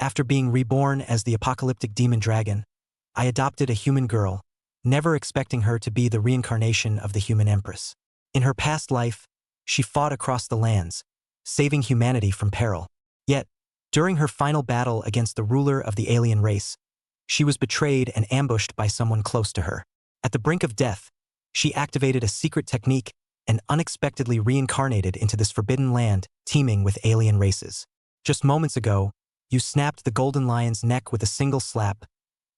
After being reborn as the apocalyptic demon dragon, I adopted a human girl, never expecting her to be the reincarnation of the human empress. In her past life, she fought across the lands, saving humanity from peril. Yet, during her final battle against the ruler of the alien race, she was betrayed and ambushed by someone close to her. At the brink of death, she activated a secret technique and unexpectedly reincarnated into this forbidden land teeming with alien races. Just moments ago, you snapped the golden lion's neck with a single slap,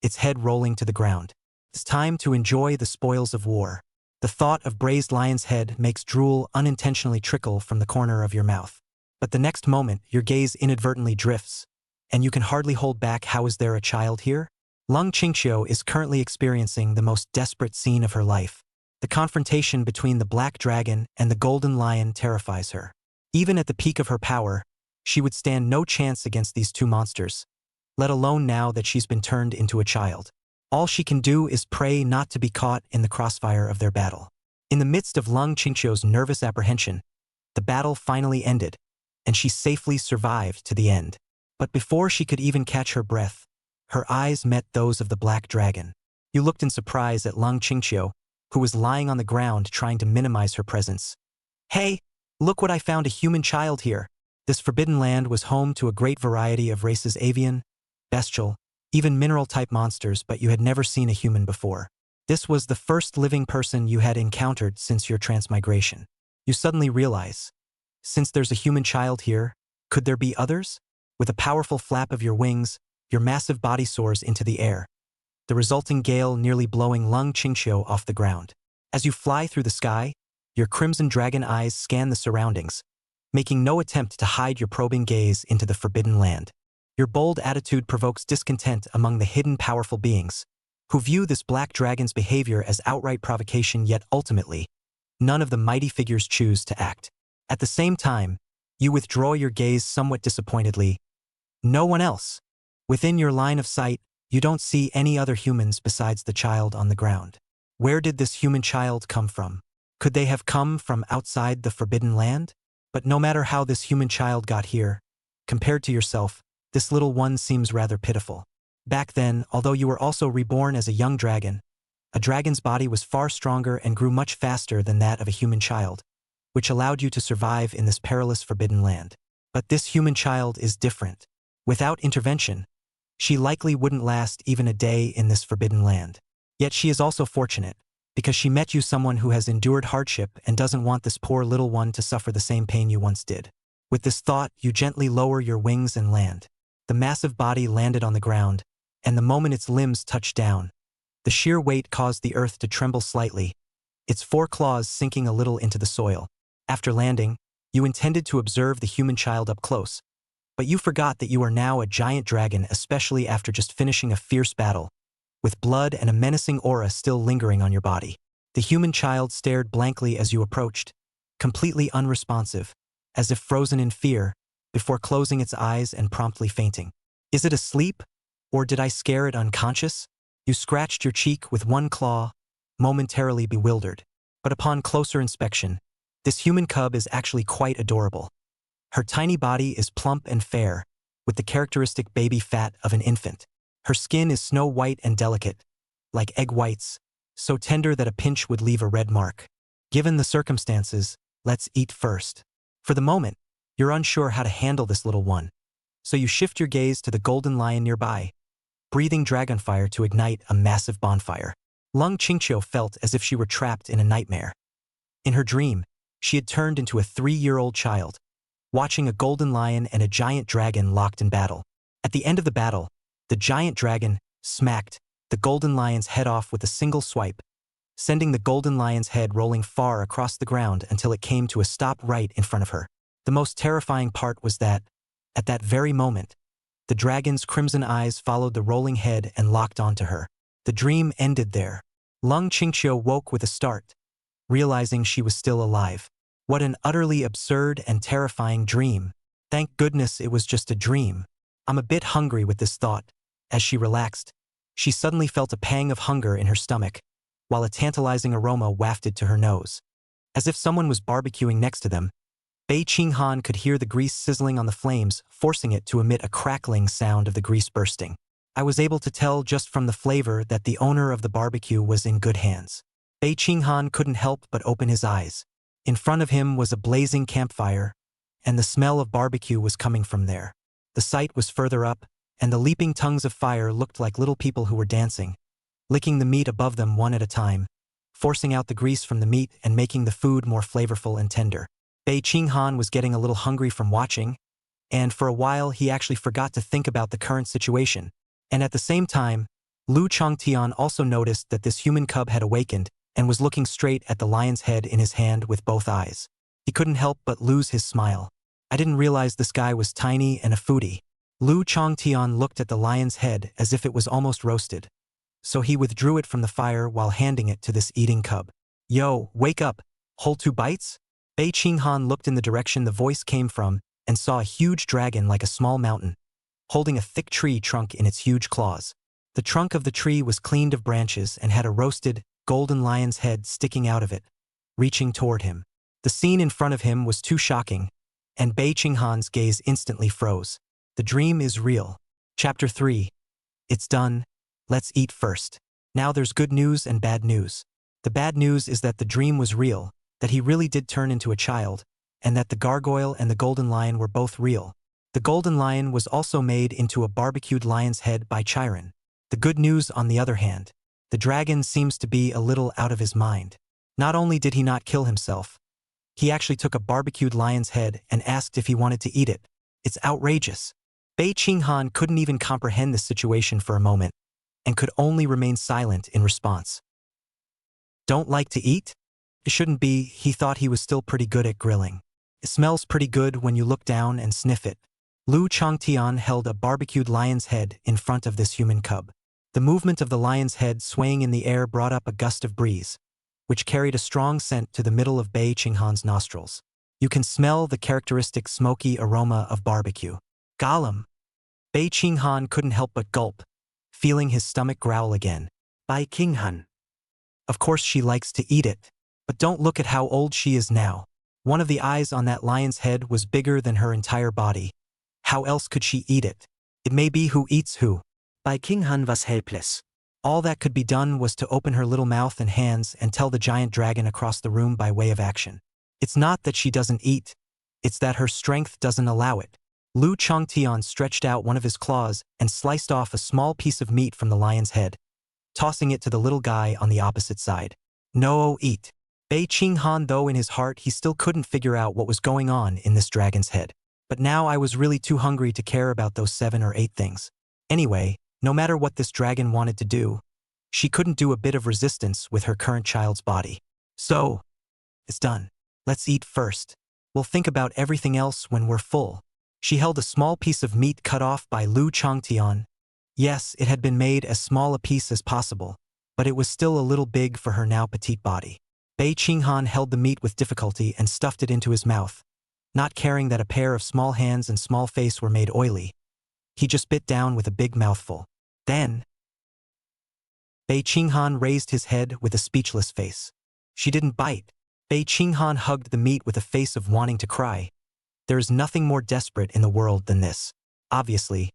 its head rolling to the ground. It's time to enjoy the spoils of war. The thought of braised lion's head makes drool unintentionally trickle from the corner of your mouth. But the next moment, your gaze inadvertently drifts, and you can hardly hold back. How is there a child here? Lung Qingqiu is currently experiencing the most desperate scene of her life. The confrontation between the black dragon and the golden lion terrifies her. Even at the peak of her power, she would stand no chance against these two monsters, let alone now that she's been turned into a child. All she can do is pray not to be caught in the crossfire of their battle. In the midst of Lung Qingqiu's nervous apprehension, the battle finally ended, and she safely survived to the end. But before she could even catch her breath, her eyes met those of the black dragon. You looked in surprise at Lung Qingqiu, who was lying on the ground trying to minimize her presence. "Hey, look what I found, a human child here." This forbidden land was home to a great variety of races: avian, bestial, even mineral-type monsters, but you had never seen a human before. This was the first living person you had encountered since your transmigration. You suddenly realize, since there's a human child here, could there be others? With a powerful flap of your wings, your massive body soars into the air, the resulting gale nearly blowing Lung Qingqiu off the ground. As you fly through the sky, your crimson dragon eyes scan the surroundings, making no attempt to hide your probing gaze into the forbidden land. Your bold attitude provokes discontent among the hidden powerful beings, who view this black dragon's behavior as outright provocation, yet ultimately, none of the mighty figures choose to act. At the same time, you withdraw your gaze somewhat disappointedly. No one else. Within your line of sight, you don't see any other humans besides the child on the ground. Where did this human child come from? Could they have come from outside the forbidden land? But no matter how this human child got here, compared to yourself, this little one seems rather pitiful. Back then, although you were also reborn as a young dragon, a dragon's body was far stronger and grew much faster than that of a human child, which allowed you to survive in this perilous forbidden land. But this human child is different. Without intervention, she likely wouldn't last even a day in this forbidden land. Yet she is also fortunate, because she met you, someone who has endured hardship and doesn't want this poor little one to suffer the same pain you once did. With this thought, you gently lower your wings and land. The massive body landed on the ground, and the moment its limbs touched down, the sheer weight caused the earth to tremble slightly, its four claws sinking a little into the soil. After landing, you intended to observe the human child up close, but you forgot that you are now a giant dragon, especially after just finishing a fierce battle, with blood and a menacing aura still lingering on your body. The human child stared blankly as you approached, completely unresponsive, as if frozen in fear, before closing its eyes and promptly fainting. "Is it asleep? Or did I scare it unconscious?" You scratched your cheek with one claw, momentarily bewildered. But upon closer inspection, this human cub is actually quite adorable. Her tiny body is plump and fair, with the characteristic baby fat of an infant. Her skin is snow white and delicate, like egg whites, so tender that a pinch would leave a red mark. Given the circumstances, let's eat first. For the moment, you're unsure how to handle this little one, so you shift your gaze to the golden lion nearby, breathing dragonfire to ignite a massive bonfire. Lung Qingqiu felt as if she were trapped in a nightmare. In her dream, she had turned into a 3-year-old child, watching a golden lion and a giant dragon locked in battle. At the end of the battle, the giant dragon smacked the golden lion's head off with a single swipe, sending the golden lion's head rolling far across the ground until it came to a stop right in front of her. The most terrifying part was that, at that very moment, the dragon's crimson eyes followed the rolling head and locked onto her. The dream ended there. Lung Qingqiu woke with a start, realizing she was still alive. What an utterly absurd and terrifying dream. Thank goodness it was just a dream. I'm a bit hungry. With this thought, as she relaxed, she suddenly felt a pang of hunger in her stomach, while a tantalizing aroma wafted to her nose. As if someone was barbecuing next to them, Bei Qinghan could hear the grease sizzling on the flames, forcing it to emit a crackling sound of the grease bursting. I was able to tell just from the flavor that the owner of the barbecue was in good hands. Bei Qinghan couldn't help but open his eyes. In front of him was a blazing campfire, and the smell of barbecue was coming from there. The sight was further up, and the leaping tongues of fire looked like little people who were dancing, licking the meat above them one at a time, forcing out the grease from the meat and making the food more flavorful and tender. Bei Qinghan was getting a little hungry from watching, and for a while he actually forgot to think about the current situation. And at the same time, Lu Chongtian also noticed that this human cub had awakened and was looking straight at the lion's head in his hand with both eyes. He couldn't help but lose his smile. I didn't realize this guy was tiny and a foodie. Lu Chongtian looked at the lion's head as if it was almost roasted, so he withdrew it from the fire while handing it to this eating cub. Yo, wake up, hold 2 bites? Bei Qinghan looked in the direction the voice came from and saw a huge dragon like a small mountain, holding a thick tree trunk in its huge claws. The trunk of the tree was cleaned of branches and had a roasted, golden lion's head sticking out of it, reaching toward him. The scene in front of him was too shocking, and Bei Qinghan's gaze instantly froze. The dream is real. Chapter 3. It's done. Let's eat first. Now there's good news and bad news. The bad news is that the dream was real, that he really did turn into a child, and that the gargoyle and the golden lion were both real. The golden lion was also made into a barbecued lion's head by Chiron. The good news, on the other hand, the dragon seems to be a little out of his mind. Not only did he not kill himself, he actually took a barbecued lion's head and asked if he wanted to eat it. It's outrageous. Bei Qinghan couldn't even comprehend this situation for a moment, and could only remain silent in response. Don't like to eat? It shouldn't be. He thought he was still pretty good at grilling. It smells pretty good when you look down and sniff it. Lu Chongtian held a barbecued lion's head in front of this human cub. The movement of the lion's head swaying in the air brought up a gust of breeze, which carried a strong scent to the middle of Bei Qinghan's nostrils. You can smell the characteristic smoky aroma of barbecue. Gollum! Bei Qinghan couldn't help but gulp, feeling his stomach growl again. Bei Qinghan. Of course she likes to eat it. But don't look at how old she is now. One of the eyes on that lion's head was bigger than her entire body. How else could she eat it? It may be who eats who. Bei Qinghan was helpless. All that could be done was to open her little mouth and hands and tell the giant dragon across the room by way of action. It's not that she doesn't eat, it's that her strength doesn't allow it. Lu Chongtian stretched out one of his claws and sliced off a small piece of meat from the lion's head, tossing it to the little guy on the opposite side. No, eat. Bei Qinghan, though in his heart he still couldn't figure out what was going on in this dragon's head. But now I was really too hungry to care about those 7 or 8 things. Anyway, no matter what this dragon wanted to do, she couldn't do a bit of resistance with her current child's body. So, it's done. Let's eat first. We'll think about everything else when we're full. She held a small piece of meat cut off by Lu Chongtian. Yes, it had been made as small a piece as possible, but it was still a little big for her now petite body. Bei Qinghan held the meat with difficulty and stuffed it into his mouth, not caring that a pair of small hands and small face were made oily. He just bit down with a big mouthful. Then, Bei Qinghan raised his head with a speechless face. She didn't bite. Bei Qinghan hugged the meat with a face of wanting to cry. There is nothing more desperate in the world than this. Obviously,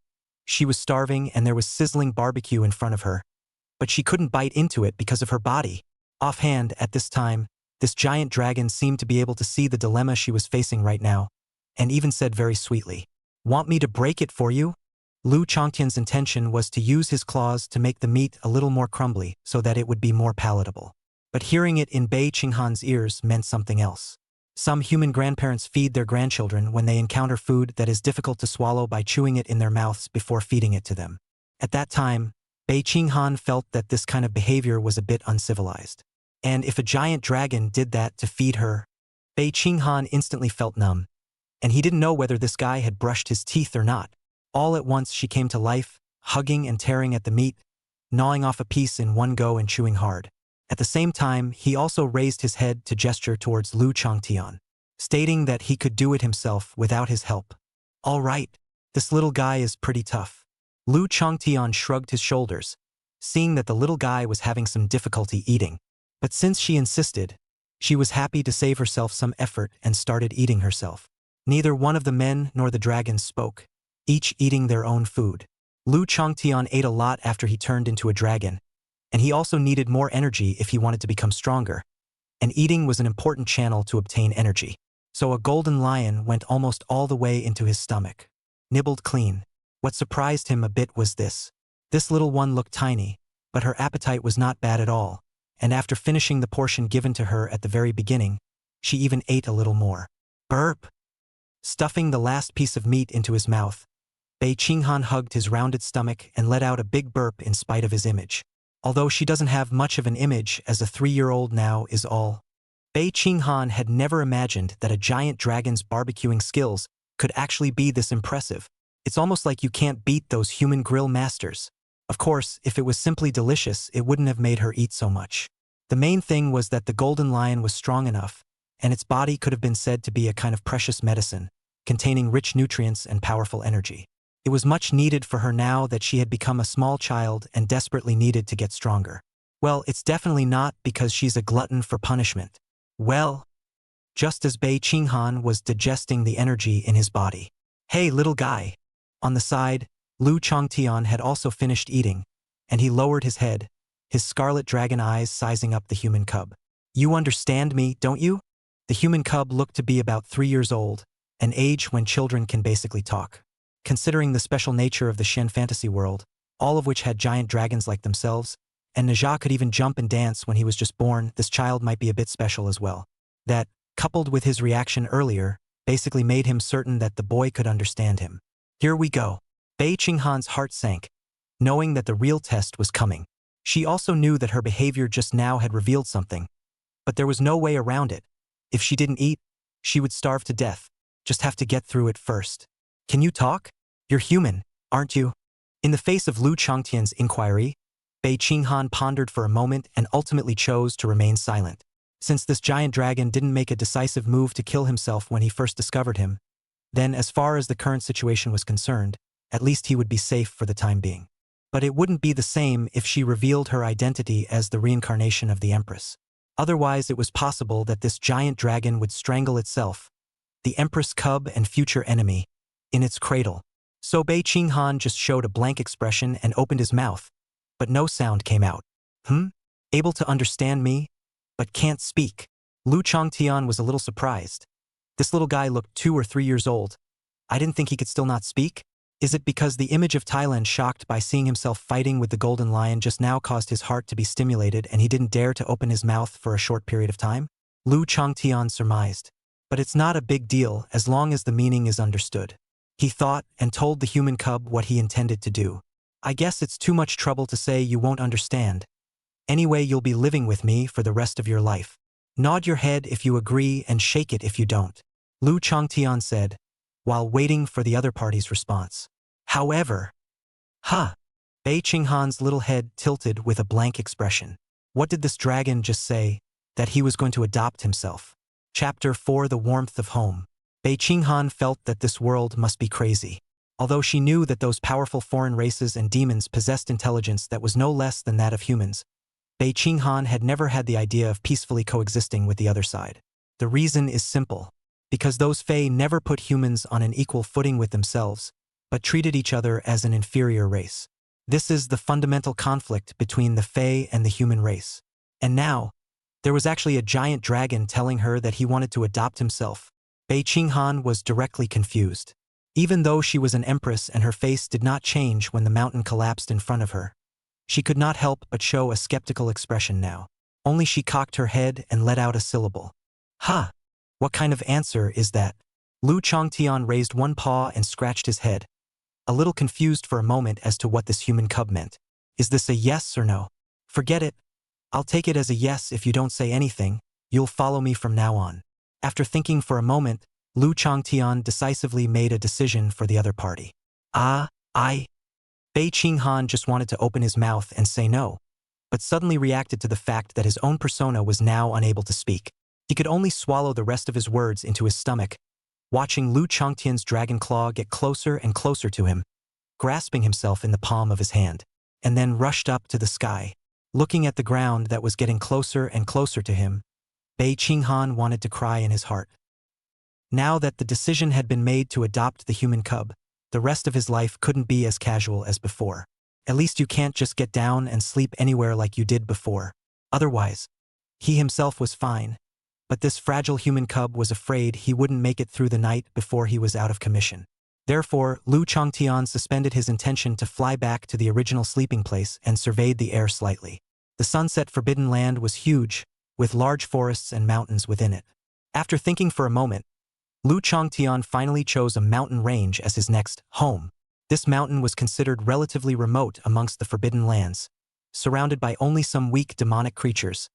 she was starving and there was sizzling barbecue in front of her, but she couldn't bite into it because of her body. Offhand, at this time, this giant dragon seemed to be able to see the dilemma she was facing right now, and even said very sweetly, "Want me to break it for you?" Lu Chongtian's intention was to use his claws to make the meat a little more crumbly so that it would be more palatable. But hearing it in Bei Qinghan's ears meant something else. Some human grandparents feed their grandchildren when they encounter food that is difficult to swallow by chewing it in their mouths before feeding it to them. At that time, Bei Qinghan felt that this kind of behavior was a bit uncivilized. And if a giant dragon did that to feed her, Bei Qinghan instantly felt numb, and he didn't know whether this guy had brushed his teeth or not. All at once she came to life, hugging and tearing at the meat, gnawing off a piece in one go and chewing hard. At the same time, he also raised his head to gesture towards Lu Chongtian, stating that he could do it himself without his help. All right, this little guy is pretty tough. Lu Chongtian shrugged his shoulders, seeing that the little guy was having some difficulty eating. But since she insisted, She was happy to save herself some effort and started eating herself. Neither one of the men nor the dragons spoke, each eating their own food. Lu Changtian ate a lot after he turned into a dragon, and he also needed more energy if he wanted to become stronger, and eating was an important channel to obtain energy. So a golden lion went almost all the way into his stomach. Nibbled clean. What surprised him a bit was this. This little one looked tiny, but her appetite was not bad at all, and after finishing the portion given to her at the very beginning, she even ate a little more. Burp! Stuffing the last piece of meat into his mouth, Bei Qinghan hugged his rounded stomach and let out a big burp in spite of his image. Although she doesn't have much of an image as a 3-year-old now is all. Bei Qinghan had never imagined that a giant dragon's barbecuing skills could actually be this impressive. It's almost like you can't beat those human grill masters. Of course, if it was simply delicious, it wouldn't have made her eat so much. The main thing was that the golden lion was strong enough, and its body could have been said to be a kind of precious medicine, containing rich nutrients and powerful energy. It was much needed for her now that she had become a small child and desperately needed to get stronger. Well, it's definitely not because she's a glutton for punishment. Well, just as Bei Qinghan was digesting the energy in his body. Hey, little guy. On the side, Lu Changtian had also finished eating, and he lowered his head, his scarlet dragon eyes sizing up the human cub. You understand me, don't you? The human cub looked to be about 3 years old, an age when children can basically talk. Considering the special nature of the Shen fantasy world, all of which had giant dragons like themselves, and Naja could even jump and dance when he was just born, this child might be a bit special as well. That, coupled with his reaction earlier, basically made him certain that the boy could understand him. Here we go. Bei Qinghan's heart sank, knowing that the real test was coming. She also knew that her behavior just now had revealed something, but there was no way around it. If she didn't eat, she would starve to death. Just have to get through it first. Can you talk? You're human, aren't you? In the face of Lu Changtian's inquiry, Bei Qinghan pondered for a moment and ultimately chose to remain silent. Since this giant dragon didn't make a decisive move to kill himself when he first discovered him, then as far as the current situation was concerned, at least he would be safe for the time being. But it wouldn't be the same if she revealed her identity as the reincarnation of the Empress. Otherwise, it was possible that this giant dragon would strangle itself, the Empress cub and future enemy, in its cradle. So Bei Qinghan just showed a blank expression and opened his mouth, but no sound came out. Able to understand me, but can't speak. Lu Changtian was a little surprised. This little guy looked 2 or 3 years old. I didn't think he could still not speak? Is it because the image of Thailand shocked by seeing himself fighting with the golden lion just now caused his heart to be stimulated and he didn't dare to open his mouth for a short period of time? Lu Changtian surmised. But it's not a big deal as long as the meaning is understood. He thought and told the human cub what he intended to do. I guess it's too much trouble to say you won't understand. Anyway, you'll be living with me for the rest of your life. Nod your head if you agree and shake it if you don't, Lu Changtian said, while waiting for the other party's response. However, Bei Qinghan's little head tilted with a blank expression. What did this dragon just say? That he was going to adopt himself. Chapter 4: The Warmth of Home. Bei Qinghan felt that this world must be crazy. Although she knew that those powerful foreign races and demons possessed intelligence that was no less than that of humans, Bei Qinghan had never had the idea of peacefully coexisting with the other side. The reason is simple. Because those Fae never put humans on an equal footing with themselves, but treated each other as an inferior race. This is the fundamental conflict between the Fae and the human race. And now, there was actually a giant dragon telling her that he wanted to adopt himself. Bei Qinghan was directly confused. Even though she was an empress and her face did not change when the mountain collapsed in front of her, she could not help but show a skeptical expression now. Only she cocked her head and let out a syllable. What kind of answer is that? Lu Changtian raised one paw and scratched his head, a little confused for a moment as to what this human cub meant. Is this a yes or no? Forget it. I'll take it as a yes if you don't say anything. You'll follow me from now on. After thinking for a moment, Lu Changtian decisively made a decision for the other party. Bei Qinghan just wanted to open his mouth and say no, but suddenly reacted to the fact that his own persona was now unable to speak. He could only swallow the rest of his words into his stomach, watching Lu Changtian's dragon claw get closer and closer to him, grasping himself in the palm of his hand, and then rushed up to the sky. Looking at the ground that was getting closer and closer to him, Bei Qinghan wanted to cry in his heart. Now that the decision had been made to adopt the human cub, the rest of his life couldn't be as casual as before. At least you can't just get down and sleep anywhere like you did before. Otherwise, he himself was fine, but this fragile human cub was afraid he wouldn't make it through the night before he was out of commission. Therefore, Lu Changtian suspended his intention to fly back to the original sleeping place and surveyed the air slightly. The sunset forbidden land was huge, with large forests and mountains within it. After thinking for a moment, Lu Changtian finally chose a mountain range as his next home. This mountain was considered relatively remote amongst the forbidden lands, surrounded by only some weak demonic creatures,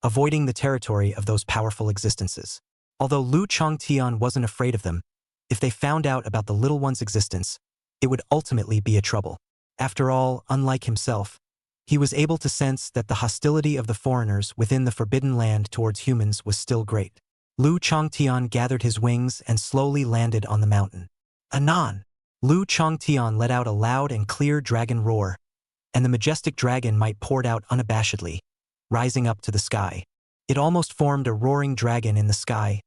avoiding the territory of those powerful existences. Although Lu Changtian wasn't afraid of them, if they found out about the little one's existence, it would ultimately be a trouble. After all, unlike himself, he was able to sense that the hostility of the foreigners within the forbidden land towards humans was still great. Lu Changtian gathered his wings and slowly landed on the mountain. Anon! Lu Changtian let out a loud and clear dragon roar, and the majestic dragon might poured out unabashedly, rising up to the sky. It almost formed a roaring dragon in the sky,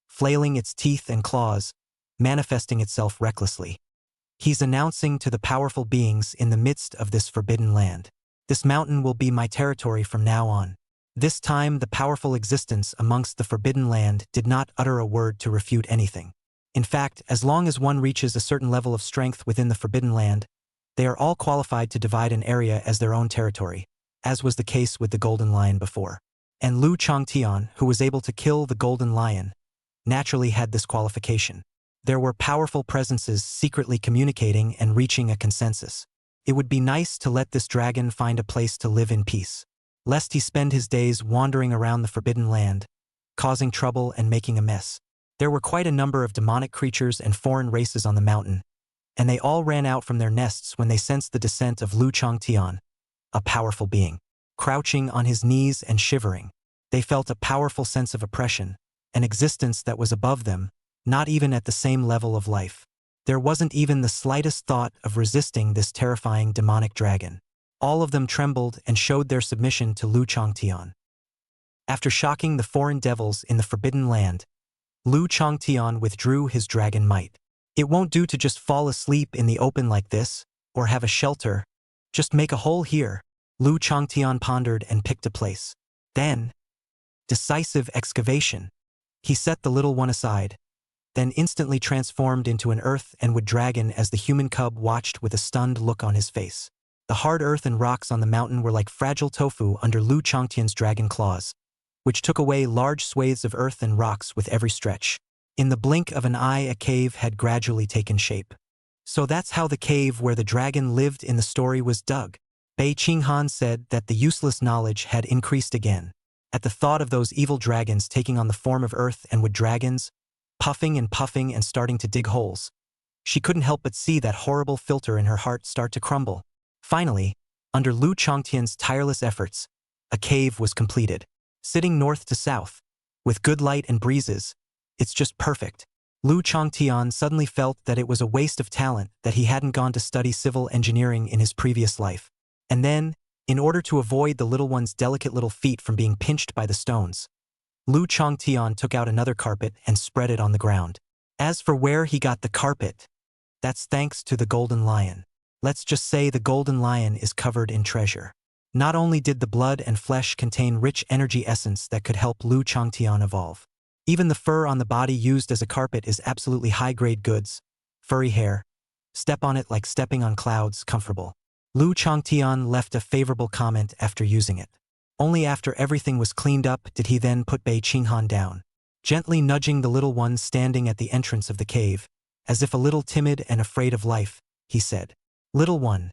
flailing its teeth and claws, manifesting itself recklessly. He's announcing to the powerful beings in the midst of this forbidden land. This mountain will be my territory from now on. This time the powerful existence amongst the forbidden land did not utter a word to refute anything. In fact, as long as one reaches a certain level of strength within the forbidden land, they are all qualified to divide an area as their own territory, as was the case with the golden lion before. And Lu Changtian, who was able to kill the golden lion, naturally had this qualification. There were powerful presences secretly communicating and reaching a consensus. It would be nice to let this dragon find a place to live in peace, lest he spend his days wandering around the forbidden land, causing trouble and making a mess. There were quite a number of demonic creatures and foreign races on the mountain, and they all ran out from their nests when they sensed the descent of Lu Changtian, a powerful being. Crouching on his knees and shivering, they felt a powerful sense of oppression, an existence that was above them, not even at the same level of life. There wasn't even the slightest thought of resisting this terrifying demonic dragon. All of them trembled and showed their submission to Lu Changtian. After shocking the foreign devils in the forbidden land, Lu Changtian withdrew his dragon might. It won't do to just fall asleep in the open like this, or have a shelter. Just make a hole here. Lu Changtian pondered and picked a place. Then, decisive excavation. He set the little one aside, then instantly transformed into an earth and wood dragon as the human cub watched with a stunned look on his face. The hard earth and rocks on the mountain were like fragile tofu under Lu Changtian's dragon claws, which took away large swathes of earth and rocks with every stretch. In the blink of an eye, a cave had gradually taken shape. So that's how the cave where the dragon lived in the story was dug. Bei Qinghan said that the useless knowledge had increased again. At the thought of those evil dragons taking on the form of earth and wood dragons, puffing and starting to dig holes, she couldn't help but see that horrible filter in her heart start to crumble. Finally, under Lu Changtian's tireless efforts, a cave was completed. Sitting north to south, with good light and breezes, it's just perfect. Lu Changtian suddenly felt that it was a waste of talent that he hadn't gone to study civil engineering in his previous life. And then, in order to avoid the little one's delicate little feet from being pinched by the stones, Lu Changtian took out another carpet and spread it on the ground. As for where he got the carpet, that's thanks to the golden lion. Let's just say the golden lion is covered in treasure. Not only did the blood and flesh contain rich energy essence that could help Lu Changtian evolve, even the fur on the body used as a carpet is absolutely high-grade goods. Furry hair. Step on it like stepping on clouds, comfortable. Lu Changtian left a favorable comment after using it. Only after everything was cleaned up did he then put Bei Qinghan down, gently nudging the little one standing at the entrance of the cave. As if a little timid and afraid of life, he said, "Little one,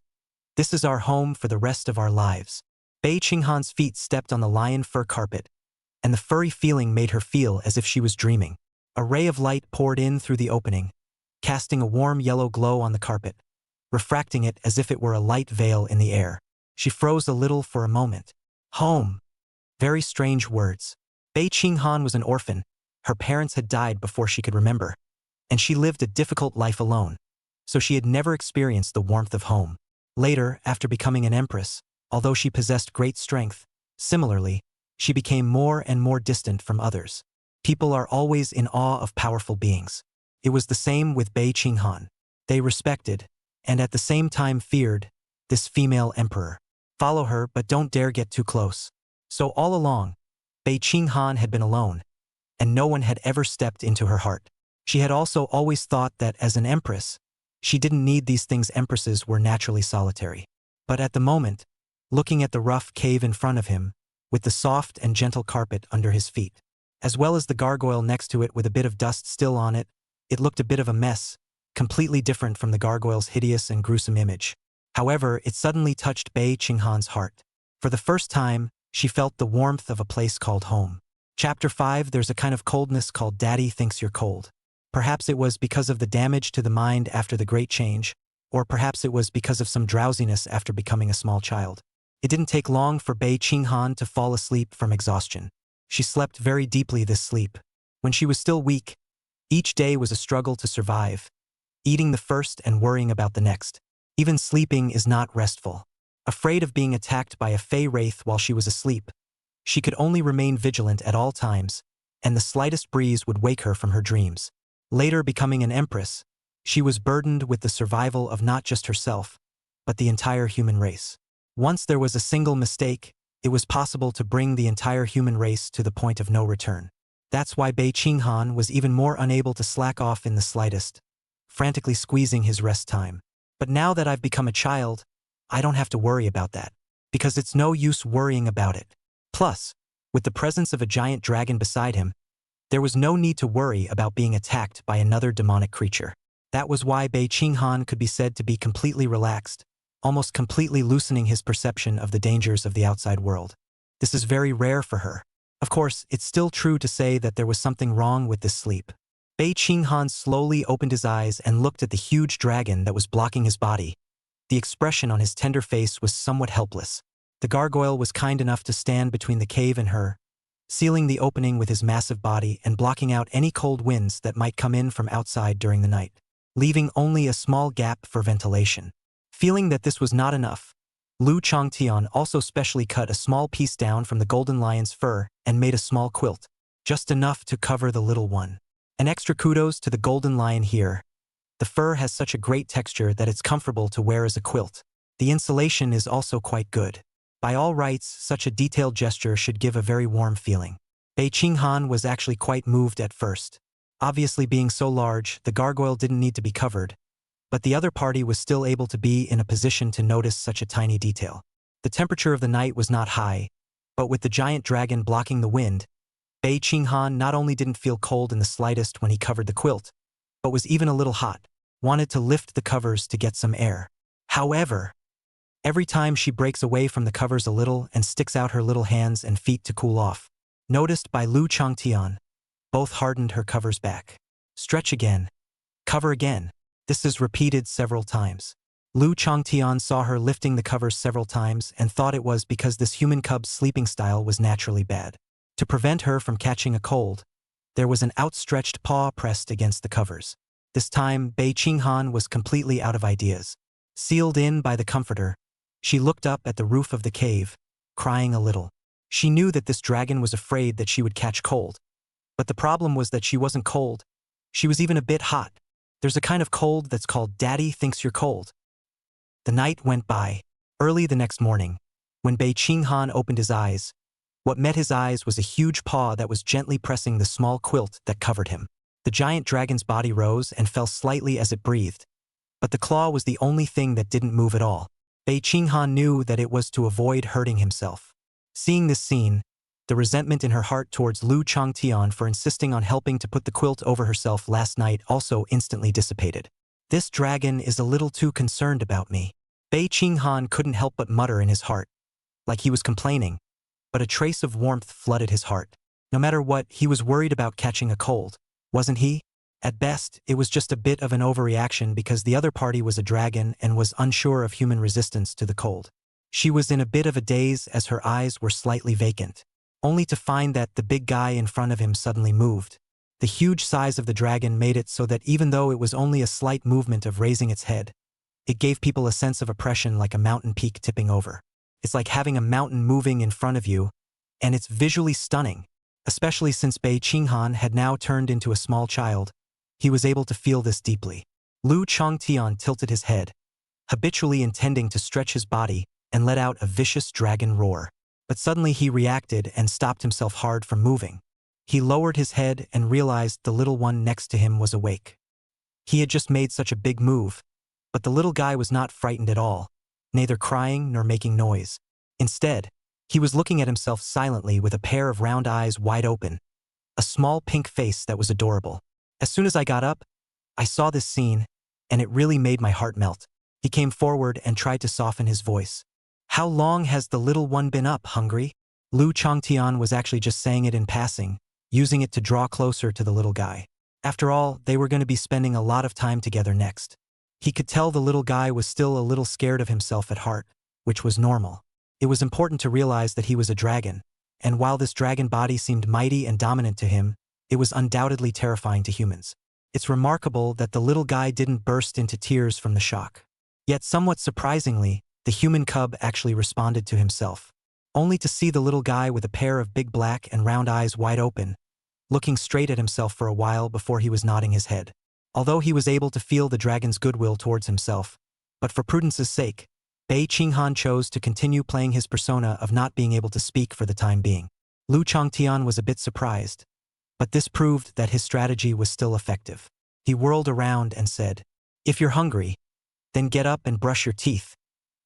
this is our home for the rest of our lives." Bei Qinghan's feet stepped on the lion fur carpet, and the furry feeling made her feel as if she was dreaming. A ray of light poured in through the opening, casting a warm yellow glow on the carpet, refracting it as if it were a light veil in the air. She froze a little for a moment. Home. Very strange words. Bei Qinghan was an orphan. Her parents had died before she could remember, and she lived a difficult life alone, so she had never experienced the warmth of home. Later, after becoming an empress, although she possessed great strength, similarly, she became more and more distant from others. People are always in awe of powerful beings. It was the same with Bei Qinghan. They respected, and at the same time feared, this female emperor. Follow her, but don't dare get too close. So all along, Bei Qinghan had been alone, and no one had ever stepped into her heart. She had also always thought that as an empress, she didn't need these things. Empresses were naturally solitary. But at the moment, looking at the rough cave in front of him, with the soft and gentle carpet under his feet, as well as the gargoyle next to it with a bit of dust still on it, it looked a bit of a mess, completely different from the gargoyle's hideous and gruesome image. However, it suddenly touched Bei Qinghan's heart. For the first time, she felt the warmth of a place called home. Chapter 5. There's a kind of coldness called Daddy Thinks You're Cold. Perhaps it was because of the damage to the mind after the Great Change, or perhaps it was because of some drowsiness after becoming a small child. It didn't take long for Bei Qinghan to fall asleep from exhaustion. She slept very deeply this sleep. When she was still weak, each day was a struggle to survive, eating the first and worrying about the next. Even sleeping is not restful. Afraid of being attacked by a fey wraith while she was asleep, she could only remain vigilant at all times, and the slightest breeze would wake her from her dreams. Later becoming an empress, she was burdened with the survival of not just herself, but the entire human race. Once there was a single mistake, it was possible to bring the entire human race to the point of no return. That's why Bei Qinghan was even more unable to slack off in the slightest, frantically squeezing his rest time. But now that I've become a child, I don't have to worry about that, because it's no use worrying about it. Plus, with the presence of a giant dragon beside him, there was no need to worry about being attacked by another demonic creature. That was why Bei Qinghan could be said to be completely relaxed, almost completely loosening his perception of the dangers of the outside world. This is very rare for her. Of course, it's still true to say that there was something wrong with this sleep. Bei Qinghan slowly opened his eyes and looked at the huge dragon that was blocking his body. The expression on his tender face was somewhat helpless. The gargoyle was kind enough to stand between the cave and her, sealing the opening with his massive body and blocking out any cold winds that might come in from outside during the night, leaving only a small gap for ventilation. Feeling that this was not enough, Lu Changtian also specially cut a small piece down from the golden lion's fur and made a small quilt, just enough to cover the little one. An extra kudos to the golden lion here. The fur has such a great texture that it's comfortable to wear as a quilt. The insulation is also quite good. By all rights, such a detailed gesture should give a very warm feeling. Bei Qinghan was actually quite moved at first. Obviously being so large, the gargoyle didn't need to be covered, but the other party was still able to be in a position to notice such a tiny detail. The temperature of the night was not high, but with the giant dragon blocking the wind, Bei Qinghan not only didn't feel cold in the slightest when he covered the quilt, but was even a little hot, wanted to lift the covers to get some air. However, every time she breaks away from the covers a little and sticks out her little hands and feet to cool off, noticed by Lu Changtian, both hardened her covers back. Stretch again. Cover again. This is repeated several times. Lu Changtian saw her lifting the covers several times and thought it was because this human cub's sleeping style was naturally bad. To prevent her from catching a cold, there was an outstretched paw pressed against the covers. This time, Bei Qinghan was completely out of ideas. Sealed in by the comforter, she looked up at the roof of the cave, crying a little. She knew that this dragon was afraid that she would catch cold. But the problem was that she wasn't cold. She was even a bit hot. There's a kind of cold that's called Daddy Thinks You're Cold. The night went by. Early the next morning, when Bei Qinghan opened his eyes, what met his eyes was a huge paw that was gently pressing the small quilt that covered him. The giant dragon's body rose and fell slightly as it breathed, but the claw was the only thing that didn't move at all. Bei Qinghan knew that it was to avoid hurting himself. Seeing this scene, the resentment in her heart towards Lu Changtian for insisting on helping to put the quilt over herself last night also instantly dissipated. This dragon is a little too concerned about me. Bei Qinghan couldn't help but mutter in his heart, like he was complaining, but a trace of warmth flooded his heart. No matter what, he was worried about catching a cold, wasn't he? At best, it was just a bit of an overreaction because the other party was a dragon and was unsure of human resistance to the cold. She was in a bit of a daze as her eyes were slightly vacant, only to find that the big guy in front of him suddenly moved. The huge size of the dragon made it so that even though it was only a slight movement of raising its head, it gave people a sense of oppression like a mountain peak tipping over. It's like having a mountain moving in front of you, and it's visually stunning. Especially since Bei Qinghan had now turned into a small child, he was able to feel this deeply. Lu Chongtian tilted his head, habitually intending to stretch his body, and let out a vicious dragon roar. But suddenly he reacted and stopped himself hard from moving. He lowered his head and realized the little one next to him was awake. He had just made such a big move, but the little guy was not frightened at all, neither crying nor making noise. Instead, he was looking at himself silently with a pair of round eyes wide open, a small pink face that was adorable. As soon as I got up, I saw this scene, and it really made my heart melt. He came forward and tried to soften his voice. How long has the little one been up, hungry? Lu Chongtian was actually just saying it in passing, using it to draw closer to the little guy. After all, they were going to be spending a lot of time together next. He could tell the little guy was still a little scared of himself at heart, which was normal. It was important to realize that he was a dragon, and while this dragon body seemed mighty and dominant to him, it was undoubtedly terrifying to humans. It's remarkable that the little guy didn't burst into tears from the shock. Yet somewhat surprisingly, the human cub actually responded to himself, only to see the little guy with a pair of big black and round eyes wide open, looking straight at himself for a while before he was nodding his head. Although he was able to feel the dragon's goodwill towards himself, but for prudence's sake, Bei Qinghan chose to continue playing his persona of not being able to speak for the time being. Lu Chongtian was a bit surprised, but this proved that his strategy was still effective. He whirled around and said, "If you're hungry, then get up and brush your teeth,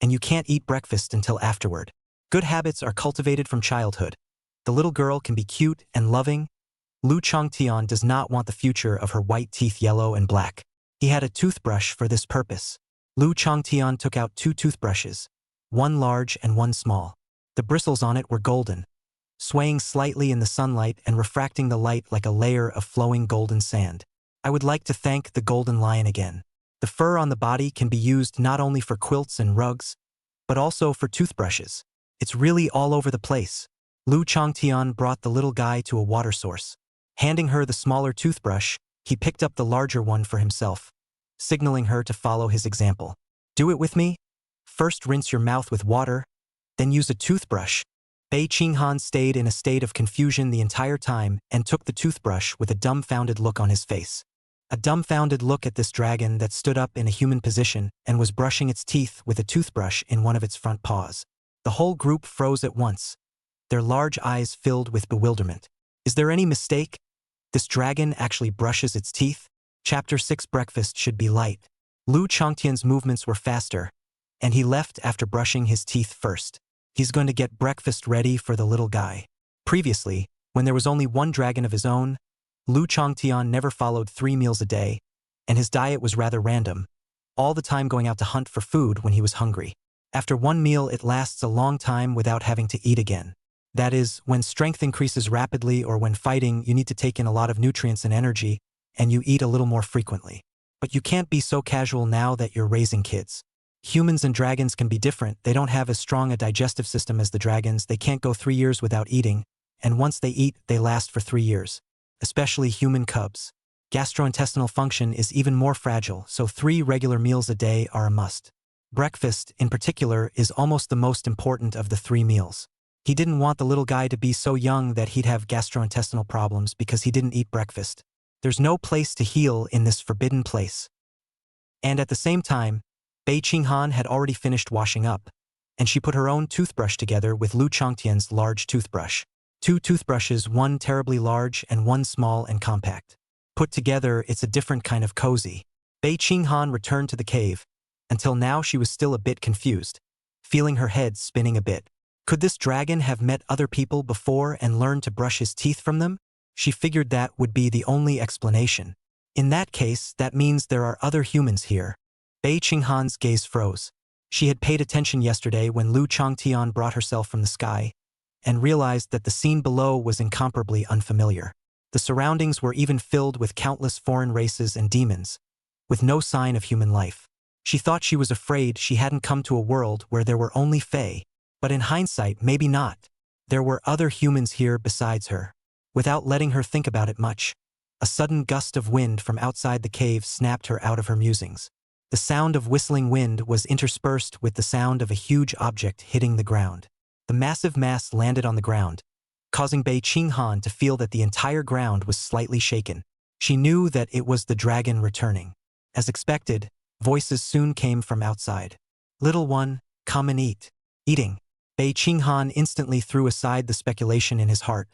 and you can't eat breakfast until afterward. Good habits are cultivated from childhood. The little girl can be cute and loving." Lu Chongtian does not want the future of her white teeth yellow and black. He had a toothbrush for this purpose. Lu Chongtian took out 2 toothbrushes, one large and one small. The bristles on it were golden, swaying slightly in the sunlight and refracting the light like a layer of flowing golden sand. I would like to thank the golden lion again. The fur on the body can be used not only for quilts and rugs, but also for toothbrushes. It's really all over the place. Lu Chongtian brought the little guy to a water source. Handing her the smaller toothbrush, he picked up the larger one for himself, signaling her to follow his example. "Do it with me? First rinse your mouth with water, then use a toothbrush." Bei Qinghan stayed in a state of confusion the entire time and took the toothbrush with a dumbfounded look on his face. A dumbfounded look at this dragon that stood up in a human position and was brushing its teeth with a toothbrush in one of its front paws. The whole group froze at once, their large eyes filled with bewilderment. Is there any mistake? This dragon actually brushes its teeth? Chapter 6 Breakfast should be light. Lu Chongtian's movements were faster, and he left after brushing his teeth first. He's going to get breakfast ready for the little guy. Previously, when there was only one dragon of his own, Lu Chongtian never followed 3 meals a day, and his diet was rather random, all the time going out to hunt for food when he was hungry. After one meal, it lasts a long time without having to eat again. That is, when strength increases rapidly or when fighting, you need to take in a lot of nutrients and energy, and you eat a little more frequently. But you can't be so casual now that you're raising kids. Humans and dragons can be different. They don't have as strong a digestive system as the dragons. They can't go 3 years without eating, and once they eat, they last for 3 years. Especially human cubs. Gastrointestinal function is even more fragile, so 3 regular meals a day are a must. Breakfast, in particular, is almost the most important of the 3 meals. He didn't want the little guy to be so young that he'd have gastrointestinal problems because he didn't eat breakfast. There's no place to heal in this forbidden place. And at the same time, Bei Qinghan had already finished washing up, and she put her own toothbrush together with Lu Chongtian's large toothbrush. 2 toothbrushes, one terribly large and one small and compact. Put together, it's a different kind of cozy. Bei Qinghan returned to the cave. Until now she was still a bit confused, feeling her head spinning a bit. Could this dragon have met other people before and learned to brush his teeth from them? She figured that would be the only explanation. In that case, that means there are other humans here. Bei Qinghan's gaze froze. She had paid attention yesterday when Lu Chongtian brought herself from the sky, and realized that the scene below was incomparably unfamiliar. The surroundings were even filled with countless foreign races and demons, with no sign of human life. She thought she was afraid she hadn't come to a world where there were only fae. But in hindsight, maybe not. There were other humans here besides her. Without letting her think about it much, a sudden gust of wind from outside the cave snapped her out of her musings. The sound of whistling wind was interspersed with the sound of a huge object hitting the ground. The massive mass landed on the ground, causing Bei Qinghan to feel that the entire ground was slightly shaken. She knew that it was the dragon returning. As expected, voices soon came from outside. "Little one, come and eat." Eating. Bei Qinghan instantly threw aside the speculation in his heart.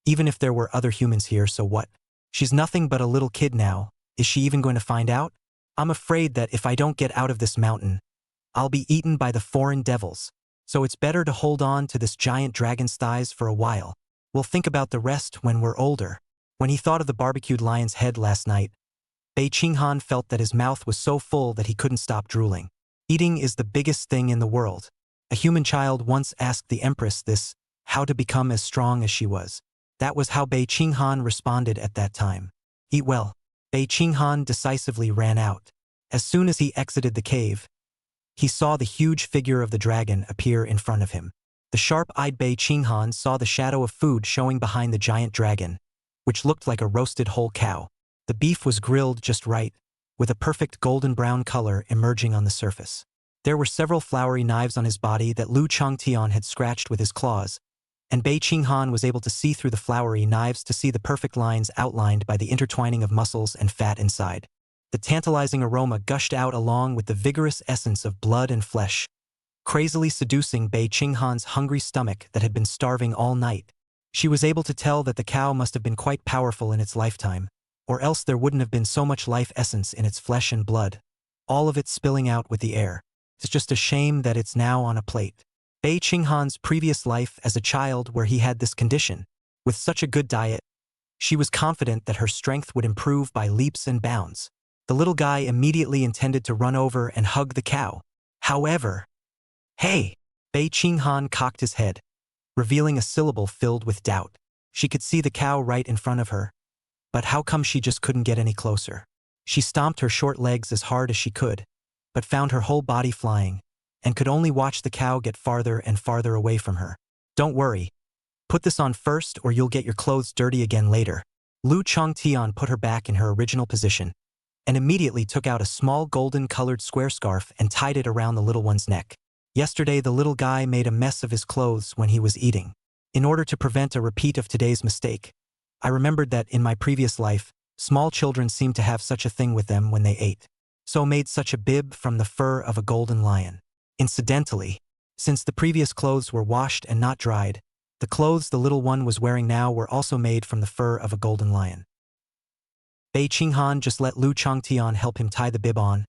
Even if there were other humans here, so what? She's nothing but a little kid now. Is she even going to find out? I'm afraid that if I don't get out of this mountain, I'll be eaten by the foreign devils. So it's better to hold on to this giant dragon's thighs for a while. We'll think about the rest when we're older. When he thought of the barbecued lion's head last night, Bei Qinghan felt that his mouth was so full that he couldn't stop drooling. Eating is the biggest thing in the world. A human child once asked the Empress this, how to become as strong as she was. That was how Bei Qinghan responded at that time. Eat well. Bei Qinghan decisively ran out. As soon as he exited the cave, he saw the huge figure of the dragon appear in front of him. The sharp-eyed Bei Qinghan saw the shadow of food showing behind the giant dragon, which looked like a roasted whole cow. The beef was grilled just right, with a perfect golden brown color emerging on the surface. There were several floury knives on his body that Lu Changtian had scratched with his claws, and Bei Qinghan was able to see through the floury knives to see the perfect lines outlined by the intertwining of muscles and fat inside. The tantalizing aroma gushed out along with the vigorous essence of blood and flesh, crazily seducing Bei Qinghan's hungry stomach that had been starving all night. She was able to tell that the cow must have been quite powerful in its lifetime, or else there wouldn't have been so much life essence in its flesh and blood, all of it spilling out with the air. It's just a shame that it's now on a plate. Bei Qinghan's previous life as a child where he had this condition, with such a good diet, she was confident that her strength would improve by leaps and bounds. The little guy immediately intended to run over and hug the cow. However, "Hey!" Bei Qinghan cocked his head, revealing a syllable filled with doubt. She could see the cow right in front of her, but how come she just couldn't get any closer? She stomped her short legs as hard as she could, but found her whole body flying, and could only watch the cow get farther and farther away from her. "Don't worry. Put this on first or you'll get your clothes dirty again later." Lu Changtian put her back in her original position, and immediately took out a small golden-colored square scarf and tied it around the little one's neck. Yesterday, the little guy made a mess of his clothes when he was eating. In order to prevent a repeat of today's mistake, I remembered that in my previous life, small children seemed to have such a thing with them when they ate. So made such a bib from the fur of a golden lion. Incidentally, since the previous clothes were washed and not dried, the clothes the little one was wearing now were also made from the fur of a golden lion. Bei Qinghan just let Lu Changtian help him tie the bib on,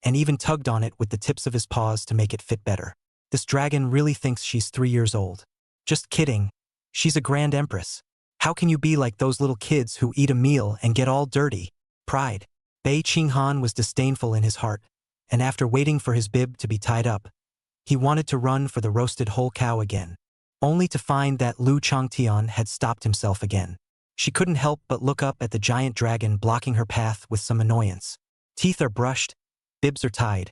and even tugged on it with the tips of his paws to make it fit better. This dragon really thinks she's 3 years old. Just kidding. She's a grand empress. How can you be like those little kids who eat a meal and get all dirty? Pride. Bei Qinghan was disdainful in his heart, and after waiting for his bib to be tied up, he wanted to run for the roasted whole cow again, only to find that Lu Changtian had stopped himself again. She couldn't help but look up at the giant dragon blocking her path with some annoyance. Teeth are brushed, bibs are tied.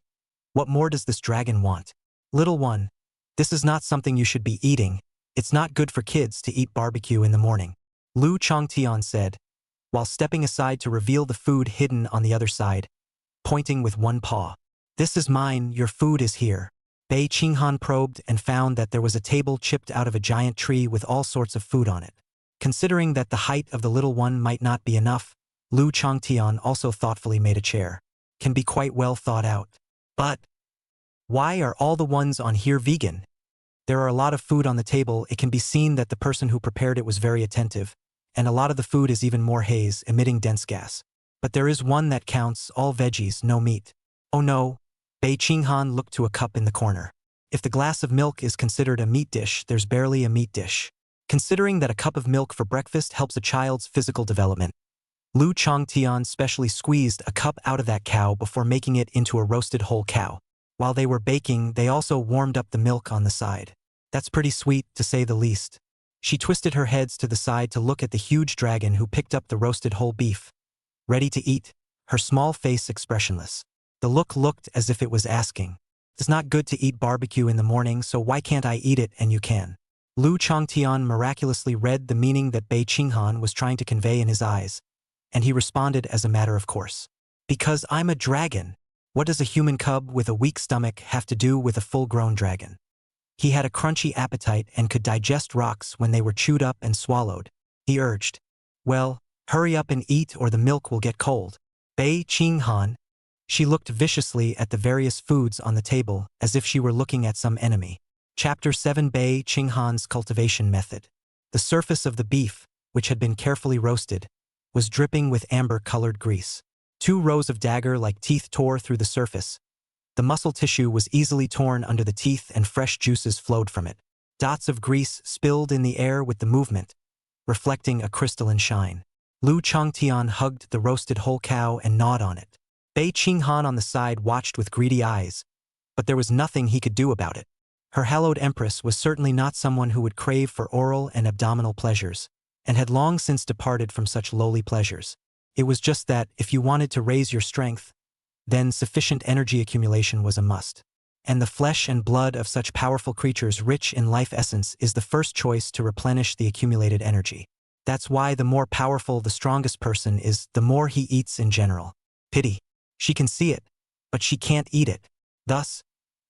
What more does this dragon want? Little one, this is not something you should be eating. It's not good for kids to eat barbecue in the morning, Lu Changtian said, while stepping aside to reveal the food hidden on the other side, pointing with one paw. "This is mine, your food is here." Bei Qinghan probed and found that there was a table chipped out of a giant tree with all sorts of food on it. Considering that the height of the little one might not be enough, Lu Changtian also thoughtfully made a chair. Can be quite well thought out. But why are all the ones on here vegan? There are a lot of food on the table. It can be seen that the person who prepared it was very attentive, and a lot of the food is even more haze, emitting dense gas. But there is one that counts, all veggies, no meat. Oh no. Bei Qinghan looked to a cup in the corner. If the glass of milk is considered a meat dish, there's barely a meat dish. Considering that a cup of milk for breakfast helps a child's physical development, Lu Changtian specially squeezed a cup out of that cow before making it into a roasted whole cow. While they were baking, they also warmed up the milk on the side. That's pretty sweet, to say the least. She twisted her heads to the side to look at the huge dragon who picked up the roasted whole beef. Ready to eat, her small face expressionless. The look looked as if it was asking, "It's not good to eat barbecue in the morning, so why can't I eat it and you can?" Lu Changtian miraculously read the meaning that Bei Qinghan was trying to convey in his eyes, and he responded as a matter of course. "Because I'm a dragon. What does a human cub with a weak stomach have to do with a full-grown dragon?" He had a crunchy appetite and could digest rocks when they were chewed up and swallowed. He urged, "Well, hurry up and eat or the milk will get cold." Bei Qinghan. She looked viciously at the various foods on the table as if she were looking at some enemy. Chapter 7. Bei Qinghan's Cultivation Method. The surface of the beef, which had been carefully roasted, was dripping with amber-colored grease. 2 rows of dagger-like teeth tore through the surface. The muscle tissue was easily torn under the teeth and fresh juices flowed from it. Dots of grease spilled in the air with the movement, reflecting a crystalline shine. Lu Chongtian hugged the roasted whole cow and gnawed on it. Bei Qinghan on the side watched with greedy eyes, but there was nothing he could do about it. Her hallowed empress was certainly not someone who would crave for oral and abdominal pleasures, and had long since departed from such lowly pleasures. It was just that, if you wanted to raise your strength, then sufficient energy accumulation was a must. And the flesh and blood of such powerful creatures rich in life essence is the first choice to replenish the accumulated energy. That's why the more powerful the strongest person is, the more he eats in general. Pity. She can see it, but she can't eat it. Thus,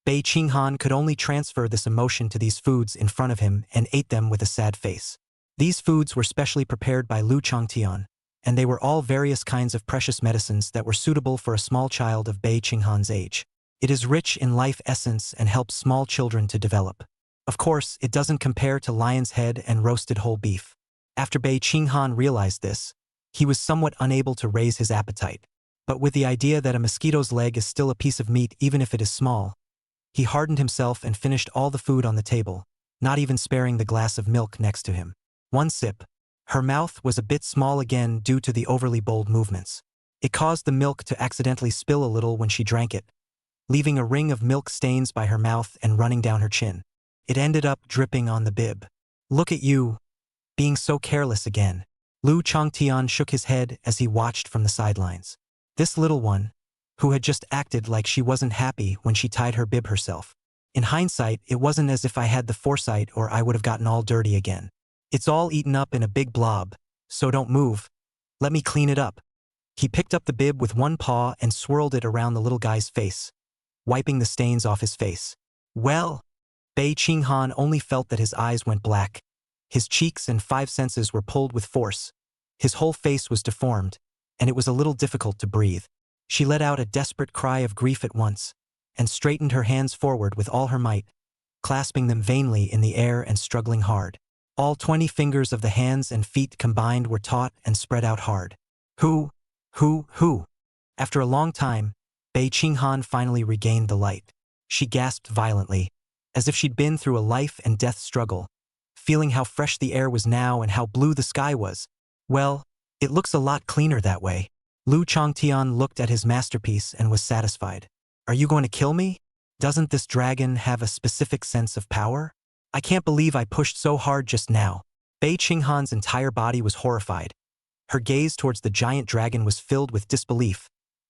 Bei Qinghan could only transfer this emotion to these foods in front of him and ate them with a sad face. These foods were specially prepared by Lu Chongtian, and they were all various kinds of precious medicines that were suitable for a small child of Bei Qinghan's age. It is rich in life essence and helps small children to develop. Of course, it doesn't compare to lion's head and roasted whole beef. After Bei Qinghan realized this, he was somewhat unable to raise his appetite. But with the idea that a mosquito's leg is still a piece of meat even if it is small, he hardened himself and finished all the food on the table, not even sparing the glass of milk next to him. 1 sip. Her mouth was a bit small again due to the overly bold movements. It caused the milk to accidentally spill a little when she drank it, leaving a ring of milk stains by her mouth and running down her chin. It ended up dripping on the bib. "Look at you, being so careless again." Lu Chongtian shook his head as he watched from the sidelines. This little one, who had just acted like she wasn't happy when she tied her bib herself. In hindsight, it wasn't as if I had the foresight or I would have gotten all dirty again. It's all eaten up in a big blob, so don't move. Let me clean it up. He picked up the bib with one paw and swirled it around the little guy's face, wiping the stains off his face. Well, Bei Qinghan only felt that his eyes went black. His cheeks and 5 senses were pulled with force. His whole face was deformed, and it was a little difficult to breathe. She let out a desperate cry of grief at once, and straightened her hands forward with all her might, clasping them vainly in the air and struggling hard. All 20 fingers of the hands and feet combined were taut and spread out hard. Who? After a long time, Bei Qinghan finally regained the light. She gasped violently, as if she'd been through a life and death struggle, feeling how fresh the air was now and how blue the sky was. Well, it looks a lot cleaner that way. Lu Chongtian looked at his masterpiece and was satisfied. Are you going to kill me? Doesn't this dragon have a specific sense of power? I can't believe I pushed so hard just now. Bei Qinghan's entire body was horrified. Her gaze towards the giant dragon was filled with disbelief.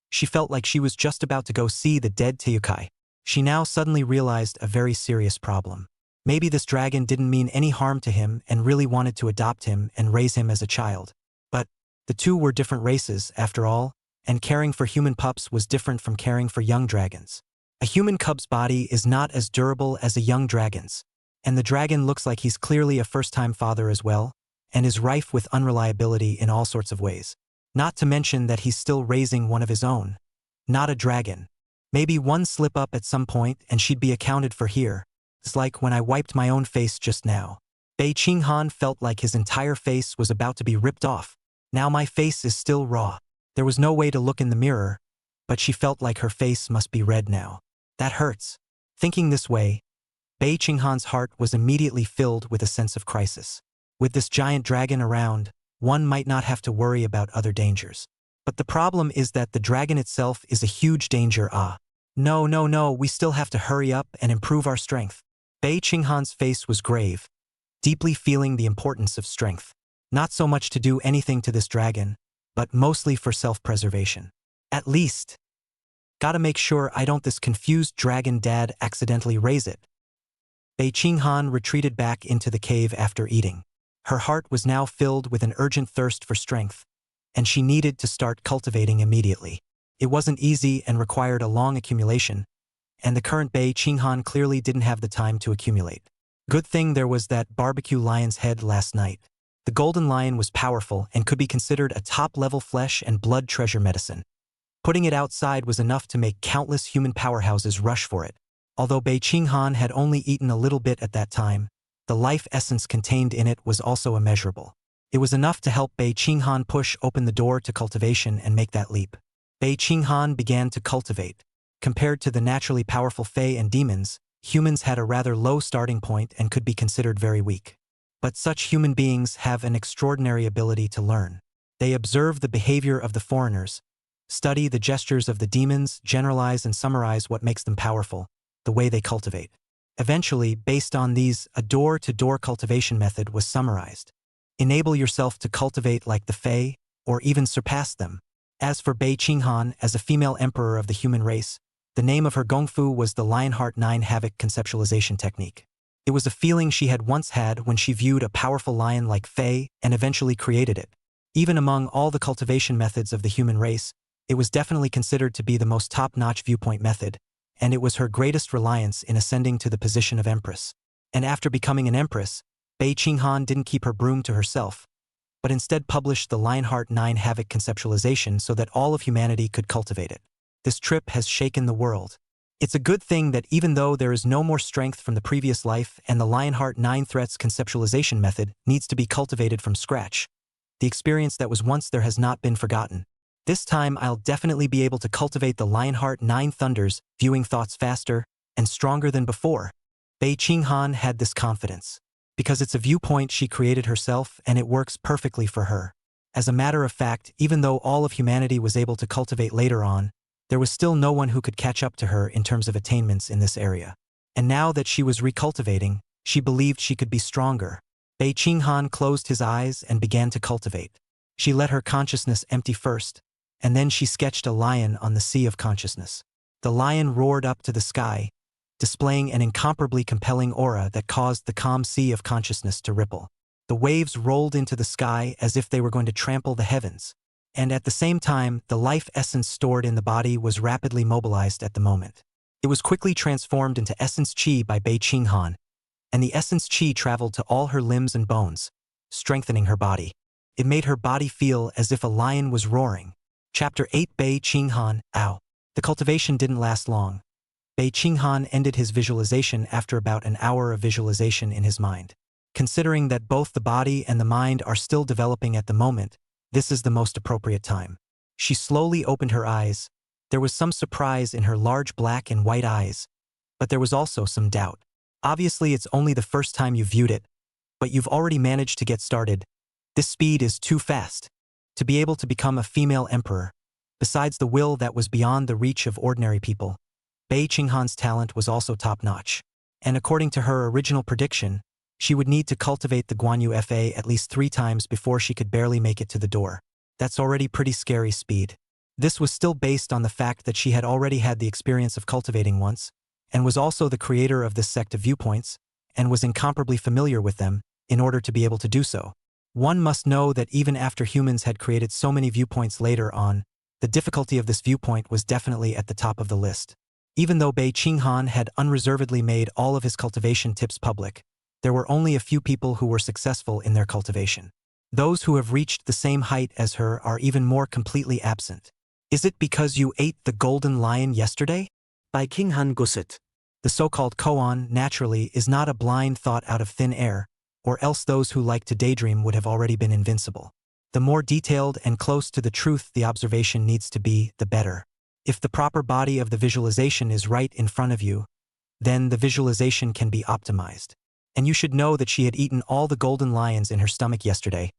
She felt like she was just about to go see the dead Teukai. She now suddenly realized a very serious problem. Maybe this dragon didn't mean any harm to him and really wanted to adopt him and raise him as a child. But the two were different races, after all, and caring for human pups was different from caring for young dragons. A human cub's body is not as durable as a young dragon's, and the dragon looks like he's clearly a first-time father as well, and is rife with unreliability in all sorts of ways. Not to mention that he's still raising one of his own. Not a dragon. Maybe one slip-up at some point and she'd be accounted for here. It's like when I wiped my own face just now. Bei Qinghan felt like his entire face was about to be ripped off. Now my face is still raw. There was no way to look in the mirror, but she felt like her face must be red now. That hurts. Thinking this way, Bei Qinghan's heart was immediately filled with a sense of crisis. With this giant dragon around, one might not have to worry about other dangers. But the problem is that the dragon itself is a huge danger. No, we still have to hurry up and improve our strength. Bei Qinghan's face was grave, deeply feeling the importance of strength. Not so much to do anything to this dragon, but mostly for self-preservation. At least, gotta make sure I don't this confused dragon dad accidentally raise it. Bei Qinghan retreated back into the cave after eating. Her heart was now filled with an urgent thirst for strength, and she needed to start cultivating immediately. It wasn't easy and required a long accumulation, and the current Bei Qinghan clearly didn't have the time to accumulate. Good thing there was that barbecue lion's head last night. The golden lion was powerful and could be considered a top-level flesh and blood treasure medicine. Putting it outside was enough to make countless human powerhouses rush for it. Although Bei Qinghan had only eaten a little bit at that time, the life essence contained in it was also immeasurable. It was enough to help Bei Qinghan push open the door to cultivation and make that leap. Bei Qinghan began to cultivate. Compared to the naturally powerful fae and demons, humans had a rather low starting point and could be considered very weak. But such human beings have an extraordinary ability to learn. They observe the behavior of the foreigners, study the gestures of the demons, generalize and summarize what makes them powerful, the way they cultivate. Eventually, based on these, a door-to-door cultivation method was summarized. Enable yourself to cultivate like the fae, or even surpass them. As for Bei Qinghan, as a female emperor of the human race, the name of her gongfu was the Lionheart 9 Havoc conceptualization technique. It was a feeling she had once had when she viewed a powerful lion like fae and eventually created it. Even among all the cultivation methods of the human race, it was definitely considered to be the most top-notch viewpoint method, and it was her greatest reliance in ascending to the position of empress. And after becoming an empress, Bei Qinghan didn't keep her broom to herself, but instead published the Lionheart 9 Havoc conceptualization so that all of humanity could cultivate it. This trip has shaken the world. It's a good thing that even though there is no more strength from the previous life and the Lionheart 9 Threats conceptualization method needs to be cultivated from scratch, the experience that was once there has not been forgotten. This time I'll definitely be able to cultivate the Lionheart 9 Thunders, viewing thoughts faster and stronger than before. Bei Qinghan had this confidence, because it's a viewpoint she created herself and it works perfectly for her. As a matter of fact, even though all of humanity was able to cultivate later on, there was still no one who could catch up to her in terms of attainments in this area. And now that she was recultivating, she believed she could be stronger. Bei Qinghan closed his eyes and began to cultivate. She let her consciousness empty first, and then she sketched a lion on the sea of consciousness. The lion roared up to the sky, displaying an incomparably compelling aura that caused the calm sea of consciousness to ripple. The waves rolled into the sky as if they were going to trample the heavens. And at the same time, the life essence stored in the body was rapidly mobilized at the moment. It was quickly transformed into essence qi by Bei Qinghan, and the essence qi traveled to all her limbs and bones, strengthening her body. It made her body feel as if a lion was roaring. Chapter 8 Bei Qinghan, Ow. The cultivation didn't last long. Bei Qinghan ended his visualization after about an hour of visualization in his mind. Considering that both the body and the mind are still developing at the moment, this is the most appropriate time. She slowly opened her eyes. There was some surprise in her large black and white eyes, but there was also some doubt. Obviously, it's only the first time you viewed it, but you've already managed to get started. This speed is too fast. To be able to become a female emperor, besides the will that was beyond the reach of ordinary people, Bei Qinghan's talent was also top-notch. And according to her original prediction, she would need to cultivate the Guanyu Fa at least 3 times before she could barely make it to the door. That's already pretty scary speed. This was still based on the fact that she had already had the experience of cultivating once, and was also the creator of this sect of viewpoints, and was incomparably familiar with them, in order to be able to do so. One must know that even after humans had created so many viewpoints later on, the difficulty of this viewpoint was definitely at the top of the list. Even though Bei Qinghan had unreservedly made all of his cultivation tips public, there were only a few people who were successful in their cultivation. Those who have reached the same height as her are even more completely absent. Is it because you ate the golden lion yesterday? Bei Qinghan Gusset. The so-called koan, naturally, is not a blind thought out of thin air, or else those who like to daydream would have already been invincible. The more detailed and close to the truth the observation needs to be, the better. If the proper body of the visualization is right in front of you, then the visualization can be optimized. And you should know that she had eaten all the golden lions in her stomach yesterday.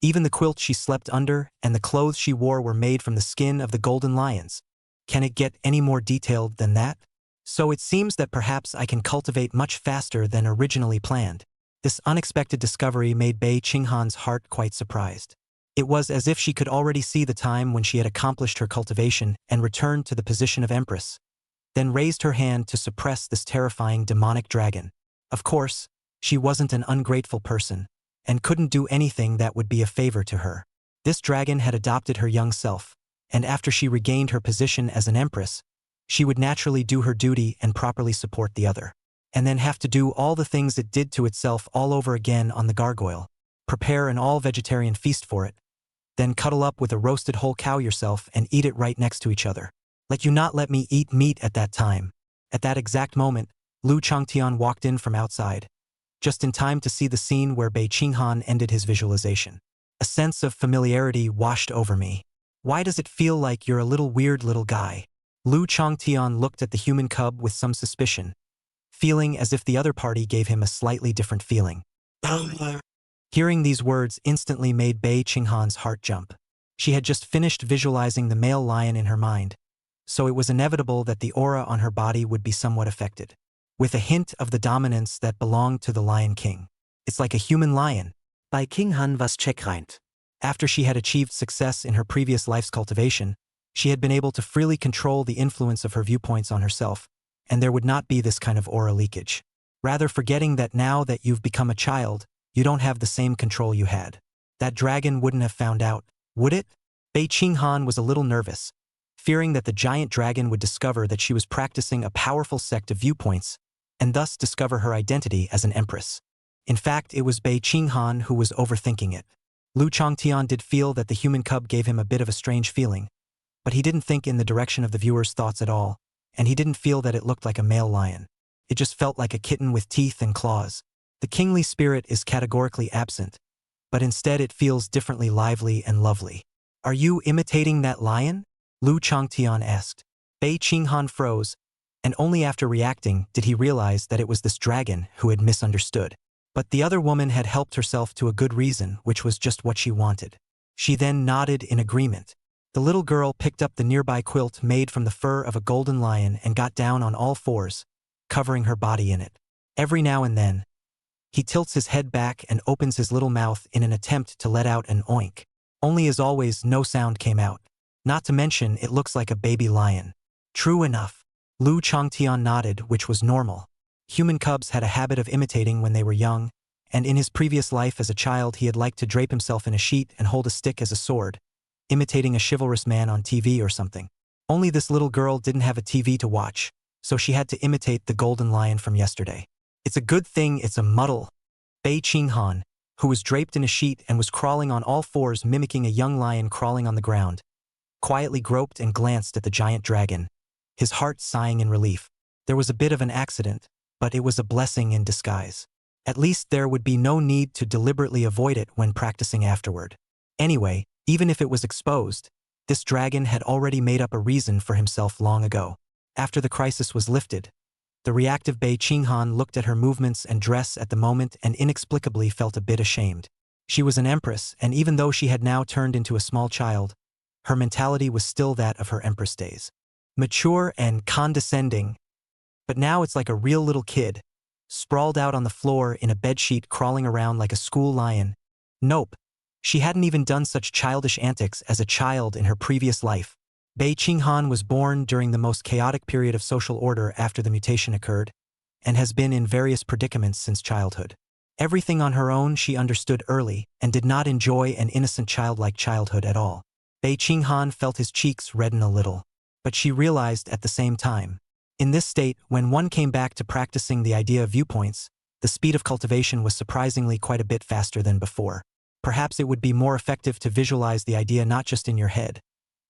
Even the quilt she slept under and the clothes she wore were made from the skin of the golden lions. Can it get any more detailed than that? So it seems that perhaps I can cultivate much faster than originally planned. This unexpected discovery made Bei Qinghan's heart quite surprised. It was as if she could already see the time when she had accomplished her cultivation and returned to the position of empress, then raised her hand to suppress this terrifying demonic dragon. Of course, she wasn't an ungrateful person, and couldn't do anything that would be a favor to her. This dragon had adopted her young self, and after she regained her position as an empress, she would naturally do her duty and properly support the other. And then have to do all the things it did to itself all over again on the gargoyle. Prepare an all-vegetarian feast for it. Then cuddle up with a roasted whole cow yourself and eat it right next to each other. Like you not let me eat meat at that time. At that exact moment, Lu Changtian walked in from outside, just in time to see the scene where Bei Qinghan ended his visualization. A sense of familiarity washed over me. Why does it feel like you're a little weird little guy? Lu Changtian looked at the human cub with some suspicion, feeling as if the other party gave him a slightly different feeling. Hearing these words instantly made Bei Qinghan's heart jump. She had just finished visualizing the male lion in her mind, so it was inevitable that the aura on her body would be somewhat affected, with a hint of the dominance that belonged to the Lion King. It's like a human lion. Bei Qinghan was checkreint. After she had achieved success in her previous life's cultivation, she had been able to freely control the influence of her viewpoints on herself, and there would not be this kind of aura leakage. Rather forgetting that now that you've become a child, you don't have the same control you had. That dragon wouldn't have found out, would it? Bei Qinghan was a little nervous, fearing that the giant dragon would discover that she was practicing a powerful sect of viewpoints, and thus discover her identity as an empress. In fact, it was Bei Qinghan who was overthinking it. Lu Changtian did feel that the human cub gave him a bit of a strange feeling, but he didn't think in the direction of the viewer's thoughts at all, and he didn't feel that it looked like a male lion. It just felt like a kitten with teeth and claws. The kingly spirit is categorically absent, but instead it feels differently lively and lovely. Are you imitating that lion? Lu Changtian asked. Bei Qinghan froze, and only after reacting did he realize that it was this dragon who had misunderstood. But the other woman had helped herself to a good reason, which was just what she wanted. She then nodded in agreement. The little girl picked up the nearby quilt made from the fur of a golden lion and got down on all fours, covering her body in it. Every now and then, he tilts his head back and opens his little mouth in an attempt to let out an oink. Only as always, no sound came out. Not to mention, it looks like a baby lion. True enough. Lu Changtian nodded, which was normal. Human cubs had a habit of imitating when they were young, and in his previous life as a child he had liked to drape himself in a sheet and hold a stick as a sword, imitating a chivalrous man on TV or something. Only this little girl didn't have a TV to watch, so she had to imitate the golden lion from yesterday. It's a good thing it's a muddle. Bei Qinghan, who was draped in a sheet and was crawling on all fours mimicking a young lion crawling on the ground, quietly groped and glanced at the giant dragon, his heart sighing in relief. There was a bit of an accident, but it was a blessing in disguise. At least there would be no need to deliberately avoid it when practicing afterward. Anyway, even if it was exposed, this dragon had already made up a reason for himself long ago. After the crisis was lifted, the reactive Bei Qinghan looked at her movements and dress at the moment and inexplicably felt a bit ashamed. She was an empress, and even though she had now turned into a small child, her mentality was still that of her empress days. Mature and condescending. But now it's like a real little kid, sprawled out on the floor in a bedsheet crawling around like a school lion. Nope. She hadn't even done such childish antics as a child in her previous life. Bei Qinghan was born during the most chaotic period of social order after the mutation occurred, and has been in various predicaments since childhood. Everything on her own she understood early, and did not enjoy an innocent childlike childhood at all. Bei Qinghan felt his cheeks redden a little, but she realized at the same time. In this state, when one came back to practicing the idea of viewpoints, the speed of cultivation was surprisingly quite a bit faster than before. Perhaps it would be more effective to visualize the idea not just in your head,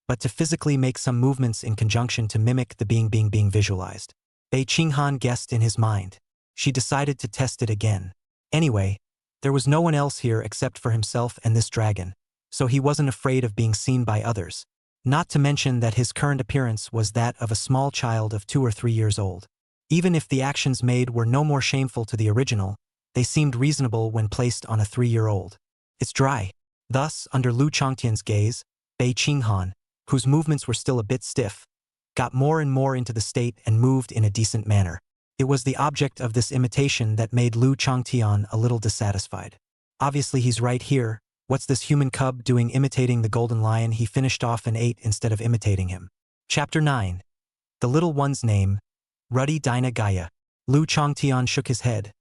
but to physically make some movements in conjunction to mimic the being visualized. Bei Qinghan guessed in his mind. She decided to test it again. Anyway, there was no one else here except for himself and this dragon, so he wasn't afraid of being seen by others. Not to mention that his current appearance was that of a small child of 2 or 3 years old. Even if the actions made were no more shameful to the original, they seemed reasonable when placed on a 3-year-old. It's dry. Thus, under Lu Changtian's gaze, Bei Qinghan, whose movements were still a bit stiff, got more and more into the state and moved in a decent manner. It was the object of this imitation that made Lu Changtian a little dissatisfied. Obviously he's right here. What's this human cub doing imitating the golden lion he finished off and ate instead of imitating him? Chapter 9. The little one's name, Ruddy Dinah Gaia. Lu Changtian shook his head,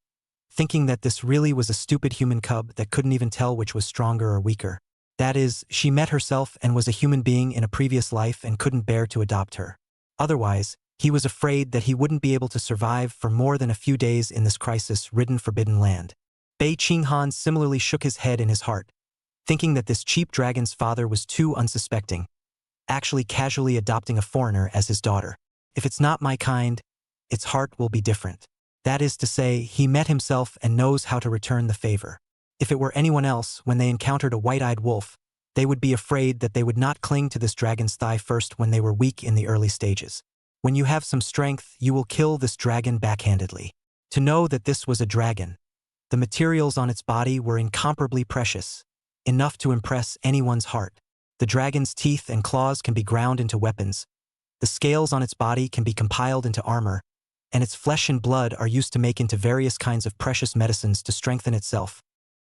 thinking that this really was a stupid human cub that couldn't even tell which was stronger or weaker. That is, she met herself and was a human being in a previous life and couldn't bear to adopt her. Otherwise, He was afraid that he wouldn't be able to survive for more than a few days in this crisis-ridden forbidden land. Bei Qinghan similarly shook his head in his heart, thinking that this cheap dragon's father was too unsuspecting, actually casually adopting a foreigner as his daughter. If it's not my kind, its heart will be different. That is to say, he met himself and knows how to return the favor. If it were anyone else, when they encountered a white-eyed wolf, they would be afraid that they would not cling to this dragon's thigh first when they were weak in the early stages. When you have some strength, you will kill this dragon backhandedly. To know that this was a dragon, the materials on its body were incomparably precious, enough to impress anyone's heart. The dragon's teeth and claws can be ground into weapons, the scales on its body can be compiled into armor, and its flesh and blood are used to make into various kinds of precious medicines to strengthen itself.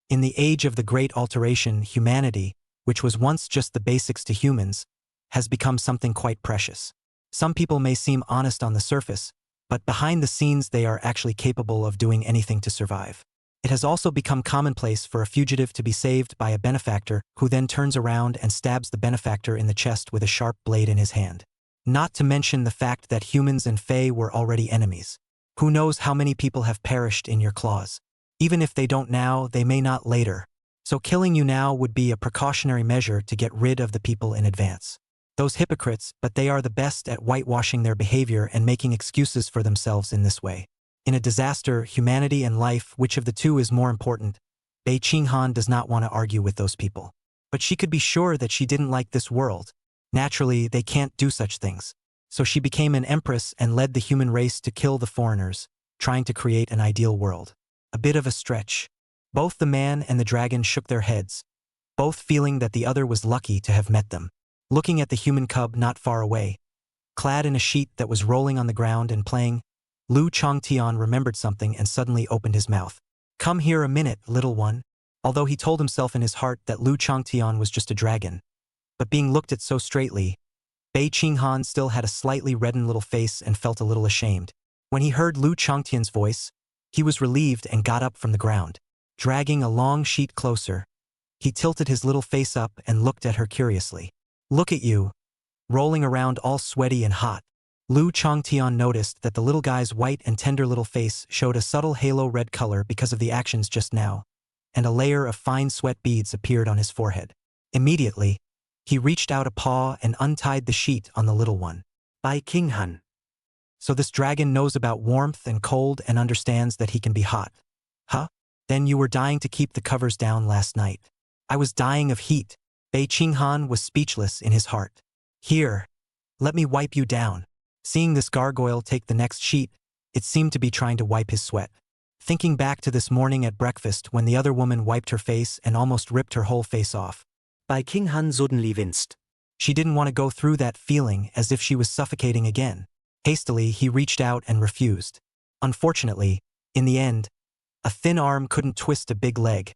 In the age of the Great Alteration, humanity, which was once just the basics to humans, has become something quite precious. Some people may seem honest on the surface, but behind the scenes they are actually capable of doing anything to survive. It has also become commonplace for a fugitive to be saved by a benefactor who then turns around and stabs the benefactor in the chest with a sharp blade in his hand. Not to mention the fact that humans and fae were already enemies. Who knows how many people have perished in your claws? Even if they don't now, they may not later. So killing you now would be a precautionary measure to get rid of the people in advance. Those hypocrites, but they are the best at whitewashing their behavior and making excuses for themselves in this way. In a disaster, humanity and life, which of the two is more important? Bei Qinghan does not want to argue with those people. But she could be sure that she didn't like this world. Naturally, they can't do such things. So she became an empress and led the human race to kill the foreigners, trying to create an ideal world. A bit of a stretch. Both the man and the dragon shook their heads, both feeling that the other was lucky to have met them. Looking at the human cub not far away, clad in a sheet that was rolling on the ground and playing, Lu Changtian remembered something and suddenly opened his mouth. "Come here a minute, little one." Although he told himself in his heart that Lu Changtian was just a dragon, but being looked at so straightly, Bei Qinghan still had a slightly reddened little face and felt a little ashamed. When he heard Lu Changtian's voice, he was relieved and got up from the ground. Dragging a long sheet closer, he tilted his little face up and looked at her curiously. "Look at you, rolling around all sweaty and hot." Lu Changtian noticed that the little guy's white and tender little face showed a subtle halo red color because of the actions just now, and a layer of fine sweat beads appeared on his forehead. Immediately, he reached out a paw and untied the sheet on the little one. "Bei Qinghan. So this dragon knows about warmth and cold and understands that he can be hot. Huh? Then you were dying to keep the covers down last night." "I was dying of heat." Bei Qinghan was speechless in his heart. "Here, let me wipe you down." Seeing this gargoyle take the next sheet, it seemed to be trying to wipe his sweat. Thinking back to this morning at breakfast when the other woman wiped her face and almost ripped her whole face off. Bei Qinghan suddenly winced. She didn't want to go through that feeling, as if she was suffocating again. Hastily, he reached out and refused. Unfortunately, in the end, a thin arm couldn't twist a big leg,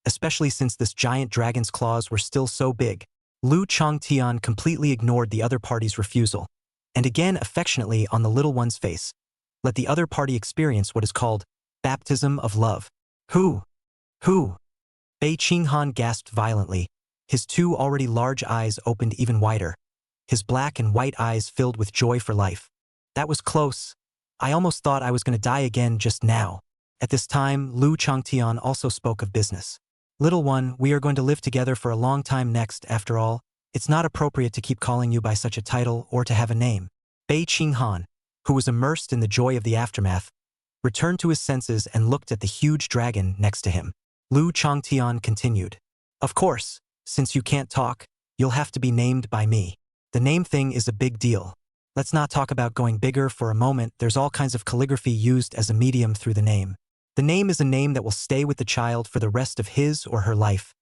especially since this giant dragon's claws were still so big. Lu Changtian completely ignored the other party's refusal, and again affectionately on the little one's face, let the other party experience what is called baptism of love. Who? Bei Qinghan gasped violently, his two already large eyes opened even wider, his black and white eyes filled with joy for life. "That was close. I almost thought I was going to die again just now." At this time, Lu Changtian also spoke of business. "Little one, we are going to live together for a long time next. After all, it's not appropriate to keep calling you by such a title or to have a name." Bei Qinghan, who was immersed in the joy of the aftermath, returned to his senses and looked at the huge dragon next to him. Lu Changtian continued, "Of course, since you can't talk, you'll have to be named by me. The name thing is a big deal. Let's not talk about going bigger for a moment. There's all kinds of calligraphy used as a medium through the name. The name is a name that will stay with the child for the rest of his or her life,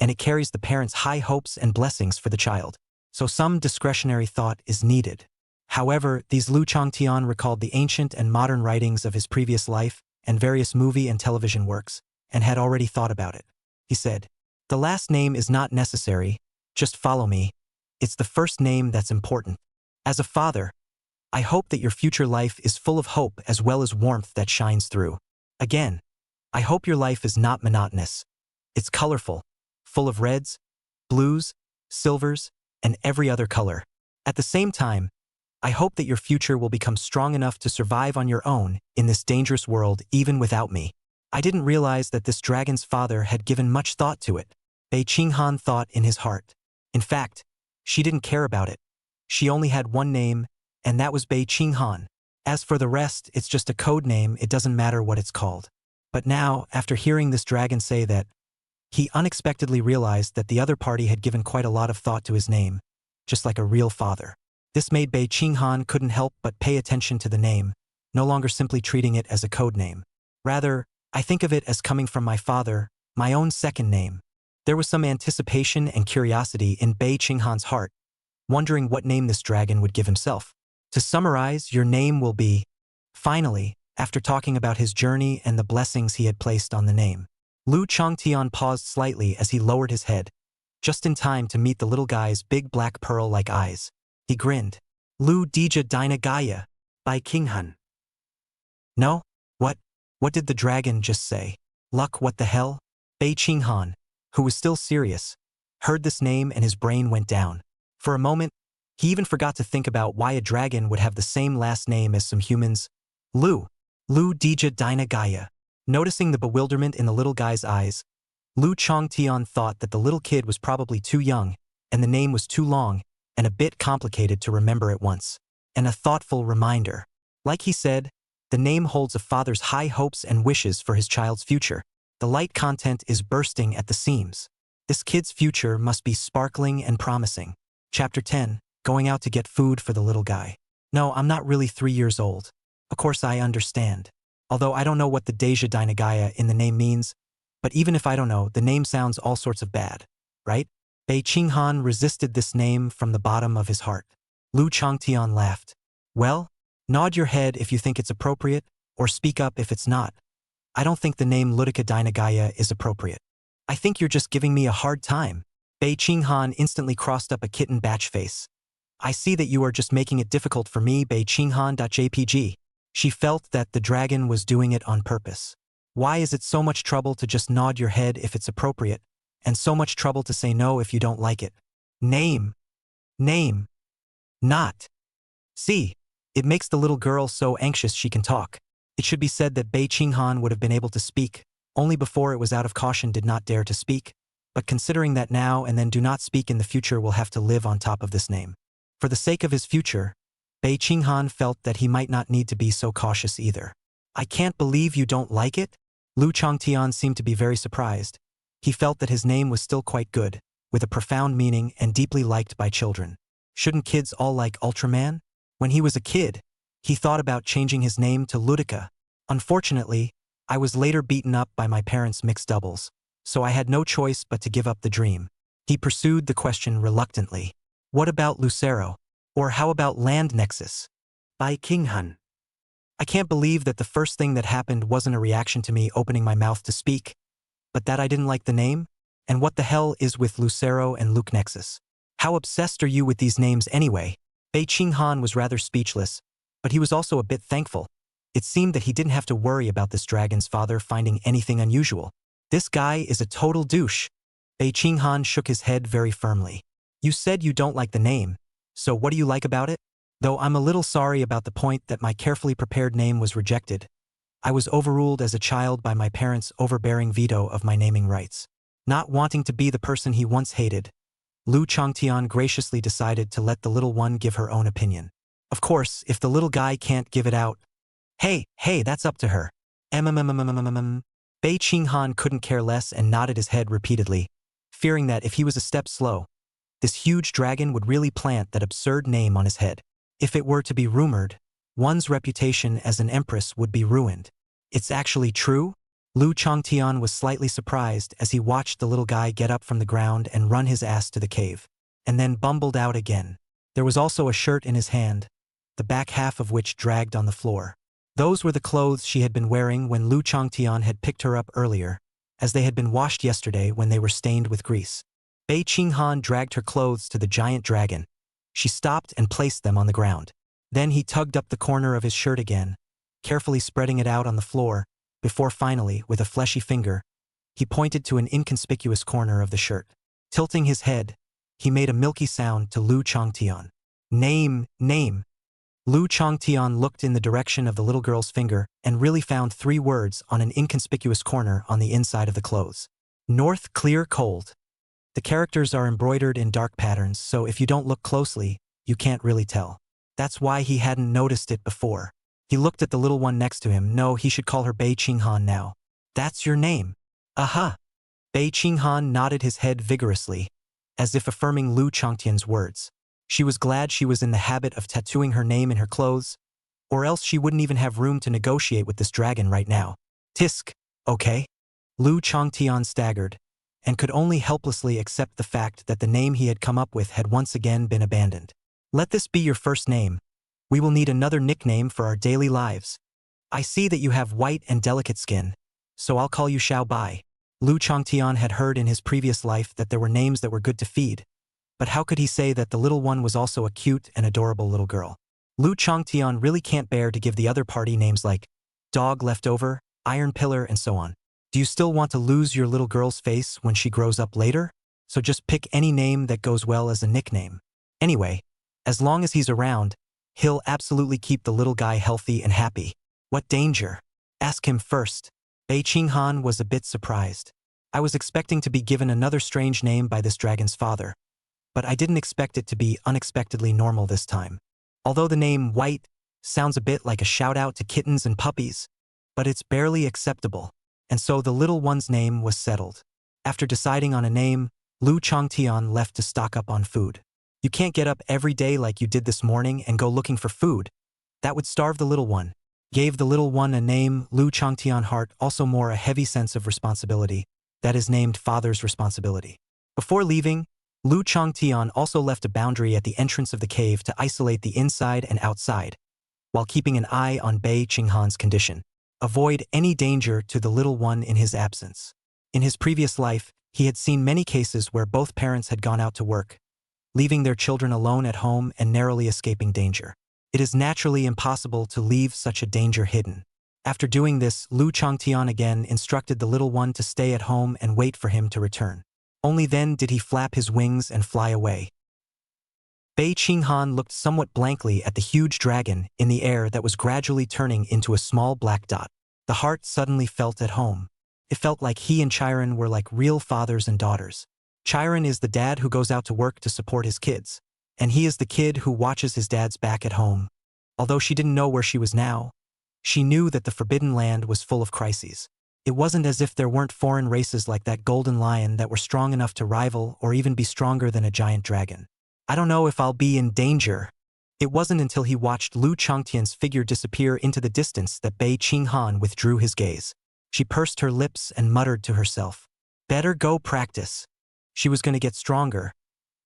and it carries the parents' high hopes and blessings for the child. So some discretionary thought is needed." However, these Lu Changtian recalled the ancient and modern writings of his previous life and various movie and television works, and had already thought about it. He said, "The last name is not necessary, just follow me. It's the first name that's important. As a father, I hope that your future life is full of hope as well as warmth that shines through. Again, I hope your life is not monotonous. It's colorful, full of reds, blues, silvers, and every other color. At the same time, I hope that your future will become strong enough to survive on your own in this dangerous world even without me. I didn't realize that this dragon's father had given much thought to it. Bei Qinghan thought in his heart. In fact, she didn't care about it. She only had one name, and that was Bei Qinghan. As for the rest, it's just a code name, it doesn't matter what it's called. But now, after hearing this dragon say that, he unexpectedly realized that the other party had given quite a lot of thought to his name, just like a real father. This made Bei Qinghan couldn't help but pay attention to the name, no longer simply treating it as a code name. Rather, I think of it as coming from my father, my own second name. There was some anticipation and curiosity in Bei Qinghan's heart, wondering what name this dragon would give himself. To summarize, your name will be. Finally, after talking about his journey and the blessings he had placed on the name, Lu Changtian paused slightly as he lowered his head, just in time to meet the little guy's big black pearl-like eyes. He grinned. Lu Dija Dina Gaia, by Qinghan. No? What did the dragon just say? Luck, what the hell? Bei Qinghan, who was still serious, heard this name and his brain went down. For a moment, he even forgot to think about why a dragon would have the same last name as some humans. Lu Dija Dina Gaia. Noticing the bewilderment in the little guy's eyes, Lu Changtian thought that the little kid was probably too young, and the name was too long, and a bit complicated to remember at once. And a thoughtful reminder. Like he said, the name holds a father's high hopes and wishes for his child's future. The light content is bursting at the seams. This kid's future must be sparkling and promising. Chapter 10, Going out to get food for the little guy. No, I'm not really 3 years old. Of course I understand. Although I don't know what the Deja Dynagaya in the name means, but even if I don't know, the name sounds all sorts of bad, right? Bei Qinghan resisted this name from the bottom of his heart. Lu Changtian laughed. Well, nod your head if you think it's appropriate, or speak up if it's not. I don't think the name Ludica Dynagaya is appropriate. I think you're just giving me a hard time. Bei Qinghan instantly crossed up a kitten batch face. I see that you are just making it difficult for me, Bei Qinghan.jpg. She felt that the dragon was doing it on purpose. Why is it so much trouble to just nod your head if it's appropriate, and so much trouble to say no if you don't like it? Name. Not. See, it makes the little girl so anxious she can talk. It should be said that Bei Qinghan would have been able to speak, only before it was out of caution did not dare to speak, but considering that now and then do not speak in the future will have to live on top of this name. For the sake of his future, Bei Qinghan felt that he might not need to be so cautious either. I can't believe you don't like it? Lu Changtian seemed to be very surprised. He felt that his name was still quite good, with a profound meaning and deeply liked by children. Shouldn't kids all like Ultraman? When he was a kid, he thought about changing his name to Ludica. Unfortunately, I was later beaten up by my parents' mixed doubles, so I had no choice but to give up the dream. He pursued the question reluctantly. What about Lucero? Or how about Land Nexus? By Qinghan. I can't believe that the first thing that happened wasn't a reaction to me opening my mouth to speak, but that I didn't like the name? And what the hell is with Lucero and Luke Nexus? How obsessed are you with these names anyway? Bei Qinghan was rather speechless, but he was also a bit thankful. It seemed that he didn't have to worry about this dragon's father finding anything unusual. This guy is a total douche. Bei Qinghan shook his head very firmly. You said you don't like the name, so what do you like about it? Though I'm a little sorry about the point that my carefully prepared name was rejected. I was overruled as a child by my parents' overbearing veto of my naming rights. Not wanting to be the person he once hated, Lu Changtian graciously decided to let the little one give her own opinion. Of course, if the little guy can't give it out, hey, that's up to her. Bei Qinghan couldn't care less and nodded his head repeatedly, fearing that if he was a step slow, this huge dragon would really plant that absurd name on his head. If it were to be rumored, one's reputation as an empress would be ruined. It's actually true? Lu Changtian was slightly surprised as he watched the little guy get up from the ground and run his ass to the cave, and then bumbled out again. There was also a shirt in his hand, the back half of which dragged on the floor. Those were the clothes she had been wearing when Lu Changtian had picked her up earlier, as they had been washed yesterday when they were stained with grease. Bei Qinghan dragged her clothes to the giant dragon. She stopped and placed them on the ground. Then he tugged up the corner of his shirt again, carefully spreading it out on the floor, before finally, with a fleshy finger, he pointed to an inconspicuous corner of the shirt. Tilting his head, he made a milky sound to Lu Changtian. Name. Lu Changtian looked in the direction of the little girl's finger and really found 3 words on an inconspicuous corner on the inside of the clothes. North, clear, cold. The characters are embroidered in dark patterns, so if you don't look closely, you can't really tell. That's why he hadn't noticed it before. He looked at the little one next to him. No, he should call her Bei Qinghan now. That's your name. Aha! Bei Qinghan nodded his head vigorously, as if affirming Lu Changtian's words. She was glad she was in the habit of tattooing her name in her clothes, or else she wouldn't even have room to negotiate with this dragon right now. Tisk, okay? Lu Changtian staggered, and could only helplessly accept the fact that the name he had come up with had once again been abandoned. Let this be your first name. We will need another nickname for our daily lives. I see that you have white and delicate skin, so I'll call you Xiao Bai. Lu Changtian had heard in his previous life that there were names that were good to feed, but how could he say that the little one was also a cute and adorable little girl? Lu Changtian really can't bear to give the other party names like Dog Leftover, Iron Pillar, and so on. Do you still want to lose your little girl's face when she grows up later? So just pick any name that goes well as a nickname. Anyway, as long as he's around, he'll absolutely keep the little guy healthy and happy. What danger? Ask him first. Bei Qinghan was a bit surprised. I was expecting to be given another strange name by this dragon's father, but I didn't expect it to be unexpectedly normal this time. Although the name White sounds a bit like a shout-out to kittens and puppies, but it's barely acceptable. And so the little one's name was settled. After deciding on a name, Lu Changtian left to stock up on food. You can't get up every day like you did this morning and go looking for food. That would starve the little one. Gave the little one a name. Lu Changtian heart also more a heavy sense of responsibility, that is named father's responsibility. Before leaving, Lu Changtian also left a boundary at the entrance of the cave to isolate the inside and outside, while keeping an eye on Bei Qinghan's condition. Avoid any danger to the little one in his absence. In his previous life, he had seen many cases where both parents had gone out to work, leaving their children alone at home and narrowly escaping danger. It is naturally impossible to leave such a danger hidden. After doing this, Lu Changtian again instructed the little one to stay at home and wait for him to return. Only then did he flap his wings and fly away. Bei Qinghan looked somewhat blankly at the huge dragon in the air that was gradually turning into a small black dot. The heart suddenly felt at home. It felt like he and Chiron were like real fathers and daughters. Chiron is the dad who goes out to work to support his kids, and he is the kid who watches his dad's back at home. Although she didn't know where she was now, she knew that the Forbidden Land was full of crises. It wasn't as if there weren't foreign races like that golden lion that were strong enough to rival or even be stronger than a giant dragon. I don't know if I'll be in danger. It wasn't until he watched Lu Changtian's figure disappear into the distance that Bei Qinghan withdrew his gaze. She pursed her lips and muttered to herself, "Better go practice." She was going to get stronger,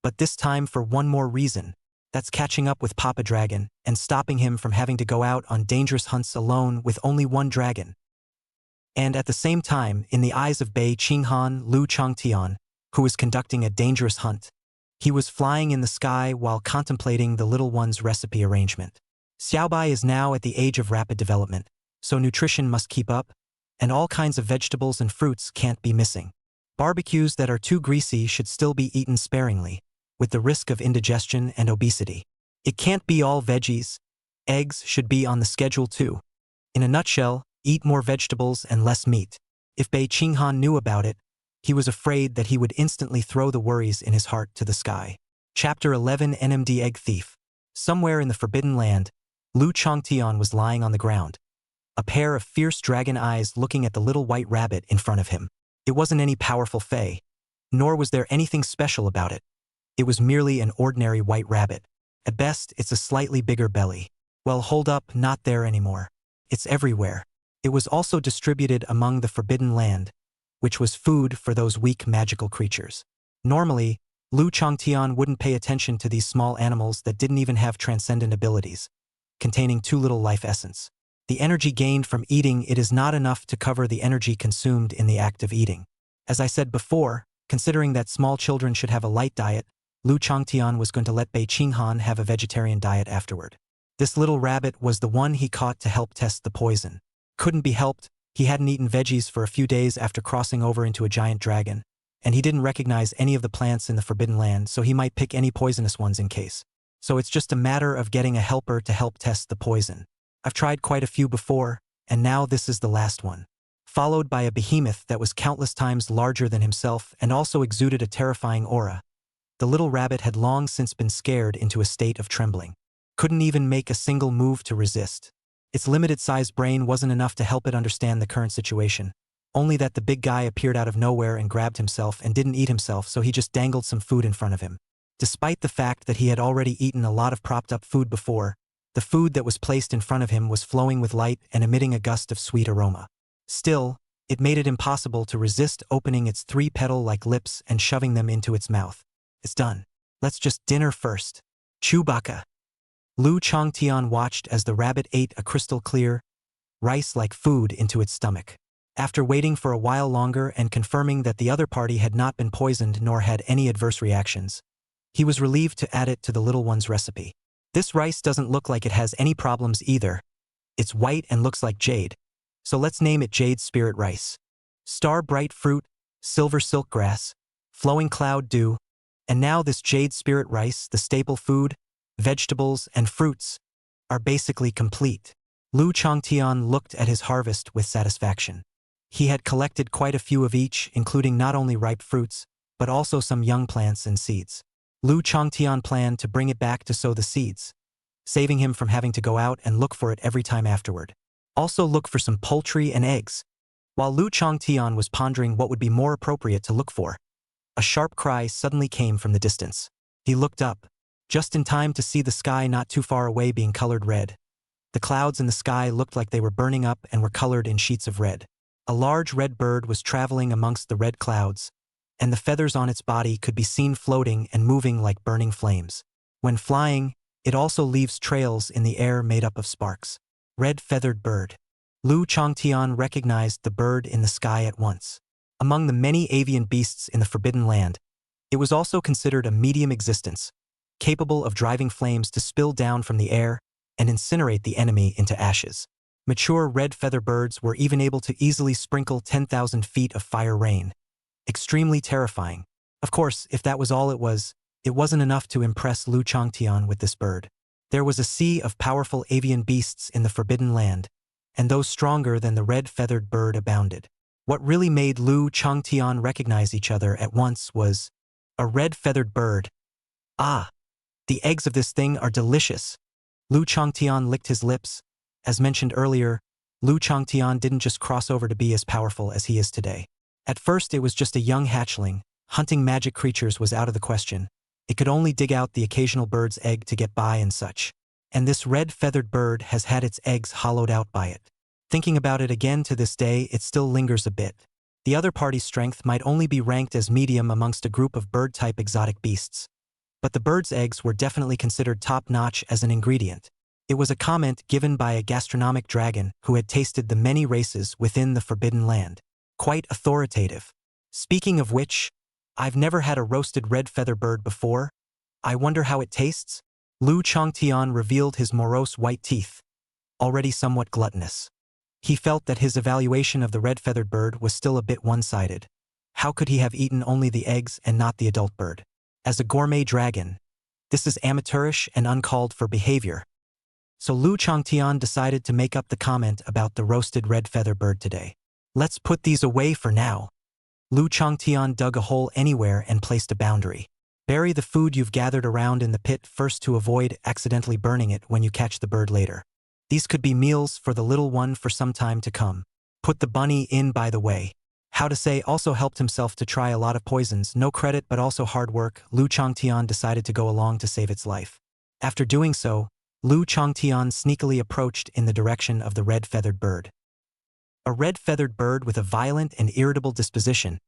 but this time for one more reason. That's catching up with Papa Dragon and stopping him from having to go out on dangerous hunts alone with only one dragon. And at the same time, in the eyes of Bei Qinghan, Lu Changtian, who was conducting a dangerous hunt, he was flying in the sky while contemplating the little one's recipe arrangement. Xiaobai is now at the age of rapid development, so nutrition must keep up, and all kinds of vegetables and fruits can't be missing. Barbecues that are too greasy should still be eaten sparingly, with the risk of indigestion and obesity. It can't be all veggies. Eggs should be on the schedule too. In a nutshell, eat more vegetables and less meat. If Bei Qinghan knew about it, he was afraid that he would instantly throw the worries in his heart to the sky. Chapter 11 NMD Egg Thief. Somewhere in the Forbidden Land, Lu Changtian was lying on the ground, a pair of fierce dragon eyes looking at the little white rabbit in front of him. It wasn't any powerful fae, nor was there anything special about it. It was merely an ordinary white rabbit. At best, it's a slightly bigger belly. Well, hold up, not there anymore. It's everywhere. It was also distributed among the Forbidden Land, which was food for those weak magical creatures. Normally, Lu Changtian wouldn't pay attention to these small animals that didn't even have transcendent abilities, containing too little life essence. The energy gained from eating it is not enough to cover the energy consumed in the act of eating. As I said before, considering that small children should have a light diet, Lu Changtian was going to let Bei Qinghan have a vegetarian diet afterward. This little rabbit was the one he caught to help test the poison. Couldn't be helped, he hadn't eaten veggies for a few days after crossing over into a giant dragon, and he didn't recognize any of the plants in the Forbidden Land, so he might pick any poisonous ones in case. So it's just a matter of getting a helper to help test the poison. I've tried quite a few before, and now this is the last one. Followed by a behemoth that was countless times larger than himself and also exuded a terrifying aura. The little rabbit had long since been scared into a state of trembling. Couldn't even make a single move to resist. Its limited-sized brain wasn't enough to help it understand the current situation. Only that the big guy appeared out of nowhere and grabbed himself and didn't eat himself, so he just dangled some food in front of him. Despite the fact that he had already eaten a lot of propped-up food before, the food that was placed in front of him was flowing with light and emitting a gust of sweet aroma. Still, it made it impossible to resist opening its 3-petal-like lips and shoving them into its mouth. It's done. Let's just dinner first. Chewbacca. Lu Changtian watched as the rabbit ate a crystal-clear, rice-like food into its stomach. After waiting for a while longer and confirming that the other party had not been poisoned nor had any adverse reactions, he was relieved to add it to the little one's recipe. This rice doesn't look like it has any problems either. It's white and looks like jade, so let's name it Jade Spirit Rice. Star Bright Fruit, Silver Silk Grass, Flowing Cloud Dew, and now this Jade Spirit Rice, the staple food, vegetables, and fruits, are basically complete. Lu Changtian looked at his harvest with satisfaction. He had collected quite a few of each, including not only ripe fruits, but also some young plants and seeds. Lu Changtian planned to bring it back to sow the seeds, saving him from having to go out and look for it every time afterward. Also look for some poultry and eggs. While Lu Changtian was pondering what would be more appropriate to look for, a sharp cry suddenly came from the distance. He looked up, just in time to see the sky not too far away being colored red. The clouds in the sky looked like they were burning up and were colored in sheets of red. A large red bird was traveling amongst the red clouds, and the feathers on its body could be seen floating and moving like burning flames. When flying, it also leaves trails in the air made up of sparks. Red-feathered bird. Lu Changtian recognized the bird in the sky at once. Among the many avian beasts in the Forbidden Land, it was also considered a medium existence, capable of driving flames to spill down from the air and incinerate the enemy into ashes. Mature red feather birds were even able to easily sprinkle 10,000 feet of fire rain. Extremely terrifying. Of course, if that was all it wasn't enough to impress Lu Changtian with this bird. There was a sea of powerful avian beasts in the Forbidden Land, and those stronger than the red-feathered bird abounded. What really made Lu Changtian recognize each other at once was a red-feathered bird. Ah, the eggs of this thing are delicious. Lu Changtian licked his lips. As mentioned earlier, Lu Changtian didn't just cross over to be as powerful as he is today. At first it was just a young hatchling. Hunting magic creatures was out of the question. It could only dig out the occasional bird's egg to get by and such. And this red-feathered bird has had its eggs hollowed out by it. Thinking about it again to this day, it still lingers a bit. The other party's strength might only be ranked as medium amongst a group of bird-type exotic beasts. But the bird's eggs were definitely considered top-notch as an ingredient. It was a comment given by a gastronomic dragon who had tasted the many races within the Forbidden Land. Quite authoritative. Speaking of which, I've never had a roasted red feather bird before. I wonder how it tastes? Lu Changtian revealed his morose white teeth, already somewhat gluttonous. He felt that his evaluation of the red-feathered bird was still a bit one-sided. How could he have eaten only the eggs and not the adult bird? As a gourmet dragon, this is amateurish and uncalled for behavior. So Lu Changtian decided to make up the comment about the roasted red feather bird today. Let's put these away for now. Lu Changtian dug a hole anywhere and placed a boundary. Bury the food you've gathered around in the pit first to avoid accidentally burning it when you catch the bird later. These could be meals for the little one for some time to come. Put the bunny in, by the way. How to say also helped himself to try a lot of poisons, no credit but also hard work. Lu Changtian decided to go along to save its life. After doing so, Lu Changtian sneakily approached in the direction of the red-feathered bird. A red-feathered bird with a violent and irritable disposition,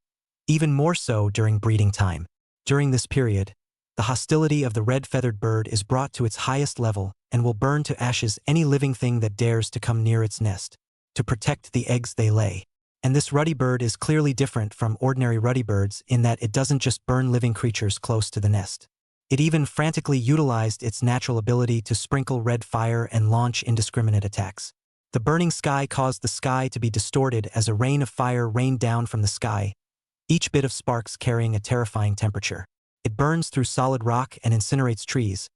even more so during breeding time. During this period, the hostility of the red-feathered bird is brought to its highest level and will burn to ashes any living thing that dares to come near its nest, to protect the eggs they lay. And this ruddy bird is clearly different from ordinary ruddy birds in that it doesn't just burn living creatures close to the nest. It even frantically utilized its natural ability to sprinkle red fire and launch indiscriminate attacks. The burning sky caused the sky to be distorted as a rain of fire rained down from the sky, each bit of sparks carrying a terrifying temperature. It burns through solid rock and incinerates trees,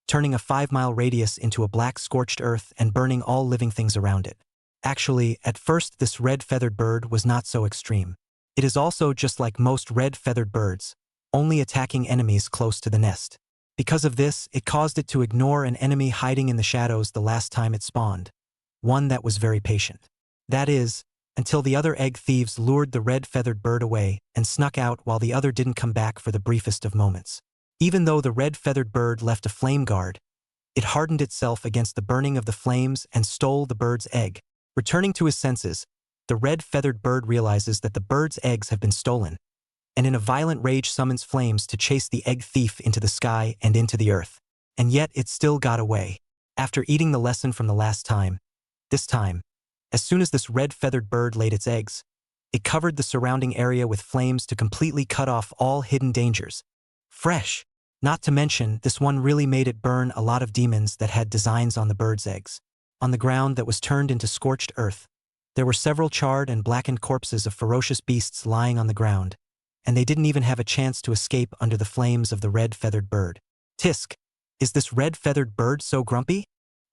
turning a 5-mile radius into a black scorched earth and burning all living things around it. Actually, at first this red-feathered bird was not so extreme. It is also just like most red-feathered birds, only attacking enemies close to the nest. Because of this, it caused it to ignore an enemy hiding in the shadows the last time it spawned, one that was very patient. That is, until the other egg thieves lured the red-feathered bird away and snuck out while the other didn't come back for the briefest of moments. Even though the red-feathered bird left a flame guard, it hardened itself against the burning of the flames and stole the bird's egg. Returning to his senses, the red-feathered bird realizes that the bird's eggs have been stolen, and in a violent rage summons flames to chase the egg thief into the sky and into the earth. And yet it still got away. After eating the lesson from the last time, this time, as soon as this red-feathered bird laid its eggs, it covered the surrounding area with flames to completely cut off all hidden dangers. Fresh! Not to mention, this one really made it burn a lot of demons that had designs on the bird's eggs. On the ground that was turned into scorched earth, there were several charred and blackened corpses of ferocious beasts lying on the ground, and they didn't even have a chance to escape under the flames of the red-feathered bird. Tisk! Is this red-feathered bird so grumpy?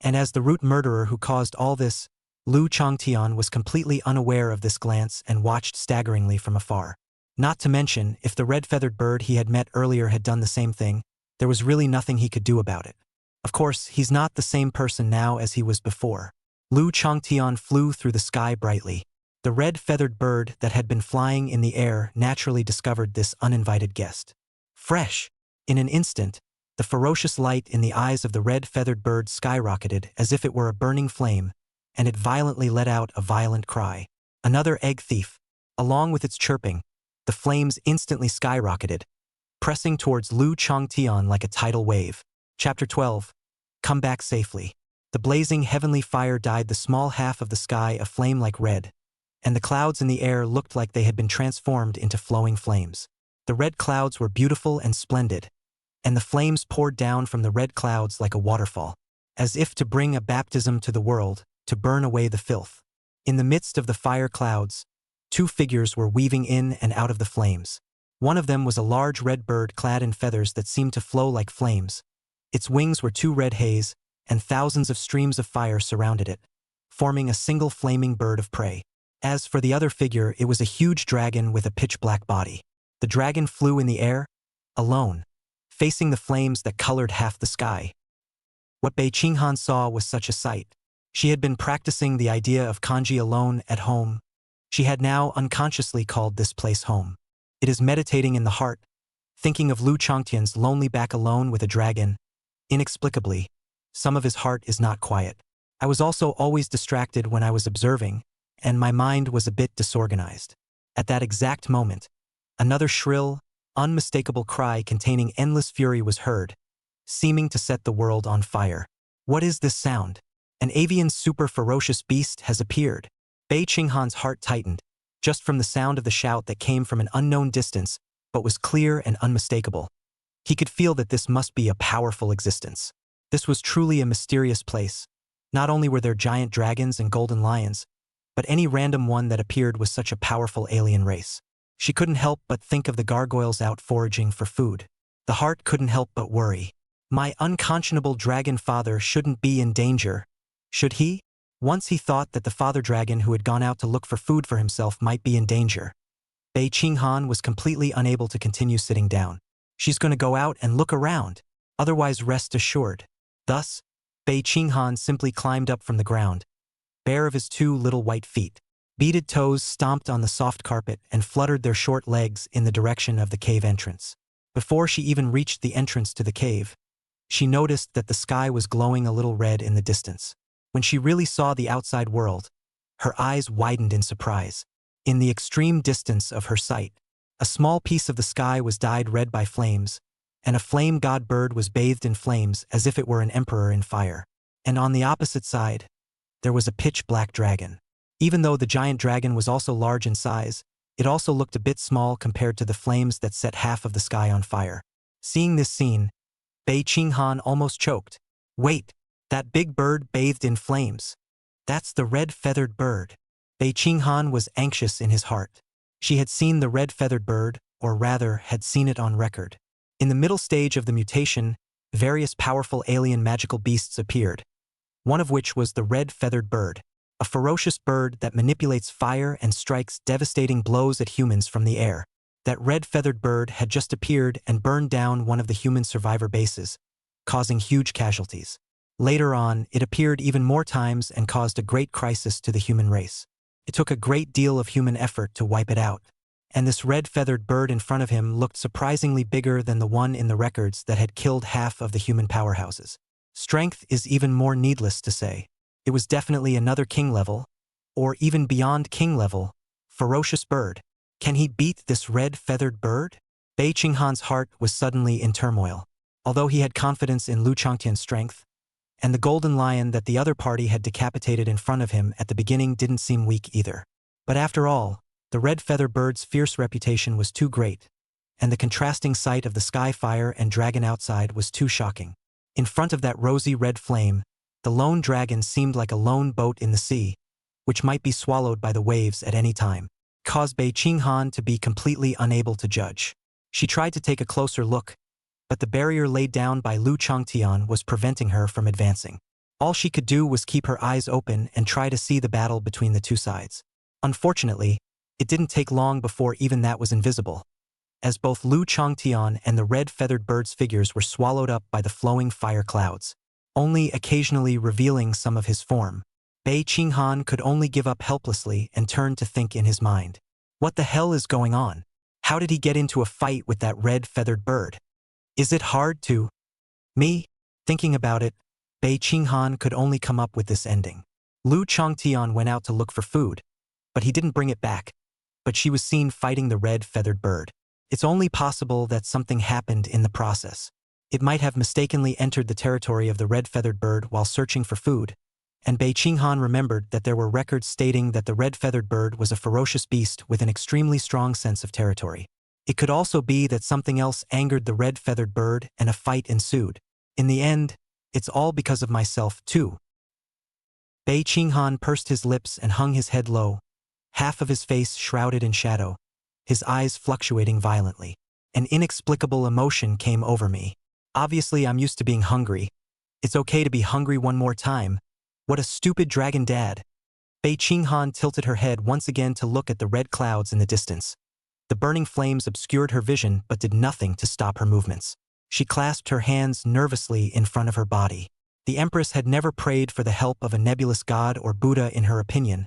And as the root murderer who caused all this, Lu Changtian was completely unaware of this glance and watched staggeringly from afar. Not to mention, if the red-feathered bird he had met earlier had done the same thing, there was really nothing he could do about it. Of course, he's not the same person now as he was before. Lu Changtian flew through the sky brightly. The red-feathered bird that had been flying in the air naturally discovered this uninvited guest. Fresh! In an instant, the ferocious light in the eyes of the red-feathered bird skyrocketed as if it were a burning flame, and it violently let out a violent cry. Another egg thief. Along with its chirping, the flames instantly skyrocketed, pressing towards Lu Changtian like a tidal wave. Chapter 12. Come back safely. The blazing heavenly fire dyed the small half of the sky aflame like red, and the clouds in the air looked like they had been transformed into flowing flames. The red clouds were beautiful and splendid, and the flames poured down from the red clouds like a waterfall, as if to bring a baptism to the world, to burn away the filth. In the midst of the fire clouds, two figures were weaving in and out of the flames. One of them was a large red bird clad in feathers that seemed to flow like flames. Its wings were two red haze, and thousands of streams of fire surrounded it, forming a single flaming bird of prey. As for the other figure, it was a huge dragon with a pitch-black body. The dragon flew in the air, alone, facing the flames that colored half the sky. What Bei Qinghan saw was such a sight. She had been practicing the idea of kanji alone at home. She had now unconsciously called this place home. It is meditating in the heart, thinking of Lu Changtian's lonely back alone with a dragon. Inexplicably, some of his heart is not quiet. I was also always distracted when I was observing, and my mind was a bit disorganized. At that exact moment, another shrill, unmistakable cry containing endless fury was heard, seeming to set the world on fire. What is this sound? An avian super ferocious beast has appeared. Bei Qinghan's heart tightened, just from the sound of the shout that came from an unknown distance, but was clear and unmistakable. He could feel that this must be a powerful existence. This was truly a mysterious place. Not only were there giant dragons and golden lions, but any random one that appeared was such a powerful alien race. She couldn't help but think of the gargoyles out foraging for food. The heart couldn't help but worry. My unconscionable dragon father shouldn't be in danger, should he? Once he thought that the father dragon who had gone out to look for food for himself might be in danger. Bei Qinghan was completely unable to continue sitting down. She's going to go out and look around, otherwise rest assured. Thus, Bei Qinghan simply climbed up from the ground, bare of his two little white feet. Beaded toes stomped on the soft carpet and fluttered their short legs in the direction of the cave entrance. Before she even reached the entrance to the cave, she noticed that the sky was glowing a little red in the distance. When she really saw the outside world, her eyes widened in surprise. In the extreme distance of her sight, a small piece of the sky was dyed red by flames, and a flame god bird was bathed in flames as if it were an emperor in fire. And on the opposite side, there was a pitch-black dragon. Even though the giant dragon was also large in size, it also looked a bit small compared to the flames that set half of the sky on fire. Seeing this scene, Bei Qinghan almost choked. Wait! That big bird bathed in flames. That's the red-feathered bird. Bei Qinghan was anxious in his heart. She had seen the red-feathered bird, or rather, had seen it on record. In the middle stage of the mutation, various powerful alien magical beasts appeared, one of which was the red-feathered bird, a ferocious bird that manipulates fire and strikes devastating blows at humans from the air. That red-feathered bird had just appeared and burned down one of the human survivor bases, causing huge casualties. Later on, it appeared even more times and caused a great crisis to the human race. It took a great deal of human effort to wipe it out, and this red-feathered bird in front of him looked surprisingly bigger than the one in the records that had killed half of the human powerhouses. Strength is even more needless to say. It was definitely another king level, or even beyond king level, ferocious bird. Can he beat this red-feathered bird? Bei Qinghan's heart was suddenly in turmoil. Although he had confidence in Lu Changtian's strength, and the golden lion that the other party had decapitated in front of him at the beginning didn't seem weak either. But after all, the red-feather bird's fierce reputation was too great, and the contrasting sight of the sky fire and dragon outside was too shocking. In front of that rosy red flame, the lone dragon seemed like a lone boat in the sea, which might be swallowed by the waves at any time, caused Bei Qinghan to be completely unable to judge. She tried to take a closer look, but the barrier laid down by Lu Changtian was preventing her from advancing. All she could do was keep her eyes open and try to see the battle between the two sides. Unfortunately, it didn't take long before even that was invisible, as both Lu Changtian and the red-feathered bird's figures were swallowed up by the flowing fire clouds, only occasionally revealing some of his form. Bei Qinghan could only give up helplessly and turn to think in his mind. What the hell is going on? How did he get into a fight with that red-feathered bird? Is it hard to... Me? Thinking about it, Bei Qinghan could only come up with this ending. Lu Changtian went out to look for food, but he didn't bring it back, but she was seen fighting the red-feathered bird. It's only possible that something happened in the process. It might have mistakenly entered the territory of the red-feathered bird while searching for food, and Bei Qinghan remembered that there were records stating that the red-feathered bird was a ferocious beast with an extremely strong sense of territory. It could also be that something else angered the red-feathered bird and a fight ensued. In the end, it's all because of myself, too. Bei Qinghan pursed his lips and hung his head low, half of his face shrouded in shadow, his eyes fluctuating violently. An inexplicable emotion came over me. Obviously, I'm used to being hungry. It's okay to be hungry one more time. What a stupid dragon dad. Bei Qinghan tilted her head once again to look at the red clouds in the distance. The burning flames obscured her vision but did nothing to stop her movements. She clasped her hands nervously in front of her body. The Empress had never prayed for the help of a nebulous god or Buddha in her opinion.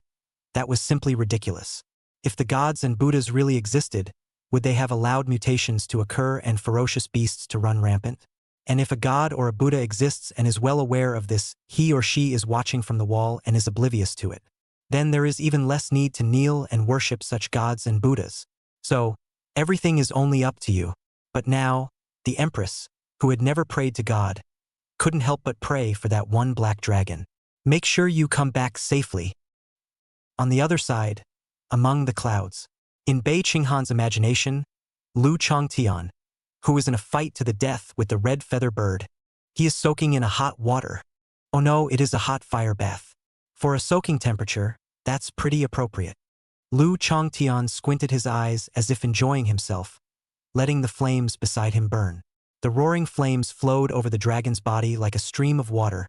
That was simply ridiculous. If the gods and Buddhas really existed, would they have allowed mutations to occur and ferocious beasts to run rampant? And if a god or a Buddha exists and is well aware of this, he or she is watching from the wall and is oblivious to it. Then there is even less need to kneel and worship such gods and Buddhas. So, everything is only up to you. But now, the Empress, who had never prayed to God, couldn't help but pray for that one black dragon. Make sure you come back safely. On the other side, among the clouds, in Bei Qinghan's imagination, Lu Changtian, who is in a fight to the death with the red feather bird, he is soaking in a hot water. Oh no, it is a hot fire bath. For a soaking temperature, that's pretty appropriate. Lu Changtian squinted his eyes as if enjoying himself, letting the flames beside him burn. The roaring flames flowed over the dragon's body like a stream of water,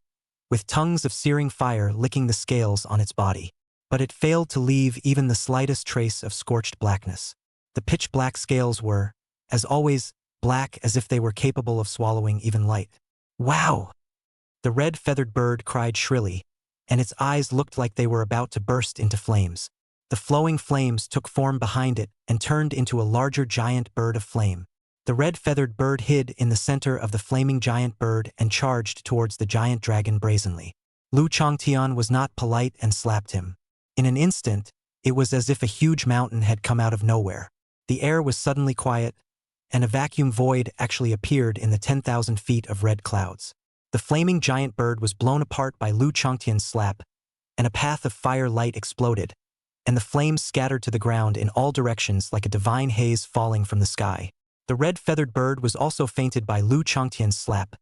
with tongues of searing fire licking the scales on its body. But it failed to leave even the slightest trace of scorched blackness. The pitch-black scales were, as always, black as if they were capable of swallowing even light. Wow! The red-feathered bird cried shrilly, and its eyes looked like they were about to burst into flames. The flowing flames took form behind it and turned into a larger giant bird of flame. The red-feathered bird hid in the center of the flaming giant bird and charged towards the giant dragon brazenly. Lu Changtian was not polite and slapped him. In an instant, it was as if a huge mountain had come out of nowhere. The air was suddenly quiet, and a vacuum void actually appeared in the 10,000 feet of red clouds. The flaming giant bird was blown apart by Lu Changtian's slap, and a path of fire light exploded, and the flames scattered to the ground in all directions like a divine haze falling from the sky. The red-feathered bird was also fainted by Lu Changtian's slap,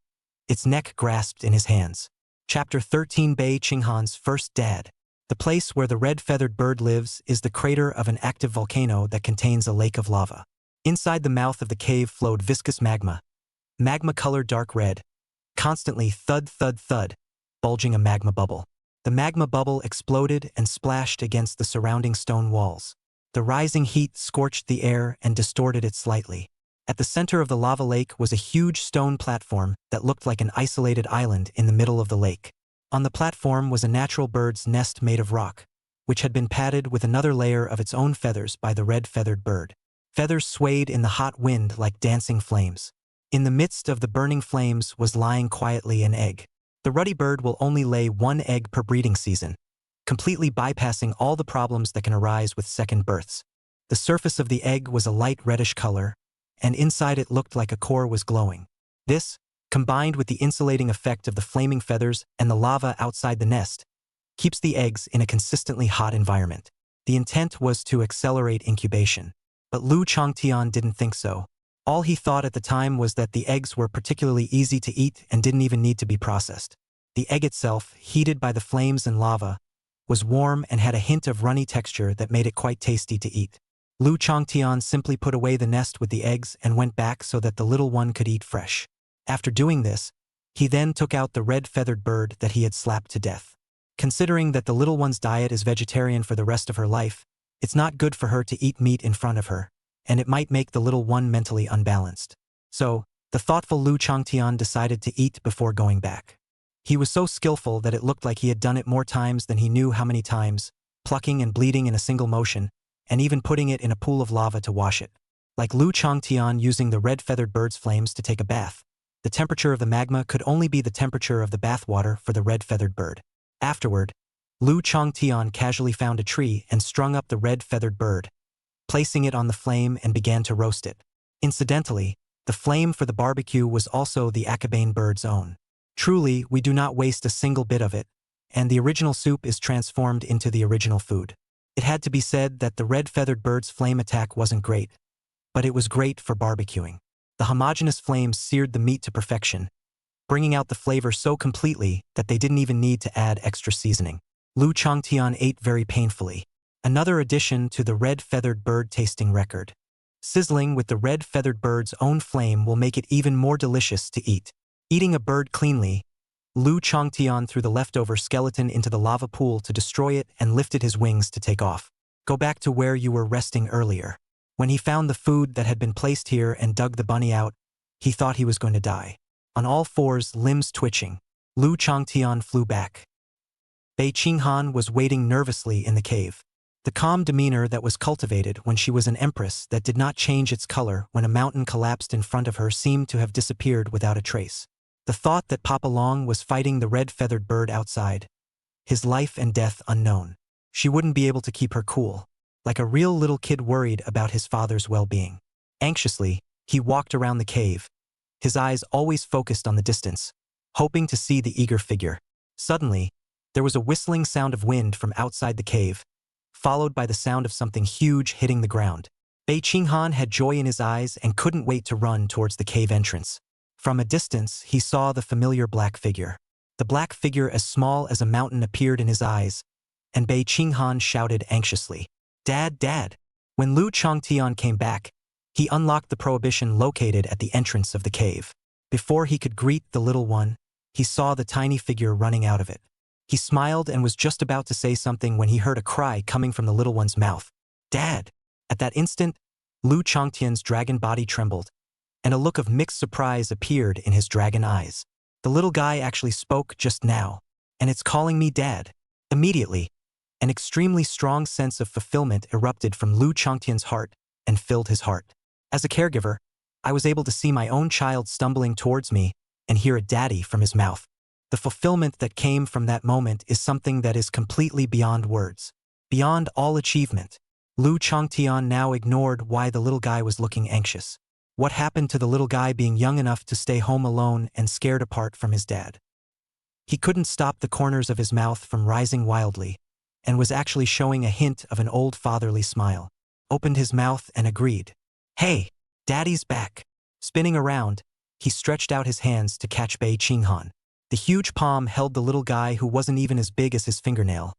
its neck grasped in his hands. Chapter 13 Bei Qinghan's First Dad. The place where the red-feathered bird lives is the crater of an active volcano that contains a lake of lava. Inside the mouth of the cave flowed viscous magma, magma-colored dark red, constantly thud thud thud, bulging a magma bubble. The magma bubble exploded and splashed against the surrounding stone walls. The rising heat scorched the air and distorted it slightly. At the center of the lava lake was a huge stone platform that looked like an isolated island in the middle of the lake. On the platform was a natural bird's nest made of rock, which had been padded with another layer of its own feathers by the red-feathered bird. Feathers swayed in the hot wind like dancing flames. In the midst of the burning flames was lying quietly an egg. The ruddy bird will only lay one egg per breeding season, completely bypassing all the problems that can arise with second births. The surface of the egg was a light reddish color, and inside it looked like a core was glowing. This, combined with the insulating effect of the flaming feathers and the lava outside the nest, keeps the eggs in a consistently hot environment. The intent was to accelerate incubation. But Lu Changtian didn't think so. All he thought at the time was that the eggs were particularly easy to eat and didn't even need to be processed. The egg itself, heated by the flames and lava, was warm and had a hint of runny texture that made it quite tasty to eat. Lu Changtian simply put away the nest with the eggs and went back so that the little one could eat fresh. After doing this, he then took out the red-feathered bird that he had slapped to death. Considering that the little one's diet is vegetarian for the rest of her life, it's not good for her to eat meat in front of her, and it might make the little one mentally unbalanced. So, the thoughtful Lu Changtian decided to eat before going back. He was so skillful that it looked like he had done it more times than he knew how many times, plucking and bleeding in a single motion, and even putting it in a pool of lava to wash it. Like Lu Changtian using the red-feathered bird's flames to take a bath, the temperature of the magma could only be the temperature of the bath water for the red-feathered bird. Afterward, Lu Changtian casually found a tree and strung up the red-feathered bird, placing it on the flame and began to roast it. Incidentally, the flame for the barbecue was also the Akabane bird's own. Truly, we do not waste a single bit of it, and the original soup is transformed into the original food. It had to be said that the red-feathered bird's flame attack wasn't great, but it was great for barbecuing. The homogeneous flames seared the meat to perfection, bringing out the flavor so completely that they didn't even need to add extra seasoning. Lu Changtian ate very painfully. Another addition to the red-feathered bird tasting record. Sizzling with the red-feathered bird's own flame will make it even more delicious to eat. Eating a bird cleanly, Lu Changtian threw the leftover skeleton into the lava pool to destroy it and lifted his wings to take off. Go back to where you were resting earlier. When he found the food that had been placed here and dug the bunny out, he thought he was going to die. On all fours, limbs twitching, Lu Changtian flew back. Bei Qinghan was waiting nervously in the cave. The calm demeanor that was cultivated when she was an empress that did not change its color when a mountain collapsed in front of her seemed to have disappeared without a trace. The thought that Papa Long was fighting the red-feathered bird outside, his life and death unknown. She wouldn't be able to keep her cool, like a real little kid worried about his father's well-being. Anxiously, he walked around the cave, his eyes always focused on the distance, hoping to see the eager figure. Suddenly, there was a whistling sound of wind from outside the cave, followed by the sound of something huge hitting the ground. Bei Qinghan had joy in his eyes and couldn't wait to run towards the cave entrance. From a distance, he saw the familiar black figure. The black figure as small as a mountain appeared in his eyes, and Bei Qinghan shouted anxiously, "Dad, Dad!" When Lu Changtian came back, he unlocked the prohibition located at the entrance of the cave. Before he could greet the little one, he saw the tiny figure running out of it. He smiled and was just about to say something when he heard a cry coming from the little one's mouth. "Dad!" At that instant, Lu Changtian's dragon body trembled, and a look of mixed surprise appeared in his dragon eyes. The little guy actually spoke just now, and it's calling me Dad. Immediately, an extremely strong sense of fulfillment erupted from Lu Changtian's heart and filled his heart. As a caregiver, I was able to see my own child stumbling towards me and hear a daddy from his mouth. The fulfillment that came from that moment is something that is completely beyond words, beyond all achievement. Lu Changtian now ignored why the little guy was looking anxious. What happened to the little guy being young enough to stay home alone and scared apart from his dad? He couldn't stop the corners of his mouth from rising wildly, and was actually showing a hint of an old fatherly smile. Opened his mouth and agreed. "Hey, Daddy's back." Spinning around, he stretched out his hands to catch Bei Qinghan. The huge palm held the little guy who wasn't even as big as his fingernail,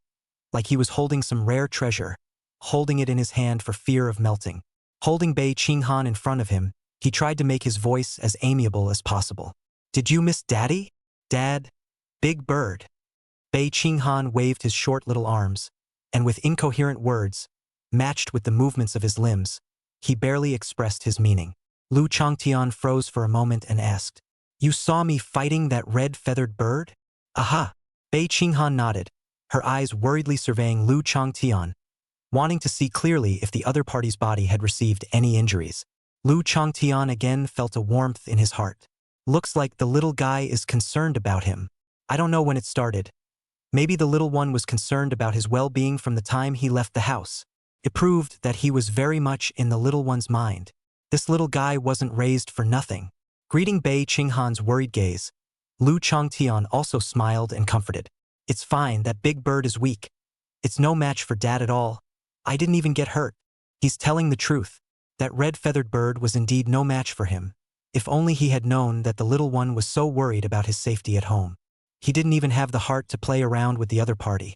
like he was holding some rare treasure, holding it in his hand for fear of melting. Holding Bei Qinghan in front of him, he tried to make his voice as amiable as possible. "Did you miss Daddy?" Dad, Big Bird. Bei Qinghan waved his short little arms, and with incoherent words, matched with the movements of his limbs, he barely expressed his meaning. Lu Changtian froze for a moment and asked, "You saw me fighting that red-feathered bird?" "Aha!" Bei Qinghan nodded, her eyes worriedly surveying Lu Changtian, wanting to see clearly if the other party's body had received any injuries. Lu Changtian again felt a warmth in his heart. Looks like the little guy is concerned about him. I don't know when it started. Maybe the little one was concerned about his well-being from the time he left the house. It proved that he was very much in the little one's mind. This little guy wasn't raised for nothing. Greeting Bei Qinghan's worried gaze, Lu Changtian also smiled and comforted. "It's fine, that Big Bird is weak. It's no match for Dad at all. I didn't even get hurt. He's telling the truth. That red-feathered bird was indeed no match for him. If only he had known that the little one was so worried about his safety at home. He didn't even have the heart to play around with the other party,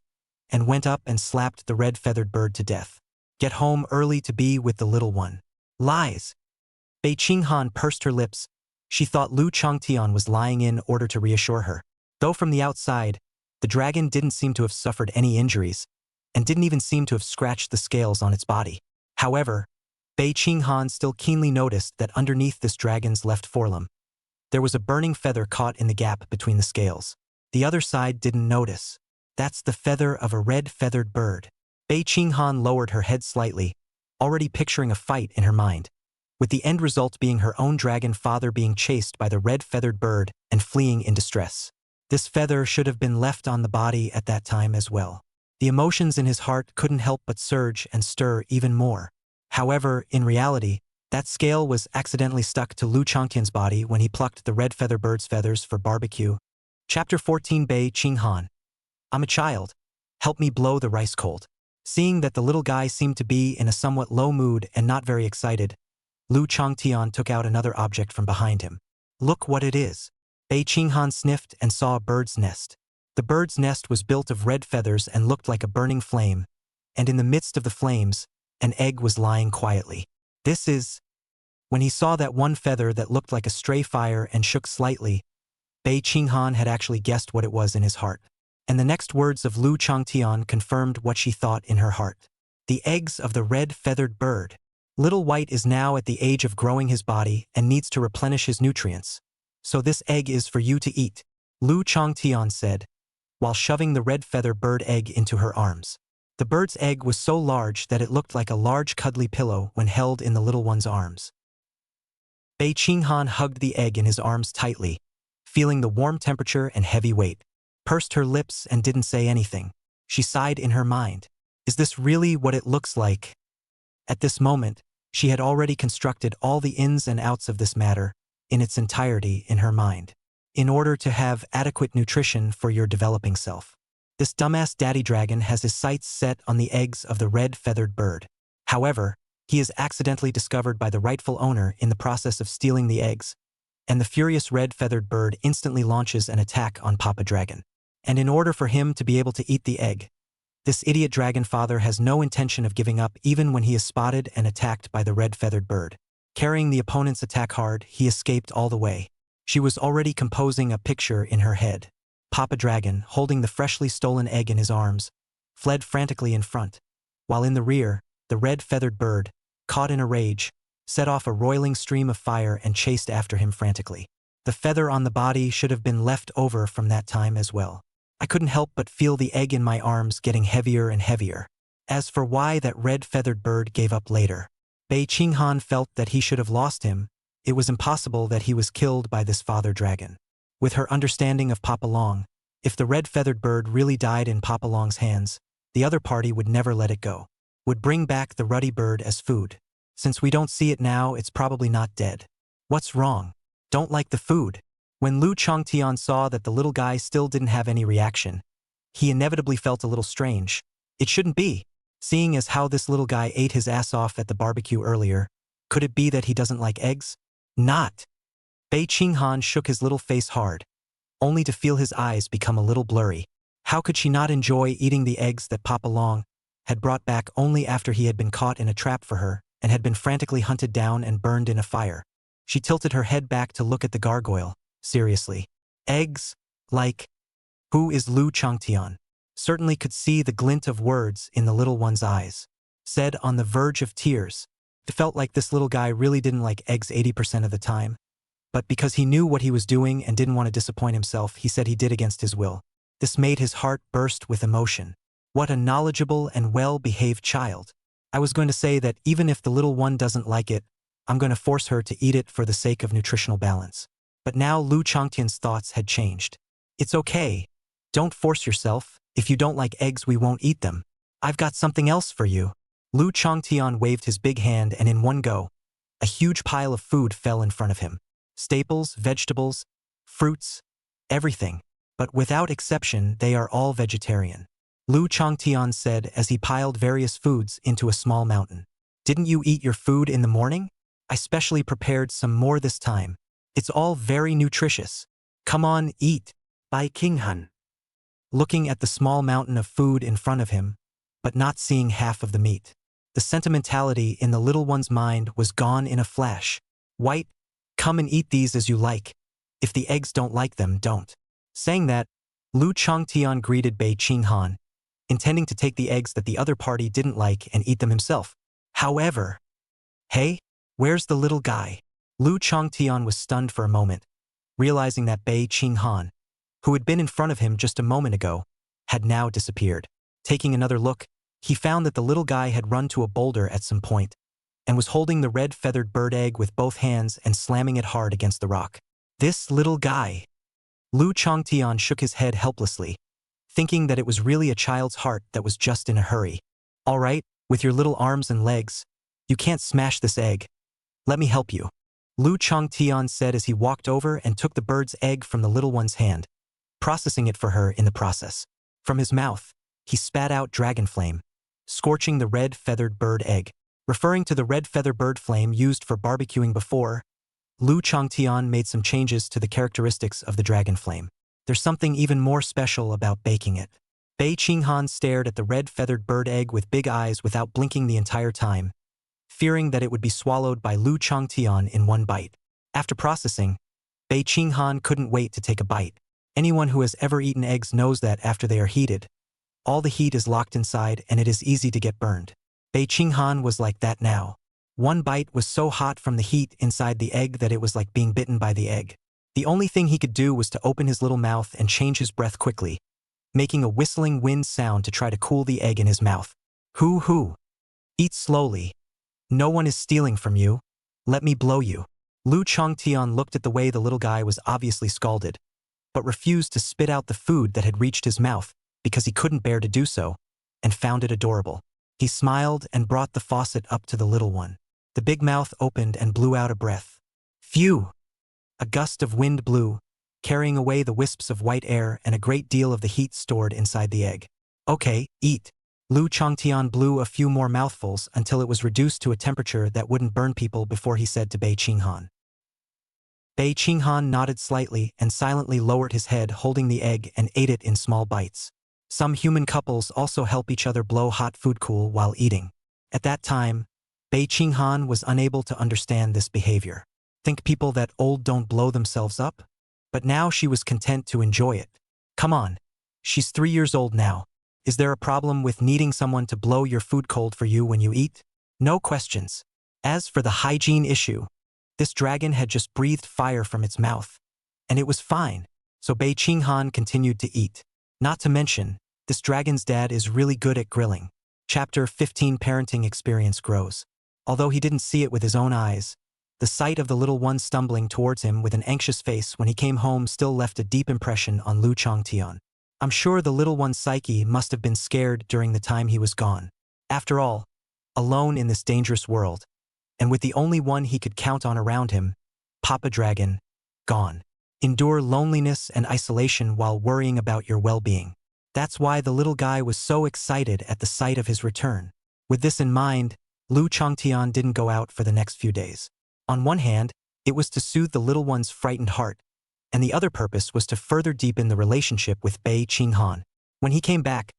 and went up and slapped the red-feathered bird to death. Get home early to be with the little one." Lies. Bei Qinghan pursed her lips. She thought Lu Changtian was lying in order to reassure her. Though from the outside, the dragon didn't seem to have suffered any injuries, and didn't even seem to have scratched the scales on its body. However, Bei Qinghan still keenly noticed that underneath this dragon's left forelimb, there was a burning feather caught in the gap between the scales. The other side didn't notice. That's the feather of a red-feathered bird. Bei Qinghan lowered her head slightly, already picturing a fight in her mind, with the end result being her own dragon father being chased by the red-feathered bird and fleeing in distress. This feather should have been left on the body at that time as well. The emotions in his heart couldn't help but surge and stir even more. However, in reality, that scale was accidentally stuck to Lu Changtian's body when he plucked the red-feather bird's feathers for barbecue. Chapter 14. Bei Qinghan. "I'm a child. Help me blow the rice cold." Seeing that the little guy seemed to be in a somewhat low mood and not very excited, Lu Changtian took out another object from behind him. "Look what it is." Bei Qinghan sniffed and saw a bird's nest. The bird's nest was built of red feathers and looked like a burning flame, and in the midst of the flames, an egg was lying quietly. This is... When he saw that one feather that looked like a stray fire and shook slightly, Bei Qinghan had actually guessed what it was in his heart. And the next words of Lu Changtian confirmed what she thought in her heart. The eggs of the red-feathered bird. Little White is now at the age of growing his body and needs to replenish his nutrients. So this egg is for you to eat, Lu Changtian said, while shoving the red-feather bird egg into her arms. The bird's egg was so large that it looked like a large cuddly pillow when held in the little one's arms. Bei Qinghan hugged the egg in his arms tightly, feeling the warm temperature and heavy weight. Pursed her lips and didn't say anything. She sighed in her mind. Is this really what it looks like? At this moment, she had already constructed all the ins and outs of this matter, in its entirety in her mind. In order to have adequate nutrition for your developing self. This dumbass daddy dragon has his sights set on the eggs of the red-feathered bird. However, he is accidentally discovered by the rightful owner in the process of stealing the eggs, and the furious red-feathered bird instantly launches an attack on Papa Dragon. And in order for him to be able to eat the egg, this idiot dragon father has no intention of giving up even when he is spotted and attacked by the red-feathered bird. Carrying the opponent's attack hard, he escaped all the way. She was already composing a picture in her head. Papa Dragon, holding the freshly stolen egg in his arms, fled frantically in front, while in the rear, the red-feathered bird, caught in a rage, set off a roiling stream of fire and chased after him frantically. The feather on the body should have been left over from that time as well. I couldn't help but feel the egg in my arms getting heavier and heavier. As for why that red-feathered bird gave up later, Bei Qinghan felt that he should have lost him. It was impossible that he was killed by this father dragon. With her understanding of Papa Long, if the red-feathered bird really died in Papa Long's hands, the other party would never let it go. Would bring back the ruddy bird as food. Since we don't see it now, it's probably not dead. What's wrong? Don't like the food. When Lu Changtian saw that the little guy still didn't have any reaction, he inevitably felt a little strange. It shouldn't be. Seeing as how this little guy ate his ass off at the barbecue earlier, could it be that he doesn't like eggs? Not. Bei Qinghan shook his little face hard, only to feel his eyes become a little blurry. How could she not enjoy eating the eggs that Papa Long had brought back only after he had been caught in a trap for her and had been frantically hunted down and burned in a fire? She tilted her head back to look at the gargoyle. Seriously. Eggs? Like, who is Lu Changtian? Certainly could see the glint of words in the little one's eyes. Said on the verge of tears. It felt like this little guy really didn't like eggs 80% of the time. But because he knew what he was doing and didn't want to disappoint himself, he said he did against his will. This made his heart burst with emotion. What a knowledgeable and well-behaved child. I was going to say that even if the little one doesn't like it, I'm going to force her to eat it for the sake of nutritional balance. But now Lu Changtian's thoughts had changed. It's okay. Don't force yourself. If you don't like eggs, we won't eat them. I've got something else for you. Lu Changtian waved his big hand, and in one go, a huge pile of food fell in front of him. Staples, vegetables, fruits, everything. But without exception, they are all vegetarian. Lu Changtian said as he piled various foods into a small mountain. Didn't you eat your food in the morning? I specially prepared some more this time. It's all very nutritious. Come on, eat. By King Han. Looking at the small mountain of food in front of him, but not seeing half of the meat. The sentimentality in the little one's mind was gone in a flash. White, come and eat these as you like. If the eggs don't like them, don't. Saying that, Lu Changtian greeted Bei Qinghan, intending to take the eggs that the other party didn't like and eat them himself. However, hey, where's the little guy? Lu Changtian was stunned for a moment, realizing that Bei Qinghan, who had been in front of him just a moment ago, had now disappeared. Taking another look, he found that the little guy had run to a boulder at some point and was holding the red-feathered bird egg with both hands and slamming it hard against the rock. This little guy. Lu Changtian shook his head helplessly, thinking that it was really a child's heart that was just in a hurry. All right, with your little arms and legs, you can't smash this egg. Let me help you. Lu Changtian said as he walked over and took the bird's egg from the little one's hand, processing it for her in the process. From his mouth, he spat out dragon flame, scorching the red-feathered bird egg. Referring to the red feather bird flame used for barbecuing before, Lu Changtian made some changes to the characteristics of the dragon flame. There's something even more special about baking it. Bei Qinghan stared at the red-feathered bird egg with big eyes without blinking the entire time, fearing that it would be swallowed by Lu Changtian in one bite. After processing, Bei Qinghan couldn't wait to take a bite. Anyone who has ever eaten eggs knows that after they are heated, all the heat is locked inside and it is easy to get burned. Bei Qinghan was like that now. One bite was so hot from the heat inside the egg that it was like being bitten by the egg. The only thing he could do was to open his little mouth and change his breath quickly, making a whistling wind sound to try to cool the egg in his mouth. Hoo. Eat slowly. No one is stealing from you. Let me blow you. Lu Changtian looked at the way the little guy was obviously scalded, but refused to spit out the food that had reached his mouth because he couldn't bear to do so, and found it adorable. He smiled and brought the faucet up to the little one. The big mouth opened and blew out a breath. Phew! A gust of wind blew, carrying away the wisps of white air and a great deal of the heat stored inside the egg. Okay, eat. Lu Changtian blew a few more mouthfuls until it was reduced to a temperature that wouldn't burn people before he said to Bei Qinghan. Bei Qinghan nodded slightly and silently lowered his head, holding the egg, and ate it in small bites. Some human couples also help each other blow hot food cool while eating. At that time, Bei Qinghan was unable to understand this behavior. Think people that old don't blow themselves up? But now she was content to enjoy it. Come on. She's 3 years old now. Is there a problem with needing someone to blow your food cold for you when you eat? No questions. As for the hygiene issue, this dragon had just breathed fire from its mouth, and it was fine, so Bei Qinghan continued to eat. Not to mention, this dragon's dad is really good at grilling. Chapter 15 Parenting Experience Grows. Although he didn't see it with his own eyes, the sight of the little one stumbling towards him with an anxious face when he came home still left a deep impression on Lu Changtian. I'm sure the little one's psyche must have been scared during the time he was gone. After all, alone in this dangerous world, and with the only one he could count on around him, Papa Dragon, gone. Endure loneliness and isolation while worrying about your well-being. That's why the little guy was so excited at the sight of his return. With this in mind, Lu Changtian didn't go out for the next few days. On one hand, it was to soothe the little one's frightened heart, and the other purpose was to further deepen the relationship with Bei Qinghan. When he came back,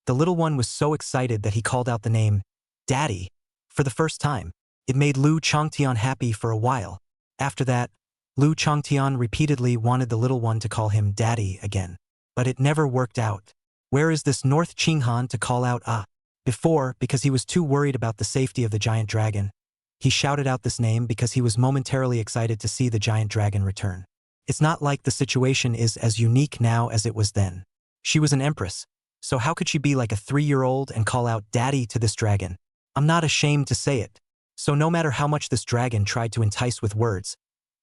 the little one was so excited that he called out the name, Daddy, for the first time. It made Lu Changtian happy for a while. After that, Lu Changtian repeatedly wanted the little one to call him daddy again. But it never worked out. Where is this North Qinghan to call out ah? Before, because he was too worried about the safety of the giant dragon, he shouted out this name because he was momentarily excited to see the giant dragon return. It's not like the situation is as unique now as it was then. She was an empress, so how could she be like a 3-year-old and call out daddy to this dragon? I'm not ashamed to say it. So no matter how much this dragon tried to entice with words,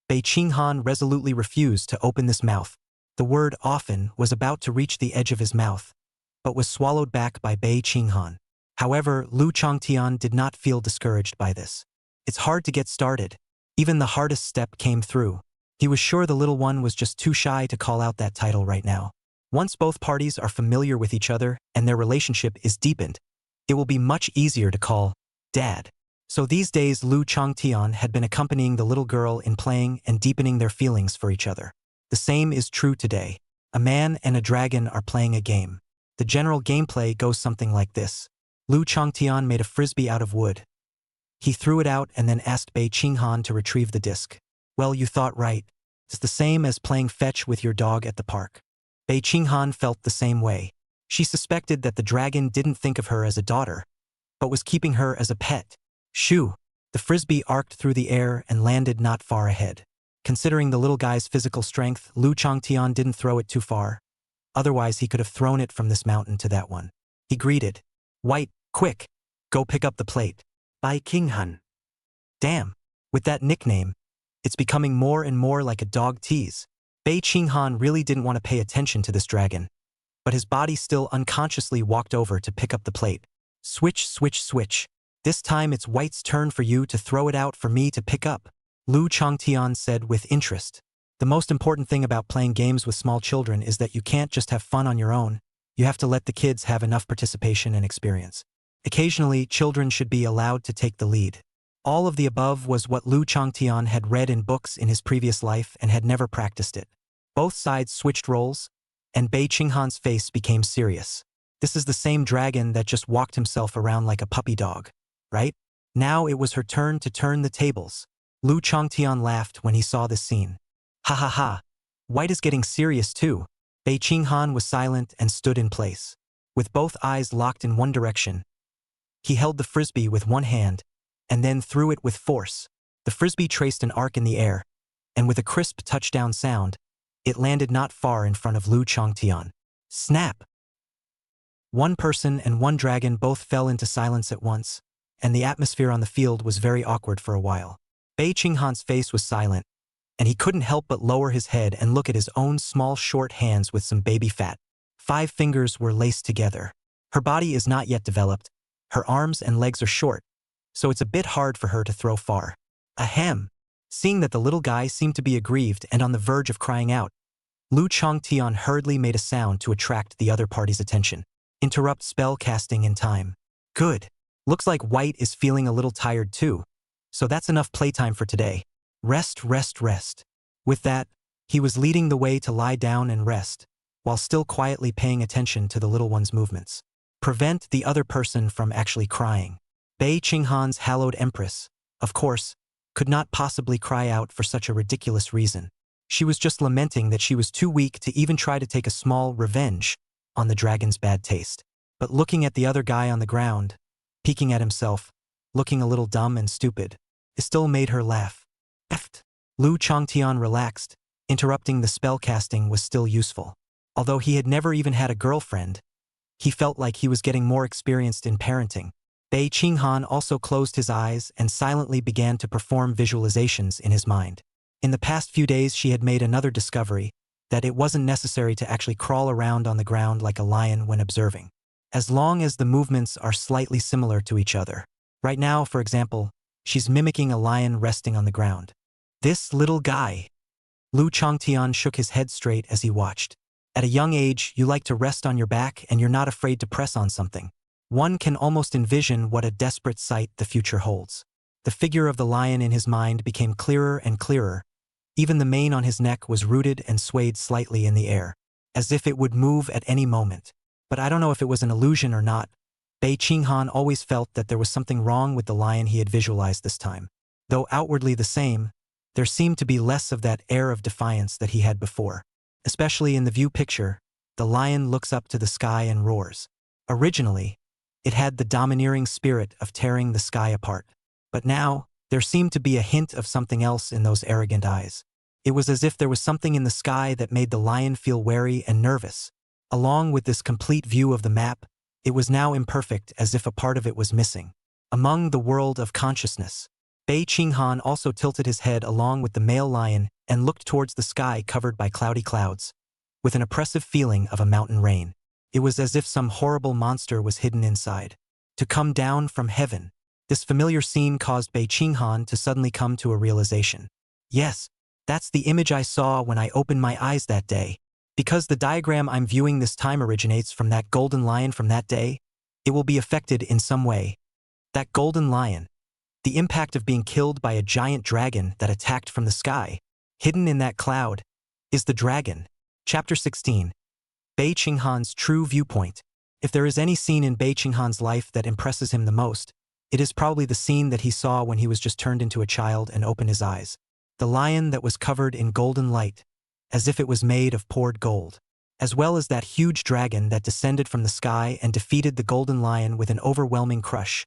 Bei Qinghan resolutely refused to open this mouth. The word often was about to reach the edge of his mouth, but was swallowed back by Bei Qinghan. However, Lu Changtian did not feel discouraged by this. It's hard to get started. Even the hardest step came through. He was sure the little one was just too shy to call out that title right now. Once both parties are familiar with each other and their relationship is deepened, it will be much easier to call dad. So these days Lu Changtian had been accompanying the little girl in playing and deepening their feelings for each other. The same is true today. A man and a dragon are playing a game. The general gameplay goes something like this. Lu Changtian made a frisbee out of wood. He threw it out and then asked Bei Qinghan to retrieve the disc. Well, you thought right. It's the same as playing fetch with your dog at the park. Bei Qinghan felt the same way. She suspected that the dragon didn't think of her as a daughter, but was keeping her as a pet. Shoo! The frisbee arced through the air and landed not far ahead. Considering the little guy's physical strength, Lu Changtian didn't throw it too far. Otherwise, he could have thrown it from this mountain to that one. He greeted. White, quick! Go pick up the plate. Bei Qinghan. Damn! With that nickname, it's becoming more and more like a dog tease. Bei Qinghan really didn't want to pay attention to this dragon, but his body still unconsciously walked over to pick up the plate. Switch, switch, switch. This time it's White's turn for you to throw it out for me to pick up, Lu Changtian said with interest. The most important thing about playing games with small children is that you can't just have fun on your own. You have to let the kids have enough participation and experience. Occasionally, children should be allowed to take the lead. All of the above was what Lu Changtian had read in books in his previous life and had never practiced it. Both sides switched roles, and Bei Qinghan's face became serious. This is the same dragon that just walked himself around like a puppy dog, right? Now it was her turn to turn the tables. Lu Changtian laughed when he saw this scene. Ha ha ha. White is getting serious too. Bei Qinghan was silent and stood in place. With both eyes locked in one direction, he held the frisbee with one hand and then threw it with force. The frisbee traced an arc in the air, and with a crisp touchdown sound, it landed not far in front of Lu Changtian. Snap! One person and one dragon both fell into silence at once, and the atmosphere on the field was very awkward for a while. Bei Qinghan's face was silent, and he couldn't help but lower his head and look at his own small short hands with some baby fat. 5 fingers were laced together. Her body is not yet developed. Her arms and legs are short, so it's a bit hard for her to throw far. Ahem! Seeing that the little guy seemed to be aggrieved and on the verge of crying out, Lu Changtian hurriedly made a sound to attract the other party's attention. Interrupt spell casting in time. Good. Looks like White is feeling a little tired too, so that's enough playtime for today. Rest, rest, rest. With that, he was leading the way to lie down and rest, while still quietly paying attention to the little one's movements. Prevent the other person from actually crying. Bei Qinghan's hallowed empress, of course, could not possibly cry out for such a ridiculous reason. She was just lamenting that she was too weak to even try to take a small revenge on the dragon's bad taste. But looking at the other guy on the ground, peeking at himself, looking a little dumb and stupid, it still made her laugh. Eft. Lu Changtian relaxed. Interrupting the spell casting was still useful. Although he had never even had a girlfriend, he felt like he was getting more experienced in parenting. Bei Qinghan also closed his eyes and silently began to perform visualizations in his mind. In the past few days she had made another discovery, that it wasn't necessary to actually crawl around on the ground like a lion when observing, as long as the movements are slightly similar to each other. Right now, for example, she's mimicking a lion resting on the ground. This little guy. Lu Changtian shook his head straight as he watched. At a young age, you like to rest on your back and you're not afraid to press on something. One can almost envision what a desperate sight the future holds. The figure of the lion in his mind became clearer and clearer. Even the mane on his neck was rooted and swayed slightly in the air, as if it would move at any moment. But I don't know if it was an illusion or not. Bei Qinghan always felt that there was something wrong with the lion he had visualized this time. Though outwardly the same, there seemed to be less of that air of defiance that he had before. Especially in the view picture, the lion looks up to the sky and roars. Originally, it had the domineering spirit of tearing the sky apart. But now, there seemed to be a hint of something else in those arrogant eyes. It was as if there was something in the sky that made the lion feel wary and nervous. Along with this complete view of the map, it was now imperfect, as if a part of it was missing. Among the world of consciousness, Bei Qinghan also tilted his head along with the male lion and looked towards the sky covered by cloudy clouds, with an oppressive feeling of a mountain rain. It was as if some horrible monster was hidden inside, to come down from heaven. This familiar scene caused Bei Qinghan to suddenly come to a realization. Yes, that's the image I saw when I opened my eyes that day. Because the diagram I'm viewing this time originates from that golden lion from that day, it will be affected in some way. That golden lion, the impact of being killed by a giant dragon that attacked from the sky, hidden in that cloud, is the dragon. Chapter 16. Bei Qinghan's true viewpoint. If there is any scene in Bei Qinghan's life that impresses him the most, it is probably the scene that he saw when he was just turned into a child and opened his eyes. The lion that was covered in golden light, as if it was made of poured gold, as well as that huge dragon that descended from the sky and defeated the golden lion with an overwhelming crush,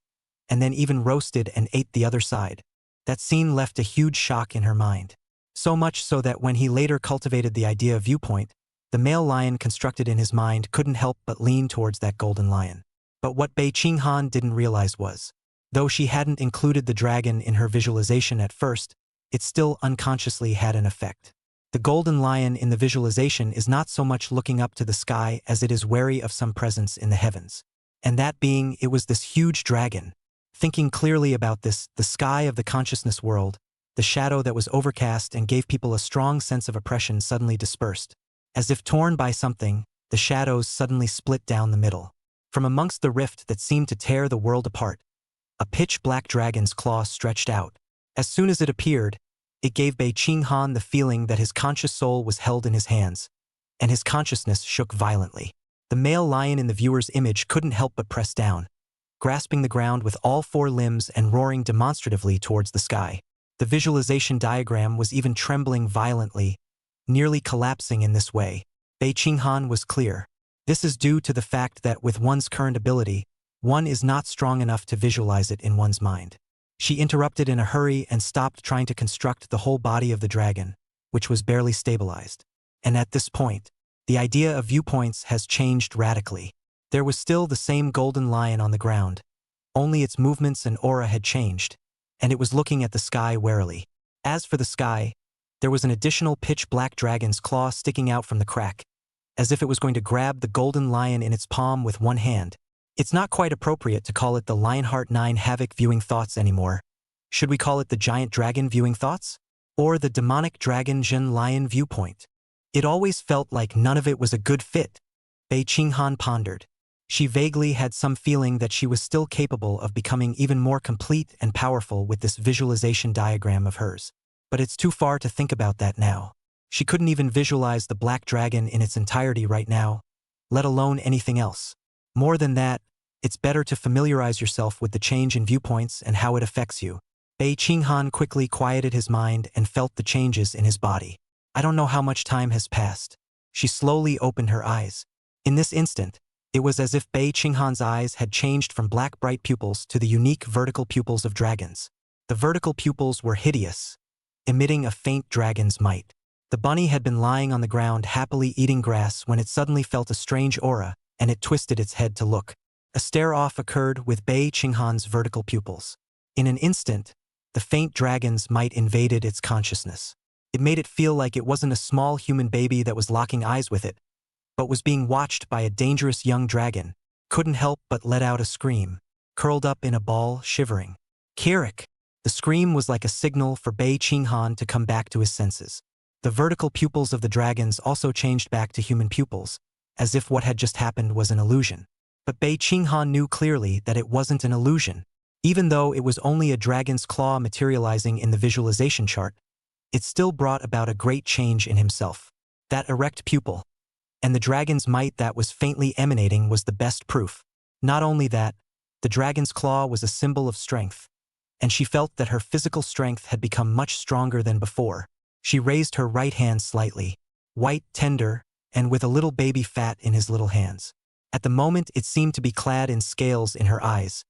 and then even roasted and ate the other side. That scene left a huge shock in her mind. So much so that when he later cultivated the idea of viewpoint, the male lion constructed in his mind couldn't help but lean towards that golden lion. But what Bei Qinghan didn't realize was, though she hadn't included the dragon in her visualization at first, it still unconsciously had an effect. The golden lion in the visualization is not so much looking up to the sky as it is wary of some presence in the heavens. And that being, it was this huge dragon. Thinking clearly about this, the sky of the consciousness world, the shadow that was overcast and gave people a strong sense of oppression suddenly dispersed. As if torn by something, the shadows suddenly split down the middle. From amongst the rift that seemed to tear the world apart, a pitch-black dragon's claw stretched out. As soon as it appeared, it gave Bei Qinghan the feeling that his conscious soul was held in his hands, and his consciousness shook violently. The male lion in the viewer's image couldn't help but press down, grasping the ground with all four limbs and roaring demonstratively towards the sky. The visualization diagram was even trembling violently, nearly collapsing in this way. Bei Qinghan was clear. This is due to the fact that with one's current ability, one is not strong enough to visualize it in one's mind. She interrupted in a hurry and stopped trying to construct the whole body of the dragon, which was barely stabilized. And at this point, the idea of viewpoints has changed radically. There was still the same golden lion on the ground, only its movements and aura had changed, and it was looking at the sky warily. As for the sky, there was an additional pitch-black dragon's claw sticking out from the crack, as if it was going to grab the golden lion in its palm with one hand. It's not quite appropriate to call it the Lionheart 9 Havoc viewing thoughts anymore. Should we call it the Giant Dragon viewing thoughts? Or the Demonic Dragon Jin Lion viewpoint? It always felt like none of it was a good fit. Bei Qinghan pondered. She vaguely had some feeling that she was still capable of becoming even more complete and powerful with this visualization diagram of hers. But it's too far to think about that now. She couldn't even visualize the black dragon in its entirety right now, let alone anything else. More than that, it's better to familiarize yourself with the change in viewpoints and how it affects you. Bei Qinghan quickly quieted his mind and felt the changes in his body. I don't know how much time has passed. She slowly opened her eyes. In this instant, it was as if Bei Qinghan's eyes had changed from black bright pupils to the unique vertical pupils of dragons. The vertical pupils were hideous, emitting a faint dragon's might. The bunny had been lying on the ground happily eating grass when it suddenly felt a strange aura, and it twisted its head to look. A stare-off occurred with Bei Qinghan's vertical pupils. In an instant, the faint dragon's might invaded its consciousness. It made it feel like it wasn't a small human baby that was locking eyes with it, but was being watched by a dangerous young dragon. Couldn't help but let out a scream, curled up in a ball, shivering. Kirik! The scream was like a signal for Bei Qinghan to come back to his senses. The vertical pupils of the dragons also changed back to human pupils, as if what had just happened was an illusion. But Bei Qinghan knew clearly that it wasn't an illusion. Even though it was only a dragon's claw materializing in the visualization chart, it still brought about a great change in himself. That erect pupil, and the dragon's might that was faintly emanating was the best proof. Not only that, the dragon's claw was a symbol of strength, and she felt that her physical strength had become much stronger than before. She raised her right hand slightly, white, tender, and with a little baby fat in his little hands. At the moment it seemed to be clad in scales in her eyes,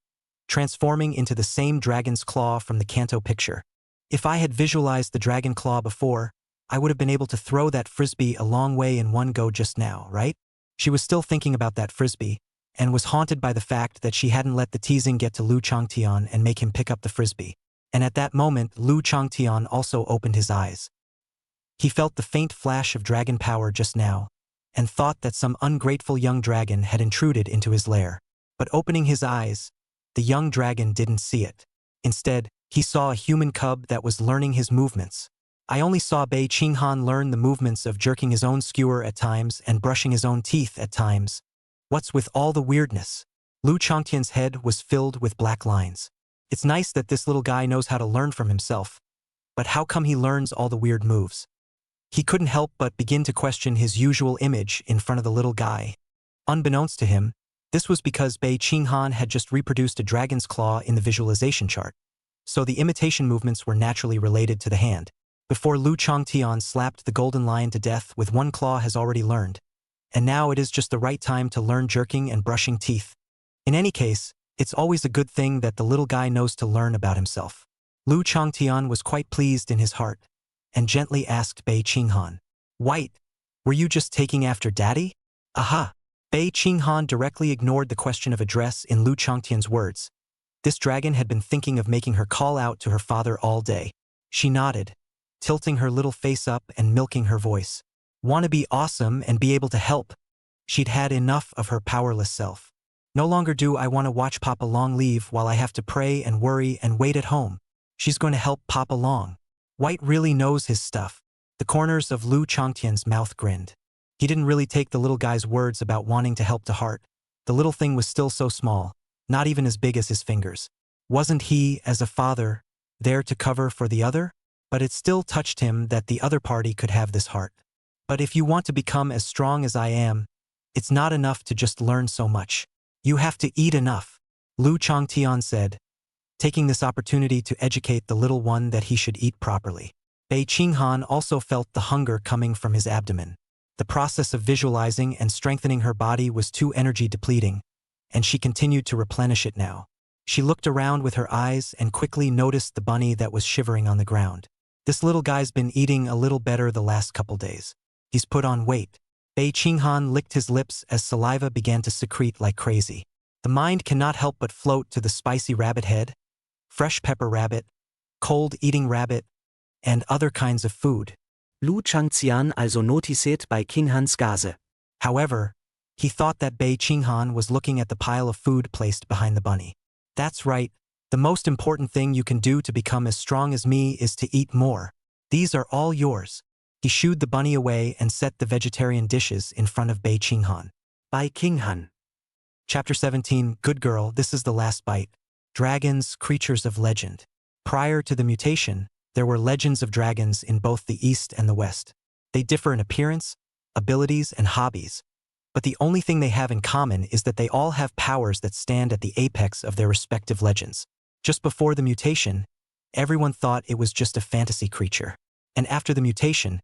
transforming into the same dragon's claw from the Kanto picture. If I had visualized the dragon claw before, I would have been able to throw that frisbee a long way in one go just now, right? She was still thinking about that frisbee, and was haunted by the fact that she hadn't let the teasing get to Lu Changtian and make him pick up the frisbee. And at that moment, Lu Changtian also opened his eyes. He felt the faint flash of dragon power just now, and thought that some ungrateful young dragon had intruded into his lair. But opening his eyes, the young dragon didn't see it. Instead, he saw a human cub that was learning his movements. I only saw Bei Qinghan learn the movements of jerking his own skewer at times and brushing his own teeth at times. What's with all the weirdness? Lu Changtian's head was filled with black lines. It's nice that this little guy knows how to learn from himself, but how come he learns all the weird moves? He couldn't help but begin to question his usual image in front of the little guy. Unbeknownst to him, this was because Bei Qinghan had just reproduced a dragon's claw in the visualization chart, so the imitation movements were naturally related to the hand. Before Lu Changtian slapped the golden lion to death with one claw has already learned, and now it is just the right time to learn jerking and brushing teeth. In any case, it's always a good thing that the little guy knows to learn about himself. Lu Changtian was quite pleased in his heart, and gently asked Bei Qinghan, "White, were you just taking after daddy?" Aha! Bei Qinghan directly ignored the question of address in Lu Changtian's words. This dragon had been thinking of making her call out to her father all day. She nodded, tilting her little face up and milking her voice. "Wanna be awesome and be able to help." She'd had enough of her powerless self. "No longer do I want to watch Papa Long leave while I have to pray and worry and wait at home. She's going to help Papa Long." White really knows his stuff. The corners of Lu Changtian's mouth grinned. He didn't really take the little guy's words about wanting to help to heart. The little thing was still so small, not even as big as his fingers. Wasn't he, as a father, there to cover for the other? But it still touched him that the other party could have this heart. "But if you want to become as strong as I am, it's not enough to just learn so much. You have to eat enough," Lu Changtian said, taking this opportunity to educate the little one that he should eat properly. Bei Qinghan also felt the hunger coming from his abdomen. The process of visualizing and strengthening her body was too energy depleting, and she continued to replenish it now. She looked around with her eyes and quickly noticed the bunny that was shivering on the ground. This little guy's been eating a little better the last couple days. He's put on weight. Bei Qinghan licked his lips as saliva began to secrete like crazy. The mind cannot help but float to the spicy rabbit head, fresh pepper rabbit, cold eating rabbit, and other kinds of food. Lu Changtian also noticed Bei Qinghans Gase. However, he thought that Bei Qinghan was looking at the pile of food placed behind the bunny. "That's right. The most important thing you can do to become as strong as me is to eat more. These are all yours." He shooed the bunny away and set the vegetarian dishes in front of Bei Qinghan. Bei Qinghan. Chapter 17, Good Girl, this is the last bite. Dragons, creatures of legend. Prior to the mutation, there were legends of dragons in both the East and the West. They differ in appearance, abilities, and hobbies, but the only thing they have in common is that they all have powers that stand at the apex of their respective legends. Just before the mutation, everyone thought it was just a fantasy creature. And after the mutation,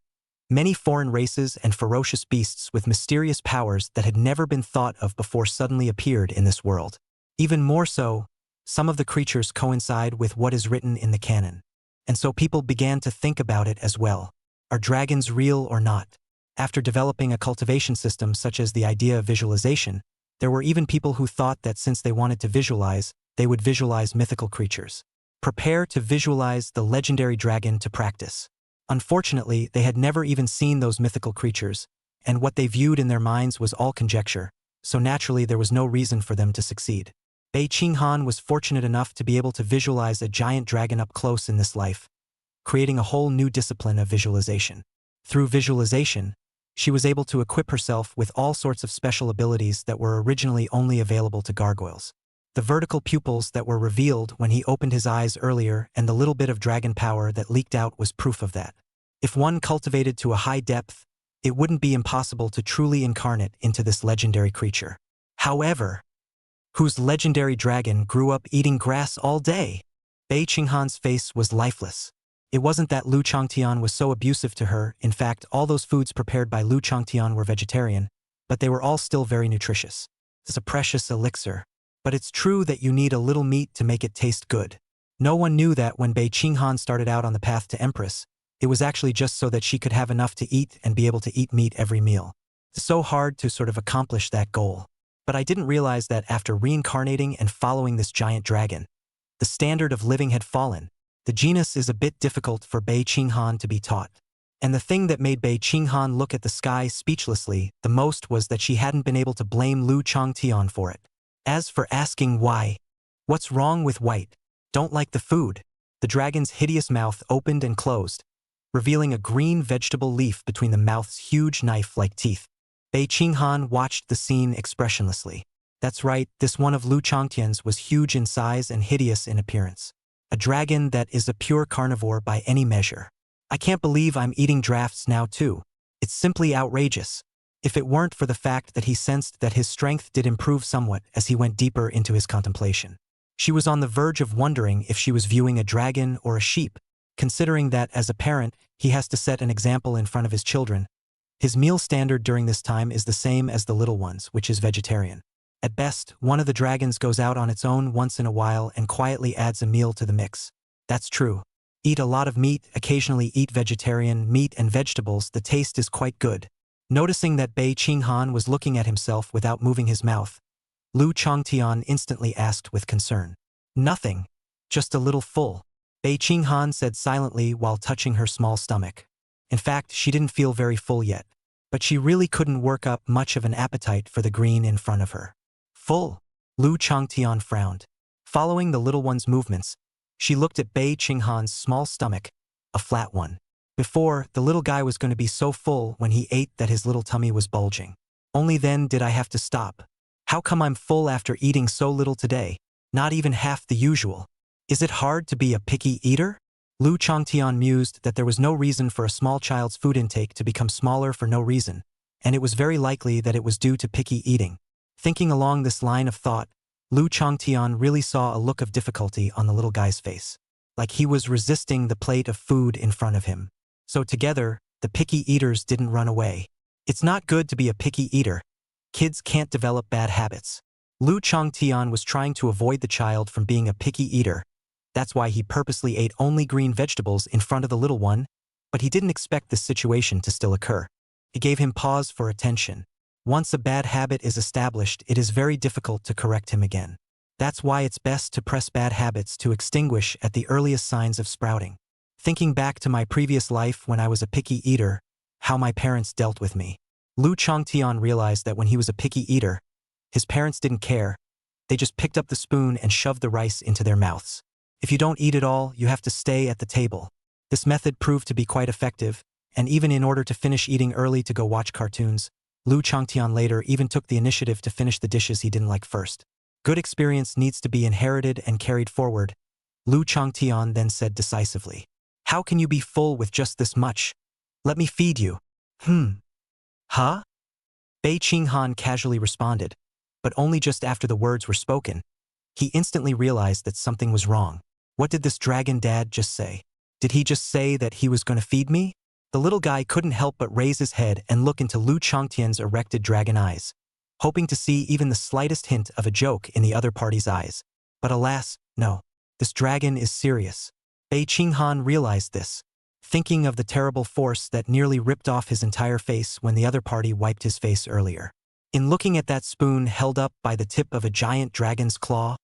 many foreign races and ferocious beasts with mysterious powers that had never been thought of before suddenly appeared in this world. Even more so, some of the creatures coincide with what is written in the canon. And so people began to think about it as well. Are dragons real or not? After developing a cultivation system such as the idea of visualization, there were even people who thought that since they wanted to visualize, they would visualize mythical creatures. Prepare to visualize the legendary dragon to practice. Unfortunately, they had never even seen those mythical creatures, and what they viewed in their minds was all conjecture, so naturally there was no reason for them to succeed. Bei Qinghan was fortunate enough to be able to visualize a giant dragon up close in this life, creating a whole new discipline of visualization. Through visualization, she was able to equip herself with all sorts of special abilities that were originally only available to gargoyles. The vertical pupils that were revealed when he opened his eyes earlier and the little bit of dragon power that leaked out was proof of that. If one cultivated to a high depth, it wouldn't be impossible to truly incarnate into this legendary creature. However, whose legendary dragon grew up eating grass all day? Bei Qinghan's face was lifeless. It wasn't that Lu Changtian was so abusive to her, in fact all those foods prepared by Lu Changtian were vegetarian, but they were all still very nutritious. It's a precious elixir. But it's true that you need a little meat to make it taste good. No one knew that when Bei Qinghan started out on the path to Empress, it was actually just so that she could have enough to eat and be able to eat meat every meal. It's so hard to sort of accomplish that goal. But I didn't realize that after reincarnating and following this giant dragon, the standard of living had fallen. The genus is a bit difficult for Bei Qinghan to be taught. And the thing that made Bei Qinghan look at the sky speechlessly the most was that she hadn't been able to blame Lu Changtian for it. As for asking why, what's wrong with white? Don't like the food. The dragon's hideous mouth opened and closed, revealing a green vegetable leaf between the mouth's huge knife-like teeth. Bei Qinghan watched the scene expressionlessly. That's right, this one of Lu Changtian's was huge in size and hideous in appearance. A dragon that is a pure carnivore by any measure. I can't believe I'm eating drafts now too. It's simply outrageous. If it weren't for the fact that he sensed that his strength did improve somewhat as he went deeper into his contemplation. She was on the verge of wondering if she was viewing a dragon or a sheep, considering that as a parent, he has to set an example in front of his children. His meal standard during this time is the same as the little ones, which is vegetarian. At best, one of the dragons goes out on its own once in a while and quietly adds a meal to the mix. That's true. Eat a lot of meat, occasionally eat vegetarian meat and vegetables, the taste is quite good. Noticing that Bei Qinghan was looking at himself without moving his mouth, Lu Changtian instantly asked with concern. Nothing. Just a little full. Bei Qinghan said silently while touching her small stomach. In fact, she didn't feel very full yet, but she really couldn't work up much of an appetite for the green in front of her. Full? Lu Changtian frowned. Following the little one's movements, she looked at Bei Qinghan's small stomach, a flat one. Before, the little guy was going to be so full when he ate that his little tummy was bulging. Only then did I have to stop. How come I'm full after eating so little today? Not even half the usual. Is it hard to be a picky eater? Lu Changtian mused that there was no reason for a small child's food intake to become smaller for no reason, and it was very likely that it was due to picky eating. Thinking along this line of thought, Lu Changtian really saw a look of difficulty on the little guy's face, like he was resisting the plate of food in front of him. So together, the picky eaters didn't run away. It's not good to be a picky eater. Kids can't develop bad habits. Lu Changtian was trying to avoid the child from being a picky eater. That's why he purposely ate only green vegetables in front of the little one, but he didn't expect this situation to still occur. It gave him pause for attention. Once a bad habit is established, it is very difficult to correct him again. That's why it's best to press bad habits to extinguish at the earliest signs of sprouting. Thinking back to my previous life when I was a picky eater, how my parents dealt with me. Lu Changtian realized that when he was a picky eater, his parents didn't care. They just picked up the spoon and shoved the rice into their mouths. If you don't eat it all, you have to stay at the table. This method proved to be quite effective, and even in order to finish eating early to go watch cartoons, Lu Changtian later even took the initiative to finish the dishes he didn't like first. Good experience needs to be inherited and carried forward, Lu Changtian then said decisively. How can you be full with just this much? Let me feed you. Huh? Bei Qinghan casually responded, but only just after the words were spoken. He instantly realized that something was wrong. What did this dragon dad just say? Did he just say that he was going to feed me? The little guy couldn't help but raise his head and look into Lu Changtian's erected dragon eyes, hoping to see even the slightest hint of a joke in the other party's eyes. But alas, no. This dragon is serious. Bei Qinghan realized this, thinking of the terrible force that nearly ripped off his entire face when the other party wiped his face earlier. In looking at that spoon held up by the tip of a giant dragon's claw,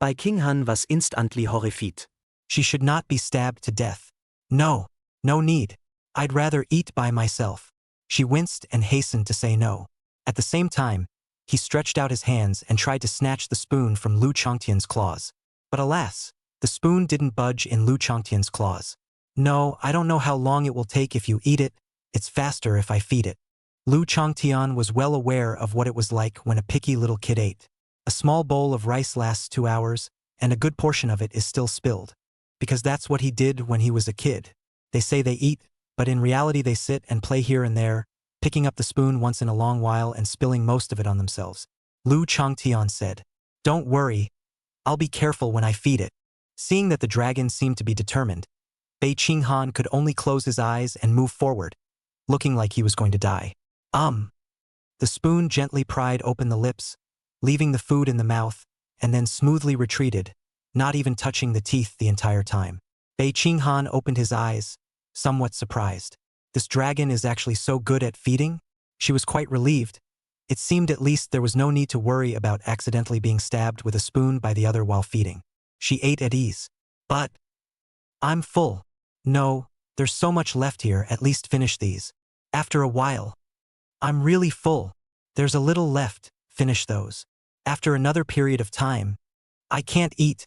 Bei Qinghan was instantly horrified. She should not be stabbed to death. No, no need. I'd rather eat by myself. She winced and hastened to say no. At the same time, he stretched out his hands and tried to snatch the spoon from Lu Changtian's claws. But alas, the spoon didn't budge in Lu Changtian's claws. No, I don't know how long it will take if you eat it. It's faster if I feed it. Lu Changtian was well aware of what it was like when a picky little kid ate. A small bowl of rice lasts 2 hours, and a good portion of it is still spilled. Because that's what he did when he was a kid. They say they eat, but in reality they sit and play here and there, picking up the spoon once in a long while and spilling most of it on themselves. Lu Changtian said, "Don't worry. I'll be careful when I feed it." Seeing that the dragon seemed to be determined, Bei Qinghan could only close his eyes and move forward, looking like he was going to die. The spoon gently pried open the lips, leaving the food in the mouth, and then smoothly retreated, not even touching the teeth the entire time. Bei Qinghan opened his eyes, somewhat surprised. This dragon is actually so good at feeding? She was quite relieved. It seemed at least there was no need to worry about accidentally being stabbed with a spoon by the other while feeding. She ate at ease. But I'm full. No, there's so much left here, at least finish these. After a while. I'm really full. There's a little left, finish those. After another period of time. I can't eat.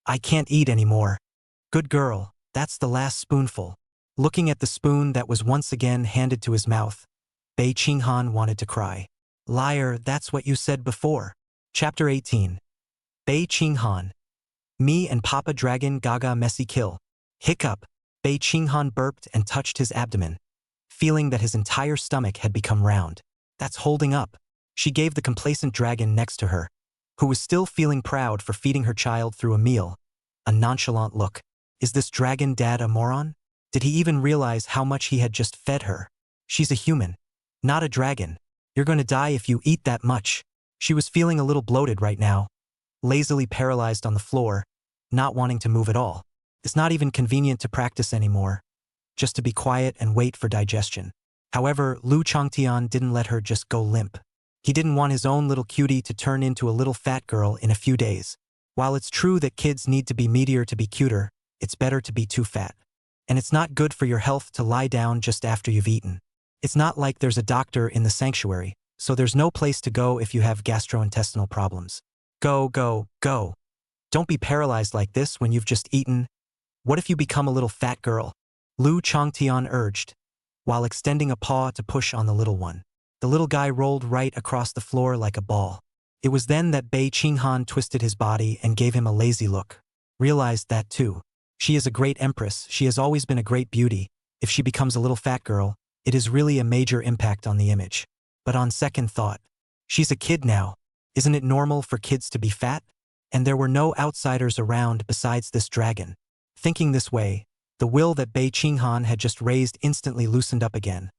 I can't eat anymore. Good girl, that's the last spoonful. Looking at the spoon that was once again handed to his mouth, Bei Qinghan wanted to cry. Liar, that's what you said before. Chapter 18. Bei Qinghan. Me and Papa Dragon Gaga messy kill. Hiccup. Bei Qinghan burped and touched his abdomen, feeling that his entire stomach had become round. That's holding up. She gave the complacent dragon next to her, who was still feeling proud for feeding her child through a meal, a nonchalant look. Is this dragon dad a moron? Did he even realize how much he had just fed her? She's a human, not a dragon. You're going to die if you eat that much. She was feeling a little bloated right now, lazily paralyzed on the floor, not wanting to move at all. It's not even convenient to practice anymore, just to be quiet and wait for digestion. However, Lu Changtian didn't let her just go limp. He didn't want his own little cutie to turn into a little fat girl in a few days. While it's true that kids need to be meatier to be cuter, it's better to be too fat. And it's not good for your health to lie down just after you've eaten. It's not like there's a doctor in the sanctuary, so there's no place to go if you have gastrointestinal problems. Go, go, go. Don't be paralyzed like this when you've just eaten. What if you become a little fat girl? Lu Changtian urged, while extending a paw to push on the little one. The little guy rolled right across the floor like a ball. It was then that Bei Qinghan twisted his body and gave him a lazy look. Realized that too. She is a great empress, she has always been a great beauty. If she becomes a little fat girl, it is really a major impact on the image. But on second thought, she's a kid now. Isn't it normal for kids to be fat? And there were no outsiders around besides this dragon. Thinking this way, the will that Bei Qinghan had just raised instantly loosened up again,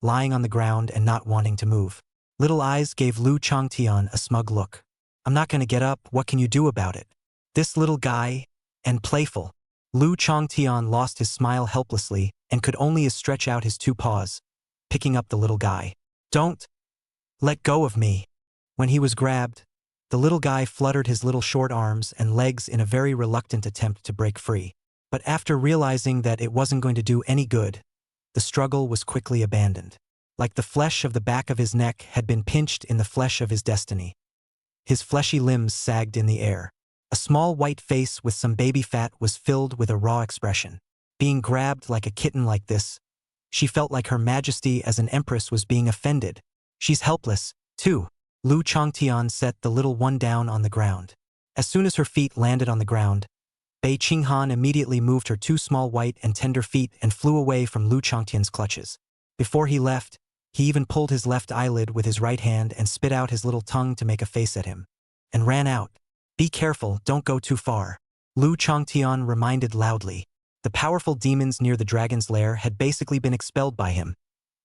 lying on the ground and not wanting to move. Little Eyes gave Lu Changtian a smug look. I'm not going to get up, what can you do about it? This little guy, and playful. Lu Changtian lost his smile helplessly and could only stretch out his two paws, picking up the little guy. Don't let go of me. When he was grabbed, the little guy fluttered his little short arms and legs in a very reluctant attempt to break free. But after realizing that it wasn't going to do any good, the struggle was quickly abandoned. Like the flesh of the back of his neck had been pinched in the flesh of his destiny. His fleshy limbs sagged in the air. A small white face with some baby fat was filled with a raw expression. Being grabbed like a kitten like this, she felt like Her Majesty as an empress was being offended. She's helpless, too. Lu Changtian set the little one down on the ground. As soon as her feet landed on the ground, Bei Qinghan immediately moved her two small white and tender feet and flew away from Lu Changtian's clutches. Before he left, he even pulled his left eyelid with his right hand and spit out his little tongue to make a face at him. And ran out. Be careful, don't go too far. Lu Changtian reminded loudly. The powerful demons near the dragon's lair had basically been expelled by him,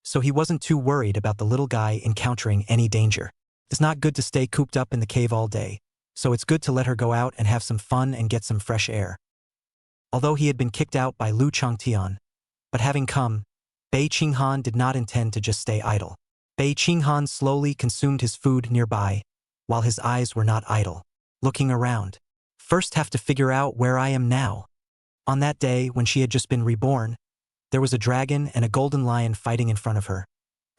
so he wasn't too worried about the little guy encountering any danger. It's not good to stay cooped up in the cave all day, so it's good to let her go out and have some fun and get some fresh air. Although he had been kicked out by Lu Changtian, but having come, Bei Qinghan did not intend to just stay idle. Bei Qinghan slowly consumed his food nearby, while his eyes were not idle. Looking around. First have to figure out where I am now. On that day, when she had just been reborn, there was a dragon and a golden lion fighting in front of her,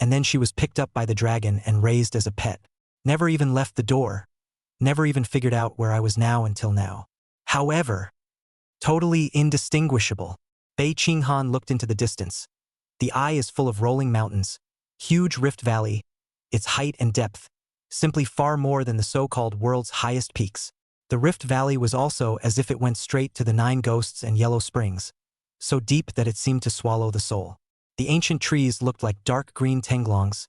and then she was picked up by the dragon and raised as a pet. Never even left the door. Never even figured out where I was now until now. However, totally indistinguishable. Bei Qinghan looked into the distance. The eye is full of rolling mountains, huge rift valley, its height and depth, simply far more than the so-called world's highest peaks. The rift valley was also as if it went straight to the 9 ghosts and yellow springs, so deep that it seemed to swallow the soul. The ancient trees looked like dark green tenglongs,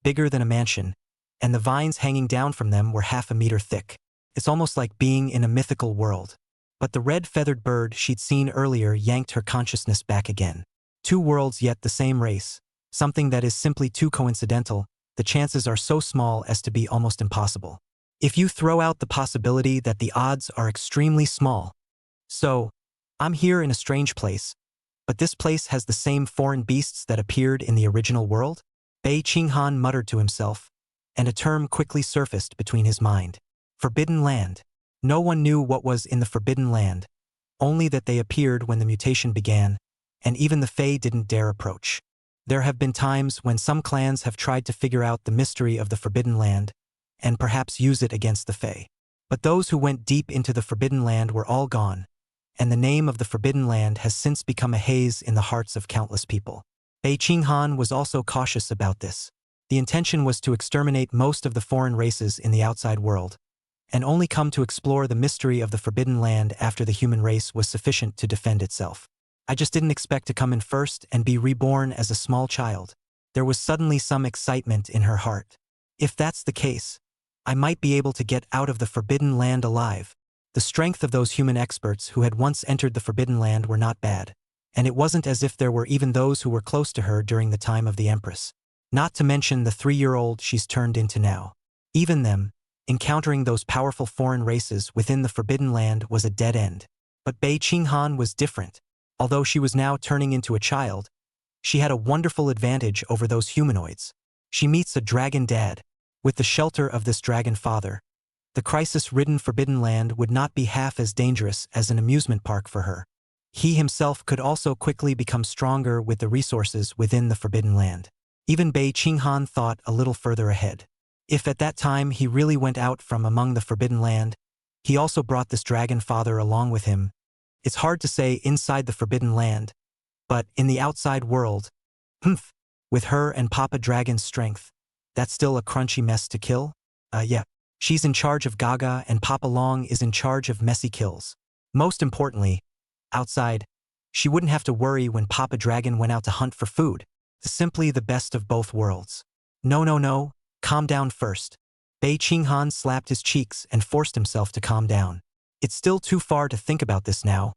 bigger than a mansion, and the vines hanging down from them were half a meter thick. It's almost like being in a mythical world. But the red-feathered bird she'd seen earlier yanked her consciousness back again. Two worlds yet the same race, something that is simply too coincidental, the chances are so small as to be almost impossible. If you throw out the possibility that the odds are extremely small. So, I'm here in a strange place, but this place has the same foreign beasts that appeared in the original world? Bei Qinghan muttered to himself, and a term quickly surfaced between his mind. Forbidden Land. No one knew what was in the Forbidden Land, only that they appeared when the mutation began, and even the Fae didn't dare approach. There have been times when some clans have tried to figure out the mystery of the Forbidden Land, and perhaps use it against the Fae. But those who went deep into the Forbidden Land were all gone, and the name of the Forbidden Land has since become a haze in the hearts of countless people. Bei Qinghan was also cautious about this. The intention was to exterminate most of the foreign races in the outside world, and only come to explore the mystery of the Forbidden Land after the human race was sufficient to defend itself. I just didn't expect to come in first and be reborn as a small child. There was suddenly some excitement in her heart. If that's the case, I might be able to get out of the Forbidden Land alive. The strength of those human experts who had once entered the Forbidden Land were not bad, and it wasn't as if there were even those who were close to her during the time of the Empress. Not to mention the 3-year-old she's turned into now. Even them, encountering those powerful foreign races within the Forbidden Land was a dead end. But Bei Qinghan was different. Although she was now turning into a child, she had a wonderful advantage over those humanoids. She meets a dragon dad. With the shelter of this dragon father, the crisis-ridden Forbidden Land would not be half as dangerous as an amusement park for her. He himself could also quickly become stronger with the resources within the Forbidden Land. Even Bei Qinghan thought a little further ahead. If at that time he really went out from among the Forbidden Land, he also brought this dragon father along with him. It's hard to say inside the Forbidden Land, but in the outside world, with her and Papa Dragon's strength, that's still a crunchy mess to kill? Yeah. She's in charge of Gaga and Papa Long is in charge of messy kills. Most importantly, outside, she wouldn't have to worry when Papa Dragon went out to hunt for food. Simply the best of both worlds. No, calm down first. Bei Qinghan slapped his cheeks and forced himself to calm down. It's still too far to think about this now.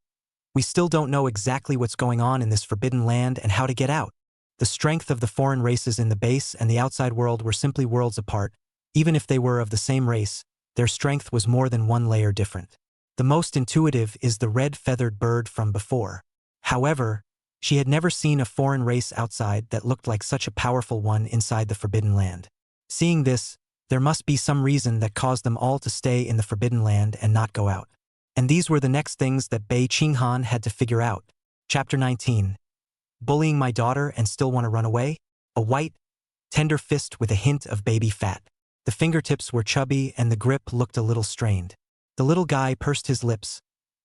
We still don't know exactly what's going on in this Forbidden Land and how to get out. The strength of the foreign races in the base and the outside world were simply worlds apart. Even if they were of the same race, their strength was more than one layer different. The most intuitive is the red-feathered bird from before. However, she had never seen a foreign race outside that looked like such a powerful one inside the Forbidden Land. Seeing this, there must be some reason that caused them all to stay in the Forbidden Land and not go out. And these were the next things that Bei Qinghan had to figure out. Chapter 19. Bullying my daughter and still want to run away? A white, tender fist with a hint of baby fat. The fingertips were chubby and the grip looked a little strained. The little guy pursed his lips,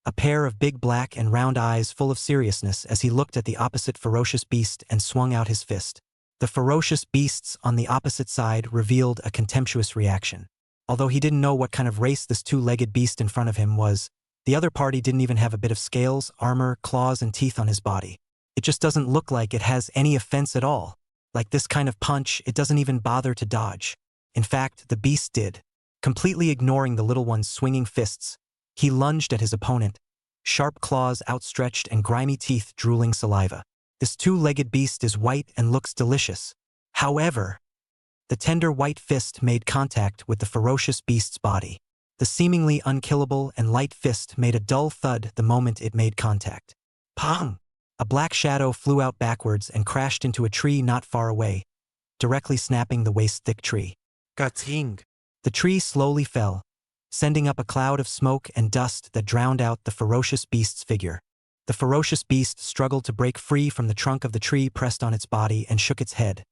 a pair of big black and round eyes full of seriousness as he looked at the opposite ferocious beast and swung out his fist. The ferocious beasts on the opposite side revealed a contemptuous reaction. Although he didn't know what kind of race this two-legged beast in front of him was, the other party didn't even have a bit of scales, armor, claws, and teeth on his body. It just doesn't look like it has any offense at all. Like this kind of punch, it doesn't even bother to dodge. In fact, the beast did. Completely ignoring the little one's swinging fists, he lunged at his opponent, sharp claws outstretched and grimy teeth drooling saliva. This two-legged beast is white and looks delicious. However, the tender white fist made contact with the ferocious beast's body. The seemingly unkillable and light fist made a dull thud the moment it made contact. Pong! A black shadow flew out backwards and crashed into a tree not far away, directly snapping the waist-thick tree. Gating! The tree slowly fell, sending up a cloud of smoke and dust that drowned out the ferocious beast's figure. The ferocious beast struggled to break free from the trunk of the tree pressed on its body and shook its head.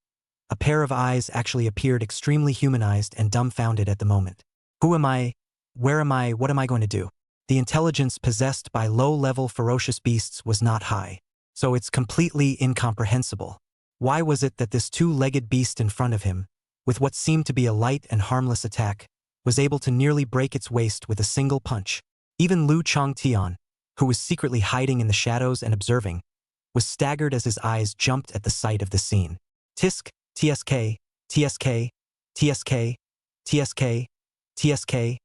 A pair of eyes actually appeared extremely humanized and dumbfounded at the moment. Who am I? Where am I? What am I going to do? The intelligence possessed by low-level ferocious beasts was not high, so it's completely incomprehensible. Why was it that this two-legged beast in front of him, with what seemed to be a light and harmless attack, was able to nearly break its waist with a single punch? Even Lu Chongtian, who was secretly hiding in the shadows and observing, was staggered as his eyes jumped at the sight of the scene. Tisk, TSK, TSK, TSK, TSK, TSK,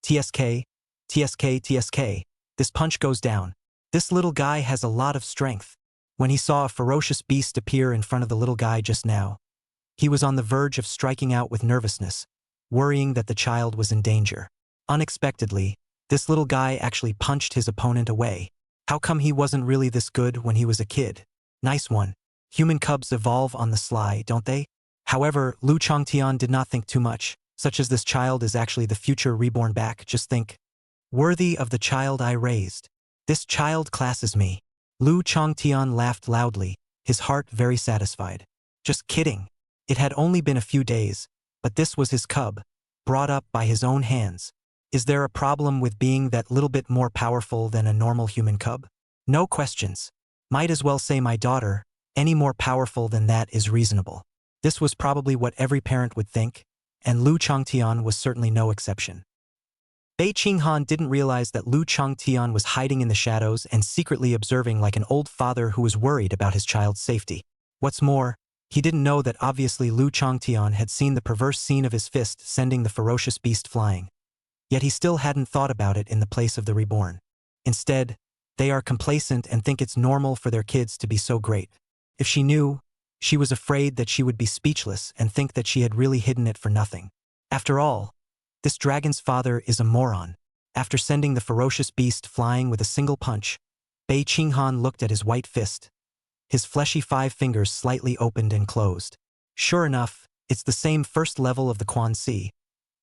TSK, TSK, TSK. This punch goes down. This little guy has a lot of strength. When he saw a ferocious beast appear in front of the little guy just now, he was on the verge of striking out with nervousness, worrying that the child was in danger. Unexpectedly, this little guy actually punched his opponent away. How come he wasn't really this good when he was a kid? Nice one. Human cubs evolve on the sly, don't they? However, Lu Changtian did not think too much, such as this child is actually the future reborn back. Just think. Worthy of the child I raised. This child classes me. Lu Changtian laughed loudly, his heart very satisfied. Just kidding. It had only been a few days, but this was his cub, brought up by his own hands. Is there a problem with being that little bit more powerful than a normal human cub? No questions. Might as well say my daughter, any more powerful than that is reasonable. This was probably what every parent would think, and Lu Changtian was certainly no exception. Bei Qinghan didn't realize that Lu Changtian was hiding in the shadows and secretly observing like an old father who was worried about his child's safety. What's more, he didn't know that obviously Lu Changtian had seen the perverse scene of his fist sending the ferocious beast flying. Yet he still hadn't thought about it in the place of the reborn. Instead, they are complacent and think it's normal for their kids to be so great. If she knew, she was afraid that she would be speechless and think that she had really hidden it for nothing. After all, this dragon's father is a moron. After sending the ferocious beast flying with a single punch, Bei Qinghan looked at his white fist. His fleshy 5 fingers slightly opened and closed. Sure enough, it's the same first level of the Quan Si,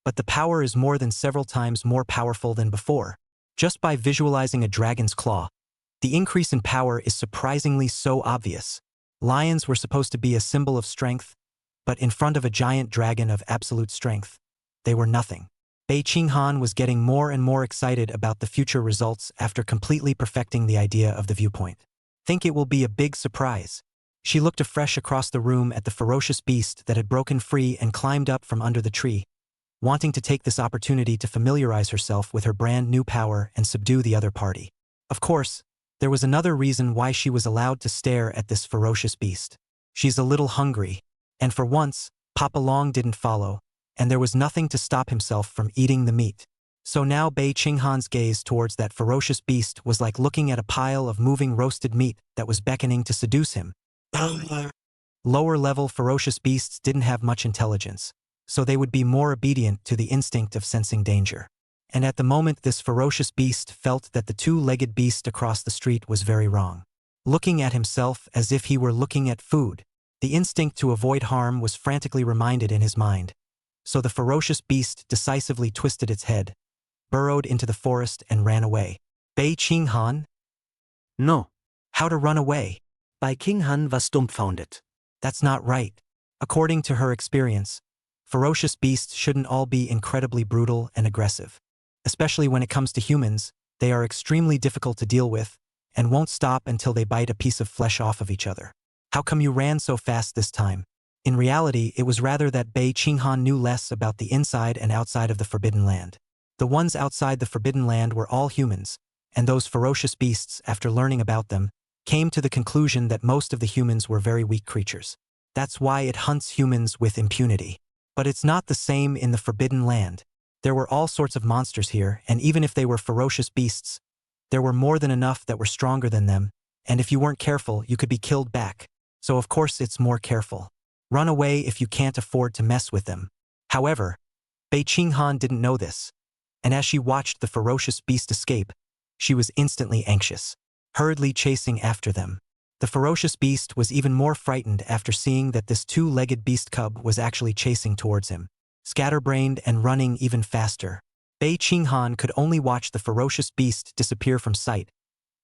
but the power is more than several times more powerful than before. Just by visualizing a dragon's claw, the increase in power is surprisingly so obvious. Lions were supposed to be a symbol of strength, but in front of a giant dragon of absolute strength, they were nothing. Bei Qinghan was getting more and more excited about the future results after completely perfecting the idea of the viewpoint. Think it will be a big surprise. She looked afresh across the room at the ferocious beast that had broken free and climbed up from under the tree, wanting to take this opportunity to familiarize herself with her brand new power and subdue the other party. Of course, there was another reason why she was allowed to stare at this ferocious beast. She's a little hungry, and for once, Papa Long didn't follow, and there was nothing to stop himself from eating the meat. So now Bei Qinghan's gaze towards that ferocious beast was like looking at a pile of moving roasted meat that was beckoning to seduce him. Lower-level ferocious beasts didn't have much intelligence, so they would be more obedient to the instinct of sensing danger. And at the moment this ferocious beast felt that the 2-legged beast across the street was very wrong. Looking at himself as if he were looking at food, the instinct to avoid harm was frantically reminded in his mind. So the ferocious beast decisively twisted its head, burrowed into the forest and ran away. Bei Qinghan? No. How to run away? Bei Qinghan was dumbfounded. That's not right. According to her experience, ferocious beasts shouldn't all be incredibly brutal and aggressive. Especially when it comes to humans, they are extremely difficult to deal with and won't stop until they bite a piece of flesh off of each other. How come you ran so fast this time? In reality, it was rather that Bei Qinghan knew less about the inside and outside of the Forbidden Land. The ones outside the Forbidden Land were all humans, and those ferocious beasts, after learning about them, came to the conclusion that most of the humans were very weak creatures. That's why it hunts humans with impunity. But it's not the same in the Forbidden Land. There were all sorts of monsters here, and even if they were ferocious beasts, there were more than enough that were stronger than them, and if you weren't careful, you could be killed back. So of course it's more careful. Run away if you can't afford to mess with them. However, Bei Qinghan didn't know this, and as she watched the ferocious beast escape, she was instantly anxious, hurriedly chasing after them. The ferocious beast was even more frightened after seeing that this 2-legged beast cub was actually chasing towards him, scatterbrained and running even faster. Bei Qinghan could only watch the ferocious beast disappear from sight,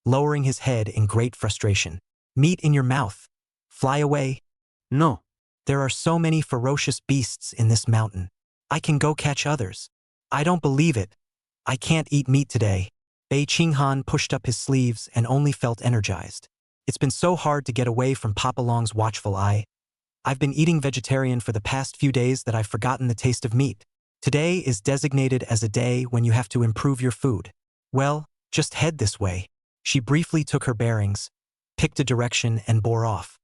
lowering his head in great frustration. Meat in your mouth. Fly away. No. There are so many ferocious beasts in this mountain. I can go catch others. I don't believe it. I can't eat meat today. Bei Qinghan pushed up his sleeves and only felt energized. It's been so hard to get away from Papa Long's watchful eye. I've been eating vegetarian for the past few days that I've forgotten the taste of meat. Today is designated as a day when you have to improve your food. Well, just head this way. She briefly took her bearings, picked a direction and bore off.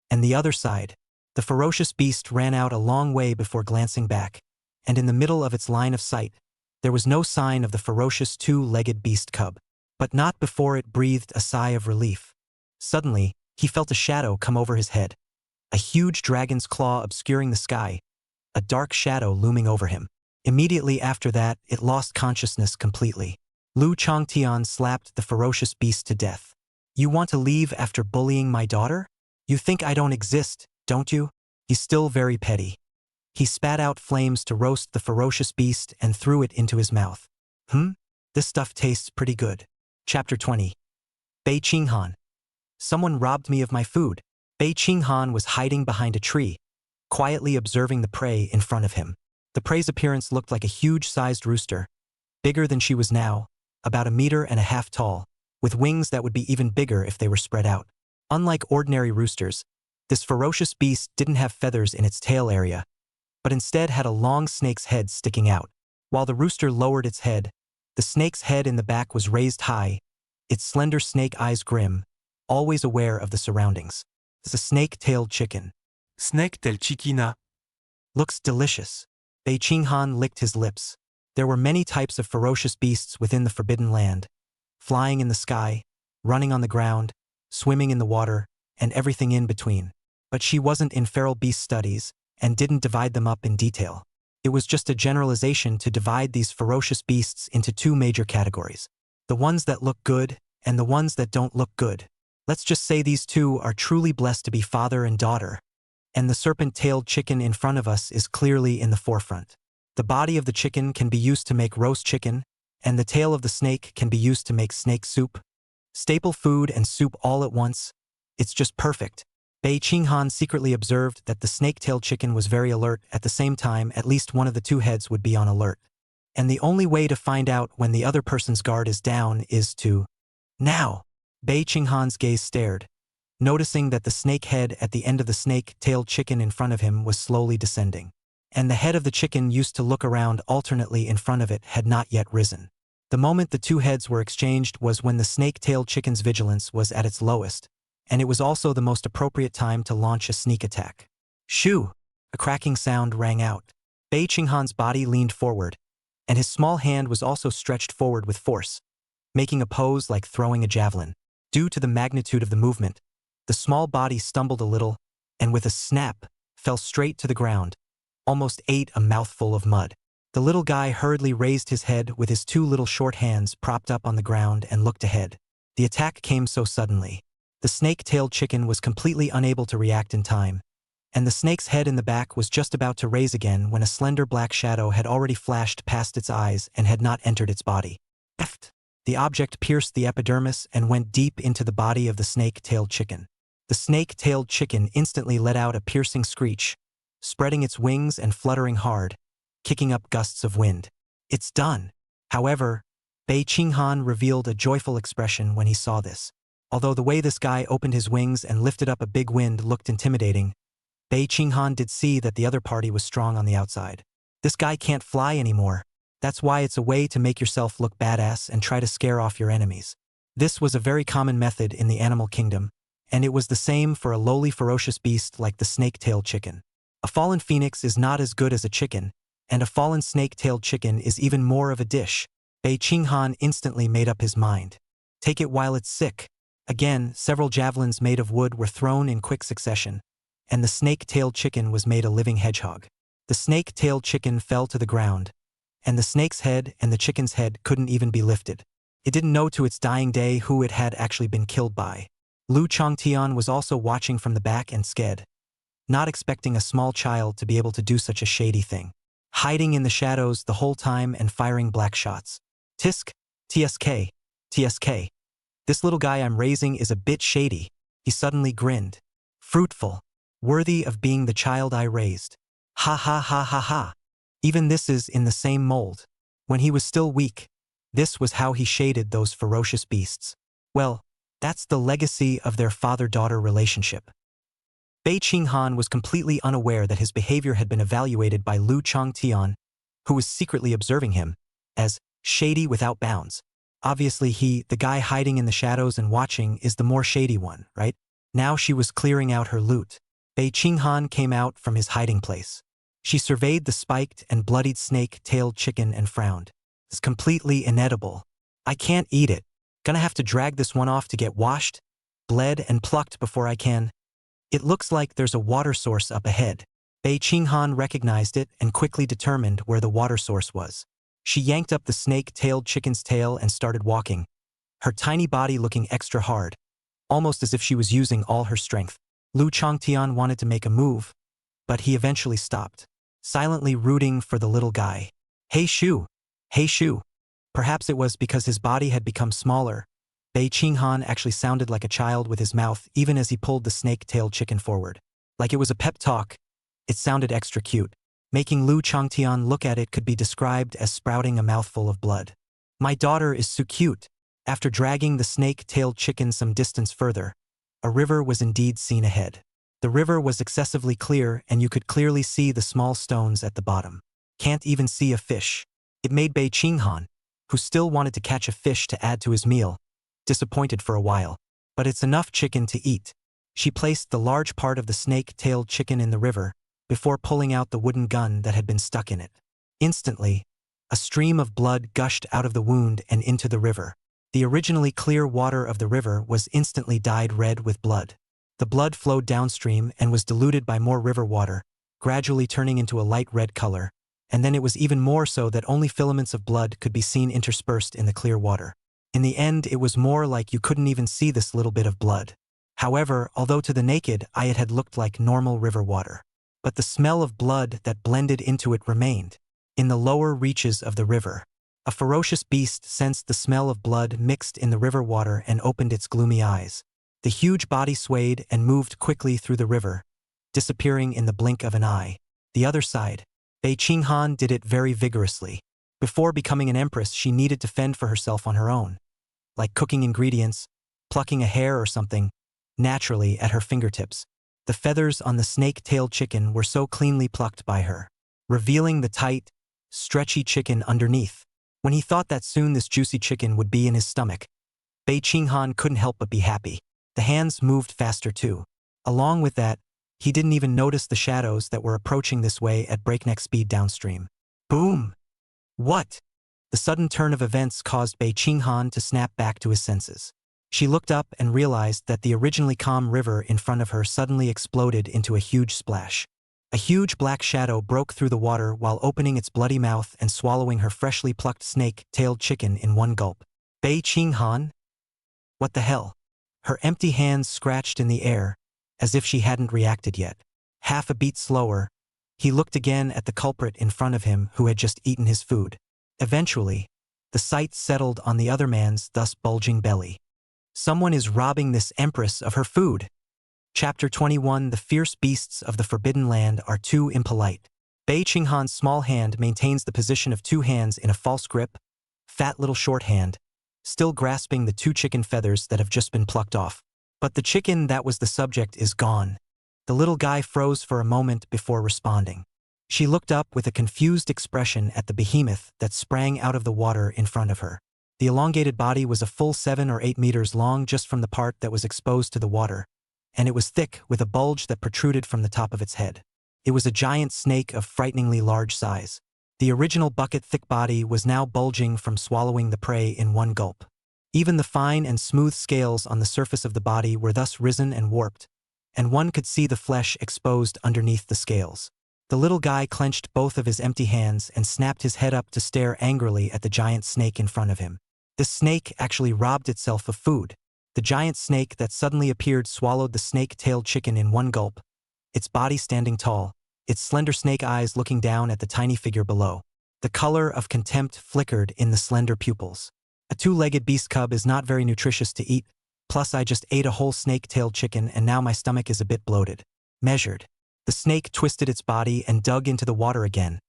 And the other side, the ferocious beast ran out a long way before glancing back, and in the middle of its line of sight, there was no sign of the ferocious 2-legged beast cub. but not before it breathed a sigh of relief. Suddenly, he felt a shadow come over his head. A huge dragon's claw obscuring the sky, a dark shadow looming over him. Immediately after that, it lost consciousness completely. Lu Changtian slapped the ferocious beast to death. You want to leave after bullying my daughter? You think I don't exist, don't you? He's still very petty. He spat out flames to roast the ferocious beast and threw it into his mouth. This stuff tastes pretty good. Chapter 20. Bei Qinghan. Someone robbed me of my food. Bei Qinghan was hiding behind a tree, quietly observing the prey in front of him. The prey's appearance looked like a huge-sized rooster, bigger than she was now, about 1.5 meters tall, with wings that would be even bigger if they were spread out. Unlike ordinary roosters, this ferocious beast didn't have feathers in its tail area, but instead had a long snake's head sticking out. While the rooster lowered its head, the snake's head in the back was raised high, its slender snake eyes grim, always aware of the surroundings. It's a snake-tailed chicken. Snake-tailed chickena. Looks delicious. Bei Qinghan licked his lips. There were many types of ferocious beasts within the Forbidden Land, flying in the sky, running on the ground, swimming in the water, and everything in between. But she wasn't in feral beast studies and didn't divide them up in detail. It was just a generalization to divide these ferocious beasts into 2 major categories: the ones that look good and the ones that don't look good. Let's just say these 2 are truly blessed to be father and daughter, and the serpent-tailed chicken in front of us is clearly in the forefront. The body of the chicken can be used to make roast chicken, and the tail of the snake can be used to make snake soup. Staple food and soup all at once. It's just perfect. Bei Qinghan secretly observed that the snake-tailed chicken was very alert. At the same time, at least one of the 2 heads would be on alert. And the only way to find out when the other person's guard is down is to... Now! Bei Qinghan's gaze stared, noticing that the snake head at the end of the snake-tailed chicken in front of him was slowly descending. And the head of the chicken used to look around alternately in front of it had not yet risen. The moment the 2 heads were exchanged was when the snake-tailed chicken's vigilance was at its lowest, and it was also the most appropriate time to launch a sneak attack. Shoo! A cracking sound rang out. Bei Qinghan's body leaned forward, and his small hand was also stretched forward with force, making a pose like throwing a javelin. Due to the magnitude of the movement, the small body stumbled a little, and with a snap, fell straight to the ground, almost ate a mouthful of mud. The little guy hurriedly raised his head with his 2 little short hands propped up on the ground and looked ahead. The attack came so suddenly. The snake-tailed chicken was completely unable to react in time, and the snake's head in the back was just about to raise again when a slender black shadow had already flashed past its eyes and had not entered its body. Eft! The object pierced the epidermis and went deep into the body of the snake-tailed chicken. The snake-tailed chicken instantly let out a piercing screech, spreading its wings and fluttering hard, kicking up gusts of wind. It's done. However, Bei Qinghan revealed a joyful expression when he saw this. Although the way this guy opened his wings and lifted up a big wind looked intimidating, Bei Qinghan did see that the other party was strong on the outside. This guy can't fly anymore. That's why it's a way to make yourself look badass and try to scare off your enemies. This was a very common method in the animal kingdom, and it was the same for a lowly ferocious beast like the snake-tailed chicken. A fallen phoenix is not as good as a chicken, and a fallen snake-tailed chicken is even more of a dish. Bei Qinghan instantly made up his mind. Take it while it's sick. Again, several javelins made of wood were thrown in quick succession, and the snake-tailed chicken was made a living hedgehog. The snake-tailed chicken fell to the ground, and the snake's head and the chicken's head couldn't even be lifted. It didn't know to its dying day who it had actually been killed by. Lu Changtian was also watching from the back and scared, not expecting a small child to be able to do such a shady thing. Hiding in the shadows the whole time and firing black shots. Tisk, TSK, TSK. This little guy I'm raising is a bit shady. He suddenly grinned. Fruitful. Worthy of being the child I raised. Ha ha ha ha ha. Even this is in the same mold. When he was still weak, this was how he shaded those ferocious beasts. Well, that's the legacy of their father-daughter relationship. Bei Qinghan was completely unaware that his behavior had been evaluated by Lu Changtian, who was secretly observing him, as shady without bounds. Obviously he, the guy hiding in the shadows and watching, is the more shady one, right? Now she was clearing out her loot. Bei Qinghan came out from his hiding place. She surveyed the spiked and bloodied snake-tailed chicken and frowned. It's completely inedible. I can't eat it. Gonna have to drag this one off to get washed, bled, and plucked before I can. It looks like there's a water source up ahead. Bei Qinghan recognized it and quickly determined where the water source was. She yanked up the snake-tailed chicken's tail and started walking, her tiny body looking extra hard, almost as if she was using all her strength. Lu Changtian wanted to make a move, but he eventually stopped, silently rooting for the little guy. Hey Shu! Hey Shu! Perhaps it was because his body had become smaller. Bei Qinghan actually sounded like a child with his mouth even as he pulled the snake-tailed chicken forward. Like it was a pep talk, it sounded extra cute. Making Lu Changtian look at it could be described as sprouting a mouthful of blood. My daughter is so cute. After dragging the snake-tailed chicken some distance further, a river was indeed seen ahead. The river was excessively clear and you could clearly see the small stones at the bottom. Can't even see a fish. It made Bei Qinghan, who still wanted to catch a fish to add to his meal, disappointed for a while. But it's enough chicken to eat. She placed the large part of the snake-tailed chicken in the river before pulling out the wooden gun that had been stuck in it. Instantly, a stream of blood gushed out of the wound and into the river. The originally clear water of the river was instantly dyed red with blood. The blood flowed downstream and was diluted by more river water, gradually turning into a light red color, and then it was even more so that only filaments of blood could be seen interspersed in the clear water. In the end, it was more like you couldn't even see this little bit of blood. However, although to the naked eye it had looked like normal river water, but the smell of blood that blended into it remained. In the lower reaches of the river, a ferocious beast sensed the smell of blood mixed in the river water and opened its gloomy eyes. The huge body swayed and moved quickly through the river, disappearing in the blink of an eye. The other side, Bei Qinghan did it very vigorously. Before becoming an empress, she needed to fend for herself on her own, like cooking ingredients, plucking a hair or something, naturally at her fingertips. The feathers on the snake-tailed chicken were so cleanly plucked by her, revealing the tight, stretchy chicken underneath. When he thought that soon this juicy chicken would be in his stomach, Bei Qinghan couldn't help but be happy. The hands moved faster too. Along with that, he didn't even notice the shadows that were approaching this way at breakneck speed downstream. Boom! What? The sudden turn of events caused Bei Qinghan to snap back to his senses. She looked up and realized that the originally calm river in front of her suddenly exploded into a huge splash. A huge black shadow broke through the water while opening its bloody mouth and swallowing her freshly plucked snake-tailed chicken in one gulp. Bei Qinghan? What the hell? Her empty hands scratched in the air, as if she hadn't reacted yet. Half a beat slower, he looked again at the culprit in front of him who had just eaten his food. Eventually, the sight settled on the other man's thus bulging belly. Someone is robbing this empress of her food. Chapter 21. The fierce beasts of the Forbidden Land are too impolite. Bei Qinghan's small hand maintains the position of two hands in a false grip, fat little short hand, still grasping the two chicken feathers that have just been plucked off. But the chicken that was the subject is gone. The little guy froze for a moment before responding. She looked up with a confused expression at the behemoth that sprang out of the water in front of her. The elongated body was a full 7 or 8 meters long just from the part that was exposed to the water, and it was thick with a bulge that protruded from the top of its head. It was a giant snake of frighteningly large size. The original bucket-thick body was now bulging from swallowing the prey in one gulp. Even the fine and smooth scales on the surface of the body were thus risen and warped, and one could see the flesh exposed underneath the scales. The little guy clenched both of his empty hands and snapped his head up to stare angrily at the giant snake in front of him. This snake actually robbed itself of food. The giant snake that suddenly appeared swallowed the snake-tailed chicken in one gulp, its body standing tall, its slender snake eyes looking down at the tiny figure below. The color of contempt flickered in the slender pupils. A two-legged beast cub is not very nutritious to eat, plus I just ate a whole snake-tailed chicken and now my stomach is a bit bloated. Measured. The snake twisted its body and dug into the water again,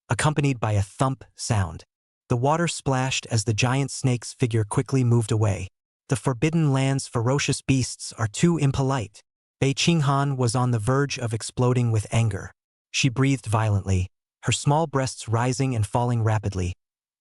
accompanied by a thump sound. The water splashed as the giant snake's figure quickly moved away. The Forbidden Land's ferocious beasts are too impolite. Bei Qinghan was on the verge of exploding with anger. She breathed violently, her small breasts rising and falling rapidly.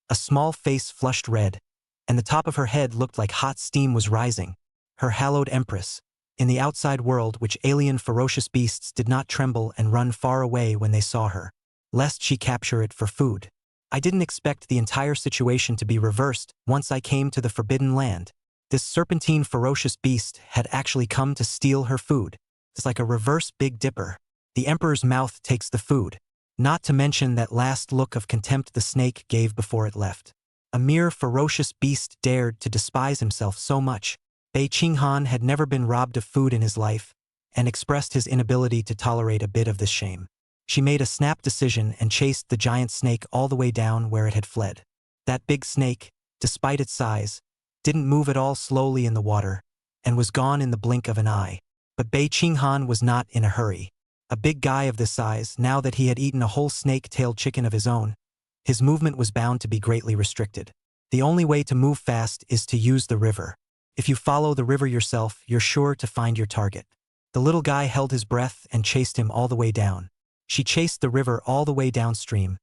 A small face flushed red, and the top of her head looked like hot steam was rising. Her hallowed empress. In the outside world, which alien ferocious beasts did not tremble and run far away when they saw her, lest she capture it for food. I didn't expect the entire situation to be reversed once I came to the Forbidden Land. This serpentine ferocious beast had actually come to steal her food. It's like a reverse Big Dipper. The emperor's mouth takes the food. Not to mention that last look of contempt the snake gave before it left. A mere ferocious beast dared to despise himself so much. Bei Qinghan had never been robbed of food in his life, and expressed his inability to tolerate a bit of this shame. She made a snap decision and chased the giant snake all the way down where it had fled. That big snake, despite its size, didn't move at all slowly in the water, and was gone in the blink of an eye. But Bei Qinghan was not in a hurry. A big guy of this size, now that he had eaten a whole snake-tailed chicken of his own, his movement was bound to be greatly restricted. The only way to move fast is to use the river. If you follow the river yourself, you're sure to find your target. The little guy held his breath and chased him all the way down. She chased the river all the way downstream,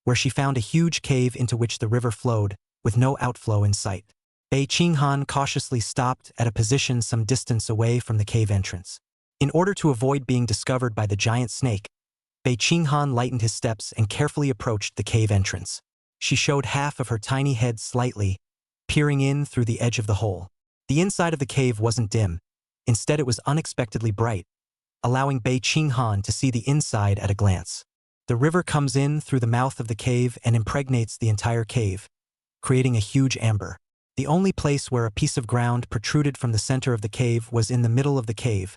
where she found a huge cave into which the river flowed, with no outflow in sight. Bei Qinghan cautiously stopped at a position some distance away from the cave entrance. In order to avoid being discovered by the giant snake, Bei Qinghan lightened his steps and carefully approached the cave entrance. She showed half of her tiny head slightly, peering in through the edge of the hole. The inside of the cave wasn't dim. Instead, it was unexpectedly bright, allowing Bei Qinghan to see the inside at a glance. The river comes in through the mouth of the cave and impregnates the entire cave, creating a huge amber. The only place where a piece of ground protruded from the center of the cave was in the middle of the cave,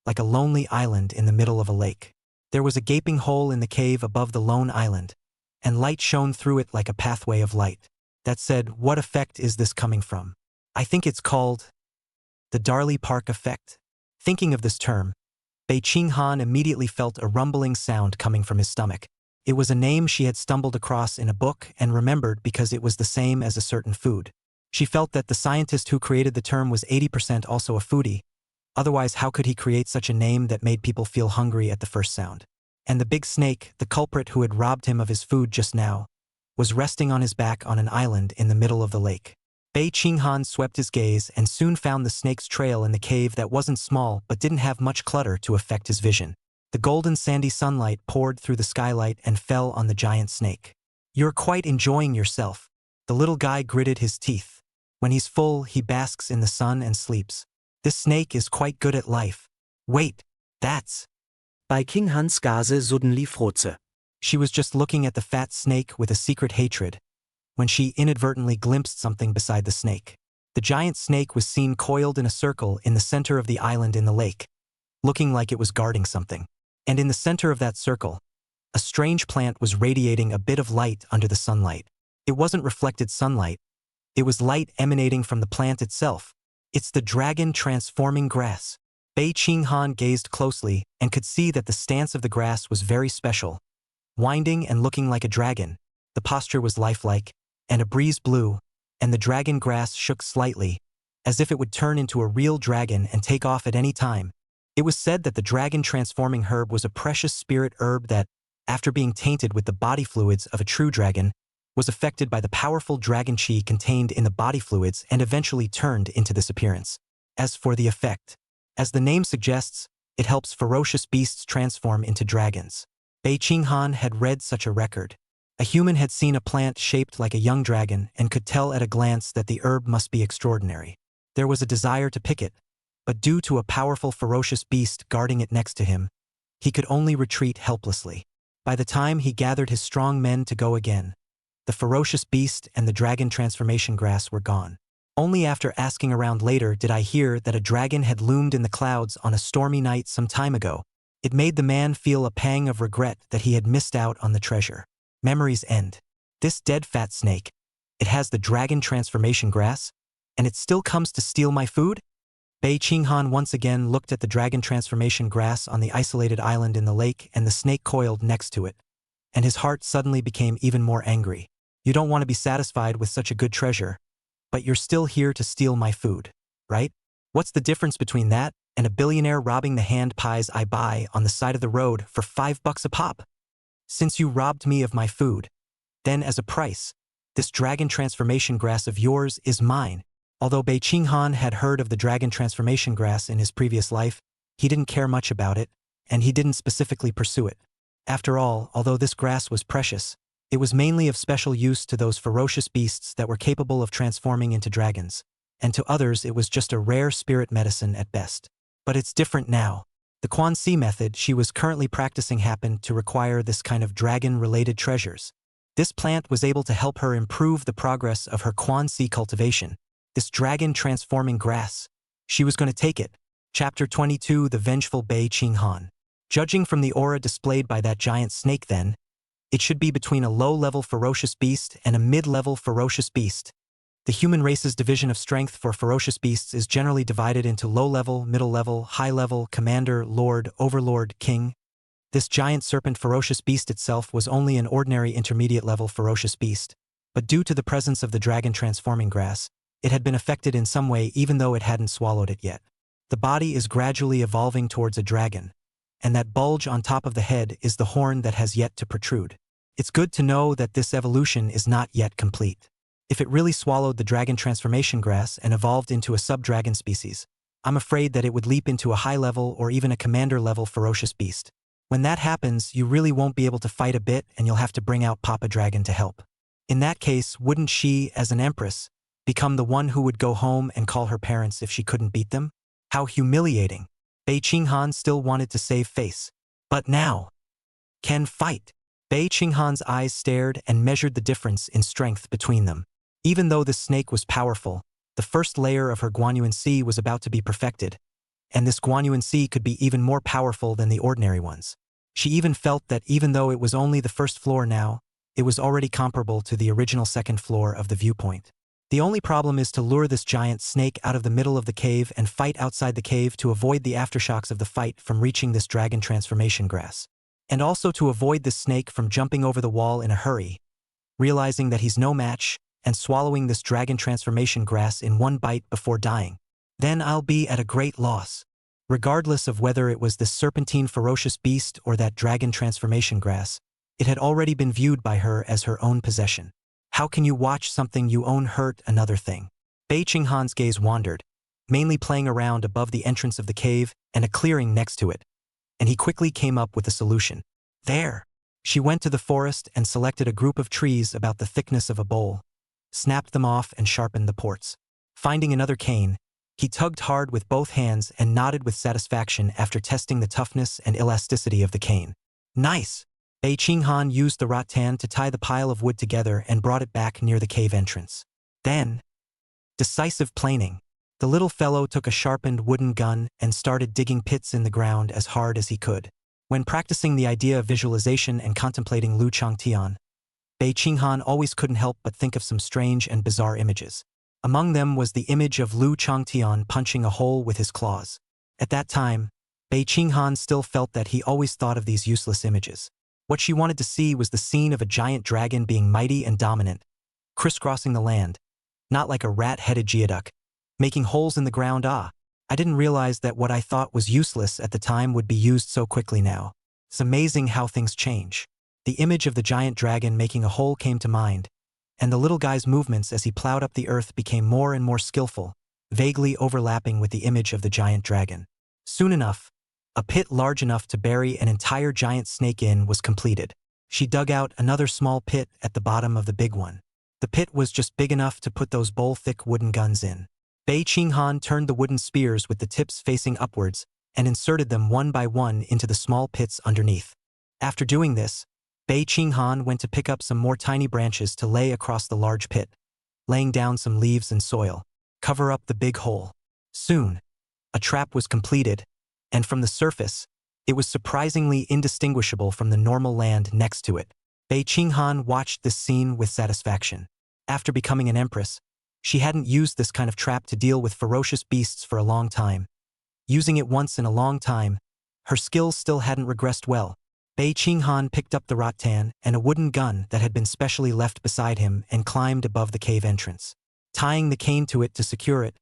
like a lonely island in the middle of a lake. There was a gaping hole in the cave above the lone island, and light shone through it like a pathway of light. That said, what effect is this coming from? I think it's called the Darley Park effect. Thinking of this term, Bei Qinghan immediately felt a rumbling sound coming from his stomach. It was a name she had stumbled across in a book and remembered because it was the same as a certain food. She felt that the scientist who created the term was 80% also a foodie. Otherwise, how could he create such a name that made people feel hungry at the first sound? And the big snake, the culprit who had robbed him of his food just now, was resting on his back on an island in the middle of the lake. Bei Qinghan swept his gaze and soon found the snake's trail in the cave that wasn't small but didn't have much clutter to affect his vision. The golden sandy sunlight poured through the skylight and fell on the giant snake. "You're quite enjoying yourself." The little guy gritted his teeth. When he's full, he basks in the sun and sleeps. This snake is quite good at life. Wait, that's... Bei Qinghans Gase suddenly froze. She was just looking at the fat snake with a secret hatred, when she inadvertently glimpsed something beside the snake. The giant snake was seen coiled in a circle in the center of the island in the lake, looking like it was guarding something. And in the center of that circle, a strange plant was radiating a bit of light under the sunlight. It wasn't reflected sunlight. It was light emanating from the plant itself. It's the dragon transforming grass. Bei Qinghan gazed closely and could see that the stance of the grass was very special. Winding and looking like a dragon, the posture was lifelike, and a breeze blew, and the dragon grass shook slightly, as if it would turn into a real dragon and take off at any time. It was said that the dragon-transforming herb was a precious spirit herb that, after being tainted with the body fluids of a true dragon, was affected by the powerful dragon chi contained in the body fluids and eventually turned into this appearance. As for the effect, as the name suggests, it helps ferocious beasts transform into dragons. Bei Qinghan had read such a record. A human had seen a plant shaped like a young dragon and could tell at a glance that the herb must be extraordinary. There was a desire to pick it, but due to a powerful ferocious beast guarding it next to him, he could only retreat helplessly. By the time he gathered his strong men to go again, the ferocious beast and the dragon transformation grass were gone. Only after asking around later did I hear that a dragon had loomed in the clouds on a stormy night some time ago. It made the man feel a pang of regret that he had missed out on the treasure. Memories end. This dead fat snake, it has the dragon transformation grass, and it still comes to steal my food? Bei Qinghan once again looked at the dragon transformation grass on the isolated island in the lake and the snake coiled next to it, and his heart suddenly became even more angry. You don't want to be satisfied with such a good treasure, but you're still here to steal my food, right? What's the difference between that and a billionaire robbing the hand pies I buy on the side of the road for $5 a pop? Since you robbed me of my food, then as a price, this dragon transformation grass of yours is mine. Although Bei Qinghan had heard of the dragon transformation grass in his previous life, he didn't care much about it, and he didn't specifically pursue it. After all, although this grass was precious, it was mainly of special use to those ferocious beasts that were capable of transforming into dragons. and to others it was just a rare spirit medicine at best. But it's different now. The Quan Si method she was currently practicing happened to require this kind of dragon-related treasures. This plant was able to help her improve the progress of her Quan Si cultivation. This dragon-transforming grass. She was going to take it. Chapter 22 The Vengeful Bei Qinghan. Judging from the aura displayed by that giant snake then, it should be between a low-level ferocious beast and a mid-level ferocious beast. The human race's division of strength for ferocious beasts is generally divided into low-level, middle-level, high-level, commander, lord, overlord, king. This giant serpent ferocious beast itself was only an ordinary intermediate-level ferocious beast, but due to the presence of the dragon-transforming grass, it had been affected in some way even though it hadn't swallowed it yet. The body is gradually evolving towards a dragon, and that bulge on top of the head is the horn that has yet to protrude. It's good to know that this evolution is not yet complete. If it really swallowed the dragon transformation grass and evolved into a sub-dragon species, I'm afraid that it would leap into a high-level or even a commander-level ferocious beast. When that happens, you really won't be able to fight a bit and you'll have to bring out Papa Dragon to help. In that case, wouldn't she, as an empress, become the one who would go home and call her parents if she couldn't beat them? How humiliating. Bei Qinghan still wanted to save face. But now, can fight. Bei Qinghan's eyes stared and measured the difference in strength between them. Even though the snake was powerful, the first layer of her Guanyuan Si was about to be perfected, and this Guanyuan Si could be even more powerful than the ordinary ones. She even felt that even though it was only the first floor now, it was already comparable to the original second floor of the viewpoint. The only problem is to lure this giant snake out of the middle of the cave and fight outside the cave to avoid the aftershocks of the fight from reaching this dragon transformation grass. And also to avoid this snake from jumping over the wall in a hurry, realizing that he's no match, and swallowing this dragon transformation grass in one bite before dying. Then I'll be at a great loss. Regardless of whether it was this serpentine ferocious beast or that dragon transformation grass, it had already been viewed by her as her own possession. How can you watch something you own hurt another thing? Bei Qinghan's gaze wandered, mainly playing around above the entrance of the cave and a clearing next to it, and he quickly came up with a solution. There! She went to the forest and selected a group of trees about the thickness of a bowl, snapped them off and sharpened the ports. Finding another cane, he tugged hard with both hands and nodded with satisfaction after testing the toughness and elasticity of the cane. Nice! Bei Qinghan used the rattan to tie the pile of wood together and brought it back near the cave entrance. Then, decisive planing. The little fellow took a sharpened wooden gun and started digging pits in the ground as hard as he could. When practicing the idea of visualization and contemplating Lu Changtian, Bei Qinghan always couldn't help but think of some strange and bizarre images. Among them was the image of Lu Changtian punching a hole with his claws. At that time, Bei Qinghan still felt that he always thought of these useless images. What she wanted to see was the scene of a giant dragon being mighty and dominant, crisscrossing the land, not like a rat-headed geoduck, making holes in the ground. I didn't realize that what I thought was useless at the time would be used so quickly now. It's amazing how things change. The image of the giant dragon making a hole came to mind, and the little guy's movements as he plowed up the earth became more and more skillful, vaguely overlapping with the image of the giant dragon. Soon enough, a pit large enough to bury an entire giant snake in was completed. She dug out another small pit at the bottom of the big one. The pit was just big enough to put those bowl-thick wooden guns in. Bei Qinghan turned the wooden spears with the tips facing upwards and inserted them one by one into the small pits underneath. After doing this, Bei Qinghan went to pick up some more tiny branches to lay across the large pit, laying down some leaves and soil, cover up the big hole. Soon, a trap was completed, and from the surface, it was surprisingly indistinguishable from the normal land next to it. Bei Qinghan watched this scene with satisfaction. After becoming an empress, she hadn't used this kind of trap to deal with ferocious beasts for a long time. Using it once in a long time, her skills still hadn't regressed well. Bei Qinghan picked up the rattan and a wooden gun that had been specially left beside him and climbed above the cave entrance. Tying the cane to it to secure it,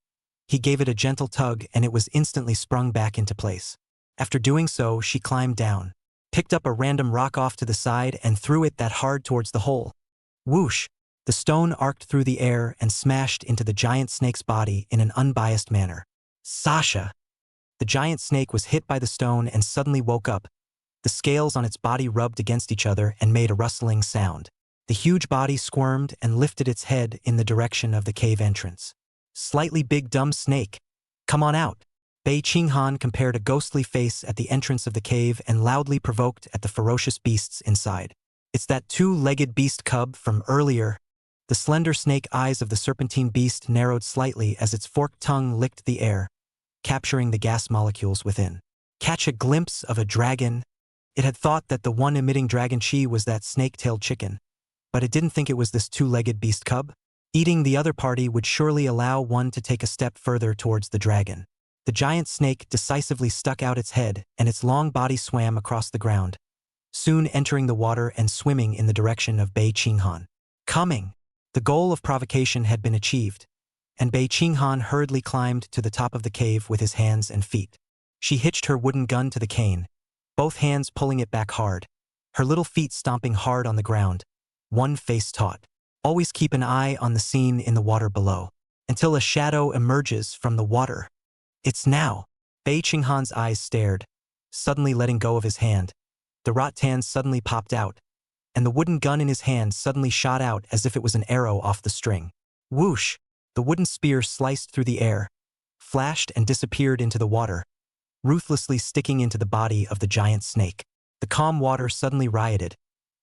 he gave it a gentle tug and it was instantly sprung back into place. After doing so, she climbed down, picked up a random rock off to the side and threw it that hard towards the hole. Whoosh! The stone arced through the air and smashed into the giant snake's body in an unbiased manner. Sasha! The giant snake was hit by the stone and suddenly woke up. The scales on its body rubbed against each other and made a rustling sound. The huge body squirmed and lifted its head in the direction of the cave entrance. Slightly big dumb snake. Come on out. Bei Qinghan compared a ghostly face at the entrance of the cave and loudly provoked at the ferocious beasts inside. It's that two-legged beast cub from earlier. The slender snake eyes of the serpentine beast narrowed slightly as its forked tongue licked the air, capturing the gas molecules within. Catch a glimpse of a dragon. It had thought that the one emitting dragon chi was that snake-tailed chicken, but it didn't think it was this two-legged beast cub. Eating the other party would surely allow one to take a step further towards the dragon. The giant snake decisively stuck out its head, and its long body swam across the ground, soon entering the water and swimming in the direction of Bei Qinghan. Coming! The goal of provocation had been achieved, and Bei Qinghan hurriedly climbed to the top of the cave with his hands and feet. She hitched her wooden gun to the cane, both hands pulling it back hard, her little feet stomping hard on the ground, one face taut. Always keep an eye on the scene in the water below, until a shadow emerges from the water. It's now. Bei Qinghan's eyes stared, suddenly letting go of his hand. The rattan suddenly popped out, and the wooden gun in his hand suddenly shot out as if it was an arrow off the string. Whoosh! The wooden spear sliced through the air, flashed and disappeared into the water, ruthlessly sticking into the body of the giant snake. The calm water suddenly rioted,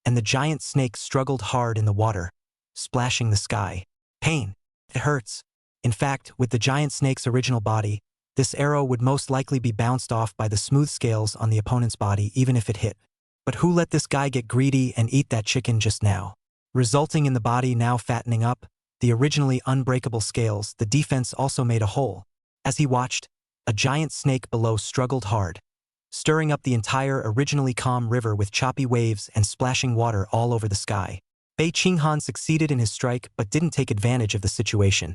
and the giant snake struggled hard in the water, splashing the sky. Pain. It hurts. In fact, with the giant snake's original body, this arrow would most likely be bounced off by the smooth scales on the opponent's body even if it hit. But who let this guy get greedy and eat that chicken just now? Resulting in the body now fattening up, the originally unbreakable scales, the defense also made a hole. As he watched, a giant snake below struggled hard, stirring up the entire originally calm river with choppy waves and splashing water all over the sky. Bei Qinghan succeeded in his strike but didn't take advantage of the situation.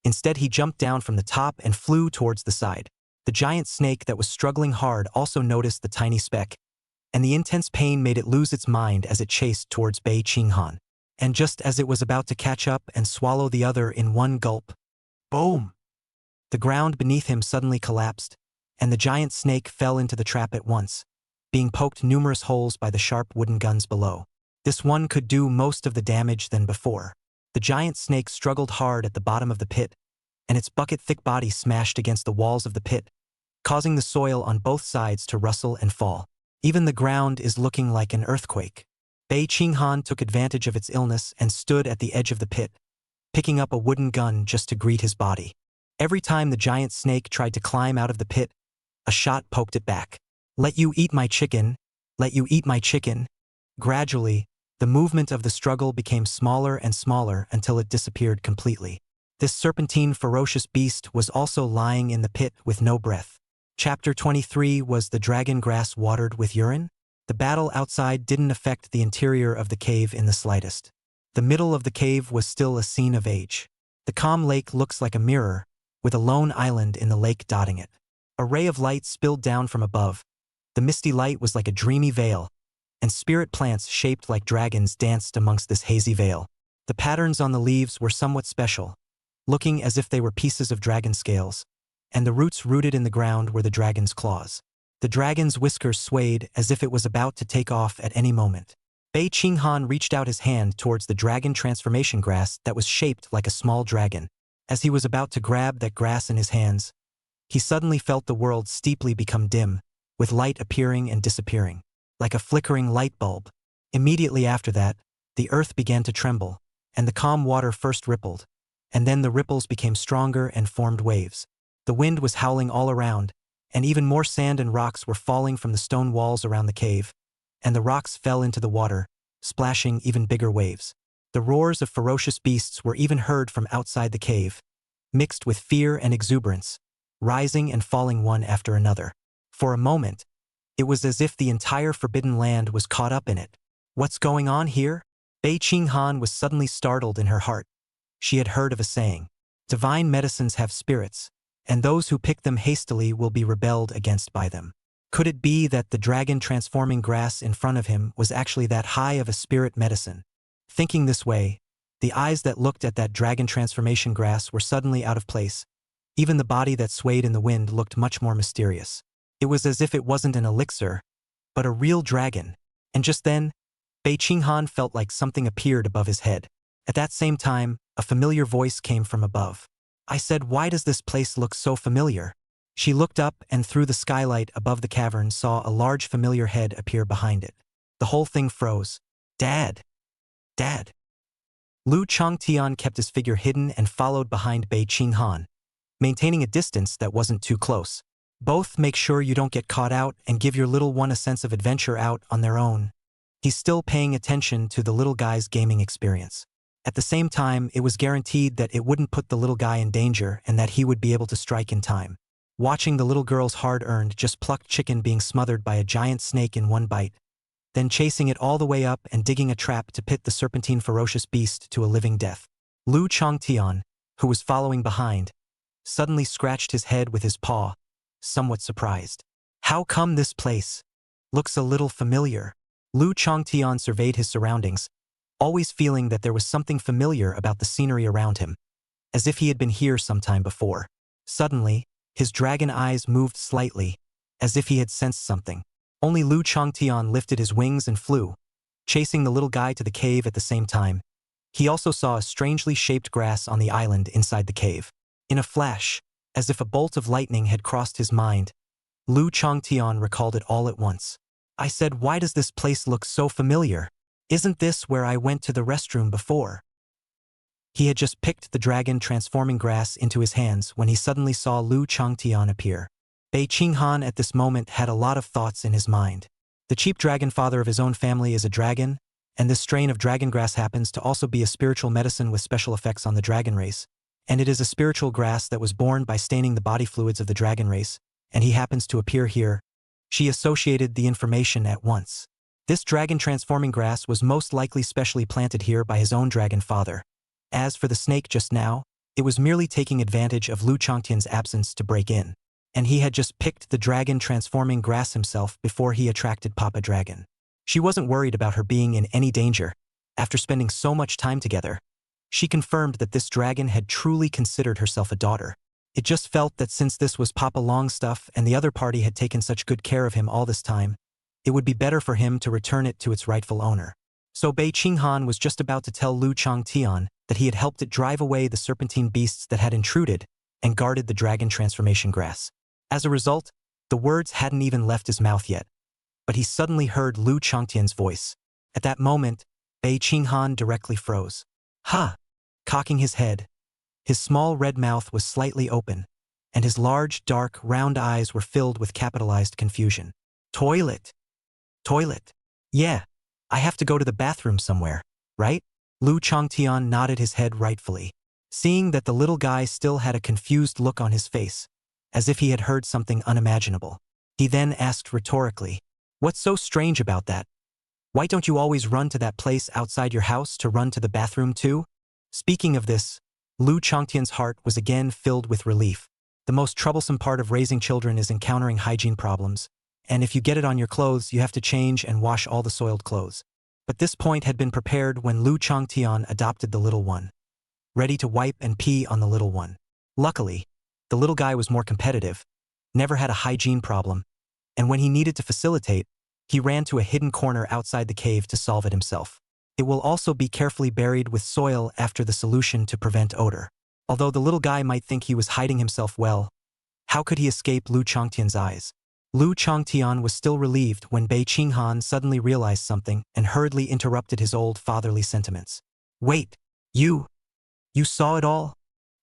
Instead, he jumped down from the top and flew towards the side. The giant snake that was struggling hard also noticed the tiny speck, and the intense pain made it lose its mind as it chased towards Bei Qinghan. And just as it was about to catch up and swallow the other in one gulp, boom! The ground beneath him suddenly collapsed, and the giant snake fell into the trap at once, being poked numerous holes by the sharp wooden guns below. This one could do most of the damage than before. The giant snake struggled hard at the bottom of the pit, and its bucket-thick body smashed against the walls of the pit, causing the soil on both sides to rustle and fall. Even the ground is looking like an earthquake. Bei Qinghan took advantage of its illness and stood at the edge of the pit, picking up a wooden gun just to greet his body. Every time the giant snake tried to climb out of the pit, a shot poked it back. Let you eat my chicken. Let you eat my chicken. Gradually, the movement of the struggle became smaller and smaller until it disappeared completely. This serpentine, ferocious beast was also lying in the pit with no breath. Chapter 23 was the dragon grass watered with urine? The battle outside didn't affect the interior of the cave in the slightest. The middle of the cave was still a scene of age. The calm lake looks like a mirror, with a lone island in the lake dotting it. A ray of light spilled down from above. The misty light was like a dreamy veil, and spirit plants shaped like dragons danced amongst this hazy veil. The patterns on the leaves were somewhat special, looking as if they were pieces of dragon scales, and the roots rooted in the ground were the dragon's claws. The dragon's whiskers swayed as if it was about to take off at any moment. Bei Qinghan reached out his hand towards the dragon transformation grass that was shaped like a small dragon. As he was about to grab that grass in his hands, he suddenly felt the world steeply become dim, with light appearing and disappearing, like a flickering light bulb. Immediately after that, the earth began to tremble, and the calm water first rippled, and then the ripples became stronger and formed waves. The wind was howling all around, and even more sand and rocks were falling from the stone walls around the cave, and the rocks fell into the water, splashing even bigger waves. The roars of ferocious beasts were even heard from outside the cave, mixed with fear and exuberance, rising and falling one after another. For a moment, it was as if the entire forbidden land was caught up in it. What's going on here? Bei Qinghan was suddenly startled in her heart. She had heard of a saying, divine medicines have spirits, and those who pick them hastily will be rebelled against by them. Could it be that the dragon transforming grass in front of him was actually that high of a spirit medicine? Thinking this way, the eyes that looked at that dragon transformation grass were suddenly out of place. Even the body that swayed in the wind looked much more mysterious. It was as if it wasn't an elixir, but a real dragon. And just then, Bei Qinghan felt like something appeared above his head. At that same time, a familiar voice came from above. I said, why does this place look so familiar? She looked up and through the skylight above the cavern saw a large familiar head appear behind it. The whole thing froze. Dad! Dad! Lu Changtian kept his figure hidden and followed behind Bei Qinghan, maintaining a distance that wasn't too close. Both make sure you don't get caught out and give your little one a sense of adventure out on their own. He's still paying attention to the little guy's gaming experience. At the same time, it was guaranteed that it wouldn't put the little guy in danger and that he would be able to strike in time. Watching the little girl's hard-earned, just plucked chicken being smothered by a giant snake in one bite, then chasing it all the way up and digging a trap to pit the serpentine ferocious beast to a living death. Lu Changtian, who was following behind, suddenly scratched his head with his paw, somewhat surprised. How come this place looks a little familiar? Lu Changtian surveyed his surroundings, always feeling that there was something familiar about the scenery around him, as if he had been here sometime before. Suddenly, his dragon eyes moved slightly, as if he had sensed something. Only Lu Changtian lifted his wings and flew, chasing the little guy to the cave at the same time. He also saw a strangely shaped grass on the island inside the cave. In a flash, as if a bolt of lightning had crossed his mind, Lu Changtian recalled it all at once. I said, why does this place look so familiar? Isn't this where I went to the restroom before? He had just picked the dragon transforming grass into his hands when he suddenly saw Lu Changtian appear. Bei Qinghan at this moment had a lot of thoughts in his mind. The cheap dragon father of his own family is a dragon, and this strain of dragon grass happens to also be a spiritual medicine with special effects on the dragon race. And it is a spiritual grass that was born by staining the body fluids of the dragon race, and he happens to appear here. She associated the information at once. This dragon transforming grass was most likely specially planted here by his own dragon father. As for the snake just now, it was merely taking advantage of Lu Changtian's absence to break in. And he had just picked the dragon transforming grass himself before he attracted Papa Dragon. She wasn't worried about her being in any danger. After spending so much time together, she confirmed that this dragon had truly considered herself a daughter. It just felt that since this was Papa Longstuff and the other party had taken such good care of him all this time, it would be better for him to return it to its rightful owner. So Bei Qinghan was just about to tell Lu Changtian that he had helped it drive away the serpentine beasts that had intruded and guarded the dragon transformation grass. As a result, the words hadn't even left his mouth yet, but he suddenly heard Lu Changtian's voice. At that moment, Bei Qinghan directly froze. Ha! Cocking his head, his small red mouth was slightly open, and his large, dark, round eyes were filled with capitalized confusion. Toilet! Toilet! Yeah, I have to go to the bathroom somewhere, right? Lu Changtian nodded his head rightfully, seeing that the little guy still had a confused look on his face, as if he had heard something unimaginable. He then asked rhetorically, what's so strange about that? Why don't you always run to that place outside your house to run to the bathroom too? Speaking of this, Lu Changtian's heart was again filled with relief. The most troublesome part of raising children is encountering hygiene problems, and if you get it on your clothes, you have to change and wash all the soiled clothes. But this point had been prepared when Lu Changtian adopted the little one, ready to wipe and pee on the little one. Luckily, the little guy was more competitive, never had a hygiene problem, and when he needed to facilitate, he ran to a hidden corner outside the cave to solve it himself. It will also be carefully buried with soil after the solution to prevent odor. Although the little guy might think he was hiding himself well, how could he escape Lu Changtian's eyes? Lu Changtian was still relieved when Bei Qinghan suddenly realized something and hurriedly interrupted his old fatherly sentiments. Wait, you saw it all?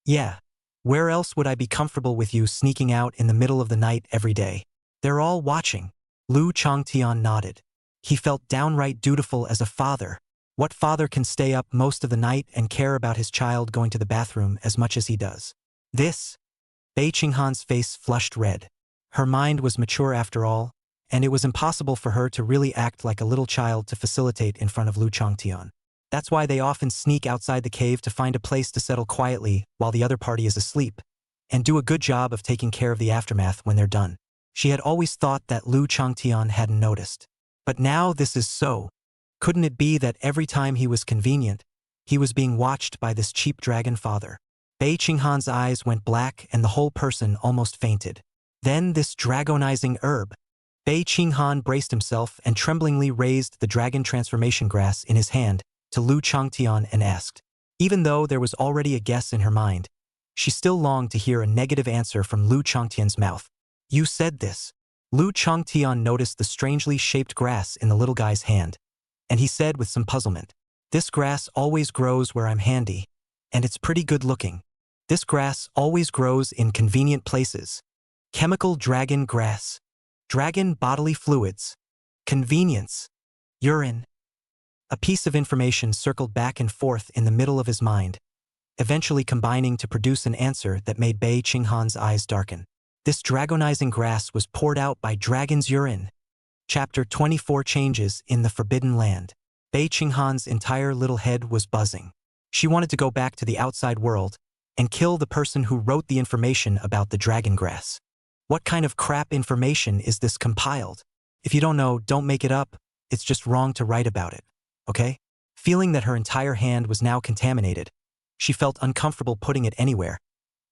Yeah. Where else would I be comfortable with you sneaking out in the middle of the night every day? They're all watching. Lu Changtian nodded. He felt downright dutiful as a father. What father can stay up most of the night and care about his child going to the bathroom as much as he does? This? Bei Qinghan's face flushed red. Her mind was mature after all, and it was impossible for her to really act like a little child to facilitate in front of Lu Changtian. That's why they often sneak outside the cave to find a place to settle quietly while the other party is asleep, and do a good job of taking care of the aftermath when they're done. She had always thought that Lu Changtian hadn't noticed. But now this is so. Couldn't it be that every time he was convenient, he was being watched by this cheap dragon father? Bei Qinghan's eyes went black and the whole person almost fainted. Then this dragonizing herb. Bei Qinghan braced himself and tremblingly raised the dragon transformation grass in his hand to Lu Changtian and asked. Even though there was already a guess in her mind, She still longed to hear a negative answer from Lu Changtian's mouth. You said this. Lu Changtian noticed the strangely shaped grass in the little guy's hand, and he said with some puzzlement, this grass always grows where I'm handy, and it's pretty good looking. This grass always grows in convenient places. Chemical dragon grass. Dragon bodily fluids. Convenience. Urine. A piece of information circled back and forth in the middle of his mind, eventually combining to produce an answer that made Bei Qinghan's eyes darken. This dragonizing grass was poured out by dragon's urine. Chapter 24 Changes in the Forbidden Land. Bei Qinghan's entire little head was buzzing. She wanted to go back to the outside world and kill the person who wrote the information about the dragon grass. What kind of crap information is this compiled? If you don't know, don't make it up. It's just wrong to write about it. Okay? Feeling that her entire hand was now contaminated, she felt uncomfortable putting it anywhere,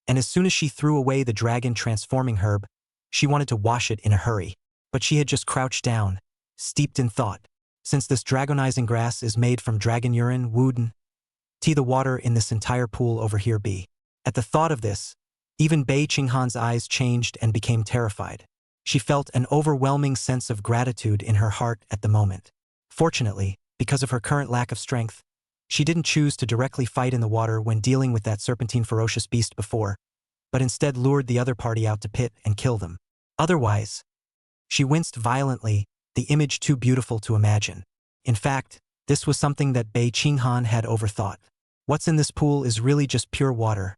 and as soon as she threw away the dragon transforming herb, she wanted to wash it in a hurry. But she had just crouched down, steeped in thought. Since this dragonizing grass is made from dragon urine, wooden, the water in this entire pool over here be. At the thought of this, even Bei Qinghan's eyes changed and became terrified. She felt an overwhelming sense of gratitude in her heart at the moment. Fortunately, because of her current lack of strength, she didn't choose to directly fight in the water when dealing with that serpentine ferocious beast before, but instead lured the other party out to pit and kill them. Otherwise, she winced violently, the image too beautiful to imagine. In fact, this was something that Bei Qinghan had overthought. What's in this pool is really just pure water,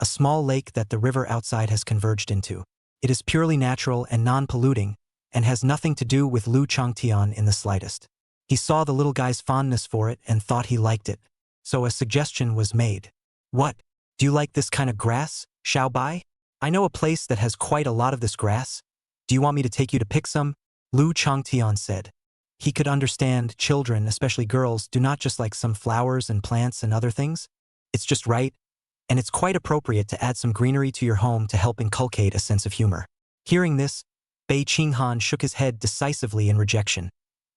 a small lake that the river outside has converged into. It is purely natural and non-polluting, and has nothing to do with Lu Changtian in the slightest. He saw the little guy's fondness for it and thought he liked it, so a suggestion was made. What? Do you like this kind of grass, Xiao Bai? I know a place that has quite a lot of this grass. Do you want me to take you to pick some? Lu Changtian said. He could understand children, especially girls, do not just like some flowers and plants and other things. It's just right, and it's quite appropriate to add some greenery to your home to help inculcate a sense of humor. Hearing this, Bei Qinghan shook his head decisively in rejection,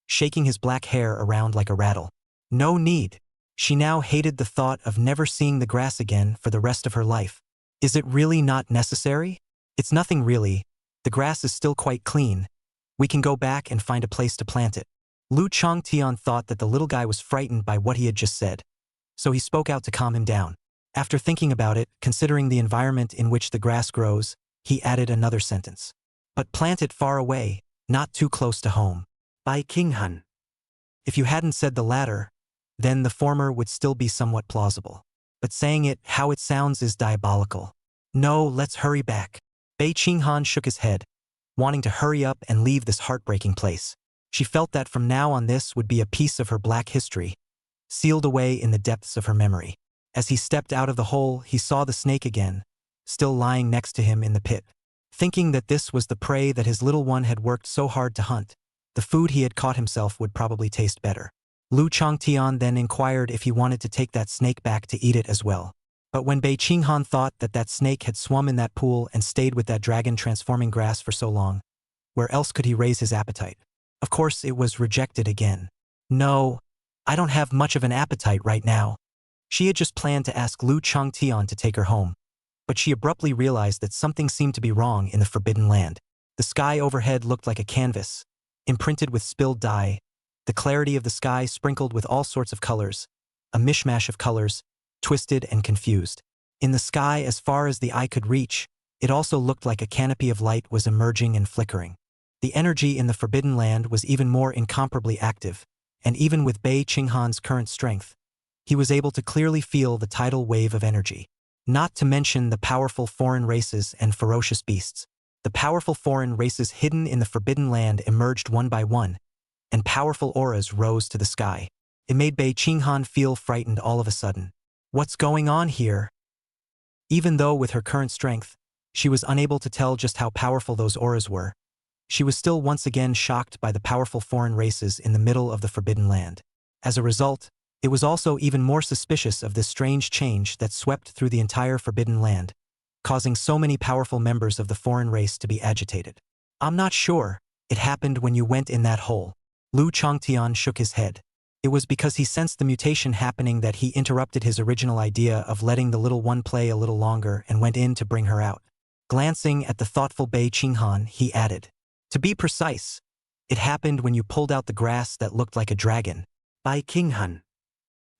shaking his black hair around like a rattle. No need. She now hated the thought of never seeing the grass again for the rest of her life. Is it really not necessary? It's nothing really. The grass is still quite clean. We can go back and find a place to plant it. Lu Changtian thought that the little guy was frightened by what he had just said, so he spoke out to calm him down. After thinking about it, considering the environment in which the grass grows, he added another sentence. But plant it far away, not too close to home. Bei Qinghan. If you hadn't said the latter, then the former would still be somewhat plausible. But saying it how it sounds is diabolical. No, let's hurry back. Bei Qinghan shook his head, wanting to hurry up and leave this heartbreaking place. She felt that from now on this would be a piece of her black history, sealed away in the depths of her memory. As he stepped out of the hole, he saw the snake again, still lying next to him in the pit. Thinking that this was the prey that his little one had worked so hard to hunt, the food he had caught himself would probably taste better. Lu Changtian then inquired if he wanted to take that snake back to eat it as well. But when Bei Qinghan thought that that snake had swum in that pool and stayed with that dragon-transforming grass for so long, where else could he raise his appetite? Of course, it was rejected again. No, I don't have much of an appetite right now. She had just planned to ask Lu Changtian to take her home, but she abruptly realized that something seemed to be wrong in the Forbidden Land. The sky overhead looked like a canvas, imprinted with spilled dye, the clarity of the sky sprinkled with all sorts of colors, a mishmash of colors, twisted and confused. In the sky as far as the eye could reach, it also looked like a canopy of light was emerging and flickering. The energy in the Forbidden Land was even more incomparably active, and even with Bei Qinghan's current strength, he was able to clearly feel the tidal wave of energy. Not to mention the powerful foreign races and ferocious beasts. The powerful foreign races hidden in the Forbidden Land emerged one by one, and powerful auras rose to the sky. It made Bei Qinghan feel frightened all of a sudden. What's going on here? Even though with her current strength, she was unable to tell just how powerful those auras were, she was still once again shocked by the powerful foreign races in the middle of the Forbidden Land. As a result, it was also even more suspicious of this strange change that swept through the entire Forbidden Land, causing so many powerful members of the foreign race to be agitated. I'm not sure. It happened when you went in that hole. Lu Changtian shook his head. It was because he sensed the mutation happening that he interrupted his original idea of letting the little one play a little longer and went in to bring her out. Glancing at the thoughtful Bei Qinghan, he added, "To be precise, it happened when you pulled out the grass that looked like a dragon." Bei Qinghan.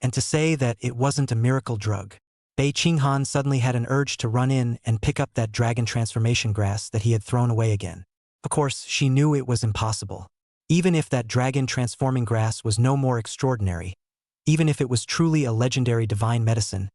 And to say that it wasn't a miracle drug. Bei Qinghan suddenly had an urge to run in and pick up that dragon transformation grass that he had thrown away again. Of course, she knew it was impossible. Even if that dragon transforming grass was no more extraordinary, even if it was truly a legendary divine medicine,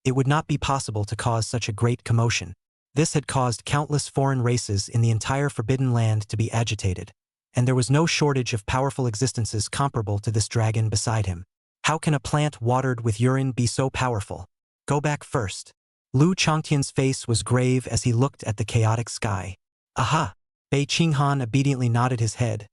it would not be possible to cause such a great commotion. This had caused countless foreign races in the entire Forbidden Land to be agitated, and there was no shortage of powerful existences comparable to this dragon beside him. How can a plant watered with urine be so powerful? Go back first. Lu Chongtian's face was grave as he looked at the chaotic sky. Aha! Bei Qinghan obediently nodded his head.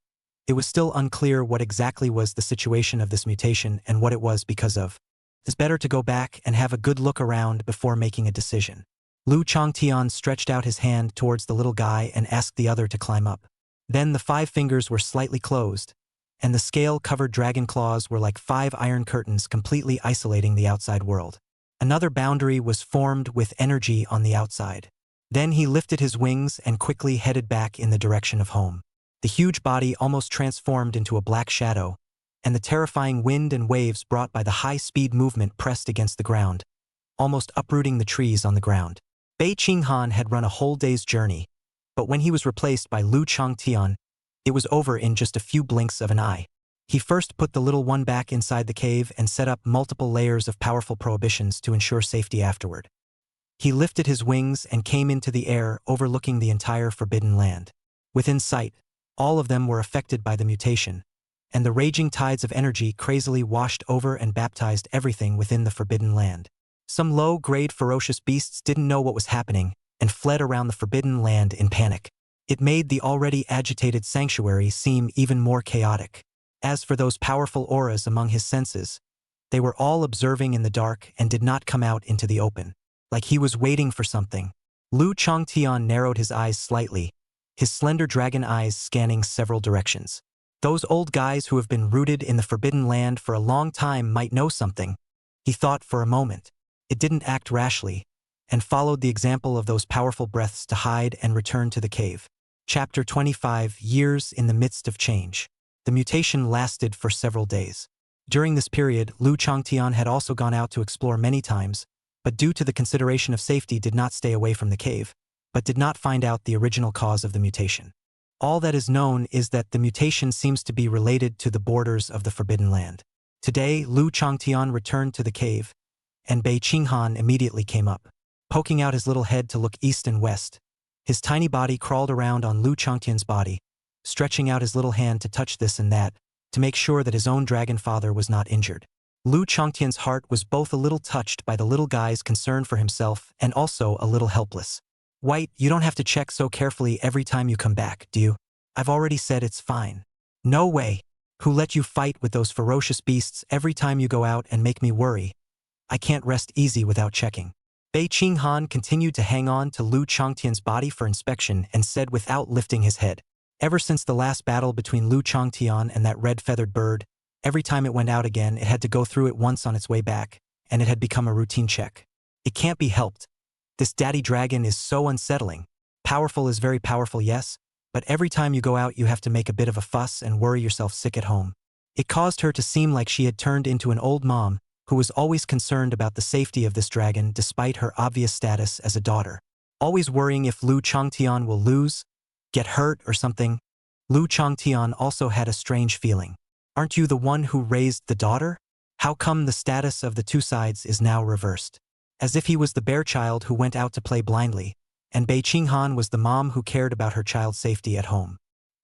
It was still unclear what exactly was the situation of this mutation and what it was because of. It's better to go back and have a good look around before making a decision. Lu Chongtian stretched out his hand towards the little guy and asked the other to climb up. Then the 5 fingers were slightly closed, and the scale-covered dragon claws were like 5 iron curtains completely isolating the outside world. Another boundary was formed with energy on the outside. Then he lifted his wings and quickly headed back in the direction of home. The huge body almost transformed into a black shadow, and the terrifying wind and waves brought by the high-speed movement pressed against the ground, almost uprooting the trees on the ground. Bei Qinghan had run a whole day's journey, but when he was replaced by Lu Chongtian, it was over in just a few blinks of an eye. He first put the little one back inside the cave and set up multiple layers of powerful prohibitions to ensure safety afterward. He lifted his wings and came into the air overlooking the entire Forbidden Land. Within sight, all of them were affected by the mutation, and the raging tides of energy crazily washed over and baptized everything within the Forbidden Land. Some low-grade ferocious beasts didn't know what was happening and fled around the Forbidden Land in panic. It made the already agitated sanctuary seem even more chaotic. As for those powerful auras among his senses, they were all observing in the dark and did not come out into the open, like he was waiting for something. Lu Chongtian narrowed his eyes slightly, his slender dragon eyes scanning several directions. Those old guys who have been rooted in the Forbidden Land for a long time might know something. He thought for a moment. It didn't act rashly, and followed the example of those powerful breaths to hide and return to the cave. Chapter 25 Years in the Midst of Change. The mutation lasted for several days. During this period, Lu Chongtian had also gone out to explore many times, but due to the consideration of safety did not stay away from the cave, but did not find out the original cause of the mutation. All that is known is that the mutation seems to be related to the borders of the Forbidden Land. Today, Lu Chongtian returned to the cave, and Bei Qinghan immediately came up. Poking out his little head to look east and west, his tiny body crawled around on Lu Chongtian's body, stretching out his little hand to touch this and that, to make sure that his own dragon father was not injured. Lu Chongtian's heart was both a little touched by the little guy's concern for himself and also a little helpless. "White, you don't have to check so carefully every time you come back, do you? I've already said it's fine." "No way. Who let you fight with those ferocious beasts every time you go out and make me worry? I can't rest easy without checking." Bei Qinghan continued to hang on to Lu Chongtian's body for inspection and said without lifting his head, "Ever since the last battle between Lu Chongtian and that red-feathered bird, every time it went out again it had to go through it once on its way back, and it had become a routine check. It can't be helped. This daddy dragon is so unsettling. Powerful is very powerful, yes, but every time you go out you have to make a bit of a fuss and worry yourself sick at home." It caused her to seem like she had turned into an old mom who was always concerned about the safety of this dragon despite her obvious status as a daughter. Always worrying if Lu Chongtian will lose, get hurt or something. Lu Chongtian also had a strange feeling. Aren't you the one who raised the daughter? How come the status of the two sides is now reversed? As if he was the bear child who went out to play blindly, and Bei Qinghan was the mom who cared about her child's safety at home.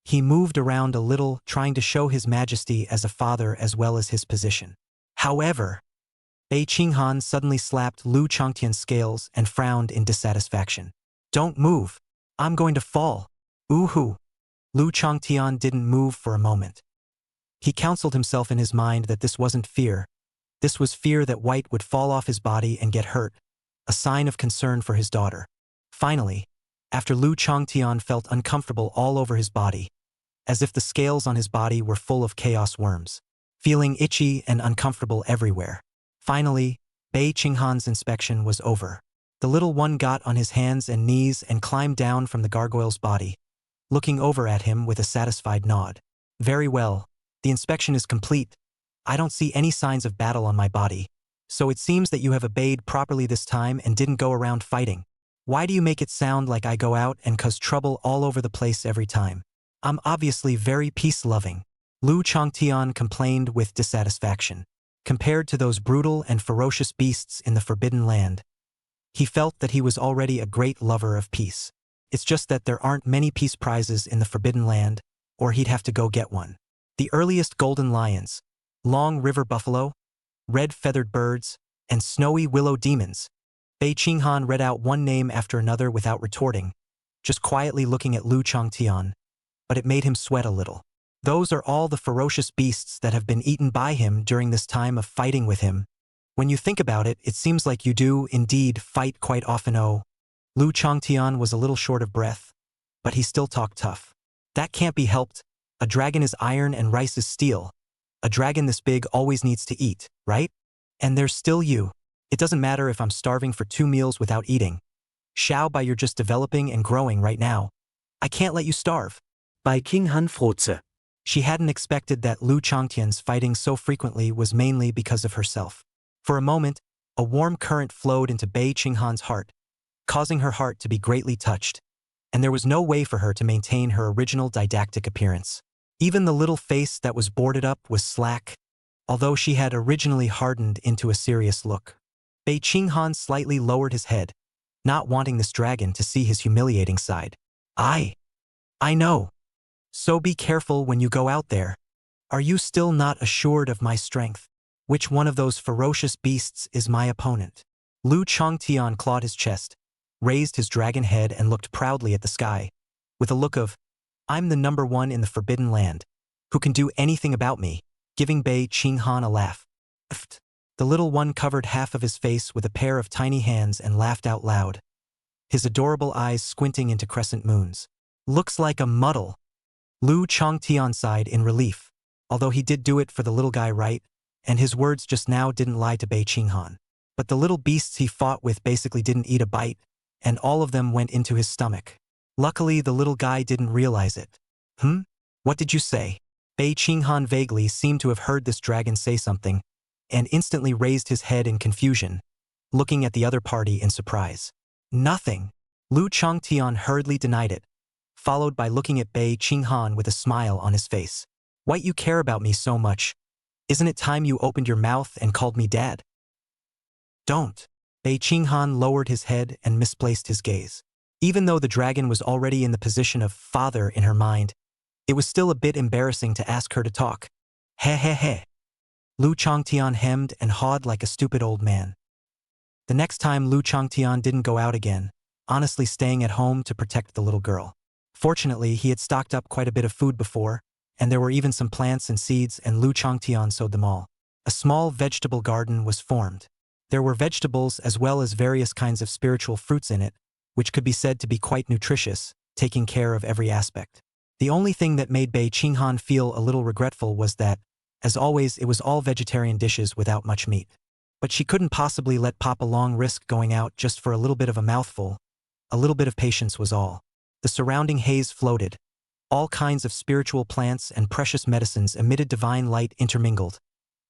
He moved around a little, trying to show his majesty as a father as well as his position. However, Bei Qinghan suddenly slapped Lu Chongtian's scales and frowned in dissatisfaction. "Don't move. I'm going to fall. Ooh-hoo." Lu Chongtian didn't move for a moment. He counseled himself in his mind that this wasn't fear. This was fear that White would fall off his body and get hurt, a sign of concern for his daughter. Finally, after Lu Chongtian felt uncomfortable all over his body, as if the scales on his body were full of chaos worms, feeling itchy and uncomfortable everywhere. Finally, Bei Qinghan's inspection was over. The little one got on his hands and knees and climbed down from the gargoyle's body, looking over at him with a satisfied nod. Very well. The inspection is complete. I don't see any signs of battle on my body. So it seems that you have obeyed properly this time and didn't go around fighting. Why do you make it sound like I go out and cause trouble all over the place every time? I'm obviously very peace-loving. Lu Changtian complained with dissatisfaction. Compared to those brutal and ferocious beasts in the Forbidden Land, he felt that he was already a great lover of peace. It's just that there aren't many peace prizes in the Forbidden Land, or he'd have to go get one. The earliest golden lions, long river buffalo, red feathered birds, and snowy willow demons. Bei Qinghan read out one name after another without retorting, just quietly looking at Lu Changtian, but it made him sweat a little. Those are all the ferocious beasts that have been eaten by him during this time of fighting with him. When you think about it, it seems like you do, indeed, fight quite often. Oh. Lu Changtian was a little short of breath, but he still talked tough. That can't be helped. A dragon is iron and rice is steel. A dragon this big always needs to eat, right? And there's still you. It doesn't matter if I'm starving for 2 meals without eating. Xiao, you're just developing and growing right now. I can't let you starve. Bei Qinghan Froze. She hadn't expected that Lu Changtian's fighting so frequently was mainly because of herself. For a moment, a warm current flowed into Bei Qinghan's heart, causing her heart to be greatly touched, and there was no way for her to maintain her original didactic appearance. Even the little face that was boarded up was slack, although she had originally hardened into a serious look. Bei Qinghan slightly lowered his head, not wanting this dragon to see his humiliating side. I know. So be careful when you go out there. Are you still not assured of my strength? Which one of those ferocious beasts is my opponent? Lu Changtian clawed his chest, raised his dragon head and looked proudly at the sky, with a look of, I'm the number one in the Forbidden Land, who can do anything about me, giving Bei Qinghan a laugh. The little one covered half of his face with a pair of tiny hands and laughed out loud, his adorable eyes squinting into crescent moons. Looks like a muddle. Lu Changtian sighed in relief, although he did do it for the little guy, right? And his words just now didn't lie to Bei Qinghan. But the little beasts he fought with basically didn't eat a bite, and all of them went into his stomach. Luckily, the little guy didn't realize it. What did you say? Bei Qinghan vaguely seemed to have heard this dragon say something, and instantly raised his head in confusion, looking at the other party in surprise. Nothing. Lu Changtian hurriedly denied it, followed by looking at Bei Qinghan with a smile on his face. Why you care about me so much? Isn't it time you opened your mouth and called me dad? Don't. Bei Qinghan lowered his head and misplaced his gaze. Even though the dragon was already in the position of father in her mind, it was still a bit embarrassing to ask her to talk. He. Lu Changtian hemmed and hawed like a stupid old man. The next time Lu Changtian didn't go out again, honestly staying at home to protect the little girl. Fortunately, he had stocked up quite a bit of food before, and there were even some plants and seeds, and Lu Changtian sowed them all. A small vegetable garden was formed. There were vegetables as well as various kinds of spiritual fruits in it, which could be said to be quite nutritious, taking care of every aspect. The only thing that made Bei Qinghan feel a little regretful was that, as always, it was all vegetarian dishes without much meat. But she couldn't possibly let Papa Long risk going out just for a little bit of a mouthful. A little bit of patience was all. The surrounding haze floated. All kinds of spiritual plants and precious medicines emitted divine light intermingled,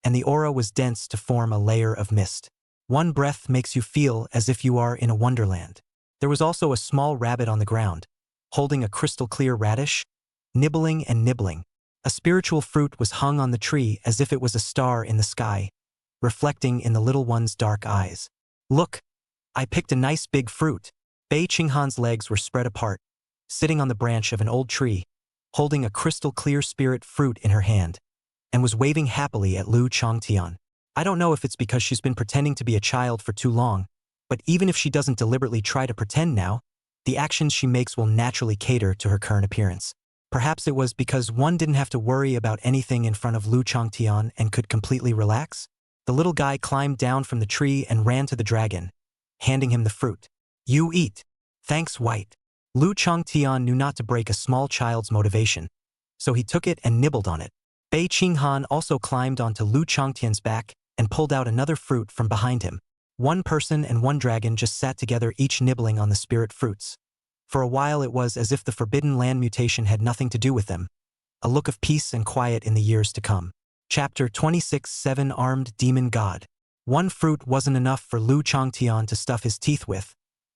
and the aura was dense to form a layer of mist. One breath makes you feel as if you are in a wonderland. There was also a small rabbit on the ground, holding a crystal-clear radish, nibbling and nibbling. A spiritual fruit was hung on the tree as if it was a star in the sky, reflecting in the little one's dark eyes. Look, I picked a nice big fruit. Bei Qinghan's legs were spread apart, sitting on the branch of an old tree, holding a crystal-clear spirit fruit in her hand, and was waving happily at Lu Changtian. I don't know if it's because she's been pretending to be a child for too long, but even if she doesn't deliberately try to pretend now, the actions she makes will naturally cater to her current appearance. Perhaps it was because one didn't have to worry about anything in front of Lu Changtian and could completely relax. The little guy climbed down from the tree and ran to the dragon, handing him the fruit. You eat. Thanks, White. Lu Changtian knew not to break a small child's motivation, so he took it and nibbled on it, Bei Qinghan also climbed onto Lu Changtian's back and pulled out another fruit from behind him. One person and one dragon just sat together, each nibbling on the spirit fruits. For a while it was as if the Forbidden Land mutation had nothing to do with them, a look of peace and quiet in the years to come. Chapter 26 Seven-Armed Demon God. One fruit wasn't enough for Lu Changtian to stuff his teeth with,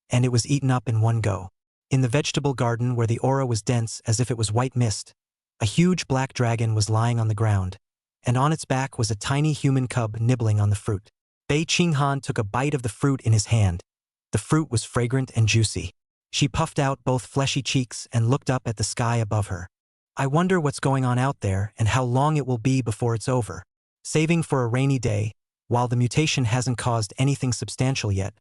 and it was eaten up in one go. In the vegetable garden where the aura was dense as if it was white mist, a huge black dragon was lying on the ground, and on its back was a tiny human cub nibbling on the fruit. Bei Qinghan took a bite of the fruit in his hand. The fruit was fragrant and juicy. She puffed out both fleshy cheeks and looked up at the sky above her. I wonder what's going on out there and how long it will be before it's over. Saving for a rainy day, while the mutation hasn't caused anything substantial yet,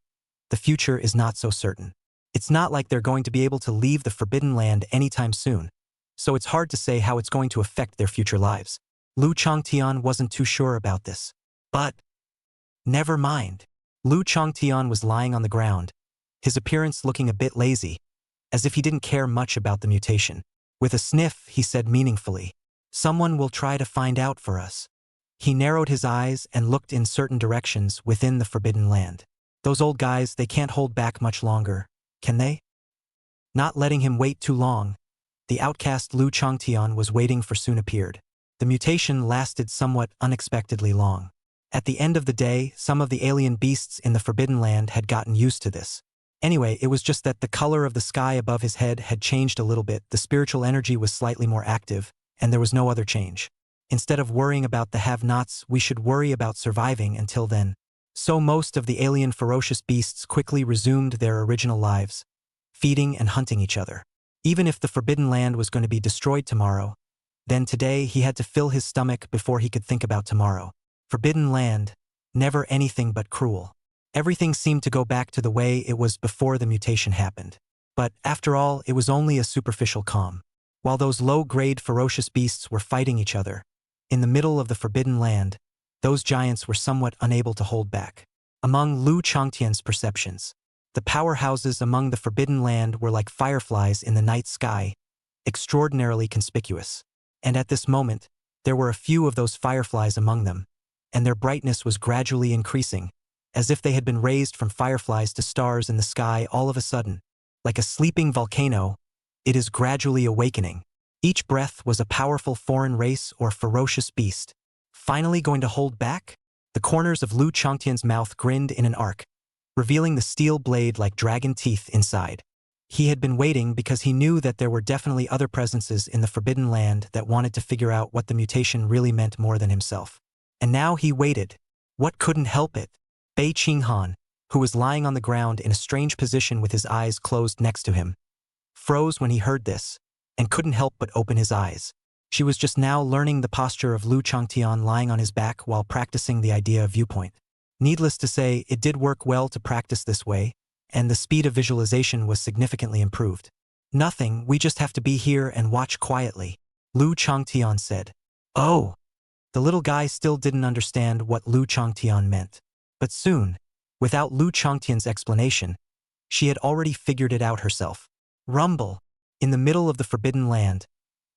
the future is not so certain. It's not like they're going to be able to leave the Forbidden Land anytime soon, so it's hard to say how it's going to affect their future lives. Lu Changtian wasn't too sure about this. But never mind. Lu Changtian was lying on the ground, his appearance looking a bit lazy, as if he didn't care much about the mutation. With a sniff, he said meaningfully, "Someone will try to find out for us." He narrowed his eyes and looked in certain directions within the Forbidden Land. Those old guys, they can't hold back much longer, can they? Not letting him wait too long, the outcast Lu Changtian was waiting for soon appeared. The mutation lasted somewhat unexpectedly long. At the end of the day, some of the alien beasts in the Forbidden Land had gotten used to this. Anyway, it was just that the color of the sky above his head had changed a little bit, the spiritual energy was slightly more active, and there was no other change. Instead of worrying about the have-nots, we should worry about surviving until then. So most of the alien ferocious beasts quickly resumed their original lives, feeding and hunting each other. Even if the Forbidden Land was going to be destroyed tomorrow, then today he had to fill his stomach before he could think about tomorrow. Forbidden Land, never anything but cruel. Everything seemed to go back to the way it was before the mutation happened. But, after all, it was only a superficial calm. While those low-grade ferocious beasts were fighting each other, in the middle of the Forbidden Land, those giants were somewhat unable to hold back. Among Lu Changtian's perceptions, the powerhouses among the Forbidden Land were like fireflies in the night sky, extraordinarily conspicuous. And at this moment, there were a few of those fireflies among them, and their brightness was gradually increasing, as if they had been raised from fireflies to stars in the sky all of a sudden. Like a sleeping volcano, it is gradually awakening. Each breath was a powerful foreign race or ferocious beast. Finally going to hold back? The corners of Lu Changtian's mouth grinned in an arc, revealing the steel blade like dragon teeth inside. He had been waiting because he knew that there were definitely other presences in the Forbidden Land that wanted to figure out what the mutation really meant more than himself. And now he waited. What couldn't help it? Bei Qinghan, who was lying on the ground in a strange position with his eyes closed next to him, froze when he heard this, and couldn't help but open his eyes. She was just now learning the posture of Lu Changtian lying on his back while practicing the idea of viewpoint. Needless to say, it did work well to practice this way, and the speed of visualization was significantly improved. "Nothing, we just have to be here and watch quietly," Lu Changtian said. "Oh!" The little guy still didn't understand what Lu Changtian meant. But soon, without Lu Changtian's explanation, she had already figured it out herself. Rumble! In the middle of the Forbidden Land,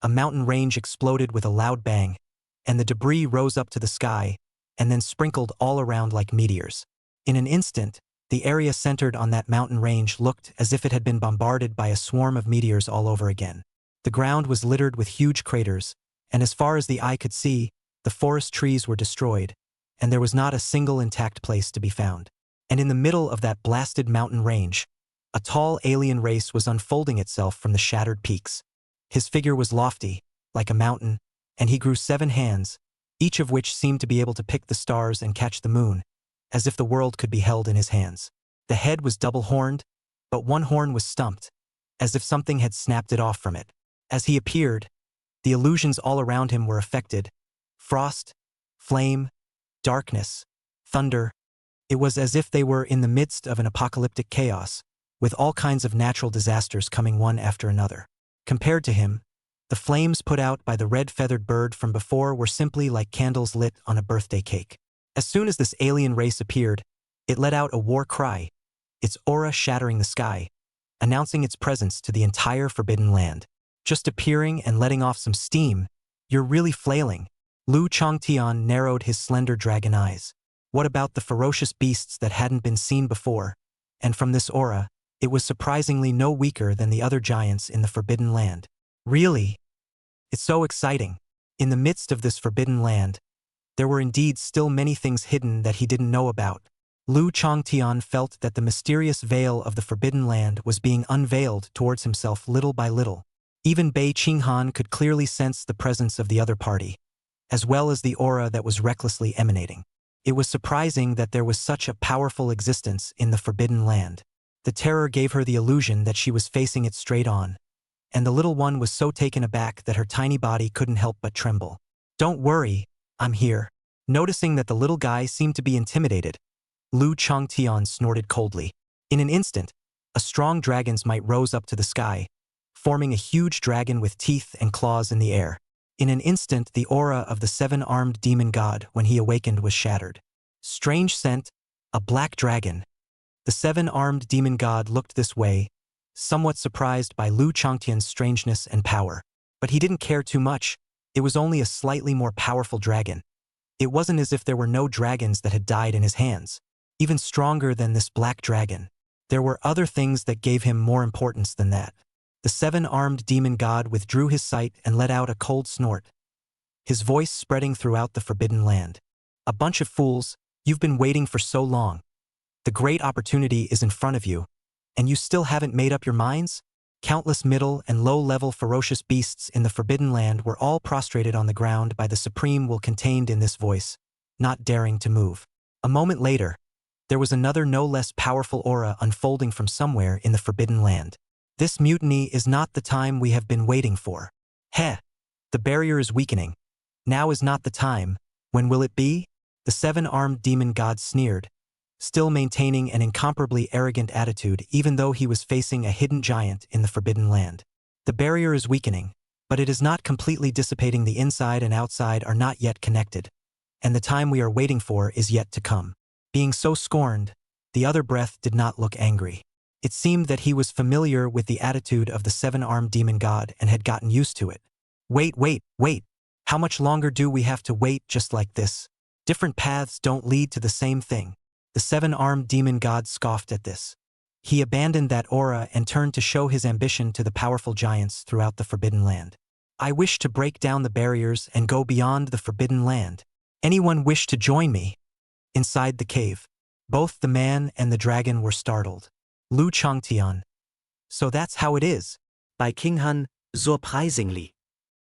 a mountain range exploded with a loud bang, and the debris rose up to the sky and then sprinkled all around like meteors. In an instant, the area centered on that mountain range looked as if it had been bombarded by a swarm of meteors all over again. The ground was littered with huge craters, and as far as the eye could see, the forest trees were destroyed, and there was not a single intact place to be found. And in the middle of that blasted mountain range, a tall alien race was unfolding itself from the shattered peaks. His figure was lofty, like a mountain, and he grew 7 hands, each of which seemed to be able to pick the stars and catch the moon, as if the world could be held in his hands. The head was double-horned, but one horn was stumped, as if something had snapped it off from it. As he appeared, the illusions all around him were affected. Frost, flame, darkness, thunder. It was as if they were in the midst of an apocalyptic chaos, with all kinds of natural disasters coming one after another. Compared to him, the flames put out by the red-feathered bird from before were simply like candles lit on a birthday cake. As soon as this alien race appeared, it let out a war cry, its aura shattering the sky, announcing its presence to the entire Forbidden Land. Just appearing and letting off some steam, you're really flailing, Lu Changtian narrowed his slender dragon eyes. What about the ferocious beasts that hadn't been seen before? And from this aura, it was surprisingly no weaker than the other giants in the Forbidden Land. Really? It's so exciting. In the midst of this Forbidden Land, there were indeed still many things hidden that he didn't know about. Lu Changtian felt that the mysterious veil of the Forbidden Land was being unveiled towards himself little by little. Even Bei Qinghan could clearly sense the presence of the other party, as well as the aura that was recklessly emanating. It was surprising that there was such a powerful existence in the Forbidden Land. The terror gave her the illusion that she was facing it straight on, and the little one was so taken aback that her tiny body couldn't help but tremble. "Don't worry, I'm here." Noticing that the little guy seemed to be intimidated, Lu Changtian snorted coldly. In an instant, a strong dragon's might rose up to the sky, forming a huge dragon with teeth and claws in the air. In an instant, the aura of the seven-armed demon god when he awakened was shattered. Strange scent, a black dragon. The seven-armed demon god looked this way, somewhat surprised by Lu Changtian's strangeness and power. But he didn't care too much. It was only a slightly more powerful dragon. It wasn't as if there were no dragons that had died in his hands. Even stronger than this black dragon, there were other things that gave him more importance than that. The seven-armed demon god withdrew his sight and let out a cold snort, his voice spreading throughout the Forbidden Land. "A bunch of fools, you've been waiting for so long. The great opportunity is in front of you, and you still haven't made up your minds?" Countless middle and low-level ferocious beasts in the Forbidden Land were all prostrated on the ground by the supreme will contained in this voice, not daring to move. A moment later, there was another no less powerful aura unfolding from somewhere in the Forbidden Land. "This mutiny is not the time we have been waiting for. Heh! The barrier is weakening. Now is not the time. When will it be?" The seven-armed demon god sneered, still maintaining an incomparably arrogant attitude even though he was facing a hidden giant in the Forbidden Land. "The barrier is weakening, but it is not completely dissipating. The inside and outside are not yet connected, and the time we are waiting for is yet to come." Being so scorned, the other breath did not look angry. It seemed that he was familiar with the attitude of the seven-armed demon god and had gotten used to it. Wait. How much longer do we have to wait just like this? Different paths don't lead to the same thing." The seven-armed demon god scoffed at this. He abandoned that aura and turned to show his ambition to the powerful giants throughout the Forbidden Land. "I wish to break down the barriers and go beyond the Forbidden Land. Anyone wish to join me?" Inside the cave, both the man and the dragon were startled. Lu Changtian. "So that's how it is." Bei Qinghan, surprisingly.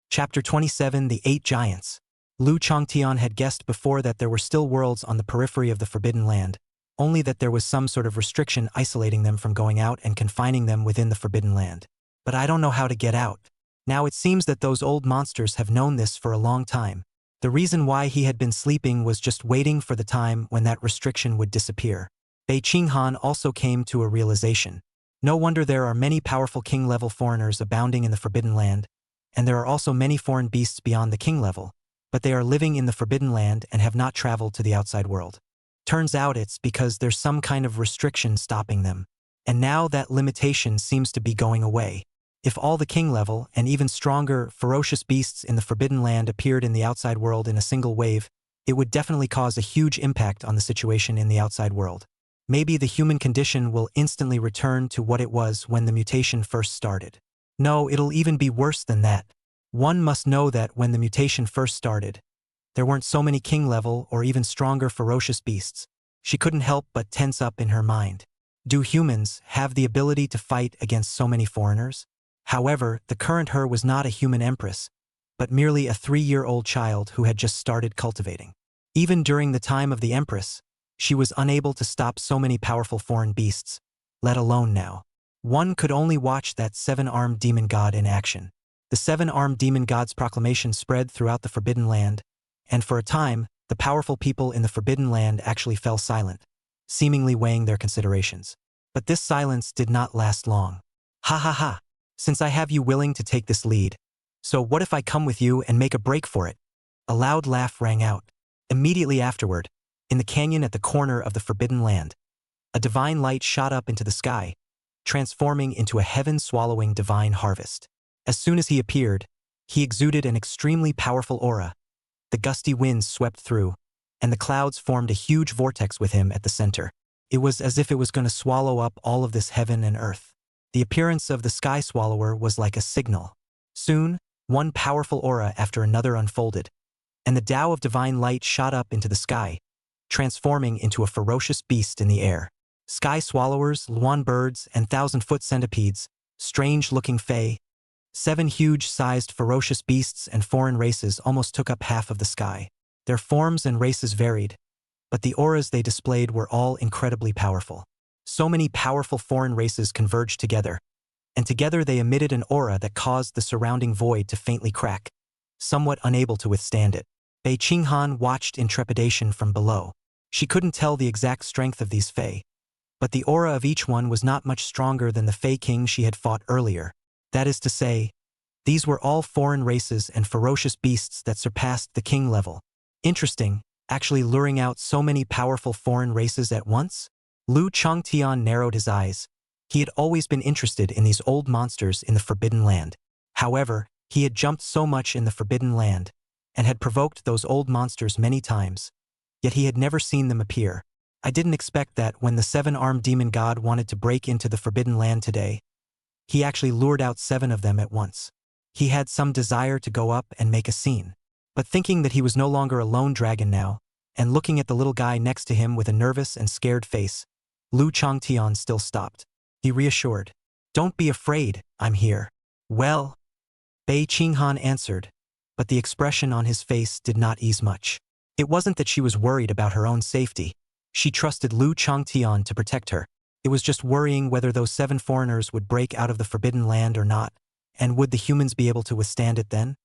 Chapter 27, The Eight Giants. Lu Changtian had guessed before that there were still worlds on the periphery of the Forbidden Land, only that there was some sort of restriction isolating them from going out and confining them within the Forbidden Land. "But I don't know how to get out." Now it seems that those old monsters have known this for a long time. The reason why he had been sleeping was just waiting for the time when that restriction would disappear. Bei Qinghan also came to a realization. No wonder there are many powerful king-level foreigners abounding in the Forbidden Land, and there are also many foreign beasts beyond the king level, but they are living in the Forbidden Land and have not traveled to the outside world. Turns out it's because there's some kind of restriction stopping them, and now that limitation seems to be going away. If all the king-level and even stronger, ferocious beasts in the Forbidden Land appeared in the outside world in a single wave, it would definitely cause a huge impact on the situation in the outside world. Maybe the human condition will instantly return to what it was when the mutation first started. No, it'll even be worse than that. One must know that when the mutation first started, there weren't so many king-level or even stronger ferocious beasts. She couldn't help but tense up in her mind. Do humans have the ability to fight against so many foreigners? However, the current her was not a human empress, but merely a 3-year-old child who had just started cultivating. Even during the time of the empress, she was unable to stop so many powerful foreign beasts, let alone now. One could only watch that seven-armed demon god in action. The seven-armed demon god's proclamation spread throughout the Forbidden Land, and for a time, the powerful people in the Forbidden Land actually fell silent, seemingly weighing their considerations. But this silence did not last long. "Ha ha ha! Since I have you willing to take this lead, so what if I come with you and make a break for it?" A loud laugh rang out. Immediately afterward, in the canyon at the corner of the Forbidden Land, a divine light shot up into the sky, transforming into a heaven-swallowing divine harvest. As soon as he appeared, he exuded an extremely powerful aura, The gusty winds swept through, and the clouds formed a huge vortex with him at the center. It was as if it was going to swallow up all of this heaven and earth. The appearance of the sky swallower was like a signal. Soon, one powerful aura after another unfolded, and the Tao of divine light shot up into the sky, transforming into a ferocious beast in the air. Sky swallowers, luan birds, and 1,000-foot centipedes, strange-looking fae, 7 huge-sized ferocious beasts and foreign races almost took up half of the sky. Their forms and races varied, but the auras they displayed were all incredibly powerful. So many powerful foreign races converged together, and together they emitted an aura that caused the surrounding void to faintly crack, somewhat unable to withstand it. Bei Qinghan watched in trepidation from below. She couldn't tell the exact strength of these fae, but the aura of each one was not much stronger than the Fae King she had fought earlier. That is to say, these were all foreign races and ferocious beasts that surpassed the king level. Interesting, actually luring out so many powerful foreign races at once? Lu Changtian narrowed his eyes. He had always been interested in these old monsters in the Forbidden Land. However, he had jumped so much in the Forbidden Land, and had provoked those old monsters many times, yet he had never seen them appear. I didn't expect that when the 7-armed demon god wanted to break into the Forbidden Land today, he actually lured out 7 of them at once. He had some desire to go up and make a scene. But thinking that he was no longer a lone dragon now, and looking at the little guy next to him with a nervous and scared face, Lu Changtian still stopped. He reassured, "Don't be afraid, I'm here." "Well," Bei Qinghan answered, but the expression on his face did not ease much. It wasn't that she was worried about her own safety. She trusted Lu Changtian to protect her. It was just worrying whether those 7 foreigners would break out of the Forbidden Land or not, and would the humans be able to withstand it then?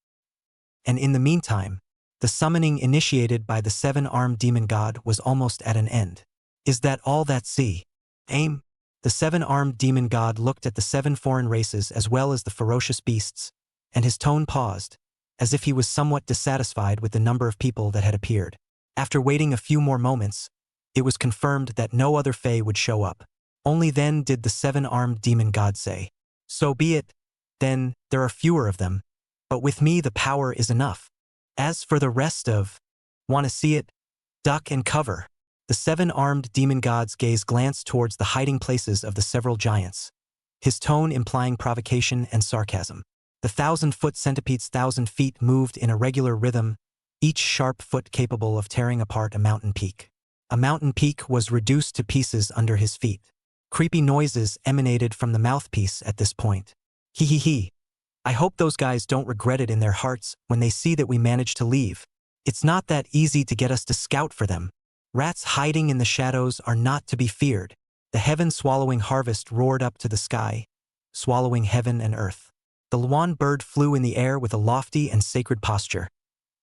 And in the meantime, the summoning initiated by the 7-armed demon god was almost at an end. "Is that all that's aim?" The 7-armed demon god looked at the 7 foreign races as well as the ferocious beasts, and his tone paused, as if he was somewhat dissatisfied with the number of people that had appeared. After waiting a few more moments, it was confirmed that no other fae would show up. Only then did the 7-armed demon god say, "So be it. Then, there are fewer of them, but with me the power is enough. As for the rest of, wanna see it? Duck and cover." The 7-armed demon god's gaze glanced towards the hiding places of the several giants, his tone implying provocation and sarcasm. The 1,000-foot centipede's 1,000 feet moved in a regular rhythm, each sharp foot capable of tearing apart a mountain peak. A mountain peak was reduced to pieces under his feet. Creepy noises emanated from the mouthpiece at this point. He. I hope those guys don't regret it in their hearts when they see that we managed to leave. It's not that easy to get us to scout for them. Rats hiding in the shadows are not to be feared. The heaven-swallowing harvest roared up to the sky, swallowing heaven and earth. The luan bird flew in the air with a lofty and sacred posture,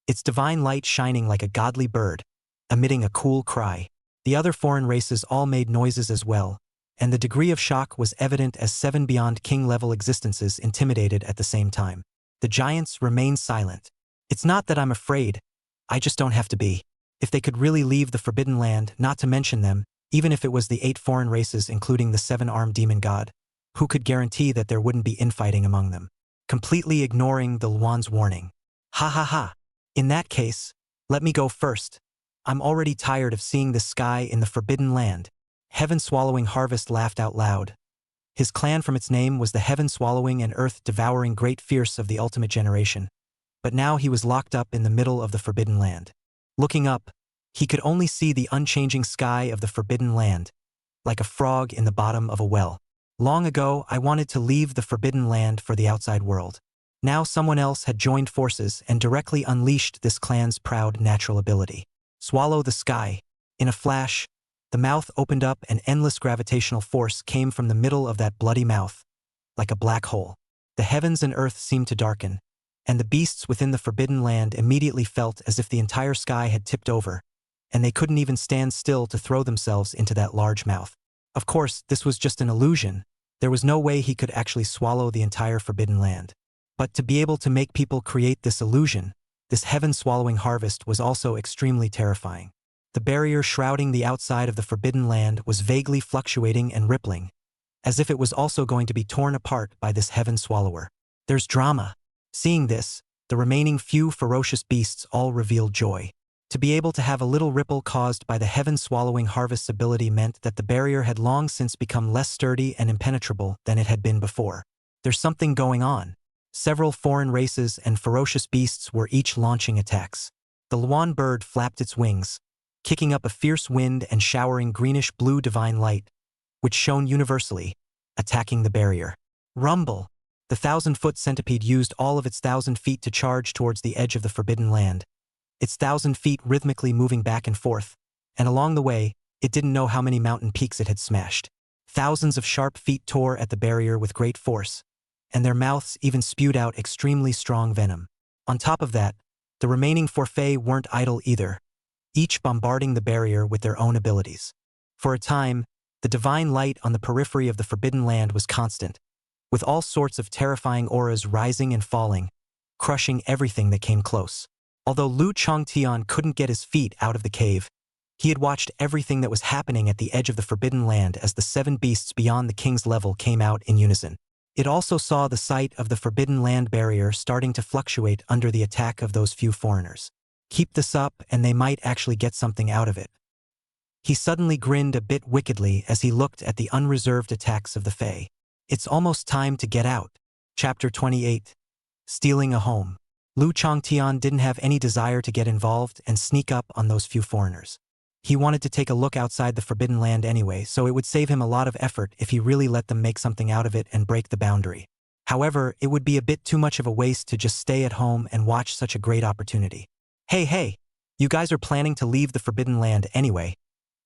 its divine light shining like a godly bird, emitting a cool cry. The other foreign races all made noises as well, and the degree of shock was evident as 7 beyond king-level existences intimidated at the same time. The giants remained silent. "It's not that I'm afraid, I just don't have to be." If they could really leave the Forbidden Land, not to mention them, even if it was the 8 foreign races including the 7-armed demon god, who could guarantee that there wouldn't be infighting among them? Completely ignoring the luan's warning. Ha. In that case, let me go first. I'm already tired of seeing the sky in the Forbidden Land. Heaven-swallowing harvest laughed out loud. His clan from its name was the heaven-swallowing and earth-devouring great fierce of the ultimate generation, but now he was locked up in the middle of the Forbidden Land. Looking up, he could only see the unchanging sky of the Forbidden Land, like a frog in the bottom of a well. Long ago, I wanted to leave the Forbidden Land for the outside world. Now someone else had joined forces and directly unleashed this clan's proud natural ability. Swallow the sky. In a flash, the mouth opened up and endless gravitational force came from the middle of that bloody mouth, like a black hole. The heavens and earth seemed to darken, and the beasts within the Forbidden Land immediately felt as if the entire sky had tipped over, and they couldn't even stand still to throw themselves into that large mouth. Of course, this was just an illusion. There was no way he could actually swallow the entire Forbidden Land. But to be able to make people create this illusion, this heaven-swallowing harvest was also extremely terrifying. The barrier shrouding the outside of the Forbidden Land was vaguely fluctuating and rippling, as if it was also going to be torn apart by this heaven swallower. There's drama. Seeing this, The remaining few ferocious beasts all revealed joy. To be able to have a little ripple caused by the heaven-swallowing harvest's ability meant that the barrier had long since become less sturdy and impenetrable than it had been before. There's something going on. Several foreign races and ferocious beasts were each launching attacks. The Luan bird flapped its wings, kicking up a fierce wind and showering greenish-blue divine light, which shone universally, attacking the barrier. Rumble! The 1,000-foot centipede used all of its 1,000 feet to charge towards the edge of the forbidden land, its 1,000 feet rhythmically moving back and forth, and along the way, it didn't know how many mountain peaks it had smashed. Thousands of sharp feet tore at the barrier with great force, and their mouths even spewed out extremely strong venom. On top of that, the remaining forfeit weren't idle either, each bombarding the barrier with their own abilities. For a time, the divine light on the periphery of the forbidden land was constant, with all sorts of terrifying auras rising and falling, crushing everything that came close. Although Lu Changtian couldn't get his feet out of the cave, he had watched everything that was happening at the edge of the forbidden land as the 7 beasts beyond the king's level came out in unison. It also saw the sight of the forbidden land barrier starting to fluctuate under the attack of those few foreigners. Keep this up and they might actually get something out of it. He suddenly grinned a bit wickedly as he looked at the unreserved attacks of the Fae. It's almost time to get out. Chapter 28. Stealing a home. Lu Changtian didn't have any desire to get involved and sneak up on those few foreigners. He wanted to take a look outside the forbidden land anyway, so it would save him a lot of effort if he really let them make something out of it and break the boundary. However, it would be a bit too much of a waste to just stay at home and watch such a great opportunity. Hey, you guys are planning to leave the forbidden land anyway.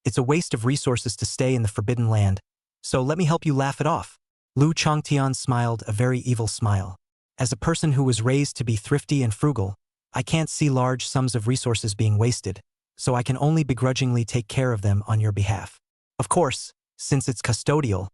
It's a waste of resources to stay in the forbidden land, so let me help you laugh it off. Lu Changtian smiled a very evil smile. As a person who was raised to be thrifty and frugal, I can't see large sums of resources being wasted, so I can only begrudgingly take care of them on your behalf. Of course, since it's custodial,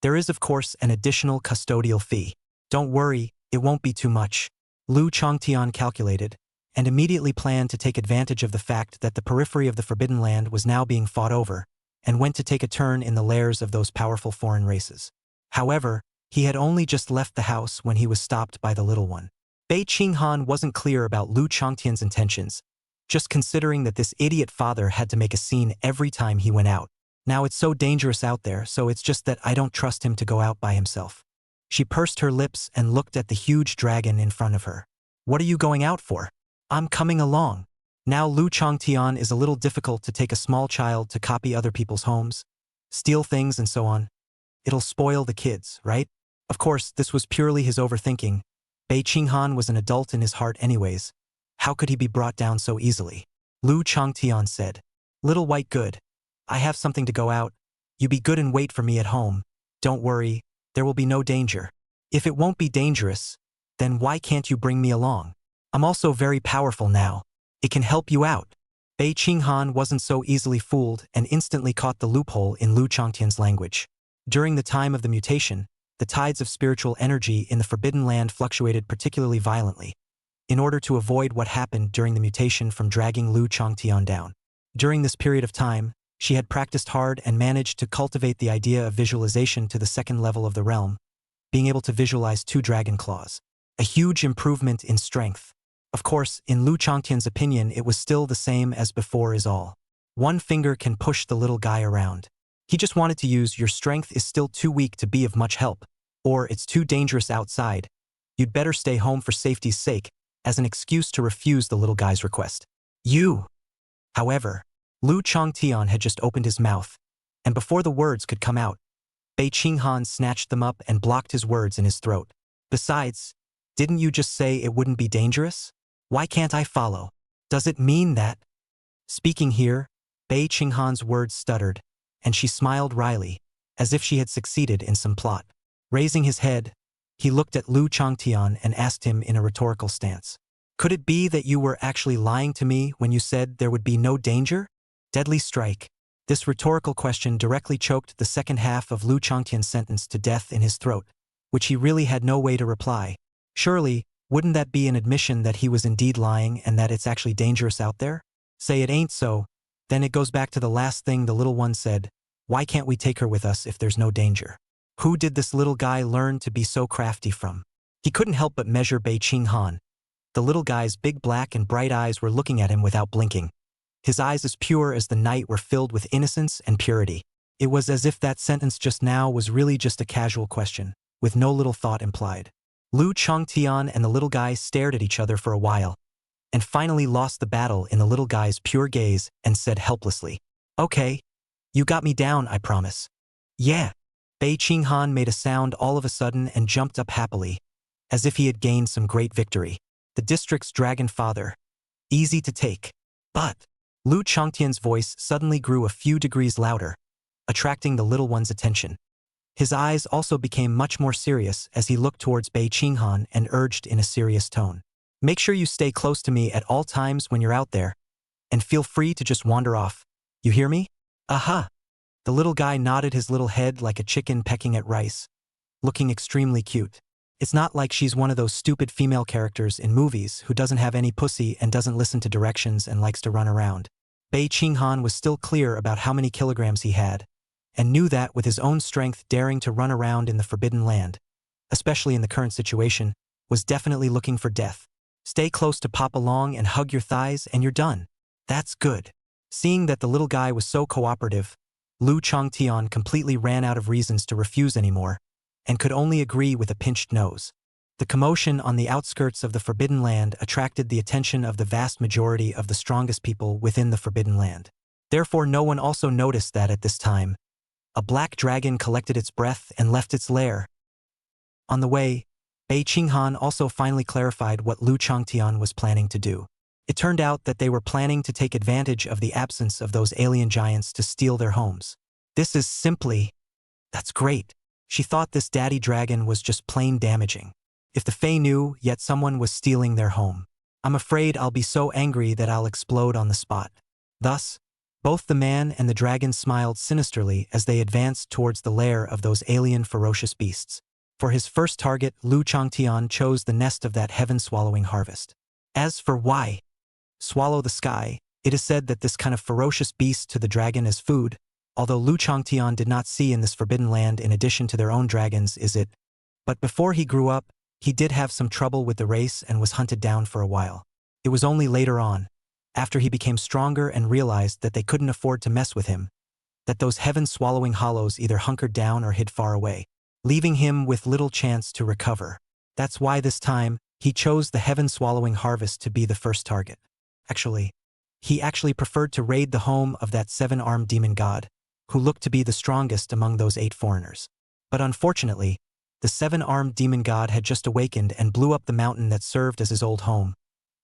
there is of course an additional custodial fee. Don't worry, it won't be too much. Lu Changtian calculated, and immediately planned to take advantage of the fact that the periphery of the Forbidden Land was now being fought over, and went to take a turn in the lairs of those powerful foreign races. However, he had only just left the house when he was stopped by the little one. Bei Qinghan wasn't clear about Lu Changtian's intentions, just considering that this idiot father had to make a scene every time he went out. Now it's so dangerous out there, so it's just that I don't trust him to go out by himself. She pursed her lips and looked at the huge dragon in front of her. What are you going out for? I'm coming along. Now Lu Changtian is a little difficult to take a small child to copy other people's homes, steal things and so on. It'll spoil the kids, right? Of course, this was purely his overthinking. Bei Qinghan was an adult in his heart anyways. How could he be brought down so easily? Lu Changtian said, "Little white good. I have something to go out. You be good and wait for me at home. Don't worry, there will be no danger. If it won't be dangerous, then why can't you bring me along? I'm also very powerful now. It can help you out." Bei Qinghan wasn't so easily fooled and instantly caught the loophole in Lu Changtian's language. During the time of the mutation, the tides of spiritual energy in the Forbidden Land fluctuated particularly violently, in order to avoid what happened during the mutation from dragging Lu Changtian down. During this period of time, she had practiced hard and managed to cultivate the idea of visualization to the second level of the realm, being able to visualize 2 dragon claws. A huge improvement in strength. Of course, in Lu Changtian's opinion, it was still the same as before is all. One finger can push the little guy around. He just wanted to use "your strength is still too weak to be of much help," or "it's too dangerous outside. You'd better stay home for safety's sake," as an excuse to refuse the little guy's request. "You!" However, Lu Changtian had just opened his mouth, and before the words could come out, Bei Qinghan snatched them up and blocked his words in his throat. "Besides, didn't you just say it wouldn't be dangerous? Why can't I follow? Does it mean that?" Speaking here, Bei Qinghan's words stuttered, and she smiled wryly, as if she had succeeded in some plot. Raising his head, he looked at Lu Changtian and asked him in a rhetorical stance, "Could it be that you were actually lying to me when you said there would be no danger?" Deadly strike. This rhetorical question directly choked the second half of Lu Changtian's sentence to death in his throat, which he really had no way to reply. Surely, wouldn't that be an admission that he was indeed lying and that it's actually dangerous out there? Say it ain't so, then it goes back to the last thing the little one said, "Why can't we take her with us if there's no danger?" Who did this little guy learn to be so crafty from? He couldn't help but measure Bei Qinghan, The little guy's big black and bright eyes were looking at him without blinking. His eyes as pure as the night were filled with innocence and purity. It was as if that sentence just now was really just a casual question, with no little thought implied. Lu Changtian and the little guy stared at each other for a while, and finally lost the battle in the little guy's pure gaze and said helplessly, "Okay. You got me down, I promise." "Yeah." Bei Qinghan made a sound all of a sudden and jumped up happily, as if he had gained some great victory. The district's dragon father. Easy to take. But Lu Changtian's voice suddenly grew a few degrees louder, attracting the little one's attention. His eyes also became much more serious as he looked towards Bei Qinghan and urged in a serious tone, "Make sure you stay close to me at all times when you're out there, and feel free to just wander off. You hear me?" "Aha." The little guy nodded his little head like a chicken pecking at rice, looking extremely cute. It's not like she's one of those stupid female characters in movies who doesn't have any pussy and doesn't listen to directions and likes to run around. Bei Qinghan was still clear about how many kilograms he had, and knew that with his own strength daring to run around in the Forbidden Land, especially in the current situation, was definitely looking for death. Stay close to Papa Long and hug your thighs and you're done. That's good. Seeing that the little guy was so cooperative, Lu Changtian completely ran out of reasons to refuse anymore, and could only agree with a pinched nose. The commotion on the outskirts of the Forbidden Land attracted the attention of the vast majority of the strongest people within the Forbidden Land. Therefore no one also noticed that at this time, a black dragon collected its breath and left its lair. On the way, Bei Qinghan also finally clarified what Lu Changtian was planning to do. It turned out that they were planning to take advantage of the absence of those alien giants to steal their homes. This is simply... That's great. She thought this daddy dragon was just plain damaging. If the Fae knew, yet someone was stealing their home, I'm afraid I'll be so angry that I'll explode on the spot. Thus, both the man and the dragon smiled sinisterly as they advanced towards the lair of those alien ferocious beasts. For his first target, Lu Changtian chose the nest of that heaven-swallowing harvest. As for why swallow the sky, it is said that this kind of ferocious beast to the dragon is food, although Lu Changtian did not see in this forbidden land in addition to their own dragons is it. But before he grew up, he did have some trouble with the race and was hunted down for a while. It was only later on, after he became stronger and realized that they couldn't afford to mess with him, that those heaven-swallowing hollows either hunkered down or hid far away, leaving him with little chance to recover. That's why this time, he chose the heaven-swallowing harvest to be the first target. He actually preferred to raid the home of that seven-armed demon god, who looked to be the strongest among those 8 foreigners. But unfortunately, the seven-armed demon god had just awakened and blew up the mountain that served as his old home,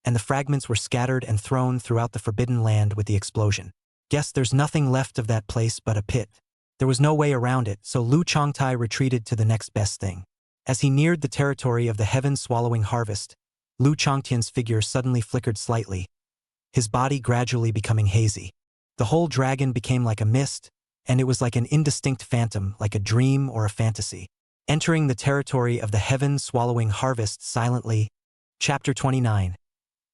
and the fragments were scattered and thrown throughout the Forbidden Land with the explosion. Guess there's nothing left of that place but a pit. There was no way around it, so Lu Changtai retreated to the next best thing. As he neared the territory of the heaven-swallowing harvest, Lu Changtian's figure suddenly flickered slightly, his body gradually becoming hazy. The whole dragon became like a mist, and it was like an indistinct phantom, like a dream or a fantasy. Entering the territory of the heaven-swallowing harvest silently. Chapter 29.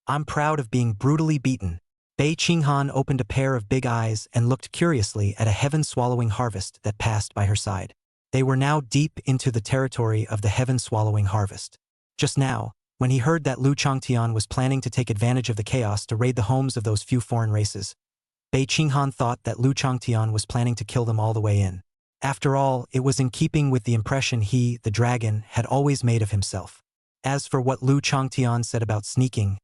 I'm proud of being brutally beaten. Bei Qinghan opened a pair of big eyes and looked curiously at a heaven-swallowing harvest that passed by her side. They were now deep into the territory of the heaven-swallowing harvest. Just now, when he heard that Lu Changtian was planning to take advantage of the chaos to raid the homes of those few foreign races, Bei Qinghan thought that Lu Changtian was planning to kill them all the way in. After all, it was in keeping with the impression he, the dragon, had always made of himself. As for what Lu Changtian said about sneaking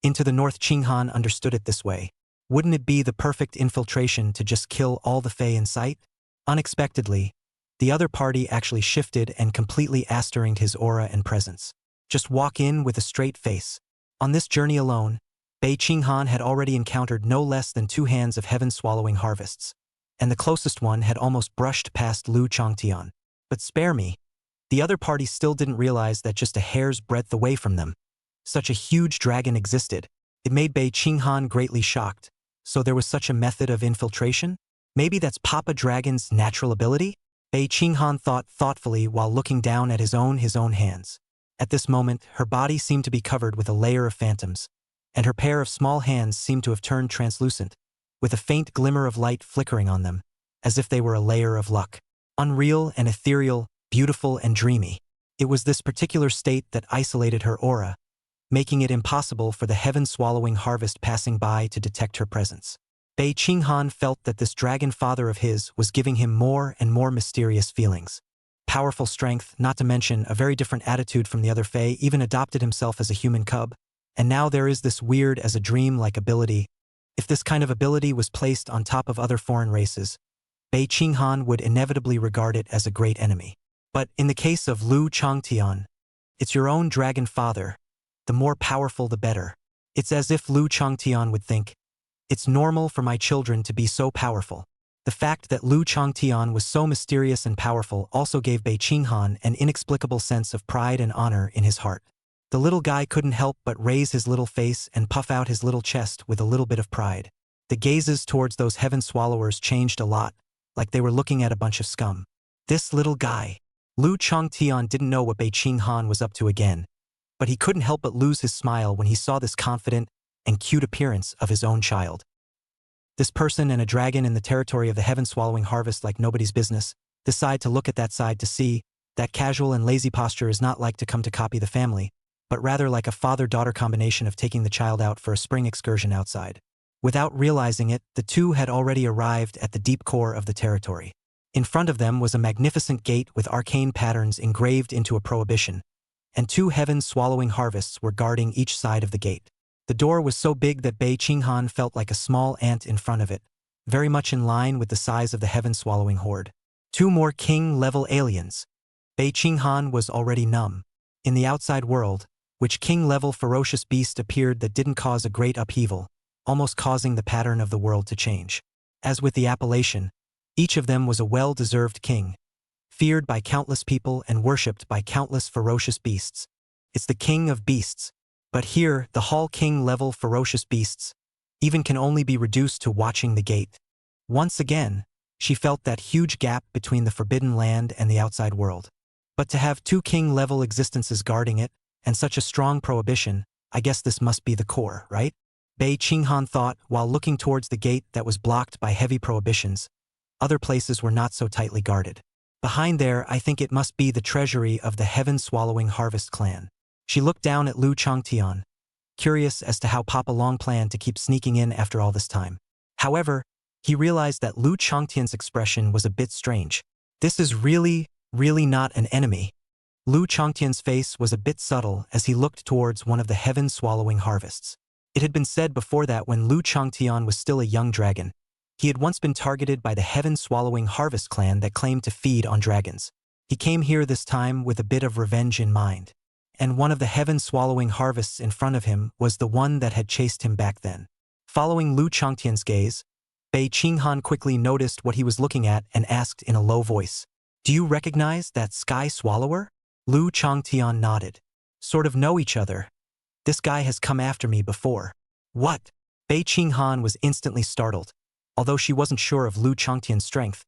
into the north, Qinghan understood it this way. Wouldn't it be the perfect infiltration to just kill all the Fae in sight? Unexpectedly, the other party actually shifted and completely asteringed his aura and presence. Just walk in with a straight face. On this journey alone, Bei Qinghan had already encountered no less than 2 hands of heaven-swallowing harvests, and the closest one had almost brushed past Lu Changtian. But spare me. The other party still didn't realize that just a hair's breadth away from them, such a huge dragon existed. It made Bei Qinghan greatly shocked. So there was such a method of infiltration? Maybe that's Papa Dragon's natural ability? Bei Qinghan thought thoughtfully while looking down at his own hands. At this moment, her body seemed to be covered with a layer of phantoms, and her pair of small hands seemed to have turned translucent, with a faint glimmer of light flickering on them, as if they were a layer of luck. Unreal and ethereal, beautiful and dreamy. It was this particular state that isolated her aura, making it impossible for the heaven-swallowing harvest passing by to detect her presence. Bei Qinghan felt that this dragon father of his was giving him more and more mysterious feelings. Powerful strength, not to mention a very different attitude from the other Fae, even adopted himself as a human cub. And now there is this weird as a dream-like ability. If this kind of ability was placed on top of other foreign races, Bei Qinghan would inevitably regard it as a great enemy. But in the case of Lu Changtian, it's your own dragon father. The more powerful the better. It's as if Lu Changtian would think, it's normal for my children to be so powerful. The fact that Lu Changtian was so mysterious and powerful also gave Bei Qinghan an inexplicable sense of pride and honor in his heart. The little guy couldn't help but raise his little face and puff out his little chest with a little bit of pride. The gazes towards those heaven swallowers changed a lot, like they were looking at a bunch of scum. This little guy. Lu Changtian didn't know what Bei Qinghan was up to again, but he couldn't help but lose his smile when he saw this confident and cute appearance of his own child. This person and a dragon in the territory of the heaven-swallowing harvest like nobody's business, decide to look at that side to see that casual and lazy posture is not like to come to copy the family, but rather like a father-daughter combination of taking the child out for a spring excursion outside. Without realizing it, the two had already arrived at the deep core of the territory. In front of them was a magnificent gate with arcane patterns engraved into a prohibition, and two heaven-swallowing harvests were guarding each side of the gate. The door was so big that Bei Qinghan felt like a small ant in front of it, very much in line with the size of the heaven-swallowing horde. Two more king-level aliens. Bei Qinghan was already numb. In the outside world, which king-level ferocious beast appeared that didn't cause a great upheaval, almost causing the pattern of the world to change. As with the appellation, each of them was a well-deserved king, feared by countless people and worshipped by countless ferocious beasts. It's the king of beasts. But here, the Hall King-level ferocious beasts even can only be reduced to watching the gate. Once again, she felt that huge gap between the forbidden land and the outside world. But to have two king-level existences guarding it, and such a strong prohibition, I guess this must be the core, right? Bei Qinghan thought while looking towards the gate that was blocked by heavy prohibitions. Other places were not so tightly guarded. Behind there, I think it must be the treasury of the heaven-swallowing harvest clan. She looked down at Lu Changtian, curious as to how Papa Long planned to keep sneaking in after all this time. However, he realized that Lu Changtian's expression was a bit strange. This is really not an enemy. Lu Changtian's face was a bit subtle as he looked towards one of the heaven-swallowing harvests. It had been said before that when Lu Changtian was still a young dragon, he had once been targeted by the heaven-swallowing harvest clan that claimed to feed on dragons. He came here this time with a bit of revenge in mind. And one of the heaven-swallowing harvests in front of him was the one that had chased him back then. Following Lu Changtian's gaze, Bei Qinghan quickly noticed what he was looking at and asked in a low voice, "Do you recognize that sky swallower?" Lu Changtian nodded. "Sort of know each other. This guy has come after me before." "What?" Bei Qinghan was instantly startled. Although she wasn't sure of Lu Changtian's strength,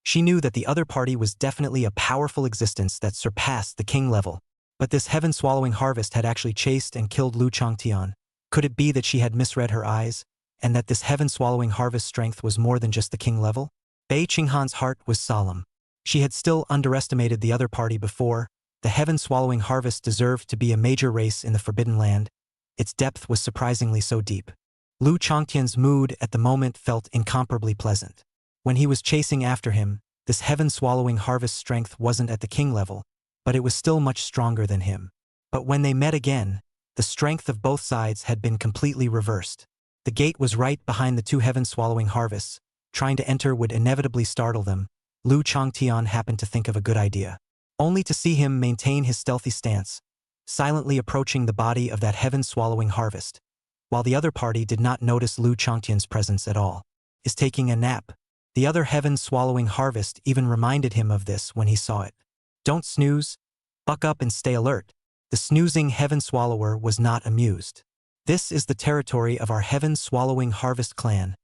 she knew that the other party was definitely a powerful existence that surpassed the king level. But this heaven-swallowing harvest had actually chased and killed Lu Changtian. Could it be that she had misread her eyes, and that this heaven-swallowing harvest strength was more than just the king level? Bei Qinghan's heart was solemn. She had still underestimated the other party before. The heaven-swallowing harvest deserved to be a major race in the Forbidden Land. Its depth was surprisingly so deep. Lu Changtian's mood at the moment felt incomparably pleasant. When he was chasing after him, this heaven-swallowing harvest strength wasn't at the king level, but it was still much stronger than him. But when they met again, the strength of both sides had been completely reversed. The gate was right behind the two heaven-swallowing harvests. Trying to enter would inevitably startle them. Lu Changtian happened to think of a good idea. Only to see him maintain his stealthy stance, silently approaching the body of that heaven-swallowing harvest, while the other party did not notice Lu Changtian's presence at all. Is taking a nap. The other heaven-swallowing harvest even reminded him of this when he saw it. Don't snooze, buck up and stay alert. The snoozing heaven swallower was not amused. This is the territory of our heaven-swallowing harvest clan.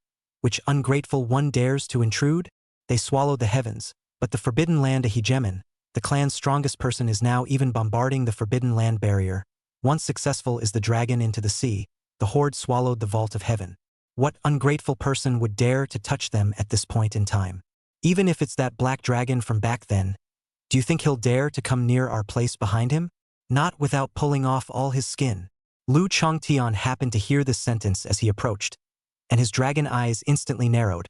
Which ungrateful one dares to intrude? They swallowed the heavens, but the forbidden land a hegemon. The clan's strongest person is now even bombarding the forbidden land barrier. Once successful is the dragon into the sea, the horde swallowed the vault of heaven. What ungrateful person would dare to touch them at this point in time? Even if it's that black dragon from back then, do you think he'll dare to come near our place behind him? Not without pulling off all his skin. Lu Changtian happened to hear this sentence as he approached, and his dragon eyes instantly narrowed,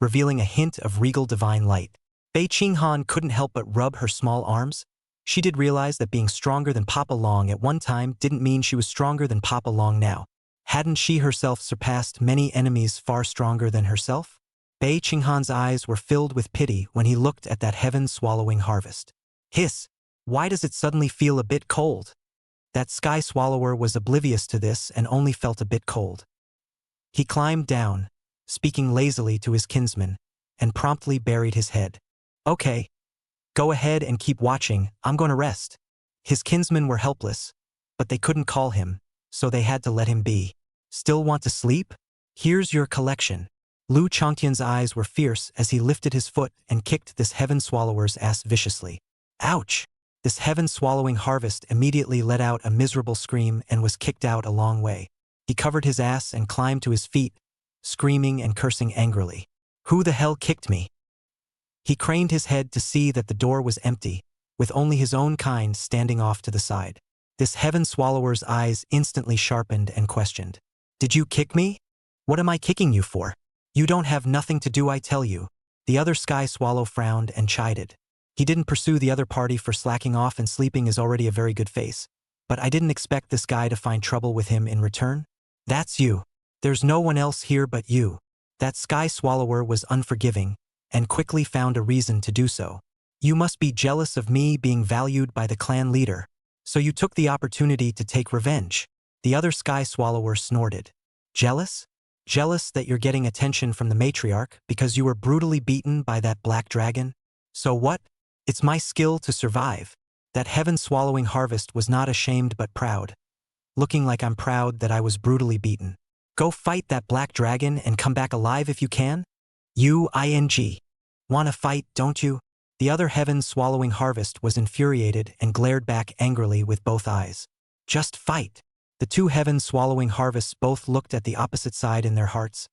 revealing a hint of regal divine light. Bei Qinghan couldn't help but rub her small arms. She did realize that being stronger than Papa Long at one time didn't mean she was stronger than Papa Long now. Hadn't she herself surpassed many enemies far stronger than herself? Bei Qinghan's eyes were filled with pity when he looked at that heaven-swallowing harvest. Hiss! Why does it suddenly feel a bit cold? That sky swallower was oblivious to this and only felt a bit cold. He climbed down, speaking lazily to his kinsman, and promptly buried his head. Okay. Go ahead and keep watching, I'm going to rest. His kinsmen were helpless, but they couldn't call him, so they had to let him be. Still want to sleep? Here's your collection. Lu Changtian's eyes were fierce as he lifted his foot and kicked this heaven-swallower's ass viciously. Ouch! This heaven-swallowing harvest immediately let out a miserable scream and was kicked out a long way. He covered his ass and climbed to his feet, screaming and cursing angrily. Who the hell kicked me? He craned his head to see that the door was empty, with only his own kind standing off to the side. This heaven-swallower's eyes instantly sharpened and questioned. Did you kick me? What am I kicking you for? You don't have nothing to do, I tell you. The other sky swallow frowned and chided. He didn't pursue the other party for slacking off, and sleeping is already a very good face. But I didn't expect this guy to find trouble with him in return. That's you. There's no one else here but you. That sky swallower was unforgiving, and quickly found a reason to do so. You must be jealous of me being valued by the clan leader, so you took the opportunity to take revenge. The other sky swallower snorted. Jealous? Jealous that you're getting attention from the matriarch because you were brutally beaten by that black dragon? So what? It's my skill to survive. That heaven-swallowing harvest was not ashamed but proud. Looking like I'm proud that I was brutally beaten. Go fight that black dragon and come back alive if you can? Wanna fight, don't you? The other heaven-swallowing harvest was infuriated and glared back angrily with both eyes. Just fight. The two heaven-swallowing harvests both looked at the opposite side in their hearts,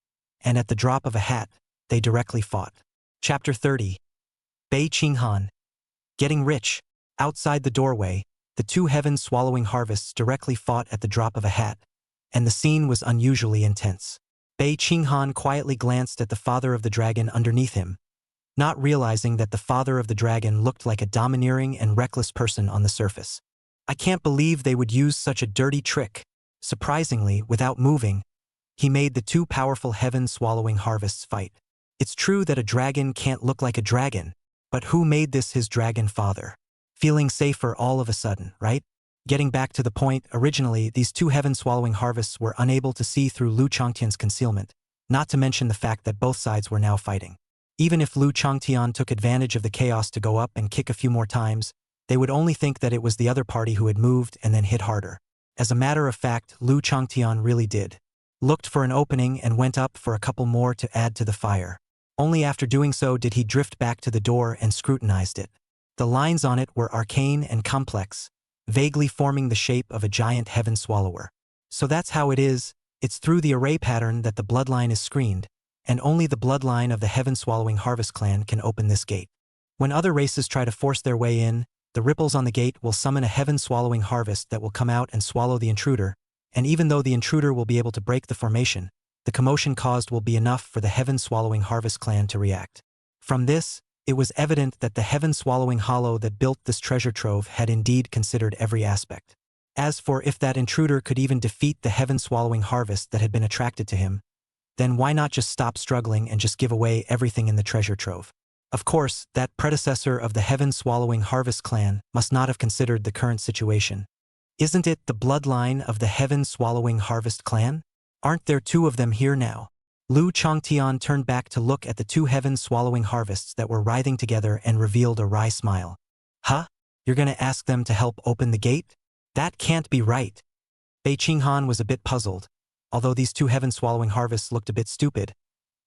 and at the drop of a hat, they directly fought. Chapter 30. Bei Qinghan. Getting rich. Outside the doorway, the two heaven-swallowing harvests directly fought at the drop of a hat, and the scene was unusually intense. Bei Qinghan quietly glanced at the father of the dragon underneath him, not realizing that the father of the dragon looked like a domineering and reckless person on the surface. I can't believe they would use such a dirty trick. Surprisingly, without moving, he made the two powerful heaven-swallowing harvests fight. It's true that a dragon can't look like a dragon, but who made this his dragon father? Feeling safer all of a sudden, right? Getting back to the point, originally, these two heaven-swallowing harvests were unable to see through Lu Changtian's concealment, not to mention the fact that both sides were now fighting. Even if Lu Changtian took advantage of the chaos to go up and kick a few more times, they would only think that it was the other party who had moved and then hit harder. As a matter of fact, Lu Changtian really did. Looked for an opening and went up for a couple more to add to the fire. Only after doing so did he drift back to the door and scrutinized it. The lines on it were arcane and complex, vaguely forming the shape of a giant heaven swallower. So that's how it is. It's through the array pattern that the bloodline is screened, and only the bloodline of the heaven-swallowing harvest clan can open this gate. When other races try to force their way in, the ripples on the gate will summon a heaven-swallowing harvest that will come out and swallow the intruder, and even though the intruder will be able to break the formation, the commotion caused will be enough for the heaven-swallowing harvest clan to react. From this, it was evident that the heaven-swallowing hollow that built this treasure trove had indeed considered every aspect. As for if that intruder could even defeat the heaven-swallowing harvest that had been attracted to him, then why not just stop struggling and just give away everything in the treasure trove? Of course, that predecessor of the heaven-swallowing harvest clan must not have considered the current situation. Isn't it the bloodline of the heaven-swallowing harvest clan? Aren't there two of them here now? Lu Changtian turned back to look at the two heaven-swallowing harvests that were writhing together and revealed a wry smile. Huh? You're gonna ask them to help open the gate? That can't be right. Bei Qinghan was a bit puzzled, although these two heaven-swallowing harvests looked a bit stupid.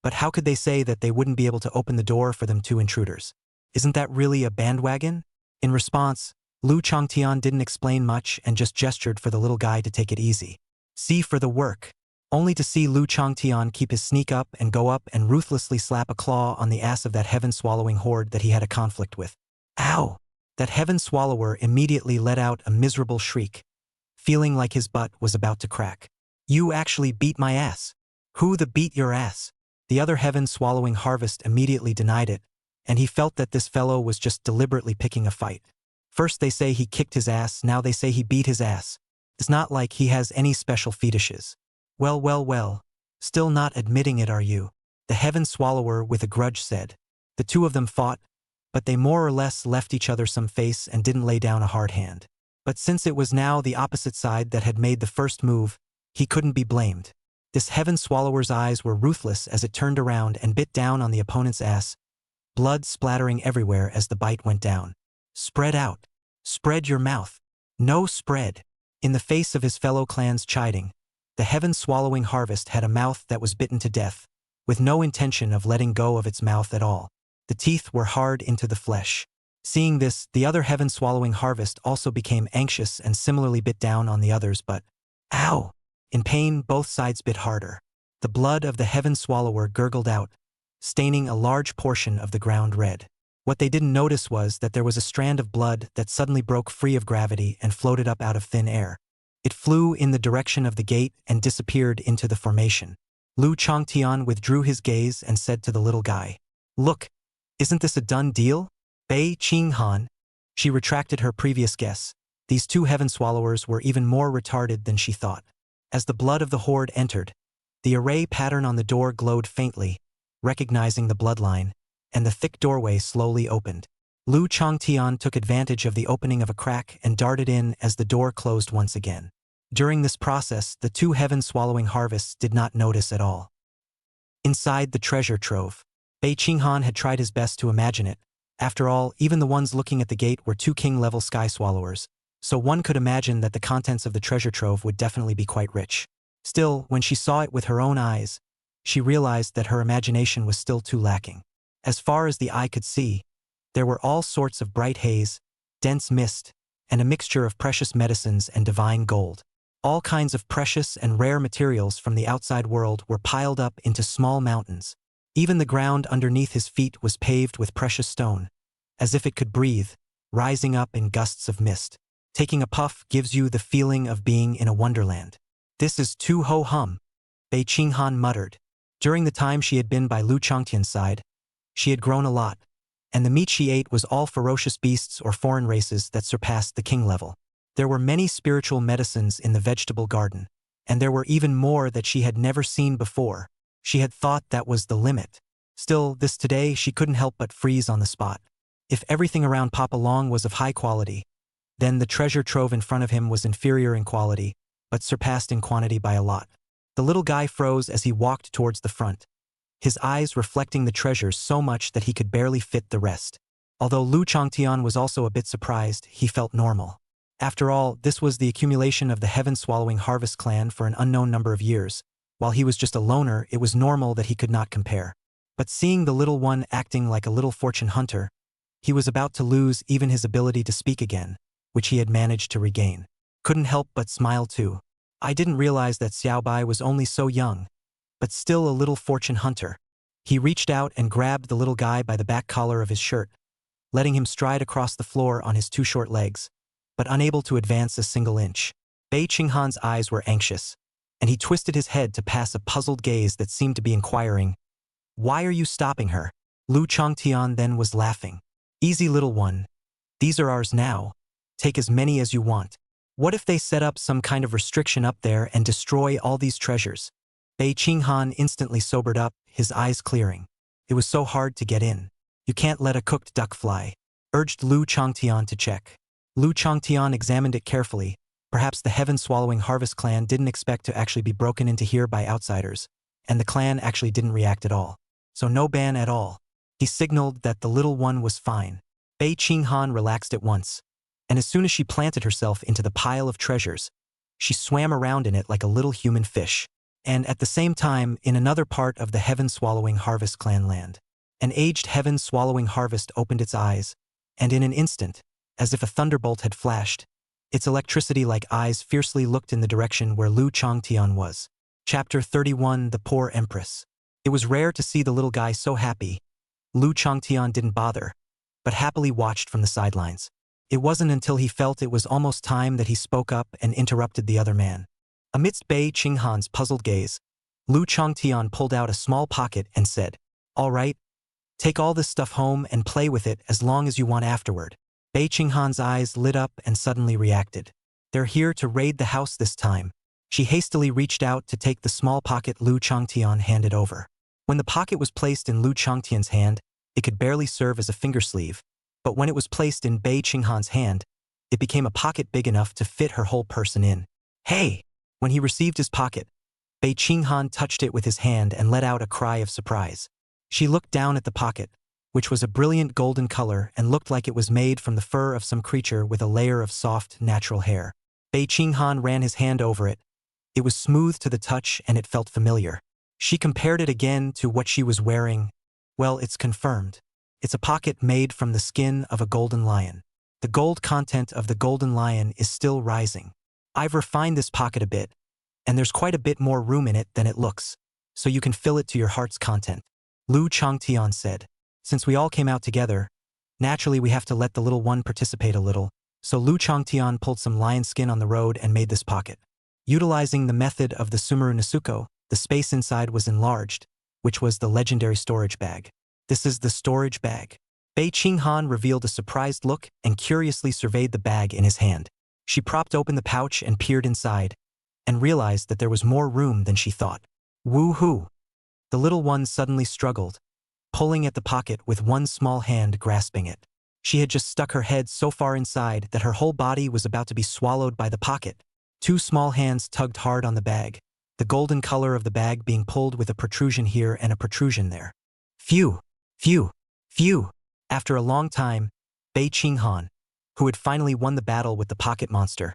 But how could they say that they wouldn't be able to open the door for them two intruders? Isn't that really a bandwagon? In response, Lu Changtian didn't explain much and just gestured for the little guy to take it easy. See for the work. Only to see Lu Changtian keep his sneak up and go up and ruthlessly slap a claw on the ass of that heaven-swallowing horde that he had a conflict with. Ow! That heaven-swallower immediately let out a miserable shriek, feeling like his butt was about to crack. You actually beat my ass. Who the beat your ass? The other heaven-swallowing harvest immediately denied it, and he felt that this fellow was just deliberately picking a fight. First they say he kicked his ass, now they say he beat his ass. It's not like he has any special fetishes. Well, well, well. Still not admitting it, are you? The heaven-swallower with a grudge said. The two of them fought, but they more or less left each other some face and didn't lay down a hard hand. But since it was now the opposite side that had made the first move, he couldn't be blamed. This heaven-swallower's eyes were ruthless as it turned around and bit down on the opponent's ass, blood splattering everywhere as the bite went down. Spread out. Spread your mouth. No spread. In the face of his fellow clan's chiding, the heaven-swallowing harvest had a mouth that was bitten to death, with no intention of letting go of its mouth at all. The teeth were hard into the flesh. Seeing this, the other heaven-swallowing harvest also became anxious and similarly bit down on the others, but ow! In pain, both sides bit harder. The blood of the heaven-swallower gurgled out, staining a large portion of the ground red. What they didn't notice was that there was a strand of blood that suddenly broke free of gravity and floated up out of thin air. It flew in the direction of the gate and disappeared into the formation. Lu Changtian withdrew his gaze and said to the little guy, "Look, isn't this a done deal?" Bei Qinghan. She retracted her previous guess. These two heaven-swallowers were even more retarded than she thought. As the blood of the horde entered, the array pattern on the door glowed faintly, recognizing the bloodline, and the thick doorway slowly opened. Lu Changtian took advantage of the opening of a crack and darted in as the door closed once again. During this process, the two heaven-swallowing harvests did not notice at all. Inside the treasure trove, Bei Qinghan had tried his best to imagine it. After all, even the ones looking at the gate were two king-level sky swallowers, so one could imagine that the contents of the treasure trove would definitely be quite rich. Still, when she saw it with her own eyes, she realized that her imagination was still too lacking. As far as the eye could see, there were all sorts of bright haze, dense mist, and a mixture of precious medicines and divine gold. All kinds of precious and rare materials from the outside world were piled up into small mountains. Even the ground underneath his feet was paved with precious stone, as if it could breathe, rising up in gusts of mist. Taking a puff gives you the feeling of being in a wonderland. This is too ho-hum, Bei Qinghan muttered. During the time she had been by Lu Changtian's side, she had grown a lot, and the meat she ate was all ferocious beasts or foreign races that surpassed the king level. There were many spiritual medicines in the vegetable garden, and there were even more that she had never seen before. She had thought that was the limit. Still, this today she couldn't help but freeze on the spot. If everything around Papa Long was of high quality, then the treasure trove in front of him was inferior in quality, but surpassed in quantity by a lot. The little guy froze as he walked towards the front, his eyes reflecting the treasures so much that he could barely fit the rest. Although Lu Changtian was also a bit surprised, he felt normal. After all, this was the accumulation of the heaven-swallowing harvest clan for an unknown number of years. While he was just a loner, it was normal that he could not compare. But seeing the little one acting like a little fortune hunter, he was about to lose even his ability to speak again, which he had managed to regain. Couldn't help but smile too. I didn't realize that Xiaobai was only so young, but still a little fortune hunter. He reached out and grabbed the little guy by the back collar of his shirt, letting him stride across the floor on his two short legs, but unable to advance a single inch. Bei Qinghan's eyes were anxious, and he twisted his head to pass a puzzled gaze that seemed to be inquiring, "Why are you stopping her?" Lu Changtian then was laughing. "Easy, little one. These are ours now. Take as many as you want. What if they set up some kind of restriction up there and destroy all these treasures?" Bei Qinghan instantly sobered up, his eyes clearing. It was so hard to get in. "You can't let a cooked duck fly," urged Lu Changtian to check. Lu Changtian examined it carefully. Perhaps the heaven-swallowing harvest clan didn't expect to actually be broken into here by outsiders, and the clan actually didn't react at all. So no ban at all. He signaled that the little one was fine. Bei Qinghan relaxed at once, and as soon as she planted herself into the pile of treasures, she swam around in it like a little human fish. And at the same time, in another part of the heaven-swallowing harvest clan land, an aged heaven-swallowing harvest opened its eyes, and in an instant, as if a thunderbolt had flashed, its electricity-like eyes fiercely looked in the direction where Lu Changtian was. Chapter 31: The Poor Empress. It was rare to see the little guy so happy. Lu Changtian didn't bother, but happily watched from the sidelines. It wasn't until he felt it was almost time that he spoke up and interrupted the other man. Amidst Bei Qinghan's puzzled gaze, Lu Chongtian pulled out a small pocket and said, "All right, take all this stuff home and play with it as long as you want afterward." Bei Qinghan's eyes lit up and suddenly reacted. "They're here to raid the house this time." She hastily reached out to take the small pocket Lu Chongtian handed over. When the pocket was placed in Lu Chongtian's hand, it could barely serve as a finger sleeve, but when it was placed in Bei Qinghan's hand, it became a pocket big enough to fit her whole person in. "Hey!" When he received his pocket, Bei Qinghan touched it with his hand and let out a cry of surprise. She looked down at the pocket, which was a brilliant golden color and looked like it was made from the fur of some creature with a layer of soft, natural hair. Bei Qinghan ran his hand over it. It was smooth to the touch and it felt familiar. She compared it again to what she was wearing. Well, it's confirmed. It's a pocket made from the skin of a golden lion. The gold content of the golden lion is still rising. I've refined this pocket a bit, and there's quite a bit more room in it than it looks, so you can fill it to your heart's content. Lu Chongtian said, "Since we all came out together, naturally we have to let the little one participate a little," so Lu Chongtian pulled some lion skin on the road and made this pocket. Utilizing the method of the Sumeru Nasuko, the space inside was enlarged, which was the legendary storage bag. "This is the storage bag." Bei Qinghan revealed a surprised look and curiously surveyed the bag in his hand. She propped open the pouch and peered inside, and realized that there was more room than she thought. "Woo-hoo!" The little one suddenly struggled, pulling at the pocket with one small hand grasping it. She had just stuck her head so far inside that her whole body was about to be swallowed by the pocket. Two small hands tugged hard on the bag, the golden color of the bag being pulled with a protrusion here and a protrusion there. Phew! Phew! Phew! After a long time, Bei Qinghan, who had finally won the battle with the pocket monster,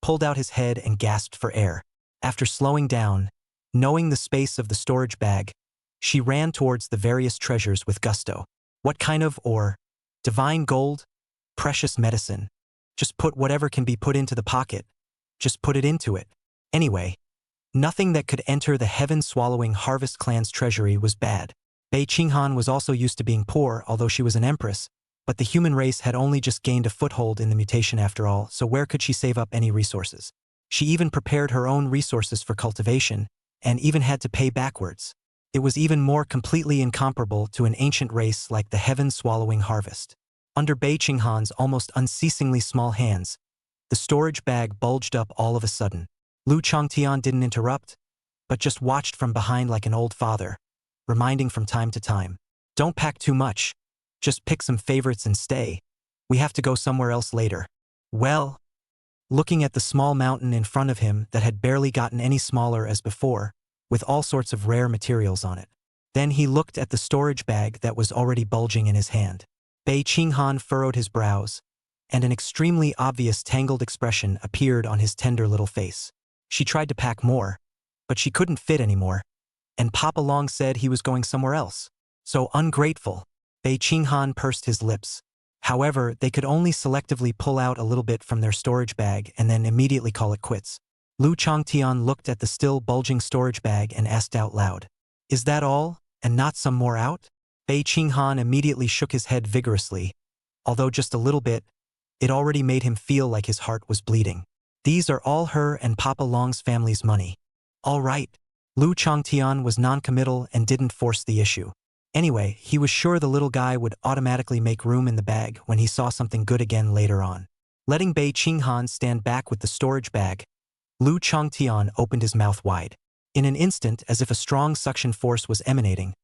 pulled out his head and gasped for air. After slowing down, knowing the space of the storage bag, she ran towards the various treasures with gusto. What kind of ore? Divine gold? Precious medicine? Just put whatever can be put into the pocket. Just put it into it. Anyway, nothing that could enter the heaven-swallowing Harvest Clan's treasury was bad. Bei Qinghan was also used to being poor, although she was an empress, but the human race had only just gained a foothold in the mutation after all, so where could she save up any resources? She even prepared her own resources for cultivation, and even had to pay backwards. It was even more completely incomparable to an ancient race like the heaven-swallowing harvest. Under Bei Qinghan's almost unceasingly small hands, the storage bag bulged up all of a sudden. Lu Chongtian didn't interrupt, but just watched from behind like an old father, reminding from time to time, "Don't pack too much. Just pick some favorites and stay. We have to go somewhere else later." Well, looking at the small mountain in front of him that had barely gotten any smaller as before, with all sorts of rare materials on it. Then he looked at the storage bag that was already bulging in his hand. Bei Qinghan furrowed his brows, and an extremely obvious tangled expression appeared on his tender little face. She tried to pack more, but she couldn't fit anymore, and Papa Long said he was going somewhere else. So ungrateful. Bei Qinghan pursed his lips. However, they could only selectively pull out a little bit from their storage bag and then immediately call it quits. Lu Chongtian looked at the still bulging storage bag and asked out loud, "Is that all, and not some more out?" Bei Qinghan immediately shook his head vigorously. Although just a little bit, it already made him feel like his heart was bleeding. "These are all her and Papa Long's family's money." "All right." Lu Chongtian was non-committal and didn't force the issue. Anyway, he was sure the little guy would automatically make room in the bag when he saw something good again later on. Letting Bei Qinghan stand back with the storage bag, Lu Chongtian opened his mouth wide. In an instant, as if a strong suction force was emanating,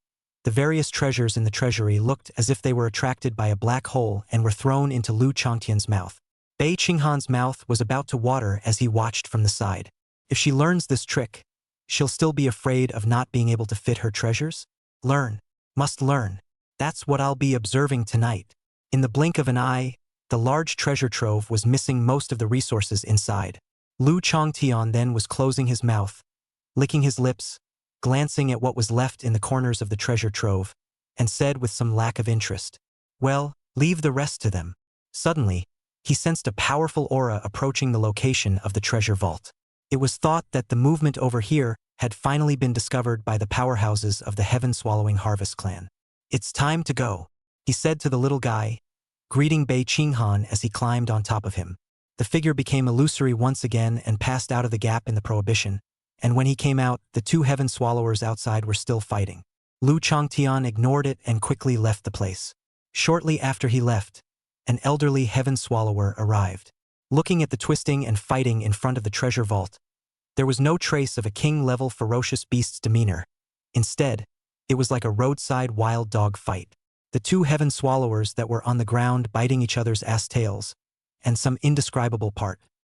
the various treasures in the treasury looked as if they were attracted by a black hole and were thrown into Lu Chongtian's mouth. Bei Qinghan's mouth was about to water as he watched from the side. If she learns this trick, she'll still be afraid of not being able to fit her treasures? Learn. Must learn. That's what I'll be observing tonight. In the blink of an eye, the large treasure trove was missing most of the resources inside. Lu Chongtian then was closing his mouth, licking his lips, glancing at what was left in the corners of the treasure trove, and said with some lack of interest, "Well, leave the rest to them." Suddenly, he sensed a powerful aura approaching the location of the treasure vault. It was thought that the movement over here had finally been discovered by the powerhouses of the heaven-swallowing Harvest Clan. "It's time to go," he said to the little guy, greeting Bei Qinghan as he climbed on top of him. The figure became illusory once again and passed out of the gap in the prohibition, and when he came out, the two heaven swallowers outside were still fighting. Lu Changtian ignored it and quickly left the place. Shortly after he left, an elderly heaven swallower arrived. Looking at the twisting and fighting in front of the treasure vault, there was no trace of a king-level ferocious beast's demeanor. Instead, it was like a roadside wild dog fight. The two heaven swallowers that were on the ground biting each other's ass tails, and some indescribable part.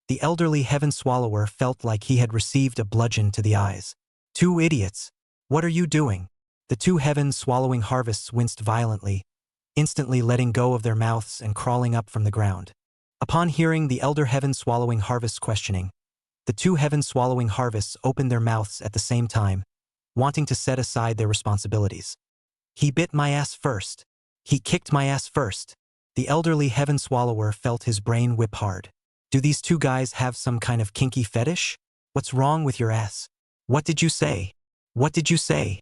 The elderly heaven swallower felt like he had received a bludgeon to the eyes. Two idiots! What are you doing? The two heaven swallowing harvests winced violently, instantly letting go of their mouths and crawling up from the ground. Upon hearing the elder heaven swallowing harvest's questioning, the two heaven swallowing harvests opened their mouths at the same time, wanting to set aside their responsibilities. He bit my ass first. He kicked my ass first. The elderly heaven swallower felt his brain whip hard. Do these two guys have some kind of kinky fetish? What's wrong with your ass? What did you say? What did you say?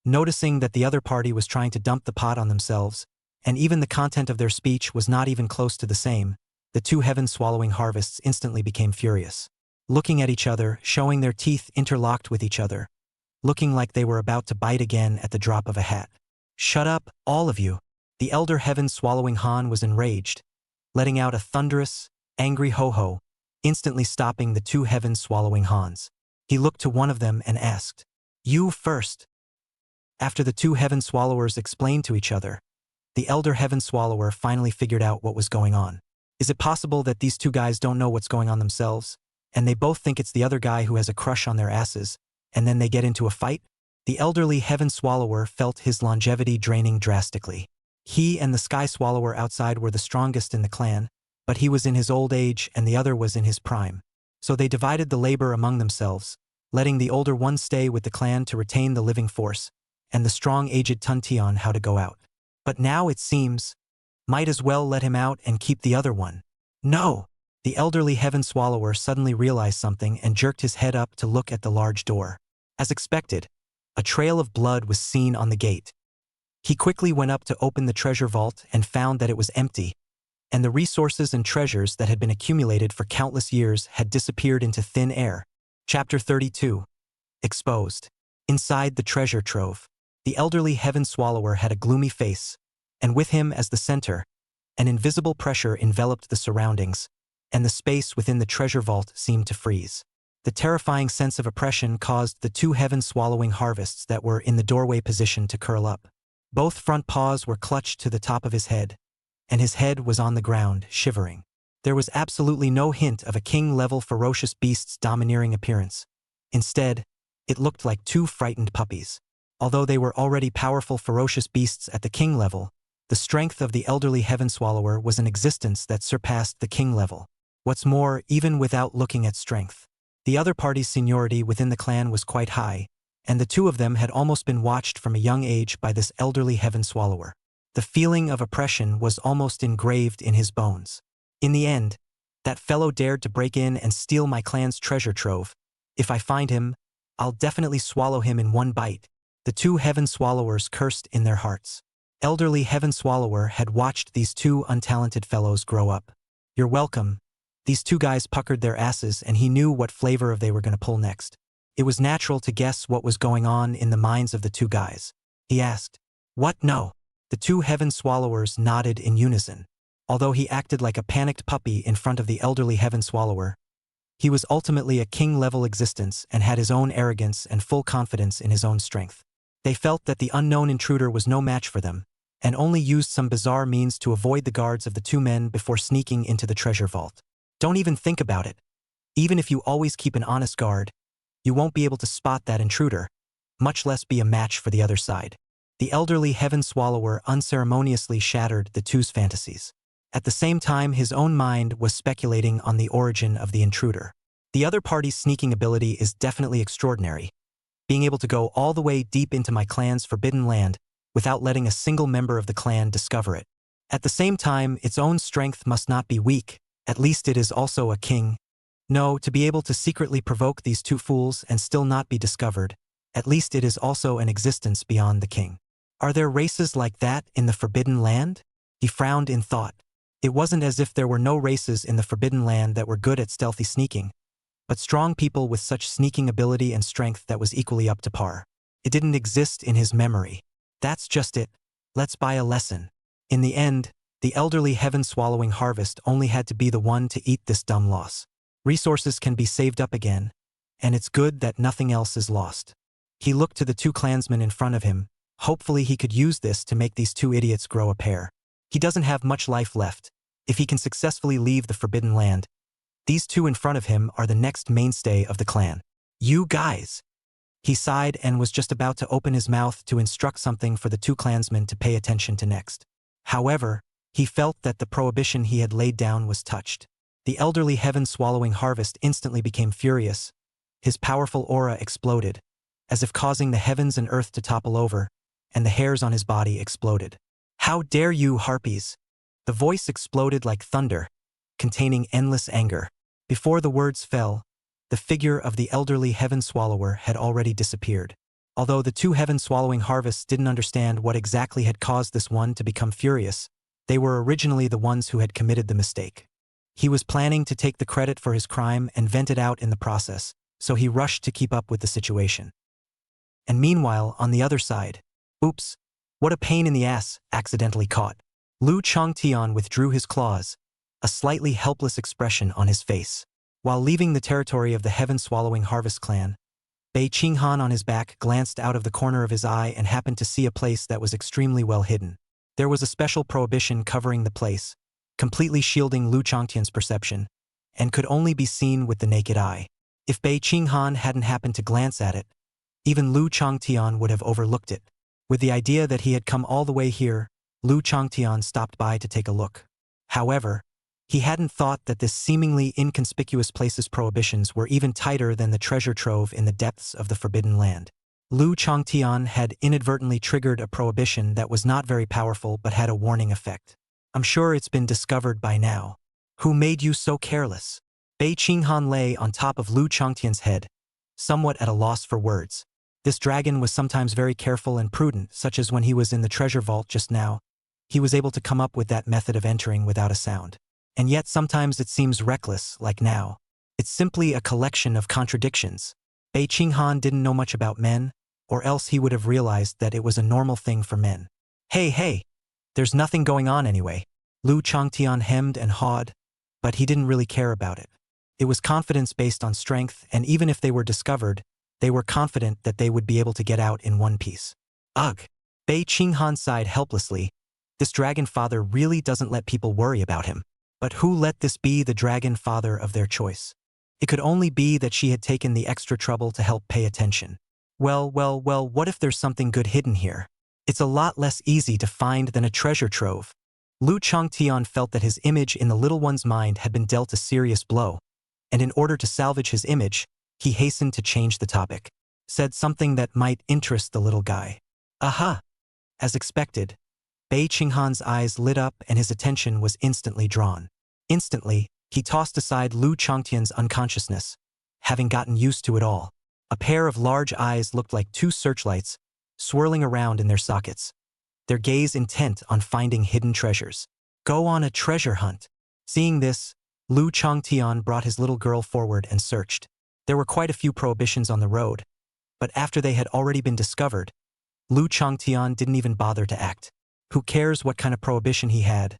Noticing that the other party was trying to dump the pot on themselves, and even the content of their speech was not even close to the same, the two heaven swallowing harvests instantly became furious. Looking at each other, showing their teeth interlocked with each other, looking like they were about to bite again at the drop of a hat. Shut up, all of you. The elder heaven swallowing Han was enraged, letting out a thunderous, angry ho-ho, instantly stopping the two heaven swallowing Hans. He looked to one of them and asked, "You first." After the two heaven swallowers explained to each other, the elder heaven swallower finally figured out what was going on. Is it possible that these two guys don't know what's going on themselves, and they both think it's the other guy who has a crush on their asses, and then they get into a fight? The elderly heaven swallower felt his longevity draining drastically. He and the sky swallower outside were the strongest in the clan, but he was in his old age and the other was in his prime. So they divided the labor among themselves, letting the older one stay with the clan to retain the living force, and the strong aged Tuntion how to go out. But now it seems, might as well let him out and keep the other one. No! The elderly heaven swallower suddenly realized something and jerked his head up to look at the large door. As expected, a trail of blood was seen on the gate. He quickly went up to open the treasure vault and found that it was empty, and the resources and treasures that had been accumulated for countless years had disappeared into thin air. Chapter 32. Exposed. Inside the treasure trove, the elderly heaven swallower had a gloomy face, and with him as the center, an invisible pressure enveloped the surroundings, and the space within the treasure vault seemed to freeze. The terrifying sense of oppression caused the two heaven swallowing harvests that were in the doorway position to curl up. Both front paws were clutched to the top of his head, and his head was on the ground, shivering. There was absolutely no hint of a king-level ferocious beast's domineering appearance. Instead, it looked like two frightened puppies. Although they were already powerful ferocious beasts at the king level, the strength of the elderly heaven swallower was an existence that surpassed the king level. What's more, even without looking at strength, the other party's seniority within the clan was quite high, and the two of them had almost been watched from a young age by this elderly heaven swallower. The feeling of oppression was almost engraved in his bones. In the end, that fellow dared to break in and steal my clan's treasure trove. If I find him, I'll definitely swallow him in one bite. The two heaven swallowers cursed in their hearts. Elderly heaven swallower had watched these two untalented fellows grow up. You're welcome. These two guys puckered their asses and he knew what flavor of they were going to pull next. It was natural to guess what was going on in the minds of the two guys. He asked, "What? No?" The two heaven swallowers nodded in unison. Although he acted like a panicked puppy in front of the elderly heaven swallower, he was ultimately a king-level existence and had his own arrogance and full confidence in his own strength. They felt that the unknown intruder was no match for them, and only used some bizarre means to avoid the guards of the two men before sneaking into the treasure vault. Don't even think about it. Even if you always keep an honest guard, you won't be able to spot that intruder, much less be a match for the other side. The elderly heaven swallower unceremoniously shattered the two's fantasies. At the same time, his own mind was speculating on the origin of the intruder. The other party's sneaking ability is definitely extraordinary, being able to go all the way deep into my clan's forbidden land without letting a single member of the clan discover it. At the same time, its own strength must not be weak, at least it is also a king. No, to be able to secretly provoke these two fools and still not be discovered, at least it is also an existence beyond the king. Are there races like that in the forbidden land? He frowned in thought. It wasn't as if there were no races in the Forbidden Land that were good at stealthy sneaking, but strong people with such sneaking ability and strength that was equally up to par. It didn't exist in his memory. That's just it. Let's buy a lesson. In the end, the elderly heaven-swallowing harvest only had to be the one to eat this dumb loss. Resources can be saved up again, and it's good that nothing else is lost. He looked to the two clansmen in front of him. Hopefully he could use this to make these two idiots grow a pair. He doesn't have much life left. If he can successfully leave the Forbidden Land, these two in front of him are the next mainstay of the clan. You guys! He sighed and was just about to open his mouth to instruct something for the two clansmen to pay attention to next. However, he felt that the prohibition he had laid down was touched. The elderly heaven-swallowing harvest instantly became furious. His powerful aura exploded, as if causing the heavens and earth to topple over, and the hairs on his body exploded. How dare you, harpies! The voice exploded like thunder, containing endless anger. Before the words fell, the figure of the elderly heaven-swallower had already disappeared. Although the two heaven-swallowing harvests didn't understand what exactly had caused this one to become furious, they were originally the ones who had committed the mistake. He was planning to take the credit for his crime and vent it out in the process, so he rushed to keep up with the situation. And meanwhile, on the other side, oops, what a pain in the ass, accidentally caught. Lu Changtian withdrew his claws, a slightly helpless expression on his face. While leaving the territory of the heaven-swallowing harvest clan, Bei Qinghan on his back glanced out of the corner of his eye and happened to see a place that was extremely well hidden. There was a special prohibition covering the place, completely shielding Lu Changtian's perception, and could only be seen with the naked eye. If Bei Qinghan hadn't happened to glance at it, even Lu Changtian would have overlooked it. With the idea that he had come all the way here, Lu Changtian stopped by to take a look. However, he hadn't thought that this seemingly inconspicuous place's prohibitions were even tighter than the treasure trove in the depths of the Forbidden Land. Lu Changtian had inadvertently triggered a prohibition that was not very powerful but had a warning effect. I'm sure it's been discovered by now. Who made you so careless? Bei Qinghan lay on top of Lu Changtian's head, somewhat at a loss for words. This dragon was sometimes very careful and prudent, such as when he was in the treasure vault just now. He was able to come up with that method of entering without a sound. And yet sometimes it seems reckless, like now. It's simply a collection of contradictions. Bei Qinghan didn't know much about men, or else he would have realized that it was a normal thing for men. Hey, there's nothing going on anyway. Lu Changtian hemmed and hawed, but he didn't really care about it. It was confidence based on strength, and even if they were discovered, they were confident that they would be able to get out in one piece. Ugh! Bei Qinghan sighed helplessly. This dragon father really doesn't let people worry about him. But who let this be the dragon father of their choice? It could only be that she had taken the extra trouble to help pay attention. Well, what if there's something good hidden here? It's a lot less easy to find than a treasure trove. Lu Changtian felt that his image in the little one's mind had been dealt a serious blow, and in order to salvage his image, he hastened to change the topic. Said something that might interest the little guy. Aha! As expected, Bei Qinghan's eyes lit up and his attention was instantly drawn. Instantly, he tossed aside Lu Changtian's unconsciousness, having gotten used to it all. A pair of large eyes looked like two searchlights, swirling around in their sockets, their gaze intent on finding hidden treasures. Go on a treasure hunt. Seeing this, Lu Changtian brought his little girl forward and searched. There were quite a few prohibitions on the road, but after they had already been discovered, Lu Changtian didn't even bother to act. Who cares what kind of prohibition he had?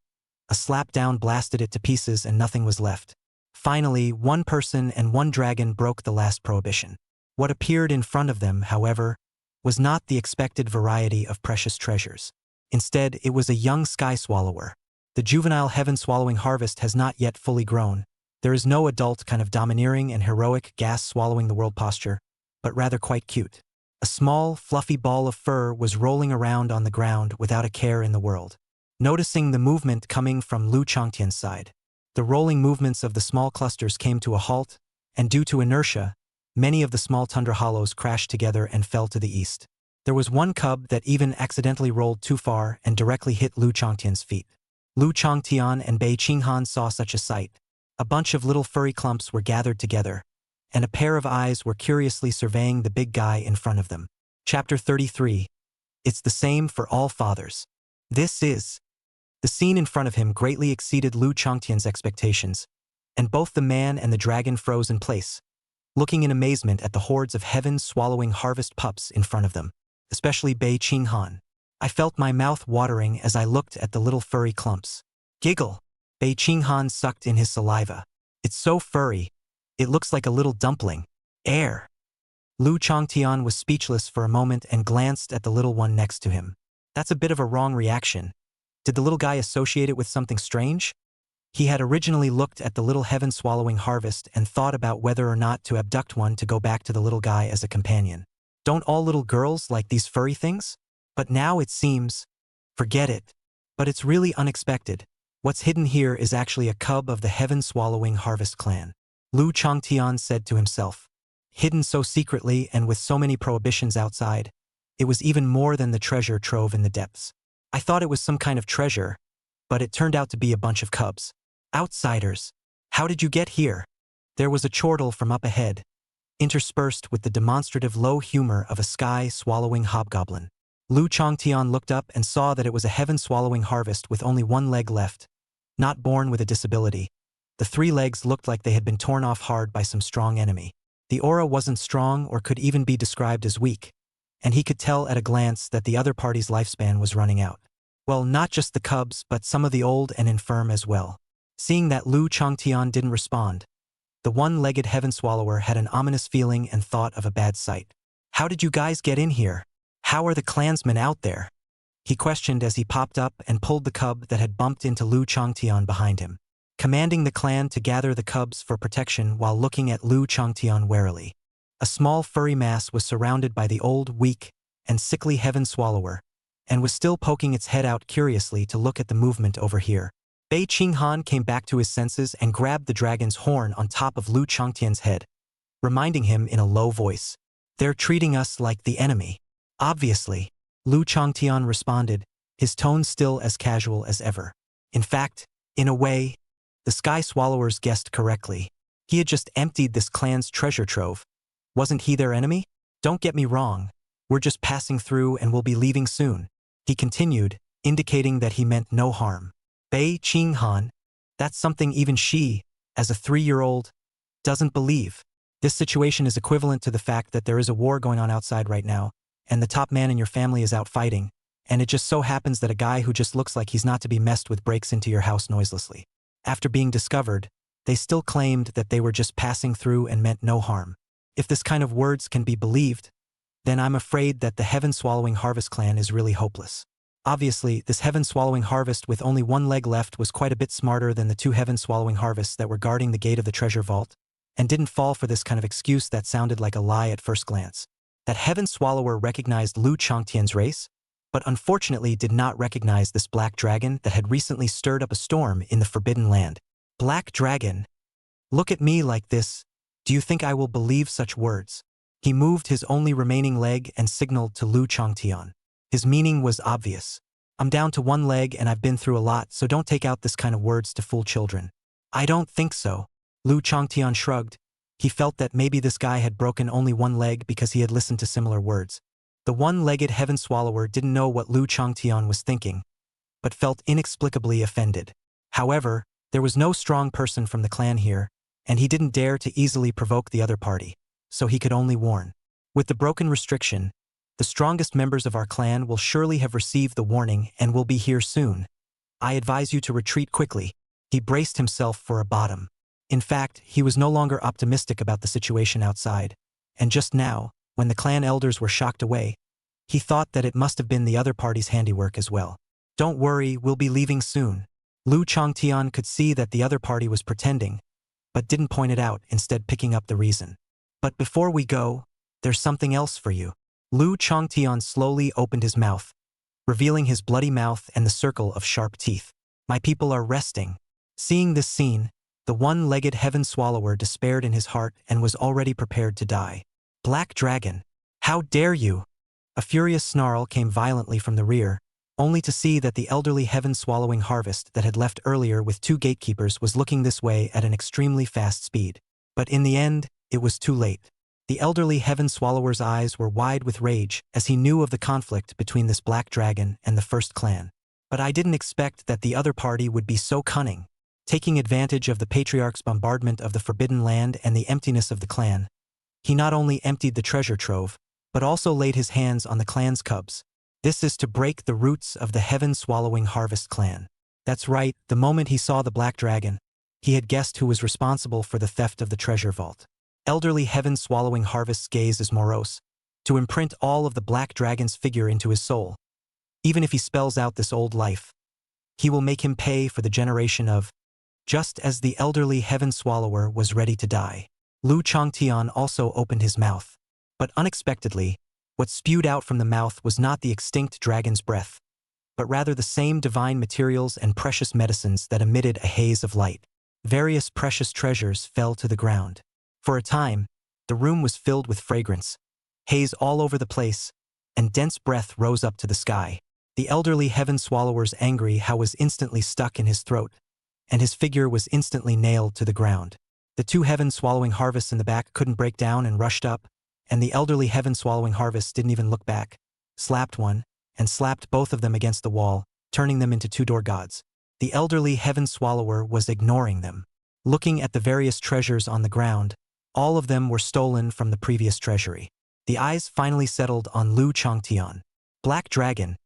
A slap down blasted it to pieces and nothing was left. Finally, one person and one dragon broke the last prohibition. What appeared in front of them, however, was not the expected variety of precious treasures. Instead, it was a young sky swallower. The juvenile heaven-swallowing harvest has not yet fully grown. There is no adult kind of domineering and heroic gas-swallowing-the-world posture, but rather quite cute. A small, fluffy ball of fur was rolling around on the ground without a care in the world. Noticing the movement coming from Lu Changtian's side, the rolling movements of the small clusters came to a halt, and due to inertia, many of the small tundra hollows crashed together and fell to the east. There was one cub that even accidentally rolled too far and directly hit Lu Changtian's feet. Lu Changtian and Bei Qinghan saw such a sight. A bunch of little furry clumps were gathered together, and a pair of eyes were curiously surveying the big guy in front of them. Chapter 33. It's the same for all fathers. This is The scene in front of him greatly exceeded Lu Changtian's expectations, and both the man and the dragon froze in place, looking in amazement at the hordes of heaven-swallowing harvest pups in front of them, especially Bei Qinghan. I felt my mouth watering as I looked at the little furry clumps. Giggle! Bei Qinghan sucked in his saliva. It's so furry. It looks like a little dumpling. Air! Lu Changtian was speechless for a moment and glanced at the little one next to him. That's a bit of a wrong reaction. Did the little guy associate it with something strange? He had originally looked at the little heaven-swallowing harvest and thought about whether or not to abduct one to go back to the little guy as a companion. Don't all little girls like these furry things? But now it seems, forget it. But it's really unexpected. What's hidden here is actually a cub of the heaven-swallowing harvest clan. Lu Changtian said to himself. Hidden so secretly and with so many prohibitions outside, it was even more than the treasure trove in the depths. I thought it was some kind of treasure, but it turned out to be a bunch of cubs. Outsiders. How did you get here? There was a chortle from up ahead, interspersed with the demonstrative low humor of a sky-swallowing hobgoblin. Lu Changtian looked up and saw that it was a heaven-swallowing harvest with only one leg left, not born with a disability. The 3 legs looked like they had been torn off hard by some strong enemy. The aura wasn't strong or could even be described as weak, and he could tell at a glance that the other party's lifespan was running out. Well, not just the cubs, but some of the old and infirm as well. Seeing that Lu Changtian didn't respond, the one-legged heaven swallower had an ominous feeling and thought of a bad sight. How did you guys get in here? How are the clansmen out there? He questioned as he popped up and pulled the cub that had bumped into Lu Changtian behind him, commanding the clan to gather the cubs for protection while looking at Lu Changtian warily. A small furry mass was surrounded by the old, weak, and sickly heaven swallower, and was still poking its head out curiously to look at the movement over here. Bei Qinghan came back to his senses and grabbed the dragon's horn on top of Lu Changtian's head, reminding him in a low voice, "They're treating us like the enemy." Obviously, Lu Changtian responded, his tone still as casual as ever. In fact, in a way, the Sky Swallowers guessed correctly. He had just emptied this clan's treasure trove. Wasn't he their enemy? Don't get me wrong. We're just passing through and we'll be leaving soon. He continued, indicating that he meant no harm. Bei Qinghan, that's something even she, as a 3-year-old, doesn't believe. This situation is equivalent to the fact that there is a war going on outside right now, and the top man in your family is out fighting, and it just so happens that a guy who just looks like he's not to be messed with breaks into your house noiselessly. After being discovered, they still claimed that they were just passing through and meant no harm. If this kind of words can be believed, then I'm afraid that the heaven-swallowing harvest clan is really hopeless. Obviously, this heaven-swallowing harvest with only one leg left was quite a bit smarter than the 2 heaven-swallowing harvests that were guarding the gate of the treasure vault, and didn't fall for this kind of excuse that sounded like a lie at first glance. That heaven swallower recognized Lu Changtian's race, but unfortunately did not recognize this black dragon that had recently stirred up a storm in the Forbidden Land. Black dragon? Look at me like this. Do you think I will believe such words? He moved his only remaining leg and signaled to Lu Changtian. His meaning was obvious. I'm down to one leg and I've been through a lot, so don't take out this kind of words to fool children. I don't think so. Lu Changtian shrugged. He felt that maybe this guy had broken only one leg because he had listened to similar words. The one-legged heaven swallower didn't know what Lu Changtian was thinking, but felt inexplicably offended. However, there was no strong person from the clan here, and he didn't dare to easily provoke the other party, so he could only warn. With the broken restriction, the strongest members of our clan will surely have received the warning and will be here soon. I advise you to retreat quickly. He braced himself for a bottom. In fact, he was no longer optimistic about the situation outside, and just now, when the clan elders were shocked away, he thought that it must have been the other party's handiwork as well. Don't worry, we'll be leaving soon. Lu Changtian could see that the other party was pretending, but didn't point it out, instead picking up the reason. But before we go, there's something else for you. Lu Changtian slowly opened his mouth, revealing his bloody mouth and the circle of sharp teeth. My people are resting. Seeing this scene, the one-legged heaven swallower despaired in his heart and was already prepared to die. Black dragon, how dare you? A furious snarl came violently from the rear, only to see that the elderly heaven-swallowing harvest that had left earlier with 2 gatekeepers was looking this way at an extremely fast speed. But in the end, it was too late. The elderly heaven swallower's eyes were wide with rage as he knew of the conflict between this black dragon and the first clan. But I didn't expect that the other party would be so cunning. Taking advantage of the patriarch's bombardment of the Forbidden Land and the emptiness of the clan, he not only emptied the treasure trove, but also laid his hands on the clan's cubs. This is to break the roots of the heaven-swallowing harvest clan. That's right, the moment he saw the black dragon, he had guessed who was responsible for the theft of the treasure vault. Elderly heaven-swallowing harvest's gaze is morose, to imprint all of the black dragon's figure into his soul. Even if he spells out this old life, he will make him pay for the generation of, just as the elderly heaven swallower was ready to die. Lu Changtian also opened his mouth. But unexpectedly, what spewed out from the mouth was not the extinct dragon's breath, but rather the same divine materials and precious medicines that emitted a haze of light. Various precious treasures fell to the ground. For a time, the room was filled with fragrance, haze all over the place, and dense breath rose up to the sky. The elderly heaven swallower's angry howl was instantly stuck in his throat, and his figure was instantly nailed to the ground. The two heaven-swallowing harvests in the back couldn't break down and rushed up, and the elderly heaven-swallowing harvest didn't even look back, slapped one, and slapped both of them against the wall, turning them into two-door gods. The elderly heaven swallower was ignoring them. Looking at the various treasures on the ground, all of them were stolen from the previous treasury. The eyes finally settled on Lu Changtian. Black Dragon,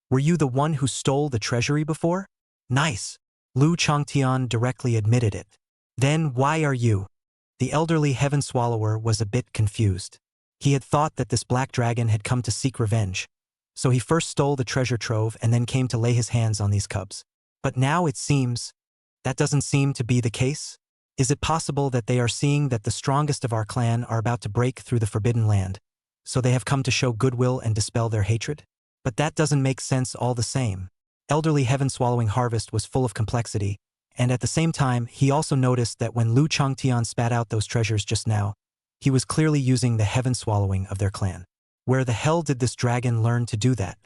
were you the one who stole the treasury before? Nice. Lu Changtian directly admitted it. Then why are you? The elderly heaven swallower was a bit confused. He had thought that this black dragon had come to seek revenge, so he first stole the treasure trove and then came to lay his hands on these cubs. But now it seems, that doesn't seem to be the case. Is it possible that they are seeing that the strongest of our clan are about to break through the Forbidden Land, so they have come to show goodwill and dispel their hatred? But that doesn't make sense all the same. Elderly heaven-swallowing harvest was full of complexity, and at the same time, he also noticed that when Lu Changtian spat out those treasures just now, he was clearly using the heaven-swallowing of their clan. Where the hell did this dragon learn to do that?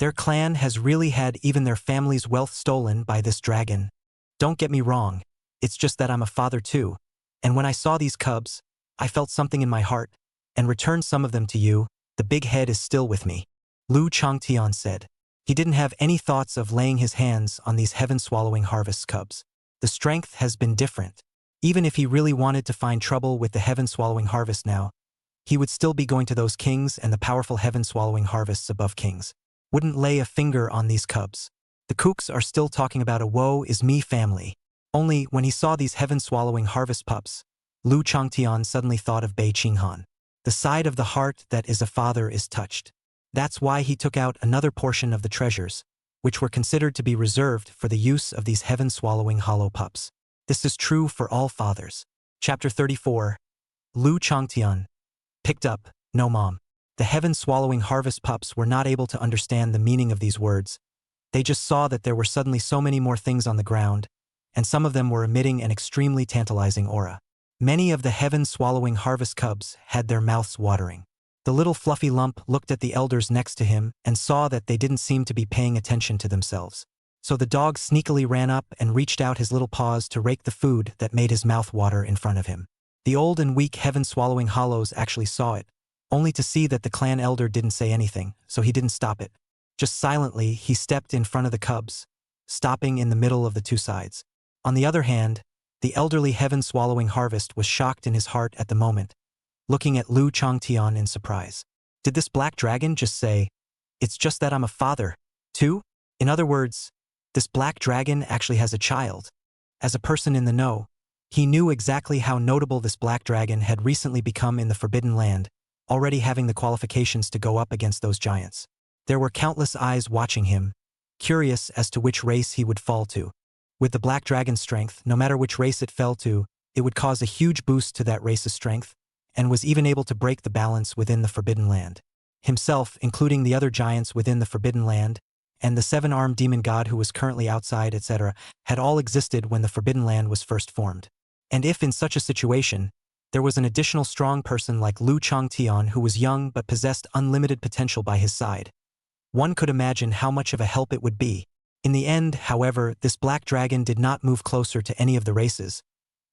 Their clan has really had even their family's wealth stolen by this dragon. Don't get me wrong, it's just that I'm a father too, and when I saw these cubs, I felt something in my heart, and returned some of them to you. The big head is still with me. Lu Changtian said. He didn't have any thoughts of laying his hands on these heaven-swallowing harvest cubs. The strength has been different. Even if he really wanted to find trouble with the heaven-swallowing harvest now, he would still be going to those kings and the powerful heaven-swallowing harvests above kings. Wouldn't lay a finger on these cubs. The kooks are still talking about a woe is me family. Only when he saw these heaven-swallowing harvest pups, Lu Changtian suddenly thought of Bei Qinghan. The side of the heart that is a father is touched. That's why he took out another portion of the treasures, which were considered to be reserved for the use of these heaven-swallowing hollow pups. This is true for all fathers. Chapter 34. Lu Changtian. Picked up, no mom. The heaven-swallowing harvest pups were not able to understand the meaning of these words. They just saw that there were suddenly so many more things on the ground, and some of them were emitting an extremely tantalizing aura. Many of the heaven-swallowing harvest cubs had their mouths watering. The little fluffy lump looked at the elders next to him and saw that they didn't seem to be paying attention to themselves. So the dog sneakily ran up and reached out his little paws to rake the food that made his mouth water in front of him. The old and weak heaven-swallowing hollows actually saw it, only to see that the clan elder didn't say anything, so he didn't stop it. Just silently, he stepped in front of the cubs, stopping in the middle of the two sides. On the other hand, the elderly heaven-swallowing harvest was shocked in his heart at the moment, looking at Lu Changtian in surprise. Did this black dragon just say, "It's just that I'm a father, too"? In other words, this black dragon actually has a child. As a person in the know, he knew exactly how notable this black dragon had recently become in the Forbidden Land, already having the qualifications to go up against those giants. There were countless eyes watching him, curious as to which race he would fall to. With the black dragon's strength, no matter which race it fell to, it would cause a huge boost to that race's strength, and was even able to break the balance within the Forbidden Land. Himself, including the other giants within the Forbidden Land, and the seven-armed demon god who was currently outside, etc., had all existed when the Forbidden Land was first formed. And if in such a situation, there was an additional strong person like Lu Changtian who was young but possessed unlimited potential by his side, one could imagine how much of a help it would be. In the end, however, this black dragon did not move closer to any of the races,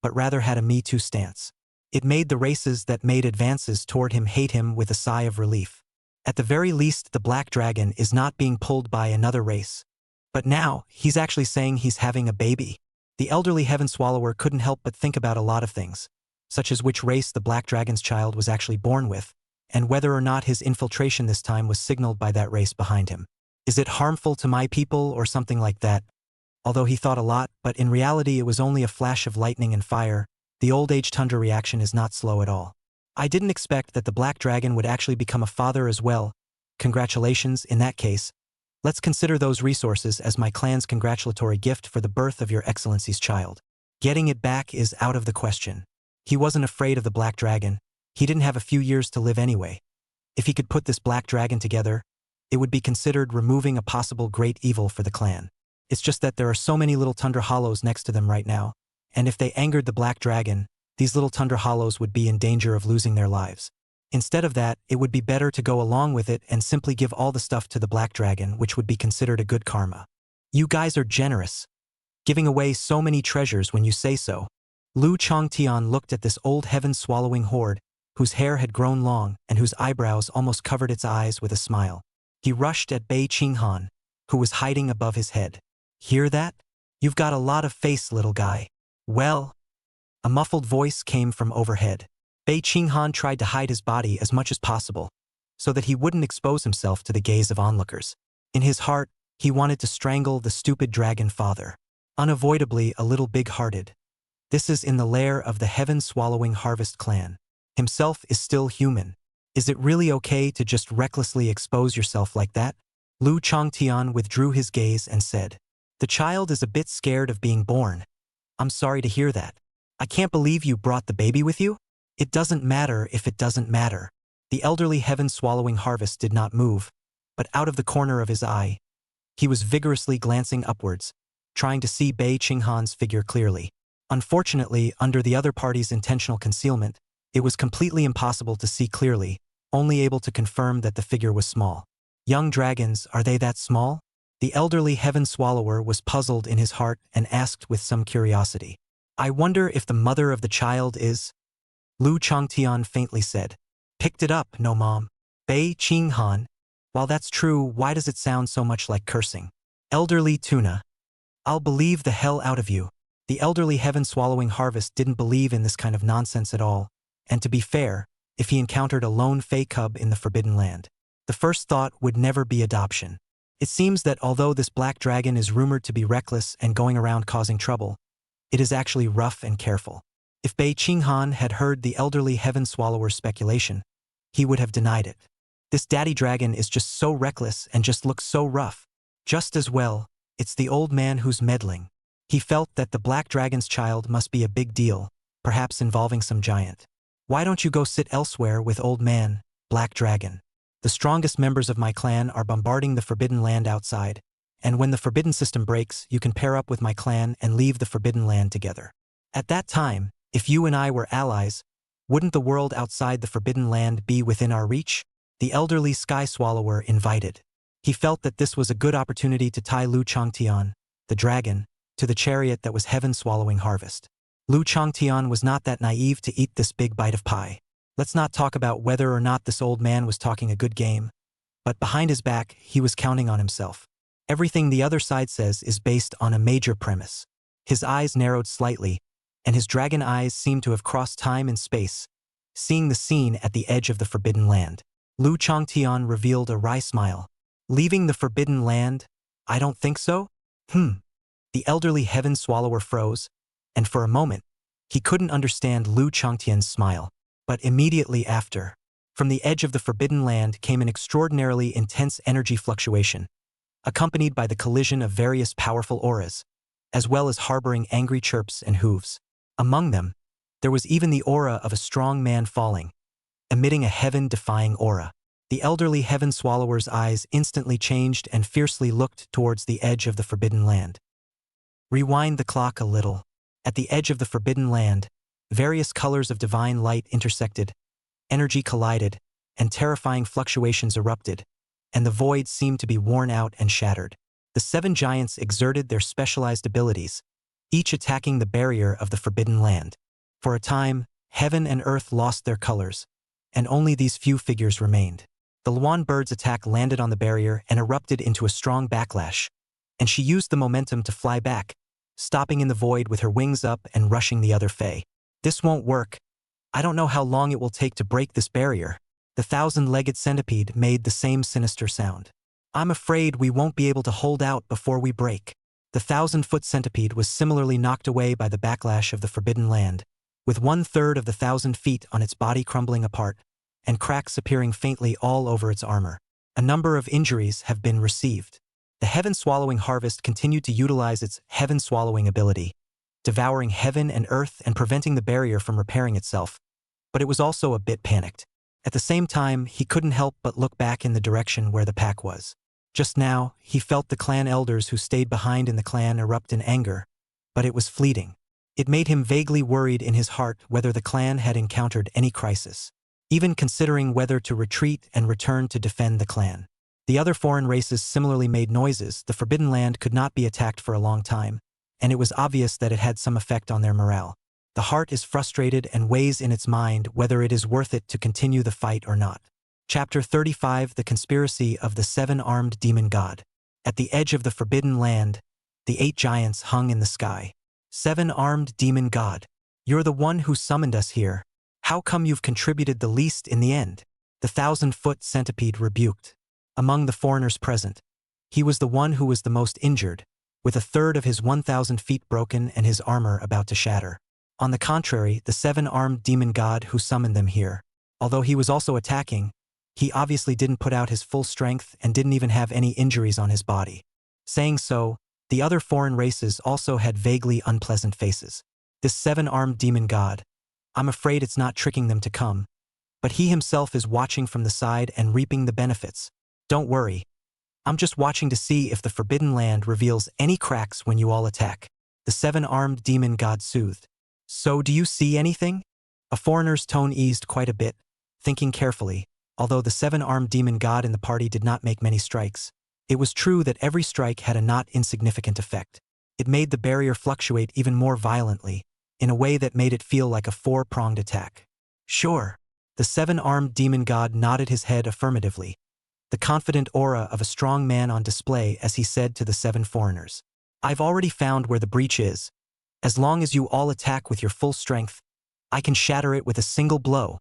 but rather had a Me Too stance. It made the races that made advances toward him hate him with a sigh of relief. At the very least, the black dragon is not being pulled by another race, But now, he's actually saying he's having a baby. The elderly heaven swallower couldn't help but think about a lot of things, such as which race the black dragon's child was actually born with, and whether or not his infiltration this time was signaled by that race behind him. Is it harmful to my people or something like that? Although he thought a lot, but in reality it was only a flash of lightning and fire, the old age tundra reaction is not slow at all. I didn't expect that the black dragon would actually become a father as well. Congratulations, in that case. Let's consider those resources as my clan's congratulatory gift for the birth of your excellency's child. Getting it back is out of the question. He wasn't afraid of the black dragon. He didn't have a few years to live anyway. If he could put this black dragon together, it would be considered removing a possible great evil for the clan. It's just that there are so many little tundra hollows next to them right now, and if they angered the black dragon, these little tundra hollows would be in danger of losing their lives. Instead of that, it would be better to go along with it and simply give all the stuff to the black dragon, which would be considered a good karma. You guys are generous, giving away so many treasures when you say so. Lu Chongtian looked at this old heaven-swallowing horde, whose hair had grown long and whose eyebrows almost covered its eyes with a smile. He rushed at Bei Qinghan, who was hiding above his head. Hear that? You've got a lot of face, little guy. Well, a muffled voice came from overhead. Bei Qinghan tried to hide his body as much as possible, so that he wouldn't expose himself to the gaze of onlookers. In his heart, he wanted to strangle the stupid dragon father. Unavoidably a little big-hearted. This is in the lair of the heaven-swallowing harvest clan. Himself is still human. Is it really okay to just recklessly expose yourself like that? Lu Chongtian withdrew his gaze and said, "The child is a bit scared of being born. I'm sorry to hear that. I can't believe you brought the baby with you? It doesn't matter if it doesn't matter." The elderly heaven-swallowing harvest did not move, but out of the corner of his eye, he was vigorously glancing upwards, trying to see Bei Qinghan's figure clearly. Unfortunately, under the other party's intentional concealment, it was completely impossible to see clearly, only able to confirm that the figure was small. Young dragons, are they that small? The elderly heaven swallower was puzzled in his heart and asked with some curiosity. I wonder if the mother of the child is... Lu Chongtian faintly said. Picked it up, no mom. Bei Qinghan. While that's true, why does it sound so much like cursing? Elderly tuna. I'll believe the hell out of you. The elderly heaven-swallowing harvest didn't believe in this kind of nonsense at all, and to be fair, if he encountered a lone fey cub in the Forbidden Land, the first thought would never be adoption. It seems that although this black dragon is rumored to be reckless and going around causing trouble, it is actually rough and careful. If Bei Qinghan had heard the elderly heaven swallower's speculation, he would have denied it. This daddy dragon is just so reckless and just looks so rough. Just as well, it's the old man who's meddling. He felt that the black dragon's child must be a big deal, perhaps involving some giant. Why don't you go sit elsewhere with old man, black dragon? The strongest members of my clan are bombarding the Forbidden Land outside, and when the Forbidden System breaks, you can pair up with my clan and leave the Forbidden Land together. At that time, if you and I were allies, wouldn't the world outside the Forbidden Land be within our reach? The elderly sky swallower invited. He felt that this was a good opportunity to tie Lu Chongtian, the dragon, to the chariot that was heaven-swallowing harvest. Lu Chongtian was not that naive to eat this big bite of pie. Let's not talk about whether or not this old man was talking a good game, but behind his back, he was counting on himself. Everything the other side says is based on a major premise. His eyes narrowed slightly, and his dragon eyes seemed to have crossed time and space, seeing the scene at the edge of the Forbidden Land. Lu Chongtian revealed a wry smile. Leaving the Forbidden Land? I don't think so? The elderly heaven swallower froze, and for a moment, he couldn't understand Lu Chongtian's smile. But immediately after, from the edge of the Forbidden Land came an extraordinarily intense energy fluctuation, accompanied by the collision of various powerful auras, as well as harboring angry chirps and hooves. Among them, there was even the aura of a strong man falling, emitting a heaven-defying aura. The elderly heaven swallower's eyes instantly changed and fiercely looked towards the edge of the Forbidden Land. Rewind the clock a little. At the edge of the Forbidden Land, various colors of divine light intersected, energy collided, and terrifying fluctuations erupted, and the void seemed to be worn out and shattered. The 7 giants exerted their specialized abilities, each attacking the barrier of the Forbidden Land. For a time, heaven and earth lost their colors, and only these few figures remained. The Luan bird's attack landed on the barrier and erupted into a strong backlash, and she used the momentum to fly back, stopping in the void with her wings up and rushing the other Fae. This won't work. I don't know how long it will take to break this barrier. The 1,000-legged centipede made the same sinister sound. I'm afraid we won't be able to hold out before we break. The 1,000-foot centipede was similarly knocked away by the backlash of the forbidden land, with 1/3 of the 1,000 feet on its body crumbling apart, and cracks appearing faintly all over its armor. A number of injuries have been received. The heaven-swallowing harvest continued to utilize its heaven-swallowing ability, devouring heaven and earth and preventing the barrier from repairing itself, but it was also a bit panicked. At the same time, he couldn't help but look back in the direction where the pack was. Just now, he felt the clan elders who stayed behind in the clan erupt in anger, but it was fleeting. It made him vaguely worried in his heart whether the clan had encountered any crisis, even considering whether to retreat and return to defend the clan. The other foreign races similarly made noises. The forbidden land could not be attacked for a long time, and it was obvious that it had some effect on their morale. The heart is frustrated and weighs in its mind whether it is worth it to continue the fight or not. Chapter 35: The Conspiracy of the Seven-Armed Demon God. At the edge of the forbidden land, the 8 giants hung in the sky. Seven-armed demon god, you're the one who summoned us here. How come you've contributed the least in the end? The 1,000-foot centipede rebuked. Among the foreigners present, he was the one who was the most injured, with 1/3 of his 1,000 feet broken and his armor about to shatter. On the contrary, the 7-armed demon god who summoned them here, although he was also attacking, he obviously didn't put out his full strength and didn't even have any injuries on his body. Saying so, the other foreign races also had vaguely unpleasant faces. This 7-armed demon god, I'm afraid it's not tricking them to come, but he himself is watching from the side and reaping the benefits. Don't worry. I'm just watching to see if the forbidden land reveals any cracks when you all attack. The 7-armed demon god soothed. So do you see anything? A foreigner's tone eased quite a bit, thinking carefully. Although the 7-armed demon god in the party did not make many strikes, it was true that every strike had a not insignificant effect. It made the barrier fluctuate even more violently, in a way that made it feel like a 4-pronged attack. Sure. The 7-armed demon god nodded his head affirmatively, the confident aura of a strong man on display as he said to the 7 foreigners. I've already found where the breach is. As long as you all attack with your full strength, I can shatter it with a single blow.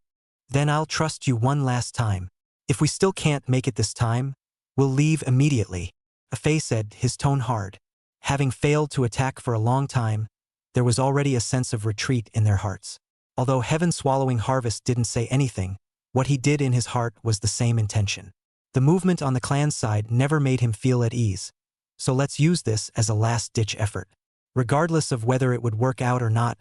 Then I'll trust you one last time. If we still can't make it this time, we'll leave immediately. Afei said, his tone hard. Having failed to attack for a long time, there was already a sense of retreat in their hearts. Although heaven-swallowing harvest didn't say anything, what he did in his heart was the same intention. The movement on the clan's side never made him feel at ease, so let's use this as a last-ditch effort. Regardless of whether it would work out or not,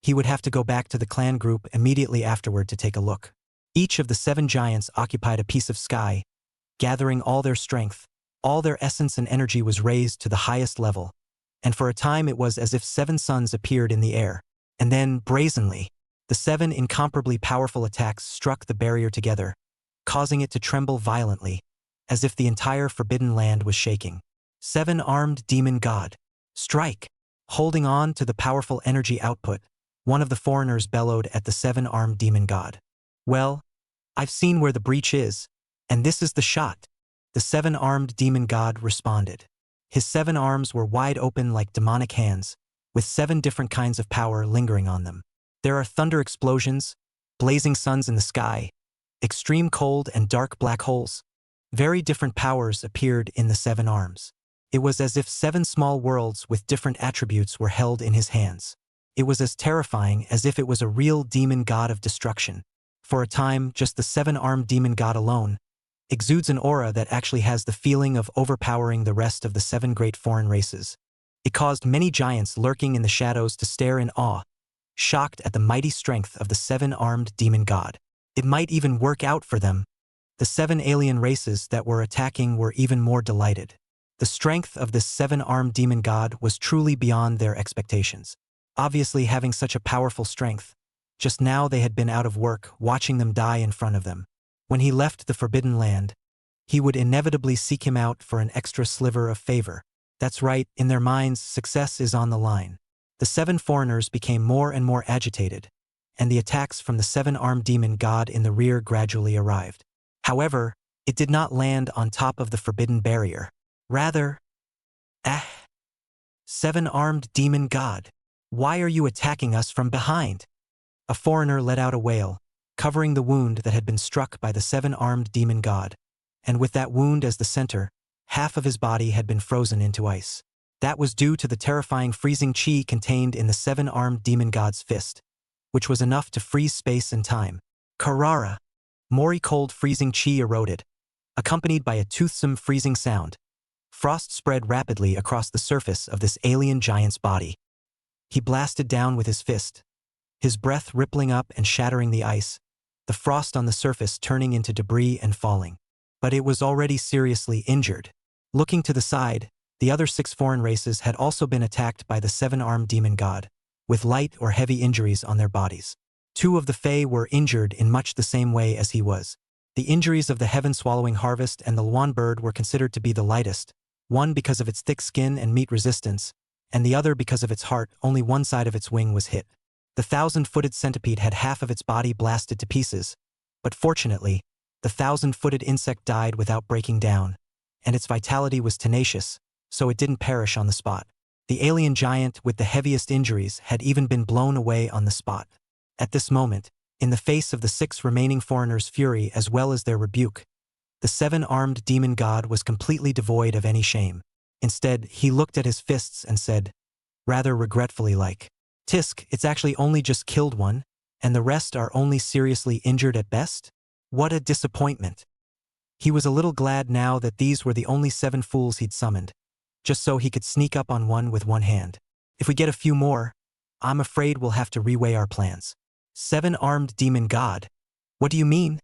he would have to go back to the clan group immediately afterward to take a look. Each of the 7 giants occupied a piece of sky, gathering all their strength. All their essence and energy was raised to the highest level, and for a time it was as if 7 suns appeared in the air. And then, brazenly, the 7 incomparably powerful attacks struck the barrier together, causing it to tremble violently, as if the entire forbidden land was shaking. 7-armed demon god. Strike! Holding on to the powerful energy output, one of the foreigners bellowed at the 7-armed demon god. Well, I've seen where the breach is, and this is the shot. The 7-armed demon god responded. His 7 arms were wide open like demonic hands, with 7 different kinds of power lingering on them. There are thunder explosions, blazing suns in the sky, extreme cold and dark black holes. Very different powers appeared in the 7 arms. It was as if 7 small worlds with different attributes were held in his hands. It was as terrifying as if it was a real demon god of destruction. For a time, just the 7-armed demon god alone exudes an aura that actually has the feeling of overpowering the rest of the 7 great foreign races. It caused many giants lurking in the shadows to stare in awe, shocked at the mighty strength of the 7-armed demon god. It might even work out for them. The 7 alien races that were attacking were even more delighted. The strength of this 7-armed demon god was truly beyond their expectations. Obviously, having such a powerful strength, just now they had been out of work watching them die in front of them. When he left the forbidden land, he would inevitably seek him out for an extra sliver of favor. That's right, in their minds, success is on the line. The 7 foreigners became more and more agitated, and the attacks from the 7-armed demon god in the rear gradually arrived. However, it did not land on top of the forbidden barrier. Rather, Ah! Seven-armed demon god. Why are you attacking us from behind? A foreigner let out a wail, covering the wound that had been struck by the seven-armed demon god. And with that wound as the center, half of his body had been frozen into ice. That was due to the terrifying freezing chi contained in the seven-armed demon god's fist, which was enough to freeze space and time. Karara! Mori cold freezing chi eroded, accompanied by a toothsome freezing sound. Frost spread rapidly across the surface of this alien giant's body. He blasted down with his fist, his breath rippling up and shattering the ice, the frost on the surface turning into debris and falling. But it was already seriously injured. Looking to the side, the other 6 foreign races had also been attacked by the seven-armed demon god, with light or heavy injuries on their bodies. 2 of the Fae were injured in much the same way as he was. The injuries of the heaven-swallowing harvest and the Luan bird were considered to be the lightest, one because of its thick skin and meat resistance, and the other because of its heart. Only one side of its wing was hit. The 1,000-footed centipede had half of its body blasted to pieces, but fortunately, the 1,000-footed insect died without breaking down, and its vitality was tenacious, so it didn't perish on the spot. The alien giant with the heaviest injuries had even been blown away on the spot. At this moment, in the face of the 6 remaining foreigners' fury as well as their rebuke, the seven-armed demon god was completely devoid of any shame. Instead, he looked at his fists and said, rather regretfully like, "Tisk, it's actually only just killed one, and the rest are only seriously injured at best? What a disappointment." He was a little glad now that these were the only 7 fools he'd summoned, just so he could sneak up on one with one hand. If we get a few more, I'm afraid we'll have to reweigh our plans. Seven-armed demon god? What do you mean?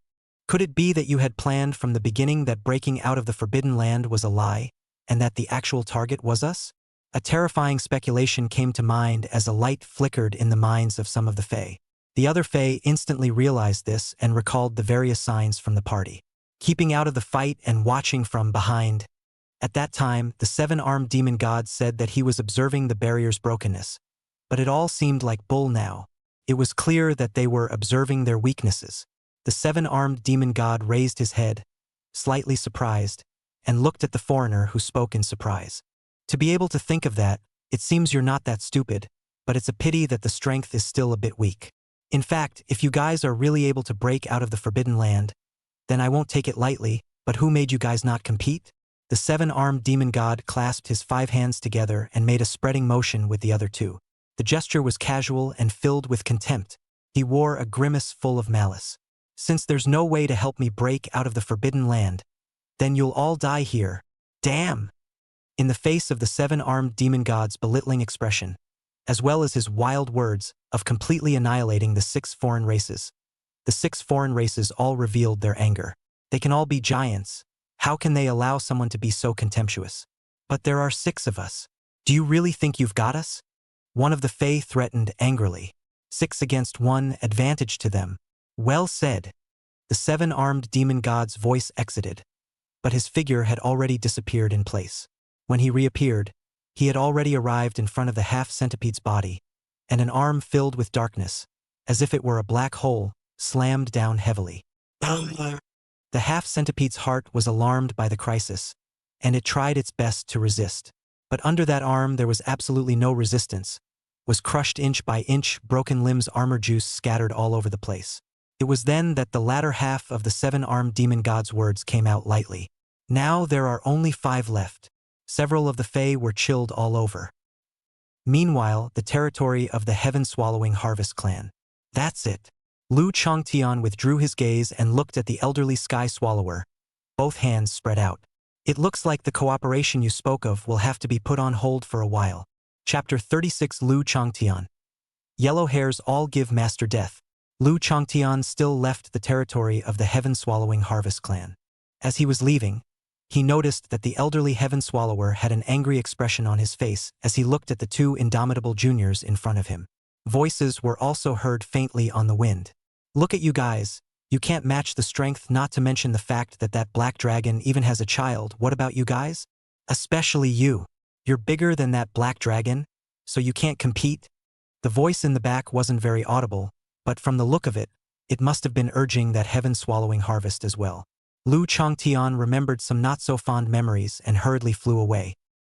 Could it be that you had planned from the beginning that breaking out of the Forbidden Land was a lie, and that the actual target was us? A terrifying speculation came to mind as a light flickered in the minds of some of the Fae. The other Fae instantly realized this and recalled the various signs from the party. Keeping out of the fight and watching from behind. At that time, the seven-armed demon god said that he was observing the barrier's brokenness. But it all seemed like bull now. It was clear that they were observing their weaknesses. The seven-armed demon god raised his head, slightly surprised, and looked at the foreigner who spoke in surprise. To be able to think of that, it seems you're not that stupid, but it's a pity that the strength is still a bit weak. In fact, if you guys are really able to break out of the Forbidden Land, then I won't take it lightly, but who made you guys not compete? The seven-armed demon god clasped his 5 hands together and made a spreading motion with the other 2. The gesture was casual and filled with contempt. He wore a grimace full of malice. Since there's no way to help me break out of the Forbidden Land, then you'll all die here. Damn! In the face of the seven-armed demon god's belittling expression, as well as his wild words of completely annihilating the 6 foreign races, the 6 foreign races all revealed their anger. They can all be giants. How can they allow someone to be so contemptuous? But there are 6 of us. Do you really think you've got us? One of the Fae threatened angrily. 6 against 1, advantage to them. Well said. The seven-armed demon god's voice exited, but his figure had already disappeared in place. When he reappeared, he had already arrived in front of the half-centipede's body, and an arm filled with darkness, as if it were a black hole, slammed down heavily. The half-centipede's heart was alarmed by the crisis, and it tried its best to resist. But under that arm there was absolutely no resistance, was crushed inch by inch, broken limbs, armor juice scattered all over the place. It was then that the latter half of the seven-armed demon god's words came out lightly. Now there are only 5 left. Several of the Fae were chilled all over. Meanwhile, the territory of the heaven-swallowing harvest clan. That's it. Lu Chongtian withdrew his gaze and looked at the elderly sky swallower, both hands spread out. It looks like the cooperation you spoke of will have to be put on hold for a while. Chapter 36. Lu Chongtian. Yellow hairs all give master death. Lu Chongtian still left the territory of the heaven-swallowing harvest clan. As he was leaving, he noticed that the elderly heaven swallower had an angry expression on his face as he looked at the 2 indomitable juniors in front of him. Voices were also heard faintly on the wind. Look at you guys. You can't match the strength, not to mention the fact that that black dragon even has a child. What about you guys? Especially you. You're bigger than that black dragon, so you can't compete? The voice in the back wasn't very audible, but from the look of it, it must have been urging that heaven-swallowing harvest as well. Lu Chongtian remembered some not-so-fond memories and hurriedly flew away.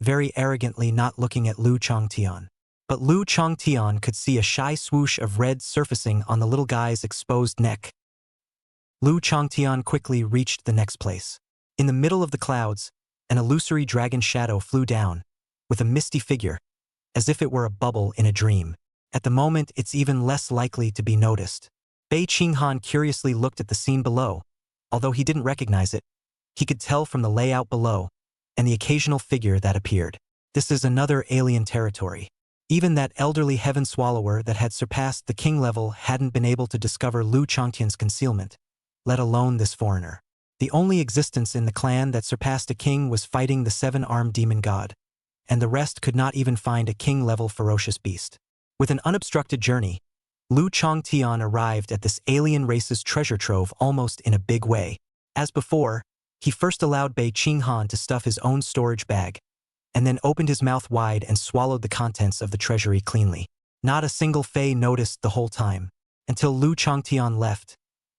very arrogantly not looking at Lu Chongtian. But Lu Chongtian could see a shy swoosh of red surfacing on the little guy's exposed neck. Lu Chongtian quickly reached the next place. In the middle of the clouds, an illusory dragon shadow flew down, with a misty figure, as if it were a bubble in a dream. At the moment, it's even less likely to be noticed. Bei Qinghan curiously looked at the scene below. Although he didn't recognize it, he could tell from the layout below, and the occasional figure that appeared. This is another alien territory. Even that elderly heaven swallower that had surpassed the king level hadn't been able to discover Lu Chongtian's concealment, let alone this foreigner. The only existence in the clan that surpassed a king was fighting the seven-armed demon god, and the rest could not even find a king-level ferocious beast. With an unobstructed journey, Lu Chongtian arrived at this alien race's treasure trove almost in a big way. As before, he first allowed Bei Qinghan to stuff his own storage bag, and then opened his mouth wide and swallowed the contents of the treasury cleanly. Not a single Fey noticed the whole time. Until Lu Chongtian left,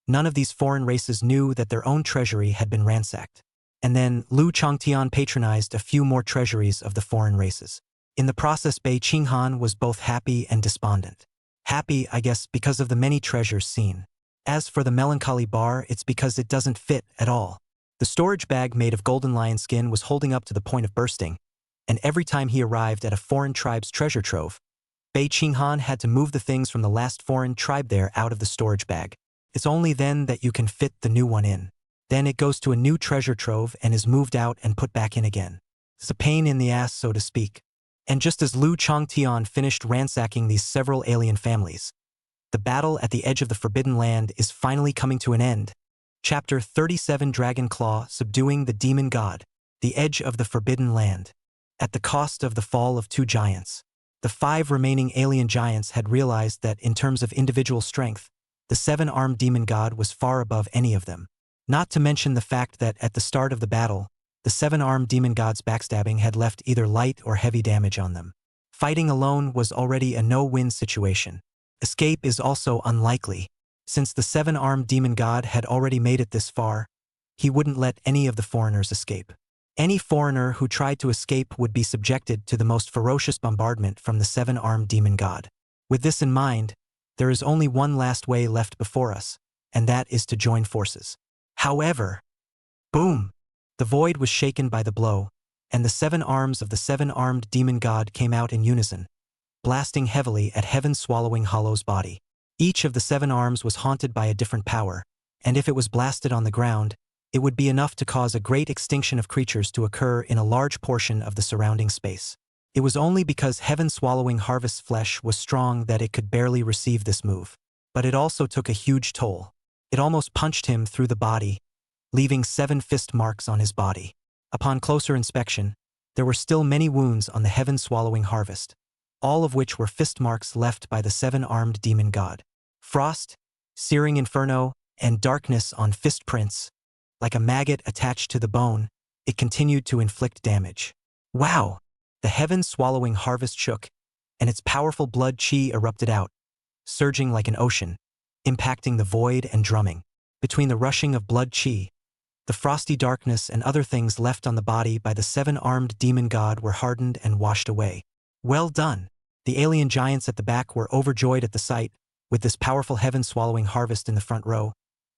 none of these foreign races knew that their own treasury had been ransacked. And then Lu Chongtian patronized a few more treasuries of the foreign races. In the process, Bei Qinghan was both happy and despondent. Happy, I guess, because of the many treasures seen. As for the melancholy bar, it's because it doesn't fit at all. The storage bag made of golden lion skin was holding up to the point of bursting, and every time he arrived at a foreign tribe's treasure trove, Bei Qinghan had to move the things from the last foreign tribe there out of the storage bag. It's only then that you can fit the new one in. Then it goes to a new treasure trove and is moved out and put back in again. It's a pain in the ass, so to speak. And just as Lu Chongtian finished ransacking these several alien families, the battle at the edge of the Forbidden Land is finally coming to an end. Chapter 37, Dragon Claw, Subduing the Demon God. The Edge of the Forbidden Land. At the cost of the fall of 2 giants, the 5 remaining alien giants had realized that in terms of individual strength, the 7-armed demon god was far above any of them. Not to mention the fact that at the start of the battle, the 7-armed demon god's backstabbing had left either light or heavy damage on them. Fighting alone was already a no-win situation. Escape is also unlikely. Since the 7-armed demon god had already made it this far, he wouldn't let any of the foreigners escape. Any foreigner who tried to escape would be subjected to the most ferocious bombardment from the 7-armed demon god. With this in mind, there is only one last way left before us, and that is to join forces. However, boom! The void was shaken by the blow, and the 7 arms of the 7-armed demon god came out in unison, blasting heavily at Heaven-Swallowing Hollow's body. Each of the 7 arms was haunted by a different power, and if it was blasted on the ground, it would be enough to cause a great extinction of creatures to occur in a large portion of the surrounding space. It was only because Heaven-Swallowing Harvest's flesh was strong that it could barely receive this move. But it also took a huge toll. It almost punched him through the body, leaving 7 fist marks on his body. Upon closer inspection, there were still many wounds on the Heaven-Swallowing Harvest, all of which were fist marks left by the 7-armed demon god. Frost, searing inferno, and darkness on fist prints. Like a maggot attached to the bone, it continued to inflict damage. Wow! The Heaven-Swallowing Harvest shook, and its powerful blood chi erupted out, surging like an ocean, impacting the void and drumming. Between the rushing of blood chi, the frosty darkness and other things left on the body by the 7-armed demon god were hardened and washed away. Well done! The alien giants at the back were overjoyed at the sight. With this powerful Heaven-Swallowing Harvest in the front row,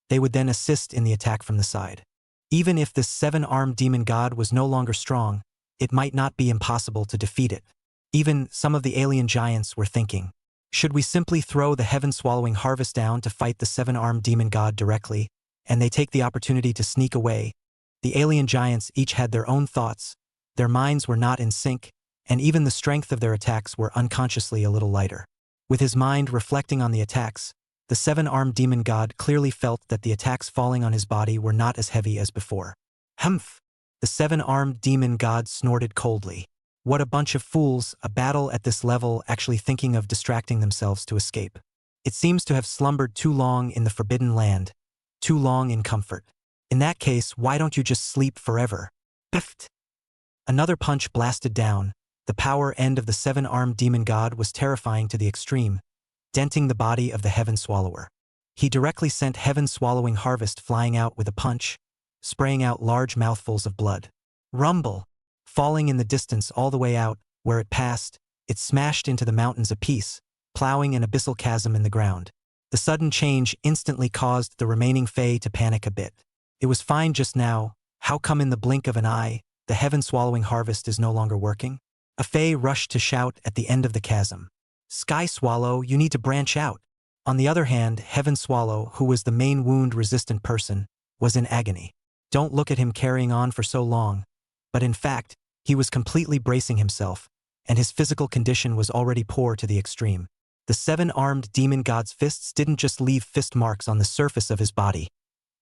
they would then assist in the attack from the side. Even if this 7-armed demon god was no longer strong, it might not be impossible to defeat it. Even some of the alien giants were thinking, should we simply throw the Heaven-Swallowing Harvest down to fight the 7-armed demon god directly, and they take the opportunity to sneak away? The alien giants each had their own thoughts, their minds were not in sync, and even the strength of their attacks were unconsciously a little lighter. With his mind reflecting on the attacks, the 7-armed demon god clearly felt that the attacks falling on his body were not as heavy as before. Humph! The 7-armed demon god snorted coldly. What a bunch of fools, a battle at this level actually thinking of distracting themselves to escape. It seems to have slumbered too long in the Forbidden Land, too long in comfort. In that case, why don't you just sleep forever? Piffed! Another punch blasted down. The power end of the 7-armed demon god was terrifying to the extreme, denting the body of the Heaven Swallower. He directly sent Heaven-Swallowing Harvest flying out with a punch, spraying out large mouthfuls of blood. Rumble! falling in the distance all the way out. Where it passed, it smashed into the mountains apiece, plowing an abyssal chasm in the ground. The sudden change instantly caused the remaining Fae to panic a bit. It was fine just now. How come in the blink of an eye, the heaven-swallowing harvest is no longer working? A Fae rushed to shout at the end of the chasm. Sky Swallow, you need to branch out. On the other hand, Heaven Swallow, who was the main wound-resistant person, was in agony. Don't look at him carrying on for so long. But in fact, he was completely bracing himself, and his physical condition was already poor to the extreme. The seven-armed demon god's fists didn't just leave fist marks on the surface of his body.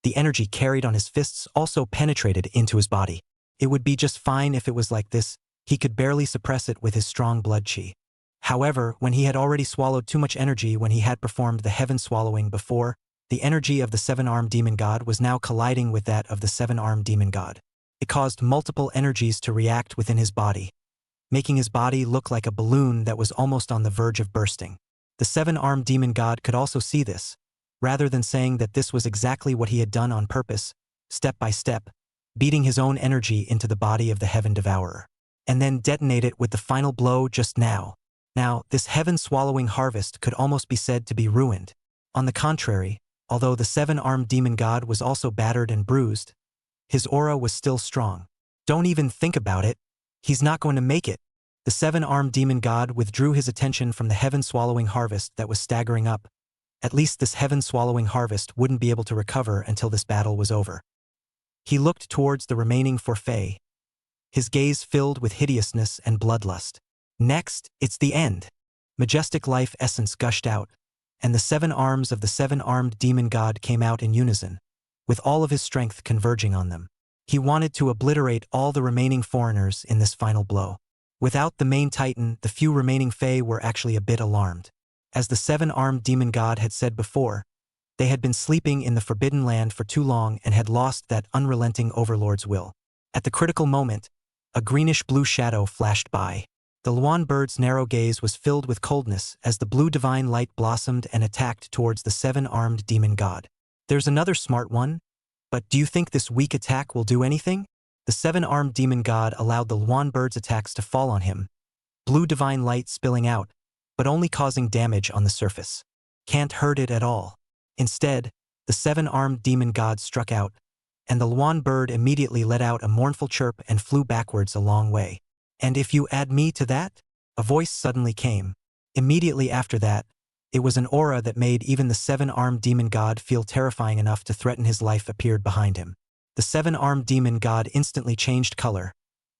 The energy carried on his fists also penetrated into his body. It would be just fine if it was like this. He could barely suppress it with his strong blood chi. However, when he had already swallowed too much energy when he had performed the heaven swallowing before, the energy of the seven-armed demon god was now colliding with that of the seven-armed demon god. It caused multiple energies to react within his body, making his body look like a balloon that was almost on the verge of bursting. The seven-armed demon god could also see this. Rather than saying that this was exactly what he had done on purpose, step by step, beating his own energy into the body of the heaven devourer, and then detonate it with the final blow just now. Now, this heaven-swallowing harvest could almost be said to be ruined. On the contrary, although the seven-armed demon god was also battered and bruised, his aura was still strong. Don't even think about it. He's not going to make it. The seven-armed demon god withdrew his attention from the heaven-swallowing harvest that was staggering up. At least this heaven-swallowing harvest wouldn't be able to recover until this battle was over. He looked towards the remaining four Fae, his gaze filled with hideousness and bloodlust. Next, it's the end. Majestic life essence gushed out, and the seven arms of the seven-armed demon god came out in unison, with all of his strength converging on them. He wanted to obliterate all the remaining foreigners in this final blow. Without the main titan, the few remaining Fae were actually a bit alarmed. As the seven-armed demon god had said before, they had been sleeping in the Forbidden Land for too long and had lost that unrelenting overlord's will. At the critical moment, a greenish-blue shadow flashed by. The Luan bird's narrow gaze was filled with coldness as the blue divine light blossomed and attacked towards the seven-armed demon god. There's another smart one, but do you think this weak attack will do anything? The seven-armed demon god allowed the Luan bird's attacks to fall on him, blue divine light spilling out, but only causing damage on the surface. Can't hurt it at all. Instead, the seven-armed demon god struck out, and the Luan bird immediately let out a mournful chirp and flew backwards a long way. And if you add me to that? A voice suddenly came. Immediately after that, it was an aura that made even the seven-armed demon god feel terrifying enough to threaten his life appeared behind him. The seven-armed demon god instantly changed color,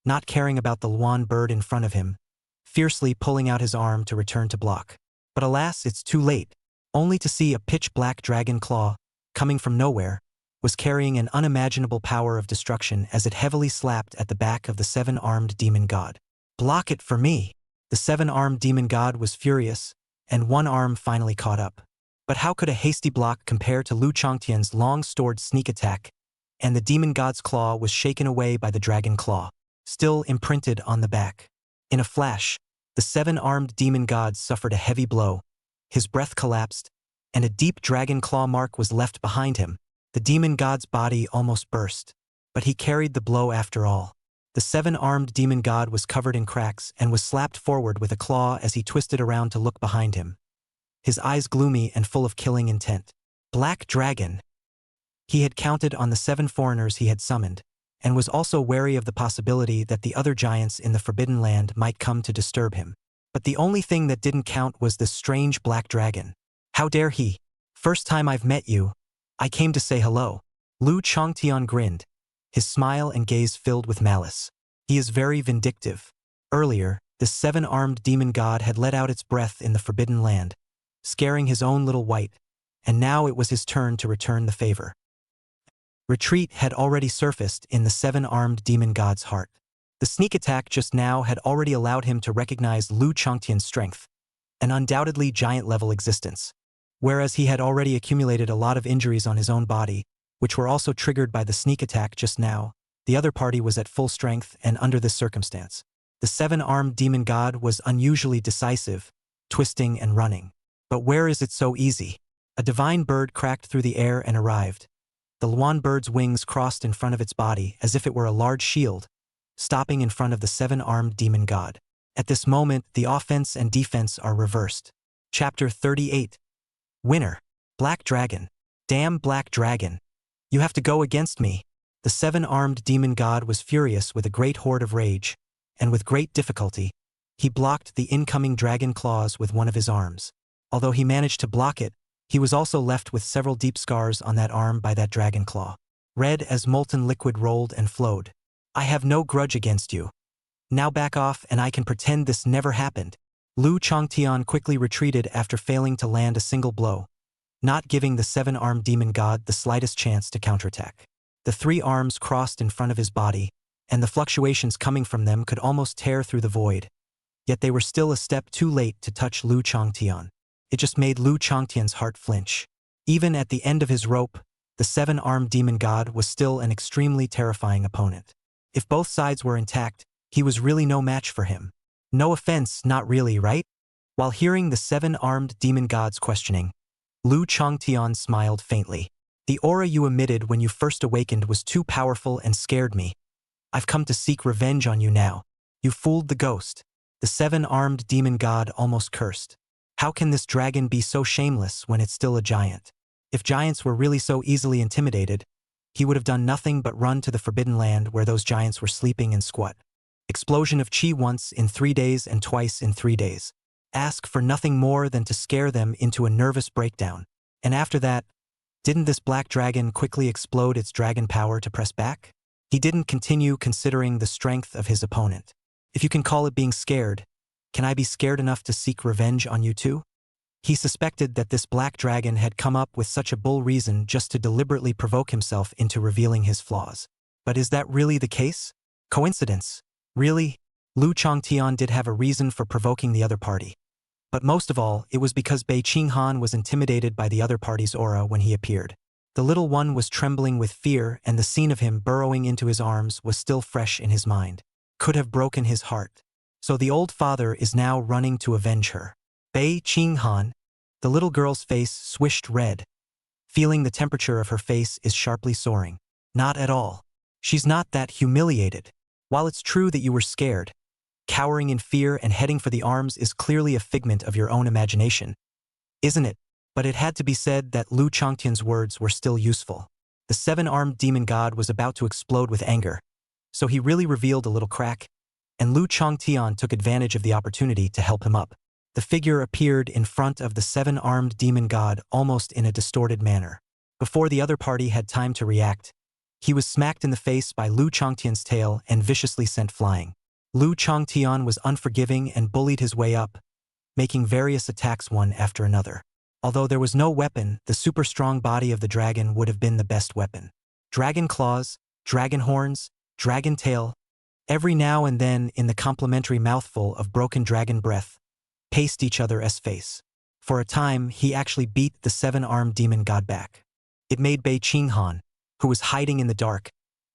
not caring about the Luan bird in front of him, fiercely pulling out his arm to return to block. But alas, it's too late. Only to see a pitch-black dragon claw, coming from nowhere, was carrying an unimaginable power of destruction as it heavily slapped at the back of the seven-armed demon god. Block it for me! The seven-armed demon god was furious, and one arm finally caught up. But how could a hasty block compare to Lu Chongtian's long-stored sneak attack? And the demon god's claw was shaken away by the dragon claw, still imprinted on the back. In a flash, the seven-armed demon god suffered a heavy blow. His breath collapsed, and a deep dragon claw mark was left behind him. The demon god's body almost burst, but he carried the blow after all. The seven-armed demon god was covered in cracks and was slapped forward with a claw as he twisted around to look behind him, his eyes gloomy and full of killing intent. Black dragon! He had counted on the seven foreigners he had summoned, and was also wary of the possibility that the other giants in the Forbidden Land might come to disturb him. But the only thing that didn't count was this strange black dragon. How dare he? First time I've met you. I came to say hello. Lu Chongtian grinned, his smile and gaze filled with malice. He is very vindictive. Earlier, this seven-armed demon god had let out its breath in the Forbidden Land, scaring his own little wight, and now it was his turn to return the favor. Retreat had already surfaced in the seven-armed demon god's heart. The sneak attack just now had already allowed him to recognize Lu Chongtian's strength, an undoubtedly giant-level existence. Whereas he had already accumulated a lot of injuries on his own body, which were also triggered by the sneak attack just now, the other party was at full strength and under this circumstance. The seven-armed demon god was unusually decisive, twisting and running. But where is it so easy? A divine bird cracked through the air and arrived. The Luan bird's wings crossed in front of its body as if it were a large shield, stopping in front of the seven-armed demon god. At this moment, the offense and defense are reversed. Chapter 38. Winner. Black Dragon. Damn Black Dragon. You have to go against me. The seven-armed demon god was furious with a great horde of rage, and with great difficulty, he blocked the incoming dragon claws with one of his arms. Although he managed to block it, he was also left with several deep scars on that arm by that dragon claw. Red as molten liquid rolled and flowed. I have no grudge against you. Now back off and I can pretend this never happened. Lu Changtian quickly retreated after failing to land a single blow, not giving the seven-armed demon god the slightest chance to counterattack. The three arms crossed in front of his body, and the fluctuations coming from them could almost tear through the void. Yet they were still a step too late to touch Lu Changtian. It just made Lu Changtian's heart flinch. Even at the end of his rope, the seven-armed demon god was still an extremely terrifying opponent. If both sides were intact, he was really no match for him. No offense, not really, right? While hearing the seven-armed demon god's questioning, Lu Changtian smiled faintly. The aura you emitted when you first awakened was too powerful and scared me. I've come to seek revenge on you now. You fooled the ghost. The seven-armed demon god almost cursed. How can this dragon be so shameless when it's still a giant? If giants were really so easily intimidated, he would have done nothing but run to the forbidden land where those giants were sleeping and squat. Explosion of chi once in 3 days and twice in 3 days. Ask for nothing more than to scare them into a nervous breakdown. And after that, didn't this black dragon quickly explode its dragon power to press back? He didn't continue considering the strength of his opponent. If you can call it being scared, can I be scared enough to seek revenge on you too? He suspected that this black dragon had come up with such a bull reason just to deliberately provoke himself into revealing his flaws. But is that really the case? Coincidence? Really? Lu Changtian did have a reason for provoking the other party. But most of all, it was because Bei Qinghan was intimidated by the other party's aura when he appeared. The little one was trembling with fear, and the scene of him burrowing into his arms was still fresh in his mind. Could have broken his heart. So the old father is now running to avenge her. Bei Qinghan. The little girl's face swished red. Feeling the temperature of her face is sharply soaring. Not at all. She's not that humiliated. While it's true that you were scared, cowering in fear and heading for the arms is clearly a figment of your own imagination, isn't it? But it had to be said that Lu Changtian's words were still useful. The seven-armed demon god was about to explode with anger, so he really revealed a little crack, and Lu Changtian took advantage of the opportunity to help him up. The figure appeared in front of the seven-armed demon god almost in a distorted manner. Before the other party had time to react, he was smacked in the face by Lu Changtian's tail and viciously sent flying. Lu Changtian was unforgiving and bullied his way up, making various attacks one after another. Although there was no weapon, the super strong body of the dragon would have been the best weapon. Dragon claws, dragon horns, dragon tail, every now and then in the complementary mouthful of broken dragon breath, paced each other's face. For a time, he actually beat the seven-armed demon god back. It made Bei Qinghan, who was hiding in the dark,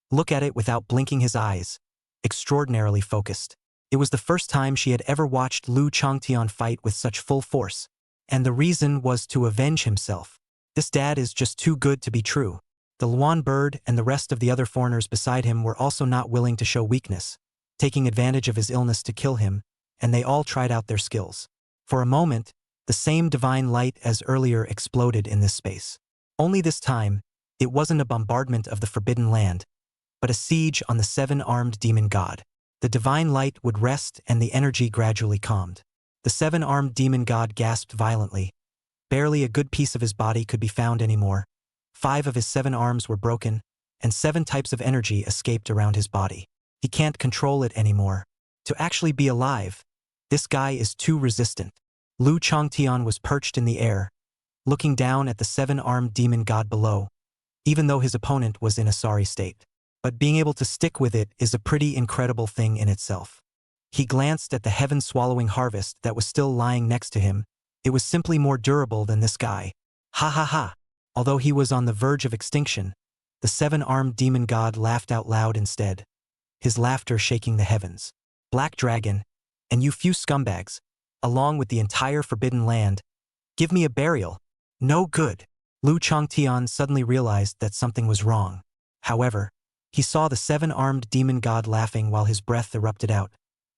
look at it without blinking his eyes, extraordinarily focused. It was the first time she had ever watched Lu Changtian fight with such full force, and the reason was to avenge himself. This dad is just too good to be true. The Luan bird and the rest of the other foreigners beside him were also not willing to show weakness, taking advantage of his illness to kill him, and they all tried out their skills. For a moment, the same divine light as earlier exploded in this space. Only this time, it wasn't a bombardment of the forbidden land, but a siege on the seven-armed demon god. The divine light would rest and the energy gradually calmed. The seven-armed demon god gasped violently. Barely a good piece of his body could be found anymore. 5 of his 7 arms were broken, and 7 types of energy escaped around his body. He can't control it anymore. To actually be alive, this guy is too resistant. Lu Changtian was perched in the air, looking down at the 7-armed demon god below, even though his opponent was in a sorry state. But being able to stick with it is a pretty incredible thing in itself. He glanced at the heaven-swallowing harvest that was still lying next to him. It was simply more durable than this guy. Ha ha ha. Although he was on the verge of extinction, the 7-armed demon god laughed out loud instead, his laughter shaking the heavens. Black Dragon, and you few scumbags, along with the entire forbidden land, give me a burial. No good. Lu Changtian suddenly realized that something was wrong. However, He saw the 7-armed demon god laughing while his breath erupted out,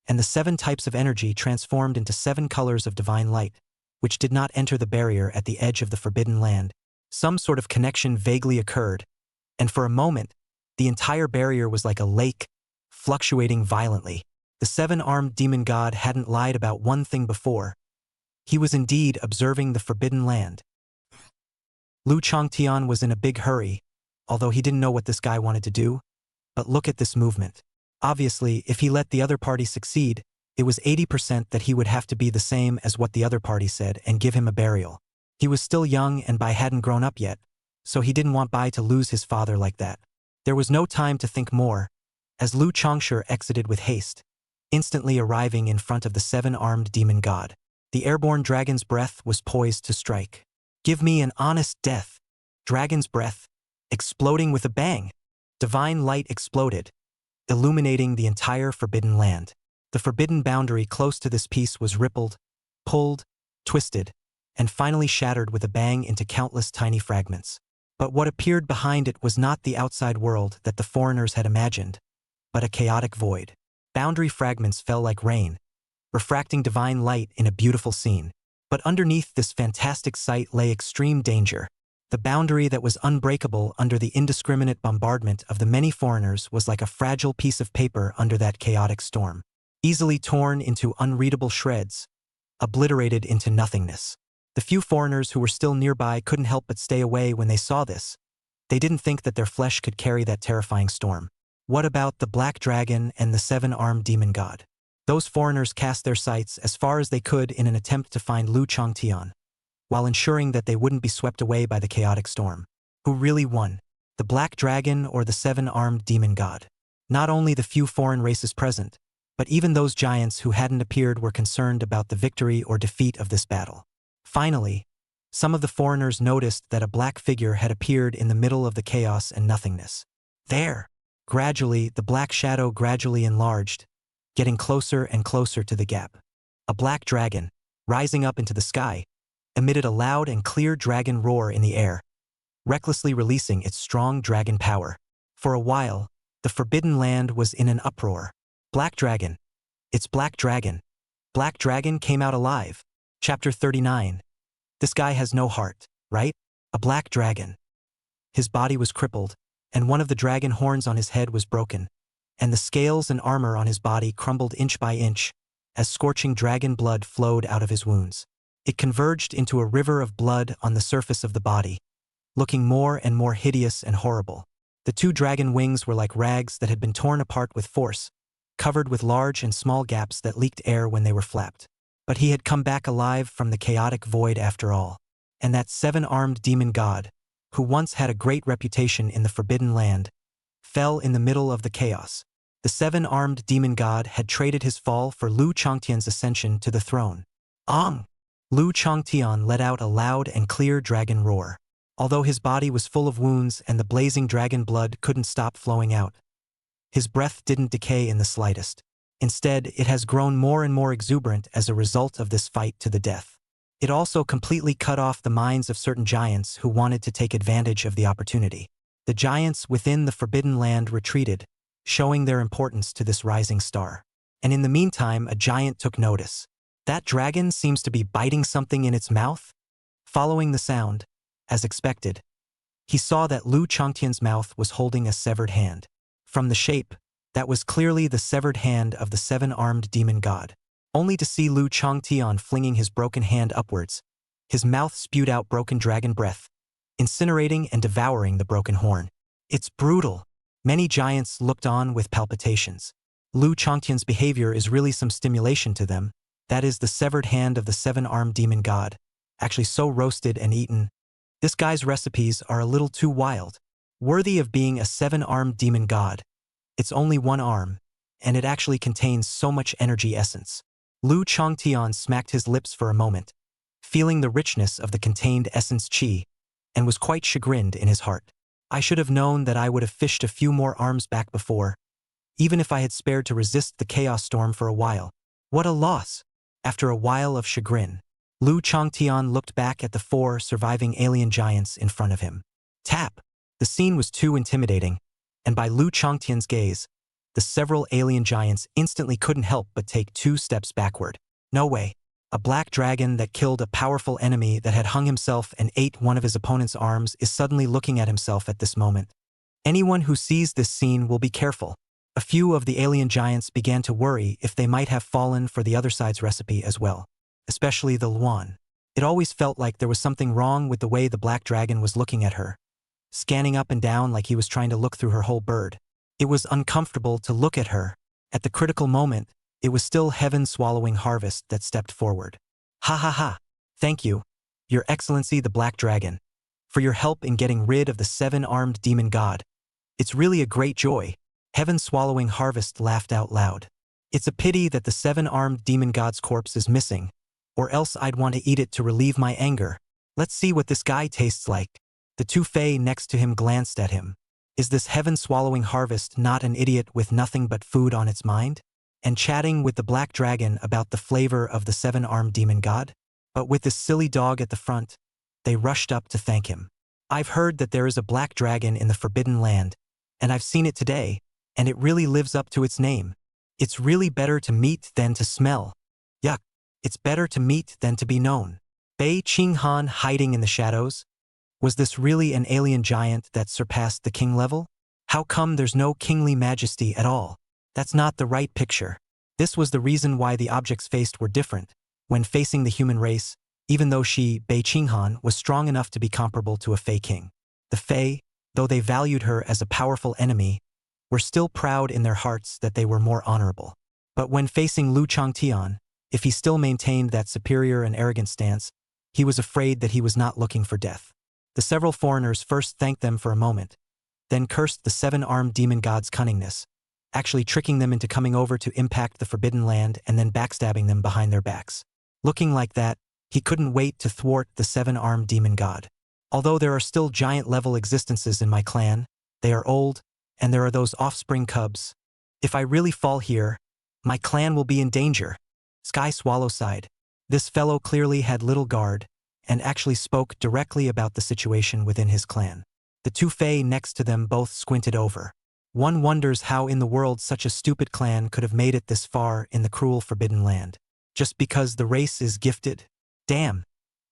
and the 7 types of energy transformed into 7 colors of divine light, which did not enter the barrier at the edge of the forbidden land. Some sort of connection vaguely occurred, and for a moment, the entire barrier was like a lake, fluctuating violently. The 7-armed demon god hadn't lied about one thing before. He was indeed observing the forbidden land. Lu Changtian was in a big hurry, although he didn't know what this guy wanted to do. But look at this movement. Obviously, if he let the other party succeed, it was 80% that he would have to be the same as what the other party said and give him a burial. He was still young and Bai hadn't grown up yet, so he didn't want Bai to lose his father like that. There was no time to think more, as Lu Changshi exited with haste, instantly arriving in front of the 7-armed demon god. The airborne dragon's breath was poised to strike. Give me an honest death. Dragon's breath, exploding with a bang. Divine light exploded, illuminating the entire forbidden land. The forbidden boundary close to this piece was rippled, pulled, twisted, and finally shattered with a bang into countless tiny fragments. But what appeared behind it was not the outside world that the foreigners had imagined, but a chaotic void. Boundary fragments fell like rain, refracting divine light in a beautiful scene. But underneath this fantastic sight lay extreme danger. The boundary that was unbreakable under the indiscriminate bombardment of the many foreigners was like a fragile piece of paper under that chaotic storm, easily torn into unreadable shreds, obliterated into nothingness. The few foreigners who were still nearby couldn't help but stay away when they saw this. They didn't think that their flesh could carry that terrifying storm. What about the black dragon and the 7-armed demon god? Those foreigners cast their sights as far as they could in an attempt to find Lu Changtian, while ensuring that they wouldn't be swept away by the chaotic storm. Who really won? The black dragon or the 7-armed demon god? Not only the few foreign races present, but even those giants who hadn't appeared were concerned about the victory or defeat of this battle. Finally, some of the foreigners noticed that a black figure had appeared in the middle of the chaos and nothingness. There! Gradually, the black shadow gradually enlarged, getting closer and closer to the gap. A black dragon, rising up into the sky, emitted a loud and clear dragon roar in the air, recklessly releasing its strong dragon power. For a while, the forbidden land was in an uproar. Black dragon. It's Black Dragon. Black Dragon came out alive. Chapter 39. This guy has no heart, right? A black dragon. His body was crippled, and one of the dragon horns on his head was broken, and the scales and armor on his body crumbled inch by inch, as scorching dragon blood flowed out of his wounds. It converged into a river of blood on the surface of the body, looking more and more hideous and horrible. The 2 dragon wings were like rags that had been torn apart with force, covered with large and small gaps that leaked air when they were flapped. But he had come back alive from the chaotic void after all. And that 7-armed demon god, who once had a great reputation in the forbidden land, fell in the middle of the chaos. The 7-armed demon god had traded his fall for Lu Changtian's ascension to the throne. Ong! Lu Changtian let out a loud and clear dragon roar. Although his body was full of wounds and the blazing dragon blood couldn't stop flowing out, his breath didn't decay in the slightest. Instead, it has grown more and more exuberant as a result of this fight to the death. It also completely cut off the minds of certain giants who wanted to take advantage of the opportunity. The giants within the forbidden land retreated, showing their importance to this rising star. And in the meantime, a giant took notice. That dragon seems to be biting something in its mouth. Following the sound, as expected, he saw that Lu Changtian's mouth was holding a severed hand. From the shape, that was clearly the severed hand of the 7-armed demon god. Only to see Lu Changtian flinging his broken hand upwards, his mouth spewed out broken dragon breath, incinerating and devouring the broken horn. It's brutal. Many giants looked on with palpitations. Lu Changtian's behavior is really some stimulation to them. That is the severed hand of the 7-armed demon god, actually so roasted and eaten. This guy's recipes are a little too wild, worthy of being a 7-armed demon god. It's only one arm, and it actually contains so much energy essence. Lu Changtian smacked his lips for a moment, feeling the richness of the contained essence qi, and was quite chagrined in his heart. I should have known that I would have fished a few more arms back before, even if I had spared to resist the chaos storm for a while. What a loss! After a while of chagrin, Lu Changtian looked back at the 4 surviving alien giants in front of him. Tap! The scene was too intimidating, and by Lu Changtian's gaze, the several alien giants instantly couldn't help but take 2 steps backward. No way. A black dragon that killed a powerful enemy that had hung himself and ate one of his opponent's arms is suddenly looking at himself at this moment. Anyone who sees this scene will be careful. A few of the alien giants began to worry if they might have fallen for the other side's recipe as well, especially the Luan. It always felt like there was something wrong with the way the black dragon was looking at her, scanning up and down like he was trying to look through her whole bird. It was uncomfortable to look at her. At the critical moment, it was still heaven-swallowing Harvest that stepped forward. Ha ha ha. Thank you, Your Excellency the Black Dragon, for your help in getting rid of the 7-armed demon god. It's really a great joy. Heaven-swallowing Harvest laughed out loud. It's a pity that the 7-armed demon god's corpse is missing, or else I'd want to eat it to relieve my anger. Let's see what this guy tastes like. The 2 Fae next to him glanced at him. Is this heaven-swallowing Harvest not an idiot with nothing but food on its mind? And chatting with the black dragon about the flavor of the 7-armed demon god? But with this silly dog at the front, they rushed up to thank him. I've heard that there is a black dragon in the Forbidden Land, and I've seen it today, and it really lives up to its name. It's really better to meet than to smell. Yuck. It's better to meet than to be known. Bei Qinghan hiding in the shadows? Was this really an alien giant that surpassed the king level? How come there's no kingly majesty at all? That's not the right picture. This was the reason why the objects faced were different. When facing the human race, even though she, Bei Qinghan, was strong enough to be comparable to a Fae king. The Fae, though they valued her as a powerful enemy, were still proud in their hearts that they were more honorable. But when facing Lu Changtian, if he still maintained that superior and arrogant stance, he was afraid that he was not looking for death. The several foreigners first thanked them for a moment, then cursed the 7-armed demon god's cunningness, actually tricking them into coming over to impact the Forbidden Land and then backstabbing them behind their backs. Looking like that, he couldn't wait to thwart the 7-armed demon god. Although there are still giant-level existences in my clan, they are old, and there are those offspring cubs. If I really fall here, my clan will be in danger. Sky Swallow sighed. This fellow clearly had little guard, and actually spoke directly about the situation within his clan. The 2 Fae next to them both squinted over. One wonders how in the world such a stupid clan could have made it this far in the cruel Forbidden Land. Just because the race is gifted? Damn.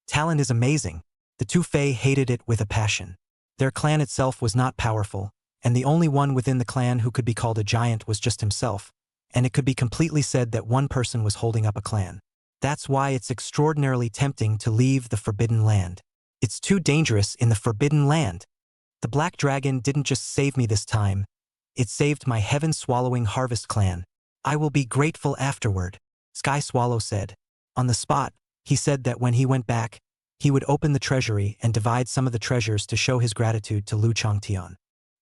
Talent is amazing. The 2 Fae hated it with a passion. Their clan itself was not powerful, and the only one within the clan who could be called a giant was just himself, and it could be completely said that one person was holding up a clan. That's why it's extraordinarily tempting to leave the Forbidden Land. It's too dangerous in the Forbidden Land. The Black Dragon didn't just save me this time, it saved my heaven-swallowing Harvest clan. I will be grateful afterward, Sky Swallow said. On the spot, he said that when he went back, he would open the treasury and divide some of the treasures to show his gratitude to Lu Changtian.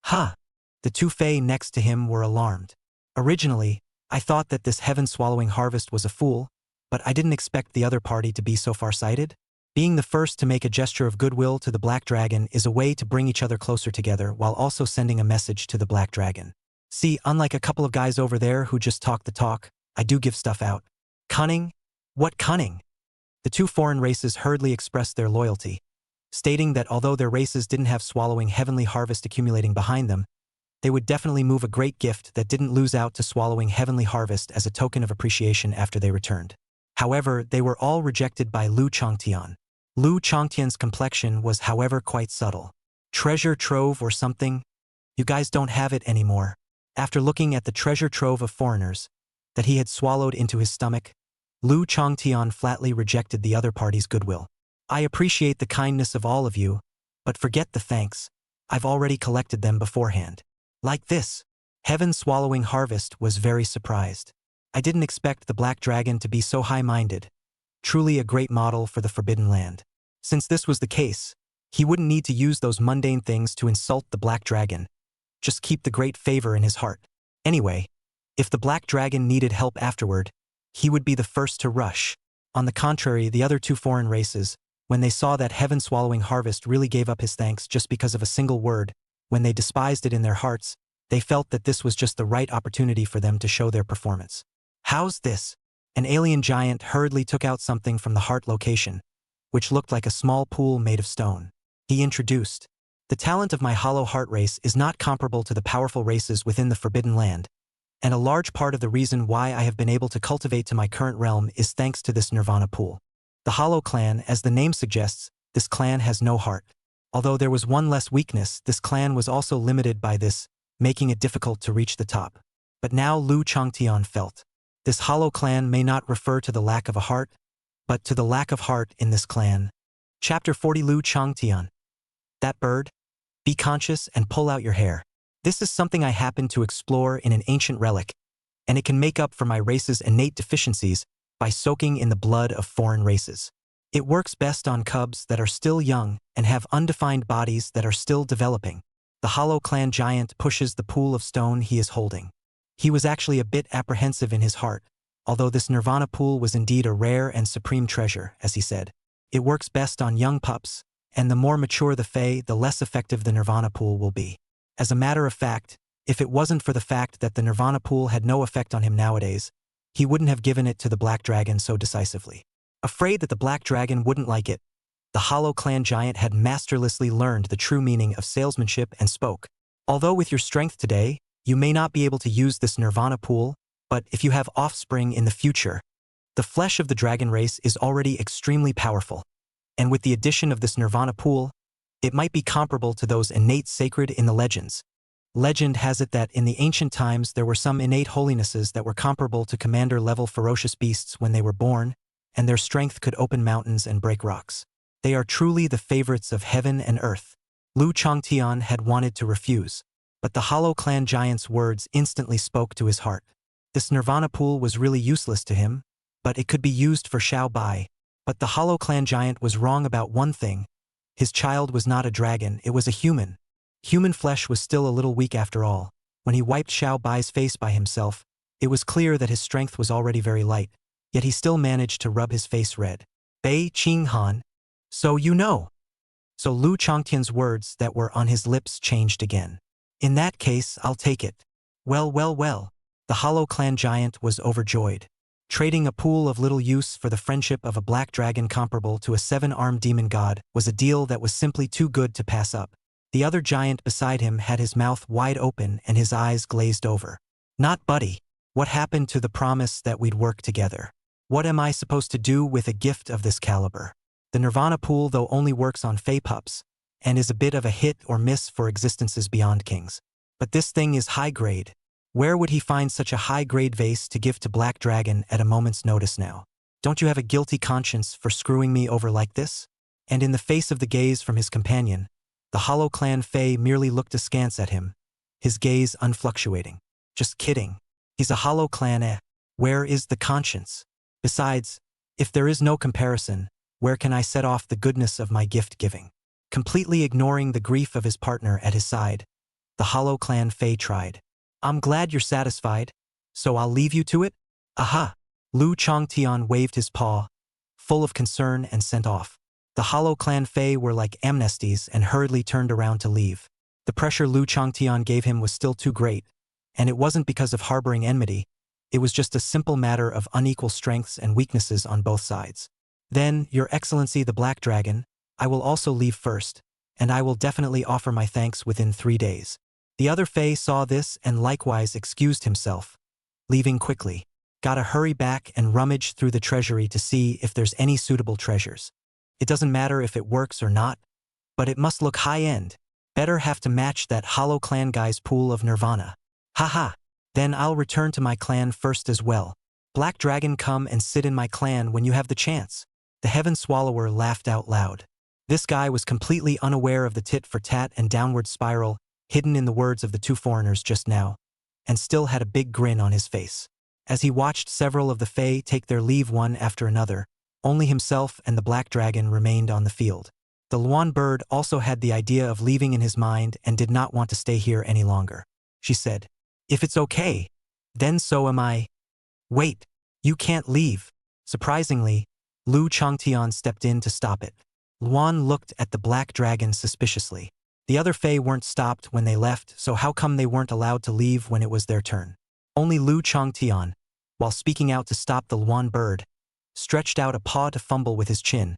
Ha! The 2 Fae next to him were alarmed. Originally, I thought that this heaven-swallowing Harvest was a fool, but I didn't expect the other party to be so far-sighted. Being the first to make a gesture of goodwill to the Black Dragon is a way to bring each other closer together while also sending a message to the Black Dragon. See, unlike a couple of guys over there who just talk the talk, I do give stuff out. Cunning? What cunning? The 2 foreign races hurriedly expressed their loyalty, stating that although their races didn't have swallowing heavenly harvest accumulating behind them, they would definitely move a great gift that didn't lose out to swallowing heavenly harvest as a token of appreciation after they returned. However, they were all rejected by Lu Changtian. Lu Changtian's complexion was, however, quite subtle. Treasure trove or something? You guys don't have it anymore. After looking at the treasure trove of foreigners that he had swallowed into his stomach, Lu Changtian flatly rejected the other party's goodwill. I appreciate the kindness of all of you, but forget the thanks. I've already collected them beforehand. Like this. Heaven-swallowing Harvest was very surprised. I didn't expect the Black Dragon to be so high-minded. Truly a great model for the Forbidden Land. Since this was the case, he wouldn't need to use those mundane things to insult the Black Dragon. Just keep the great favor in his heart. Anyway, if the Black Dragon needed help afterward, he would be the first to rush. On the contrary, the other 2 foreign races, when they saw that heaven-swallowing Harvest really gave up his thanks just because of a single word, when they despised it in their hearts, they felt that this was just the right opportunity for them to show their performance. How's this? An alien giant hurriedly took out something from the heart location, which looked like a small pool made of stone. He introduced, The talent of my hollow heart race is not comparable to the powerful races within the Forbidden Land, and a large part of the reason why I have been able to cultivate to my current realm is thanks to this Nirvana pool. The Hollow Clan, as the name suggests, this clan has no heart. Although there was one less weakness, this clan was also limited by this, making it difficult to reach the top. But now Lu Changtian felt. This Hollow Clan may not refer to the lack of a heart, but to the lack of heart in this clan. Chapter 40 Lu Changtian. That bird? Be conscious and pull out your hair. This is something I happened to explore in an ancient relic, and it can make up for my race's innate deficiencies by soaking in the blood of foreign races. It works best on cubs that are still young and have undefined bodies that are still developing. The Hollow Clan giant pushes the pool of stone he is holding. He was actually a bit apprehensive in his heart, although this Nirvana pool was indeed a rare and supreme treasure, as he said. It works best on young pups, and the more mature the Fae, the less effective the Nirvana pool will be. As a matter of fact, if it wasn't for the fact that the Nirvana pool had no effect on him nowadays, he wouldn't have given it to the Black Dragon so decisively. Afraid that the Black Dragon wouldn't like it, the Hollow Clan giant had masterlessly learned the true meaning of salesmanship and spoke. Although with your strength today, you may not be able to use this Nirvana pool, but if you have offspring in the future, the flesh of the dragon race is already extremely powerful. And with the addition of this Nirvana pool, it might be comparable to those innate sacred in the legends. Legend has it that in the ancient times there were some innate holinesses that were comparable to commander-level ferocious beasts when they were born, and their strength could open mountains and break rocks. They are truly the favorites of heaven and earth. Lu Changtian had wanted to refuse, but the Hollow Clan giant's words instantly spoke to his heart. This Nirvana pool was really useless to him, but it could be used for Xiao Bai. But the Hollow Clan giant was wrong about one thing. His child was not a dragon, it was a human. Human flesh was still a little weak after all. When he wiped Xiao Bai's face by himself, it was clear that his strength was already very light, yet he still managed to rub his face red. Bei Qinghan. So you know. So Lu Changtian's words that were on his lips changed again. In that case, I'll take it. Well, well, well. The Hollow Clan giant was overjoyed. Trading a pool of little use for the friendship of a black dragon comparable to a 7-armed demon god was a deal that was simply too good to pass up. The other giant beside him had his mouth wide open and his eyes glazed over. Not buddy. What happened to the promise that we'd work together? What am I supposed to do with a gift of this caliber? The Nirvana pool though only works on Fae pups, and is a bit of a hit or miss for existences beyond kings. But this thing is high grade. Where would he find such a high-grade vase to give to Black Dragon at a moment's notice now? Don't you have a guilty conscience for screwing me over like this? And in the face of the gaze from his companion, the Hollow Clan Fae merely looked askance at him, his gaze unfluctuating. Just kidding. He's a Hollow Clan. Where is the conscience? Besides, if there is no comparison, where can I set off the goodness of my gift-giving? Completely ignoring the grief of his partner at his side, the Hollow Clan Fae tried. I'm glad you're satisfied, so I'll leave you to it? Aha! Lu Changtian waved his paw, full of concern, and sent off. The Hollow Clan Fae were like amnesties and hurriedly turned around to leave. The pressure Lu Changtian gave him was still too great, and it wasn't because of harboring enmity, it was just a simple matter of unequal strengths and weaknesses on both sides. Then, Your Excellency the Black Dragon, I will also leave first, and I will definitely offer my thanks within 3 days. The other Fae saw this and likewise excused himself, leaving quickly. Gotta hurry back and rummage through the treasury to see if there's any suitable treasures. It doesn't matter if it works or not, but it must look high-end. Better have to match that Hollow Clan guy's pool of Nirvana. Haha, then I'll return to my clan first as well. Black Dragon, come and sit in my clan when you have the chance. The Heaven Swallower laughed out loud. This guy was completely unaware of the tit-for-tat and downward spiral hidden in the words of the two foreigners just now, and still had a big grin on his face. As he watched several of the Fae take their leave one after another, only himself and the Black Dragon remained on the field. The Luan bird also had the idea of leaving in his mind and did not want to stay here any longer. She said, "If it's okay, then so am I." "Wait, you can't leave." Surprisingly, Lu Changtian stepped in to stop it. Luan looked at the Black Dragon suspiciously. The other Fae weren't stopped when they left, so how come they weren't allowed to leave when it was their turn? Only Lu Changtian, while speaking out to stop the Luan bird, stretched out a paw to fumble with his chin,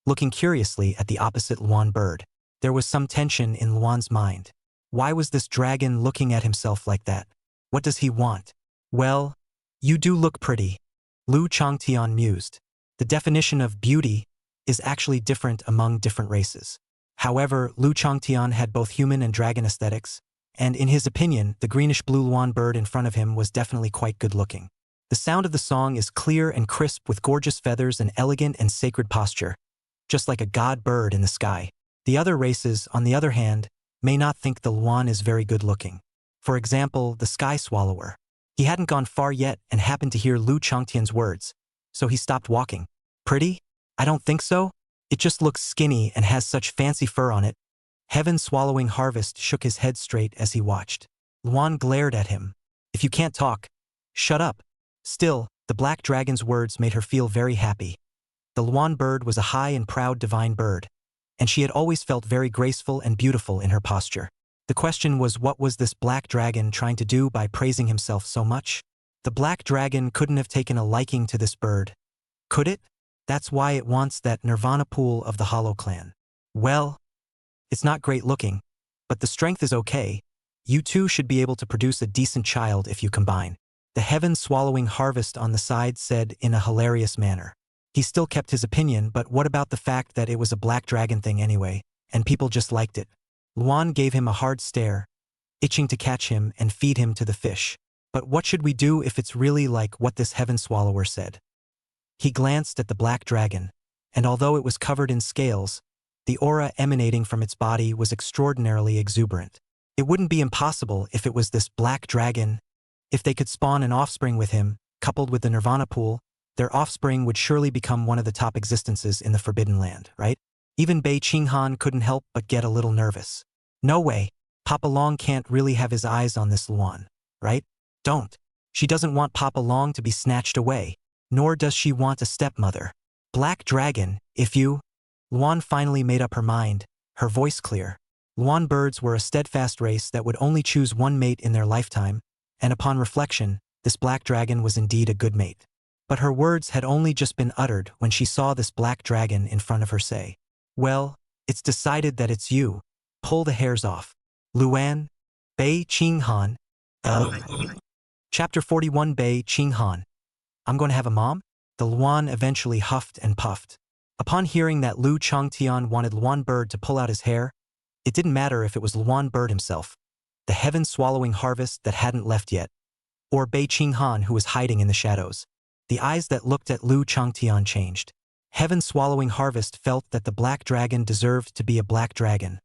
looking curiously at the opposite Luan bird. There was some tension in Luan's mind. Why was this dragon looking at himself like that? What does he want? Well, you do look pretty, Lu Changtian mused. The definition of beauty is actually different among different races. However, Lu Changtian had both human and dragon aesthetics, and in his opinion, the greenish-blue Luan bird in front of him was definitely quite good-looking. The sound of the song is clear and crisp with gorgeous feathers and elegant and sacred posture, just like a god bird in the sky. The other races, on the other hand, may not think the Luan is very good-looking. For example, the sky swallower. He hadn't gone far yet and happened to hear Lu Changtian's words, so he stopped walking. Pretty? I don't think so. It just looks skinny and has such fancy fur on it. Heaven swallowing Harvest shook his head straight as he watched. Luan glared at him. If you can't talk, shut up. Still, the black dragon's words made her feel very happy. The Luan bird was a high and proud divine bird, and she had always felt very graceful and beautiful in her posture. The question was, what was this black dragon trying to do by praising himself so much? The black dragon couldn't have taken a liking to this bird, could it? That's why it wants that Nirvana pool of the Hollow clan. Well, it's not great looking, but the strength is okay. You two should be able to produce a decent child if you combine. The heaven-swallowing Harvest on the side said in a hilarious manner. He still kept his opinion, but what about the fact that it was a black dragon thing anyway, and people just liked it? Luan gave him a hard stare, itching to catch him and feed him to the fish. But what should we do if it's really like what this heaven swallower said? He glanced at the black dragon, and although it was covered in scales, the aura emanating from its body was extraordinarily exuberant. It wouldn't be impossible if it was this black dragon. If they could spawn an offspring with him, coupled with the Nirvana pool, their offspring would surely become one of the top existences in the Forbidden Land, right? Even Bei Qinghan couldn't help but get a little nervous. No way. Papa Long can't really have his eyes on this Luan, right? Don't. She doesn't want Papa Long to be snatched away. Nor does she want a stepmother. Black dragon, if you... Luan finally made up her mind, her voice clear. Luan birds were a steadfast race that would only choose one mate in their lifetime, and upon reflection, this black dragon was indeed a good mate. But her words had only just been uttered when she saw this black dragon in front of her say, "Well, it's decided that it's you. Pull the hairs off. Luan, Bei Qinghan." Chapter 41 Bei Qinghan. I'm going to have a mom? The Luan eventually huffed and puffed. Upon hearing that Lu Changtian wanted Luan bird to pull out his hair, it didn't matter if it was Luan bird himself, the heaven-swallowing Harvest that hadn't left yet, or Bei Qinghan who was hiding in the shadows. The eyes that looked at Lu Changtian changed. Heaven-swallowing Harvest felt that the black dragon deserved to be a black dragon,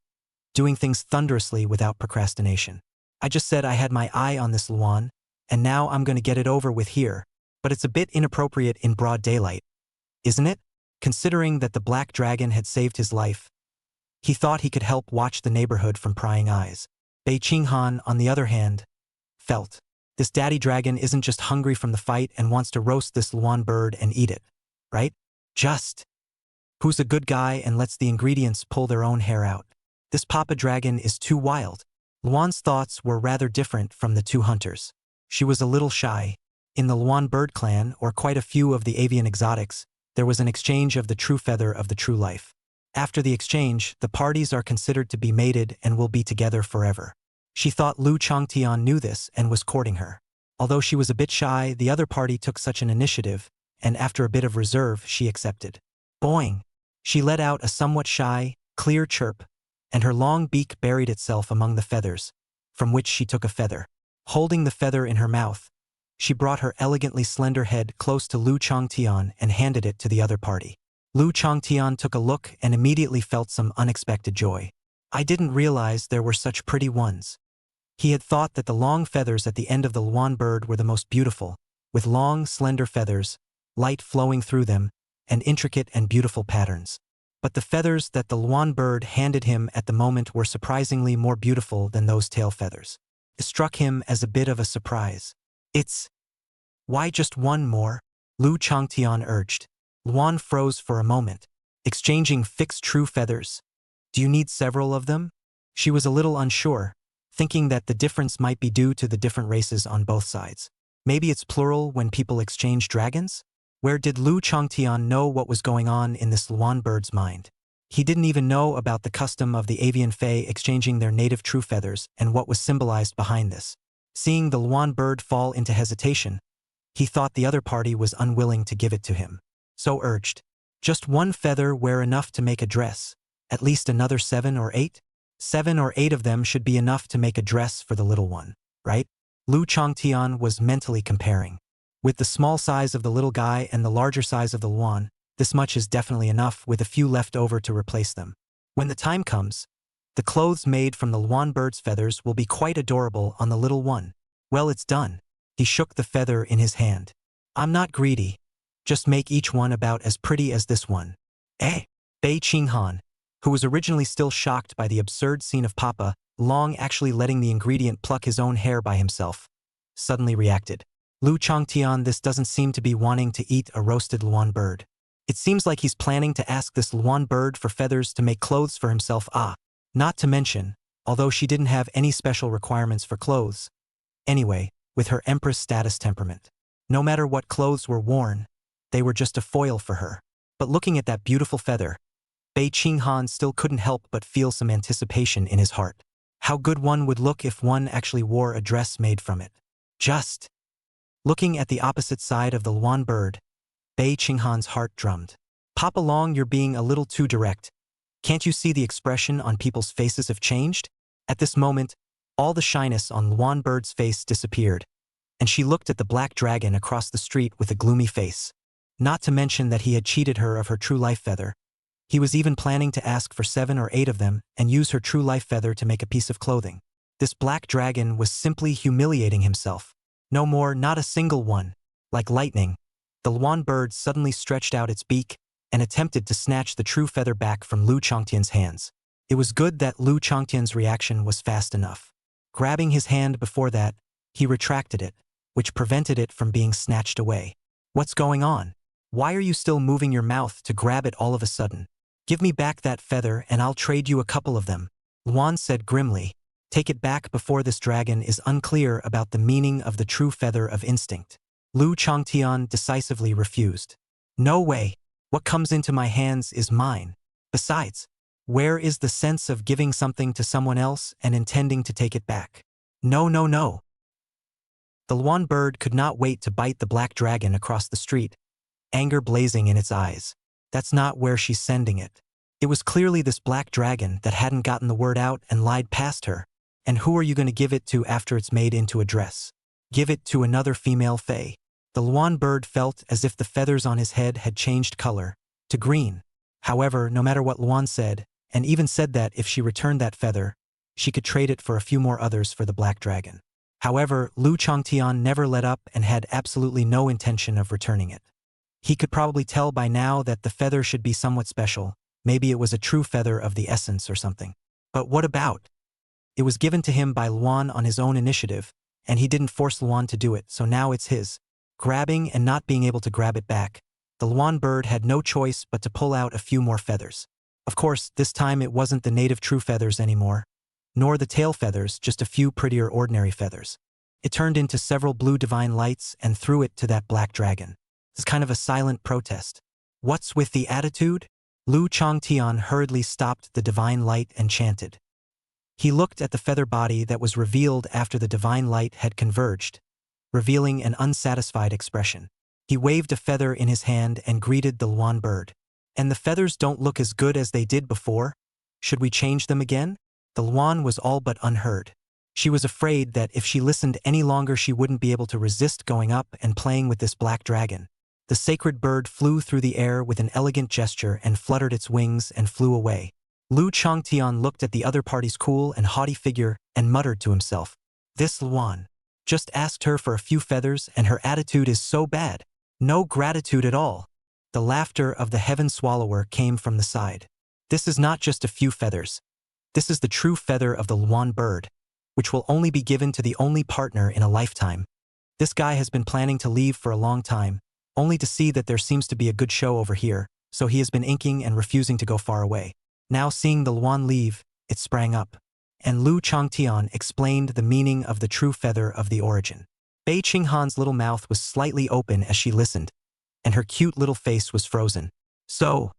doing things thunderously without procrastination. I just said I had my eye on this Luan, and now I'm going to get it over with here. But it's a bit inappropriate in broad daylight, isn't it? Considering that the black dragon had saved his life, he thought he could help watch the neighborhood from prying eyes. Bei Qinghan, on the other hand, felt. This daddy dragon isn't just hungry from the fight and wants to roast this Luan bird and eat it, right? Just. Who's a good guy and lets the ingredients pull their own hair out? This papa dragon is too wild. Luan's thoughts were rather different from the two hunters. She was a little shy. In the Luan bird clan, or quite a few of the avian exotics, there was an exchange of the true feather of the true life. After the exchange, the parties are considered to be mated and will be together forever. She thought Lu Changtian knew this and was courting her. Although she was a bit shy, the other party took such an initiative, and after a bit of reserve, she accepted. Boing! She let out a somewhat shy, clear chirp, and her long beak buried itself among the feathers, from which she took a feather. Holding the feather in her mouth, she brought her elegantly slender head close to Lu Changtian and handed it to the other party. Lu Changtian took a look and immediately felt some unexpected joy. I didn't realize there were such pretty ones. He had thought that the long feathers at the end of the Luan bird were the most beautiful, with long, slender feathers, light flowing through them, and intricate and beautiful patterns. But the feathers that the Luan bird handed him at the moment were surprisingly more beautiful than those tail feathers. It struck him as a bit of a surprise. Why just one more? Lu Changtian urged. Luan froze for a moment, exchanging fixed true feathers. Do you need several of them? She was a little unsure, thinking that the difference might be due to the different races on both sides. Maybe it's plural when people exchange dragons? Where did Lu Changtian know what was going on in this Luan bird's mind? He didn't even know about the custom of the avian fae exchanging their native true feathers and what was symbolized behind this. Seeing the Luan bird fall into hesitation, he thought the other party was unwilling to give it to him. So urged, "Just one feather wear enough to make a dress. At least another 7 or 8? 7 or 8 of them should be enough to make a dress for the little one, right?" Lu Changtian was mentally comparing. With the small size of the little guy and the larger size of the Luan, this much is definitely enough, with a few left over to replace them. When the time comes, the clothes made from the Luan bird's feathers will be quite adorable on the little one. Well, it's done. He shook the feather in his hand. "I'm not greedy. Just make each one about as pretty as this one." Eh? Bei Qinghan, who was originally still shocked by the absurd scene of Papa Long actually letting the ingredient pluck his own hair by himself, suddenly reacted. "Lu Changtian, this doesn't seem to be wanting to eat a roasted Luan bird. It seems like he's planning to ask this Luan bird for feathers to make clothes for himself. Not to mention, although she didn't have any special requirements for clothes. Anyway, with her empress status temperament, no matter what clothes were worn, they were just a foil for her. But looking at that beautiful feather, Bei Qinghan still couldn't help but feel some anticipation in his heart. How good one would look if one actually wore a dress made from it. Just looking at the opposite side of the Luan bird, Bei Qinghan's heart drummed. "Papa Long, you're being a little too direct. Can't you see the expression on people's faces have changed?" At this moment, all the shyness on Luan bird's face disappeared, and she looked at the black dragon across the street with a gloomy face. Not to mention that he had cheated her of her true life feather. He was even planning to ask for 7 or 8 of them and use her true life feather to make a piece of clothing. This black dragon was simply humiliating himself. No more, not a single one. Like lightning, the Luan bird suddenly stretched out its beak and attempted to snatch the true feather back from Lu Changtian's hands. It was good that Lu Changtian's reaction was fast enough. Grabbing his hand before that, he retracted it, which prevented it from being snatched away. "What's going on? Why are you still moving your mouth to grab it all of a sudden? Give me back that feather and I'll trade you a couple of them," Luan said grimly. "Take it back before this dragon is unclear about the meaning of the true feather of instinct." Lu Changtian decisively refused. "No way. What comes into my hands is mine. Besides, where is the sense of giving something to someone else and intending to take it back? No, no, no." The Luan bird could not wait to bite the black dragon across the street, anger blazing in its eyes. That's not where she's sending it. It was clearly this black dragon that hadn't gotten the word out and lied past her. And who are you going to give it to after it's made into a dress? Give it to another female fae. The Luan bird felt as if the feathers on his head had changed color to green. However, no matter what Luan said, and even said that if she returned that feather, she could trade it for a few more others for the black dragon. However, Lu Changtian never let up and had absolutely no intention of returning it. He could probably tell by now that the feather should be somewhat special. Maybe it was a true feather of the essence or something. But what about? It was given to him by Luan on his own initiative, and he didn't force Luan to do it, so now it's his. Grabbing and not being able to grab it back, the Luan bird had no choice but to pull out a few more feathers. Of course, this time it wasn't the native true feathers anymore, nor the tail feathers, just a few prettier ordinary feathers. It turned into several blue divine lights and threw it to that black dragon. It's kind of a silent protest. "What's with the attitude?" Lu Changtian hurriedly stopped the divine light and chanted. He looked at the feather body that was revealed after the divine light had converged, revealing an unsatisfied expression. He waved a feather in his hand and greeted the Luan bird. "And the feathers don't look as good as they did before? Should we change them again?" The Luan was all but unheard. She was afraid that if she listened any longer she wouldn't be able to resist going up and playing with this black dragon. The sacred bird flew through the air with an elegant gesture and fluttered its wings and flew away. Lu Changtian looked at the other party's cool and haughty figure and muttered to himself, "This Luan just asked her for a few feathers and her attitude is so bad. No gratitude at all." The laughter of the heaven swallower came from the side. "This is not just a few feathers. This is the true feather of the Luan bird, which will only be given to the only partner in a lifetime. This guy has been planning to leave for a long time, only to see that there seems to be a good show over here, so he has been inking and refusing to go far away. Now seeing the Luan leave, it sprang up." And Lu Changtian explained the meaning of the true feather of the origin. Bei Qinghan's little mouth was slightly open as she listened, and her cute little face was frozen. "So,"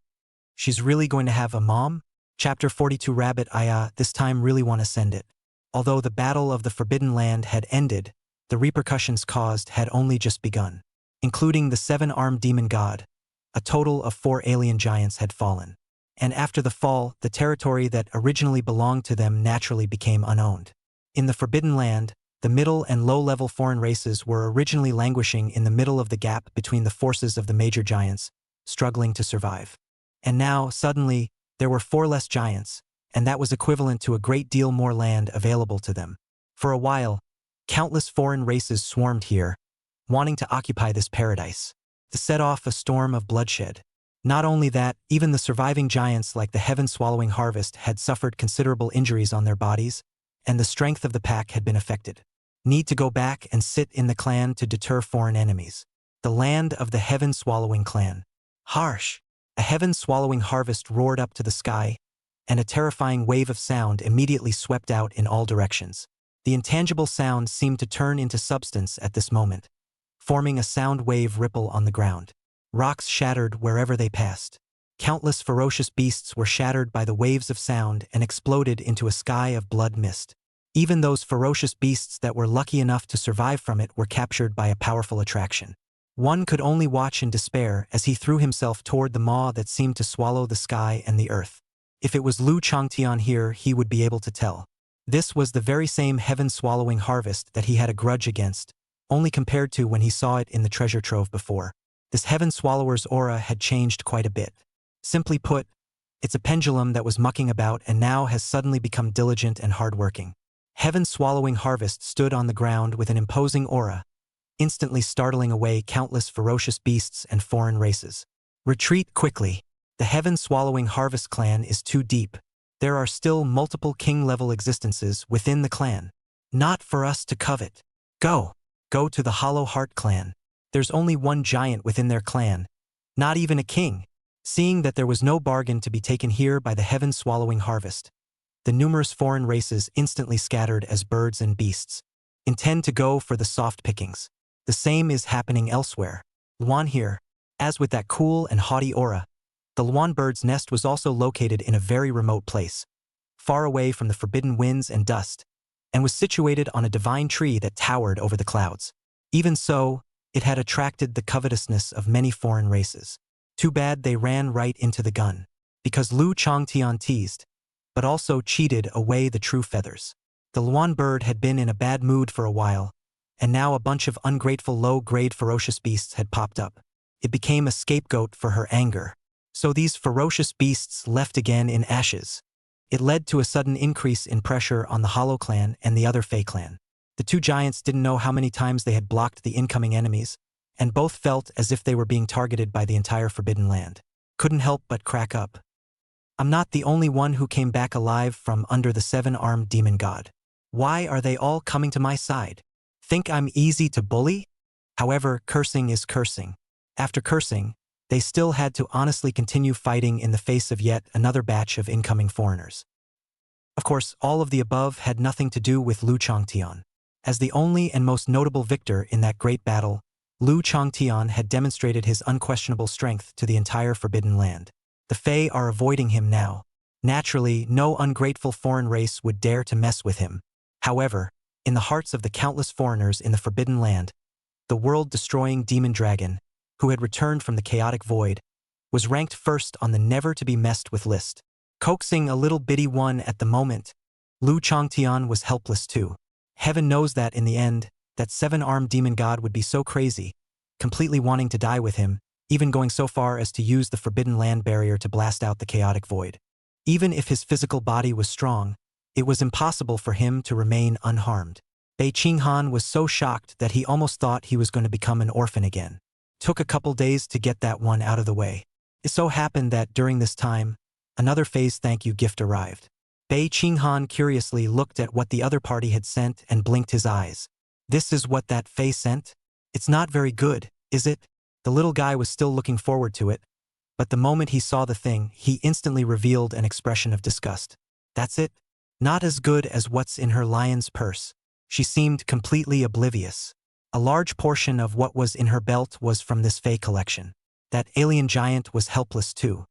She's really going to have a mom? Chapter 42 Rabbit this time really want to send it. Although the battle of the Forbidden Land had ended, the repercussions caused had only just begun. Including the seven-armed demon god, a total of 4 alien giants had fallen. And after the fall, the territory that originally belonged to them naturally became unowned. In the Forbidden Land, the middle and low-level foreign races were originally languishing in the middle of the gap between the forces of the major giants, struggling to survive. And now, suddenly, there were 4 less giants, and that was equivalent to a great deal more land available to them. For a while, countless foreign races swarmed here, wanting to occupy this paradise, to set off a storm of bloodshed. Not only that, even the surviving giants like the heaven-swallowing harvest had suffered considerable injuries on their bodies, and the strength of the pack had been affected. Need to go back and sit in the clan to deter foreign enemies. The land of the heaven-swallowing clan. Harsh! A heaven-swallowing harvest roared up to the sky, and a terrifying wave of sound immediately swept out in all directions. The intangible sound seemed to turn into substance at this moment, forming a sound wave ripple on the ground. Rocks shattered wherever they passed. Countless ferocious beasts were shattered by the waves of sound and exploded into a sky of blood mist. Even those ferocious beasts that were lucky enough to survive from it were captured by a powerful attraction. One could only watch in despair as he threw himself toward the maw that seemed to swallow the sky and the earth. If it was Lu Changtian here, he would be able to tell. This was the very same heaven-swallowing harvest that he had a grudge against, only compared to when he saw it in the treasure trove before. This heaven-swallower's aura had changed quite a bit. Simply put, it's a pendulum that was mucking about and now has suddenly become diligent and hardworking. Heaven-swallowing harvest stood on the ground with an imposing aura, instantly startling away countless ferocious beasts and foreign races. Retreat quickly. The heaven-swallowing harvest clan is too deep. There are still multiple king-level existences within the clan. Not for us to covet. Go to the Hollow Heart clan. There's only one giant within their clan, not even a king. Seeing that there was no bargain to be taken here by the heaven-swallowing harvest, the numerous foreign races instantly scattered as birds and beasts, intend to go for the soft pickings. The same is happening elsewhere. Luan here, as with that cool and haughty aura, the Luan bird's nest was also located in a very remote place, far away from the forbidden winds and dust, and was situated on a divine tree that towered over the clouds. Even so, it had attracted the covetousness of many foreign races. Too bad they ran right into the gun, because Lu Changtian teased, but also cheated away the true feathers. The Luan bird had been in a bad mood for a while, and now a bunch of ungrateful low-grade ferocious beasts had popped up. It became a scapegoat for her anger. So these ferocious beasts left again in ashes. It led to a sudden increase in pressure on the Hollow clan and the other Fey clan. The 2 giants didn't know how many times they had blocked the incoming enemies, and both felt as if they were being targeted by the entire Forbidden Land. Couldn't help but crack up. I'm not the only one who came back alive from under the 7-armed demon god. Why are they all coming to my side? Think I'm easy to bully? However, cursing is cursing. After cursing, they still had to honestly continue fighting in the face of yet another batch of incoming foreigners. Of course, all of the above had nothing to do with Lu Changtian. As the only and most notable victor in that great battle, Lu Changtian had demonstrated his unquestionable strength to the entire Forbidden Land. The Fae are avoiding him now. Naturally, no ungrateful foreign race would dare to mess with him. However, in the hearts of the countless foreigners in the Forbidden Land, the world-destroying demon dragon, who had returned from the chaotic void, was ranked first on the never-to-be-messed-with list. Coaxing a little bitty one at the moment, Lu Changtian was helpless too. Heaven knows that in the end, that 7-armed demon god would be so crazy, completely wanting to die with him, even going so far as to use the Forbidden Land barrier to blast out the chaotic void. Even if his physical body was strong, it was impossible for him to remain unharmed. Bei Qinghan was so shocked that he almost thought he was going to become an orphan again. Took a couple days to get that one out of the way. It so happened that during this time, another Fae's thank you gift arrived. Bei Qinghan curiously looked at what the other party had sent and blinked his eyes. This is what that Fae sent? It's not very good, is it? The little guy was still looking forward to it, but the moment he saw the thing, he instantly revealed an expression of disgust. That's it? Not as good as what's in her lion's purse. She seemed completely oblivious. A large portion of what was in her belt was from this Fae collection. That alien giant was helpless too.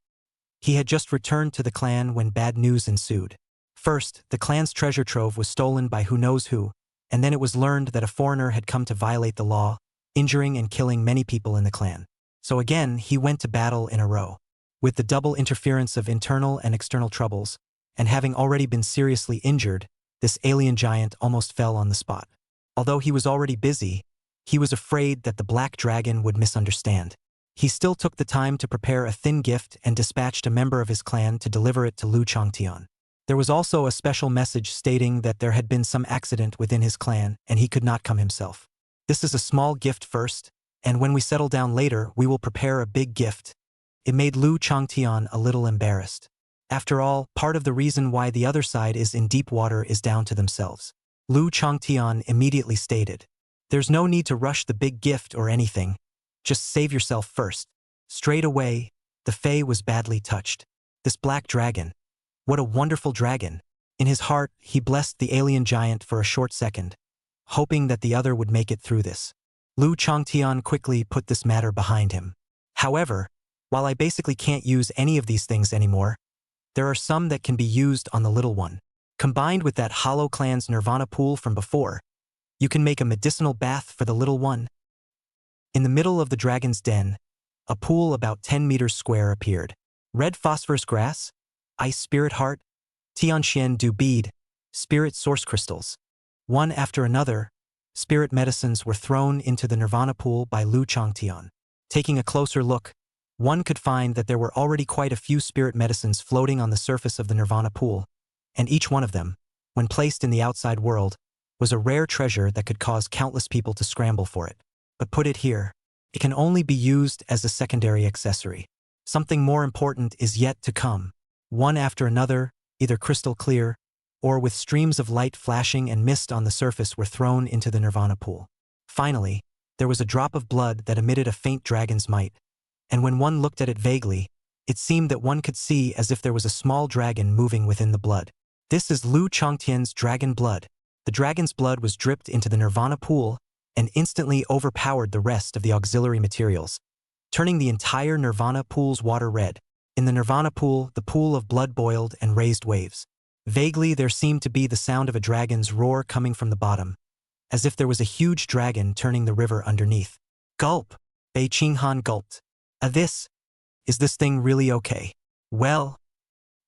He had just returned to the clan when bad news ensued. First, the clan's treasure trove was stolen by who knows who, and then it was learned that a foreigner had come to violate the law, injuring and killing many people in the clan. So again, he went to battle in a row. With the double interference of internal and external troubles, and having already been seriously injured, this alien giant almost fell on the spot. Although he was already busy, he was afraid that the black dragon would misunderstand. He still took the time to prepare a thin gift and dispatched a member of his clan to deliver it to Lu Changtian. There was also a special message stating that there had been some accident within his clan and he could not come himself. This is a small gift first, and when we settle down later, we will prepare a big gift. It made Lu Changtian a little embarrassed. After all, part of the reason why the other side is in deep water is down to themselves. Lu Changtian immediately stated, "There's no need to rush the big gift or anything. Just save yourself first." Straight away, the Fae was badly touched. This black dragon. What a wonderful dragon. In his heart, he blessed the alien giant for a short second, hoping that the other would make it through this. Lu Changtian quickly put this matter behind him. However, while I basically can't use any of these things anymore, there are some that can be used on the little one. Combined with that Hollow Clan's Nirvana pool from before, you can make a medicinal bath for the little one. In the middle of the dragon's den, a pool about 10 meters square appeared. Red phosphorus grass, ice spirit heart, Tianxian du bead, spirit source crystals. One after another, spirit medicines were thrown into the Nirvana pool by Lu Changtian. Taking a closer look, one could find that there were already quite a few spirit medicines floating on the surface of the Nirvana pool, and each one of them, when placed in the outside world, was a rare treasure that could cause countless people to scramble for it. But put it here, it can only be used as a secondary accessory. Something more important is yet to come. One after another, either crystal clear, or with streams of light flashing and mist on the surface were thrown into the Nirvana pool. Finally, there was a drop of blood that emitted a faint dragon's might, and when one looked at it vaguely, it seemed that one could see as if there was a small dragon moving within the blood. This is Lu Changtian's dragon blood. The dragon's blood was dripped into the Nirvana pool and instantly overpowered the rest of the auxiliary materials, turning the entire Nirvana pool's water red. In the Nirvana pool, the pool of blood boiled and raised waves. Vaguely, there seemed to be the sound of a dragon's roar coming from the bottom, as if there was a huge dragon turning the river underneath. Gulp! Bei Qinghan gulped. Is this thing really okay? Well,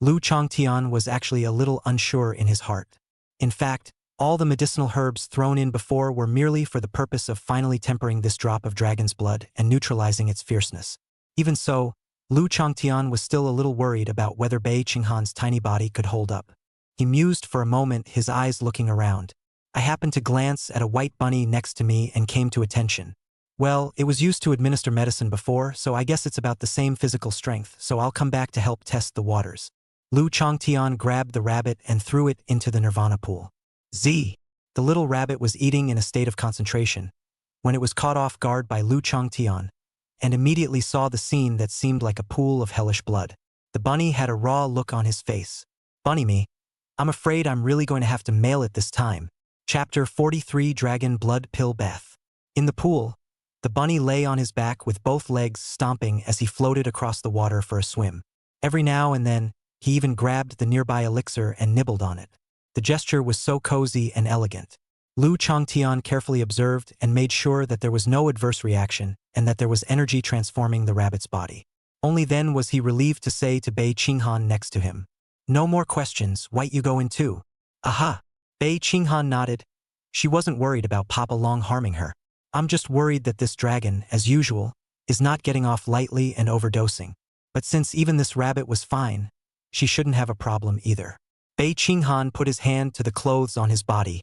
Lu Changtian was actually a little unsure in his heart. In fact, all the medicinal herbs thrown in before were merely for the purpose of finally tempering this drop of dragon's blood and neutralizing its fierceness. Even so, Lu Changtian was still a little worried about whether Bei Qinghan's tiny body could hold up. He mused for a moment, his eyes looking around. I happened to glance at a white bunny next to me and came to attention. Well, it was used to administer medicine before, so I guess it's about the same physical strength, so I'll come back to help test the waters. Lu Changtian grabbed the rabbit and threw it into the Nirvana pool. The little rabbit was eating in a state of concentration, when it was caught off guard by Lu Changtian, and immediately saw the scene that seemed like a pool of hellish blood. The bunny had a raw look on his face. Bunny me, I'm afraid I'm really going to have to mail it this time. Chapter 43 Dragon Blood Pill Bath. In the pool, the bunny lay on his back with both legs stomping as he floated across the water for a swim. Every now and then, he even grabbed the nearby elixir and nibbled on it. The gesture was so cozy and elegant. Lu Changtian carefully observed and made sure that there was no adverse reaction and that there was energy transforming the rabbit's body. Only then was he relieved to say to Bei Qinghan next to him, "No more questions, white you go in too." Aha! Bei Qinghan nodded. She wasn't worried about Papa Long harming her. I'm just worried that this dragon, as usual, is not getting off lightly and overdosing. But since even this rabbit was fine, she shouldn't have a problem either. Bei Qinghan put his hand to the clothes on his body,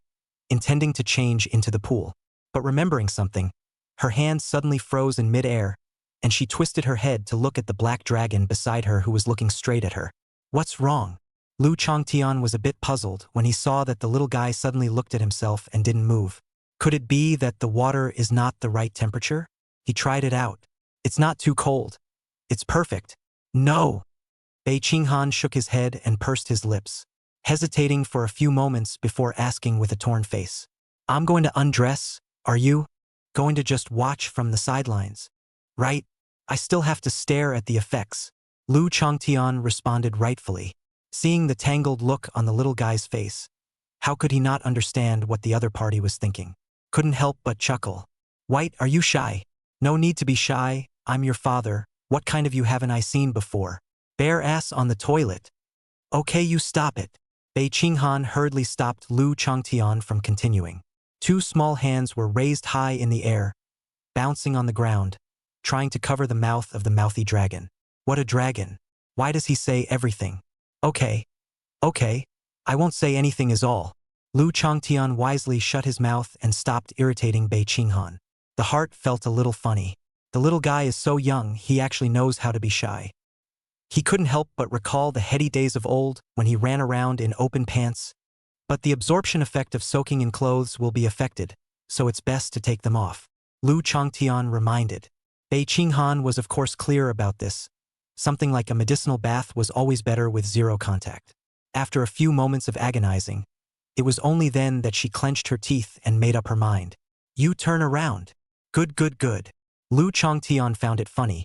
intending to change into the pool. But remembering something, her hand suddenly froze in mid-air, and she twisted her head to look at the black dragon beside her who was looking straight at her. What's wrong? Lu Changtian was a bit puzzled when he saw that the little guy suddenly looked at himself and didn't move. Could it be that the water is not the right temperature? He tried it out. It's not too cold. It's perfect. No! Bei Qinghan shook his head and pursed his lips, hesitating for a few moments before asking with a torn face. I'm going to undress, are you? Going to just watch from the sidelines? Right? I still have to stare at the effects. Lu Changtian responded rightfully. Seeing the tangled look on the little guy's face, how could he not understand what the other party was thinking? Couldn't help but chuckle. White, are you shy? No need to be shy, I'm your father. What kind of you haven't I seen before? Bare ass on the toilet. Okay, you stop it. Bei Qinghan hurriedly stopped Lu Changtian from continuing. Two small hands were raised high in the air, bouncing on the ground, trying to cover the mouth of the mouthy dragon. What a dragon. Why does he say everything? Okay. Okay. I won't say anything is all. Lu Changtian wisely shut his mouth and stopped irritating Bei Qinghan. The heart felt a little funny. The little guy is so young, he actually knows how to be shy. He couldn't help but recall the heady days of old when he ran around in open pants. But the absorption effect of soaking in clothes will be affected, so it's best to take them off. Lu Changtian reminded. Bei Qinghan was of course clear about this. Something like a medicinal bath was always better with zero contact. After a few moments of agonizing, it was only then that she clenched her teeth and made up her mind. You turn around. Good, good, good. Lu Changtian found it funny,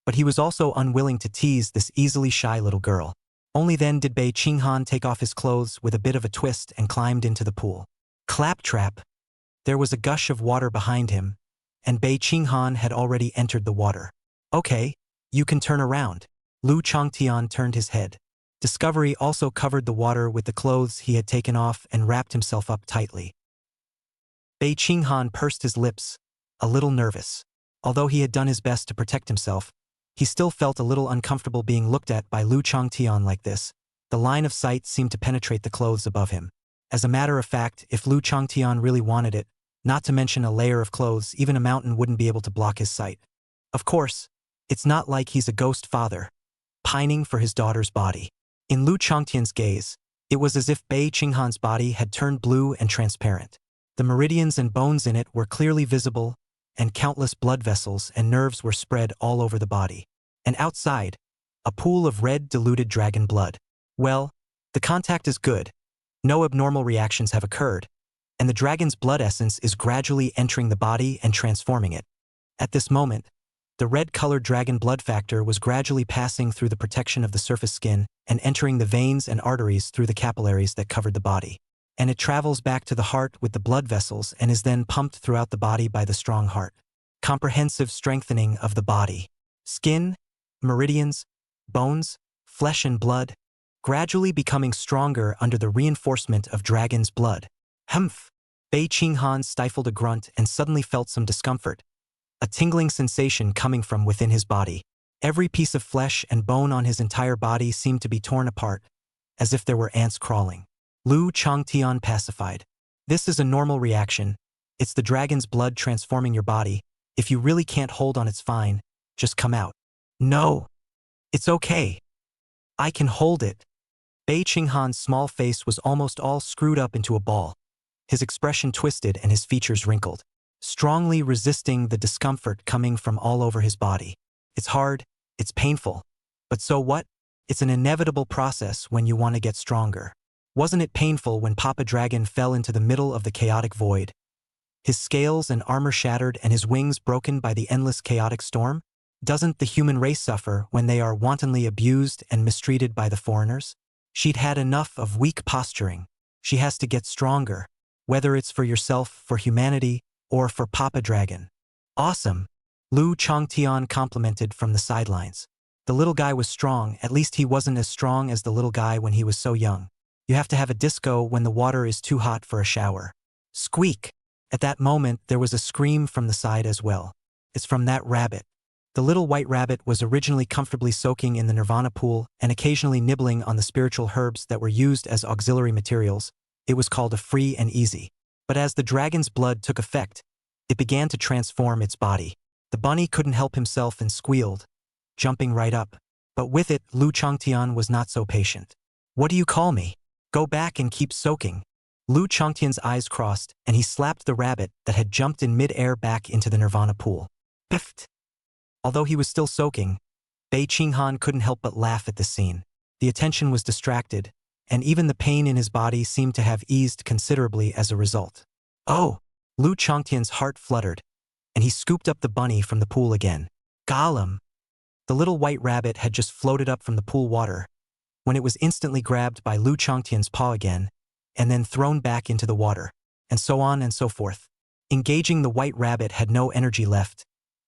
but he was also unwilling to tease this easily shy little girl. Only then did Bei Qinghan take off his clothes with a bit of a twist and climbed into the pool. Claptrap! There was a gush of water behind him, and Bei Qinghan had already entered the water. Okay, you can turn around. Lu Changtian turned his head. Discovery also covered the water with the clothes he had taken off and wrapped himself up tightly. Bei Qinghan pursed his lips, a little nervous. Although he had done his best to protect himself, he still felt a little uncomfortable being looked at by Lu Changtian like this. The line of sight seemed to penetrate the clothes above him. As a matter of fact, if Lu Changtian really wanted it, not to mention a layer of clothes, even a mountain wouldn't be able to block his sight. Of course, it's not like he's a ghost father, pining for his daughter's body. In Lu Changtian's gaze, it was as if Bei Qinghan's body had turned blue and transparent. The meridians and bones in it were clearly visible, and countless blood vessels and nerves were spread all over the body. And outside, a pool of red diluted dragon blood. Well, the contact is good. No abnormal reactions have occurred, and the dragon's blood essence is gradually entering the body and transforming it. At this moment, the red-colored dragon blood factor was gradually passing through the protection of the surface skin and entering the veins and arteries through the capillaries that covered the body. And it travels back to the heart with the blood vessels and is then pumped throughout the body by the strong heart. Comprehensive strengthening of the body. Skin, meridians, bones, flesh and blood, gradually becoming stronger under the reinforcement of dragon's blood. Humph! Bei Qinghan stifled a grunt and suddenly felt some discomfort, a tingling sensation coming from within his body. Every piece of flesh and bone on his entire body seemed to be torn apart, as if there were ants crawling. Lu Changtian pacified. This is a normal reaction. It's the dragon's blood transforming your body. If you really can't hold on, it's fine. Just come out. No. It's okay. I can hold it. Bei Qinghan's small face was almost all screwed up into a ball. His expression twisted and his features wrinkled, strongly resisting the discomfort coming from all over his body. It's hard, it's painful. But so what? It's an inevitable process when you want to get stronger. Wasn't it painful when Papa Dragon fell into the middle of the chaotic void? His scales and armor shattered and his wings broken by the endless chaotic storm? Doesn't the human race suffer when they are wantonly abused and mistreated by the foreigners? She'd had enough of weak posturing. She has to get stronger, whether it's for yourself, for humanity, or for Papa Dragon. Awesome! Lu Changtian complimented from the sidelines. The little guy was strong, at least he wasn't as strong as the little guy when he was so young. You have to have a disco when the water is too hot for a shower. Squeak! At that moment, there was a scream from the side as well. It's from that rabbit. The little white rabbit was originally comfortably soaking in the nirvana pool and occasionally nibbling on the spiritual herbs that were used as auxiliary materials. It was called a free and easy. But as the dragon's blood took effect, it began to transform its body. The bunny couldn't help himself and squealed, jumping right up. But with it, Lu Changtian was not so patient. What do you call me? Go back and keep soaking. Lu Changtian's eyes crossed, and he slapped the rabbit that had jumped in mid-air back into the nirvana pool. Biffed! Although he was still soaking, Bei Qinghan couldn't help but laugh at the scene. The attention was distracted, and even the pain in his body seemed to have eased considerably as a result. Oh! Lu Changtian's heart fluttered, and he scooped up the bunny from the pool again. Gollum! The little white rabbit had just floated up from the pool water, when it was instantly grabbed by Lu Chongtian's paw again, and then thrown back into the water, and so on and so forth. Engaging the white rabbit had no energy left.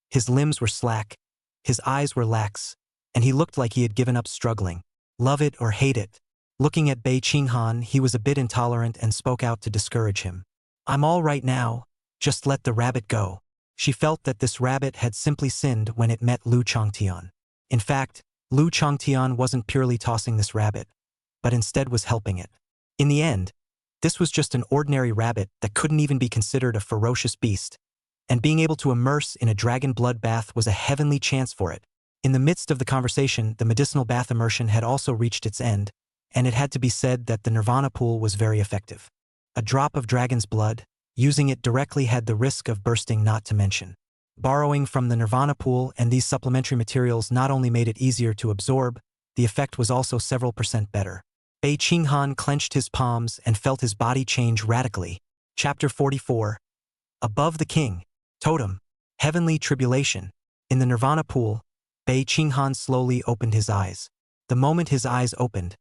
His limbs were slack, his eyes were lax, and he looked like he had given up struggling. Love it or hate it. Looking at Bei Qinghan, he was a bit intolerant and spoke out to discourage him. I'm all right now, just let the rabbit go. She felt that this rabbit had simply sinned when it met Lu Chongtian. In fact, Lu Chongtian wasn't purely tossing this rabbit, but instead was helping it. In the end, this was just an ordinary rabbit that couldn't even be considered a ferocious beast, and being able to immerse in a dragon blood bath was a heavenly chance for it. In the midst of the conversation, the medicinal bath immersion had also reached its end, and it had to be said that the Nirvana pool was very effective. A drop of dragon's blood, using it directly had the risk of bursting, not to mention. Borrowing from the Nirvana pool and these supplementary materials not only made it easier to absorb, the effect was also several % better. Bei Qinghan clenched his palms and felt his body change radically. Chapter 44. Above the King. Totem. Heavenly Tribulation. In the Nirvana pool, Bei Qinghan slowly opened his eyes. The moment his eyes opened,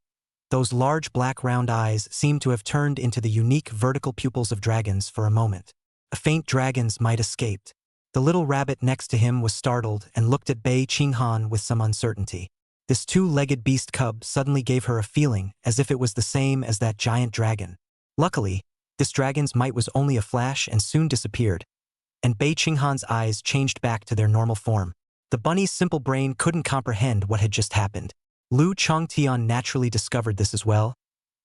those large black round eyes seemed to have turned into the unique vertical pupils of dragons for a moment. A faint dragon's might escaped. The little rabbit next to him was startled and looked at Bei Qinghan with some uncertainty. This two-legged beast cub suddenly gave her a feeling as if it was the same as that giant dragon. Luckily, this dragon's might was only a flash and soon disappeared, and Bei Qinghan's eyes changed back to their normal form. The bunny's simple brain couldn't comprehend what had just happened. Lu Chongtian naturally discovered this as well,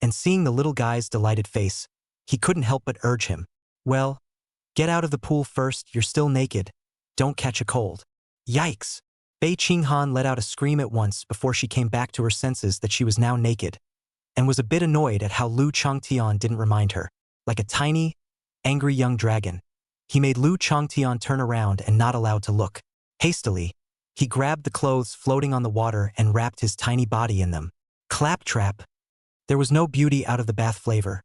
and seeing the little guy's delighted face, he couldn't help but urge him. Well, get out of the pool first, you're still naked. Don't catch a cold. Yikes! Bei Qinghan let out a scream at once before she came back to her senses that she was now naked, and was a bit annoyed at how Lu Chongtian didn't remind her. Like a tiny, angry young dragon, he made Lu Chongtian turn around and not allowed to look. Hastily, he grabbed the clothes floating on the water and wrapped his tiny body in them. Claptrap! There was no beauty out of the bath flavor.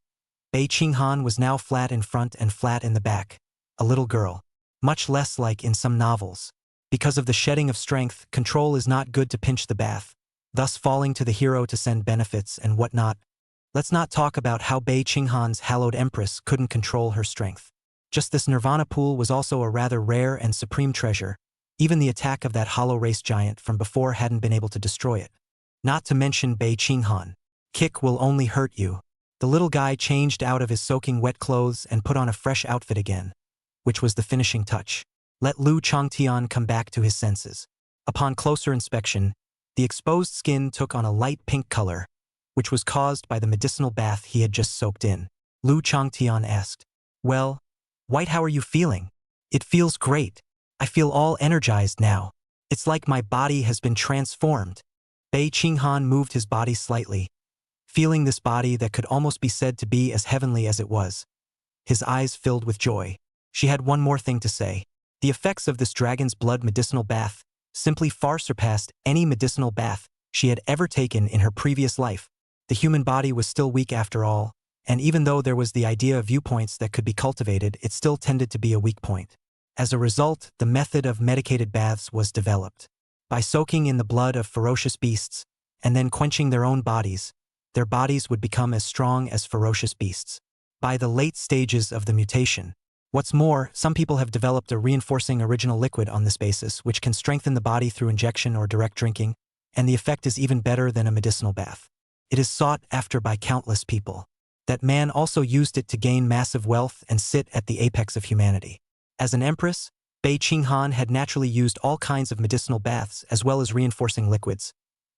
Bei Qinghan was now flat in front and flat in the back. A little girl. Much less like in some novels. Because of the shedding of strength, control is not good to pinch the bath, thus falling to the hero to send benefits and whatnot. Let's not talk about how Bei Qinghan's hallowed empress couldn't control her strength. Just this Nirvana pool was also a rather rare and supreme treasure. Even the attack of that hollow race giant from before hadn't been able to destroy it. Not to mention Bei Qinghan. Kick will only hurt you. The little guy changed out of his soaking wet clothes and put on a fresh outfit again, which was the finishing touch. Let Lu Chongtian come back to his senses. Upon closer inspection, the exposed skin took on a light pink color, which was caused by the medicinal bath he had just soaked in. Lu Chongtian asked, Well, White, how are you feeling? It feels great. I feel all energized now. It's like my body has been transformed. Bei Qinghan moved his body slightly, feeling this body that could almost be said to be as heavenly as it was. His eyes filled with joy. She had one more thing to say. The effects of this dragon's blood medicinal bath simply far surpassed any medicinal bath she had ever taken in her previous life. The human body was still weak after all, and even though there was the idea of viewpoints that could be cultivated, it still tended to be a weak point. As a result, the method of medicated baths was developed. By soaking in the blood of ferocious beasts, and then quenching their own bodies, their bodies would become as strong as ferocious beasts. By the late stages of the mutation, what's more, some people have developed a reinforcing original liquid on this basis, which can strengthen the body through injection or direct drinking, and the effect is even better than a medicinal bath. It is sought after by countless people. That man also used it to gain massive wealth and sit at the apex of humanity. As an empress, Bei Qinghan had naturally used all kinds of medicinal baths as well as reinforcing liquids,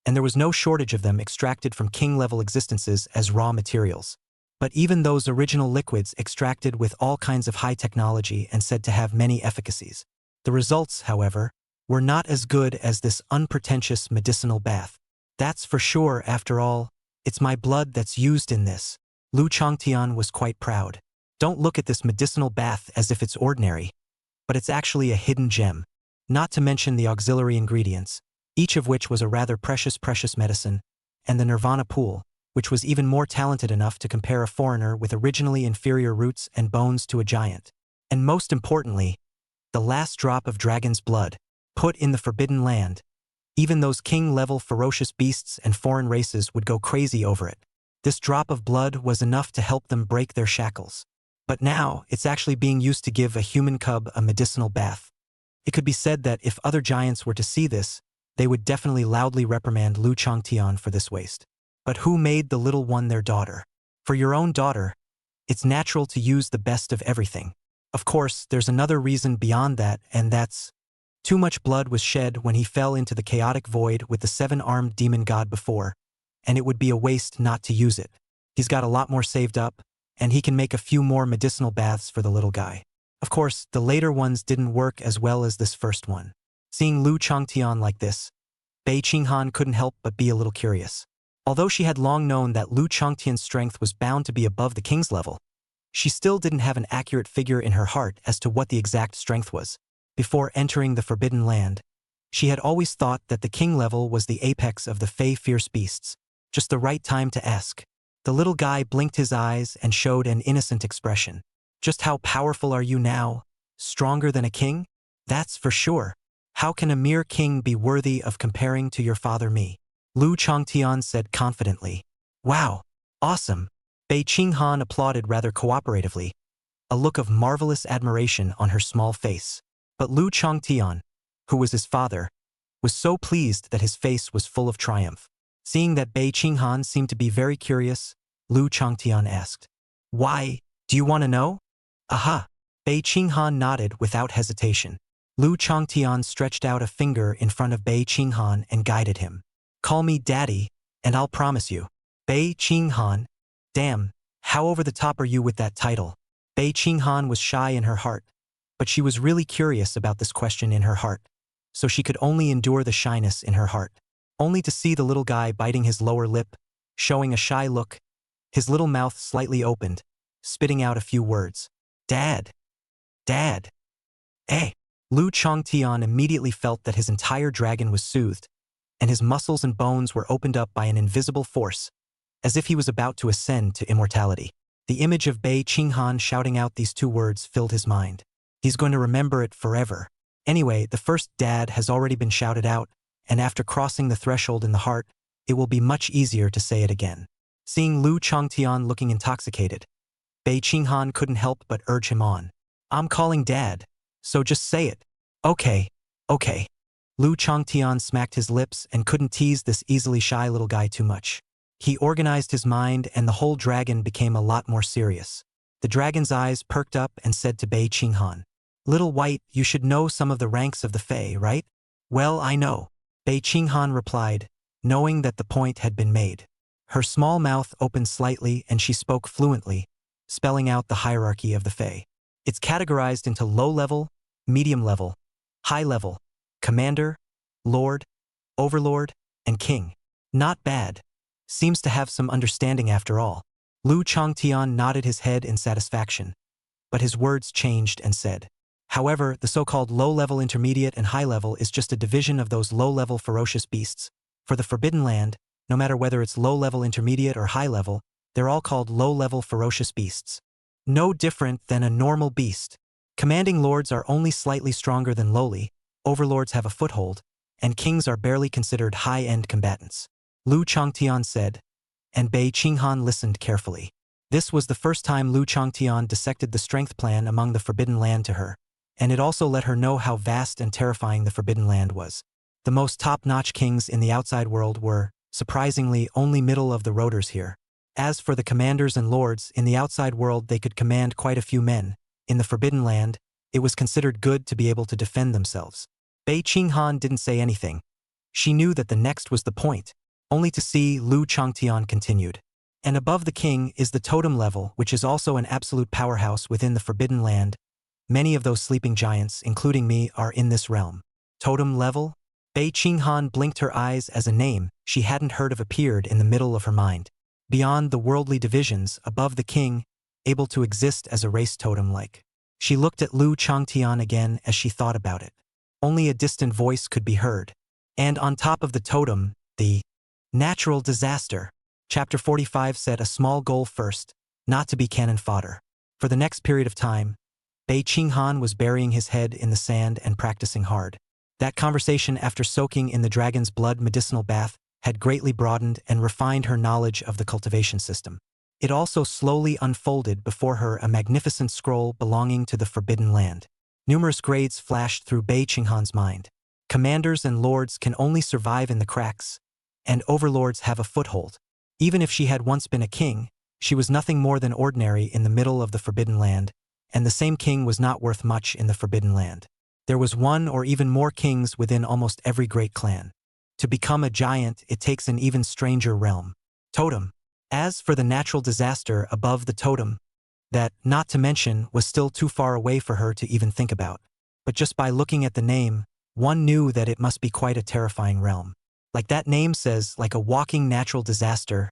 and there was no shortage of them extracted from king-level existences as raw materials. But even those original liquids extracted with all kinds of high technology and said to have many efficacies. The results, however, were not as good as this unpretentious medicinal bath. That's for sure, after all, it's my blood that's used in this. Lu Chongtian was quite proud. Don't look at this medicinal bath as if it's ordinary, but it's actually a hidden gem. Not to mention the auxiliary ingredients, each of which was a rather precious medicine, and the Nirvana pool, which was even more talented enough to compare a foreigner with originally inferior roots and bones to a giant. And most importantly, the last drop of dragon's blood, put in the Forbidden Land, Even those king-level ferocious beasts and foreign races would go crazy over it. This drop of blood was enough to help them break their shackles. But now, it's actually being used to give a human cub a medicinal bath. It could be said that if other giants were to see this, they would definitely loudly reprimand Lu Changtian for this waste. But who made the little one their daughter? For your own daughter, it's natural to use the best of everything. Of course, there's another reason beyond that, and that's too much blood was shed when he fell into the chaotic void with the seven-armed demon god before, and it would be a waste not to use it. He's got a lot more saved up, and he can make a few more medicinal baths for the little guy. Of course, the later ones didn't work as well as this first one. Seeing Lu Changtian like this, Bei Qinghan couldn't help but be a little curious. Although she had long known that Lu Changtian's strength was bound to be above the king's level, she still didn't have an accurate figure in her heart as to what the exact strength was. Before entering the Forbidden Land, she had always thought that the king level was the apex of the Fey fierce beasts, just the right time to ask. The little guy blinked his eyes and showed an innocent expression. Just how powerful are you now? Stronger than a king? That's for sure. How can a mere king be worthy of comparing to your father me? Lu Changtian said confidently. Wow, awesome. Bei Qinghan applauded rather cooperatively, a look of marvelous admiration on her small face. But Lu Changtian, who was his father, was so pleased that his face was full of triumph. Seeing that Bei Qinghan seemed to be very curious, Lu Changtian asked, "Why, do you want to know?" "Aha." Bei Qinghan nodded without hesitation. Lu Changtian stretched out a finger in front of Bei Qinghan and guided him. "Call me Daddy, and I'll promise you." Bei Qinghan, damn, how over the top are you with that title? Bei Qinghan was shy in her heart, but she was really curious about this question in her heart, so she could only endure the shyness in her heart. Only to see the little guy biting his lower lip, showing a shy look, his little mouth slightly opened, spitting out a few words. "Dad. Dad. Eh." Lu Changtian immediately felt that his entire dragon was soothed, and his muscles and bones were opened up by an invisible force, as if he was about to ascend to immortality. The image of Bei Qinghan shouting out these two words filled his mind. He's going to remember it forever. Anyway, the first "dad" has already been shouted out, and after crossing the threshold in the heart, it will be much easier to say it again. Seeing Lu Changtian looking intoxicated, Bei Qinghan couldn't help but urge him on. "I'm calling Dad, so just say it." "Okay, okay." Lu Changtian smacked his lips and couldn't tease this easily shy little guy too much. He organized his mind and the whole dragon became a lot more serious. The dragon's eyes perked up and said to Bei Qinghan, "Little White, you should know some of the ranks of the Fae, right?" "Well, I know," Bei Qinghan replied, knowing that the point had been made. Her small mouth opened slightly and she spoke fluently, spelling out the hierarchy of the Fae. It's categorized into low level, medium level, high level, commander, lord, overlord, and king. Not bad. Seems to have some understanding after all. Lu Changtian nodded his head in satisfaction, but his words changed and said, "However, the so-called low-level intermediate and high-level is just a division of those low-level ferocious beasts. For the Forbidden Land, no matter whether it's low-level intermediate or high-level, they're all called low-level ferocious beasts. No different than a normal beast. Commanding lords are only slightly stronger than lowly, overlords have a foothold, and kings are barely considered high-end combatants." Lu Changtian said, and Bei Qinghan listened carefully. This was the first time Lu Changtian dissected the strength plan among the Forbidden Land to her, and it also let her know how vast and terrifying the Forbidden Land was. The most top-notch kings in the outside world were, surprisingly, only middle-of-the-roaders here. As for the commanders and lords, in the outside world they could command quite a few men. In the Forbidden Land, it was considered good to be able to defend themselves. Bei Qinghan didn't say anything. She knew that the next was the point. Only to see Lu Changtian continued. And above the king is the totem level, which is also an absolute powerhouse within the Forbidden Land. Many of those sleeping giants, including me, are in this realm. Totem level? Bei Qinghan blinked her eyes as a name she hadn't heard of appeared in the middle of her mind. Beyond the worldly divisions, above the king, able to exist as a race totem-like. She looked at Lu Changtian again as she thought about it. Only a distant voice could be heard. And on top of the totem, the natural disaster. Chapter 45 said a small goal first, not to be cannon fodder. For the next period of time, Bei Qinghan was burying his head in the sand and practicing hard. That conversation after soaking in the dragon's blood medicinal bath had greatly broadened and refined her knowledge of the cultivation system. It also slowly unfolded before her a magnificent scroll belonging to the Forbidden Land. Numerous grades flashed through Bei Qinghan's mind. Commanders and lords can only survive in the cracks, and overlords have a foothold. Even if she had once been a king, she was nothing more than ordinary in the middle of the Forbidden Land, and the same king was not worth much in the Forbidden Land. There was one or even more kings within almost every great clan. To become a giant, it takes an even stranger realm. Totem. As for the natural disaster above the totem, that, not to mention, was still too far away for her to even think about. But just by looking at the name, one knew that it must be quite a terrifying realm. Like that name says, like a walking natural disaster,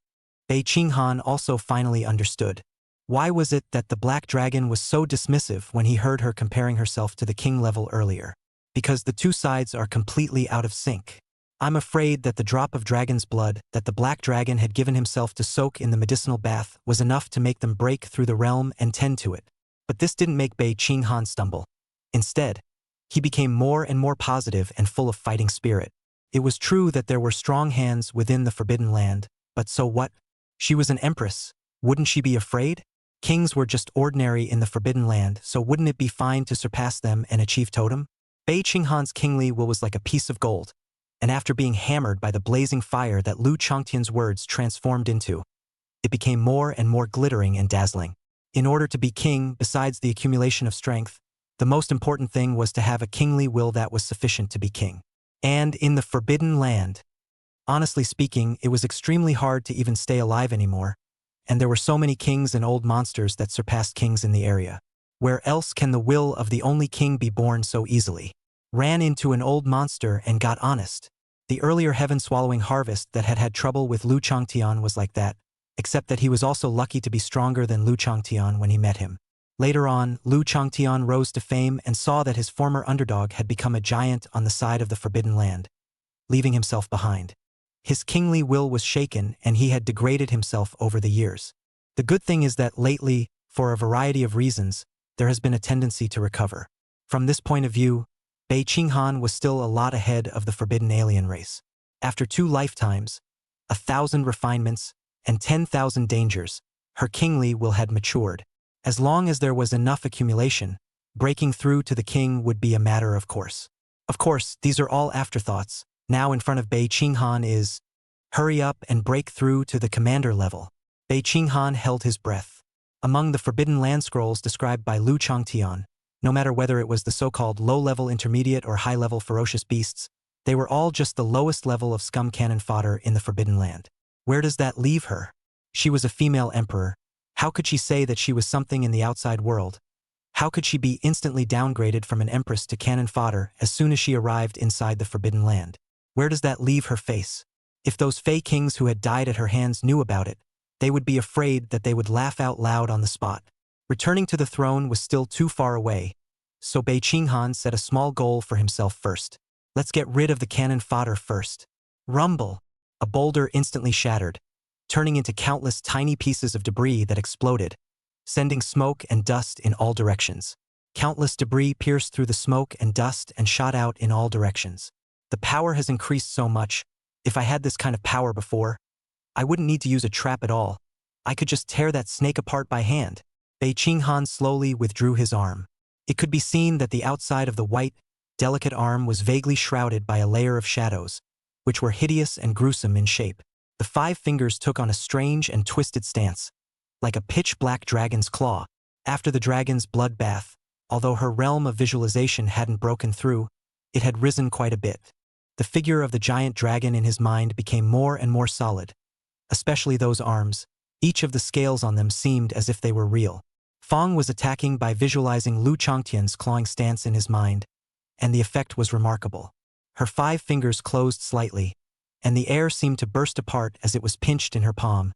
Bei Qinghan also finally understood. Why was it that the black dragon was so dismissive when he heard her comparing herself to the king level earlier? Because the two sides are completely out of sync. I'm afraid that the drop of dragon's blood that the black dragon had given himself to soak in the medicinal bath was enough to make them break through the realm and tend to it. But this didn't make Bei Qinghan stumble. Instead, he became more and more positive and full of fighting spirit. It was true that there were strong hands within the Forbidden Land, but so what? She was an empress. Wouldn't she be afraid? Kings were just ordinary in the Forbidden Land, so wouldn't it be fine to surpass them and achieve totem? Bei Qinghan's kingly will was like a piece of gold, and after being hammered by the blazing fire that Lu Chongtian's words transformed into, it became more and more glittering and dazzling. In order to be king, besides the accumulation of strength, the most important thing was to have a kingly will that was sufficient to be king. And in the Forbidden Land, honestly speaking, it was extremely hard to even stay alive anymore, and there were so many kings and old monsters that surpassed kings in the area. Where else can the will of the only king be born so easily? Ran into an old monster and got honest. The earlier heaven-swallowing harvest that had had trouble with Lu Chongtian was like that, except that he was also lucky to be stronger than Lu Chongtian when he met him. Later on, Lu Chongtian rose to fame and saw that his former underdog had become a giant on the side of the Forbidden Land, leaving himself behind. His kingly will was shaken and he had degraded himself over the years. The good thing is that lately, for a variety of reasons, there has been a tendency to recover. From this point of view, Bei Qinghan was still a lot ahead of the forbidden alien race. After 2 lifetimes, 1,000 refinements, and 10,000 dangers, her kingly will had matured. As long as there was enough accumulation, breaking through to the king would be a matter of course. Of course, these are all afterthoughts. Now in front of Bei Qinghan is, hurry up and break through to the commander level. Bei Qinghan held his breath. Among the Forbidden Land scrolls described by Lu Chongtian, no matter whether it was the so-called low-level intermediate or high-level ferocious beasts, they were all just the lowest level of scum cannon fodder in the Forbidden Land. Where does that leave her? She was a female emperor. How could she say that she was something in the outside world? How could she be instantly downgraded from an empress to cannon fodder as soon as she arrived inside the Forbidden Land? Where does that leave her face? If those Fey kings who had died at her hands knew about it, they would be afraid that they would laugh out loud on the spot. Returning to the throne was still too far away, so Bei Qinghan set a small goal for himself first. Let's get rid of the cannon fodder first. Rumble! A boulder instantly shattered, turning into countless tiny pieces of debris that exploded, sending smoke and dust in all directions. Countless debris pierced through the smoke and dust and shot out in all directions. The power has increased so much. If I had this kind of power before, I wouldn't need to use a trap at all. I could just tear that snake apart by hand. Bei Qinghan slowly withdrew his arm. It could be seen that the outside of the white, delicate arm was vaguely shrouded by a layer of shadows, which were hideous and gruesome in shape. The 5 fingers took on a strange and twisted stance, like a pitch-black dragon's claw. After the dragon's blood bath, although her realm of visualization hadn't broken through, it had risen quite a bit. The figure of the giant dragon in his mind became more and more solid, especially those arms. Each of the scales on them seemed as if they were real. Fong was attacking by visualizing Lu Chongtian's clawing stance in his mind, and the effect was remarkable. Her 5 fingers closed slightly, and the air seemed to burst apart as it was pinched in her palm,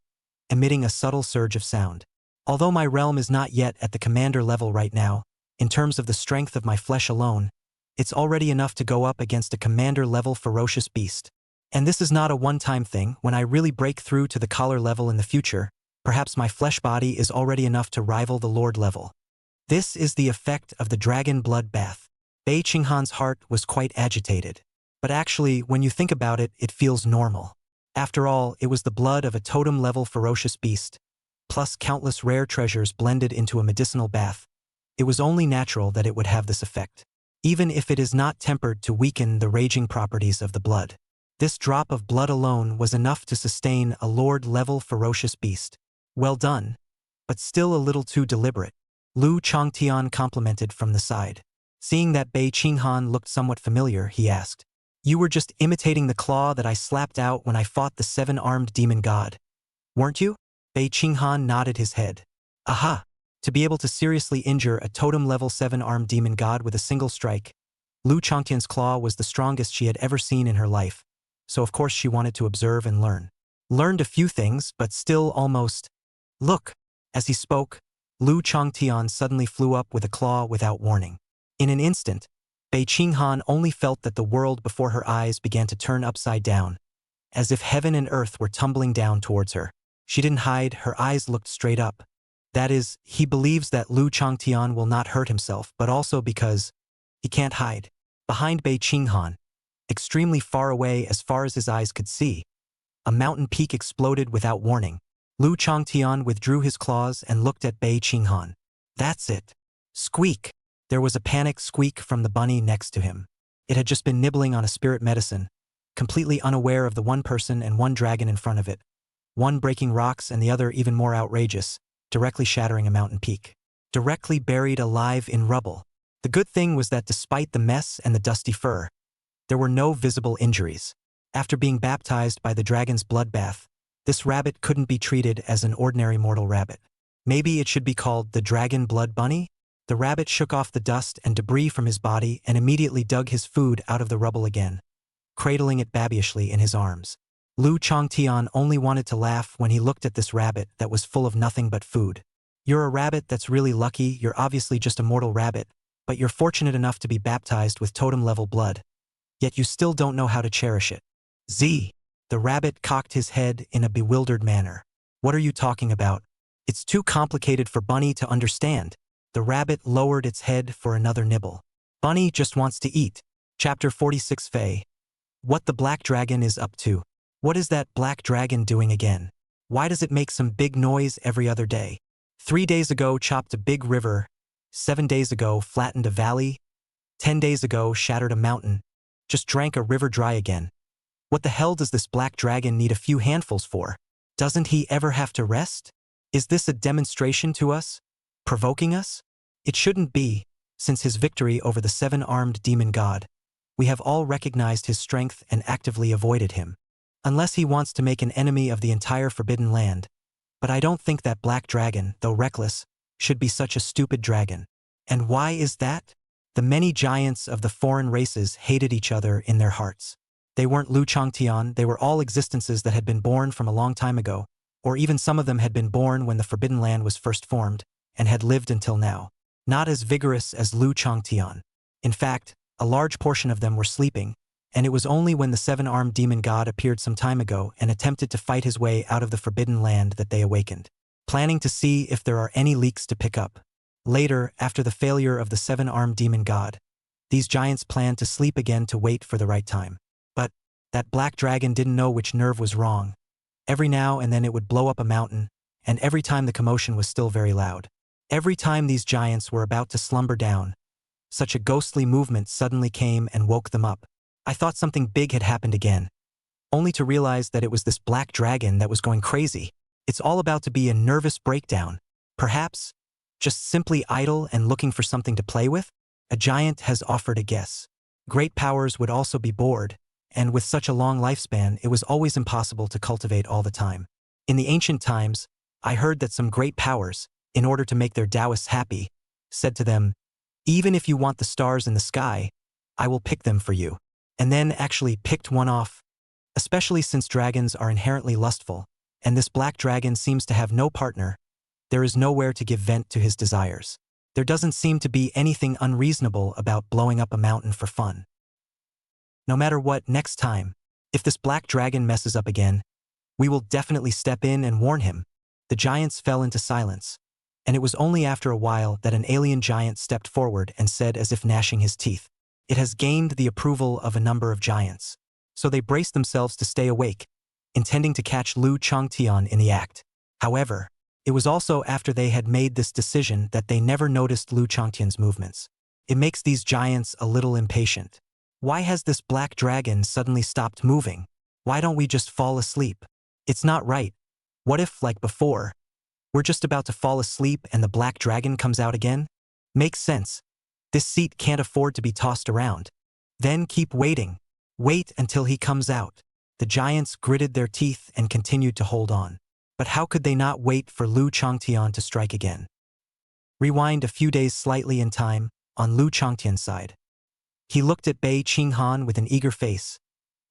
emitting a subtle surge of sound. Although my realm is not yet at the commander level right now, in terms of the strength of my flesh alone, it's already enough to go up against a commander-level ferocious beast. And this is not a one-time thing. When I really break through to the collar level in the future, perhaps my flesh body is already enough to rival the lord level. This is the effect of the dragon blood bath. Bei Qinghan's heart was quite agitated. But actually, when you think about it, it feels normal. After all, it was the blood of a totem-level ferocious beast, plus countless rare treasures blended into a medicinal bath. It was only natural that it would have this effect, even if it is not tempered to weaken the raging properties of the blood. This drop of blood alone was enough to sustain a lord-level ferocious beast. Well done, but still a little too deliberate. Lu Changtian complimented from the side. Seeing that Bei Qinghan looked somewhat familiar, he asked, "You were just imitating the claw that I slapped out when I fought the seven-armed demon god, weren't you?" Bei Qinghan nodded his head. Aha! To be able to seriously injure a totem-level seven-armed demon god with a single strike, Lu Changtian's claw was the strongest she had ever seen in her life, so of course she wanted to observe and learn. Learned a few things, but still almost. Look! As he spoke, Lu Changtian suddenly flew up with a claw without warning. In an instant, Bei Qinghan only felt that the world before her eyes began to turn upside down, as if heaven and earth were tumbling down towards her. She didn't hide, her eyes looked straight up. That is, he believes that Lu Changtian will not hurt himself, but also because he can't hide. Behind Bei Qinghan, extremely far away as far as his eyes could see, a mountain peak exploded without warning. Lu Changtian withdrew his claws and looked at Bei Qinghan. That's it. Squeak! There was a panic squeak from the bunny next to him. It had just been nibbling on a spirit medicine, completely unaware of the one person and one dragon in front of it, one breaking rocks and the other even more outrageous, directly shattering a mountain peak. Directly buried alive in rubble. The good thing was that despite the mess and the dusty fur, there were no visible injuries. After being baptized by the dragon's bloodbath, this rabbit couldn't be treated as an ordinary mortal rabbit. Maybe it should be called the dragon blood bunny? The rabbit shook off the dust and debris from his body and immediately dug his food out of the rubble again, cradling it babyishly in his arms. Lu Changtian only wanted to laugh when he looked at this rabbit that was full of nothing but food. You're a rabbit that's really lucky, you're obviously just a mortal rabbit, but you're fortunate enough to be baptized with totem-level blood. Yet you still don't know how to cherish it. Z. The rabbit cocked his head in a bewildered manner. What are you talking about? It's too complicated for Bunny to understand. The rabbit lowered its head for another nibble. Bunny just wants to eat. Chapter 46 Faye. What the black dragon is up to. What is that black dragon doing again? Why does it make some big noise every other day? 3 days ago chopped a big river, 7 days ago flattened a valley, 10 days ago shattered a mountain, just drank a river dry again. What the hell does this black dragon need a few handfuls for? Doesn't he ever have to rest? Is this a demonstration to us? Provoking us? It shouldn't be, since his victory over the seven-armed demon god. We have all recognized his strength and actively avoided him. Unless he wants to make an enemy of the entire Forbidden Land. But I don't think that black dragon, though reckless, should be such a stupid dragon. And why is that? The many giants of the foreign races hated each other in their hearts. They weren't Lu Changtian, they were all existences that had been born from a long time ago, or even some of them had been born when the Forbidden Land was first formed, and had lived until now. Not as vigorous as Lu Changtian. In fact, a large portion of them were sleeping, and it was only when the seven-armed demon god appeared some time ago and attempted to fight his way out of the Forbidden Land that they awakened, planning to see if there are any leaks to pick up. Later, after the failure of the seven-armed demon god, these giants planned to sleep again to wait for the right time. But that black dragon didn't know which nerve was wrong. Every now and then it would blow up a mountain, and every time the commotion was still very loud. Every time these giants were about to slumber down, such a ghostly movement suddenly came and woke them up. I thought something big had happened again, only to realize that it was this black dragon that was going crazy. It's all about to be a nervous breakdown. Perhaps, just simply idle and looking for something to play with? A giant has offered a guess. Great powers would also be bored, and with such a long lifespan it was always impossible to cultivate all the time. In the ancient times, I heard that some great powers, in order to make their Taoists happy, said to them, "Even if you want the stars in the sky, I will pick them for you." And then actually picked one off, especially since dragons are inherently lustful, and this black dragon seems to have no partner. There is nowhere to give vent to his desires. There doesn't seem to be anything unreasonable about blowing up a mountain for fun. No matter what, next time, if this black dragon messes up again, we will definitely step in and warn him. The giants fell into silence, and it was only after a while that an alien giant stepped forward and said, as if gnashing his teeth, It has gained the approval of a number of giants. So they braced themselves to stay awake, intending to catch Lu Changtian in the act. However, it was also after they had made this decision that they never noticed Lu Changtian's movements. It makes these giants a little impatient. Why has this black dragon suddenly stopped moving? Why don't we just fall asleep? It's not right. What if, like before, we're just about to fall asleep and the black dragon comes out again? Makes sense. This seat can't afford to be tossed around. Then keep waiting. Wait until he comes out. The giants gritted their teeth and continued to hold on. But how could they not wait for Lu Changtian to strike again? Rewind a few days slightly in time, on Lu Changtian's side. He looked at Bei Qinghan with an eager face,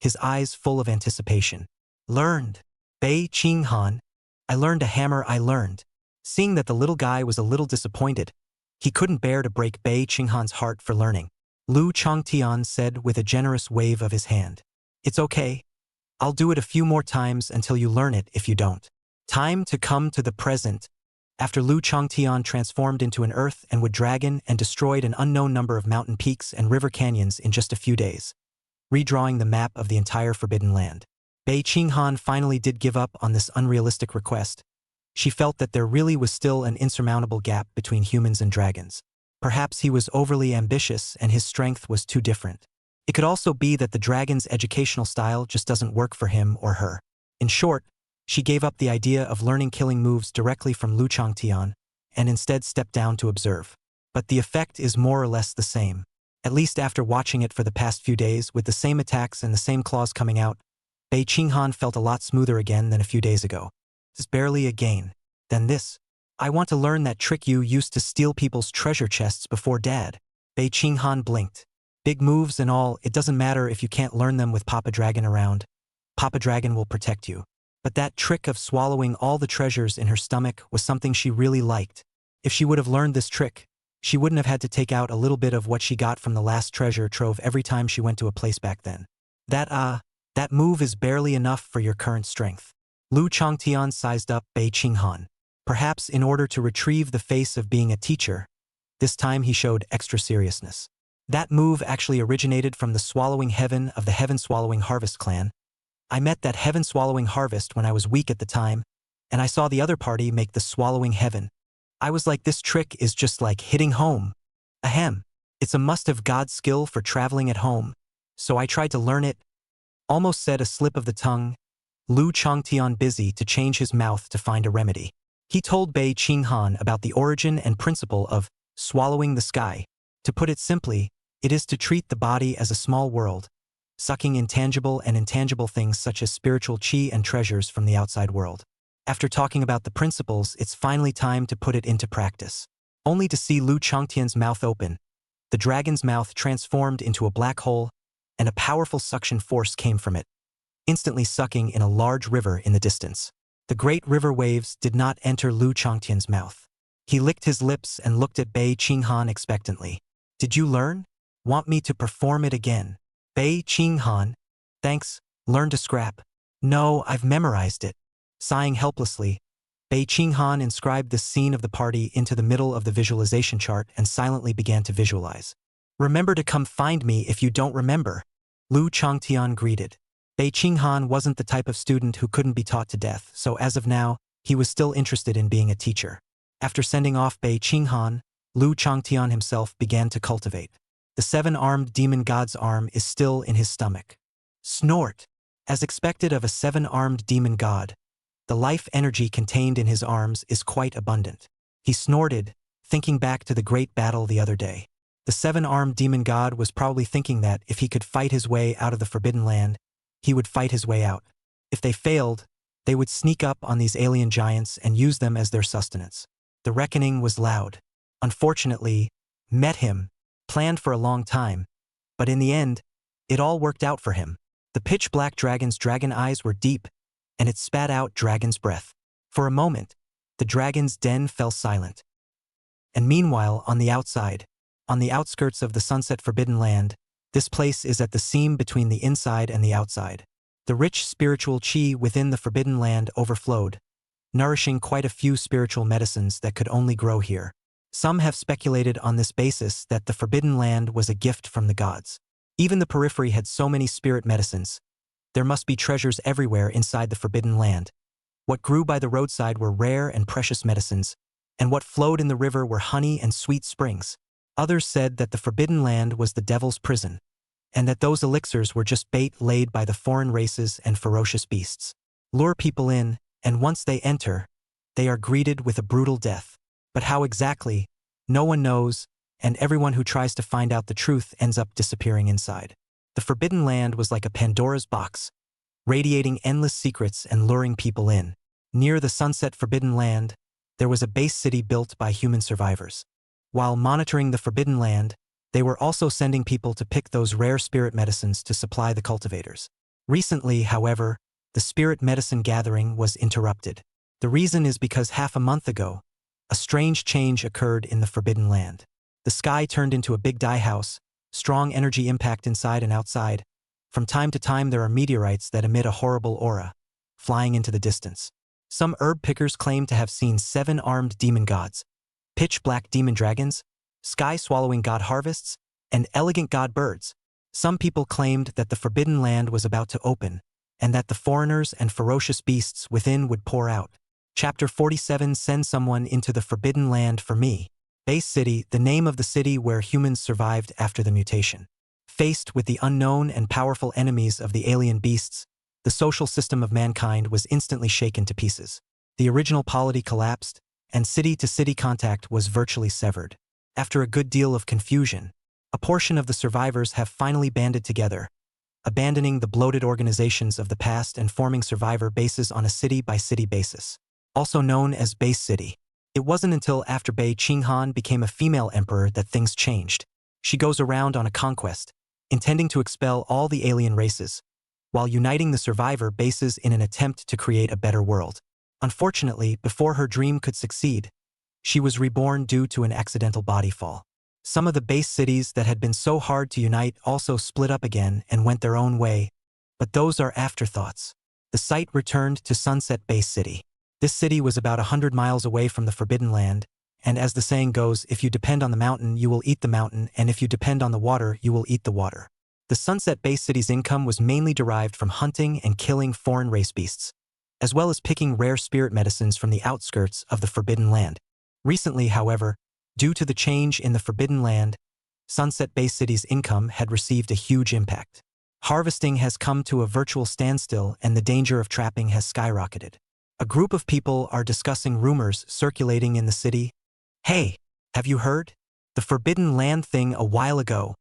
his eyes full of anticipation. Learned. Bei Qinghan. I learned a hammer. Seeing that the little guy was a little disappointed, he couldn't bear to break Bei Qinghan's heart for learning. Lu Changtian said with a generous wave of his hand. It's okay. I'll do it a few more times until you learn it if you don't. Time to come to the present. After Lu Changtian transformed into an earth and wood dragon and destroyed an unknown number of mountain peaks and river canyons in just a few days, redrawing the map of the entire Forbidden Land. Bei Qinghan finally did give up on this unrealistic request. She felt that there really was still an insurmountable gap between humans and dragons. Perhaps he was overly ambitious and his strength was too different. It could also be that the dragon's educational style just doesn't work for him or her. In short, she gave up the idea of learning killing moves directly from Lu Changtian and instead stepped down to observe. But the effect is more or less the same. At least after watching it for the past few days with the same attacks and the same claws coming out, Bei Qinghan felt a lot smoother again than a few days ago. It's barely a gain. Then this. I want to learn that trick you used to steal people's treasure chests before Dad. Bei Qinghan blinked. Big moves and all, it doesn't matter if you can't learn them with Papa Dragon around. Papa Dragon will protect you. But that trick of swallowing all the treasures in her stomach was something she really liked. If she would have learned this trick, she wouldn't have had to take out a little bit of what she got from the last treasure trove every time she went to a place back then. That move is barely enough for your current strength. Lu Changtian sized up Bei Qinghan. Perhaps in order to retrieve the face of being a teacher, this time he showed extra seriousness. That move actually originated from the Swallowing Heaven of the Heaven-Swallowing Harvest clan. I met that Heaven-Swallowing Harvest when I was weak at the time, and I saw the other party make the Swallowing Heaven. I was like, this trick is just like hitting home. Ahem. It's a must-have God skill for traveling at home, so I tried to learn it. Almost said a slip of the tongue. Lu Changtian busy to change his mouth to find a remedy. He told Bei Qinghan about the origin and principle of swallowing the sky. To put it simply, it is to treat the body as a small world, sucking intangible and intangible things such as spiritual chi and treasures from the outside world. After talking about the principles, it's finally time to put it into practice. Only to see Lu Changtian's mouth open, the dragon's mouth transformed into a black hole, and a powerful suction force came from it, instantly sucking in a large river in the distance. The great river waves did not enter Lu Changtian's mouth. He licked his lips and looked at Bei Qinghan expectantly. Did you learn? Want me to perform it again? Bei Qinghan. Thanks, learn to scrap. No, I've memorized it. Sighing helplessly, Bei Qinghan inscribed the scene of the party into the middle of the visualization chart and silently began to visualize. Remember to come find me if you don't remember. Lu Changtian greeted. Bei Qinghan wasn't the type of student who couldn't be taught to death, so as of now, he was still interested in being a teacher. After sending off Bei Qinghan, Lu Changtian himself began to cultivate. The seven-armed demon god's arm is still in his stomach. Snort. As expected of a seven-armed demon god, the life energy contained in his arms is quite abundant. He snorted, thinking back to the great battle the other day. The seven-armed demon god was probably thinking that if he could fight his way out of the Forbidden Land, he would fight his way out. If they failed, they would sneak up on these alien giants and use them as their sustenance. The reckoning was loud. Unfortunately, met him, planned for a long time, but in the end, it all worked out for him. The pitch-black dragon's dragon eyes were deep, and it spat out dragon's breath. For a moment, the dragon's den fell silent. And meanwhile, on the outside, on the outskirts of the Sunset Forbidden Land, this place is at the seam between the inside and the outside. The rich spiritual chi within the Forbidden Land overflowed, nourishing quite a few spiritual medicines that could only grow here. Some have speculated on this basis that the Forbidden Land was a gift from the gods. Even the periphery had so many spirit medicines. There must be treasures everywhere inside the Forbidden Land. What grew by the roadside were rare and precious medicines, and what flowed in the river were honey and sweet springs. Others said that the Forbidden Land was the devil's prison, and that those elixirs were just bait laid by the foreign races and ferocious beasts. Lure people in, and once they enter, they are greeted with a brutal death. But how exactly? No one knows, and everyone who tries to find out the truth ends up disappearing inside. The Forbidden Land was like a Pandora's box, radiating endless secrets and luring people in. Near the sunset Forbidden Land, there was a base city built by human survivors. While monitoring the Forbidden Land, they were also sending people to pick those rare spirit medicines to supply the cultivators. Recently, however, the spirit medicine gathering was interrupted. The reason is because half a month ago, a strange change occurred in the Forbidden Land. The sky turned into a big dye house, strong energy impact inside and outside. From time to time there are meteorites that emit a horrible aura, flying into the distance. Some herb pickers claim to have seen 7 armed demon gods, pitch-black demon dragons, sky-swallowing god harvests, and elegant god birds. Some people claimed that the Forbidden Land was about to open, and that the foreigners and ferocious beasts within would pour out. Chapter 47 Send someone into the Forbidden Land for me. Base City, the name of the city where humans survived after the mutation. Faced with the unknown and powerful enemies of the alien beasts, the social system of mankind was instantly shaken to pieces. The original polity collapsed, and city-to-city contact was virtually severed. After a good deal of confusion, a portion of the survivors have finally banded together, abandoning the bloated organizations of the past and forming survivor bases on a city-by-city basis, also known as Base City. It wasn't until after Bei Qinghan became a female emperor that things changed. She goes around on a conquest, intending to expel all the alien races, while uniting the survivor bases in an attempt to create a better world. Unfortunately, before her dream could succeed, she was reborn due to an accidental body fall. Some of the base cities that had been so hard to unite also split up again and went their own way, but those are afterthoughts. The site returned to Sunset Base City. This city was about 100 miles away from the Forbidden Land, and as the saying goes, if you depend on the mountain, you will eat the mountain, and if you depend on the water, you will eat the water. The Sunset Base City's income was mainly derived from hunting and killing foreign race beasts, as well as picking rare spirit medicines from the outskirts of the Forbidden Land. Recently, however, due to the change in the Forbidden Land, Sunset Base City's income had received a huge impact. Harvesting has come to a virtual standstill and the danger of trapping has skyrocketed. A group of people are discussing rumors circulating in the city. Hey, have you heard? The Forbidden Land thing a while ago.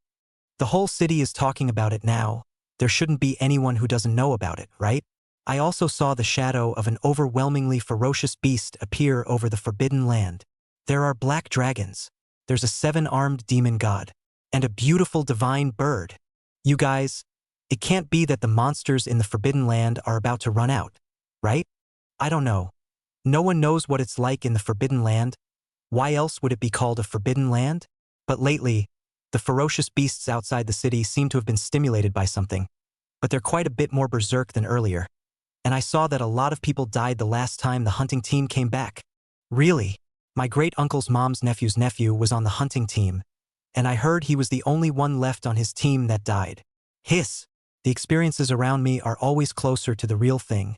The whole city is talking about it now. There shouldn't be anyone who doesn't know about it, right? I also saw the shadow of an overwhelmingly ferocious beast appear over the Forbidden Land. There are black dragons. There's a 7-armed demon god. And a beautiful divine bird. You guys, it can't be that the monsters in the Forbidden Land are about to run out, right? I don't know. No one knows what it's like in the Forbidden Land. Why else would it be called a Forbidden Land? But lately, the ferocious beasts outside the city seem to have been stimulated by something. But they're quite a bit more berserk than earlier. And I saw that a lot of people died the last time the hunting team came back. Really? My great-uncle's mom's nephew's nephew was on the hunting team, and I heard he was the only one left on his team that died. Hiss! The experiences around me are always closer to the real thing,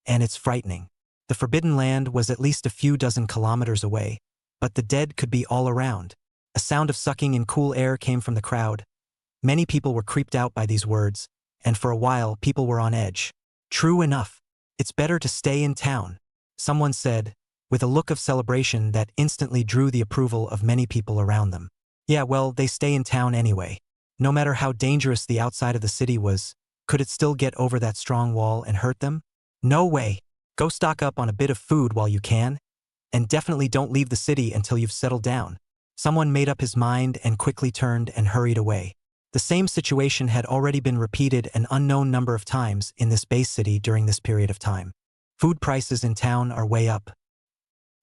and it's frightening. The Forbidden Land was at least a few dozen kilometers away, but the dead could be all around. A sound of sucking in cool air came from the crowd. Many people were creeped out by these words, and for a while people were on edge. True enough. It's better to stay in town, someone said, with a look of celebration that instantly drew the approval of many people around them. Yeah, well, they stay in town anyway. No matter how dangerous the outside of the city was, could it still get over that strong wall and hurt them? No way. Go stock up on a bit of food while you can, and definitely don't leave the city until you've settled down. Someone made up his mind and quickly turned and hurried away. The same situation had already been repeated an unknown number of times in this base city during this period of time. Food prices in town are way up.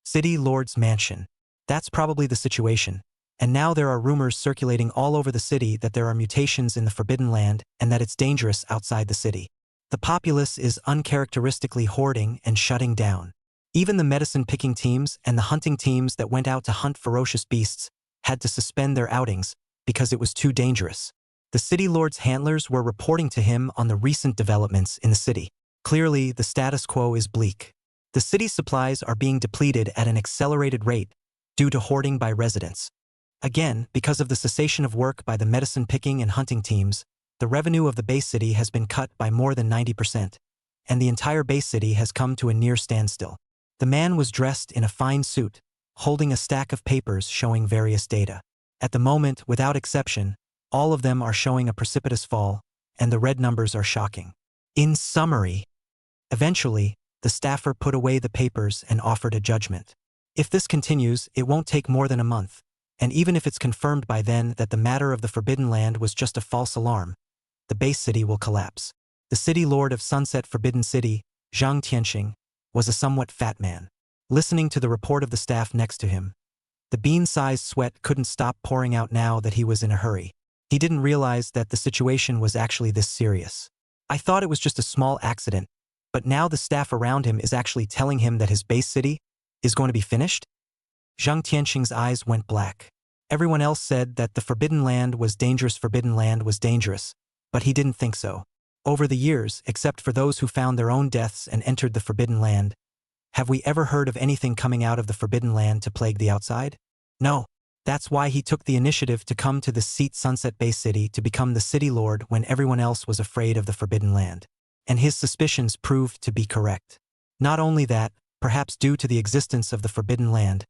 City Lord's Mansion. That's probably the situation. And now there are rumors circulating all over the city that there are mutations in the Forbidden Land and that it's dangerous outside the city. The populace is uncharacteristically hoarding and shutting down. Even the medicine-picking teams and the hunting teams that went out to hunt ferocious beasts had to suspend their outings because it was too dangerous. The city lord's handlers were reporting to him on the recent developments in the city. Clearly, the status quo is bleak. The city's supplies are being depleted at an accelerated rate due to hoarding by residents. Again, because of the cessation of work by the medicine-picking and hunting teams, the revenue of the base city has been cut by more than 90%, and the entire base city has come to a near standstill. The man was dressed in a fine suit, holding a stack of papers showing various data. At the moment, without exception, all of them are showing a precipitous fall, and the red numbers are shocking. In summary, eventually, the staffer put away the papers and offered a judgment. If this continues, it won't take more than a month, and even if it's confirmed by then that the matter of the Forbidden Land was just a false alarm, the base city will collapse. The city lord of Sunset Forbidden City, Zhang Tianxing, was a somewhat fat man. Listening to the report of the staff next to him, the bean-sized sweat couldn't stop pouring out now that he was in a hurry. He didn't realize that the situation was actually this serious. I thought it was just a small accident, but now the staff around him is actually telling him that his base city is going to be finished? Zhang Tianxing's eyes went black. Everyone else said that the Forbidden Land was dangerous, but he didn't think so. Over the years, except for those who found their own deaths and entered the Forbidden Land, have we ever heard of anything coming out of the Forbidden Land to plague the outside? No. That's why he took the initiative to come to the Seat Sunset Base City to become the city lord when everyone else was afraid of the Forbidden Land. And his suspicions proved to be correct. Not only that, perhaps due to the existence of the Forbidden Land,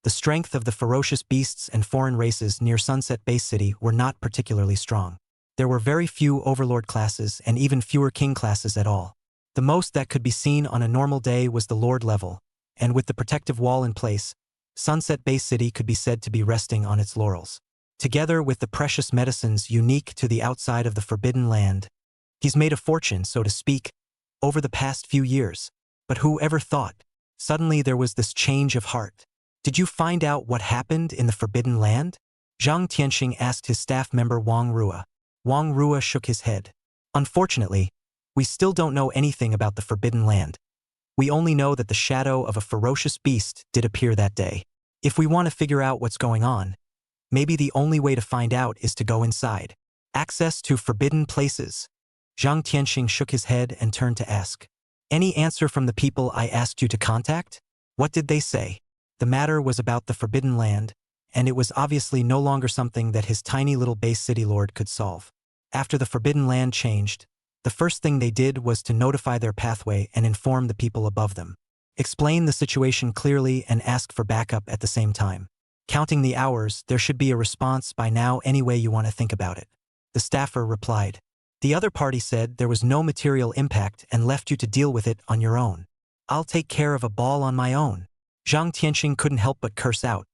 the strength of the ferocious beasts and foreign races near Sunset Base City were not particularly strong. There were very few overlord classes and even fewer king classes at all. The most that could be seen on a normal day was the lord level, and with the protective wall in place, Sunset Base City could be said to be resting on its laurels. Together with the precious medicines unique to the outside of the Forbidden Land, he's made a fortune, so to speak, over the past few years. But who ever thought? Suddenly there was this change of heart. Did you find out what happened in the Forbidden Land? Zhang Tianxing asked his staff member Wang Rua. Wang Rua shook his head. Unfortunately, we still don't know anything about the Forbidden Land. We only know that the shadow of a ferocious beast did appear that day. If we want to figure out what's going on, maybe the only way to find out is to go inside. Access to forbidden places. Zhang Tianxing shook his head and turned to ask. Any answer from the people I asked you to contact? What did they say? The matter was about the Forbidden Land, and it was obviously no longer something that his tiny little base city lord could solve. After the Forbidden Land changed, the first thing they did was to notify their pathway and inform the people above them. Explain the situation clearly and ask for backup at the same time. Counting the hours, there should be a response by now any way you want to think about it. The staffer replied. The other party said there was no material impact and left you to deal with it on your own. I'll take care of a ball on my own. Zhang Tianxing couldn't help but curse out.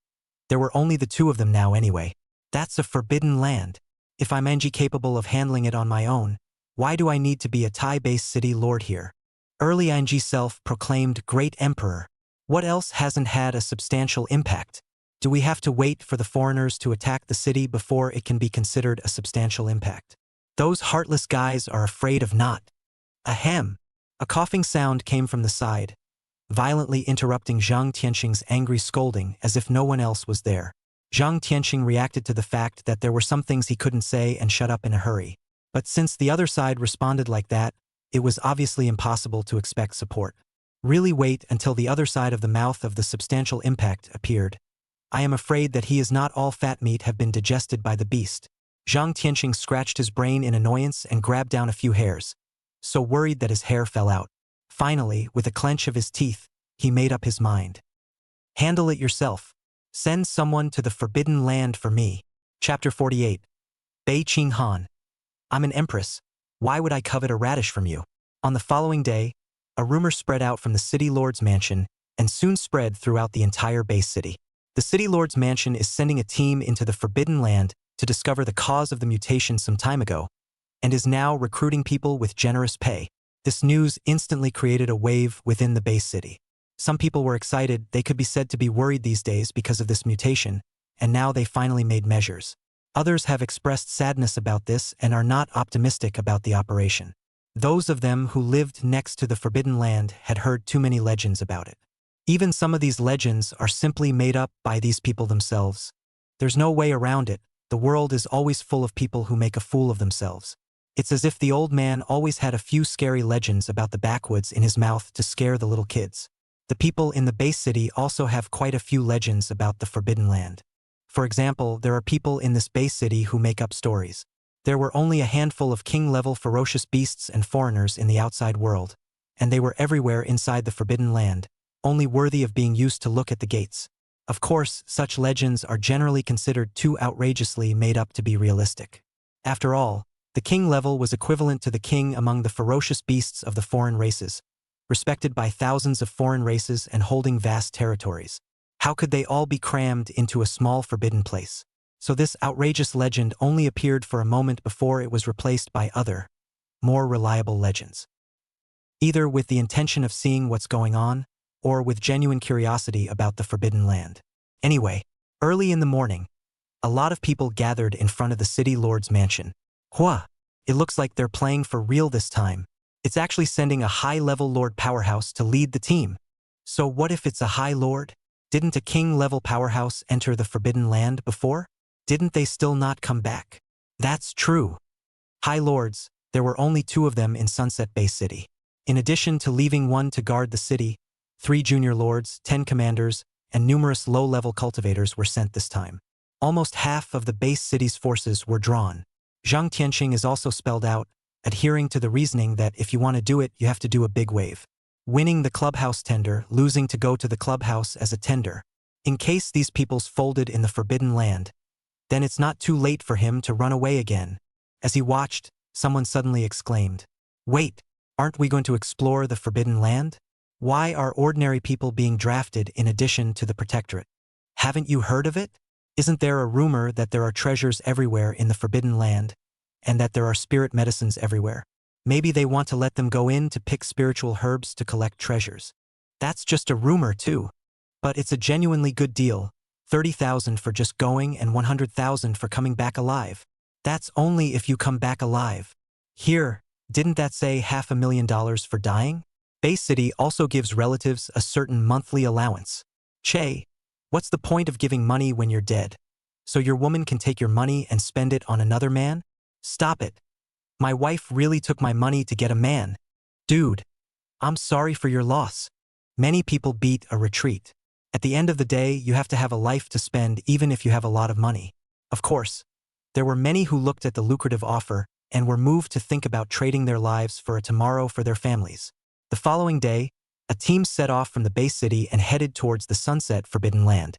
There were only the two of them now anyway. That's a forbidden land. If I'm capable of handling it on my own, why do I need to be a Thai-based city lord here? Early Ang self-proclaimed Great Emperor. What else hasn't had a substantial impact? Do we have to wait for the foreigners to attack the city before it can be considered a substantial impact? Those heartless guys are afraid of not. Ahem. A coughing sound came from the side, violently interrupting Zhang Tianxing's angry scolding as if no one else was there. Zhang Tianxing reacted to the fact that there were some things he couldn't say and shut up in a hurry. But since the other side responded like that, it was obviously impossible to expect support. Really wait until the other side of the mouth of the substantial impact appeared. I am afraid that he is not all fat meat have been digested by the beast. Zhang Tianxing scratched his brain in annoyance and grabbed down a few hairs, so worried that his hair fell out. Finally, with a clench of his teeth, he made up his mind. Handle it yourself. Send someone to the Forbidden Land for me. Chapter 48. Bei Qing Han. I'm an empress. Why would I covet a radish from you? On the following day, a rumor spread out from the city lord's mansion and soon spread throughout the entire base city. The city lord's mansion is sending a team into the Forbidden Land to discover the cause of the mutation some time ago, and is now recruiting people with generous pay. This news instantly created a wave within the base city. Some people were excited. They could be said to be worried these days because of this mutation, and now they finally made measures. Others have expressed sadness about this and are not optimistic about the operation. Those of them who lived next to the Forbidden Land had heard too many legends about it. Even some of these legends are simply made up by these people themselves. There's no way around it. The world is always full of people who make a fool of themselves. It's as if the old man always had a few scary legends about the backwoods in his mouth to scare the little kids. The people in the base city also have quite a few legends about the Forbidden Land. For example, there are people in this base city who make up stories. There were only a handful of king-level ferocious beasts and foreigners in the outside world, and they were everywhere inside the Forbidden Land, only worthy of being used to look at the gates. Of course, such legends are generally considered too outrageously made up to be realistic. After all, the king level was equivalent to the king among the ferocious beasts of the foreign races, respected by thousands of foreign races and holding vast territories. How could they all be crammed into a small forbidden place? So this outrageous legend only appeared for a moment before it was replaced by other, more reliable legends. Either with the intention of seeing what's going on, or with genuine curiosity about the Forbidden Land. Anyway, early in the morning, a lot of people gathered in front of the city lord's mansion. Hua! It looks like they're playing for real this time. It's actually sending a high-level lord powerhouse to lead the team. So what if it's a high lord? Didn't a king-level powerhouse enter the Forbidden Land before? Didn't they still not come back? That's true. High lords, there were only 2 of them in Sunset Bay City. In addition to leaving one to guard the city, 3 junior lords, 10 commanders, and numerous low-level cultivators were sent this time. Almost half of the base city's forces were drawn. Zhang Tianxing is also spelled out, adhering to the reasoning that if you want to do it, you have to do a big wave. Winning the clubhouse tender, losing to go to the clubhouse as a tender. In case these peoples folded in the Forbidden Land, then it's not too late for him to run away again. As he watched, someone suddenly exclaimed, "Wait, aren't we going to explore the Forbidden Land? Why are ordinary people being drafted in addition to the protectorate? Haven't you heard of it? Isn't there a rumor that there are treasures everywhere in the Forbidden Land, and that there are spirit medicines everywhere? Maybe they want to let them go in to pick spiritual herbs to collect treasures. That's just a rumor too. But it's a genuinely good deal, 30,000 for just going and 100,000 for coming back alive. That's only if you come back alive. Here, didn't that say $500,000 for dying? Bay City also gives relatives a certain monthly allowance. Che, what's the point of giving money when you're dead? So your woman can take your money and spend it on another man? Stop it. My wife really took my money to get a man. Dude, I'm sorry for your loss. Many people beat a retreat. At the end of the day, you have to have a life to spend even if you have a lot of money. Of course, there were many who looked at the lucrative offer and were moved to think about trading their lives for a tomorrow for their families. The following day, a team set off from the base city and headed towards the Sunset Forbidden Land.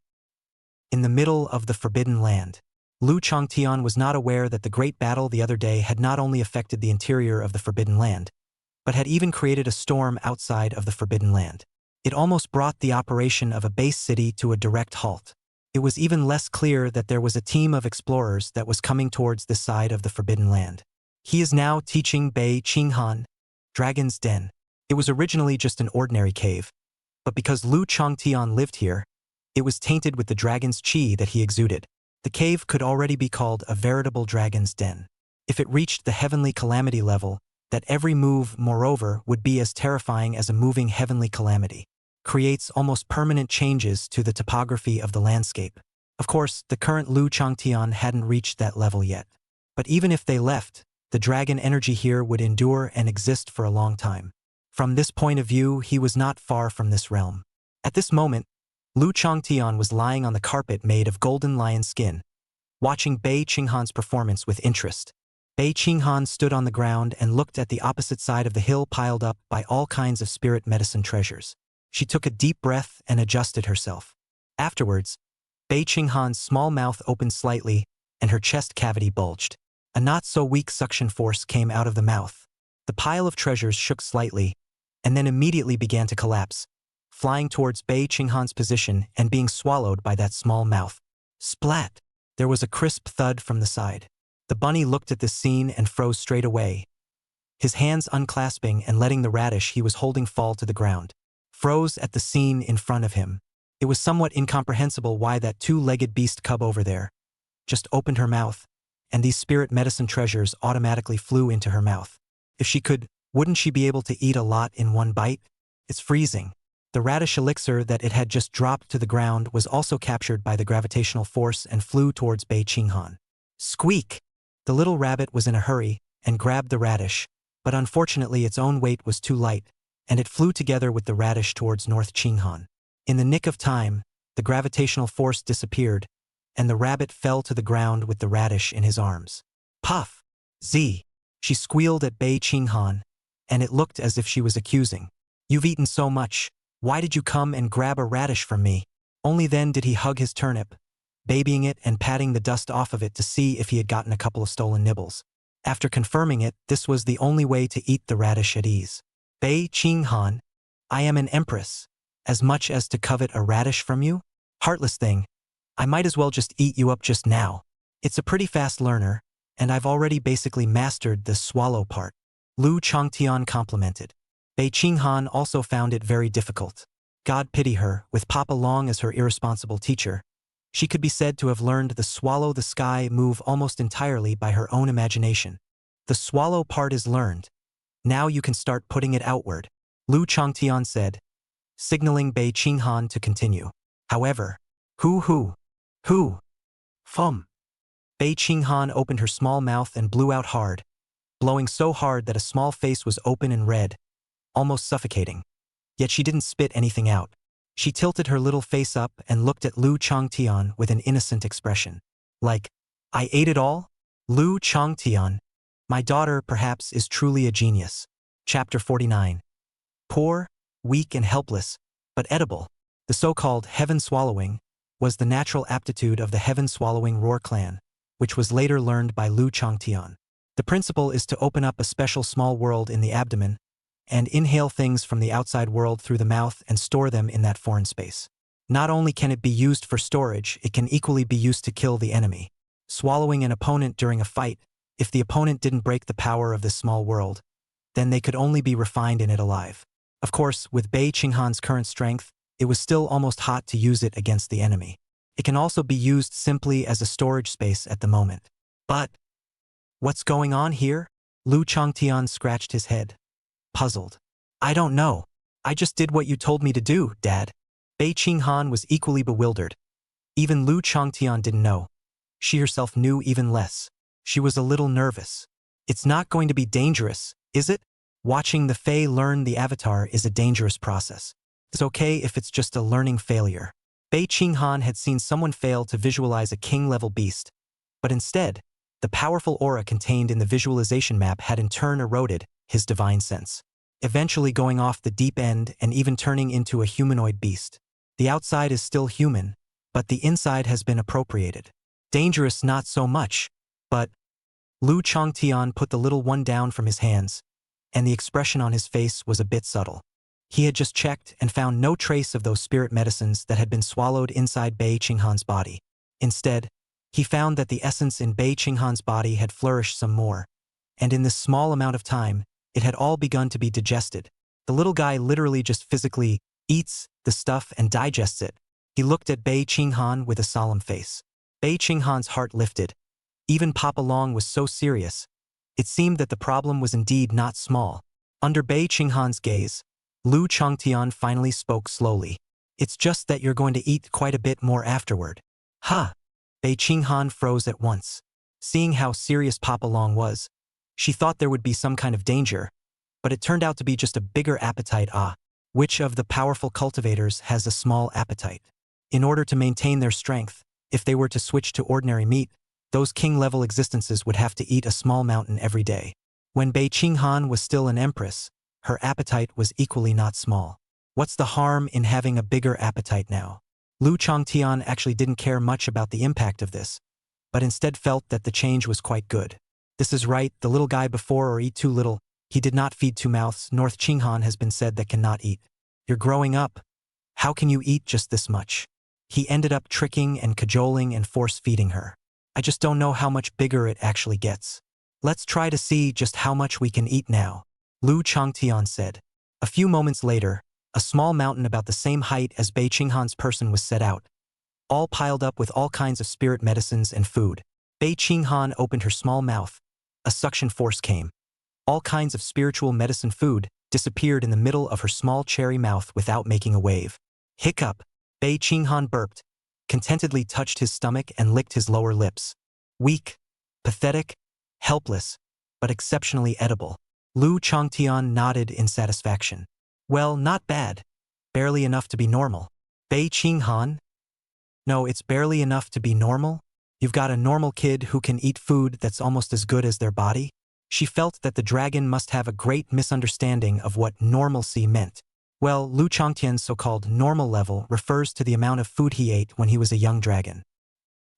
In the middle of the Forbidden Land, Lu Chongtian was not aware that the great battle the other day had not only affected the interior of the Forbidden Land, but had even created a storm outside of the Forbidden Land. It almost brought the operation of a base city to a direct halt. It was even less clear that there was a team of explorers that was coming towards this side of the Forbidden Land. He is now teaching Bei Qinghan, Dragon's Den. It was originally just an ordinary cave, but because Lu Chongtian lived here, it was tainted with the dragon's qi that he exuded. The cave could already be called a veritable dragon's den. If it reached the heavenly calamity level, that every move, moreover, would be as terrifying as a moving heavenly calamity. Creates almost permanent changes to the topography of the landscape. Of course, the current Lu Chongtian hadn't reached that level yet. But even if they left, the dragon energy here would endure and exist for a long time. From this point of view, he was not far from this realm. At this moment, Lu Chongtian was lying on the carpet made of golden lion skin, watching Bei Qinghan's performance with interest. Bei Qinghan stood on the ground and looked at the opposite side of the hill piled up by all kinds of spirit medicine treasures. She took a deep breath and adjusted herself. Afterwards, Bei Qinghan's small mouth opened slightly and her chest cavity bulged. A not-so-weak suction force came out of the mouth. The pile of treasures shook slightly, and then immediately began to collapse, flying towards Bei Qinghan's position and being swallowed by that small mouth. Splat! There was a crisp thud from the side. The bunny looked at this scene and froze straight away, his hands unclasping and letting the radish he was holding fall to the ground. Froze at the scene in front of him. It was somewhat incomprehensible why that 2-legged beast cub over there just opened her mouth, and these spirit medicine treasures automatically flew into her mouth. If she could, wouldn't she be able to eat a lot in one bite? It's freezing. The radish elixir that it had just dropped to the ground was also captured by the gravitational force and flew towards Bei Qinghan. Squeak! The little rabbit was in a hurry and grabbed the radish, but unfortunately its own weight was too light, and it flew together with the radish towards North Qinghan. In the nick of time, the gravitational force disappeared, and the rabbit fell to the ground with the radish in his arms. Puff! Z! She squealed at Bei Qinghan, and it looked as if she was accusing. You've eaten so much. Why did you come and grab a radish from me? Only then did he hug his turnip, babying it and patting the dust off of it to see if he had gotten a couple of stolen nibbles. After confirming it, this was the only way to eat the radish at ease. Bei Qinghan, I am an empress. As much as to covet a radish from you? Heartless thing. I might as well just eat you up just now. It's a pretty fast learner, and I've already basically mastered the swallow part. Lu Changtian complimented. Bei Qinghan also found it very difficult. God pity her, with Papa Long as her irresponsible teacher. She could be said to have learned the swallow the sky move almost entirely by her own imagination. The swallow part is learned. Now you can start putting it outward, Lu Changtian said, signaling Bei Qinghan to continue. However, hoo. Fum. Bei Qinghan opened her small mouth and blew out hard, blowing so hard that a small face was open and red, almost suffocating. Yet she didn't spit anything out. She tilted her little face up and looked at Lu Changtian with an innocent expression. Like, I ate it all? Lu Changtian, my daughter perhaps is truly a genius. Chapter 49. Poor, weak and helpless, but edible. The so-called heaven-swallowing was the natural aptitude of the heaven-swallowing roar clan, which was later learned by Lu Changtian. The principle is to open up a special small world in the abdomen and inhale things from the outside world through the mouth and store them in that foreign space. Not only can it be used for storage, it can equally be used to kill the enemy. Swallowing an opponent during a fight, if the opponent didn't break the power of this small world, then they could only be refined in it alive. Of course, with Bei Qinghan's current strength, it was still almost hot to use it against the enemy. It can also be used simply as a storage space at the moment. But what's going on here? Lu Changtian scratched his head, puzzled. I don't know. I just did what you told me to do, Dad. Bei Qinghan was equally bewildered. Even Lu Changtian didn't know. She herself knew even less. She was a little nervous. It's not going to be dangerous, is it? Watching the Fae learn the avatar is a dangerous process. It's okay if it's just a learning failure. Bei Qinghan had seen someone fail to visualize a king-level beast, but instead, the powerful aura contained in the visualization map had in turn eroded his divine sense, eventually going off the deep end and even turning into a humanoid beast. The outside is still human, but the inside has been appropriated. Dangerous not so much, but Lu Changtian put the little one down from his hands, and the expression on his face was a bit subtle. He had just checked and found no trace of those spirit medicines that had been swallowed inside Bei Qinghan's body. Instead, he found that the essence in Bei Qinghan's body had flourished some more, and in this small amount of time, it had all begun to be digested. The little guy literally just physically eats the stuff and digests it. He looked at Bei Qinghan with a solemn face. Bei Qinghan's heart lifted. Even Papa Long was so serious. It seemed that the problem was indeed not small. Under Bei Qinghan's gaze, Lu Changtian finally spoke slowly. It's just that you're going to eat quite a bit more afterward. Ha! Bei Qinghan froze at once. Seeing how serious Papa Long was, she thought there would be some kind of danger, but it turned out to be just a bigger appetite. Which of the powerful cultivators has a small appetite? In order to maintain their strength, if they were to switch to ordinary meat, those king-level existences would have to eat a small mountain every day. When Bei Qinghan was still an empress, her appetite was equally not small. What's the harm in having a bigger appetite now? Lu Changtian actually didn't care much about the impact of this, but instead felt that the change was quite good. This is right, the little guy before or eat too little, he did not feed two mouths. North Qinghan has been said that cannot eat. You're growing up. How can you eat just this much? He ended up tricking and cajoling and force-feeding her. I just don't know how much bigger it actually gets. Let's try to see just how much we can eat now, Lu Changtian said. A few moments later, a small mountain about the same height as Bei Qinghan's person was set out, all piled up with all kinds of spirit medicines and food. Bei Qinghan opened her small mouth. A suction force came. All kinds of spiritual medicine food, disappeared in the middle of her small cherry mouth without making a wave. Hiccup. Bei Qinghan burped, contentedly touched his stomach and licked his lower lips. Weak, pathetic, helpless, but exceptionally edible. Lu Changtian nodded in satisfaction. Well, not bad. Barely enough to be normal. Bei Qinghan? No, it's barely enough to be normal? You've got a normal kid who can eat food that's almost as good as their body? She felt that the dragon must have a great misunderstanding of what normalcy meant. Well, Lu Changtian's so-called normal level refers to the amount of food he ate when he was a young dragon.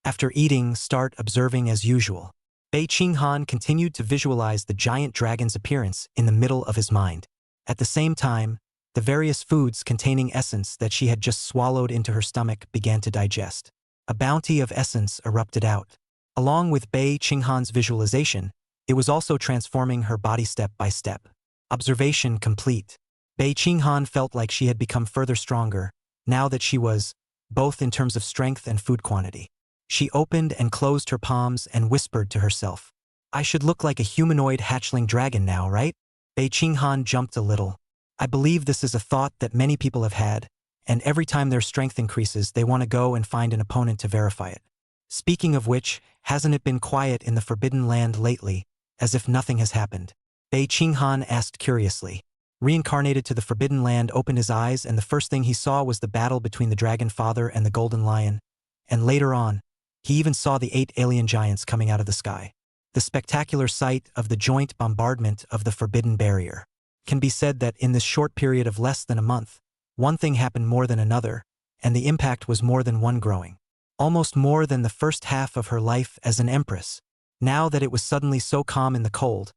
After eating, start observing as usual. Bei Qinghan continued to visualize the giant dragon's appearance in the middle of his mind. At the same time, the various foods containing essence that she had just swallowed into her stomach began to digest. A bounty of essence erupted out. Along with Bei Qinghan's visualization, it was also transforming her body step by step. Observation complete. Bei Qinghan felt like she had become further stronger, now that she was, both in terms of strength and food quantity. She opened and closed her palms and whispered to herself, I should look like a humanoid hatchling dragon now, right? Bei Qinghan jumped a little. I believe this is a thought that many people have had, and every time their strength increases, they want to go and find an opponent to verify it. Speaking of which, hasn't it been quiet in the Forbidden Land lately, as if nothing has happened? Bei Qinghan asked curiously. Reincarnated to the Forbidden Land opened his eyes, and the first thing he saw was the battle between the Dragon Father and the Golden Lion, and later on, he even saw the 8 alien giants coming out of the sky. The spectacular sight of the joint bombardment of the Forbidden Barrier. Can be said that in this short period of less than a month, one thing happened more than another, and the impact was more than one growing. Almost more than the first half of her life as an empress. Now that it was suddenly so calm in the cold,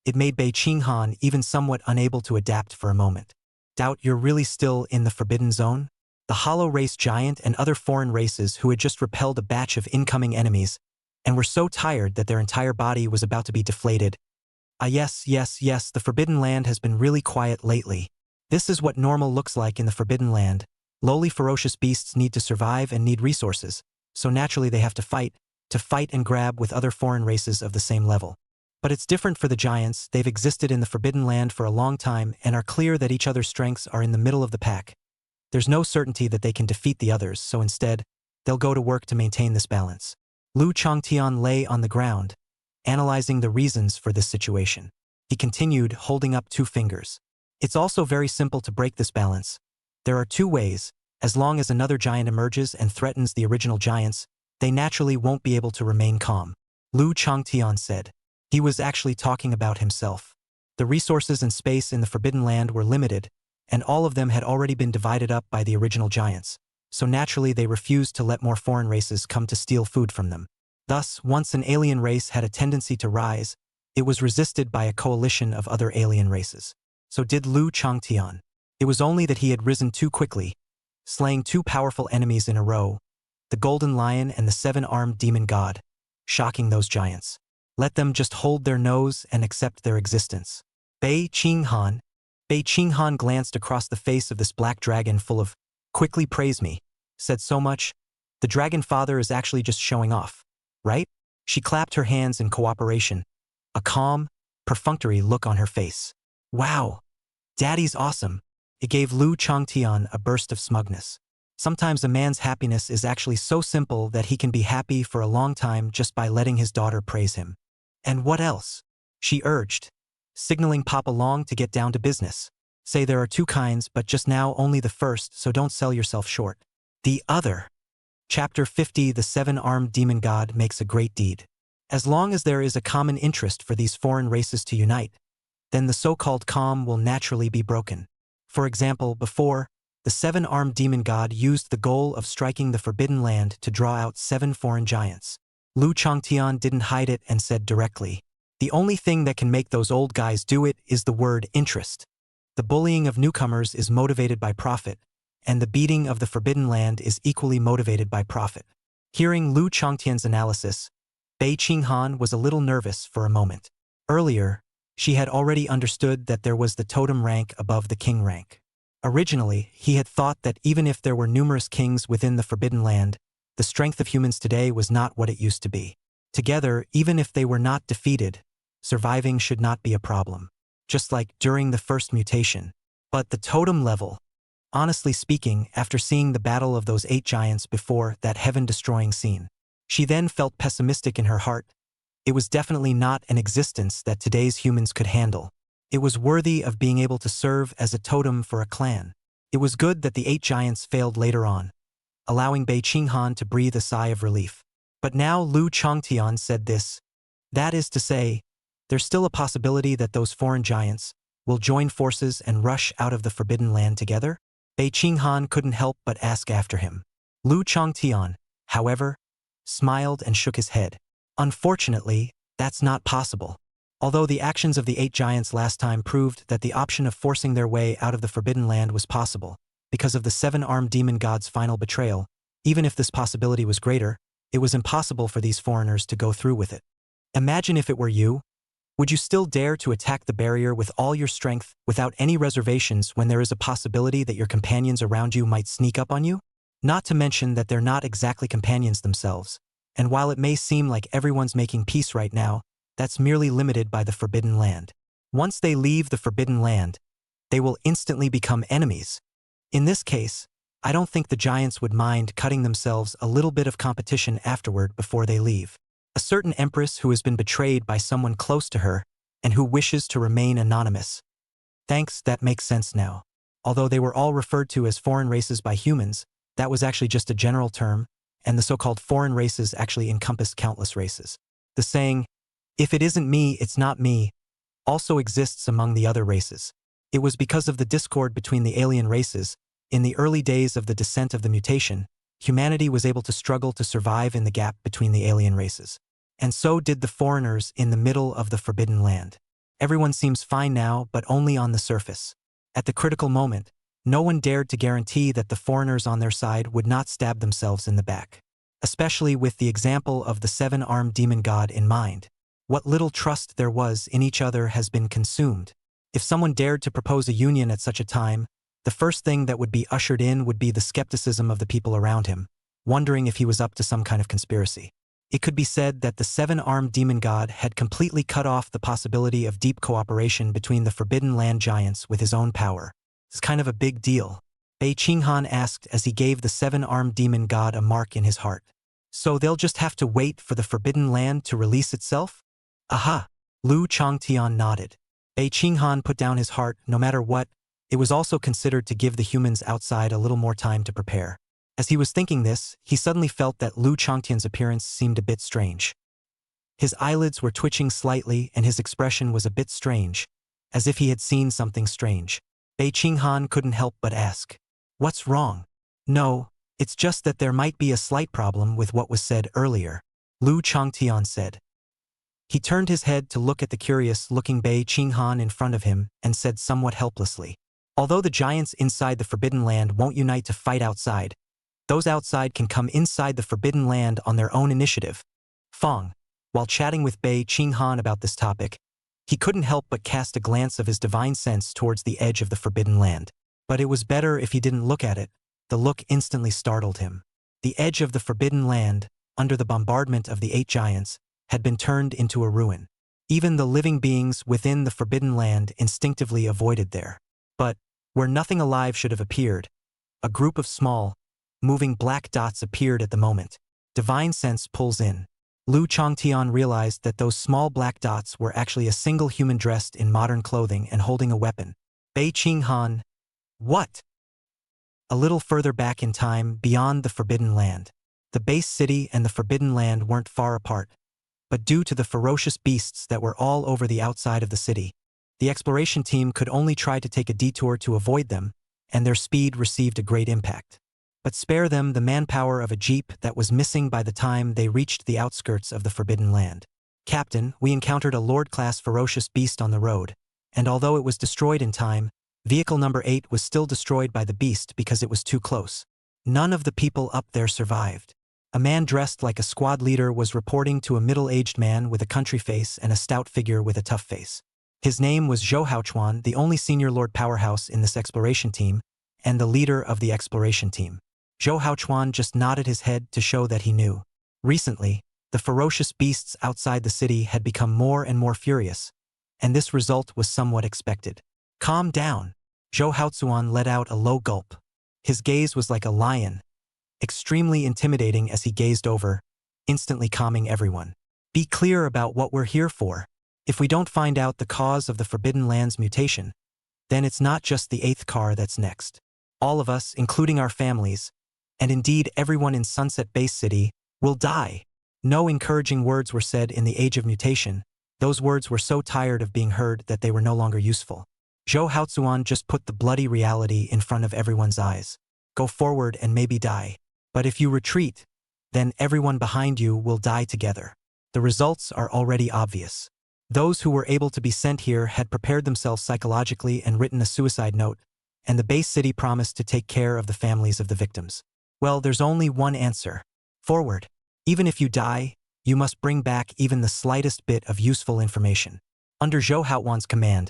it made Bei Qinghan even somewhat unable to adapt for a moment. Doubt you're really still in the Forbidden Zone? The Hollow Race giant and other foreign races who had just repelled a batch of incoming enemies and were so tired that their entire body was about to be deflated. Yes, the Forbidden Land has been really quiet lately. This is what normal looks like in the Forbidden Land. Lowly ferocious beasts need to survive and need resources, so naturally they have to fight and grab with other foreign races of the same level. But it's different for the giants. They've existed in the Forbidden Land for a long time and are clear that each other's strengths are in the middle of the pack. There's no certainty that they can defeat the others, so instead, they'll go to work to maintain this balance. Lu Changtian lay on the ground, analyzing the reasons for this situation. He continued, holding up 2 fingers. It's also very simple to break this balance. There are 2 ways. As long as another giant emerges and threatens the original giants, they naturally won't be able to remain calm. Lu Changtian said. He was actually talking about himself. The resources and space in the Forbidden Land were limited, and all of them had already been divided up by the original giants, so naturally they refused to let more foreign races come to steal food from them. Thus, once an alien race had a tendency to rise, it was resisted by a coalition of other alien races. So did Lu Changtian. It was only that he had risen too quickly, slaying 2 powerful enemies in a row, the Golden Lion and the 7-armed demon god, shocking those giants. Let them just hold their nose and accept their existence. Bei Qinghan glanced across the face of this black dragon full of, quickly praise me, said so much. The Dragon Father is actually just showing off, right? She clapped her hands in cooperation, a calm, perfunctory look on her face. Wow, Daddy's awesome. It gave Lu Changtian a burst of smugness. Sometimes a man's happiness is actually so simple that he can be happy for a long time just by letting his daughter praise him. And what else? She urged, signaling Pop along to get down to business. Say there are 2 kinds, but just now only the first, so don't sell yourself short. The other. Chapter 50. The 7-armed demon god makes a great deed. As long as there is a common interest for these foreign races to unite, then the so-called calm will naturally be broken. For example, before, the 7-armed demon god used the goal of striking the Forbidden Land to draw out 7 foreign giants. Lu Changtian didn't hide it and said directly, the only thing that can make those old guys do it is the word interest. The bullying of newcomers is motivated by profit, and the beating of the Forbidden Land is equally motivated by profit. Hearing Lu Changtian's analysis, Bei Qinghan was a little nervous for a moment. Earlier, she had already understood that there was the totem rank above the king rank. Originally, he had thought that even if there were numerous kings within the Forbidden Land, the strength of humans today was not what it used to be. Together, even if they were not defeated, surviving should not be a problem. just like during the first mutation. But the totem level, honestly speaking, after seeing the battle of those 8 giants before that heaven-destroying scene, she then felt pessimistic in her heart. It was definitely not an existence that today's humans could handle. It was worthy of being able to serve as a totem for a clan. It was good that the 8 giants failed later on, allowing Bei Qinghan to breathe a sigh of relief. But now Lu Chongtian said this. That is to say, there's still a possibility that those foreign giants will join forces and rush out of the Forbidden Land together? Bei Qinghan couldn't help but ask after him. Lu Chongtian, however, smiled and shook his head. Unfortunately, that's not possible. Although the actions of the 8 giants last time proved that the option of forcing their way out of the Forbidden Land was possible, because of the 7-armed demon god's final betrayal, even if this possibility was greater, it was impossible for these foreigners to go through with it. Imagine if it were you. Would you still dare to attack the barrier with all your strength without any reservations when there is a possibility that your companions around you might sneak up on you? Not to mention that they're not exactly companions themselves, and while it may seem like everyone's making peace right now, that's merely limited by the Forbidden Land. Once they leave the Forbidden Land, they will instantly become enemies. In this case, I don't think the giants would mind cutting themselves a little bit of competition afterward before they leave. A certain empress who has been betrayed by someone close to her and who wishes to remain anonymous. Thanks, that makes sense now. Although they were all referred to as foreign races by humans, that was actually just a general term, and the so-called foreign races actually encompassed countless races. The saying, "If it isn't me, it's not me," also exists among the other races. It was because of the discord between the alien races. In the early days of the descent of the mutation, humanity was able to struggle to survive in the gap between the alien races. And so did the foreigners in the middle of the Forbidden Land. Everyone seems fine now, but only on the surface. At the critical moment, no one dared to guarantee that the foreigners on their side would not stab themselves in the back. Especially with the example of the 7-armed demon god in mind. What little trust there was in each other has been consumed. If someone dared to propose a union at such a time, the first thing that would be ushered in would be the skepticism of the people around him, wondering if he was up to some kind of conspiracy. It could be said that the 7-armed demon god had completely cut off the possibility of deep cooperation between the Forbidden Land giants with his own power. It's kind of a big deal. Bei Qinghan asked as he gave the 7-armed demon god a mark in his heart. So they'll just have to wait for the Forbidden Land to release itself? Aha! Lu Chongtian nodded. Bei Qinghan put down his heart. No matter what, it was also considered to give the humans outside a little more time to prepare. As he was thinking this, he suddenly felt that Lu Chongtian's appearance seemed a bit strange. His eyelids were twitching slightly and his expression was a bit strange, as if he had seen something strange. Bei Qinghan couldn't help but ask, "What's wrong?" "No, it's just that there might be a slight problem with what was said earlier," Lu Chongtian said. He turned his head to look at the curious-looking Bei Qinghan in front of him and said somewhat helplessly, "Although the giants inside the Forbidden Land won't unite to fight outside, those outside can come inside the Forbidden Land on their own initiative." Fong, while chatting with Bei Qinghan about this topic, he couldn't help but cast a glance of his divine sense towards the edge of the Forbidden Land. But it was better if he didn't look at it. The look instantly startled him. The edge of the Forbidden Land, under the bombardment of the 8 giants, had been turned into a ruin. Even the living beings within the Forbidden Land instinctively avoided there. But, where nothing alive should have appeared, a group of small, moving black dots appeared at the moment. Divine sense pulls in. Lu Chongtian realized that those small black dots were actually a single human dressed in modern clothing and holding a weapon. Bei Qinghan. What? A little further back in time, beyond the Forbidden Land. The base city and the Forbidden Land weren't far apart, but due to the ferocious beasts that were all over the outside of the city, the exploration team could only try to take a detour to avoid them, and their speed received a great impact. But spare them the manpower of a jeep that was missing by the time they reached the outskirts of the Forbidden Land. "Captain, we encountered a Lord-class ferocious beast on the road, and although it was destroyed in time, vehicle number 8 was still destroyed by the beast because it was too close. None of the people up there survived." A man dressed like a squad leader was reporting to a middle-aged man with a country face and a stout figure with a tough face. His name was Zhou Haochuan, the only senior Lord Powerhouse in this exploration team, and the leader of the exploration team. Zhou Haochuan just nodded his head to show that he knew. Recently, the ferocious beasts outside the city had become more and more furious, and this result was somewhat expected. Calm down. Zhou Haozuan let out a low gulp. His gaze was like a lion, extremely intimidating as he gazed over, instantly calming everyone. Be clear about what we're here for. If we don't find out the cause of the Forbidden Land's mutation, then it's not just the 8th car that's next. All of us, including our families, and indeed everyone in Sunset Base City, will die. No encouraging words were said in the age of mutation. Those words were so tired of being heard that they were no longer useful. Zhou Haozuan just put the bloody reality in front of everyone's eyes. Go forward and maybe die. But if you retreat, then everyone behind you will die together. The results are already obvious. Those who were able to be sent here had prepared themselves psychologically and written a suicide note, and the base city promised to take care of the families of the victims. Well, there's only one answer. Forward. Even if you die, you must bring back even the slightest bit of useful information. Under Zhou Haozuan's command,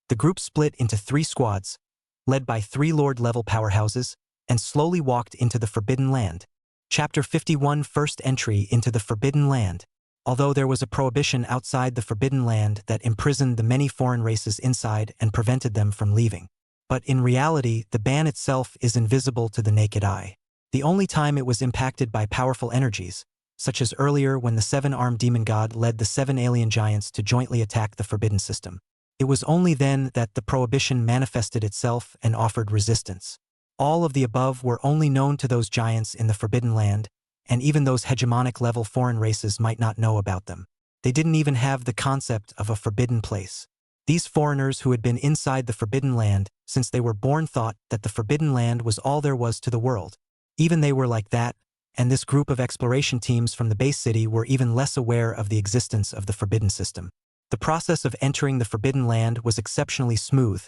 the group split into 3 squads, led by 3 Lord-level powerhouses, and slowly walked into the Forbidden Land. Chapter 51 First Entry into the Forbidden Land. Although there was a prohibition outside the Forbidden Land that imprisoned the many foreign races inside and prevented them from leaving. But in reality, the ban itself is invisible to the naked eye. The only time it was impacted by powerful energies, such as earlier when the 7-armed demon god led the 7 alien giants to jointly attack the Forbidden System. It was only then that the prohibition manifested itself and offered resistance. All of the above were only known to those giants in the Forbidden Land, and even those hegemonic-level foreign races might not know about them. They didn't even have the concept of a forbidden place. These foreigners who had been inside the Forbidden Land since they were born thought that the Forbidden Land was all there was to the world. Even they were like that, and this group of exploration teams from the base city were even less aware of the existence of the Forbidden System. The process of entering the Forbidden Land was exceptionally smooth,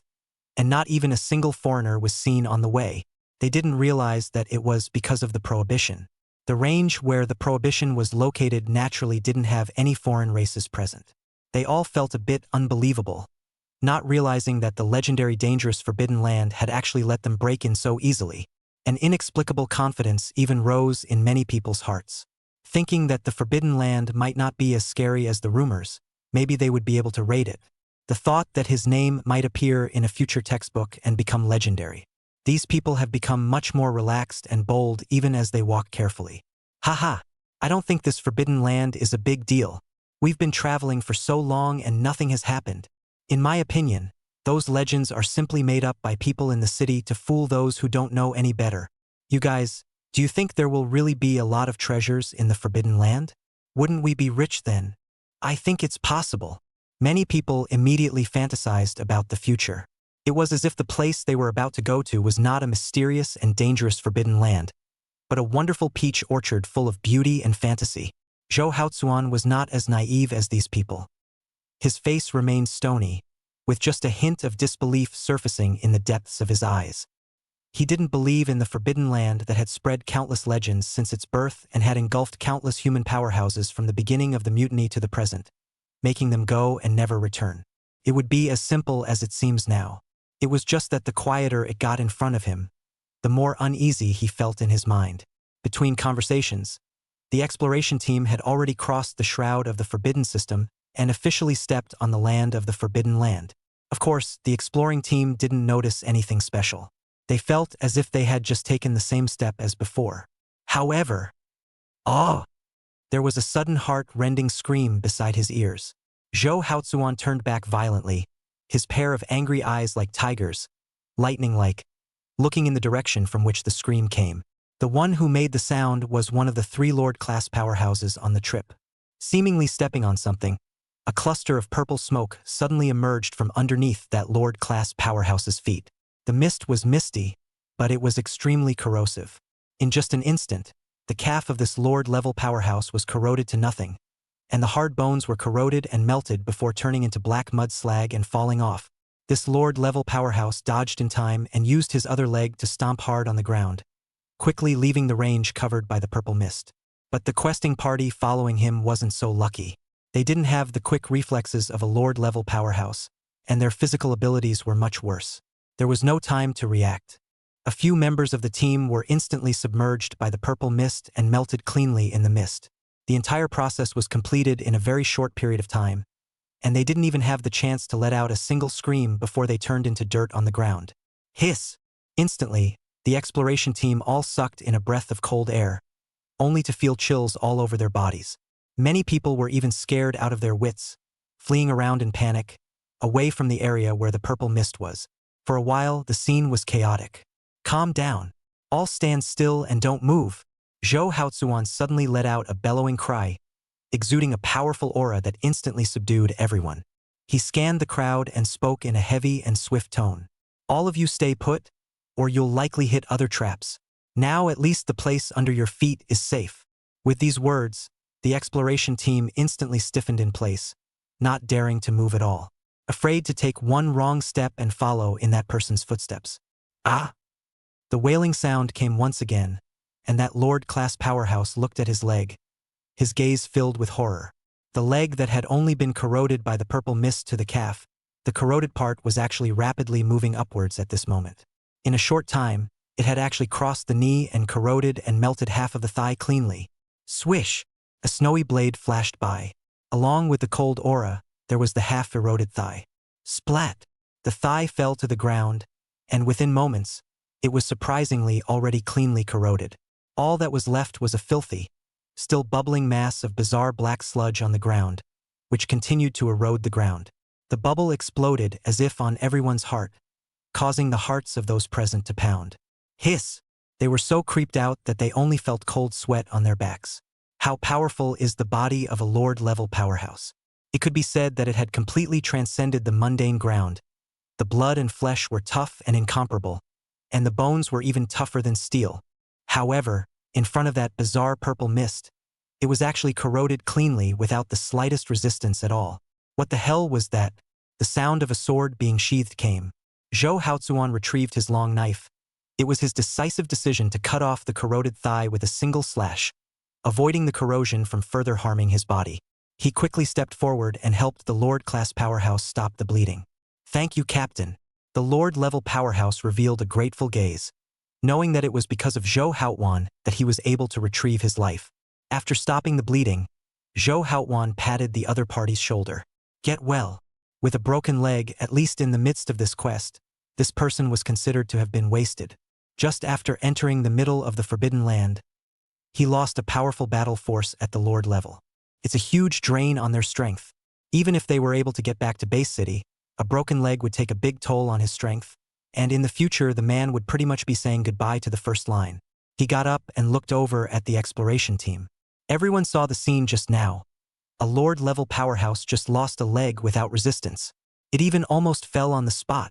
and not even a single foreigner was seen on the way. They didn't realize that it was because of the prohibition. The range where the prohibition was located naturally didn't have any foreign races present. They all felt a bit unbelievable, not realizing that the legendary dangerous Forbidden Land had actually let them break in so easily. An inexplicable confidence even rose in many people's hearts. Thinking that the Forbidden Land might not be as scary as the rumors, maybe they would be able to raid it. The thought that his name might appear in a future textbook and become legendary. These people have become much more relaxed and bold even as they walk carefully. Haha, I don't think this Forbidden Land is a big deal. We've been traveling for so long and nothing has happened. In my opinion, those legends are simply made up by people in the city to fool those who don't know any better. You guys, do you think there will really be a lot of treasures in the Forbidden Land? Wouldn't we be rich then? I think it's possible. Many people immediately fantasized about the future. It was as if the place they were about to go to was not a mysterious and dangerous Forbidden Land, but a wonderful peach orchard full of beauty and fantasy. Zhou Haozuan was not as naive as these people. His face remained stony, with just a hint of disbelief surfacing in the depths of his eyes. He didn't believe in the Forbidden Land that had spread countless legends since its birth and had engulfed countless human powerhouses from the beginning of the mutiny to the present, making them go and never return. It would be as simple as it seems now. It was just that the quieter it got in front of him, the more uneasy he felt in his mind. Between conversations, the exploration team had already crossed the shroud of the Forbidden System and officially stepped on the land of the Forbidden Land. Of course, the exploring team didn't notice anything special. They felt as if they had just taken the same step as before. However, there was a sudden heart-rending scream beside his ears. Zhou Haozuan turned back violently, his pair of angry eyes like tigers, lightning-like, looking in the direction from which the scream came. The one who made the sound was one of the 3 Lord-class powerhouses on the trip. Seemingly stepping on something, a cluster of purple smoke suddenly emerged from underneath that Lord-class powerhouse's feet. The mist was misty, but it was extremely corrosive. In just an instant, the calf of this Lord-level powerhouse was corroded to nothing, and the hard bones were corroded and melted before turning into black mud slag and falling off. This Lord-level powerhouse dodged in time and used his other leg to stomp hard on the ground, quickly leaving the range covered by the purple mist. But the questing party following him wasn't so lucky. They didn't have the quick reflexes of a Lord-level powerhouse, and their physical abilities were much worse. There was no time to react. A few members of the team were instantly submerged by the purple mist and melted cleanly in the mist. The entire process was completed in a very short period of time, and they didn't even have the chance to let out a single scream before they turned into dirt on the ground. Hiss! Instantly, the exploration team all sucked in a breath of cold air, only to feel chills all over their bodies. Many people were even scared out of their wits, fleeing around in panic, away from the area where the purple mist was. For a while, the scene was chaotic. Calm down. All stand still and don't move. Zhou Haozuan suddenly let out a bellowing cry, exuding a powerful aura that instantly subdued everyone. He scanned the crowd and spoke in a heavy and swift tone. All of you stay put, or you'll likely hit other traps. Now at least the place under your feet is safe. With these words, the exploration team instantly stiffened in place, not daring to move at all, afraid to take one wrong step and follow in that person's footsteps. Ah! The wailing sound came once again, and that Lord-class powerhouse looked at his leg, his gaze filled with horror. The leg that had only been corroded by the purple mist to the calf, the corroded part was actually rapidly moving upwards at this moment. In a short time, it had actually crossed the knee and corroded and melted half of the thigh cleanly. Swish! A snowy blade flashed by. Along with the cold aura, there was the half-eroded thigh. Splat! The thigh fell to the ground, and within moments, it was surprisingly already cleanly corroded. All that was left was a filthy, still bubbling mass of bizarre black sludge on the ground, which continued to erode the ground. The bubble exploded as if on everyone's heart, causing the hearts of those present to pound. Hiss! They were so creeped out that they only felt cold sweat on their backs. How powerful is the body of a lord-level powerhouse? It could be said that it had completely transcended the mundane ground. The blood and flesh were tough and incomparable, and the bones were even tougher than steel. However, in front of that bizarre purple mist, it was actually corroded cleanly without the slightest resistance at all. What the hell was that? The sound of a sword being sheathed came. Zhou Haozuan retrieved his long knife. It was his decisive decision to cut off the corroded thigh with a single slash, avoiding the corrosion from further harming his body. He quickly stepped forward and helped the Lord-class powerhouse stop the bleeding. Thank you, Captain. The Lord-level powerhouse revealed a grateful gaze, knowing that it was because of Zhou Haozuan that he was able to retrieve his life. After stopping the bleeding, Zhou Haozuan patted the other party's shoulder. Get well. With a broken leg, at least in the midst of this quest, this person was considered to have been wasted. Just after entering the middle of the Forbidden Land, he lost a powerful battle force at the Lord level. It's a huge drain on their strength. Even if they were able to get back to base city, a broken leg would take a big toll on his strength, and in the future the man would pretty much be saying goodbye to the first line. He got up and looked over at the exploration team. Everyone saw the scene just now. A Lord-level powerhouse just lost a leg without resistance. It even almost fell on the spot.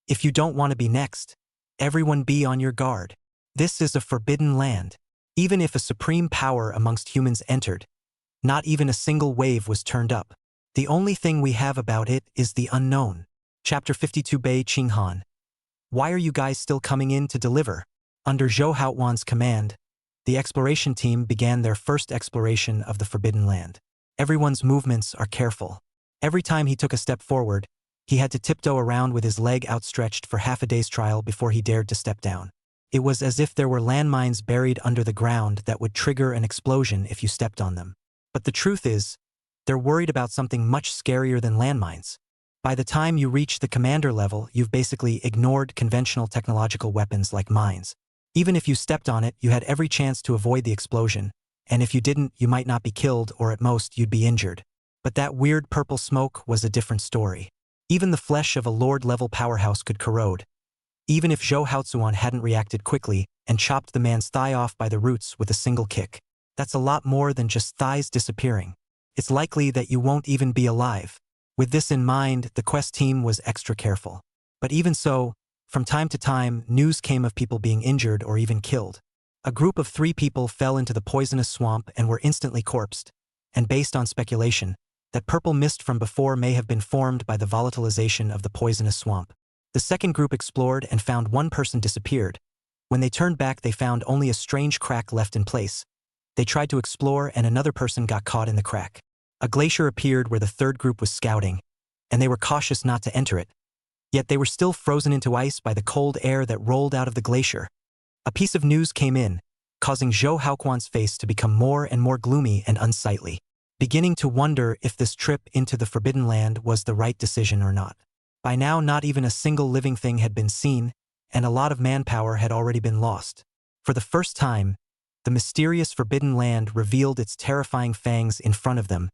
If you don't want to be next, everyone be on your guard. This is a forbidden land. Even if a supreme power amongst humans entered, not even a single wave was turned up. The only thing we have about it is the unknown. Chapter 52 Bei Qinghan. Why are you guys still coming in to deliver? Under Zhou Haozuan's command, the exploration team began their first exploration of the Forbidden Land. Everyone's movements are careful. Every time he took a step forward, he had to tiptoe around with his leg outstretched for half a day's trial before he dared to step down. It was as if there were landmines buried under the ground that would trigger an explosion if you stepped on them. But the truth is, they're worried about something much scarier than landmines. By the time you reach the commander level, you've basically ignored conventional technological weapons like mines. Even if you stepped on it, you had every chance to avoid the explosion, and if you didn't, you might not be killed, or at most, you'd be injured. But that weird purple smoke was a different story. Even the flesh of a Lord-level powerhouse could corrode. Even if Zhou Haozuan hadn't reacted quickly and chopped the man's thigh off by the roots with a single kick. That's a lot more than just thighs disappearing. It's likely that you won't even be alive. With this in mind, the quest team was extra careful. But even so, from time to time, news came of people being injured or even killed. A group of 3 people fell into the poisonous swamp and were instantly corpsed, and based on speculation, that purple mist from before may have been formed by the volatilization of the poisonous swamp. The second group explored and found one person disappeared. When they turned back, they found only a strange crack left in place. They tried to explore and another person got caught in the crack. A glacier appeared where the third group was scouting, and they were cautious not to enter it. Yet they were still frozen into ice by the cold air that rolled out of the glacier. A piece of news came in, causing Zhou Haozuan's face to become more and more gloomy and unsightly. beginning to wonder if this trip into the Forbidden Land was the right decision or not. By now, not even a single living thing had been seen, and a lot of manpower had already been lost. For the first time, the mysterious Forbidden Land revealed its terrifying fangs in front of them,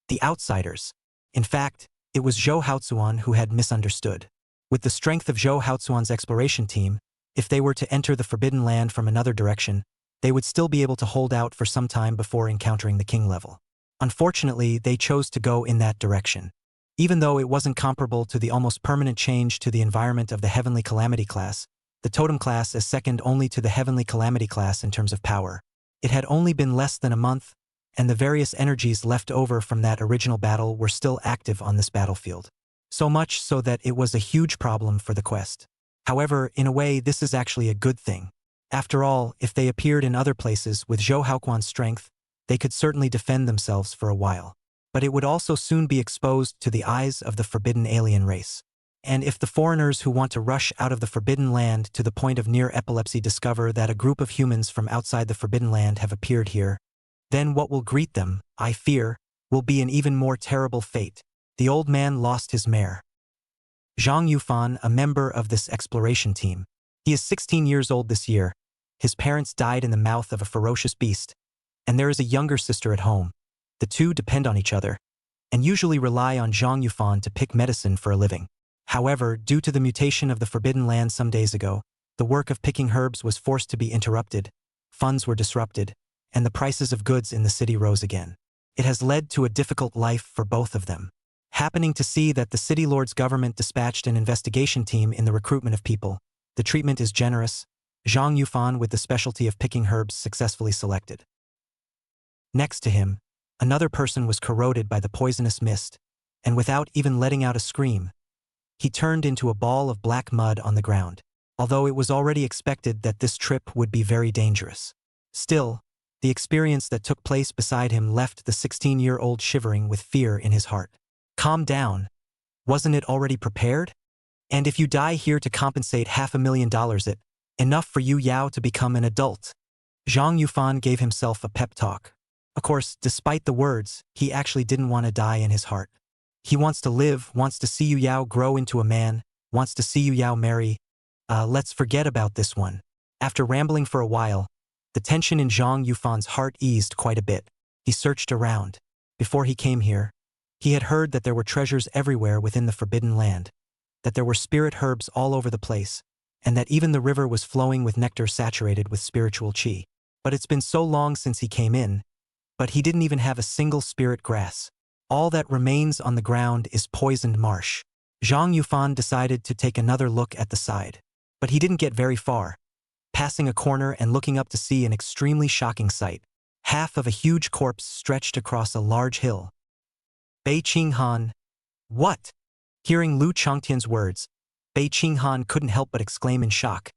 the outsiders. In fact, it was Zhou Haozuan who had misunderstood. With the strength of Zhou Haozuan's exploration team, if they were to enter the Forbidden Land from another direction, they would still be able to hold out for some time before encountering the king level. Unfortunately, they chose to go in that direction. Even though it wasn't comparable to the almost permanent change to the environment of the Heavenly Calamity class, the Totem class is second only to the Heavenly Calamity class in terms of power. It had only been less than a month, and the various energies left over from that original battle were still active on this battlefield. So much so that it was a huge problem for the quest. However, in a way, this is actually a good thing. After all, if they appeared in other places with Zhou Haoquan's strength, they could certainly defend themselves for a while. But it would also soon be exposed to the eyes of the forbidden alien race. And if the foreigners who want to rush out of the Forbidden Land to the point of near epilepsy discover that a group of humans from outside the Forbidden Land have appeared here, then what will greet them, I fear, will be an even more terrible fate. The old man lost his mare. Zhang Yufan, a member of this exploration team. He is 16 years old this year. His parents died in the mouth of a ferocious beast, and there is a younger sister at home. The two depend on each other, and usually rely on Zhang Yufan to pick medicine for a living. However, due to the mutation of the Forbidden Land some days ago, the work of picking herbs was forced to be interrupted, funds were disrupted, and the prices of goods in the city rose again. It has led to a difficult life for both of them. Happening to see that the city lord's government dispatched an investigation team in the recruitment of people, the treatment is generous, Zhang Yufan with the specialty of picking herbs successfully selected. Next to him, another person was corroded by the poisonous mist, and without even letting out a scream, he turned into a ball of black mud on the ground, although it was already expected that this trip would be very dangerous. Still, the experience that took place beside him left the 16-year-old shivering with fear in his heart. Calm down. Wasn't it already prepared? And if you die here to compensate $500,000 it, enough for you Yao to become an adult. Zhang Yufan gave himself a pep talk. Of course, despite the words, he actually didn't want to die in his heart. He wants to live, wants to see Yu Yao grow into a man, wants to see Yu Yao marry. Let's forget about this one. After rambling for a while, the tension in Zhang Yufan's heart eased quite a bit. He searched around. Before he came here, he had heard that there were treasures everywhere within the Forbidden Land, that there were spirit herbs all over the place, and that even the river was flowing with nectar saturated with spiritual qi. But it's been so long since he came in, but he didn't even have a single spirit grass. All that remains on the ground is poisoned marsh. Zhang Yufan decided to take another look at the side. But he didn't get very far, passing a corner and looking up to see an extremely shocking sight. Half of a huge corpse stretched across a large hill. Bei Qinghan. What? Hearing Lu Chongtian's words, Bei Qinghan couldn't help but exclaim in shock.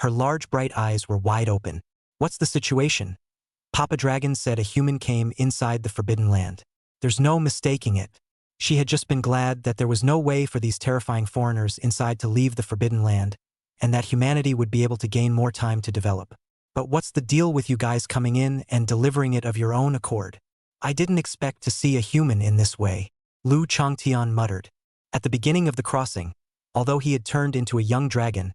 Her large bright eyes were wide open. What's the situation? Papa Dragon said a human came inside the Forbidden Land. There's no mistaking it. She had just been glad that there was no way for these terrifying foreigners inside to leave the Forbidden Land, and that humanity would be able to gain more time to develop. But what's the deal with you guys coming in and delivering it of your own accord? I didn't expect to see a human in this way, Lu Chongtian muttered. At the beginning of the crossing, although he had turned into a young dragon,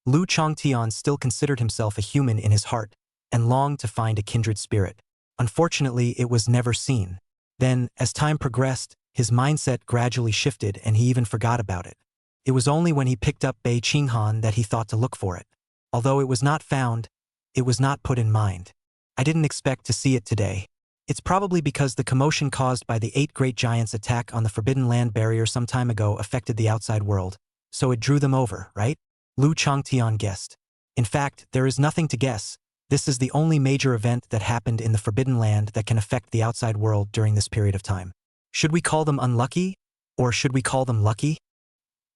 Lu Chongtian still considered himself a human in his heart, and longed to find a kindred spirit. Unfortunately, it was never seen. Then, as time progressed, his mindset gradually shifted and he even forgot about it. It was only when he picked up Bei Qinghan that he thought to look for it. Although it was not found, it was not put in mind. I didn't expect to see it today. It's probably because the commotion caused by the 8 great giants' attack on the Forbidden Land barrier some time ago affected the outside world, so it drew them over, right? Lu Chongtian guessed. In fact, there is nothing to guess. This is the only major event that happened in the Forbidden Land that can affect the outside world during this period of time. Should we call them unlucky? Or should we call them lucky?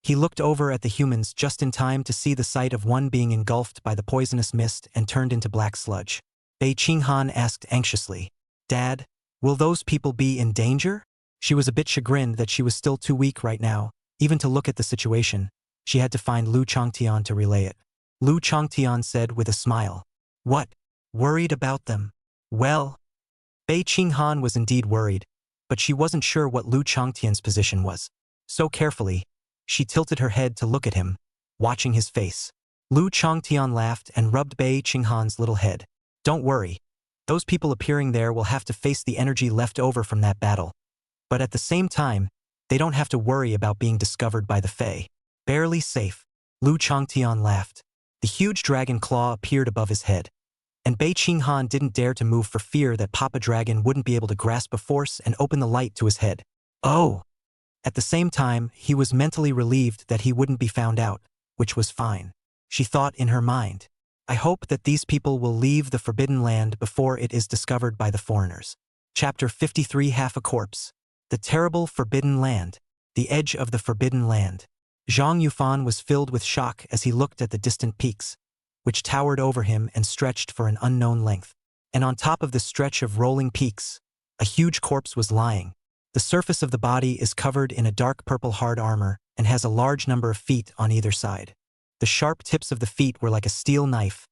He looked over at the humans just in time to see the sight of one being engulfed by the poisonous mist and turned into black sludge. Bei Qinghan asked anxiously, Dad, will those people be in danger? She was a bit chagrined that she was still too weak right now, even to look at the situation. She had to find Lu Chongtian to relay it. Lu Chongtian said with a smile, What? Worried about them? Well, Bei Qinghan was indeed worried, but she wasn't sure what Lu Changtian's position was. So carefully, she tilted her head to look at him, watching his face. Lu Changtian laughed and rubbed Bei Qinghan's little head. Don't worry. Those people appearing there will have to face the energy left over from that battle. But at the same time, they don't have to worry about being discovered by the Fae. Barely safe. Lu Changtian laughed. The huge dragon claw appeared above his head. And Bei Qinghan didn't dare to move for fear that Papa Dragon wouldn't be able to grasp a force and open the light to his head. Oh! At the same time, he was mentally relieved that he wouldn't be found out, which was fine. She thought in her mind, I hope that these people will leave the Forbidden Land before it is discovered by the foreigners. Chapter 53 Half a Corpse. The Terrible Forbidden Land. The Edge of the Forbidden Land. Zhang Yufan was filled with shock as he looked at the distant peaks, which towered over him and stretched for an unknown length. And on top of the stretch of rolling peaks, a huge corpse was lying. The surface of the body is covered in a dark purple hard armor and has a large number of feet on either side. The sharp tips of the feet were like a steel knife,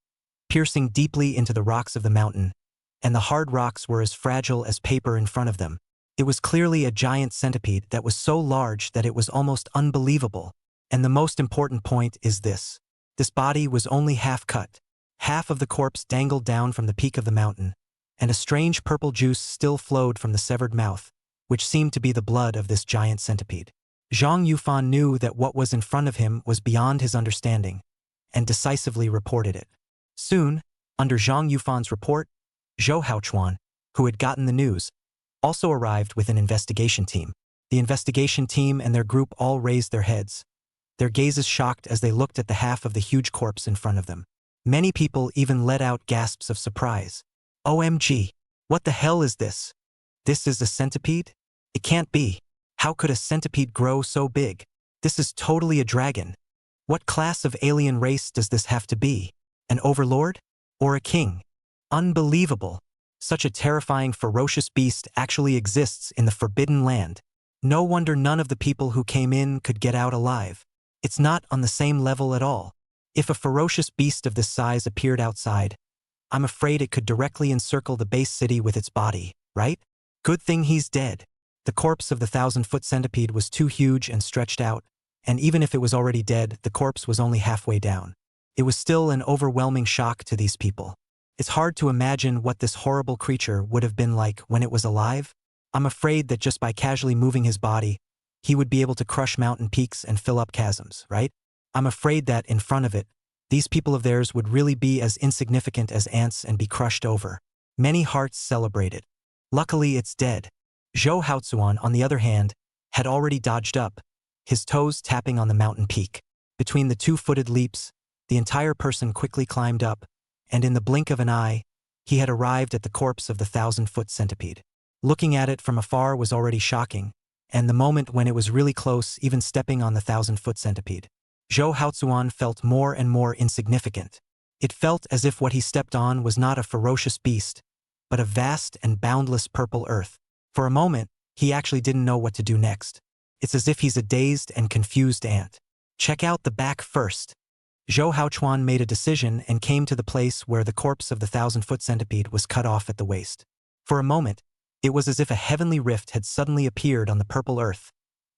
piercing deeply into the rocks of the mountain, and the hard rocks were as fragile as paper in front of them. It was clearly a giant centipede that was so large that it was almost unbelievable. And the most important point is this. This body was only half cut. Half of the corpse dangled down from the peak of the mountain, and a strange purple juice still flowed from the severed mouth, which seemed to be the blood of this giant centipede. Zhang Yufan knew that what was in front of him was beyond his understanding, and decisively reported it. Soon, under Zhang Yufan's report, Zhou Haochuan, who had gotten the news, also arrived with an investigation team. The investigation team and their group all raised their heads, their gazes shocked as they looked at the half of the huge corpse in front of them. Many people even let out gasps of surprise. OMG! What the hell is this? This is a centipede? It can't be. How could a centipede grow so big? This is totally a dragon. What class of alien race does this have to be? An overlord? Or a king? Unbelievable. Such a terrifying, ferocious beast actually exists in the Forbidden Land. No wonder none of the people who came in could get out alive. It's not on the same level at all. If a ferocious beast of this size appeared outside, I'm afraid it could directly encircle the base city with its body, right? Good thing he's dead. The corpse of the 1,000-foot centipede was too huge and stretched out, and even if it was already dead, the corpse was only halfway down. It was still an overwhelming shock to these people. It's hard to imagine what this horrible creature would have been like when it was alive. I'm afraid that just by casually moving his body, he would be able to crush mountain peaks and fill up chasms, right? I'm afraid that, in front of it, these people of theirs would really be as insignificant as ants and be crushed over. Many hearts celebrated. Luckily, it's dead. Zhou Haochuan, on the other hand, had already dodged up, his toes tapping on the mountain peak. Between the two-footed leaps, the entire person quickly climbed up, and in the blink of an eye, he had arrived at the corpse of the 1,000-foot centipede. Looking at it from afar was already shocking, and the moment when it was really close, even stepping on the 1,000-foot centipede, Zhou Haochuan felt more and more insignificant. It felt as if what he stepped on was not a ferocious beast, but a vast and boundless purple earth. For a moment, he actually didn't know what to do next. It's as if he's a dazed and confused ant. Check out the back first. Zhou Haochuan made a decision and came to the place where the corpse of the 1,000-foot centipede was cut off at the waist. For a moment, it was as if a heavenly rift had suddenly appeared on the purple earth,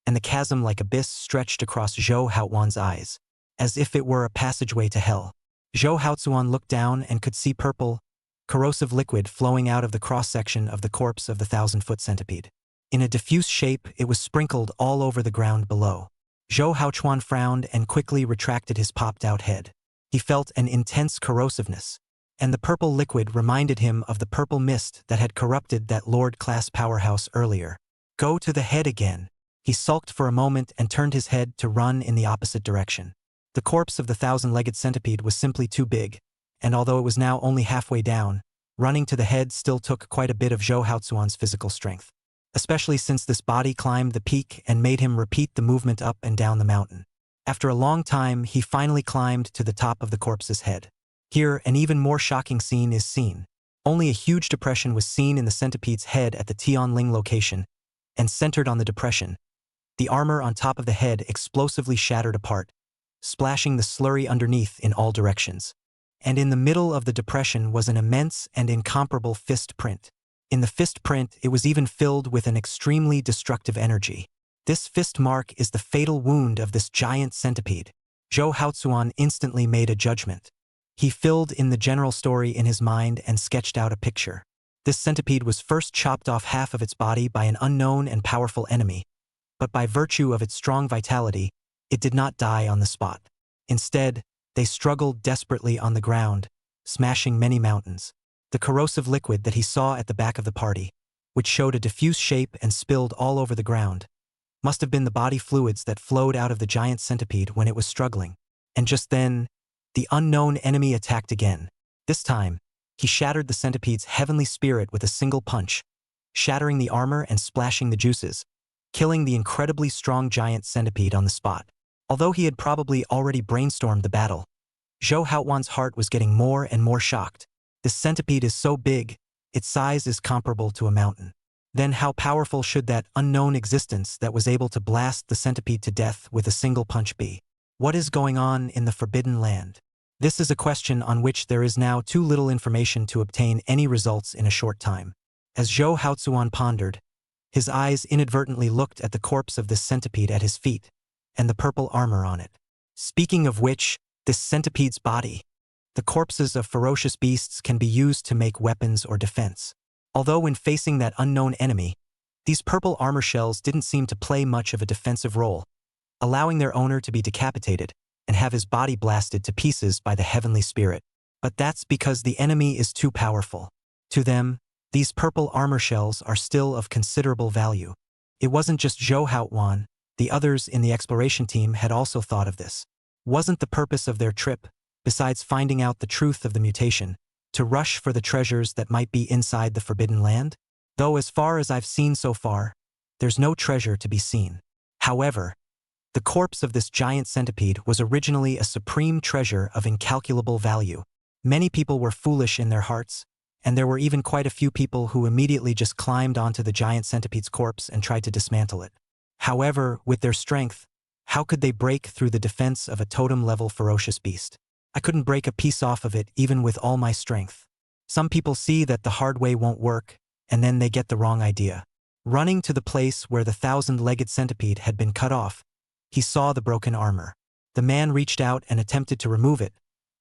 and the chasm like abyss stretched across Zhou Haochuan's eyes, as if it were a passageway to hell. Zhou Haochuan looked down and could see purple, corrosive liquid flowing out of the cross-section of the corpse of the 1,000-foot centipede. In a diffuse shape, it was sprinkled all over the ground below. Zhou Haochuan frowned and quickly retracted his popped-out head. He felt an intense corrosiveness, and the purple liquid reminded him of the purple mist that had corrupted that Lord-class powerhouse earlier. Go to the head again. He sulked for a moment and turned his head to run in the opposite direction. The corpse of the 1,000-legged centipede was simply too big, and although it was now only halfway down, running to the head still took quite a bit of Zhou Haochuan's physical strength, especially since this body climbed the peak and made him repeat the movement up and down the mountain. After a long time, he finally climbed to the top of the corpse's head. Here, an even more shocking scene is seen. Only a huge depression was seen in the centipede's head at the Tianling location, and centered on the depression, the armor on top of the head explosively shattered apart, splashing the slurry underneath in all directions. And in the middle of the depression was an immense and incomparable fist print. In the fist print, it was even filled with an extremely destructive energy. This fist mark is the fatal wound of this giant centipede. Zhou Haozuan instantly made a judgment. He filled in the general story in his mind and sketched out a picture. This centipede was first chopped off half of its body by an unknown and powerful enemy, but by virtue of its strong vitality, it did not die on the spot. Instead, they struggled desperately on the ground, smashing many mountains. The corrosive liquid that he saw at the back of the party, which showed a diffuse shape and spilled all over the ground, must have been the body fluids that flowed out of the giant centipede when it was struggling. And just then, the unknown enemy attacked again. This time, he shattered the centipede's heavenly spirit with a single punch, shattering the armor and splashing the juices, killing the incredibly strong giant centipede on the spot. Although he had probably already brainstormed the battle, Zhou Haozuan's heart was getting more and more shocked. This centipede is so big, its size is comparable to a mountain. Then how powerful should that unknown existence that was able to blast the centipede to death with a single punch be? What is going on in the Forbidden Land? This is a question on which there is now too little information to obtain any results in a short time. As Zhou Haozuan pondered, his eyes inadvertently looked at the corpse of this centipede at his feet, and the purple armor on it. Speaking of which, this centipede's body. The corpses of ferocious beasts can be used to make weapons or defense. Although when facing that unknown enemy, these purple armor shells didn't seem to play much of a defensive role, allowing their owner to be decapitated and have his body blasted to pieces by the heavenly spirit. But that's because the enemy is too powerful. To them, these purple armor shells are still of considerable value. It wasn't just Zhou Haozuan, the others in the exploration team had also thought of this. Wasn't the purpose of their trip, besides finding out the truth of the mutation, to rush for the treasures that might be inside the Forbidden Land? Though as far as I've seen so far, there's no treasure to be seen. However, the corpse of this giant centipede was originally a supreme treasure of incalculable value. Many people were foolish in their hearts, and there were even quite a few people who immediately just climbed onto the giant centipede's corpse and tried to dismantle it. However, with their strength, how could they break through the defense of a totem-level ferocious beast? I couldn't break a piece off of it even with all my strength. Some people see that the hard way won't work, and then they get the wrong idea. Running to the place where the 1,000-legged centipede had been cut off, he saw the broken armor. The man reached out and attempted to remove it,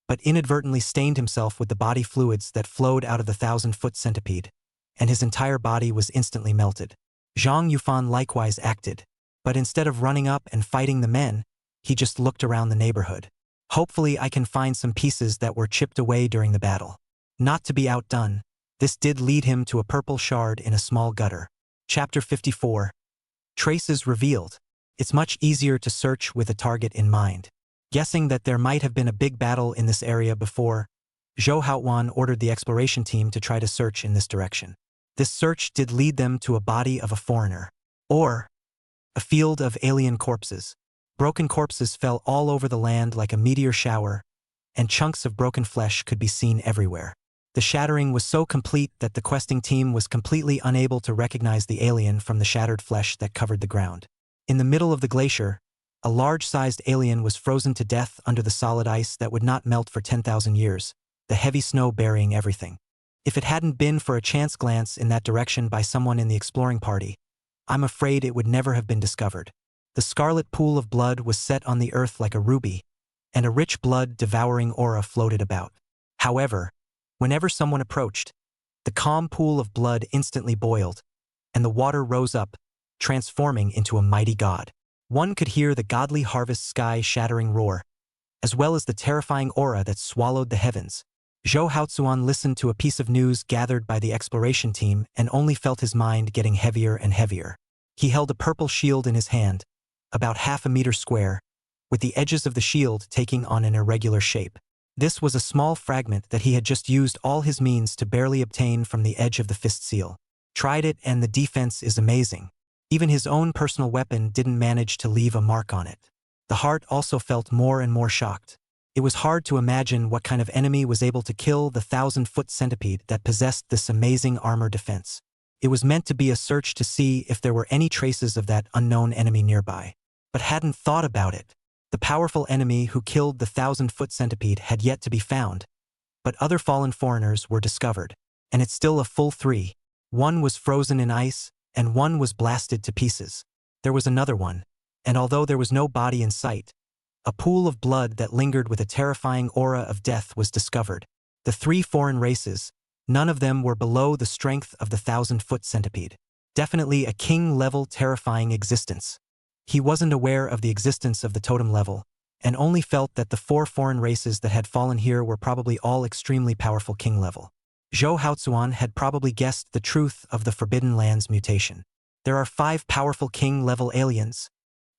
but inadvertently stained himself with the body fluids that flowed out of the 1,000-foot centipede, and his entire body was instantly melted. Zhang Yufan likewise acted, but instead of running up and fighting the men, he just looked around the neighborhood. Hopefully I can find some pieces that were chipped away during the battle. Not to be outdone, this did lead him to a purple shard in a small gutter. Chapter 54. Traces revealed. It's much easier to search with a target in mind. Guessing that there might have been a big battle in this area before, Zhou Haozuan ordered the exploration team to try to search in this direction. This search did lead them to a body of a foreigner, or a field of alien corpses. Broken corpses fell all over the land like a meteor shower, and chunks of broken flesh could be seen everywhere. The shattering was so complete that the questing team was completely unable to recognize the alien from the shattered flesh that covered the ground. In the middle of the glacier, a large-sized alien was frozen to death under the solid ice that would not melt for 10,000 years, the heavy snow burying everything. If it hadn't been for a chance glance in that direction by someone in the exploring party, I'm afraid it would never have been discovered. The scarlet pool of blood was set on the earth like a ruby, and a rich blood-devouring aura floated about. However, whenever someone approached, the calm pool of blood instantly boiled, and the water rose up, transforming into a mighty god. One could hear the godly harvest sky-shattering roar, as well as the terrifying aura that swallowed the heavens. Zhou Haozuan listened to a piece of news gathered by the exploration team and only felt his mind getting heavier and heavier. He held a purple shield in his hand, about half a meter square, with the edges of the shield taking on an irregular shape. This was a small fragment that he had just used all his means to barely obtain from the edge of the fist seal. Tried it and the defense is amazing. Even his own personal weapon didn't manage to leave a mark on it. The heart also felt more and more shocked. It was hard to imagine what kind of enemy was able to kill the 1,000-foot centipede that possessed this amazing armor defense. It was meant to be a search to see if there were any traces of that unknown enemy nearby, but hadn't thought about it. The powerful enemy who killed the 1,000-foot centipede had yet to be found, but other fallen foreigners were discovered, and it's still a full 3. One was frozen in ice, and one was blasted to pieces. There was another one, and although there was no body in sight, a pool of blood that lingered with a terrifying aura of death was discovered. The 3 foreign races, none of them were below the strength of the 1,000-foot centipede. Definitely a king-level terrifying existence. He wasn't aware of the existence of the totem level, and only felt that the 4 foreign races that had fallen here were probably all extremely powerful king level. Zhou Haozuan had probably guessed the truth of the Forbidden Lands mutation. There are 5 powerful king-level aliens.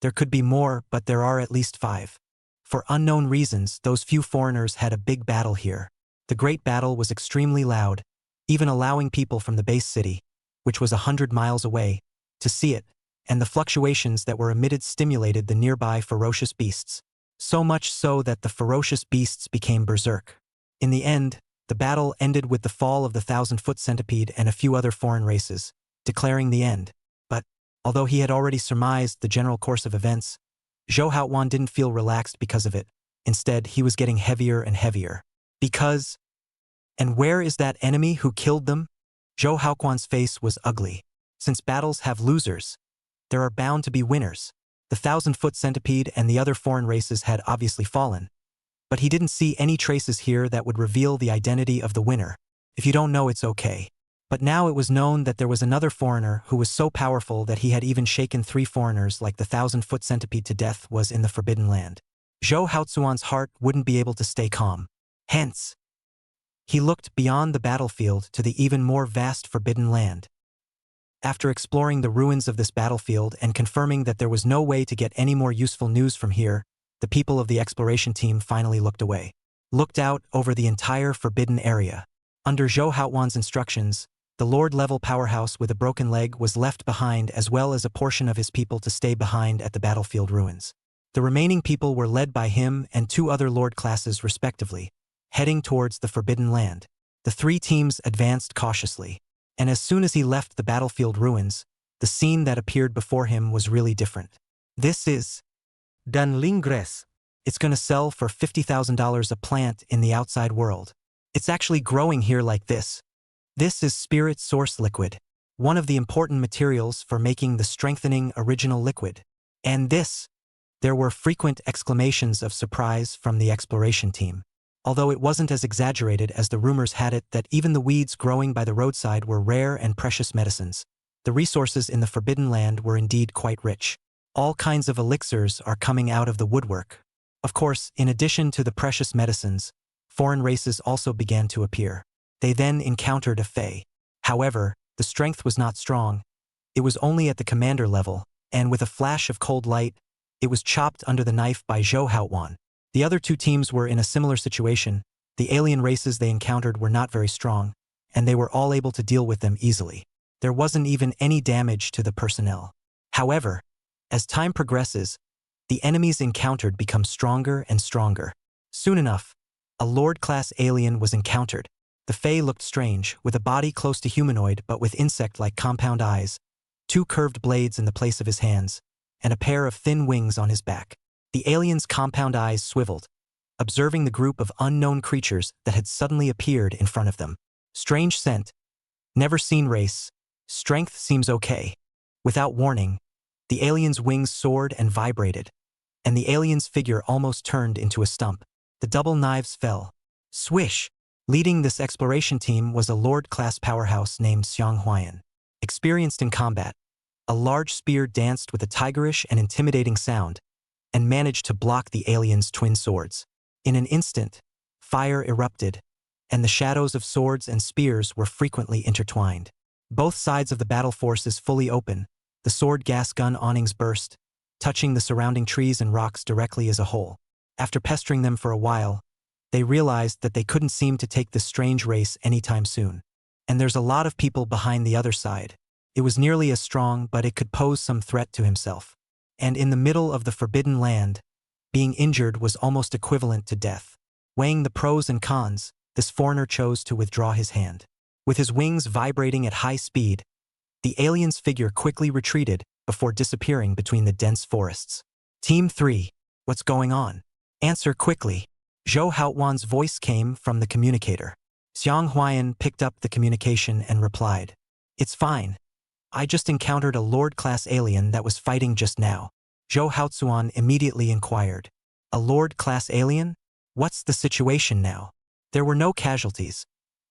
There could be more, but there are at least 5. For unknown reasons, those few foreigners had a big battle here. The great battle was extremely loud, even allowing people from the base city, which was 100 miles away, to see it, and the fluctuations that were emitted stimulated the nearby ferocious beasts. So much so that the ferocious beasts became berserk. In the end, the battle ended with the fall of the 1,000-foot centipede and a few other foreign races, declaring the end. But, although he had already surmised the general course of events, Zhou Haozuan didn't feel relaxed because of it. Instead, he was getting heavier and heavier. Because... And where is that enemy who killed them? Zhou Haozuan's face was ugly. Since battles have losers, there are bound to be winners. The 1,000-foot centipede and the other foreign races had obviously fallen. But he didn't see any traces here that would reveal the identity of the winner. If you don't know, it's okay. But now it was known that there was another foreigner who was so powerful that he had even shaken 3 foreigners like the 1,000-foot centipede to death was in the Forbidden Land. Zhou Haozuan's heart wouldn't be able to stay calm. Hence, he looked beyond the battlefield to the even more vast Forbidden Land. After exploring the ruins of this battlefield and confirming that there was no way to get any more useful news from here, the people of the exploration team finally looked away. Looked out over the entire forbidden area. Under Zhou Haozuan's instructions, the Lord-level powerhouse with a broken leg was left behind, as well as a portion of his people to stay behind at the battlefield ruins. The remaining people were led by him and 2 other Lord classes respectively, heading towards the Forbidden Land. The 3 teams advanced cautiously, and as soon as he left the battlefield ruins, the scene that appeared before him was really different. This is Dunlingress. It's gonna sell for $50,000 a plant in the outside world. It's actually growing here like this. This is spirit source liquid, one of the important materials for making the strengthening original liquid. And this. There were frequent exclamations of surprise from the exploration team. Although it wasn't as exaggerated as the rumors had it that even the weeds growing by the roadside were rare and precious medicines, the resources in the Forbidden Land were indeed quite rich. All kinds of elixirs are coming out of the woodwork. Of course, in addition to the precious medicines, foreign races also began to appear. They then encountered a Fae. However, the strength was not strong. It was only at the commander level, and with a flash of cold light, it was chopped under the knife by Zhou Haozuan. The other 2 teams were in a similar situation. The alien races they encountered were not very strong, and they were all able to deal with them easily. There wasn't even any damage to the personnel. However, as time progresses, the enemies encountered become stronger and stronger. Soon enough, a Lord-class alien was encountered. The Fae looked strange, with a body close to humanoid but with insect-like compound eyes, 2 curved blades in the place of his hands, and a pair of thin wings on his back. The alien's compound eyes swiveled, observing the group of unknown creatures that had suddenly appeared in front of them. Strange scent. Never seen race. Strength seems okay. Without warning, the alien's wings soared and vibrated, and the alien's figure almost turned into a stump. The double knives fell. Swish! Leading this exploration team was a Lord-class powerhouse named Xiang Huayan. Experienced in combat, a large spear danced with a tigerish and intimidating sound, and managed to block the alien's twin swords. In an instant, fire erupted, and the shadows of swords and spears were frequently intertwined. Both sides of the battle forces fully open, the sword gas gun awnings burst, touching the surrounding trees and rocks directly as a whole. After pestering them for a while, they realized that they couldn't seem to take this strange race anytime soon. And there's a lot of people behind the other side. It was nearly as strong, but it could pose some threat to himself. And in the middle of the Forbidden Land, being injured was almost equivalent to death. Weighing the pros and cons, this foreigner chose to withdraw his hand. With his wings vibrating at high speed, the alien's figure quickly retreated before disappearing between the dense forests. Team 3, what's going on? Answer quickly. Zhou Haozuan's voice came from the communicator. Xiang Huayan picked up the communication and replied. It's fine. I just encountered a Lord-class alien that was fighting just now. Zhou Haozuan immediately inquired. A Lord-class alien? What's the situation now? There were no casualties.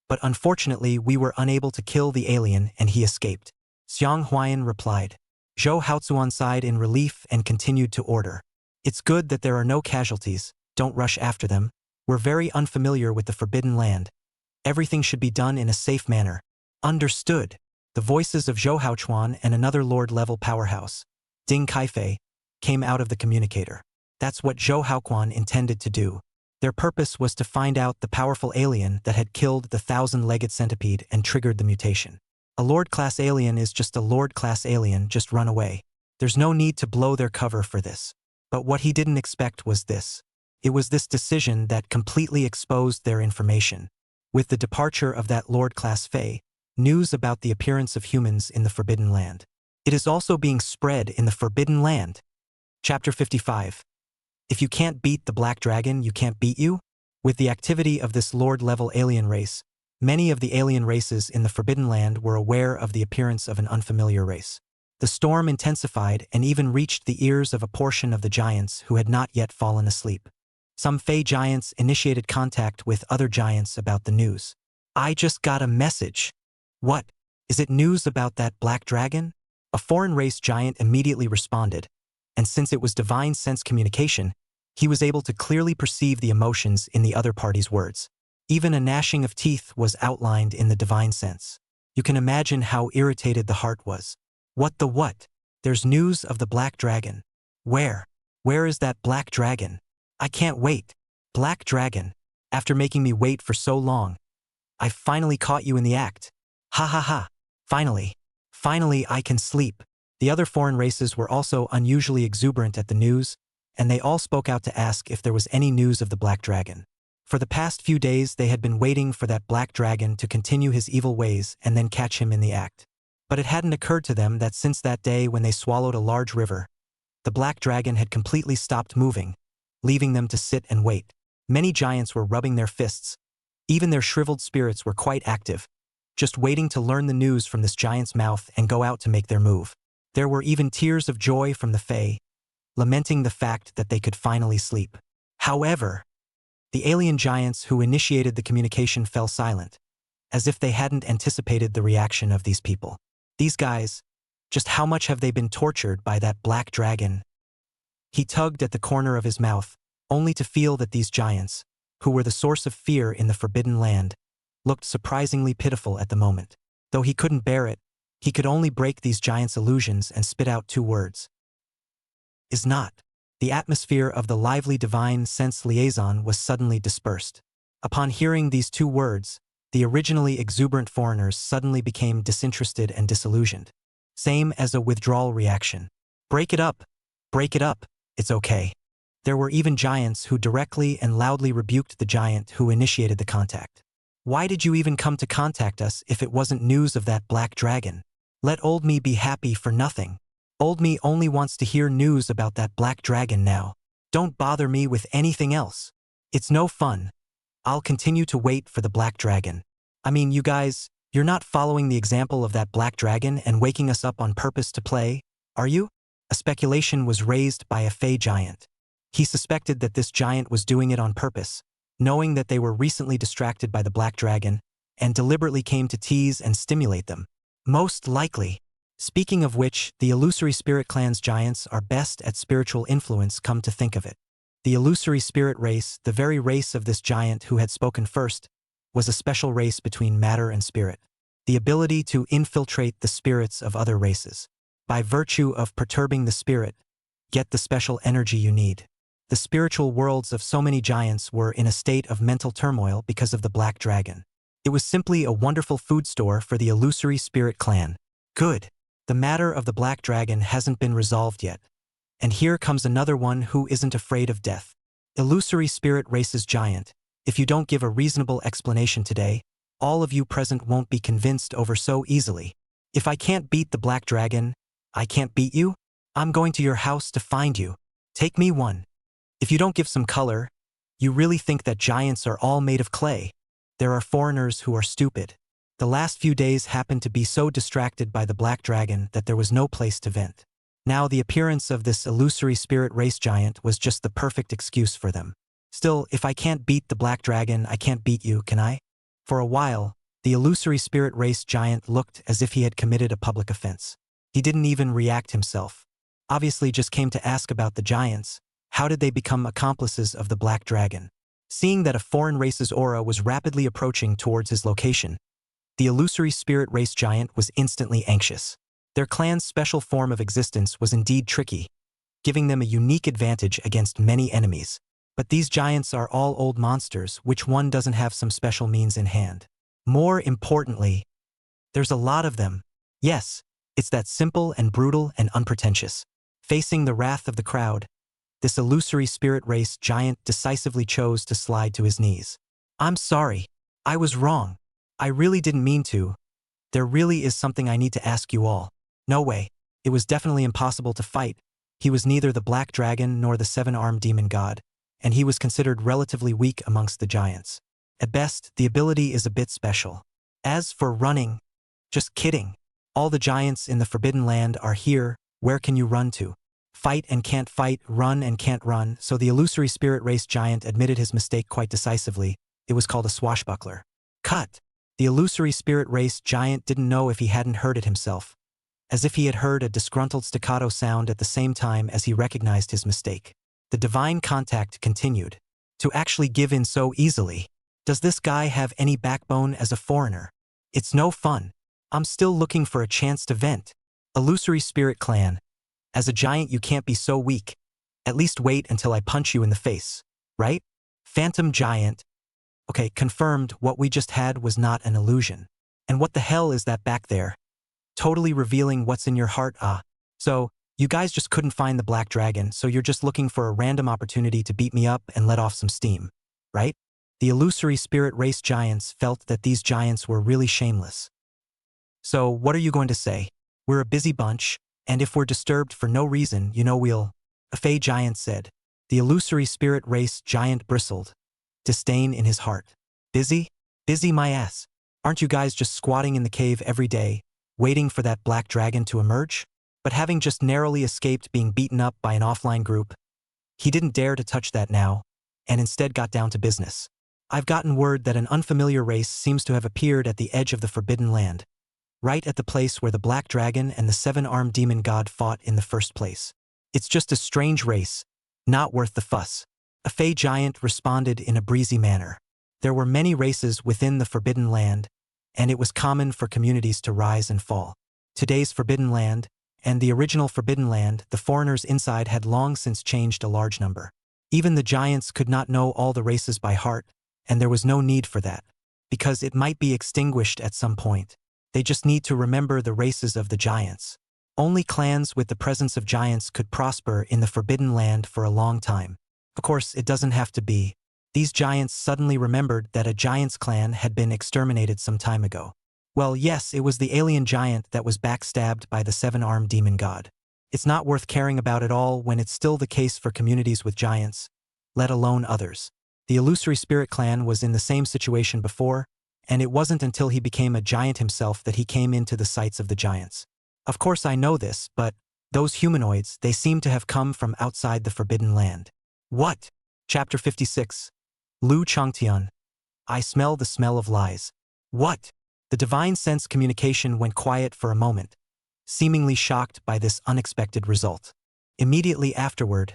But unfortunately we were unable to kill the alien and he escaped. Xiang Huayan replied. Zhou Haozuan sighed in relief and continued to order. It's good that there are no casualties, don't rush after them. We're very unfamiliar with the Forbidden Land. Everything should be done in a safe manner. Understood. The voices of Zhou Haochuan and another Lord-level powerhouse, Ding Kaifei, came out of the communicator. That's what Zhou Haoquan intended to do. Their purpose was to find out the powerful alien that had killed the 1,000-legged centipede and triggered the mutation. A Lord-class alien is just a Lord-class alien, just run away. There's no need to blow their cover for this. But what he didn't expect was this. It was this decision that completely exposed their information. With the departure of that Lord-class Fei, news about the appearance of humans in the Forbidden Land. It is also being spread in the Forbidden Land. Chapter 55. If you can't beat the Black Dragon, you can't beat you? With the activity of this Lord-level alien race, many of the alien races in the Forbidden Land were aware of the appearance of an unfamiliar race. The storm intensified and even reached the ears of a portion of the giants who had not yet fallen asleep. Some Fey giants initiated contact with other giants about the news. I just got a message. What? Is it news about that Black Dragon? A foreign race giant immediately responded, and since it was divine sense communication, he was able to clearly perceive the emotions in the other party's words. Even a gnashing of teeth was outlined in the divine sense. You can imagine how irritated the heart was. What the what? There's news of the Black Dragon. Where? Where is that Black Dragon? I can't wait. Black Dragon, after making me wait for so long, I finally caught you in the act. Ha ha ha. Finally. Finally I can sleep. The other foreign races were also unusually exuberant at the news, and they all spoke out to ask if there was any news of the Black Dragon. For the past few days they had been waiting for that Black Dragon to continue his evil ways and then catch him in the act. But it hadn't occurred to them that since that day when they swallowed a large river, the Black Dragon had completely stopped moving, leaving them to sit and wait. Many giants were rubbing their fists. Even their shriveled spirits were quite active, just waiting to learn the news from this giant's mouth and go out to make their move. There were even tears of joy from the Fae, lamenting the fact that they could finally sleep. However, the alien giants who initiated the communication fell silent, as if they hadn't anticipated the reaction of these people. These guys, just how much have they been tortured by that Black Dragon? He tugged at the corner of his mouth, only to feel that these giants, who were the source of fear in the Forbidden Land, looked surprisingly pitiful at the moment. Though he couldn't bear it, he could only break these giants' illusions and spit out two words. Is not. The atmosphere of the lively divine sense liaison was suddenly dispersed. Upon hearing these two words, the originally exuberant foreigners suddenly became disinterested and disillusioned. Same as a withdrawal reaction. Break it up. Break it up. It's okay. There were even giants who directly and loudly rebuked the giant who initiated the contact. Why did you even come to contact us if it wasn't news of that Black Dragon? Let old me be happy for nothing. Old me only wants to hear news about that Black Dragon now. Don't bother me with anything else. It's no fun. I'll continue to wait for the Black Dragon. I mean, you guys, you're not following the example of that Black Dragon and waking us up on purpose to play, are you? A speculation was raised by a Fey giant. He suspected that this giant was doing it on purpose, knowing that they were recently distracted by the Black Dragon, and deliberately came to tease and stimulate them. Most likely. Speaking of which, the Illusory Spirit Clan's giants are best at spiritual influence, come to think of it. The Illusory Spirit race, the very race of this giant who had spoken first, was a special race between matter and spirit. The ability to infiltrate the spirits of other races. By virtue of perturbing the spirit, get the special energy you need. The spiritual worlds of so many giants were in a state of mental turmoil because of the Black Dragon. It was simply a wonderful food store for the Illusory Spirit Clan. Good. The matter of the Black Dragon hasn't been resolved yet. And here comes another one who isn't afraid of death. Illusory Spirit Race's giant. If you don't give a reasonable explanation today, all of you present won't be convinced over so easily. If I can't beat the Black Dragon, I can't beat you? I'm going to your house to find you. Take me one. If you don't give some color, you really think that giants are all made of clay. There are foreigners who are stupid. The last few days happened to be so distracted by the black dragon that there was no place to vent. Now the appearance of this illusory spirit race giant was just the perfect excuse for them. Still, if I can't beat the black dragon, I can't beat you, can I? For a while, the illusory spirit race giant looked as if he had committed a public offense. He didn't even react himself. Obviously just came to ask about the giants. How did they become accomplices of the black dragon? Seeing that a foreign race's aura was rapidly approaching towards his location, the illusory spirit race giant was instantly anxious. Their clan's special form of existence was indeed tricky, giving them a unique advantage against many enemies. But these giants are all old monsters, which one doesn't have some special means in hand. More importantly, there's a lot of them. Yes, it's that simple and brutal and unpretentious. Facing the wrath of the crowd, this illusory spirit race giant decisively chose to slide to his knees. I'm sorry. I was wrong. I really didn't mean to. There really is something I need to ask you all. No way. It was definitely impossible to fight. He was neither the black dragon nor the seven-armed demon god, and he was considered relatively weak amongst the giants. At best, the ability is a bit special. As for running, just kidding. All the giants in the Forbidden Land are here. Where can you run to? Fight and can't fight, run and can't run, so the illusory spirit race giant admitted his mistake quite decisively. It was called a swashbuckler. Cut! The illusory spirit race giant didn't know if he hadn't heard it himself, as if he had heard a disgruntled staccato sound at the same time as he recognized his mistake. The divine contact continued. To actually give in so easily. Does this guy have any backbone as a foreigner? It's no fun. I'm still looking for a chance to vent. Illusory spirit clan. As a giant you can't be so weak. At least wait until I punch you in the face. Right? Phantom giant. Okay, confirmed what we just had was not an illusion. And what the hell is that back there? Totally revealing what's in your heart, So, you guys just couldn't find the black dragon, so you're just looking for a random opportunity to beat me up and let off some steam. Right? The illusory spirit race giants felt that these giants were really shameless. So, what are you going to say? We're a busy bunch, and if we're disturbed for no reason, we'll... A fey giant said. The illusory spirit race giant bristled. Disdain in his heart. Busy? Busy my ass. Aren't you guys just squatting in the cave every day, waiting for that black dragon to emerge? But having just narrowly escaped being beaten up by an offline group, he didn't dare to touch that now, and instead got down to business. I've gotten word that an unfamiliar race seems to have appeared at the edge of the Forbidden Land, right at the place where the black dragon and the seven-armed demon god fought in the first place. It's just a strange race, not worth the fuss. A fey giant responded in a breezy manner. There were many races within the Forbidden Land, and it was common for communities to rise and fall. Today's Forbidden Land, and the original Forbidden Land, the foreigners inside had long since changed a large number. Even the giants could not know all the races by heart, and there was no need for that, because it might be extinguished at some point. They just need to remember the races of the giants. Only clans with the presence of giants could prosper in the Forbidden Land for a long time. Of course, it doesn't have to be. These giants suddenly remembered that a giant's clan had been exterminated some time ago. Well, yes, it was the alien giant that was backstabbed by the seven-armed demon god. It's not worth caring about at all when it's still the case for communities with giants, let alone others. The illusory spirit clan was in the same situation before, and it wasn't until he became a giant himself that he came into the sights of the giants. Of course I know this, but those humanoids, they seem to have come from outside the Forbidden Land. What? Chapter 56. Lu Changtian. I smell the smell of lies. What? The divine sense communication went quiet for a moment, seemingly shocked by this unexpected result. Immediately afterward,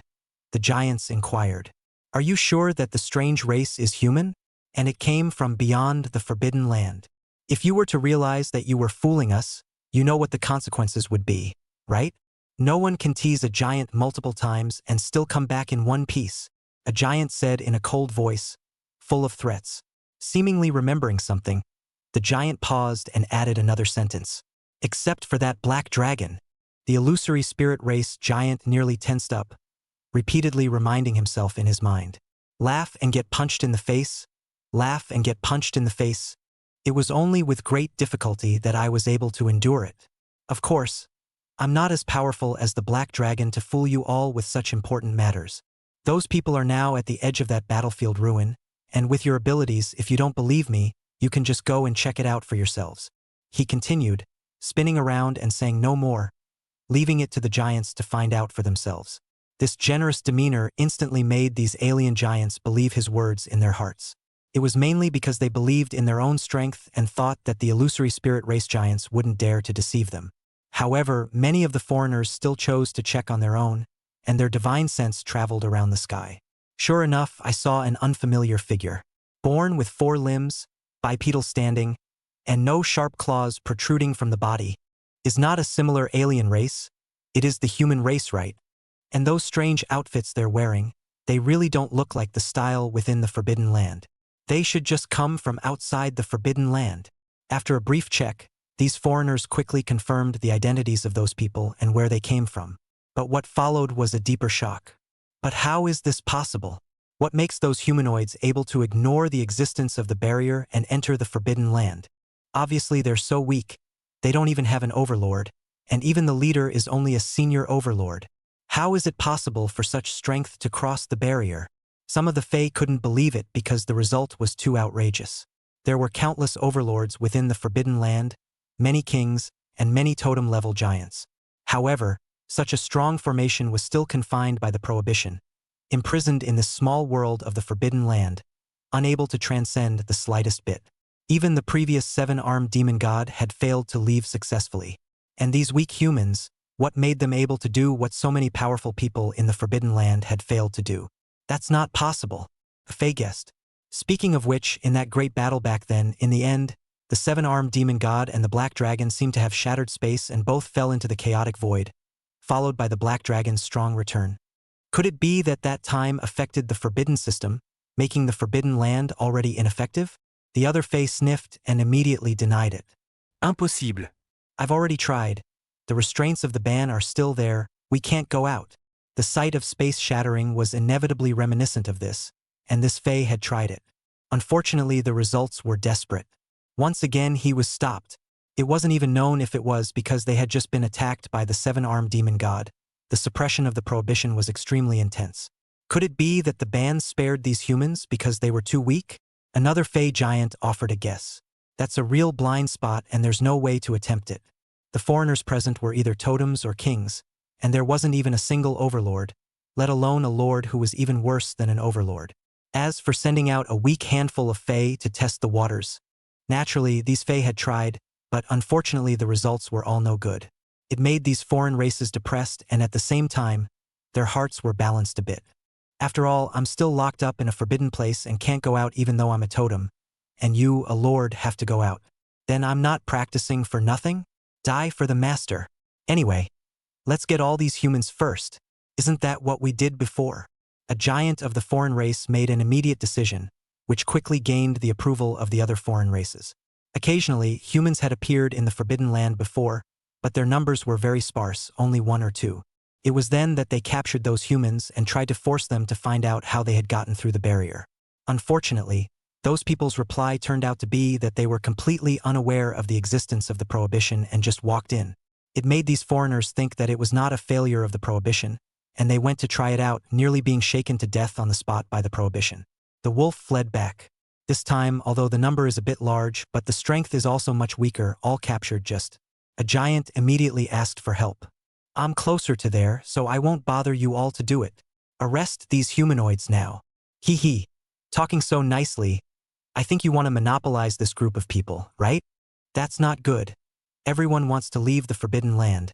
the giants inquired, "Are you sure that the strange race is human? And it came from beyond the Forbidden Land. If you were to realize that you were fooling us, you know what the consequences would be, right? No one can tease a giant multiple times and still come back in one piece," a giant said in a cold voice, full of threats. Seemingly remembering something, the giant paused and added another sentence. "Except for that black dragon." The illusory spirit race giant nearly tensed up, repeatedly reminding himself in his mind. Laugh and get punched in the face. Laugh and get punched in the face. It was only with great difficulty that I was able to endure it. Of course, I'm not as powerful as the black dragon to fool you all with such important matters. Those people are now at the edge of that battlefield ruin, and with your abilities, if you don't believe me, You can just go and check it out for yourselves. He continued, spinning around and saying no more, leaving it to the giants to find out for themselves. This generous demeanor instantly made these alien giants believe his words in their hearts. It was mainly because they believed in their own strength and thought that the illusory spirit race giants wouldn't dare to deceive them. However, many of the foreigners still chose to check on their own, and their divine sense traveled around the sky. Sure enough, I saw an unfamiliar figure. Born with 4 limbs, bipedal standing, and no sharp claws protruding from the body, is not a similar alien race. It is the human race, right? And those strange outfits they're wearing, they really don't look like the style within the Forbidden Land. They should just come from outside the Forbidden Land. After a brief check, these foreigners quickly confirmed the identities of those people and where they came from. But what followed was a deeper shock. But how is this possible? What makes those humanoids able to ignore the existence of the barrier and enter the Forbidden Land? Obviously, they're so weak. They don't even have an overlord, and even the leader is only a senior overlord. How is it possible for such strength to cross the barrier? Some of the Fae couldn't believe it because the result was too outrageous. There were countless overlords within the Forbidden Land, many kings, and many totem-level giants. However, such a strong formation was still confined by the prohibition, imprisoned in this small world of the Forbidden Land, unable to transcend the slightest bit. Even the previous 7-armed demon god had failed to leave successfully. And these weak humans, what made them able to do what so many powerful people in the Forbidden Land had failed to do? That's not possible, a Fae guessed. Speaking of which, in that great battle back then, in the end, the 7-armed demon god and the black dragon seemed to have shattered space and both fell into the chaotic void, followed by the black dragon's strong return. Could it be that that time affected the forbidden system, making the Forbidden Land already ineffective? The other Fae sniffed and immediately denied it. Impossible. I've already tried. The restraints of the ban are still there. We can't go out. The sight of space shattering was inevitably reminiscent of this, and this Fae had tried it. Unfortunately, the results were desperate. Once again, he was stopped. It wasn't even known if it was because they had just been attacked by the 7-armed demon god. The suppression of the prohibition was extremely intense. Could it be that the ban spared these humans because they were too weak? Another Fae giant offered a guess. That's a real blind spot and there's no way to attempt it. The foreigners present were either totems or kings, and there wasn't even a single overlord, let alone a lord who was even worse than an overlord. As for sending out a weak handful of Fae to test the waters, naturally these Fae had tried, but unfortunately the results were all no good. It made these foreign races depressed and at the same time, their hearts were balanced a bit. After all, I'm still locked up in a forbidden place and can't go out even though I'm a totem, and you, a lord, have to go out. Then I'm not practicing for nothing? Die for the master. Anyway, let's get all these humans first. Isn't that what we did before? A giant of the foreign race made an immediate decision, which quickly gained the approval of the other foreign races. Occasionally, humans had appeared in the Forbidden Land before, but their numbers were very sparse, only 1 or 2. It was then that they captured those humans and tried to force them to find out how they had gotten through the barrier. Unfortunately, those people's reply turned out to be that they were completely unaware of the existence of the prohibition and just walked in. It made these foreigners think that it was not a failure of the prohibition, and they went to try it out, nearly being shaken to death on the spot by the prohibition. The wolf fled back. This time, although the number is a bit large, but the strength is also much weaker, all captured just. A giant immediately asked for help. I'm closer to there, so I won't bother you all to do it. Arrest these humanoids now. Hee hee. Talking so nicely. I think you want to monopolize this group of people, right? That's not good. Everyone wants to leave the Forbidden Land.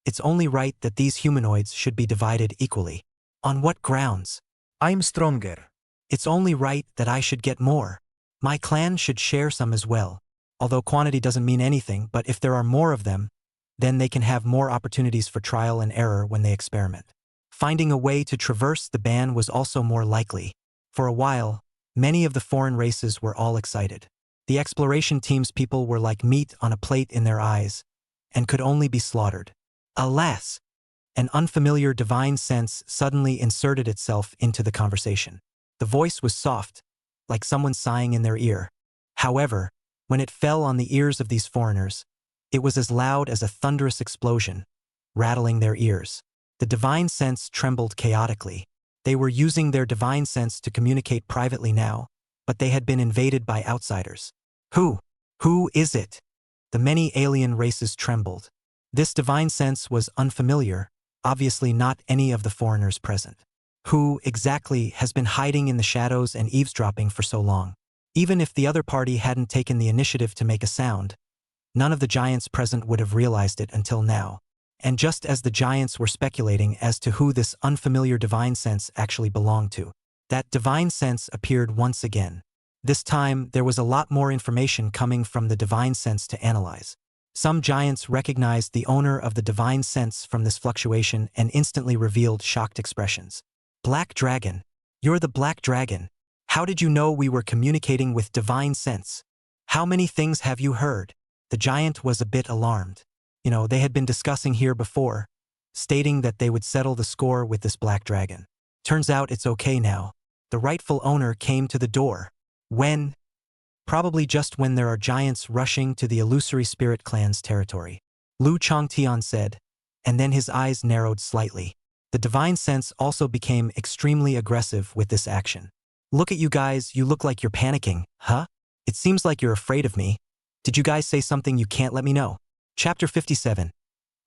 It's only right that these humanoids should be divided equally. On what grounds? I'm stronger. It's only right that I should get more. My clan should share some as well. Although quantity doesn't mean anything, but if there are more of them, then they can have more opportunities for trial and error when they experiment. Finding a way to traverse the ban was also more likely. For a while, many of the foreign races were all excited. The exploration team's people were like meat on a plate in their eyes, and could only be slaughtered. Alas! An unfamiliar divine sense suddenly inserted itself into the conversation. The voice was soft, like someone sighing in their ear. However, when it fell on the ears of these foreigners, it was as loud as a thunderous explosion, rattling their ears. The divine sense trembled chaotically. They were using their divine sense to communicate privately now, but they had been invaded by outsiders. Who? Who is it? The many alien races trembled. This divine sense was unfamiliar, obviously not any of the foreigners present. Who, exactly, has been hiding in the shadows and eavesdropping for so long? Even if the other party hadn't taken the initiative to make a sound, none of the giants present would have realized it until now. And just as the giants were speculating as to who this unfamiliar divine sense actually belonged to, that divine sense appeared once again. This time, there was a lot more information coming from the divine sense to analyze. Some giants recognized the owner of the divine sense from this fluctuation and instantly revealed shocked expressions. Black Dragon. You're the Black Dragon. How did you know we were communicating with divine sense? How many things have you heard? The giant was a bit alarmed. They had been discussing here before, stating that they would settle the score with this Black Dragon. Turns out it's okay now. The rightful owner came to the door. When? Probably just when there are giants rushing to the illusory spirit clan's territory. Lu Changtian said, and then his eyes narrowed slightly. The divine sense also became extremely aggressive with this action. Look at you guys, you look like you're panicking, huh? It seems like you're afraid of me. Did you guys say something you can't let me know? Chapter 57.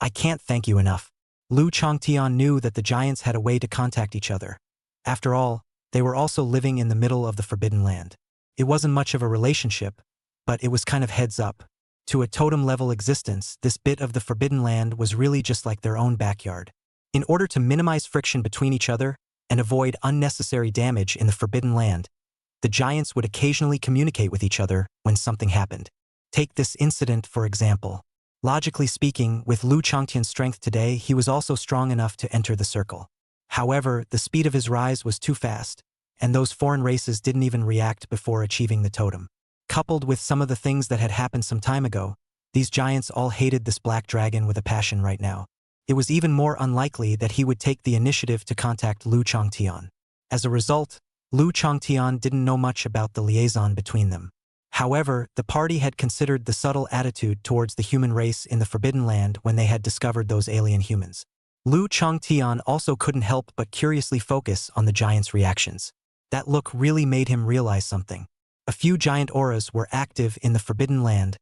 I can't thank you enough. Lu Changtian knew that the giants had a way to contact each other. After all, they were also living in the middle of the Forbidden Land. It wasn't much of a relationship, but it was kind of heads up. To a totem-level existence, this bit of the Forbidden Land was really just like their own backyard. In order to minimize friction between each other and avoid unnecessary damage in the Forbidden Land, the giants would occasionally communicate with each other when something happened. Take this incident for example. Logically speaking, with Lu Changtian's strength today, he was also strong enough to enter the circle. However, the speed of his rise was too fast, and those foreign races didn't even react before achieving the totem. Coupled with some of the things that had happened some time ago, these giants all hated this Black Dragon with a passion right now. It was even more unlikely that he would take the initiative to contact Lu Changtian. As a result, Lu Changtian didn't know much about the liaison between them. However, the party had considered the subtle attitude towards the human race in the Forbidden Land when they had discovered those alien humans. Lu Changtian also couldn't help but curiously focus on the giants' reactions. That look really made him realize something. A few giant auras were active in the Forbidden Land,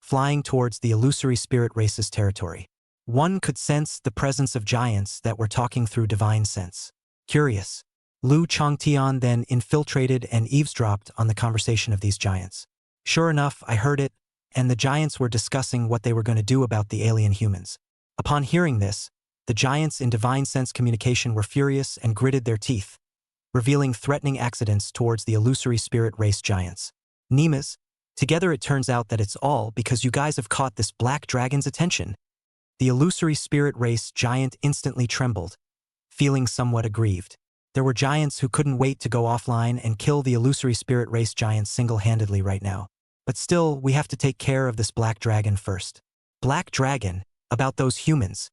flying towards the illusory spirit race's territory. One could sense the presence of giants that were talking through divine sense. Curious. Lu Changtian then infiltrated and eavesdropped on the conversation of these giants. Sure enough, I heard it, and the giants were discussing what they were going to do about the alien humans. Upon hearing this, the giants in divine sense communication were furious and gritted their teeth, revealing threatening accidents towards the illusory spirit race giants. Nemas, together it turns out that it's all because you guys have caught this Black Dragon's attention. The illusory spirit race giant instantly trembled, feeling somewhat aggrieved. There were giants who couldn't wait to go offline and kill the illusory spirit race giants single-handedly right now. But still, we have to take care of this Black Dragon first. Black Dragon, about those humans.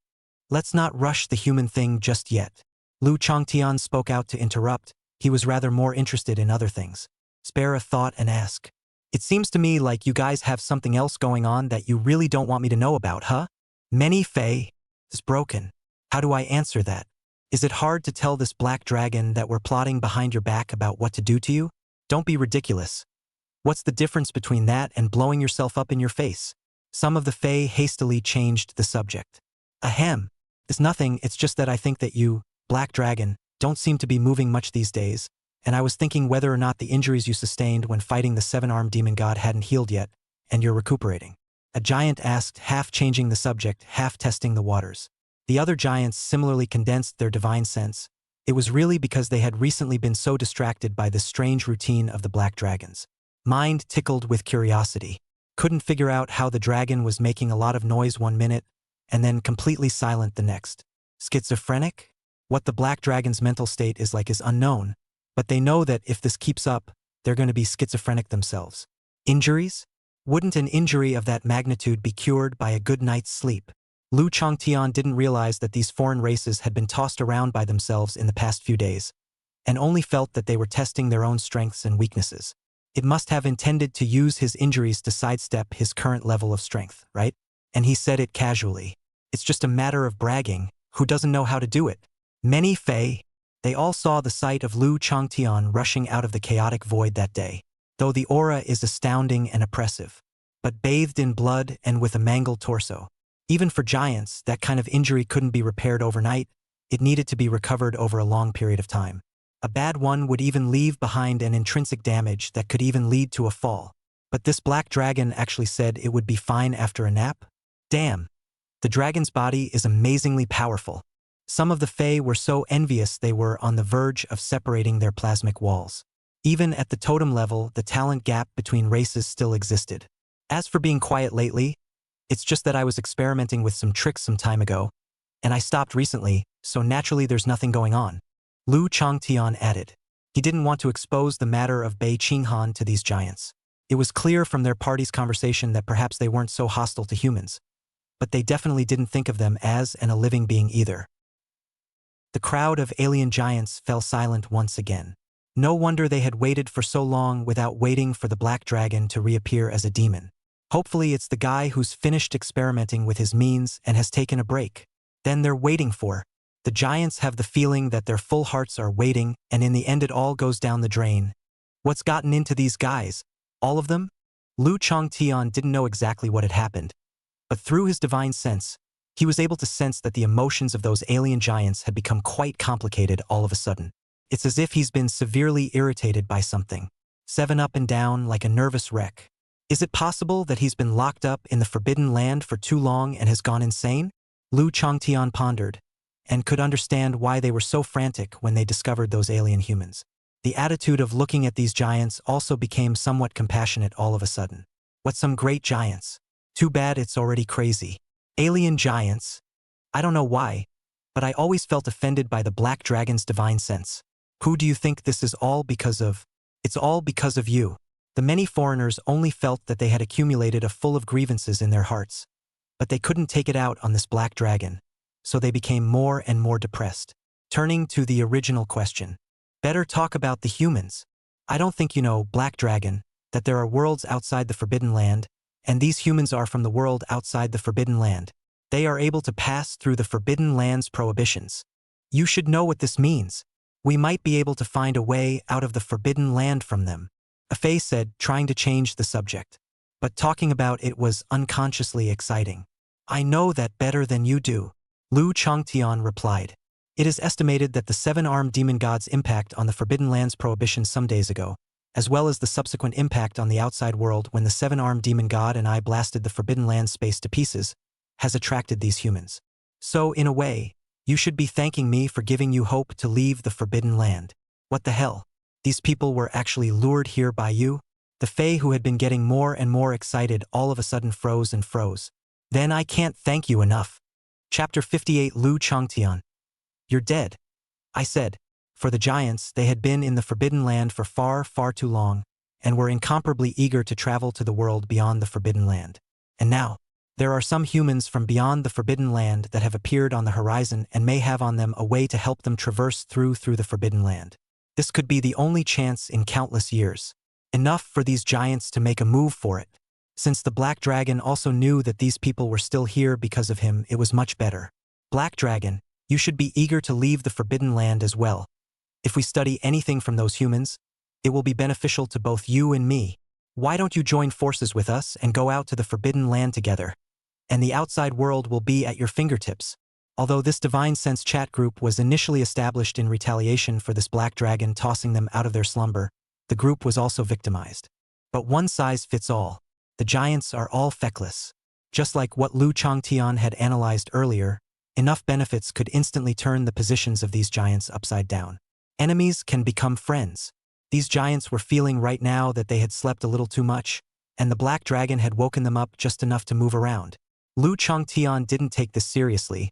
Let's not rush the human thing just yet. Lu Changtian spoke out to interrupt. He was rather more interested in other things. Spare a thought and ask. It seems to me like you guys have something else going on that you really don't want me to know about, huh? Many Fei is broken. How do I answer that? Is it hard to tell this Black Dragon that we're plotting behind your back about what to do to you? Don't be ridiculous. What's the difference between that and blowing yourself up in your face? Some of the Fae hastily changed the subject. Ahem. It's nothing, it's just that I think that you, Black Dragon, don't seem to be moving much these days, and I was thinking whether or not the injuries you sustained when fighting the seven-armed demon god hadn't healed yet, and you're recuperating. A giant asked, half changing the subject, half testing the waters. The other giants similarly condensed their divine sense. It was really because they had recently been so distracted by this strange routine of the Black Dragons. Mind tickled with curiosity. Couldn't figure out how the dragon was making a lot of noise one minute, and then completely silent the next. Schizophrenic? What the Black Dragon's mental state is like is unknown, but they know that if this keeps up, they're going to be schizophrenic themselves. Injuries? Wouldn't an injury of that magnitude be cured by a good night's sleep? Lu Changtian didn't realize that these foreign races had been tossed around by themselves in the past few days, and only felt that they were testing their own strengths and weaknesses. It must have intended to use his injuries to sidestep his current level of strength, right? And he said it casually. It's just a matter of bragging. Who doesn't know how to do it? Many Fei. They all saw the sight of Lu Changtian rushing out of the chaotic void that day. though the aura is astounding and oppressive. But bathed in blood and with a mangled torso. Even for giants, that kind of injury couldn't be repaired overnight. It needed to be recovered over a long period of time. A bad one would even leave behind an intrinsic damage that could even lead to a fall. But this black dragon actually said it would be fine after a nap? Damn. The dragon's body is amazingly powerful. Some of the Fae were so envious they were on the verge of separating their plasmic walls. Even at the totem level, the talent gap between races still existed. As for being quiet lately, it's just that I was experimenting with some tricks some time ago, and I stopped recently, so naturally there's nothing going on. Lu Changtian added. He didn't want to expose the matter of Bei Qinghan to these giants. It was clear from their party's conversation that perhaps they weren't so hostile to humans, but they definitely didn't think of them as a living being either. The crowd of alien giants fell silent once again. No wonder they had waited for so long without waiting for the black dragon to reappear as a demon. Hopefully it's the guy who's finished experimenting with his means and has taken a break. Then they're waiting for. The giants have the feeling that their full hearts are waiting, and in the end it all goes down the drain. What's gotten into these guys? All of them? Lu Changtian didn't know exactly what had happened, but through his divine sense, he was able to sense that the emotions of those alien giants had become quite complicated all of a sudden. It's as if he's been severely irritated by something. 7 up and down like a nervous wreck. Is it possible that he's been locked up in the Forbidden Land for too long and has gone insane? Lu Changtian pondered, and could understand why they were so frantic when they discovered those alien humans. The attitude of looking at these giants also became somewhat compassionate all of a sudden. What some great giants. Too bad it's already crazy. Alien giants? I don't know why, but I always felt offended by the black dragon's divine sense. Who do you think this is all because of? It's all because of you. The many foreigners only felt that they had accumulated a full of grievances in their hearts, but they couldn't take it out on this black dragon, so they became more and more depressed. Turning to the original question. Better talk about the humans. I don't think you know, Black Dragon, that there are worlds outside the Forbidden Land, and these humans are from the world outside the Forbidden Land. They are able to pass through the Forbidden Land's prohibitions. You should know what this means. We might be able to find a way out of the Forbidden Land from them. A Fae said, trying to change the subject. But talking about it was unconsciously exciting. I know that better than you do. Lu Changtian replied. It is estimated that the 7-armed demon god's impact on the Forbidden Land's prohibition some days ago, as well as the subsequent impact on the outside world when the 7-armed demon god and I blasted the Forbidden Land space to pieces, has attracted these humans. So, in a way, you should be thanking me for giving you hope to leave the Forbidden Land. What the hell? These people were actually lured here by you? The Fae, who had been getting more and more excited, all of a sudden froze and froze. Then I can't thank you enough. Chapter 58. Lu Changtian. You're dead. I said. For the giants, they had been in the Forbidden Land for far, far too long, and were incomparably eager to travel to the world beyond the Forbidden Land. And now, there are some humans from beyond the Forbidden Land that have appeared on the horizon and may have on them a way to help them traverse through the Forbidden Land. This could be the only chance in countless years. Enough for these giants to make a move for it. Since the Black Dragon also knew that these people were still here because of him, it was much better. Black Dragon, you should be eager to leave the Forbidden Land as well. If we study anything from those humans, it will be beneficial to both you and me. Why don't you join forces with us and go out to the Forbidden Land together? And the outside world will be at your fingertips. Although this Divine Sense chat group was initially established in retaliation for this Black Dragon tossing them out of their slumber, the group was also victimized. But one size fits all. The giants are all feckless. Just like what Lu Changtian had analyzed earlier, enough benefits could instantly turn the positions of these giants upside down. Enemies can become friends. These giants were feeling right now that they had slept a little too much, and the Black Dragon had woken them up just enough to move around. Lu Changtian didn't take this seriously.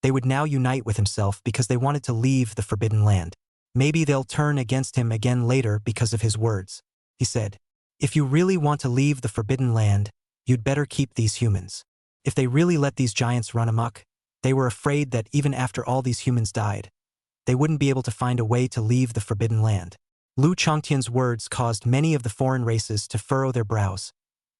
They would now unite with himself because they wanted to leave the Forbidden Land. Maybe they'll turn against him again later because of his words. He said, if you really want to leave the Forbidden Land, you'd better keep these humans. If they really let these giants run amok, they were afraid that even after all these humans died, they wouldn't be able to find a way to leave the Forbidden Land. Lu Changtian's words caused many of the foreign races to furrow their brows,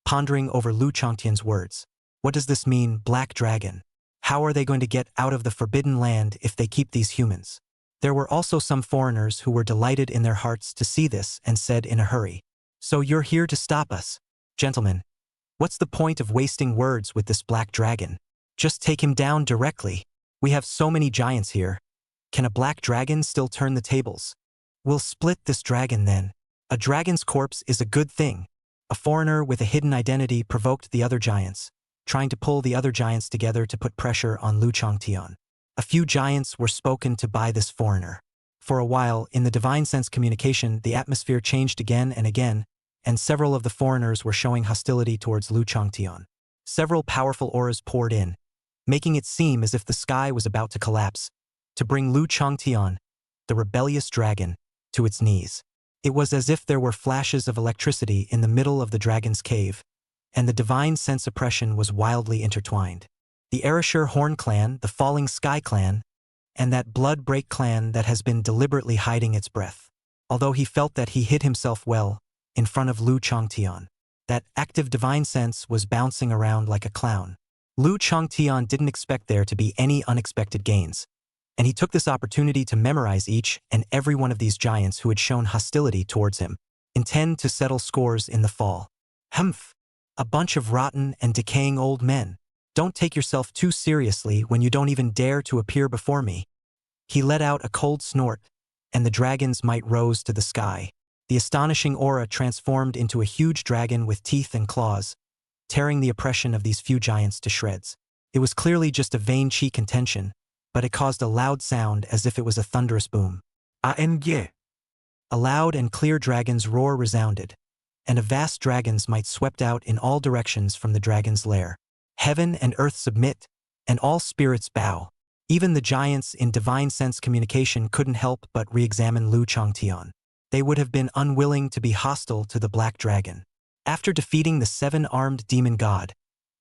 pondering over Lu Changtian's words. What does this mean, Black Dragon? How are they going to get out of the Forbidden Land if they keep these humans? There were also some foreigners who were delighted in their hearts to see this and said in a hurry, So you're here to stop us. Gentlemen, what's the point of wasting words with this black dragon? Just take him down directly. We have so many giants here. Can a black dragon still turn the tables? We'll split this dragon then. A dragon's corpse is a good thing. A foreigner with a hidden identity provoked the other giants, trying to pull the other giants together to put pressure on Lu Changtian. A few giants were spoken to by this foreigner. For a while, in the divine sense communication, the atmosphere changed again and again, and several of the foreigners were showing hostility towards Lu Changtian. Several powerful auras poured in, making it seem as if the sky was about to collapse, to bring Lu Changtian, the rebellious dragon, to its knees. It was as if there were flashes of electricity in the middle of the dragon's cave, and the divine sense oppression was wildly intertwined. The Ereshur Horn clan, the Falling Sky clan, and that Blood Break clan that has been deliberately hiding its breath. Although he felt that he hid himself well, in front of Lu Changtian, that active divine sense was bouncing around like a clown. Lu Changtian didn't expect there to be any unexpected gains, and he took this opportunity to memorize each and every one of these giants who had shown hostility towards him, intend to settle scores in the fall. Humph! A bunch of rotten and decaying old men. Don't take yourself too seriously when you don't even dare to appear before me. He let out a cold snort, and the dragon's might rose to the sky. The astonishing aura transformed into a huge dragon with teeth and claws, tearing the oppression of these few giants to shreds. It was clearly just a vain chi contention, but it caused a loud sound as if it was a thunderous boom. ANG. A loud and clear dragon's roar resounded, and a vast dragon's might swept out in all directions from the dragon's lair. Heaven and earth submit, and all spirits bow. Even the giants in divine sense communication couldn't help but re-examine Lu Changtian. They would have been unwilling to be hostile to the black dragon. After defeating the seven-armed demon god,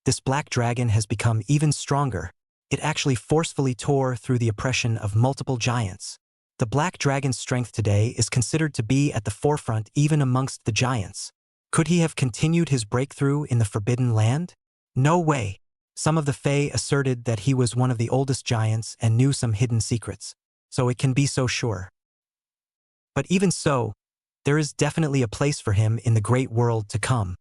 this black dragon has become even stronger. It actually forcefully tore through the oppression of multiple giants. The black dragon's strength today is considered to be at the forefront even amongst the giants. Could he have continued his breakthrough in the Forbidden Land? No way. Some of the Fae asserted that he was one of the oldest giants and knew some hidden secrets, so it can be so sure. But even so, there is definitely a place for him in the great world to come.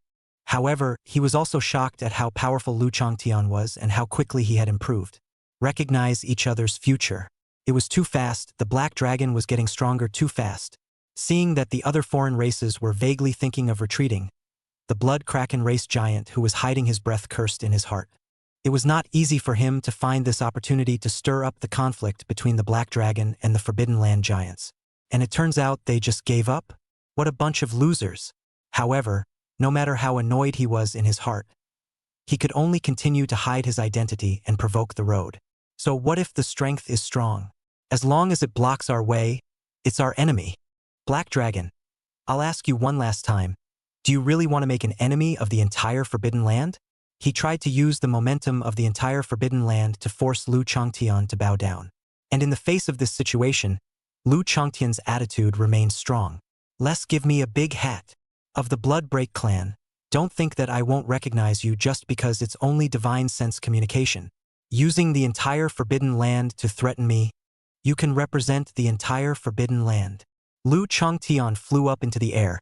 However, he was also shocked at how powerful Lu Changtian was and how quickly he had improved. Recognize each other's future. It was too fast, the black dragon was getting stronger too fast. Seeing that the other foreign races were vaguely thinking of retreating, the blood kraken race giant who was hiding his breath cursed in his heart. It was not easy for him to find this opportunity to stir up the conflict between the black dragon and the Forbidden Land giants. And it turns out they just gave up? What a bunch of losers. However, no matter how annoyed he was in his heart, he could only continue to hide his identity and provoke the road. So what if the strength is strong? As long as it blocks our way, it's our enemy. Black Dragon, I'll ask you one last time. Do you really want to make an enemy of the entire Forbidden Land? He tried to use the momentum of the entire Forbidden Land to force Lu Changtian to bow down. And in the face of this situation, Lu Changtian's attitude remained strong. "Let's give me a big hat. Of the Blood Break clan, don't think that I won't recognize you just because it's only divine sense communication. Using the entire Forbidden Land to threaten me, you can represent the entire Forbidden Land." Lu Changtian flew up into the air,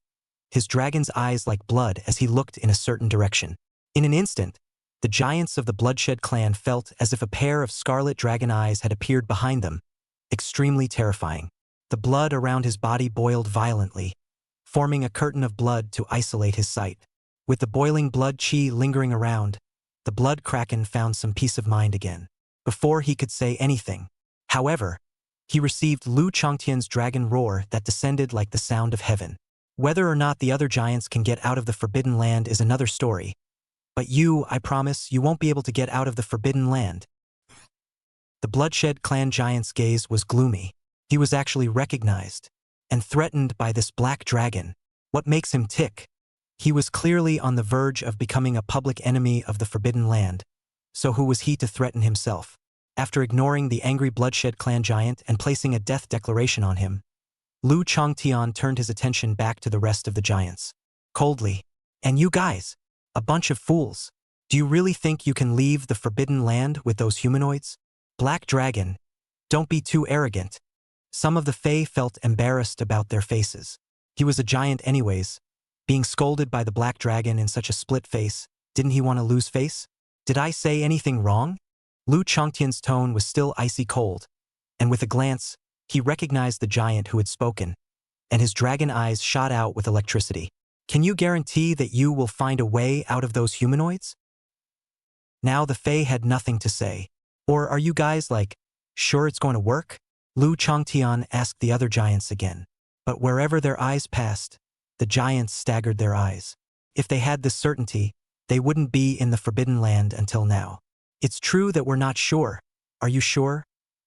his dragon's eyes like blood as he looked in a certain direction. In an instant, the giants of the Bloodshed clan felt as if a pair of scarlet dragon eyes had appeared behind them, extremely terrifying. The blood around his body boiled violently, forming a curtain of blood to isolate his sight. With the boiling blood chi lingering around, the blood kraken found some peace of mind again. Before he could say anything, however, he received Lu Changtian's dragon roar that descended like the sound of heaven. Whether or not the other giants can get out of the Forbidden Land is another story. But you, I promise, you won't be able to get out of the Forbidden Land. The Bloodshed clan giant's gaze was gloomy. He was actually recognized and threatened by this black dragon. What makes him tick? He was clearly on the verge of becoming a public enemy of the Forbidden Land, so who was he to threaten himself? After ignoring the angry Bloodshed clan giant and placing a death declaration on him, Lu Changtian turned his attention back to the rest of the giants. Coldly, "And you guys, a bunch of fools. Do you really think you can leave the Forbidden Land with those humanoids? Black Dragon, don't be too arrogant." Some of the Fae felt embarrassed about their faces. He was a giant anyways, Being scolded by the black dragon in such a split face, didn't he want to lose face? Did I say anything wrong? Lu Chongtian's tone was still icy cold, and with a glance, he recognized the giant who had spoken, and his dragon eyes shot out with electricity. Can you guarantee that you will find a way out of those humanoids? Now the Fae had nothing to say. Or are you guys sure it's going to work? Lu Chongtian asked the other giants again. But wherever their eyes passed, the giants staggered their eyes. If they had this certainty, they wouldn't be in the Forbidden Land until now. It's true that we're not sure. Are you sure,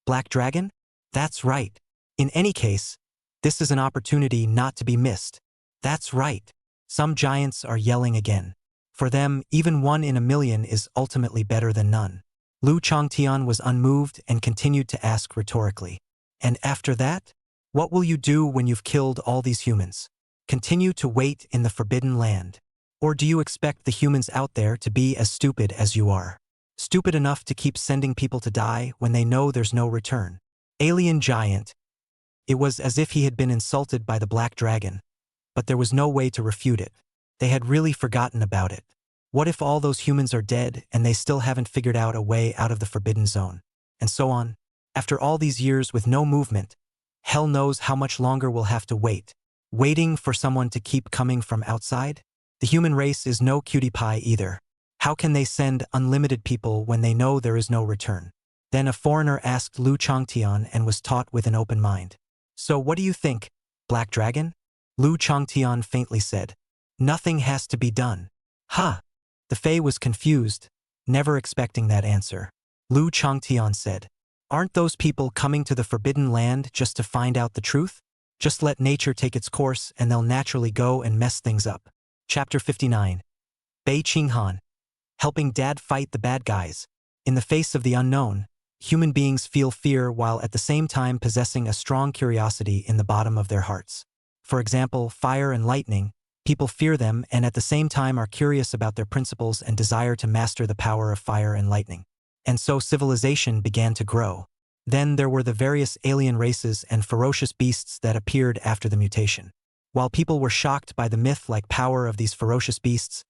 Black Dragon? That's right. In any case, this is an opportunity not to be missed. That's right. Some giants are yelling again. For them, even 1 in a million is ultimately better than none. Lu Chongtian was unmoved and continued to ask rhetorically. And after that? What will you do when you've killed all these humans? Continue to wait in the Forbidden Land? Or do you expect the humans out there to be as stupid as you are? Stupid enough to keep sending people to die when they know there's no return? Alien giant. It was as if he had been insulted by the Black Dragon, but there was no way to refute it. They had really forgotten about it. What if all those humans are dead and they still haven't figured out a way out of the Forbidden Zone? And so on. After all these years with no movement, hell knows how much longer we'll have to wait. Waiting for someone to keep coming from outside? The human race is no cutie pie either. How can they send unlimited people when they know there is no return? Then a foreigner asked Lu Chongtian and was taught with an open mind. So what do you think, Black Dragon? Lu Chongtian faintly said. Nothing has to be done. Ha! The Fae was confused, never expecting that answer. Lu Chongtian said, aren't those people coming to the Forbidden Land just to find out the truth? Just let nature take its course and they'll naturally go and mess things up. Chapter 59. Bei Qinghan. Helping Dad fight the bad guys. In the face of the unknown, human beings feel fear while at the same time possessing a strong curiosity in the bottom of their hearts. For example, fire and lightning. People fear them and at the same time are curious about their principles and desire to master the power of fire and lightning. And so civilization began to grow. Then there were the various alien races and ferocious beasts that appeared after the mutation. While people were shocked by the myth-like power of these ferocious beasts,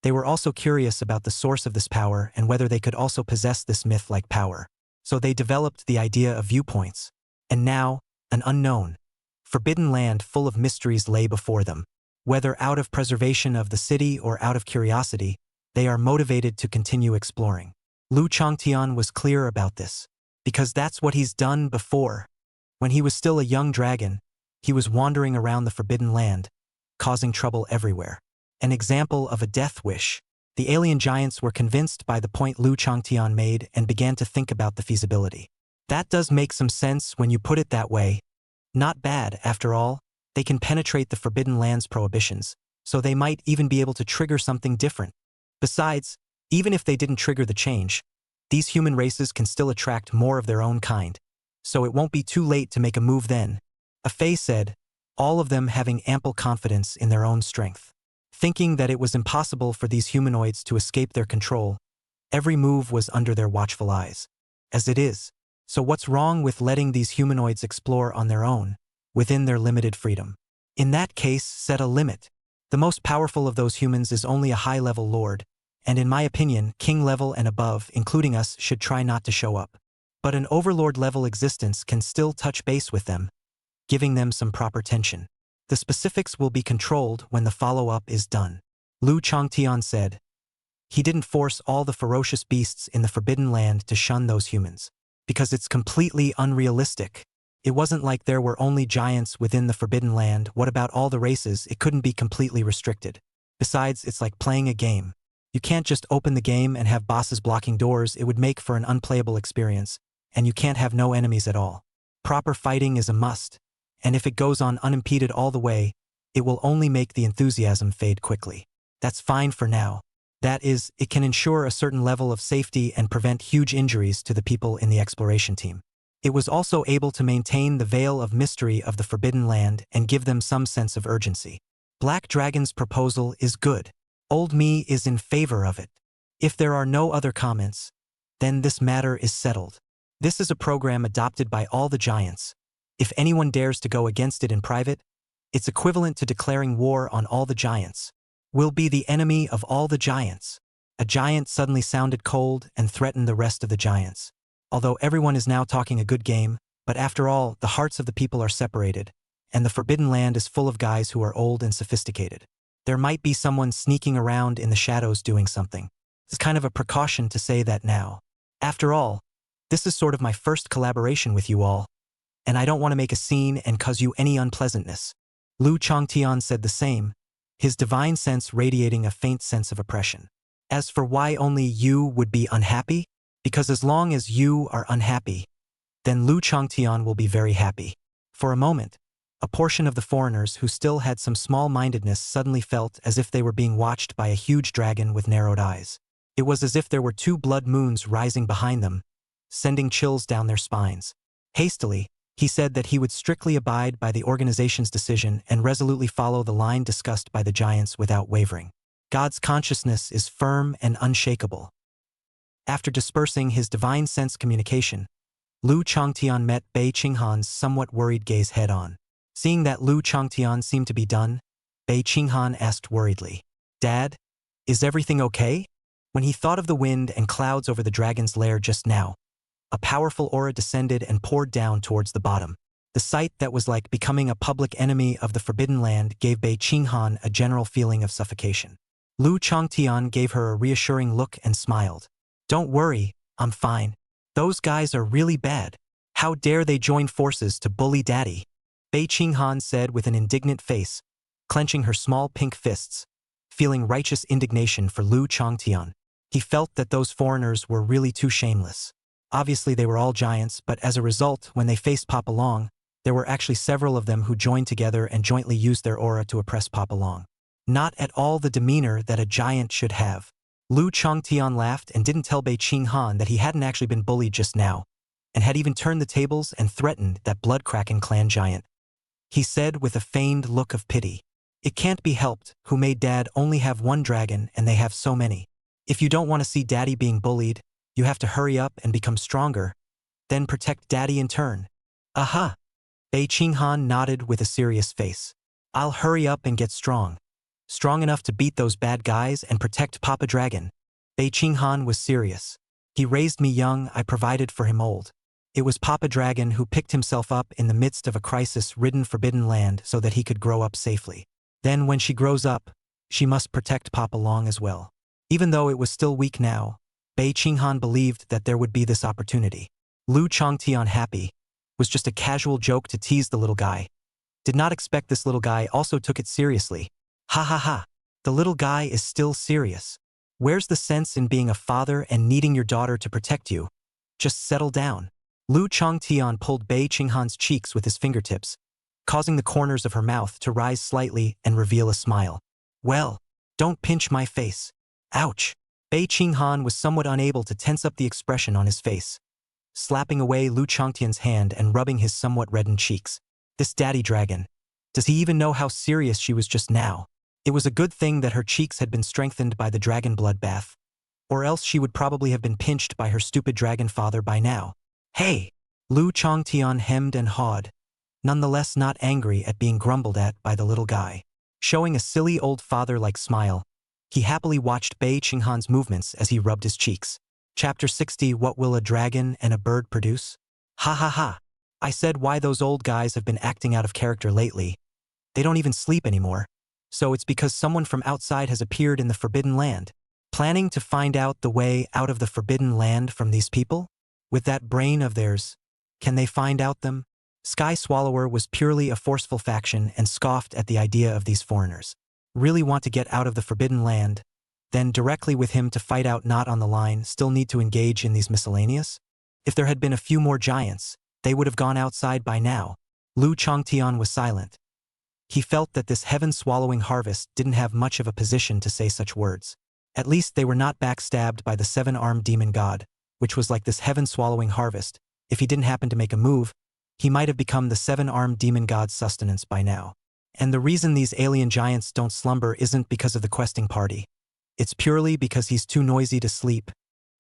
they were also curious about the source of this power and whether they could also possess this myth-like power. So they developed the idea of viewpoints. And now, an unknown, forbidden land full of mysteries lay before them. Whether out of preservation of the city or out of curiosity, they are motivated to continue exploring. Lu Chongtian was clear about this, because that's what he's done before. When he was still a young dragon, he was wandering around the Forbidden Land, causing trouble everywhere. An example of a death wish. The alien giants were convinced by the point Lu Chongtian made and began to think about the feasibility. That does make some sense when you put it that way. Not bad, after all. They can penetrate the Forbidden Land's prohibitions, so they might even be able to trigger something different. Besides, even if they didn't trigger the change, these human races can still attract more of their own kind, so it won't be too late to make a move then. A Fae said, all of them having ample confidence in their own strength. Thinking that it was impossible for these humanoids to escape their control, every move was under their watchful eyes. As it is, so what's wrong with letting these humanoids explore on their own, within their limited freedom? In that case, set a limit. The most powerful of those humans is only a high-level lord, and in my opinion, king level and above, including us, should try not to show up. But an overlord-level existence can still touch base with them, giving them some proper tension. The specifics will be controlled when the follow-up is done. Lu Chongtian said. He didn't force all the ferocious beasts in the Forbidden Land to shun those humans, because it's completely unrealistic. It wasn't like there were only giants within the Forbidden Land. What about all the races? It couldn't be completely restricted. Besides, it's like playing a game. You can't just open the game and have bosses blocking doors. It would make for an unplayable experience, and you can't have no enemies at all. Proper fighting is a must, and if it goes on unimpeded all the way, it will only make the enthusiasm fade quickly. That's fine for now. That is, it can ensure a certain level of safety and prevent huge injuries to the people in the exploration team. It was also able to maintain the veil of mystery of the Forbidden Land and give them some sense of urgency. Black Dragon's proposal is good. Old me is in favor of it. If there are no other comments, then this matter is settled. This is a program adopted by all the giants. If anyone dares to go against it in private, It's equivalent to declaring war on all the giants. We'll be the enemy of all the giants. A giant suddenly sounded cold and threatened the rest of the giants. Although everyone is now talking a good game, but after all, the hearts of the people are separated, and the Forbidden Land is full of guys who are old and sophisticated. There might be someone sneaking around in the shadows doing something. It's kind of a precaution to say that now. After all, this is sort of my first collaboration with you all, and I don't want to make a scene and cause you any unpleasantness. Lu Changtian said the same, his divine sense radiating a faint sense of oppression. As for why only you would be unhappy, because as long as you are unhappy, then Lu Changtian will be very happy. For a moment, a portion of the foreigners who still had some small-mindedness suddenly felt as if they were being watched by a huge dragon with narrowed eyes. It was as if there were two blood moons rising behind them, sending chills down their spines. Hastily, he said that he would strictly abide by the organization's decision and resolutely follow the line discussed by the giants without wavering. God's consciousness is firm and unshakable. After dispersing his divine sense communication, Lu Changtian met Bei Qinghan's somewhat worried gaze head-on. Seeing that Lu Changtian seemed to be done, Bei Qinghan asked worriedly, "Dad, is everything okay?" When he thought of the wind and clouds over the dragon's lair just now, a powerful aura descended and poured down towards the bottom. The sight that was like becoming a public enemy of the Forbidden Land gave Bei Qinghan a general feeling of suffocation. Lu Changtian gave her a reassuring look and smiled. "Don't worry, I'm fine. Those guys are really bad. How dare they join forces to bully Daddy?" Bei Qinghan said with an indignant face, clenching her small pink fists, feeling righteous indignation for Lu Changtian. He felt that those foreigners were really too shameless. Obviously they were all giants, but as a result, when they faced Papalong, there were actually several of them who joined together and jointly used their aura to oppress Papalong. Not at all the demeanor that a giant should have. Lu Changtian laughed and didn't tell Bei Qinghan that he hadn't actually been bullied just now, and had even turned the tables and threatened that blood-cracking clan giant. He said with a feigned look of pity, "It can't be helped, who made Dad only have one dragon and they have so many. If you don't want to see Daddy being bullied, you have to hurry up and become stronger, then protect Daddy in turn." "Aha!" Bei Qinghan nodded with a serious face. "I'll hurry up and get strong. Strong enough to beat those bad guys and protect Papa Dragon." Bei Qinghan was serious. "He raised me young, I provided for him old. It was Papa Dragon who picked himself up in the midst of a crisis-ridden Forbidden Land so that he could grow up safely. Then when she grows up, she must protect Papa Long as well." Even though it was still weak now, Bei Qinghan believed that there would be this opportunity. Lu Changtian happy was just a casual joke to tease the little guy. Did not expect this little guy also took it seriously. Ha ha ha. The little guy is still serious. Where's the sense in being a father and needing your daughter to protect you? Just settle down. Lu Changtian pulled Bei Qinghan's cheeks with his fingertips, causing the corners of her mouth to rise slightly and reveal a smile. "Well, don't pinch my face. Ouch." Bei Qinghan was somewhat unable to tense up the expression on his face, slapping away Lu Changtian's hand and rubbing his somewhat reddened cheeks. This daddy dragon. Does he even know how serious she was just now? It was a good thing that her cheeks had been strengthened by the dragon blood bath, or else she would probably have been pinched by her stupid dragon father by now. "Hey!" Lu Changtian hemmed and hawed, nonetheless not angry at being grumbled at by the little guy. Showing a silly old father-like smile, he happily watched Bei Qinghan's movements as he rubbed his cheeks. Chapter 60. What will a dragon and a bird produce? Ha ha ha. I said why those old guys have been acting out of character lately. They don't even sleep anymore. So it's because someone from outside has appeared in the Forbidden Land, planning to find out the way out of the Forbidden Land from these people? With that brain of theirs, can they find out them? Sky Swallower was purely a forceful faction and scoffed at the idea of these foreigners. Really want to get out of the Forbidden Land, then directly with him to fight out not on the line, still need to engage in these miscellaneous? If there had been a few more giants, they would have gone outside by now. Lu Changtian was silent. He felt that this heaven-swallowing harvest didn't have much of a position to say such words. At least they were not backstabbed by the seven-armed demon god, which was like this heaven-swallowing harvest. If he didn't happen to make a move, he might have become the seven-armed demon god's sustenance by now. And the reason these alien giants don't slumber isn't because of the questing party. It's purely because he's too noisy to sleep.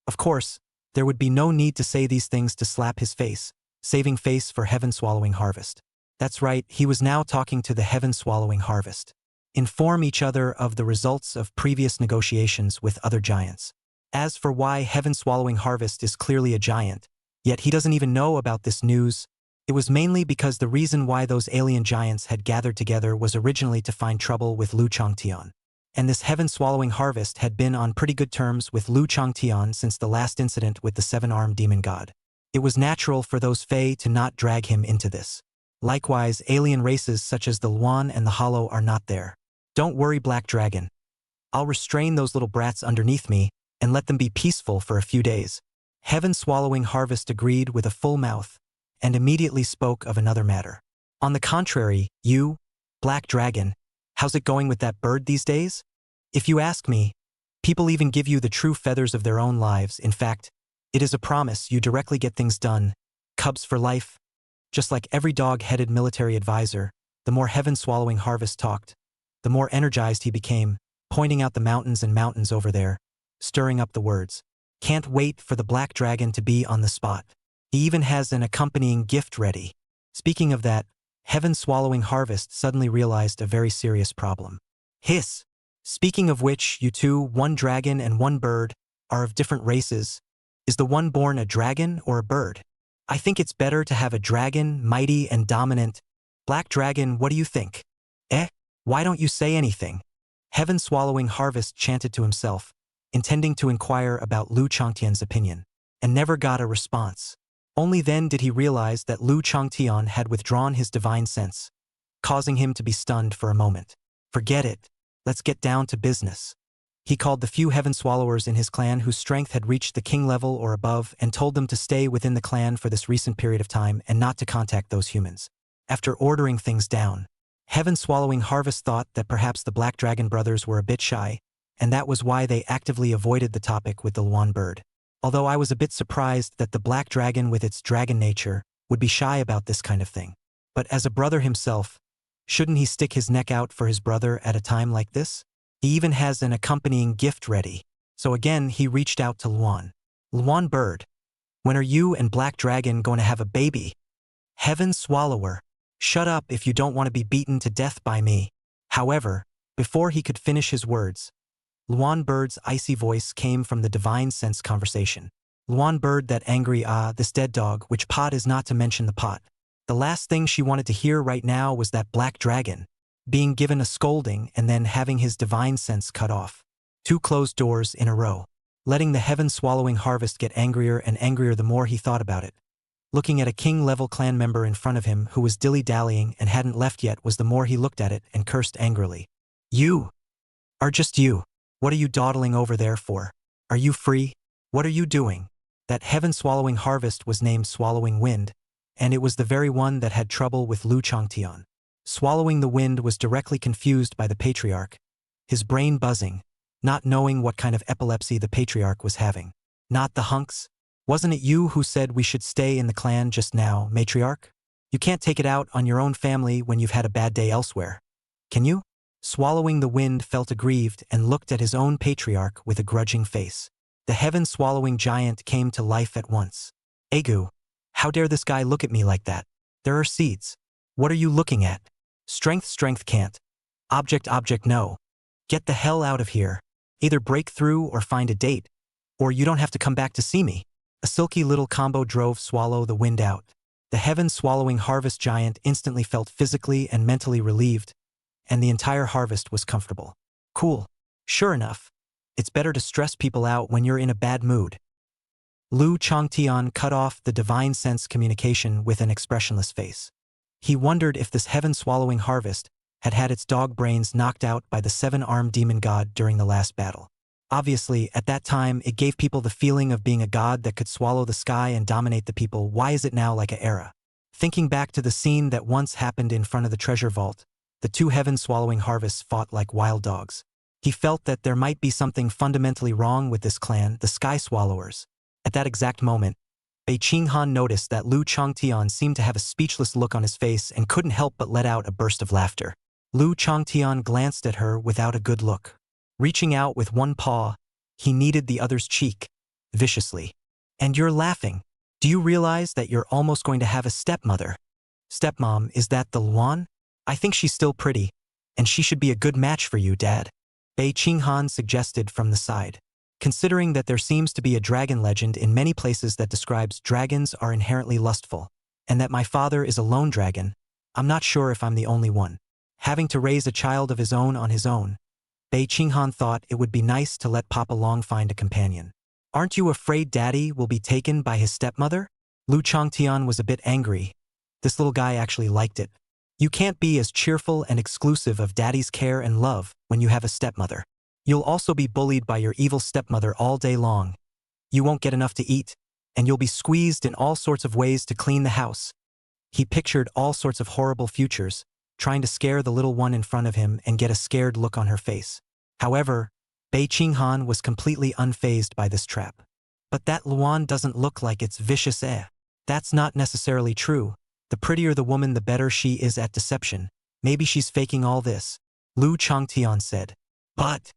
Of course, there would be no need to say these things to slap his face, saving face for heaven-swallowing harvest. That's right, he was now talking to the heaven-swallowing harvest. Inform each other of the results of previous negotiations with other giants. As for why heaven-swallowing harvest is clearly a giant, yet he doesn't even know about this news, it was mainly because the reason why those alien giants had gathered together was originally to find trouble with Lu Changtian. And this heaven-swallowing harvest had been on pretty good terms with Lu Changtian since the last incident with the seven-armed demon god. It was natural for those Fae to not drag him into this. Likewise, alien races such as the Luan and the Hollow are not there. Don't worry, Black Dragon. I'll restrain those little brats underneath me and let them be peaceful for a few days. Heaven-swallowing harvest agreed with a full mouth and immediately spoke of another matter. On the contrary, you, Black Dragon, how's it going with that bird these days? If you ask me, people even give you the true feathers of their own lives. In fact, it is a promise you directly get things done. Cubs for life. Just like every dog-headed military advisor, the more heaven-swallowing harvest talked, the more energized he became, pointing out the mountains and mountains over there, stirring up the words. Can't wait for the Black Dragon to be on the spot. He even has an accompanying gift ready. Speaking of that, heaven-swallowing harvest suddenly realized a very serious problem. Hiss! Speaking of which, you two, one dragon and one bird, are of different races. Is the one born a dragon or a bird? I think it's better to have a dragon, mighty and dominant. Black Dragon, what do you think? Why don't you say anything? Heaven-swallowing harvest chanted to himself, intending to inquire about Lu Changtian's opinion, and never got a response. Only then did he realize that Lu Changtian had withdrawn his divine sense, causing him to be stunned for a moment. Forget it. Let's get down to business. He called the few heaven swallowers in his clan whose strength had reached the king level or above and told them to stay within the clan for this recent period of time and not to contact those humans. After ordering things down, heaven-swallowing harvest thought that perhaps the Black Dragon brothers were a bit shy, and that was why they actively avoided the topic with the Luan bird. Although I was a bit surprised that the Black Dragon with its dragon nature would be shy about this kind of thing. But as a brother himself, shouldn't he stick his neck out for his brother at a time like this? He even has an accompanying gift ready. So again, he reached out to Luan. Luan bird, when are you and Black Dragon going to have a baby? Heaven swallower, shut up if you don't want to be beaten to death by me. However, before he could finish his words, Luan bird's icy voice came from the divine sense conversation. Luan bird, that angry this dead dog, which pot is not to mention the pot. The last thing she wanted to hear right now was that Black Dragon being given a scolding and then having his divine sense cut off. 2 closed doors in a row, letting the heaven-swallowing harvest get angrier and angrier the more he thought about it. Looking at a king-level clan member in front of him who was dilly-dallying and hadn't left yet was the more he looked at it and cursed angrily. You are just you. What are you dawdling over there for? Are you free? What are you doing? That heaven-swallowing harvest was named Swallowing Wind, and it was the very one that had trouble with Lu Changtian. Swallowing the Wind was directly confused by the patriarch, his brain buzzing, not knowing what kind of epilepsy the patriarch was having. Not the hunks? Wasn't it you who said we should stay in the clan just now, matriarch? You can't take it out on your own family when you've had a bad day elsewhere. Can you? Swallowing the Wind felt aggrieved and looked at his own patriarch with a grudging face. The heaven-swallowing giant came to life at once. Egu, how dare this guy look at me like that? There are seeds. What are you looking at? Strength can't. Object no. Get the hell out of here. Either break through or find a date, or you don't have to come back to see me. A silky little combo drove Swallow the Wind out. The heaven-swallowing harvest giant instantly felt physically and mentally relieved, and the entire harvest was comfortable. Cool. Sure enough, it's better to stress people out when you're in a bad mood. Lu Changtian cut off the divine sense communication with an expressionless face. He wondered if this heaven-swallowing harvest had had its dog brains knocked out by the 7-armed demon god during the last battle. Obviously, at that time, it gave people the feeling of being a god that could swallow the sky and dominate the people. Why is it now like a era? Thinking back to the scene that once happened in front of the treasure vault, the 2 heaven-swallowing harvests fought like wild dogs. He felt that there might be something fundamentally wrong with this clan, the Sky Swallowers. At that exact moment, Bei Qinghan noticed that Lu Changtian seemed to have a speechless look on his face and couldn't help but let out a burst of laughter. Lu Changtian glanced at her without a good look. Reaching out with one paw, he kneaded the other's cheek, viciously. And you're laughing. Do you realize that you're almost going to have a stepmother? Stepmom, is that the Luan? I think she's still pretty, and she should be a good match for you, Dad. Bei Qinghan suggested from the side. Considering that there seems to be a dragon legend in many places that describes dragons are inherently lustful, and that my father is a lone dragon, I'm not sure if I'm the only one. Having to raise a child of his own on his own, Bei Qinghan thought it would be nice to let Papa Long find a companion. Aren't you afraid Daddy will be taken by his stepmother? Lu Changtian was a bit angry. This little guy actually liked it. You can't be as cheerful and exclusive of Daddy's care and love when you have a stepmother. You'll also be bullied by your evil stepmother all day long. You won't get enough to eat, and you'll be squeezed in all sorts of ways to clean the house. He pictured all sorts of horrible futures, trying to scare the little one in front of him and get a scared look on her face. However, Bei Qinghan was completely unfazed by this trap. But that Luan doesn't look like it's vicious. That's not necessarily true. The prettier the woman, the better she is at deception. Maybe she's faking all this, Lu Changtian said. But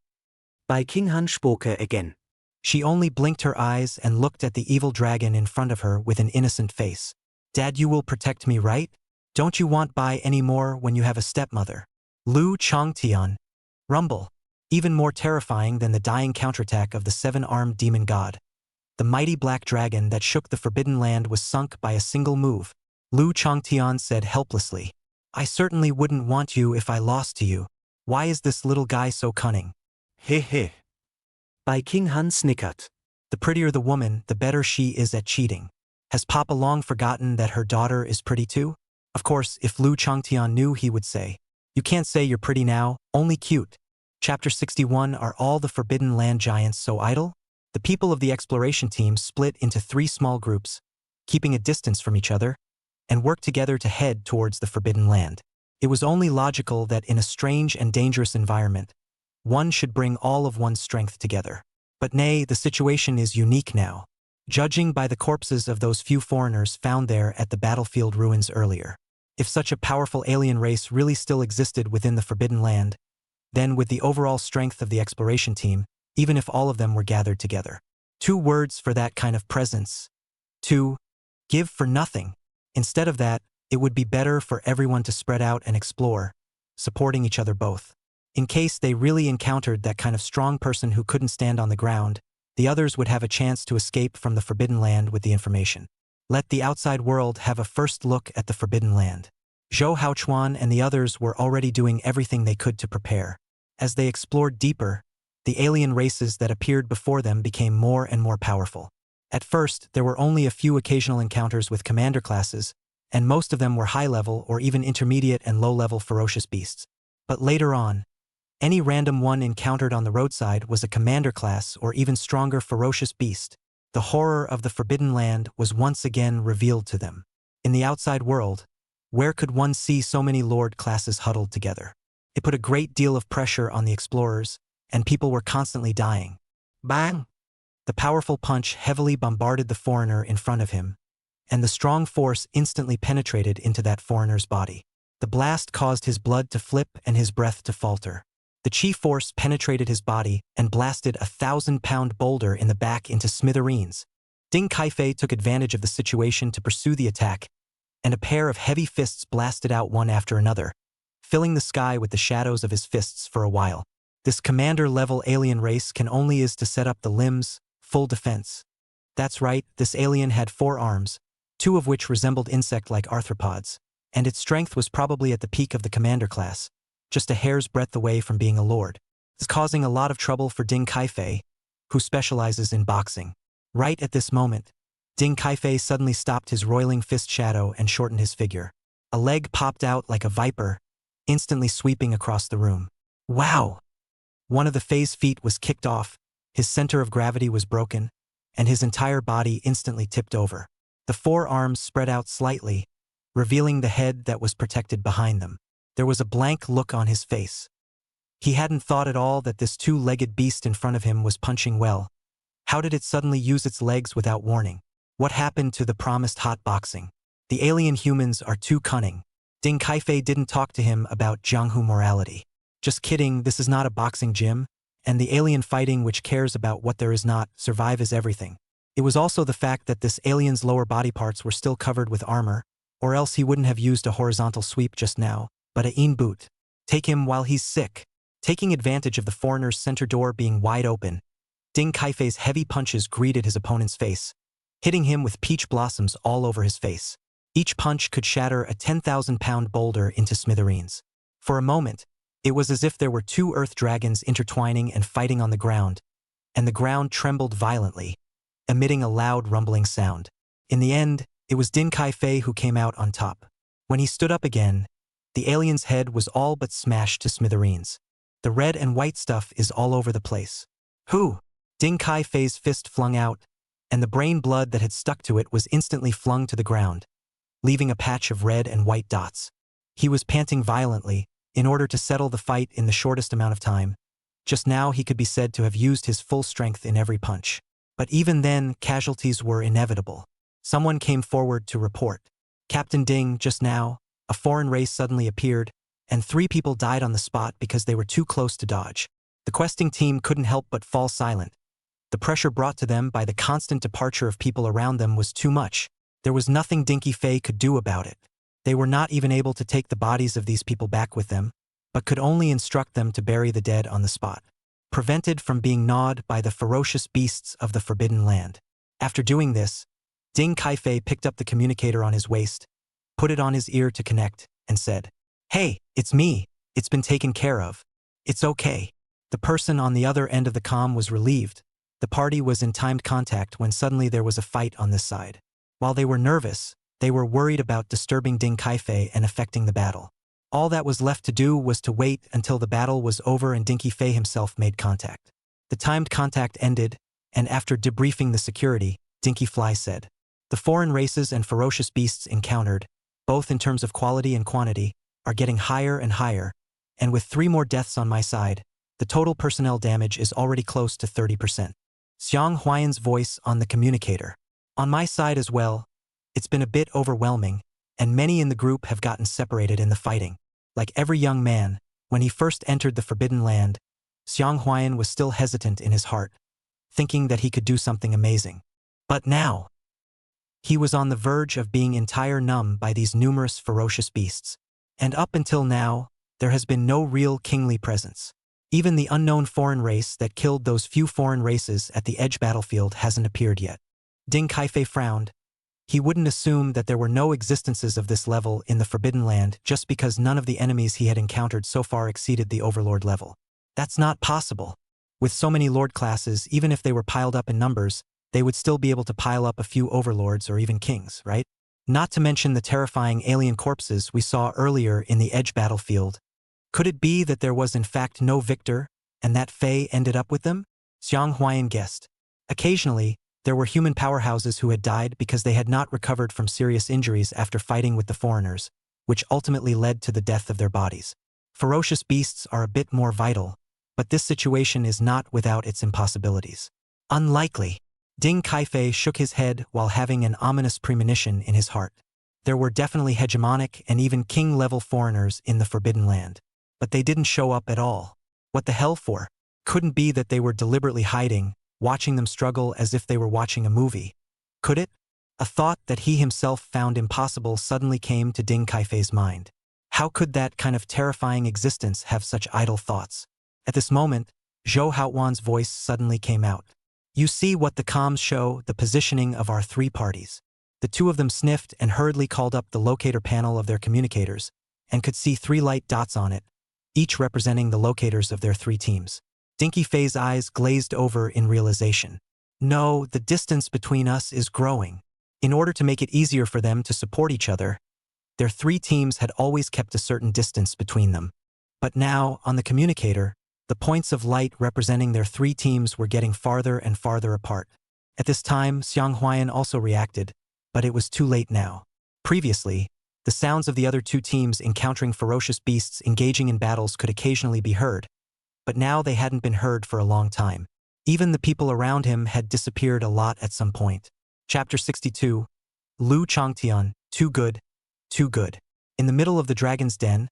Bei Qinghan spoke again. She only blinked her eyes and looked at the evil dragon in front of her with an innocent face. Dad, you will protect me, right? Don't you want Bai any more when you have a stepmother? Lu Changtian. Rumble. Even more terrifying than the dying counterattack of the seven-armed demon god. The mighty black dragon that shook the Forbidden Land was sunk by a single move. Lu Changtian said helplessly. I certainly wouldn't want you if I lost to you. Why is this little guy so cunning? Heh. Bei Qinghan snickered. The prettier the woman, the better she is at cheating. Has Papa Long forgotten that her daughter is pretty too? Of course, if Lu Changtian knew, he would say, you can't say you're pretty now, only cute. Chapter 61. Are all the Forbidden Land giants so idle? The people of the exploration team split into 3 small groups, keeping a distance from each other, and worked together to head towards the Forbidden Land. It was only logical that in a strange and dangerous environment, one should bring all of one's strength together. But nay, the situation is unique now, judging by the corpses of those few foreigners found there at the battlefield ruins earlier. If such a powerful alien race really still existed within the Forbidden Land, then with the overall strength of the exploration team, even if all of them were gathered together. 2 words for that kind of presence. 2. Give for nothing. Instead of that, it would be better for everyone to spread out and explore, supporting each other both. In case they really encountered that kind of strong person who couldn't stand on the ground, the others would have a chance to escape from the Forbidden Land with the information. Let the outside world have a first look at the Forbidden Land. Zhou Haochuan and the others were already doing everything they could to prepare. As they explored deeper, the alien races that appeared before them became more and more powerful. At first, there were only a few occasional encounters with commander classes, and most of them were high-level or even intermediate and low-level ferocious beasts. But later on, any random one encountered on the roadside was a commander class or even stronger ferocious beast. The horror of the Forbidden Land was once again revealed to them. In the outside world, where could one see so many Lord classes huddled together? It put a great deal of pressure on the explorers, and people were constantly dying. Bang! The powerful punch heavily bombarded the foreigner in front of him, and the strong force instantly penetrated into that foreigner's body. The blast caused his blood to flip and his breath to falter. The chi force penetrated his body and blasted a 1,000-pound boulder in the back into smithereens. Ding Kaifei took advantage of the situation to pursue the attack, and a pair of heavy fists blasted out one after another, filling the sky with the shadows of his fists for a while. This commander-level alien race can only is to set up the limbs, full defense. That's right, this alien had 4 arms, 2 of which resembled insect-like arthropods, and its strength was probably at the peak of the commander class, just a hair's breadth away from being a lord. It's causing a lot of trouble for Ding Kaifei, who specializes in boxing. Right at this moment, Ding Kaifei suddenly stopped his roiling fist shadow and shortened his figure. A leg popped out like a viper, instantly sweeping across the room. Wow! One of the Fei's feet was kicked off, his center of gravity was broken, and his entire body instantly tipped over. The 4 arms spread out slightly, revealing the head that was protected behind them. There was a blank look on his face. He hadn't thought at all that this 2-legged beast in front of him was punching well. How did it suddenly use its legs without warning? What happened to the promised hot boxing? The alien humans are too cunning. Ding Kaifei didn't talk to him about Jianghu morality. Just kidding, this is not a boxing gym, and the alien fighting which cares about what there is not, survive is everything. It was also the fact that this alien's lower body parts were still covered with armor, Or else he wouldn't have used a horizontal sweep just now, but a in boot. Take him while he's sick. Taking advantage of the foreigner's center door being wide open, Ding Kaifei's heavy punches greeted his opponent's face, hitting him with peach blossoms all over his face. Each punch could shatter a 10,000-pound boulder into smithereens. For a moment, it was as if there were two earth dragons intertwining and fighting on the ground, and the ground trembled violently, emitting a loud rumbling sound. In the end, it was Ding Kaifei who came out on top. When he stood up again, the alien's head was all but smashed to smithereens. The red and white stuff is all over the place. Who? Ding Kaifei's fist flung out, and the brain blood that had stuck to it was instantly flung to the ground, leaving a patch of red and white dots. He was panting violently, in order to settle the fight in the shortest amount of time. Just now he could be said to have used his full strength in every punch. But even then, casualties were inevitable. Someone came forward to report. Captain Ding, just now, a foreign race suddenly appeared, and 3 people died on the spot because they were too close to dodge. The questing team couldn't help but fall silent. The pressure brought to them by the constant departure of people around them was too much. There was nothing Dinky Fei could do about it. They were not even able to take the bodies of these people back with them, but could only instruct them to bury the dead on the spot, prevented from being gnawed by the ferocious beasts of the Forbidden Land. After doing this, Ding Kaifei picked up the communicator on his waist, put it on his ear to connect, and said, "Hey, it's me. It's been taken care of. It's okay." The person on the other end of the comm was relieved. The party was in timed contact when suddenly there was a fight on this side. While they were nervous, they were worried about disturbing Ding Kaifei and affecting the battle. All that was left to do was to wait until the battle was over and Dinky Fei himself made contact. The timed contact ended, and after debriefing the security, Dinky Fly said, "The foreign races and ferocious beasts encountered, both in terms of quality and quantity, are getting higher and higher, and with 3 more deaths on my side, the total personnel damage is already close to 30%. Xiang Huayan's voice on the communicator. "On my side as well, it's been a bit overwhelming, and many in the group have gotten separated in the fighting. Like every young man, when he first entered the Forbidden Land, Xiang Huayan was still hesitant in his heart, thinking that he could do something amazing. But now, he was on the verge of being entire numb by these numerous ferocious beasts. And up until now, there has been no real kingly presence. Even the unknown foreign race that killed those few foreign races at the edge battlefield hasn't appeared yet." Ding Kaifei frowned. He wouldn't assume that there were no existences of this level in the Forbidden Land just because none of the enemies he had encountered so far exceeded the Overlord level. That's not possible. With so many Lord classes, even if they were piled up in numbers, they would still be able to pile up a few Overlords or even Kings, right? Not to mention the terrifying alien corpses we saw earlier in the edge battlefield. Could it be that there was in fact no victor, and that Fei ended up with them? Xiang Huayan guessed. Occasionally, there were human powerhouses who had died because they had not recovered from serious injuries after fighting with the foreigners, which ultimately led to the death of their bodies. Ferocious beasts are a bit more vital, but this situation is not without its impossibilities. Unlikely. Ding Kaifei shook his head while having an ominous premonition in his heart. There were definitely hegemonic and even king-level foreigners in the Forbidden Land. But they didn't show up at all. What the hell for? Couldn't be that they were deliberately hiding, watching them struggle as if they were watching a movie. Could it? A thought that he himself found impossible suddenly came to Ding Kaifei's mind. How could that kind of terrifying existence have such idle thoughts? At this moment, Zhou Haowan's voice suddenly came out. "You see what the comms show, the positioning of our 3 parties." The 2 of them sniffed and hurriedly called up the locator panel of their communicators, and could see 3 light dots on it, each representing the locators of their 3 teams. Dinky Fei's eyes glazed over in realization. No, the distance between us is growing. In order to make it easier for them to support each other, their 3 teams had always kept a certain distance between them. But now, on the communicator, the points of light representing their 3 teams were getting farther and farther apart. At this time, Xiang Huayan also reacted, but it was too late now. Previously, the sounds of the other 2 teams encountering ferocious beasts engaging in battles could occasionally be heard, but now they hadn't been heard for a long time. Even the people around him had disappeared a lot at some point. Chapter 62. Lu Changtian, too good, too good. In the middle of the dragon's den,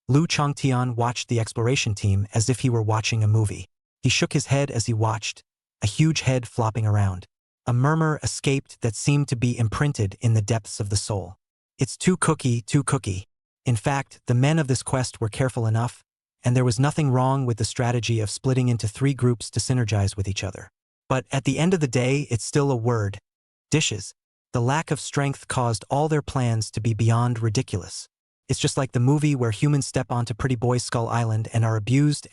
Lu Changtian watched the exploration team as if he were watching a movie. He shook his head as he watched, a huge head flopping around. A murmur escaped that seemed to be imprinted in the depths of the soul. It's too cookie, too cookie. In fact, the men of this quest were careful enough, and there was nothing wrong with the strategy of splitting into 3 groups to synergize with each other. But at the end of the day, it's still a word. Dishes. The lack of strength caused all their plans to be beyond ridiculous. It's just like the movie where humans step onto Pretty Boy's Skull Island and are abused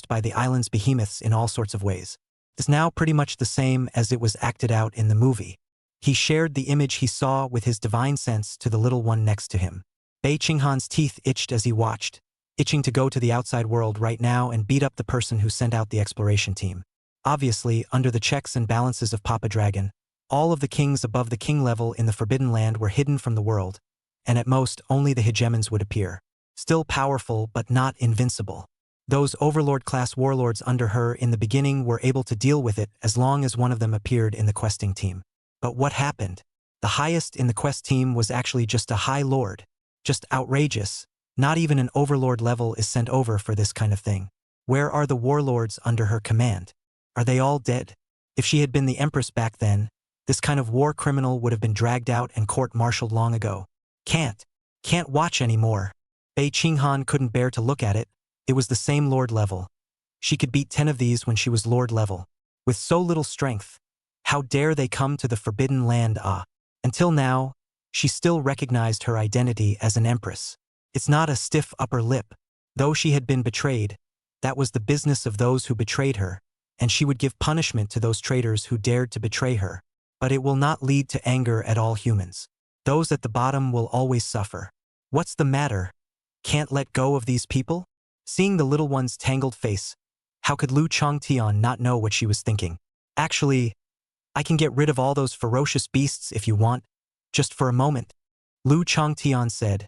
by the island's behemoths in all sorts of ways. It's now pretty much the same as it was acted out in the movie. He shared the image he saw with his divine sense to the little one next to him. Bei Qinghan's teeth itched as he watched, itching to go to the outside world right now and beat up the person who sent out the exploration team. Obviously, under the checks and balances of Papa Dragon, all of the kings above the king level in the Forbidden Land were hidden from the world, and at most only the hegemons would appear. Still powerful but not invincible. Those overlord-class warlords under her in the beginning were able to deal with it as long as one of them appeared in the questing team. But what happened? The highest in the quest team was actually just a high lord. Just outrageous. Not even an overlord level is sent over for this kind of thing. Where are the warlords under her command? Are they all dead? If she had been the empress back then, this kind of war criminal would have been dragged out and court-martialed long ago. Can't watch anymore. Bei Qinghan couldn't bear to look at it. It was the same lord level. She could beat 10 of these when she was lord level. With so little strength, how dare they come to the Forbidden Land? Until now, she still recognized her identity as an empress. It's not a stiff upper lip. Though she had been betrayed, that was the business of those who betrayed her, and she would give punishment to those traitors who dared to betray her. But it will not lead to anger at all humans. Those at the bottom will always suffer. What's the matter? Can't let go of these people? Seeing the little one's tangled face, how could Lu Changtian not know what she was thinking? Actually, I can get rid of all those ferocious beasts if you want, just for a moment, Lu Changtian said,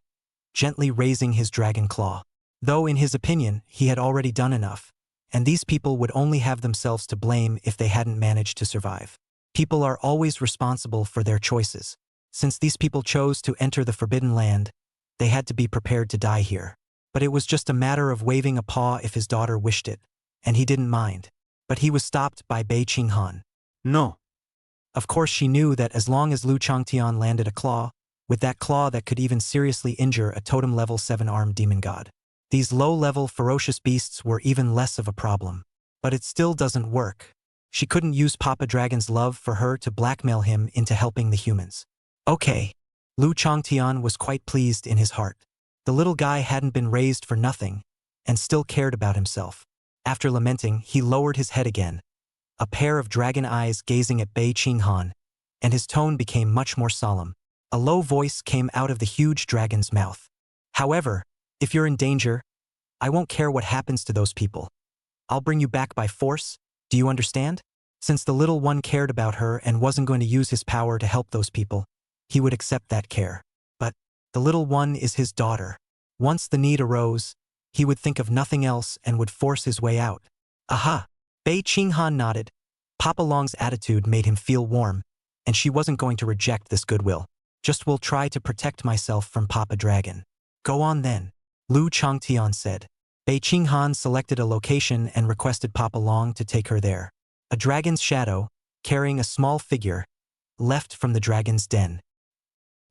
gently raising his dragon claw. Though in his opinion, he had already done enough, and these people would only have themselves to blame if they hadn't managed to survive. People are always responsible for their choices. Since these people chose to enter the Forbidden Land, they had to be prepared to die here. But it was just a matter of waving a paw if his daughter wished it, and he didn't mind. But he was stopped by Bei Qinghan. No. Of course she knew that as long as Lu Changtian landed a claw, with that claw that could even seriously injure a totem level 7-armed demon god. These low-level ferocious beasts were even less of a problem. But it still doesn't work. She couldn't use Papa Dragon's love for her to blackmail him into helping the humans. Okay. Lu Changtian was quite pleased in his heart. The little guy hadn't been raised for nothing, and still cared about himself. After lamenting, he lowered his head again, a pair of dragon eyes gazing at Bei Qinghan, and his tone became much more solemn. A low voice came out of the huge dragon's mouth. However, if you're in danger, I won't care what happens to those people. I'll bring you back by force, do you understand? Since the little one cared about her and wasn't going to use his power to help those people, he would accept that care. But the little one is his daughter. Once the need arose, he would think of nothing else and would force his way out. Aha! Bei Qinghan nodded. Papa Long's attitude made him feel warm, and she wasn't going to reject this goodwill. Just will try to protect myself from Papa Dragon. Go on then, Lu Changtian said. Bei Qinghan selected a location and requested Papa Long to take her there. A dragon's shadow, carrying a small figure, left from the dragon's den.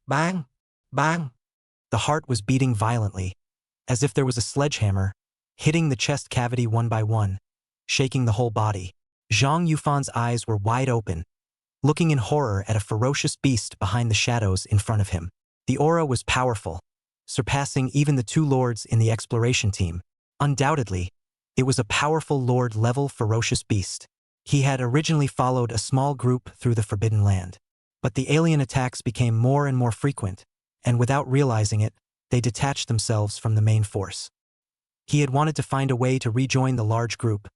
Bang! Bang! The heart was beating violently, as if there was a sledgehammer, hitting the chest cavity one by one, shaking the whole body. Zhang Yufan's eyes were wide open, looking in horror at a ferocious beast behind the shadows in front of him. The aura was powerful, surpassing even the 2 lords in the exploration team. Undoubtedly, it was a powerful lord-level ferocious beast. He had originally followed a small group through the Forbidden Land, but the alien attacks became more and more frequent, and without realizing it, they detached themselves from the main force. He had wanted to find a way to rejoin the large group,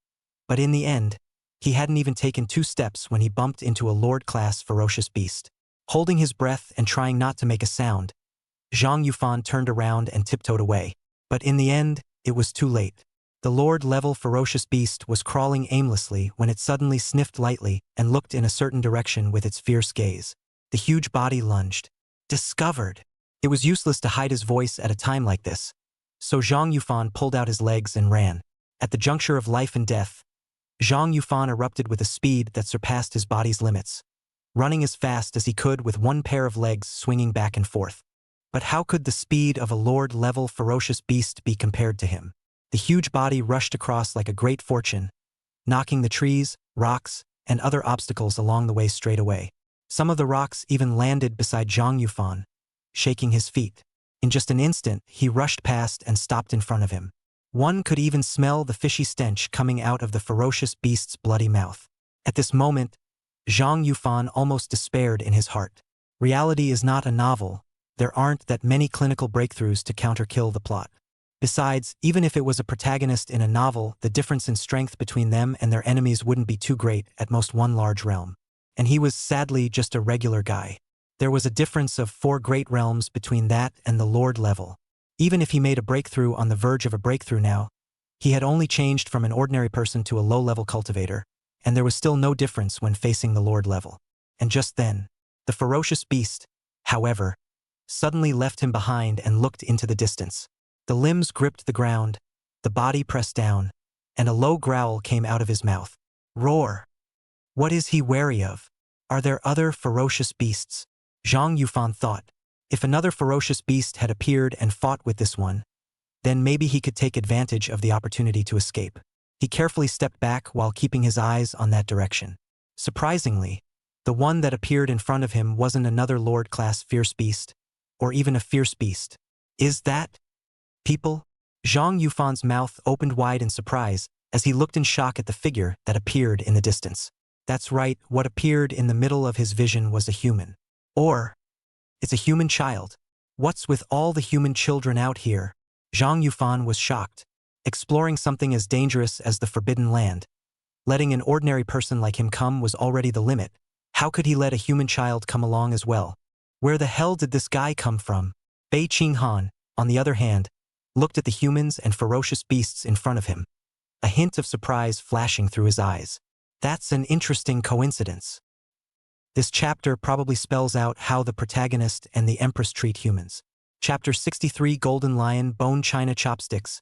but in the end, he hadn't even taken 2 steps when he bumped into a lord-class ferocious beast. Holding his breath and trying not to make a sound, Zhang Yufan turned around and tiptoed away. But in the end, it was too late. The lord-level ferocious beast was crawling aimlessly when it suddenly sniffed lightly and looked in a certain direction with its fierce gaze. The huge body lunged. Discovered! It was useless to hide his voice at a time like this, so Zhang Yufan pulled out his legs and ran. At the juncture of life and death, Zhang Yufan erupted with a speed that surpassed his body's limits, running as fast as he could with one pair of legs swinging back and forth. But how could the speed of a lord-level ferocious beast be compared to him? The huge body rushed across like a great fortune, knocking the trees, rocks, and other obstacles along the way straight away. Some of the rocks even landed beside Zhang Yufan, shaking his feet. In just an instant, he rushed past and stopped in front of him. One could even smell the fishy stench coming out of the ferocious beast's bloody mouth. At this moment, Zhang Yufan almost despaired in his heart. Reality is not a novel. There aren't that many clinical breakthroughs to counter-kill the plot. Besides, even if it was a protagonist in a novel, the difference in strength between them and their enemies wouldn't be too great, at most one large realm. And he was sadly just a regular guy. There was a difference of 4 great realms between that and the lord level. Even if he made a breakthrough on the verge of a breakthrough now, he had only changed from an ordinary person to a low-level cultivator, and there was still no difference when facing the lord level. And just then, the ferocious beast, however, suddenly left him behind and looked into the distance. The limbs gripped the ground, the body pressed down, and a low growl came out of his mouth. Roar! What is he wary of? Are there other ferocious beasts? Zhang Yufan thought. If another ferocious beast had appeared and fought with this one, then maybe he could take advantage of the opportunity to escape. He carefully stepped back while keeping his eyes on that direction. Surprisingly, the one that appeared in front of him wasn't another lord-class fierce beast, or even a fierce beast. Is that people? Zhang Yufan's mouth opened wide in surprise as he looked in shock at the figure that appeared in the distance. That's right, what appeared in the middle of his vision was a human. Or, it's a human child. What's with all the human children out here? Zhang Yufan was shocked. Exploring something as dangerous as the Forbidden Land, letting an ordinary person like him come was already the limit. How could he let a human child come along as well? Where the hell did this guy come from? Bei Qinghan, on the other hand, looked at the humans and ferocious beasts in front of him, a hint of surprise flashing through his eyes. That's an interesting coincidence. This chapter probably spells out how the protagonist and the Empress treat humans. Chapter 63, Golden Lion, Bone China Chopsticks,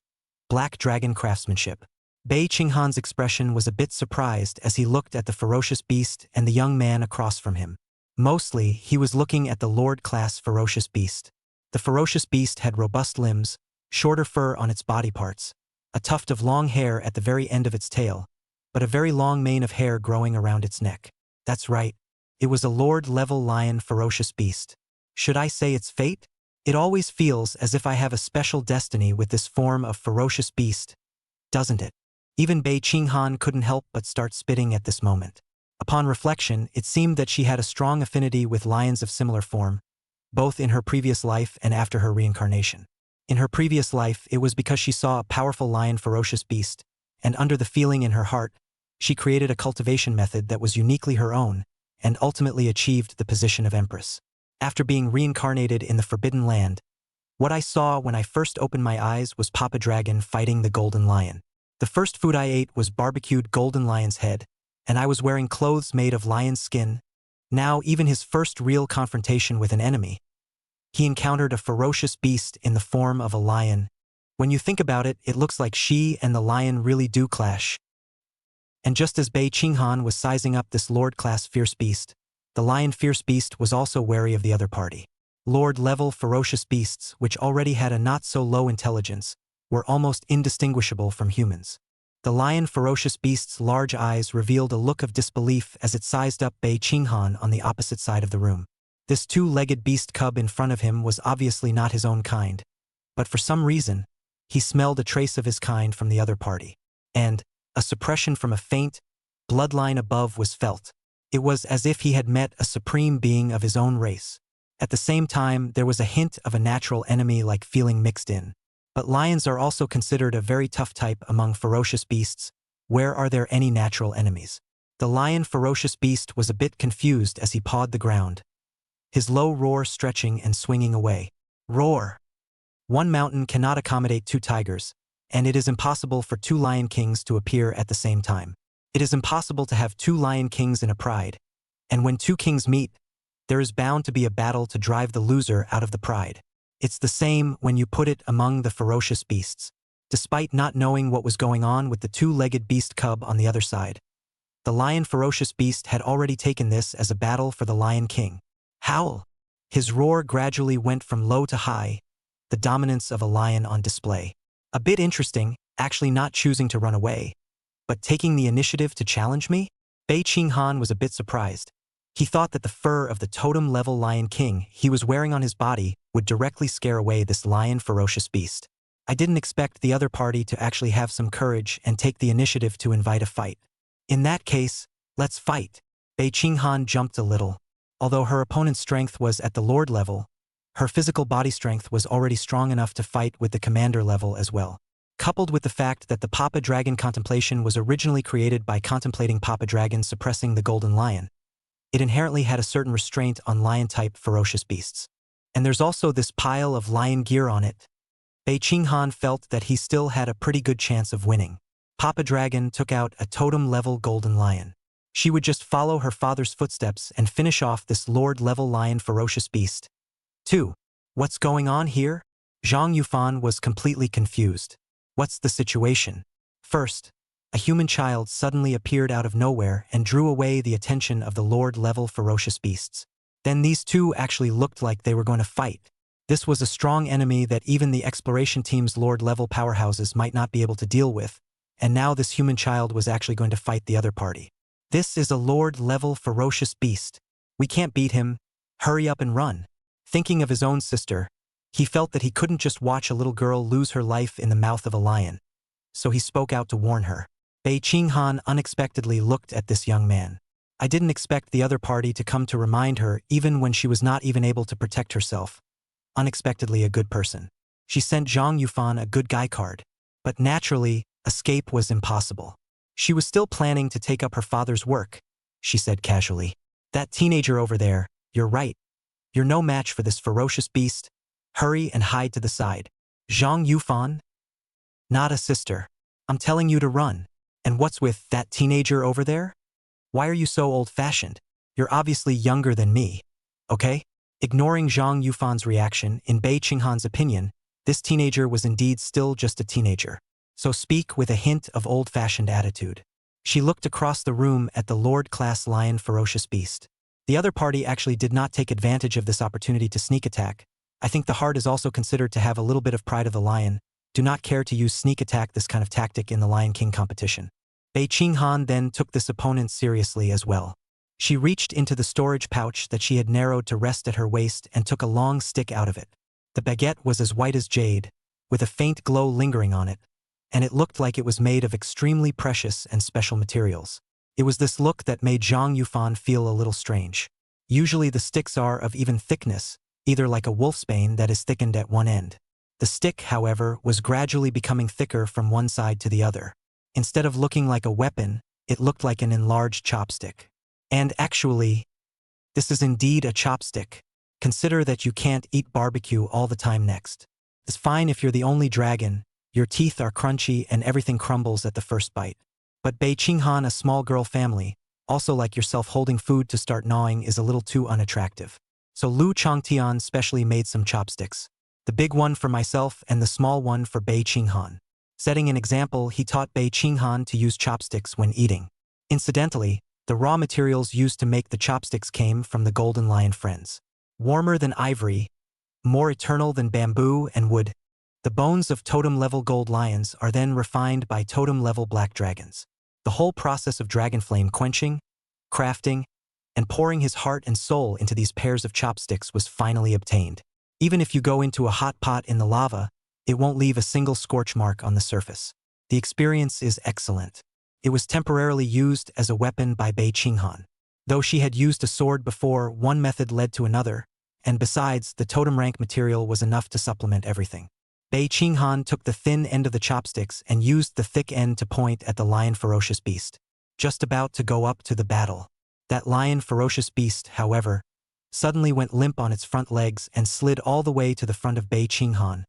Black Dragon Craftsmanship. Bei Qinghan's expression was a bit surprised as he looked at the ferocious beast and the young man across from him. Mostly, he was looking at the lord-class ferocious beast. The ferocious beast had robust limbs, shorter fur on its body parts, a tuft of long hair at the very end of its tail, but a very long mane of hair growing around its neck. That's right, it was a lord-level lion ferocious beast. Should I say its fate? It always feels as if I have a special destiny with this form of ferocious beast, doesn't it? Even Bei Qinghan couldn't help but start spitting at this moment. Upon reflection, it seemed that she had a strong affinity with lions of similar form, both in her previous life and after her reincarnation. In her previous life, it was because she saw a powerful lion ferocious beast, and under the feeling in her heart, she created a cultivation method that was uniquely her own, and ultimately achieved the position of Empress. After being reincarnated in the Forbidden Land, what I saw when I first opened my eyes was Papa Dragon fighting the Golden Lion. The first food I ate was barbecued golden lion's head, and I was wearing clothes made of lion's skin. Now, even his first real confrontation with an enemy, he encountered a ferocious beast in the form of a lion. When you think about it, it looks like she and the lion really do clash. And just as Bei Qinghan was sizing up this lord-class fierce beast, the lion fierce beast was also wary of the other party. Lord-level ferocious beasts, which already had a not-so-low intelligence, were almost indistinguishable from humans. The lion ferocious beast's large eyes revealed a look of disbelief as it sized up Bei Qinghan on the opposite side of the room. This 2-legged beast cub in front of him was obviously not his own kind, but for some reason, he smelled a trace of his kind from the other party. And a suppression from a faint bloodline above was felt. It was as if he had met a supreme being of his own race. At the same time, there was a hint of a natural enemy-like feeling mixed in. But lions are also considered a very tough type among ferocious beasts. Where are there any natural enemies? The lion ferocious beast was a bit confused as he pawed the ground, his low roar stretching and swinging away. Roar! One mountain cannot accommodate 2 tigers, and it is impossible for 2 lion kings to appear at the same time. It is impossible to have 2 lion kings in a pride, and when 2 kings meet, there is bound to be a battle to drive the loser out of the pride. It's the same when you put it among the ferocious beasts. Despite not knowing what was going on with the 2-legged beast cub on the other side, the lion ferocious beast had already taken this as a battle for the lion king. Howl! His roar gradually went from low to high, the dominance of a lion on display. A bit interesting, actually not choosing to run away, but taking the initiative to challenge me? Bei Qinghan was a bit surprised. He thought that the fur of the totem-level Lion King he was wearing on his body would directly scare away this lion ferocious beast. I didn't expect the other party to actually have some courage and take the initiative to invite a fight. In that case, let's fight. Bei Qinghan jumped a little. Although her opponent's strength was at the Lord level, her physical body strength was already strong enough to fight with the commander level as well. Coupled with the fact that the Papa Dragon contemplation was originally created by contemplating Papa Dragon suppressing the Golden Lion, it inherently had a certain restraint on lion-type ferocious beasts. And there's also this pile of lion gear on it. Bei Qinghan felt that he still had a pretty good chance of winning. Papa Dragon took out a totem-level golden lion. She would just follow her father's footsteps and finish off this lord-level lion ferocious beast. 2. What's going on here? Zhang Yufan was completely confused. What's the situation? First, a human child suddenly appeared out of nowhere and drew away the attention of the lord-level ferocious beasts. Then these two actually looked like they were going to fight. This was a strong enemy that even the exploration team's lord-level powerhouses might not be able to deal with, and now this human child was actually going to fight the other party. This is a lord-level ferocious beast. We can't beat him. Hurry up and run. Thinking of his own sister, he felt that he couldn't just watch a little girl lose her life in the mouth of a lion. So he spoke out to warn her. Bei Qinghan unexpectedly looked at this young man. I didn't expect the other party to come to remind her even when she was not even able to protect herself. Unexpectedly a good person. She sent Zhang Yufan a good guy card. But naturally, escape was impossible. She was still planning to take up her father's work, she said casually. That teenager over there, you're right. You're no match for this ferocious beast. Hurry and hide to the side. Zhang Yufan? Not a sister. I'm telling you to run. And what's with that teenager over there? Why are you so old-fashioned? You're obviously younger than me. Okay? Ignoring Zhang Yufan's reaction, in Bei Qinghan's opinion, this teenager was indeed still just a teenager. So speak with a hint of old-fashioned attitude. She looked across the room at the Lord-class lion ferocious beast. The other party actually did not take advantage of this opportunity to sneak attack. I think the heart is also considered to have a little bit of pride of the lion. Do not care to use sneak attack, this kind of tactic in the Lion King competition. Bei Qinghan then took this opponent seriously as well. She reached into the storage pouch that she had narrowed to rest at her waist and took a long stick out of it. The baguette was as white as jade, with a faint glow lingering on it, and it looked like it was made of extremely precious and special materials. It was this look that made Zhang Yufan feel a little strange. Usually the sticks are of even thickness, either like a wolfsbane that is thickened at one end. The stick, however, was gradually becoming thicker from one side to the other. Instead of looking like a weapon, it looked like an enlarged chopstick. And actually, this is indeed a chopstick. Consider that you can't eat barbecue all the time next. It's fine if you're the only dragon, your teeth are crunchy and everything crumbles at the first bite. But Bei Qinghan, a small girl family, also like yourself holding food to start gnawing is a little too unattractive. So Lu Chongtian specially made some chopsticks. The big one for myself and the small one for Bei Qinghan. Setting an example, he taught Bei Qinghan to use chopsticks when eating. Incidentally, the raw materials used to make the chopsticks came from the Golden Lion friends. Warmer than ivory, more eternal than bamboo and wood. The bones of totem-level gold lions are then refined by totem-level black dragons. The whole process of dragon flame quenching, crafting, and pouring his heart and soul into these pairs of chopsticks was finally obtained. Even if you go into a hot pot in the lava, it won't leave a single scorch mark on the surface. The experience is excellent. It was temporarily used as a weapon by Bei Qinghan. Though she had used a sword before, one method led to another, and besides, the totem rank material was enough to supplement everything. Bei Qinghan took the thin end of the chopsticks and used the thick end to point at the lion ferocious beast. Just about to go up to the battle. That lion ferocious beast, however, suddenly went limp on its front legs and slid all the way to the front of Bei Qinghan,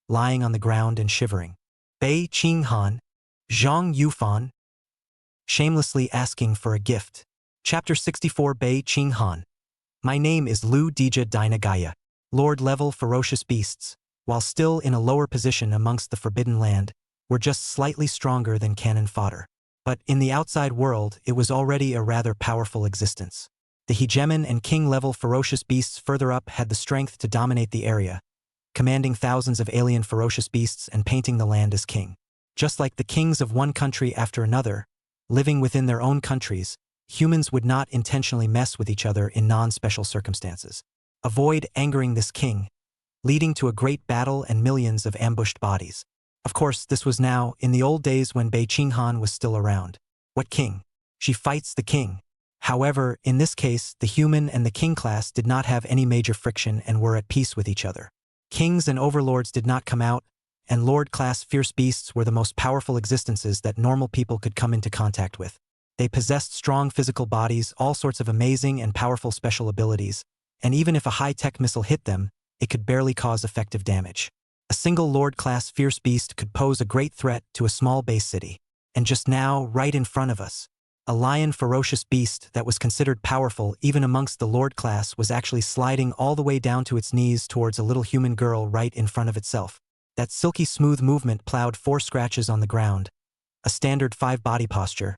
lying on the ground and shivering. Bei Qinghan, Zhang Yufan, shamelessly asking for a gift. Chapter 64 Bei Qinghan. My name is Lu Dija Dinagaya. Lord-level ferocious beasts, while still in a lower position amongst the Forbidden Land, were just slightly stronger than cannon fodder. But in the outside world, it was already a rather powerful existence. The hegemon and king-level ferocious beasts further up had the strength to dominate the area, commanding thousands of alien ferocious beasts and painting the land as king. Just like the kings of one country after another, living within their own countries, humans would not intentionally mess with each other in non-special circumstances. Avoid angering this king, leading to a great battle and millions of ambushed bodies. Of course, this was now, in the old days when Bei Qinghan was still around. What king? She fights the king. However, in this case, the human and the king class did not have any major friction and were at peace with each other. Kings and overlords did not come out, and lord-class fierce beasts were the most powerful existences that normal people could come into contact with. They possessed strong physical bodies, all sorts of amazing and powerful special abilities, and even if a high-tech missile hit them, it could barely cause effective damage. A single lord-class fierce beast could pose a great threat to a small base city. And just now, right in front of us, a lion ferocious beast that was considered powerful even amongst the lord class was actually sliding all the way down to its knees towards a little human girl right in front of itself. That silky smooth movement plowed 4 scratches on the ground, a standard 5 body posture,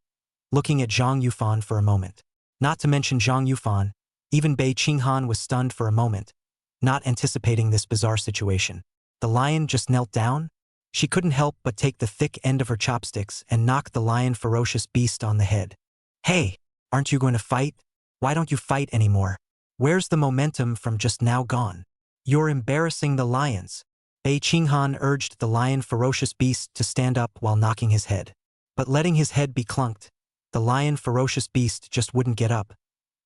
looking at Zhang Yufan for a moment. Not to mention Zhang Yufan, even Bei Qinghan was stunned for a moment, not anticipating this bizarre situation. The lion just knelt down? She couldn't help but take the thick end of her chopsticks and knock the lion ferocious beast on the head. Hey, aren't you going to fight? Why don't you fight anymore? Where's the momentum from just now gone? You're embarrassing the lions. Bei Qinghan urged the lion ferocious beast to stand up while knocking his head. But letting his head be clunked, the lion ferocious beast just wouldn't get up,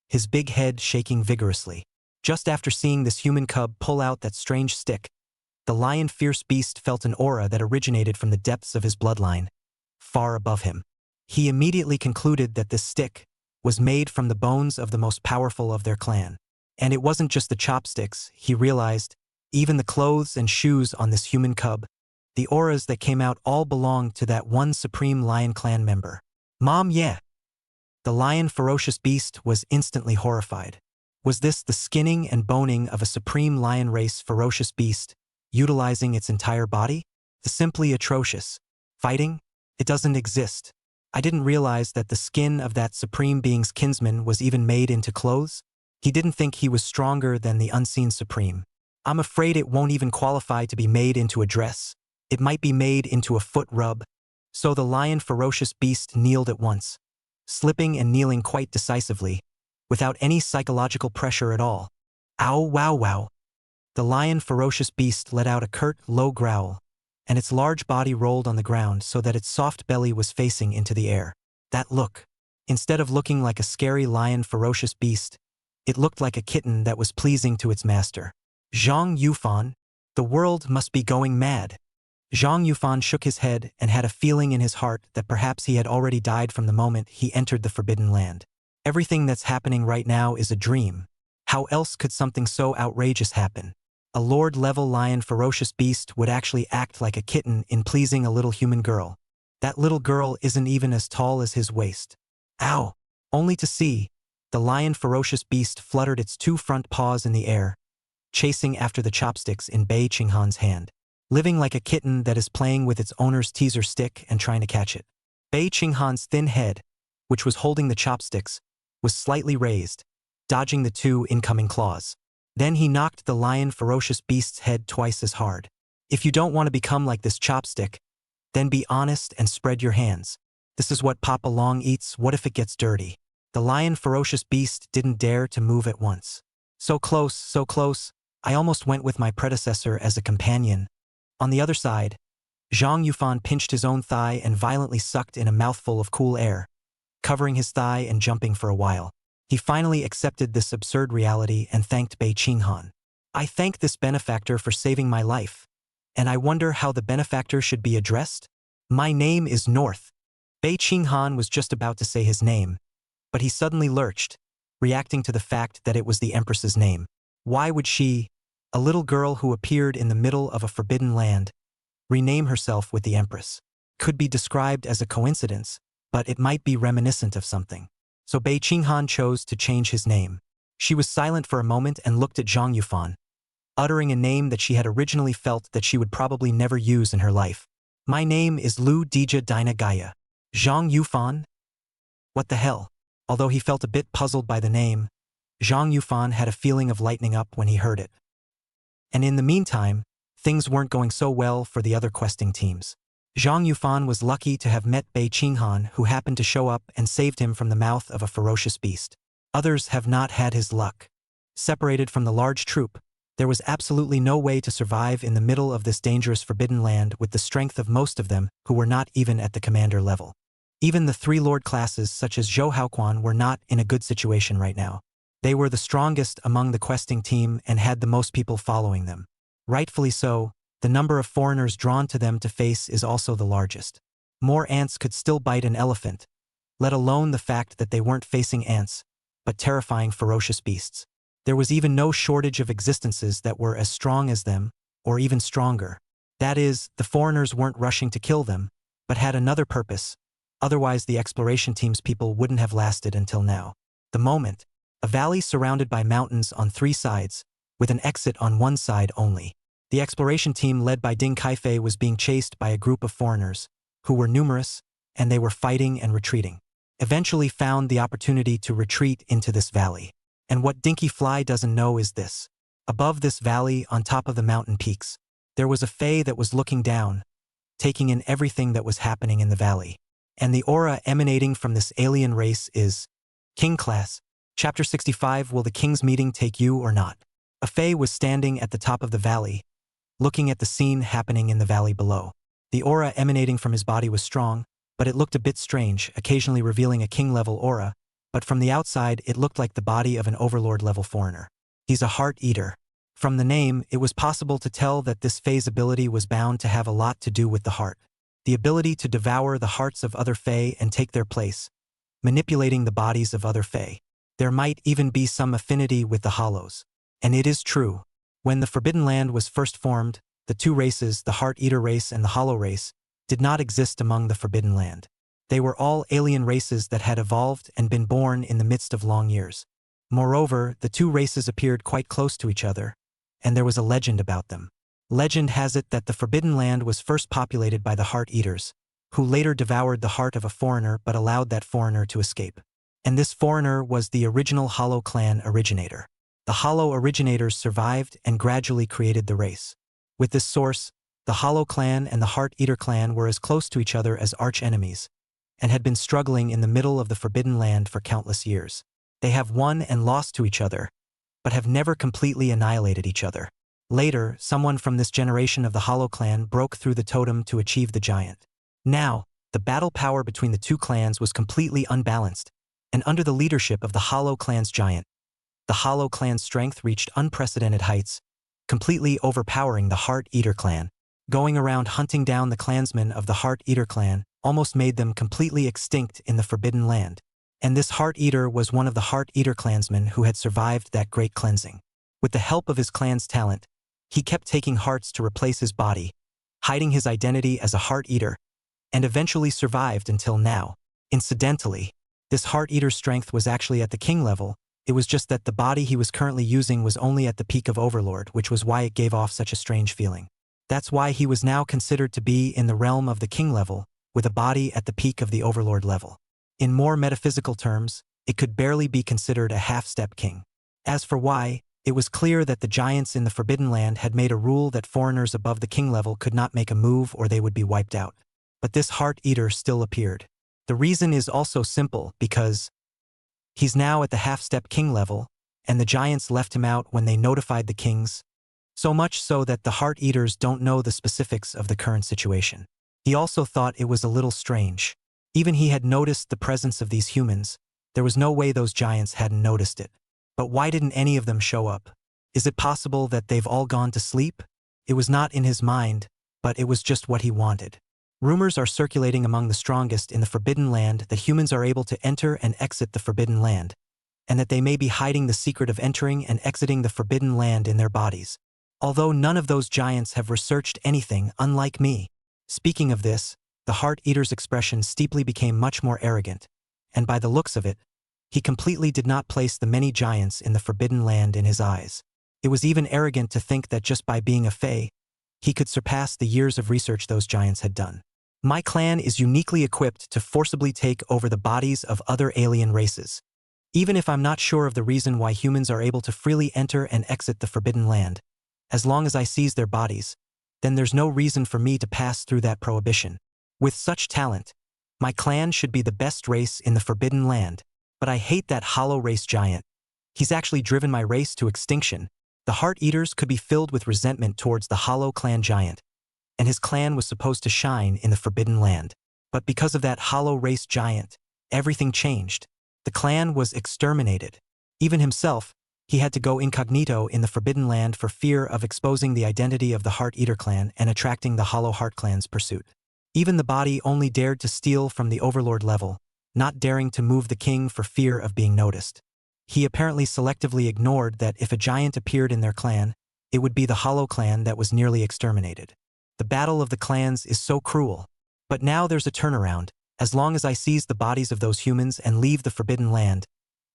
his big head shaking vigorously. Just after seeing this human cub pull out that strange stick, the lion fierce beast felt an aura that originated from the depths of his bloodline, far above him. He immediately concluded that this stick was made from the bones of the most powerful of their clan. And it wasn't just the chopsticks, he realized, even the clothes and shoes on this human cub, the auras that came out all belonged to that one supreme lion clan member. Mom, yeah. The lion ferocious beast was instantly horrified. Was this the skinning and boning of a supreme lion race ferocious beast, utilizing its entire body? The simply atrocious. Fighting? It doesn't exist. I didn't realize that the skin of that supreme being's kinsman was even made into clothes. He didn't think he was stronger than the unseen supreme. I'm afraid it won't even qualify to be made into a dress. It might be made into a foot rub. So the lion ferocious beast kneeled at once, slipping and kneeling quite decisively, without any psychological pressure at all. Ow, wow, wow. The lion ferocious beast let out a curt, low growl, and its large body rolled on the ground so that its soft belly was facing into the air. That look. Instead of looking like a scary lion ferocious beast, it looked like a kitten that was pleasing to its master. Zhang Yufan, the world must be going mad. Zhang Yufan shook his head and had a feeling in his heart that perhaps he had already died from the moment he entered the Forbidden Land. Everything that's happening right now is a dream. How else could something so outrageous happen? A lord-level lion ferocious beast would actually act like a kitten in pleasing a little human girl. That little girl isn't even as tall as his waist. Ow! Only to see, the lion ferocious beast fluttered its 2 front paws in the air, chasing after the chopsticks in Bei Qinghan's hand, living like a kitten that is playing with its owner's teaser stick and trying to catch it. Bei Qinghan's thin head, which was holding the chopsticks, was slightly raised, dodging the 2 incoming claws. Then he knocked the lion ferocious beast's head twice as hard. If you don't want to become like this chopstick, then be honest and spread your hands. This is what Papa Long eats. What if it gets dirty? The lion ferocious beast didn't dare to move at once. So close, I almost went with my predecessor as a companion. On the other side, Zhang Yufan pinched his own thigh and violently sucked in a mouthful of cool air, covering his thigh and jumping for a while. He finally accepted this absurd reality and thanked Bei Qinghan. I thank this benefactor for saving my life, and I wonder how the benefactor should be addressed? My name is North. Bei Qinghan was just about to say his name, but he suddenly lurched, reacting to the fact that it was the Empress's name. Why would she, a little girl who appeared in the middle of a forbidden land, rename herself with the Empress? Could be described as a coincidence, but it might be reminiscent of something. So Bei Qinghan chose to change his name. She was silent for a moment and looked at Zhang Yufan, uttering a name that she had originally felt that she would probably never use in her life. My name is Lu Dija Dina Gaia. Zhang Yufan? What the hell? Although he felt a bit puzzled by the name, Zhang Yufan had a feeling of lightening up when he heard it. And in the meantime, things weren't going so well for the other questing teams. Zhang Yufan was lucky to have met Bei Qinghan, who happened to show up and saved him from the mouth of a ferocious beast. Others have not had his luck. Separated from the large troop, there was absolutely no way to survive in the middle of this dangerous forbidden land with the strength of most of them who were not even at the commander level. Even the three lord classes such as Zhou Haoquan were not in a good situation right now. They were the strongest among the questing team and had the most people following them. Rightfully so, the number of foreigners drawn to them to face is also the largest. More ants could still bite an elephant, let alone the fact that they weren't facing ants, but terrifying ferocious beasts. There was even no shortage of existences that were as strong as them, or even stronger. That is, the foreigners weren't rushing to kill them, but had another purpose. Otherwise the exploration team's people wouldn't have lasted until now. The moment, a valley surrounded by mountains on three sides, with an exit on one side only. The exploration team led by Ding Kaifei was being chased by a group of foreigners, who were numerous, and they were fighting and retreating. Eventually found the opportunity to retreat into this valley. And what Dinky Fly doesn't know is this. Above this valley, on top of the mountain peaks, there was a fae that was looking down, taking in everything that was happening in the valley. And the aura emanating from this alien race is King Class. Chapter 65. Will the king's meeting take you or not? A fae was standing at the top of the valley, looking at the scene happening in the valley below. The aura emanating from his body was strong, but it looked a bit strange, occasionally revealing a king-level aura, but from the outside it looked like the body of an overlord-level foreigner. He's a heart-eater. From the name, it was possible to tell that this fae's ability was bound to have a lot to do with the heart. The ability to devour the hearts of other fae and take their place, manipulating the bodies of other fae. There might even be some affinity with the hollows. And it is true. When the Forbidden Land was first formed, the two races, the Heart-Eater race and the Hollow race, did not exist among the Forbidden Land. They were all alien races that had evolved and been born in the midst of long years. Moreover, the two races appeared quite close to each other, and there was a legend about them. Legend has it that the Forbidden Land was first populated by the Heart-Eaters, who later devoured the heart of a foreigner but allowed that foreigner to escape. And this foreigner was the original Hollow clan originator. The Hollow originators survived and gradually created the race. With this source, the Hollow clan and the Heart-Eater clan were as close to each other as arch-enemies, and had been struggling in the middle of the Forbidden Land for countless years. They have won and lost to each other, but have never completely annihilated each other. Later, someone from this generation of the Hollow clan broke through the totem to achieve the giant. Now, the battle power between the two clans was completely unbalanced, and under the leadership of the Hollow clan's giant, the Hollow clan's strength reached unprecedented heights, completely overpowering the Heart-Eater clan. Going around hunting down the clansmen of the Heart-Eater clan almost made them completely extinct in the Forbidden Land. And this Heart-Eater was one of the Heart-Eater clansmen who had survived that great cleansing. With the help of his clan's talent, he kept taking hearts to replace his body, hiding his identity as a Heart-Eater, and eventually survived until now. Incidentally, this Heart-Eater's strength was actually at the king level. It was just that the body he was currently using was only at the peak of Overlord, which was why it gave off such a strange feeling. That's why he was now considered to be in the realm of the king level, with a body at the peak of the Overlord level. In more metaphysical terms, it could barely be considered a half-step king. As for why, it was clear that the giants in the Forbidden Land had made a rule that foreigners above the king level could not make a move or they would be wiped out. But this Heart-Eater still appeared. The reason is also simple, because he's now at the half-step king level, and the giants left him out when they notified the kings, so much so that the Heart-Eaters don't know the specifics of the current situation. He also thought it was a little strange. Even he had noticed the presence of these humans. There was no way those giants hadn't noticed it. But why didn't any of them show up? Is it possible that they've all gone to sleep? It was not in his mind, but it was just what he wanted. Rumors are circulating among the strongest in the Forbidden Land that humans are able to enter and exit the Forbidden Land, and that they may be hiding the secret of entering and exiting the Forbidden Land in their bodies. Although none of those giants have researched anything, unlike me. Speaking of this, the Heart-Eater's expression steeply became much more arrogant, and by the looks of it, he completely did not place the many giants in the Forbidden Land in his eyes. It was even arrogant to think that just by being a fae, he could surpass the years of research those giants had done. My clan is uniquely equipped to forcibly take over the bodies of other alien races. Even if I'm not sure of the reason why humans are able to freely enter and exit the Forbidden Land, as long as I seize their bodies, then there's no reason for me to pass through that prohibition. With such talent, my clan should be the best race in the Forbidden Land, but I hate that hollow race giant. He's actually driven my race to extinction. The Heart Eaters could be filled with resentment towards the hollow clan giant, and his clan was supposed to shine in the Forbidden Land. But because of that hollow race giant, everything changed. The clan was exterminated. Even himself, he had to go incognito in the Forbidden Land for fear of exposing the identity of the Heart Eater clan and attracting the Hollow Heart clan's pursuit. Even the body only dared to steal from the Overlord level, not daring to move the king for fear of being noticed. He apparently selectively ignored that if a giant appeared in their clan, it would be the Hollow clan that was nearly exterminated. The battle of the clans is so cruel. But now there's a turnaround. As long as I seize the bodies of those humans and leave the Forbidden Land,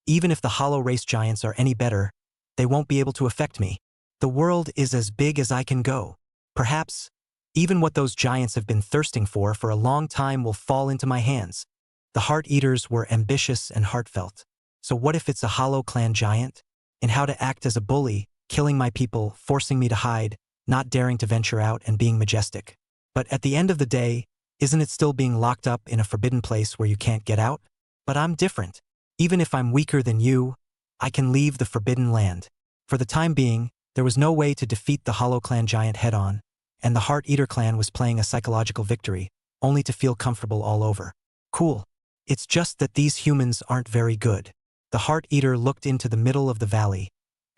even if the hollow race giants are any better, they won't be able to affect me. The world is as big as I can go. Perhaps, even what those giants have been thirsting for a long time will fall into my hands. The Heart Eaters were ambitious and heartfelt. So what if it's a hollow clan giant? And how to act as a bully, killing my people, forcing me to hide, not daring to venture out and being majestic. But at the end of the day, isn't it still being locked up in a forbidden place where you can't get out? But I'm different. Even if I'm weaker than you, I can leave the Forbidden Land. For the time being, there was no way to defeat the Hollow Clan giant head-on, and the Heart Eater clan was playing a psychological victory, only to feel comfortable all over. Cool. It's just that these humans aren't very good. The Heart Eater looked into the middle of the valley,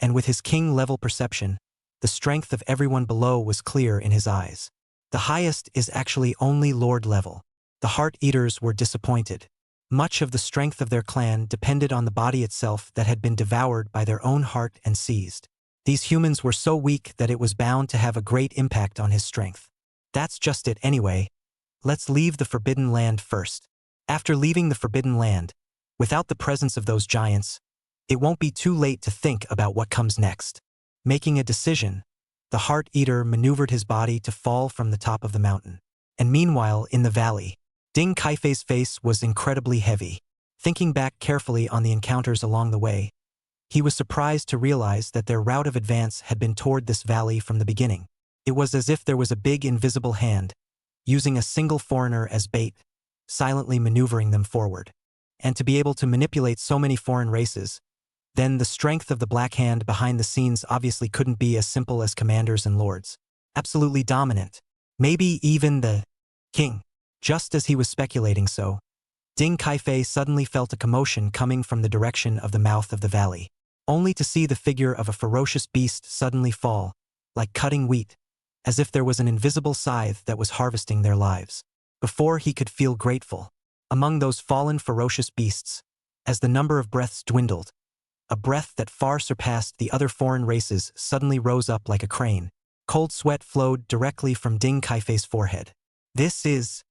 and with his king-level perception, the strength of everyone below was clear in his eyes. The highest is actually only Lord level. The Heart Eaters were disappointed. Much of the strength of their clan depended on the body itself that had been devoured by their own heart and seized. These humans were so weak that it was bound to have a great impact on his strength. That's just it anyway. Let's leave the Forbidden Land first. After leaving the Forbidden Land, without the presence of those giants, it won't be too late to think about what comes next. Making a decision, the Heart Eater maneuvered his body to fall from the top of the mountain. And meanwhile, in the valley, Ding Kaifei's face was incredibly heavy. Thinking back carefully on the encounters along the way, he was surprised to realize that their route of advance had been toward this valley from the beginning. It was as if there was a big invisible hand, using a single foreigner as bait, silently maneuvering them forward. And to be able to manipulate so many foreign races, then the strength of the Black Hand behind the scenes obviously couldn't be as simple as commanders and lords. Absolutely dominant. Maybe even the king. Just as he was speculating so, Ding Kaifei suddenly felt a commotion coming from the direction of the mouth of the valley, only to see the figure of a ferocious beast suddenly fall, like cutting wheat, as if there was an invisible scythe that was harvesting their lives. Before he could feel grateful, among those fallen ferocious beasts, as the number of breaths dwindled, a breath that far surpassed the other foreign races suddenly rose up like a crane. Cold sweat flowed directly from Ding Kaifei's forehead. This is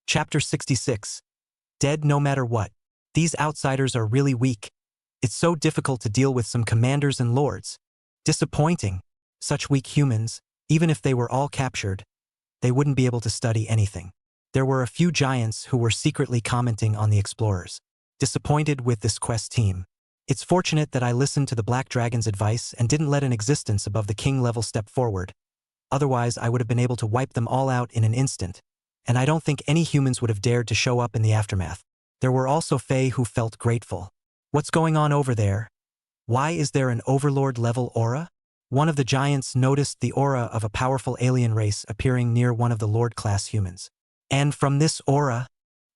Chapter 66. Dead no matter what. These outsiders are really weak. It's so difficult to deal with some commanders and lords. Disappointing. Such weak humans, even if they were all captured, they wouldn't be able to study anything. There were a few giants who were secretly commenting on the explorers. Disappointed with this quest team. It's fortunate that I listened to the Black Dragon's advice and didn't let an existence above the king level step forward. Otherwise, I would have been able to wipe them all out in an instant. And I don't think any humans would have dared to show up in the aftermath. There were also Fae who felt grateful. What's going on over there? Why is there an Overlord-level aura? One of the giants noticed the aura of a powerful alien race appearing near one of the Lord-class humans. And from this aura,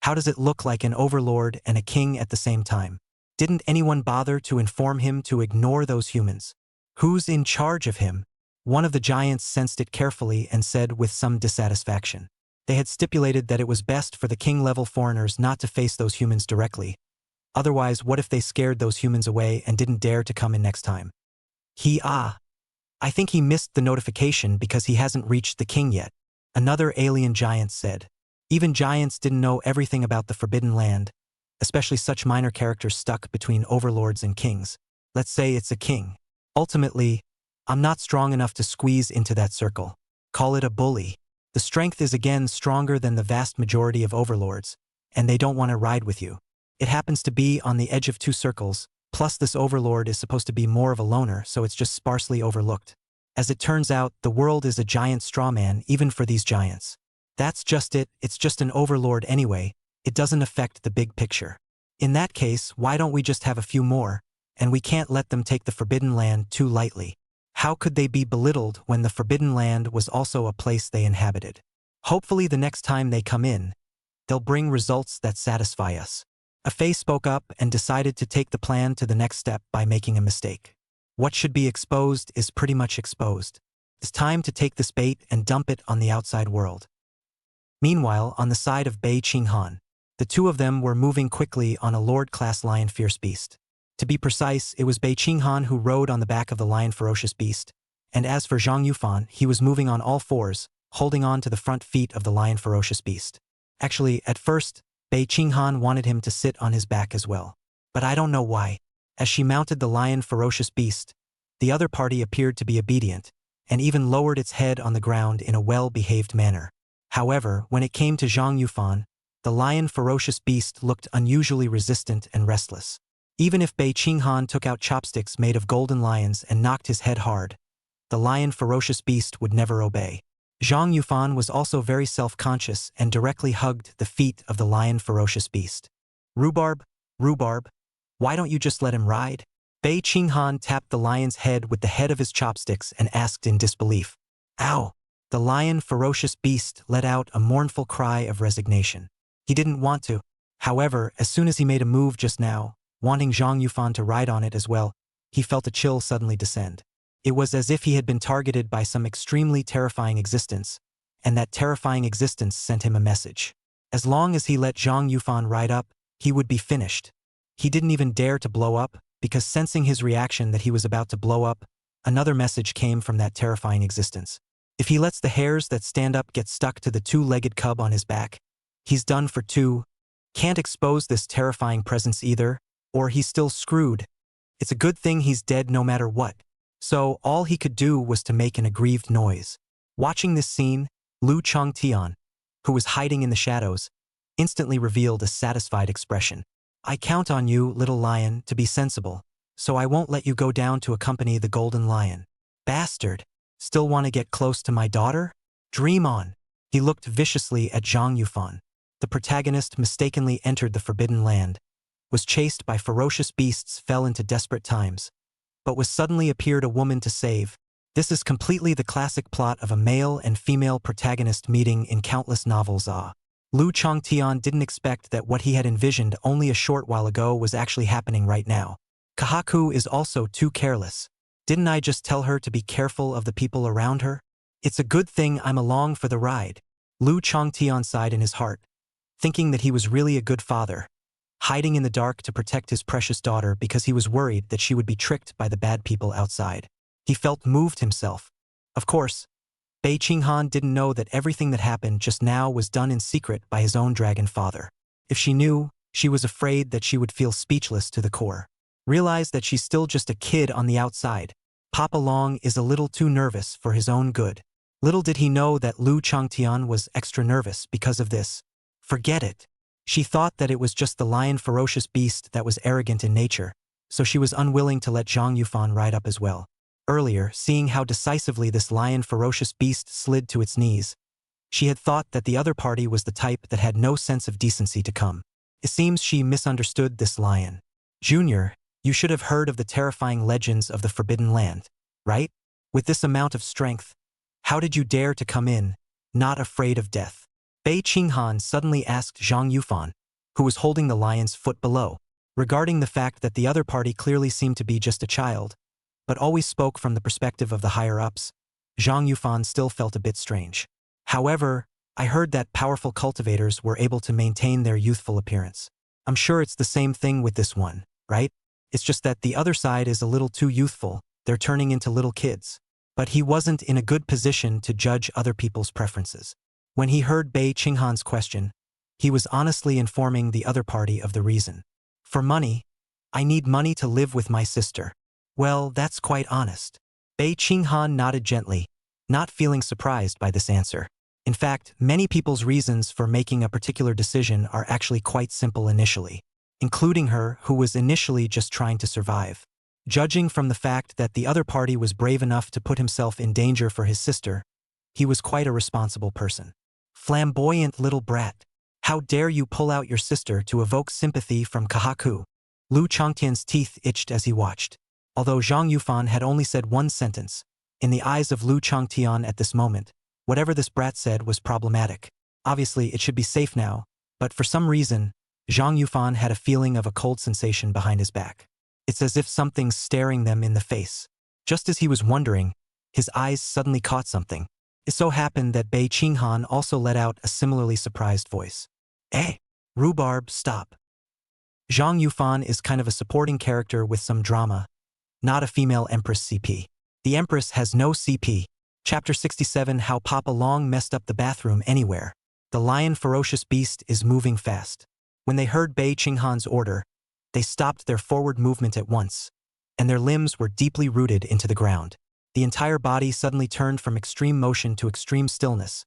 how does it look like an Overlord and a king at the same time? Didn't anyone bother to inform him to ignore those humans? Who's in charge of him? One of the giants sensed it carefully and said with some dissatisfaction. They had stipulated that it was best for the king-level foreigners not to face those humans directly. Otherwise, what if they scared those humans away and didn't dare to come in next time? I think he missed the notification because he hasn't reached the king yet. Another alien giant said. Even giants didn't know everything about the Forbidden Land, especially such minor characters stuck between overlords and kings. Let's say it's a king. Ultimately, I'm not strong enough to squeeze into that circle. Call it a bully. The strength is again stronger than the vast majority of overlords, and they don't want to ride with you. It happens to be on the edge of two circles, plus this overlord is supposed to be more of a loner, so it's just sparsely overlooked. As it turns out, the world is a giant straw man even for these giants. That's just it, it's just an overlord anyway, it doesn't affect the big picture. In that case, why don't we just have a few more, and we can't let them take the Forbidden Land too lightly. How could they be belittled when the Forbidden Land was also a place they inhabited? Hopefully the next time they come in, they'll bring results that satisfy us. Afei spoke up and decided to take the plan to the next step by making a mistake. What should be exposed is pretty much exposed. It's time to take this bait and dump it on the outside world. Meanwhile, on the side of Bei Qinghan, the two of them were moving quickly on a Lord-class lion fierce beast. To be precise, it was Bei Qinghan who rode on the back of the lion ferocious beast, and as for Zhang Yufan, he was moving on all fours, holding on to the front feet of the lion ferocious beast. Actually, at first, Bei Qinghan wanted him to sit on his back as well. But I don't know why. As she mounted the lion ferocious beast, the other party appeared to be obedient, and even lowered its head on the ground in a well-behaved manner. However, when it came to Zhang Yufan, the lion ferocious beast looked unusually resistant and restless. Even if Bei Qinghan took out chopsticks made of golden lions and knocked his head hard, the lion ferocious beast would never obey. Zhang Yufan was also very self-conscious and directly hugged the feet of the lion ferocious beast. Rhubarb, why don't you just let him ride? Bei Qinghan tapped the lion's head with the head of his chopsticks and asked in disbelief. Ow! The lion ferocious beast let out a mournful cry of resignation. He didn't want to. However, as soon as he made a move just now, wanting Zhang Yufan to ride on it as well, he felt a chill suddenly descend. It was as if he had been targeted by some extremely terrifying existence, and that terrifying existence sent him a message. As long as he let Zhang Yufan ride up, he would be finished. He didn't even dare to blow up, because sensing his reaction that he was about to blow up, another message came from that terrifying existence. If he lets the hairs that stand up get stuck to the two-legged cub on his back, he's done for two. Can't expose this terrifying presence either, or he's still screwed. It's a good thing he's dead no matter what. So all he could do was to make an aggrieved noise. Watching this scene, Lu Chongtian, who was hiding in the shadows, instantly revealed a satisfied expression. I count on you, little lion, to be sensible, so I won't let you go down to accompany the golden lion. Bastard! Still want to get close to my daughter? Dream on! He looked viciously at Zhang Yufan. The protagonist mistakenly entered the Forbidden Land, was chased by ferocious beasts, fell into desperate times, but was suddenly appeared a woman to save. This is completely the classic plot of a male and female protagonist meeting in countless novels. Lu Chongtian didn't expect that what he had envisioned only a short while ago was actually happening right now. Kahaku is also too careless. Didn't I just tell her to be careful of the people around her? It's a good thing I'm along for the ride. Lu Chongtian sighed in his heart, thinking that he was really a good father, hiding in the dark to protect his precious daughter because he was worried that she would be tricked by the bad people outside. He felt moved himself. Of course, Bei Qinghan didn't know that everything that happened just now was done in secret by his own dragon father. If she knew, she was afraid that she would feel speechless to the core. Realize that she's still just a kid on the outside. Papa Long is a little too nervous for his own good. Little did he know that Lu Chongtian was extra nervous because of this. Forget it. She thought that it was just the lion ferocious beast that was arrogant in nature, so she was unwilling to let Zhang Yufan ride up as well. Earlier, seeing how decisively this lion ferocious beast slid to its knees, she had thought that the other party was the type that had no sense of decency to come. It seems she misunderstood this lion. Junior, you should have heard of the terrifying legends of the Forbidden Land, right? With this amount of strength, how did you dare to come in, not afraid of death? Bei Qinghan suddenly asked Zhang Yufan, who was holding the lion's foot below, regarding the fact that the other party clearly seemed to be just a child, but always spoke from the perspective of the higher-ups. Zhang Yufan still felt a bit strange. However, I heard that powerful cultivators were able to maintain their youthful appearance. I'm sure it's the same thing with this one, right? It's just that the other side is a little too youthful, they're turning into little kids. But he wasn't in a good position to judge other people's preferences. When he heard Bei Qinghan's question, he was honestly informing the other party of the reason. For money, I need money to live with my sister. Well, that's quite honest. Bei Qinghan nodded gently, not feeling surprised by this answer. In fact, many people's reasons for making a particular decision are actually quite simple initially. including her, who was initially just trying to survive. Judging from the fact that the other party was brave enough to put himself in danger for his sister, he was quite a responsible person. Flamboyant little brat. How dare you pull out your sister to evoke sympathy from Kahaku? Lu Changtian's teeth itched as he watched. Although Zhang Yufan had only said one sentence, in the eyes of Lu Changtian at this moment, whatever this brat said was problematic. Obviously, it should be safe now, but for some reason, Zhang Yufan had a feeling of a cold sensation behind his back. It's as if something's staring them in the face. Just as he was wondering, his eyes suddenly caught something. It so happened that Bei Qinghan also let out a similarly surprised voice. "Eh? Rhubarb, stop." Zhang Yufan is kind of a supporting character with some drama, not a female Empress CP. The Empress has no CP. Chapter 67, How Papa Long Messed Up the Bathroom Anywhere. The lion ferocious beast is moving fast. When they heard Bei Qinghan's order, they stopped their forward movement at once, and their limbs were deeply rooted into the ground. The entire body suddenly turned from extreme motion to extreme stillness,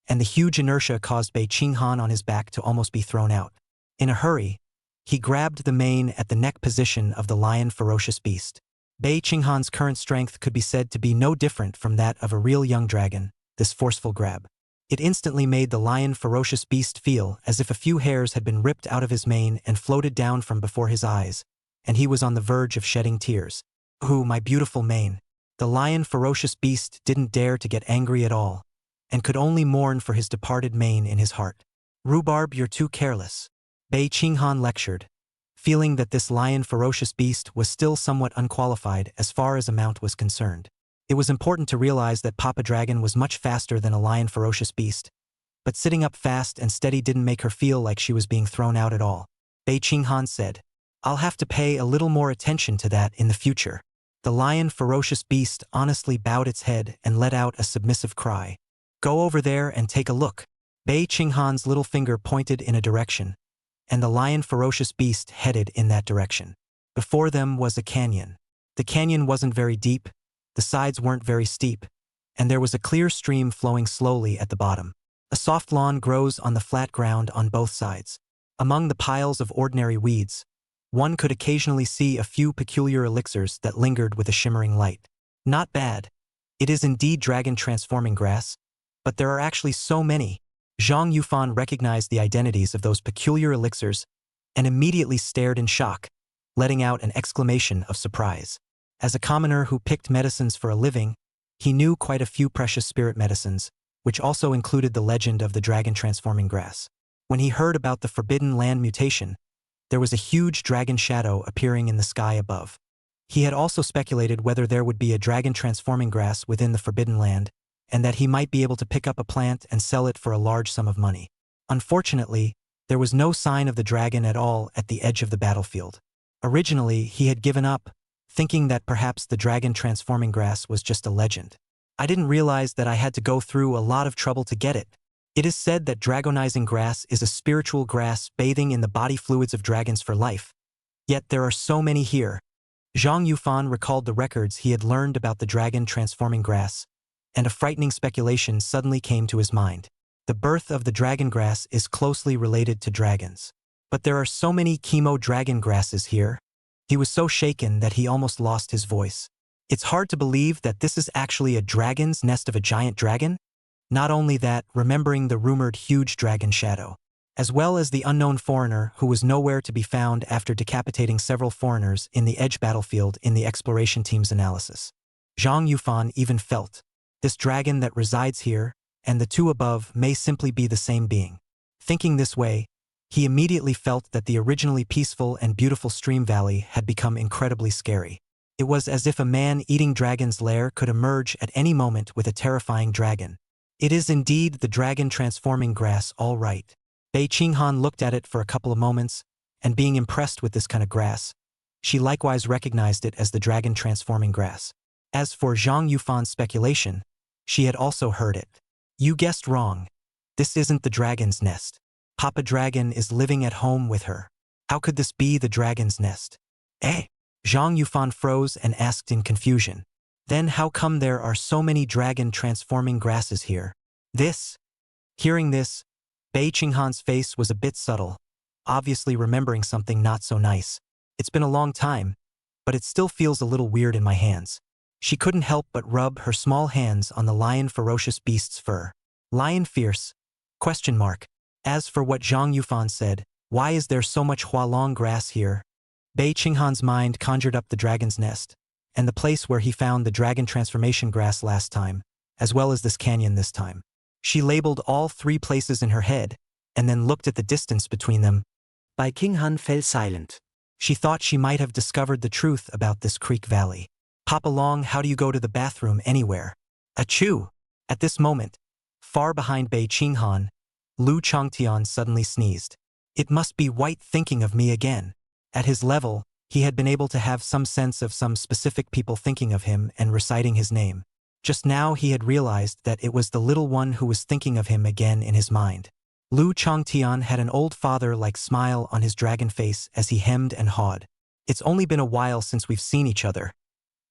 and the huge inertia caused Bei Qinghan on his back to almost be thrown out. In a hurry, he grabbed the mane at the neck position of the lion ferocious beast. Bei Qinghan's current strength could be said to be no different from that of a real young dragon, this forceful grab. It instantly made the lion ferocious beast feel as if a few hairs had been ripped out of his mane and floated down from before his eyes, and he was on the verge of shedding tears. "Ooh, my beautiful mane." The lion ferocious beast didn't dare to get angry at all, and could only mourn for his departed mane in his heart. "Rhubarb, you're too careless," Bei Qinghan lectured, feeling that this lion ferocious beast was still somewhat unqualified as far as amount was concerned. It was important to realize that Papa Dragon was much faster than a lion ferocious beast, but sitting up fast and steady didn't make her feel like she was being thrown out at all. Bei Qinghan said, "I'll have to pay a little more attention to that in the future." The lion ferocious beast honestly bowed its head and let out a submissive cry. "Go over there and take a look." Bei Qinghan's little finger pointed in a direction, and the lion ferocious beast headed in that direction. Before them was a canyon. The canyon wasn't very deep, the sides weren't very steep, and there was a clear stream flowing slowly at the bottom. A soft lawn grows on the flat ground on both sides. Among the piles of ordinary weeds, one could occasionally see a few peculiar elixirs that lingered with a shimmering light. Not bad. It is indeed dragon transforming grass, but there are actually so many. Zhang Yufan recognized the identities of those peculiar elixirs and immediately stared in shock, letting out an exclamation of surprise. As a commoner who picked medicines for a living, he knew quite a few precious spirit medicines, which also included the legend of the dragon transforming grass. When he heard about the Forbidden Land mutation, there was a huge dragon shadow appearing in the sky above. He had also speculated whether there would be a dragon transforming grass within the Forbidden Land, and that he might be able to pick up a plant and sell it for a large sum of money. Unfortunately, there was no sign of the dragon at all at the edge of the battlefield. Originally, he had given up, thinking that perhaps the dragon transforming grass was just a legend. "I didn't realize that I had to go through a lot of trouble to get it." It is said that dragonizing grass is a spiritual grass bathing in the body fluids of dragons for life. Yet there are so many here. Zhang Yufan recalled the records he had learned about the dragon transforming grass, and a frightening speculation suddenly came to his mind. The birth of the dragon grass is closely related to dragons. But there are so many chemo dragon grasses here. He was so shaken that he almost lost his voice. It's hard to believe that this is actually a dragon's nest of a giant dragon. Not only that, remembering the rumored huge dragon shadow, as well as the unknown foreigner who was nowhere to be found after decapitating several foreigners in the edge battlefield in the exploration team's analysis. Zhang Yufan even felt, this dragon that resides here, and the two above may simply be the same being. Thinking this way, he immediately felt that the originally peaceful and beautiful stream valley had become incredibly scary. It was as if a man-eating dragon's lair could emerge at any moment with a terrifying dragon. It is indeed the dragon transforming grass, all right. Bei Qinghan looked at it for a couple of moments, and being impressed with this kind of grass, she likewise recognized it as the dragon transforming grass. As for Zhang Yufan's speculation, she had also heard it. "You guessed wrong. This isn't the dragon's nest. Papa Dragon is living at home with her. How could this be the dragon's nest?" "Eh?" Zhang Yufan froze and asked in confusion. "Then how come there are so many dragon transforming grasses here?" Hearing this, Bei Qinghan's face was a bit subtle, obviously remembering something not so nice. It's been a long time, but it still feels a little weird in my hands. She couldn't help but rub her small hands on the lion ferocious beast's fur. Lion fierce? Question mark. As for what Zhang Yufan said, why is there so much hualong grass here? Bei Qinghan's mind conjured up the dragon's nest, and the place where he found the dragon transformation grass last time, as well as this canyon this time. She labeled all 3 places in her head, and then looked at the distance between them. Bei Qinghan fell silent. She thought she might have discovered the truth about this creek valley. Pop along, how do you go to the bathroom anywhere? Achoo! At this moment, far behind Bei Qinghan, Lu Chongtian suddenly sneezed. It must be White thinking of me again. At his level, he had been able to have some sense of some specific people thinking of him and reciting his name. Just now he had realized that it was the little one who was thinking of him again in his mind. Lu Chongtian had an old father-like smile on his dragon face as he hemmed and hawed. It's only been a while since we've seen each other.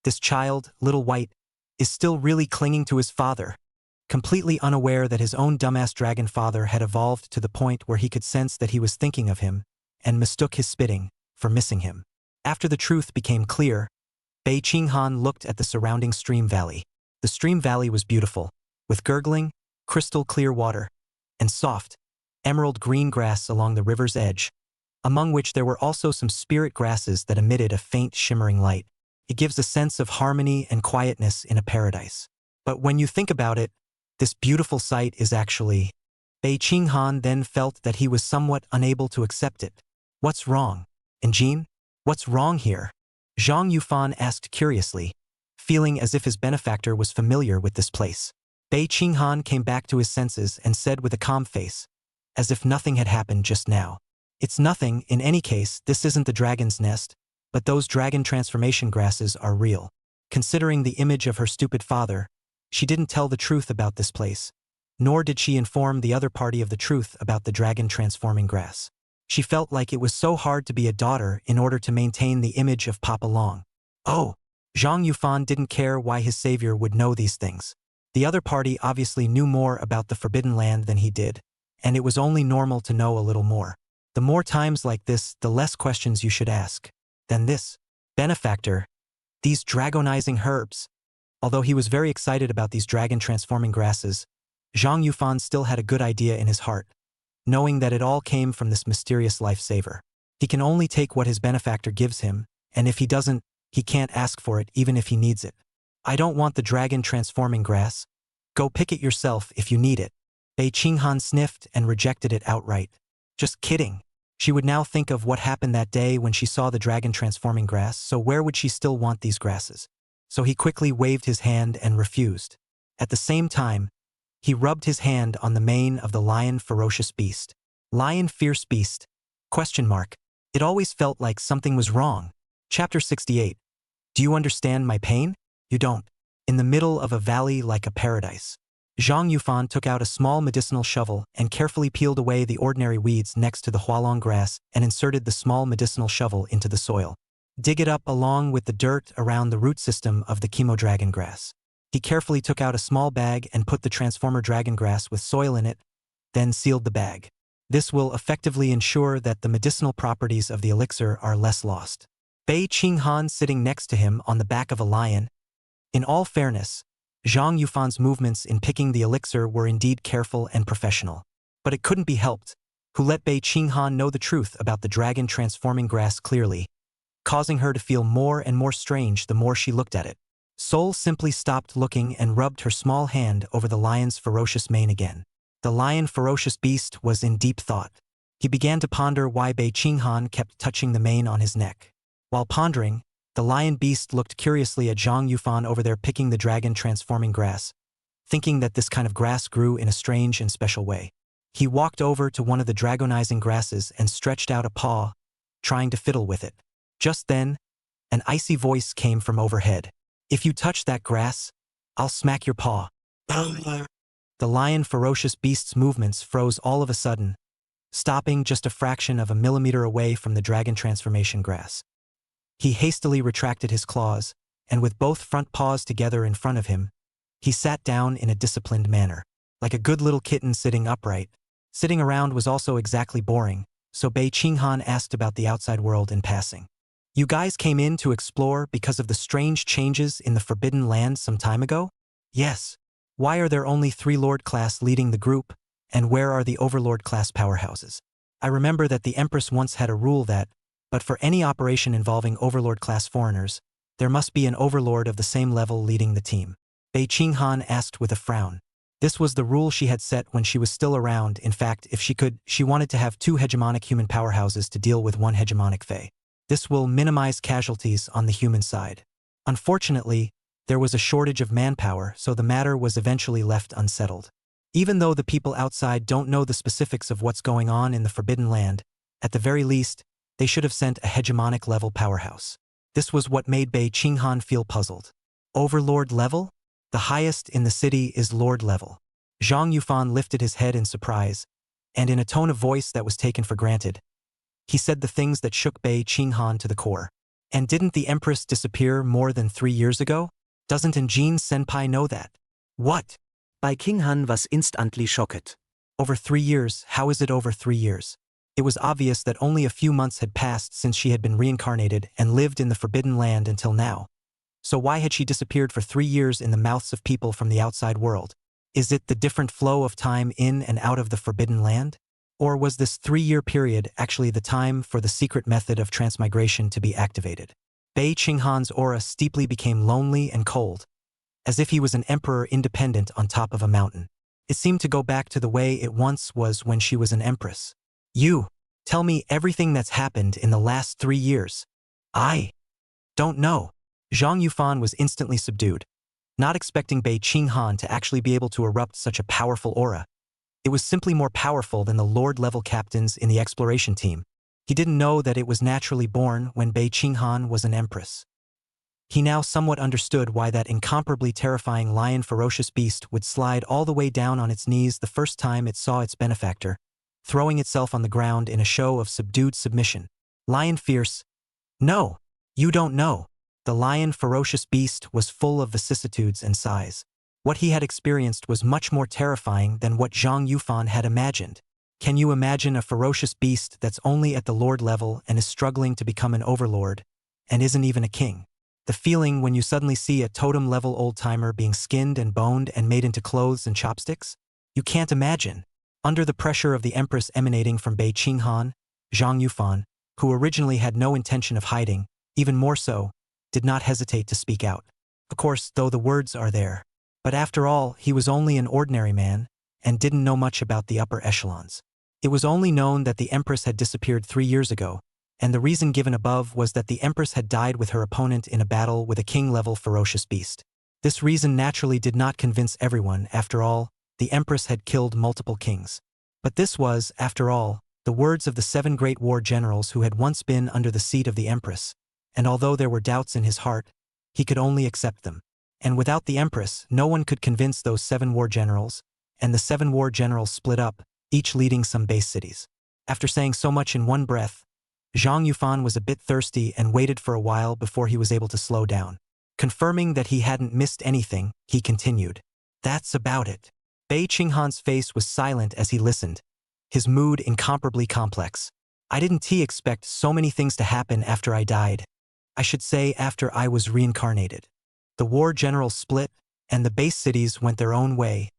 This child, little White, is still really clinging to his father, completely unaware that his own dumbass dragon father had evolved to the point where he could sense that he was thinking of him, and mistook his spitting for missing him. After the truth became clear, Bei Qinghan looked at the surrounding stream valley. The stream valley was beautiful, with gurgling, crystal-clear water, and soft, emerald green grass along the river's edge, among which there were also some spirit grasses that emitted a faint shimmering light. It gives a sense of harmony and quietness in a paradise. But when you think about it, this beautiful sight is actually… Bei Qinghan then felt that he was somewhat unable to accept it. What's wrong? And Jean? What's wrong here? Zhang Yufan asked curiously, feeling as if his benefactor was familiar with this place. Bei Qinghan came back to his senses and said with a calm face, as if nothing had happened just now. It's nothing, in any case, this isn't the dragon's nest, but those dragon transformation grasses are real. Considering the image of her stupid father, she didn't tell the truth about this place, nor did she inform the other party of the truth about the dragon transforming grass. She felt like it was so hard to be a daughter in order to maintain the image of Papa Long. Oh! Zhang Yufan didn't care why his savior would know these things. The other party obviously knew more about the Forbidden Land than he did, and it was only normal to know a little more. The more times like this, the less questions you should ask. Then this. Benefactor. These dragonizing herbs. Although he was very excited about these dragon-transforming grasses, Zhang Yufan still had a good idea in his heart, knowing that it all came from this mysterious lifesaver. He can only take what his benefactor gives him, and if he doesn't, he can't ask for it even if he needs it. I don't want the dragon-transforming grass. Go pick it yourself if you need it. Bei Qinghan sniffed and rejected it outright. Just kidding. She would now think of what happened that day when she saw the dragon-transforming grass, so where would she still want these grasses? So he quickly waved his hand and refused. At the same time, he rubbed his hand on the mane of the lion ferocious beast. Lion fierce beast? Question mark. It always felt like something was wrong. Chapter 68. Do you understand my pain? You don't. In the middle of a valley like a paradise. Zhang Yufan took out a small medicinal shovel and carefully peeled away the ordinary weeds next to the hualong grass and inserted the small medicinal shovel into the soil. Dig it up along with the dirt around the root system of the chemo dragon grass. He carefully took out a small bag and put the transformer dragon grass with soil in it, then sealed the bag. This will effectively ensure that the medicinal properties of the elixir are less lost. Bei Qinghan sitting next to him on the back of a lion. In all fairness, Zhang Yufan's movements in picking the elixir were indeed careful and professional. But it couldn't be helped, who let Bei Qinghan know the truth about the dragon transforming grass clearly, causing her to feel more and more strange the more she looked at it. Sol simply stopped looking and rubbed her small hand over the lion's ferocious mane again. The lion ferocious beast was in deep thought. He began to ponder why Bei Qinghan kept touching the mane on his neck. While pondering, the lion beast looked curiously at Zhang Yufan over there picking the dragon transforming grass, thinking that this kind of grass grew in a strange and special way. He walked over to one of the dragonizing grasses and stretched out a paw, trying to fiddle with it. Just then, an icy voice came from overhead. If you touch that grass, I'll smack your paw. The lion ferocious beast's movements froze all of a sudden, stopping just a fraction of a millimeter away from the dragon transformation grass. He hastily retracted his claws, and with both front paws together in front of him, he sat down in a disciplined manner. Like a good little kitten sitting upright, sitting around was also exactly boring, so Bei Qinghan asked about the outside world in passing. You guys came in to explore because of the strange changes in the Forbidden Land some time ago? Yes. Why are there only 3 Lord class leading the group, and where are the Overlord class powerhouses? I remember that the Empress once had a rule that, but for any operation involving Overlord class foreigners, there must be an Overlord of the same level leading the team. Bei Qinghan asked with a frown. This was the rule she had set when she was still around. In fact, if she could, she wanted to have 2 hegemonic human powerhouses to deal with 1 hegemonic Fae. This will minimize casualties on the human side. Unfortunately, there was a shortage of manpower, so the matter was eventually left unsettled. Even though the people outside don't know the specifics of what's going on in the Forbidden Land, at the very least, they should have sent a hegemonic level powerhouse. This was what made Bei Qinghan feel puzzled. Overlord level? The highest in the city is Lord level. Zhang Yufan lifted his head in surprise, and in a tone of voice that was taken for granted, he said the things that shook Bei Qinghan to the core. And didn't the Empress disappear more than 3 years ago? Doesn't Njin Senpai know that? What? Bei Qinghan was instantly shocked. Over 3 years? How is it over 3 years? It was obvious that only a few months had passed since she had been reincarnated and lived in the Forbidden Land until now. So why had she disappeared for 3 years in the mouths of people from the outside world? Is it the different flow of time in and out of the Forbidden Land? Or was this 3-year period actually the time for the secret method of transmigration to be activated? Bei Qinghan's aura steeply became lonely and cold, as if he was an emperor independent on top of a mountain. It seemed to go back to the way it once was when she was an empress. You, tell me everything that's happened in the last 3 years. I don't know. Zhang Yufan was instantly subdued, not expecting Bei Qinghan to actually be able to erupt such a powerful aura. It was simply more powerful than the Lord-level captains in the exploration team. He didn't know that it was naturally born when Bei Qinghan was an empress. He now somewhat understood why that incomparably terrifying lion ferocious beast would slide all the way down on its knees the first time it saw its benefactor, throwing itself on the ground in a show of subdued submission. Lion fierce? No, you don't know. The lion ferocious beast was full of vicissitudes and sighs. What he had experienced was much more terrifying than what Zhang Yufan had imagined. Can you imagine a ferocious beast that's only at the lord level and is struggling to become an overlord, and isn't even a king? The feeling when you suddenly see a totem-level old-timer being skinned and boned and made into clothes and chopsticks? You can't imagine. Under the pressure of the Empress emanating from Bei Qinghan, Zhang Yufan, who originally had no intention of hiding, even more so, did not hesitate to speak out. Of course, though the words are there. But after all, he was only an ordinary man, and didn't know much about the upper echelons. It was only known that the Empress had disappeared 3 years ago, and the reason given above was that the Empress had died with her opponent in a battle with a king-level ferocious beast. This reason naturally did not convince everyone. After all, the Empress had killed multiple kings. But this was, after all, the words of the 7 great war generals who had once been under the seat of the Empress, and although there were doubts in his heart, he could only accept them. And without the Empress, no one could convince those 7 war generals, and the 7 war generals split up, each leading some base cities. After saying so much in one breath, Zhang Yufan was a bit thirsty and waited for a while before he was able to slow down. Confirming that he hadn't missed anything, he continued. That's about it. Bei Qinghan's face was silent as he listened, his mood incomparably complex. I didn't expect so many things to happen after I died. I should say after I was reincarnated. The war generals split, and the base cities went their own way,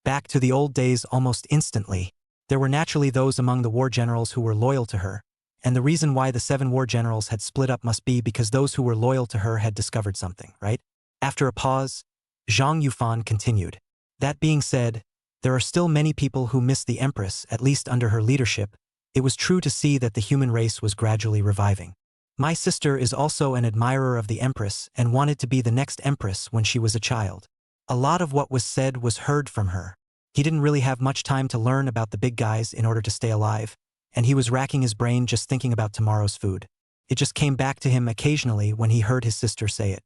back to the old days almost instantly. There were naturally those among the war generals who were loyal to her, and the reason why the 7 war generals had split up must be because those who were loyal to her had discovered something, right? After a pause, Zhang Yufan continued. That being said, there are still many people who miss the Empress, at least under her leadership. It was true to see that the human race was gradually reviving. My sister is also an admirer of the Empress and wanted to be the next Empress when she was a child. A lot of what was said was heard from her. He didn't really have much time to learn about the big guys in order to stay alive, and he was racking his brain just thinking about tomorrow's food. It just came back to him occasionally when he heard his sister say it.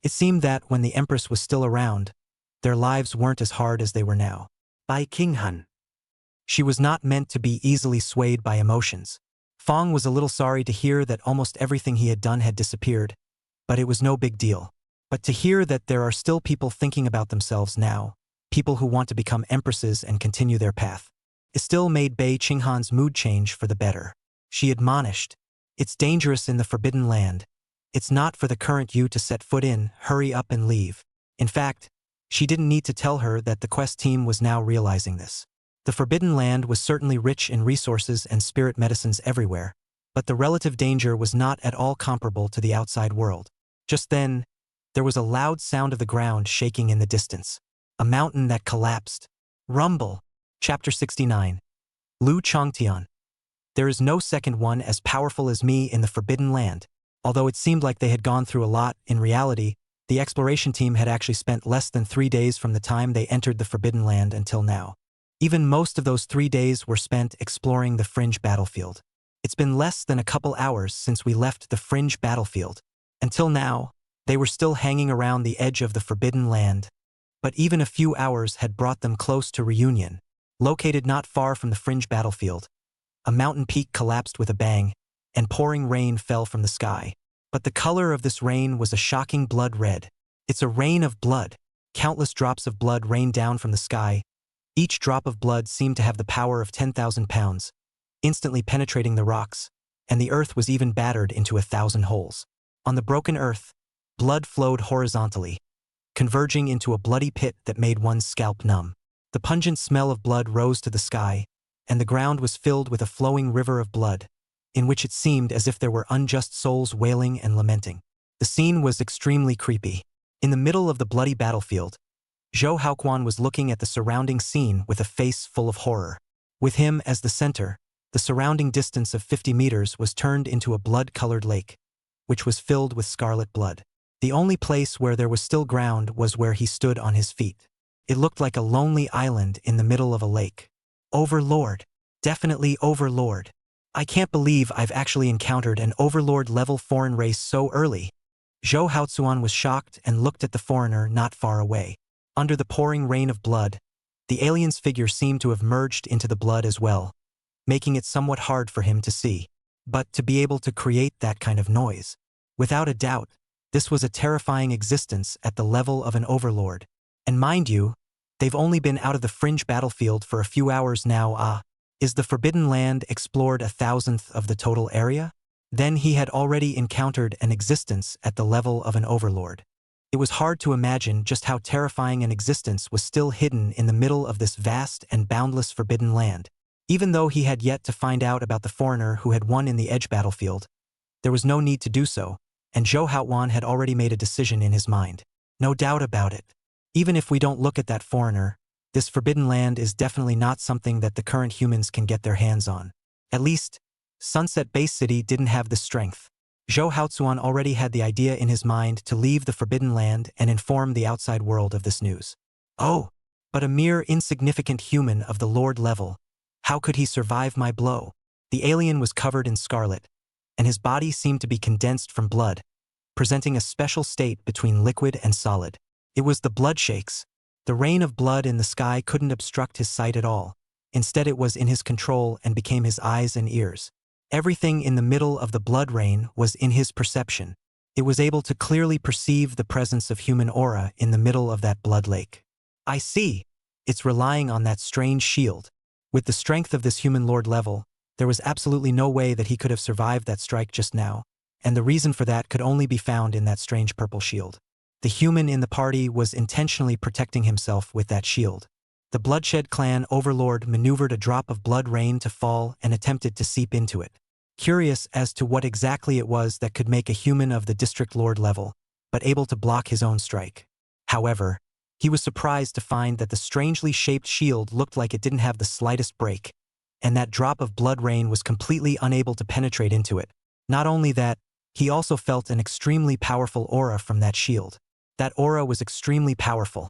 It seemed that when the Empress was still around, their lives weren't as hard as they were now. Bei Qinghan. She was not meant to be easily swayed by emotions. Fong was a little sorry to hear that almost everything he had done had disappeared, but it was no big deal. But to hear that there are still people thinking about themselves now, people who want to become empresses and continue their path, it still made Bei Qinghan's mood change for the better. she admonished. It's dangerous in the Forbidden Land. It's not for the current you to set foot in, hurry up and leave. In fact, she didn't need to tell her that the quest team was now realizing this. The Forbidden Land was certainly rich in resources and spirit medicines everywhere, but the relative danger was not at all comparable to the outside world. Just then, there was a loud sound of the ground shaking in the distance. A mountain that collapsed. Rumble. Chapter 69. Lu Chongtian. There is no second one as powerful as me in the Forbidden Land. Although it seemed like they had gone through a lot, in reality, the exploration team had actually spent less than 3 days from the time they entered the Forbidden Land until now. Even most of those 3 days were spent exploring the Fringe battlefield. It's been less than a couple hours since we left the Fringe battlefield. Until now, they were still hanging around the edge of the Forbidden Land. But even a few hours had brought them close to reunion. Located not far from the Fringe battlefield, a mountain peak collapsed with a bang, and pouring rain fell from the sky. But the color of this rain was a shocking blood red. It's a rain of blood. Countless drops of blood rained down from the sky. Each drop of blood seemed to have the power of 10,000 pounds, instantly penetrating the rocks, and the earth was even battered into 1,000 holes. On the broken earth, blood flowed horizontally, converging into a bloody pit that made one's scalp numb. The pungent smell of blood rose to the sky, and the ground was filled with a flowing river of blood, in which it seemed as if there were unjust souls wailing and lamenting. The scene was extremely creepy. In the middle of the bloody battlefield, Zhou Haoquan was looking at the surrounding scene with a face full of horror. With him as the center, the surrounding distance of 50 meters was turned into a blood-colored lake, which was filled with scarlet blood. The only place where there was still ground was where he stood on his feet. It looked like a lonely island in the middle of a lake. Overlord. Definitely Overlord. I can't believe I've actually encountered an Overlord-level foreign race so early. Zhou Haozuan was shocked and looked at the foreigner not far away. Under the pouring rain of blood, the alien's figure seemed to have merged into the blood as well, making it somewhat hard for him to see. But to be able to create that kind of noise. Without a doubt, this was a terrifying existence at the level of an overlord. And mind you, they've only been out of the Fringe battlefield for a few hours now. Is the Forbidden Land explored 1,000th of the total area? Then he had already encountered an existence at the level of an overlord. It was hard to imagine just how terrifying an existence was still hidden in the middle of this vast and boundless Forbidden Land. Even though he had yet to find out about the foreigner who had won in the Edge battlefield, there was no need to do so, and Zhou Haoquan had already made a decision in his mind. No doubt about it. Even if we don't look at that foreigner, this Forbidden Land is definitely not something that the current humans can get their hands on. At least, Sunset Base City didn't have the strength. Zhou Haozuan already had the idea in his mind to leave the Forbidden Land and inform the outside world of this news. Oh, but a mere insignificant human of the Lord level. How could he survive my blow? The alien was covered in scarlet, and his body seemed to be condensed from blood, presenting a special state between liquid and solid. It was the blood shakes. The rain of blood in the sky couldn't obstruct his sight at all. Instead, it was in his control and became his eyes and ears. Everything in the middle of the blood rain was in his perception. It was able to clearly perceive the presence of human aura in the middle of that blood lake. I see. It's relying on that strange shield. With the strength of this human lord level, there was absolutely no way that he could have survived that strike just now, and the reason for that could only be found in that strange purple shield. The human in the party was intentionally protecting himself with that shield. The Bloodshed clan overlord maneuvered a drop of blood rain to fall and attempted to seep into it. Curious as to what exactly it was that could make a human of the district lord level, but able to block his own strike. However, he was surprised to find that the strangely shaped shield looked like it didn't have the slightest break, and that drop of blood rain was completely unable to penetrate into it. Not only that, he also felt an extremely powerful aura from that shield. That aura was extremely powerful,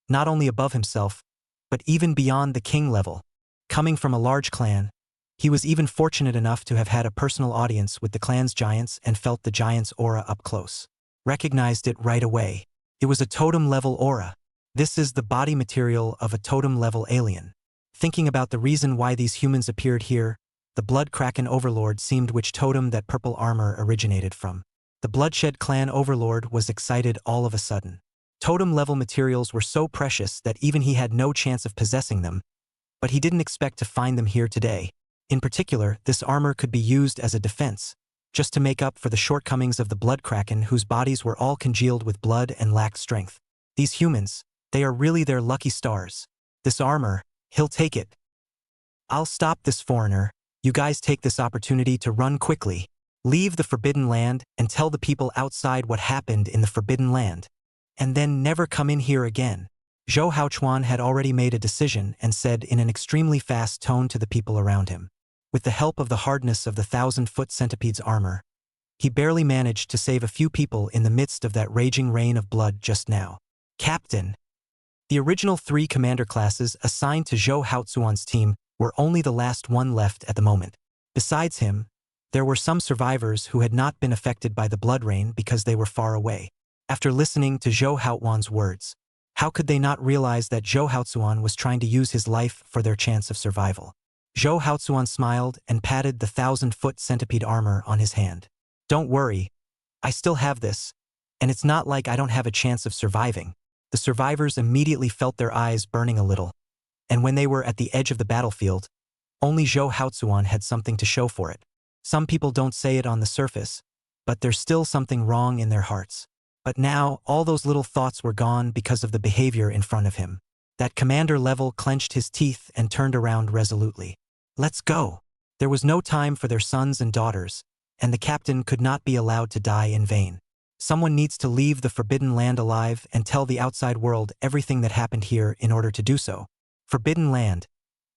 not only above himself, but even beyond the king level. Coming from a large clan, he was even fortunate enough to have had a personal audience with the clan's giants and felt the giant's aura up close. Recognized it right away. It was a totem-level aura. This is the body material of a totem-level alien. Thinking about the reason why these humans appeared here, the Blood Kraken Overlord seemed which totem that purple armor originated from. The Bloodshed clan Overlord was excited all of a sudden. Totem-level materials were so precious that even he had no chance of possessing them, but he didn't expect to find them here today. In particular, this armor could be used as a defense, just to make up for the shortcomings of the blood kraken whose bodies were all congealed with blood and lacked strength. These humans, they are really their lucky stars. This armor, he'll take it. I'll stop this foreigner. You guys take this opportunity to run quickly. Leave the Forbidden Land and tell the people outside what happened in the Forbidden Land. And then never come in here again. Zhou Haochuan had already made a decision and said in an extremely fast tone to the people around him. With the help of the hardness of the 1,000-foot centipede's armor, he barely managed to save a few people in the midst of that raging rain of blood just now. Captain. The original 3 commander classes assigned to Zhou Haochuan's team were only the last one left at the moment. Besides him, there were some survivors who had not been affected by the blood rain because they were far away. After listening to Zhou Haochuan's words, how could they not realize that Zhou Haochuan was trying to use his life for their chance of survival? Zhou Haochuan smiled and patted the 1,000-foot centipede armor on his hand. Don't worry, I still have this, and it's not like I don't have a chance of surviving. The survivors immediately felt their eyes burning a little, and when they were at the edge of the battlefield, only Zhou Haochuan had something to show for it. Some people don't say it on the surface, but there's still something wrong in their hearts. But now, all those little thoughts were gone because of the behavior in front of him. That commander level clenched his teeth and turned around resolutely. Let's go. There was no time for their sons and daughters, and the captain could not be allowed to die in vain. Someone needs to leave the Forbidden Land alive and tell the outside world everything that happened here in order to do so. Forbidden Land.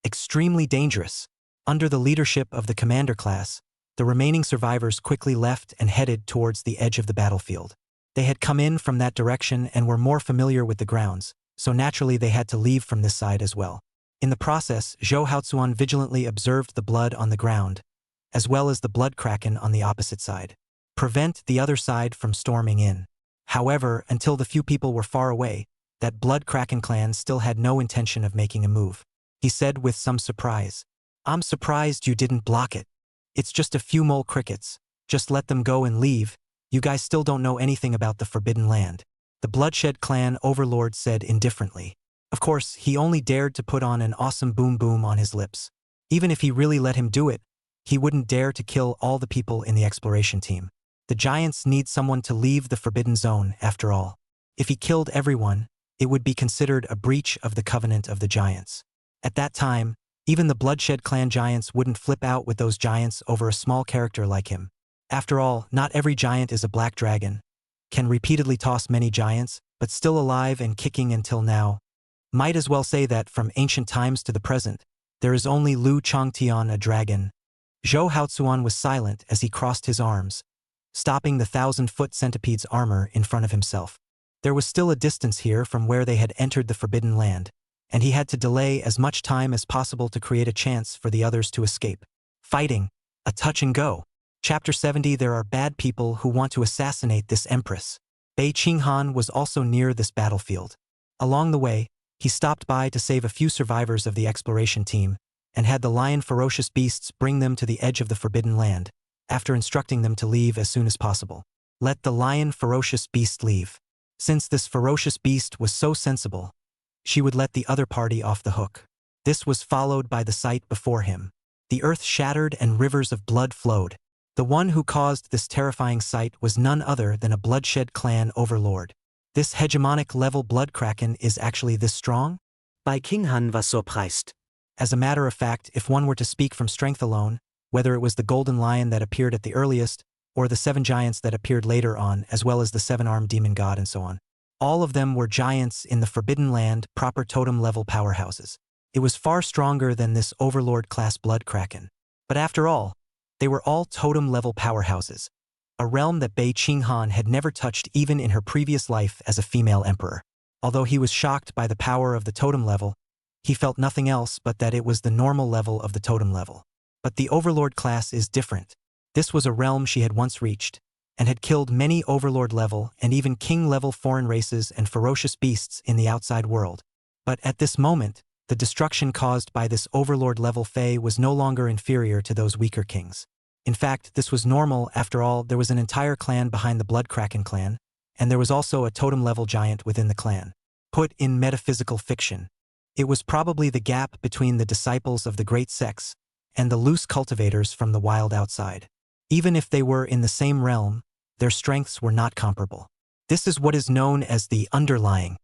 Extremely dangerous. Under the leadership of the commander class, the remaining survivors quickly left and headed towards the edge of the battlefield. They had come in from that direction and were more familiar with the grounds, so naturally they had to leave from this side as well. In the process, Zhou Haochuan vigilantly observed the blood on the ground, as well as the blood kraken on the opposite side. Prevent the other side from storming in. However, until the few people were far away, that blood kraken clan still had no intention of making a move. He said with some surprise, I'm surprised you didn't block it. It's just a few mole crickets. Just let them go and leave. You guys still don't know anything about the Forbidden Land. The Bloodshed clan overlord said indifferently. Of course, he only dared to put on an awesome boom boom on his lips. Even if he really let him do it, he wouldn't dare to kill all the people in the exploration team. The giants need someone to leave the Forbidden Zone, after all. If he killed everyone, it would be considered a breach of the covenant of the giants. At that time, even the Bloodshed clan giants wouldn't flip out with those giants over a small character like him. After all, not every giant is a black dragon, can repeatedly toss many giants, but still alive and kicking until now. Might as well say that from ancient times to the present, there is only Lu Chongtian, a dragon. Zhou Haochuan was silent as he crossed his arms, stopping the 1,000-foot centipede's armor in front of himself. There was still a distance here from where they had entered the Forbidden Land, and he had to delay as much time as possible to create a chance for the others to escape. Fighting, a touch and go. Chapter 70. There are bad people who want to assassinate this empress. Bei Qinghan was also near this battlefield. Along the way, he stopped by to save a few survivors of the exploration team, and had the lion ferocious beasts bring them to the edge of the Forbidden Land, after instructing them to leave as soon as possible. Let the lion ferocious beast leave. Since this ferocious beast was so sensible, she would let the other party off the hook. This was followed by the sight before him. The earth shattered and rivers of blood flowed. The one who caused this terrifying sight was none other than a Bloodshed clan overlord. This hegemonic level blood kraken is actually this strong? Bei Qinghan was surprised. As a matter of fact, if one were to speak from strength alone, whether it was the golden lion that appeared at the earliest, or the 7 giants that appeared later on, as well as the 7-armed demon god and so on, all of them were giants in the Forbidden Land, proper totem-level powerhouses. It was far stronger than this overlord-class blood kraken. But after all, they were all totem-level powerhouses, a realm that Bei Qinghan had never touched even in her previous life as a female emperor. Although he was shocked by the power of the totem level, he felt nothing else but that it was the normal level of the totem level. But the overlord class is different. This was a realm she had once reached, and had killed many overlord level and even king level foreign races and ferocious beasts in the outside world. But at this moment, the destruction caused by this overlord level Fae was no longer inferior to those weaker kings. In fact, this was normal. After all, there was an entire clan behind the Blood Kraken clan, and there was also a totem-level giant within the clan. Put in metaphysical fiction, it was probably the gap between the disciples of the Great Sex and the loose cultivators from the wild outside. Even if they were in the same realm, their strengths were not comparable. This is what is known as the underlying.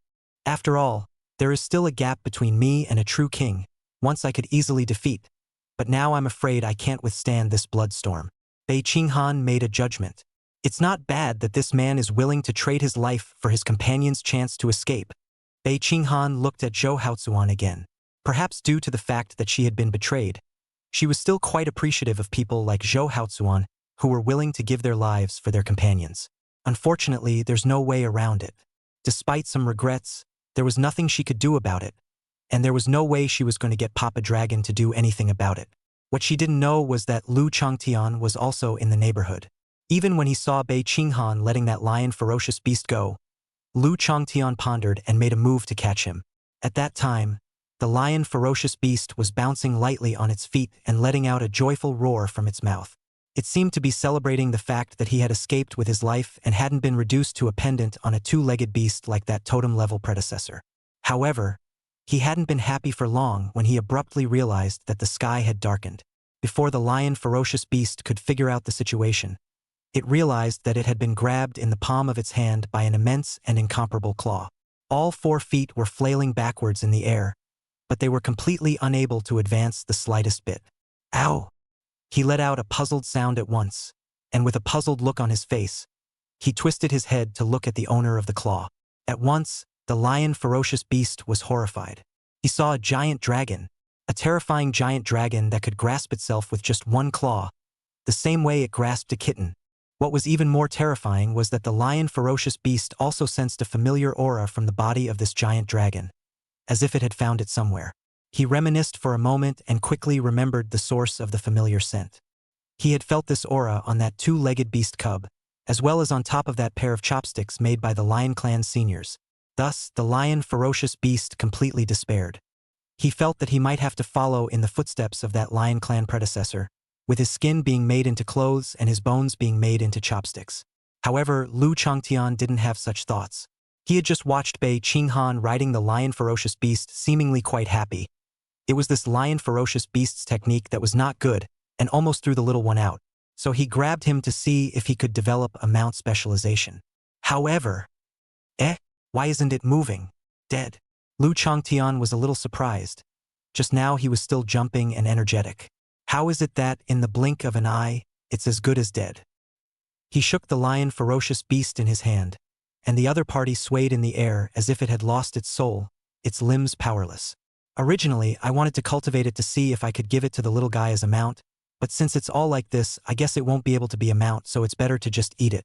After all, there is still a gap between me and a true king, once I could easily defeat. But now I'm afraid I can't withstand this bloodstorm. Bei Qinghan made a judgment. It's not bad that this man is willing to trade his life for his companion's chance to escape. Bei Qinghan looked at Zhou Haozuan again. Perhaps due to the fact that she had been betrayed, she was still quite appreciative of people like Zhou Haozuan who were willing to give their lives for their companions. Unfortunately, there's no way around it. Despite some regrets, there was nothing she could do about it, and there was no way she was going to get Papa Dragon to do anything about it. What she didn't know was that Lu Changtian was also in the neighborhood. Even when he saw Bei Qinghan letting that lion ferocious beast go, Lu Changtian pondered and made a move to catch him. At that time, the lion ferocious beast was bouncing lightly on its feet and letting out a joyful roar from its mouth. It seemed to be celebrating the fact that he had escaped with his life and hadn't been reduced to a pendant on a two-legged beast like that totem-level predecessor. However, he hadn't been happy for long when he abruptly realized that the sky had darkened. Before the lion ferocious beast could figure out the situation, it realized that it had been grabbed in the palm of its hand by an immense and incomparable claw. All 4 feet were flailing backwards in the air, but they were completely unable to advance the slightest bit. Ow! He let out a puzzled sound at once, and with a puzzled look on his face, he twisted his head to look at the owner of the claw. At once, the lion ferocious beast was horrified. He saw a giant dragon, a terrifying giant dragon that could grasp itself with just 1 claw, the same way it grasped a kitten. What was even more terrifying was that the lion ferocious beast also sensed a familiar aura from the body of this giant dragon, as if it had found it somewhere. He reminisced for a moment and quickly remembered the source of the familiar scent. He had felt this aura on that 2-legged beast cub, as well as on top of that pair of chopsticks made by the Lion Clan seniors. Thus, the lion ferocious beast completely despaired. He felt that he might have to follow in the footsteps of that Lion Clan predecessor, with his skin being made into clothes and his bones being made into chopsticks. However, Lu Changtian didn't have such thoughts. He had just watched Bei Qinghan riding the lion ferocious beast seemingly quite happy. It was this lion ferocious beast's technique that was not good and almost threw the little one out, so he grabbed him to see if he could develop a mount specialization. However, why isn't it moving? Dead. Lu Changtian was a little surprised. Just now he was still jumping and energetic. How is it that, in the blink of an eye, it's as good as dead? He shook the lion ferocious beast in his hand, and the other party swayed in the air as if it had lost its soul, its limbs powerless. Originally, I wanted to cultivate it to see if I could give it to the little guy as a mount, but since it's all like this, I guess it won't be able to be a mount, so it's better to just eat it.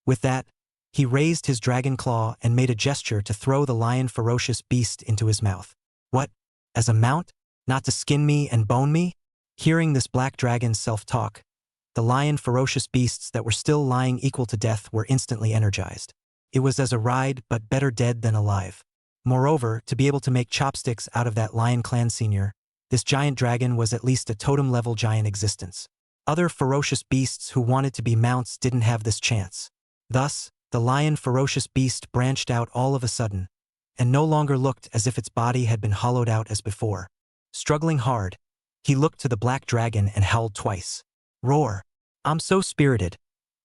With that, he raised his dragon claw and made a gesture to throw the lion ferocious beast into his mouth. What? As a mount? Not to skin me and bone me? Hearing this black dragon's self-talk, the lion ferocious beasts that were still lying equal to death were instantly energized. It was as a ride, but better dead than alive. Moreover, to be able to make chopsticks out of that Lion Clan senior, this giant dragon was at least a totem-level giant existence. Other ferocious beasts who wanted to be mounts didn't have this chance. Thus, the lion ferocious beast branched out all of a sudden, and no longer looked as if its body had been hollowed out as before. Struggling hard, he looked to the black dragon and howled twice. Roar! I'm so spirited.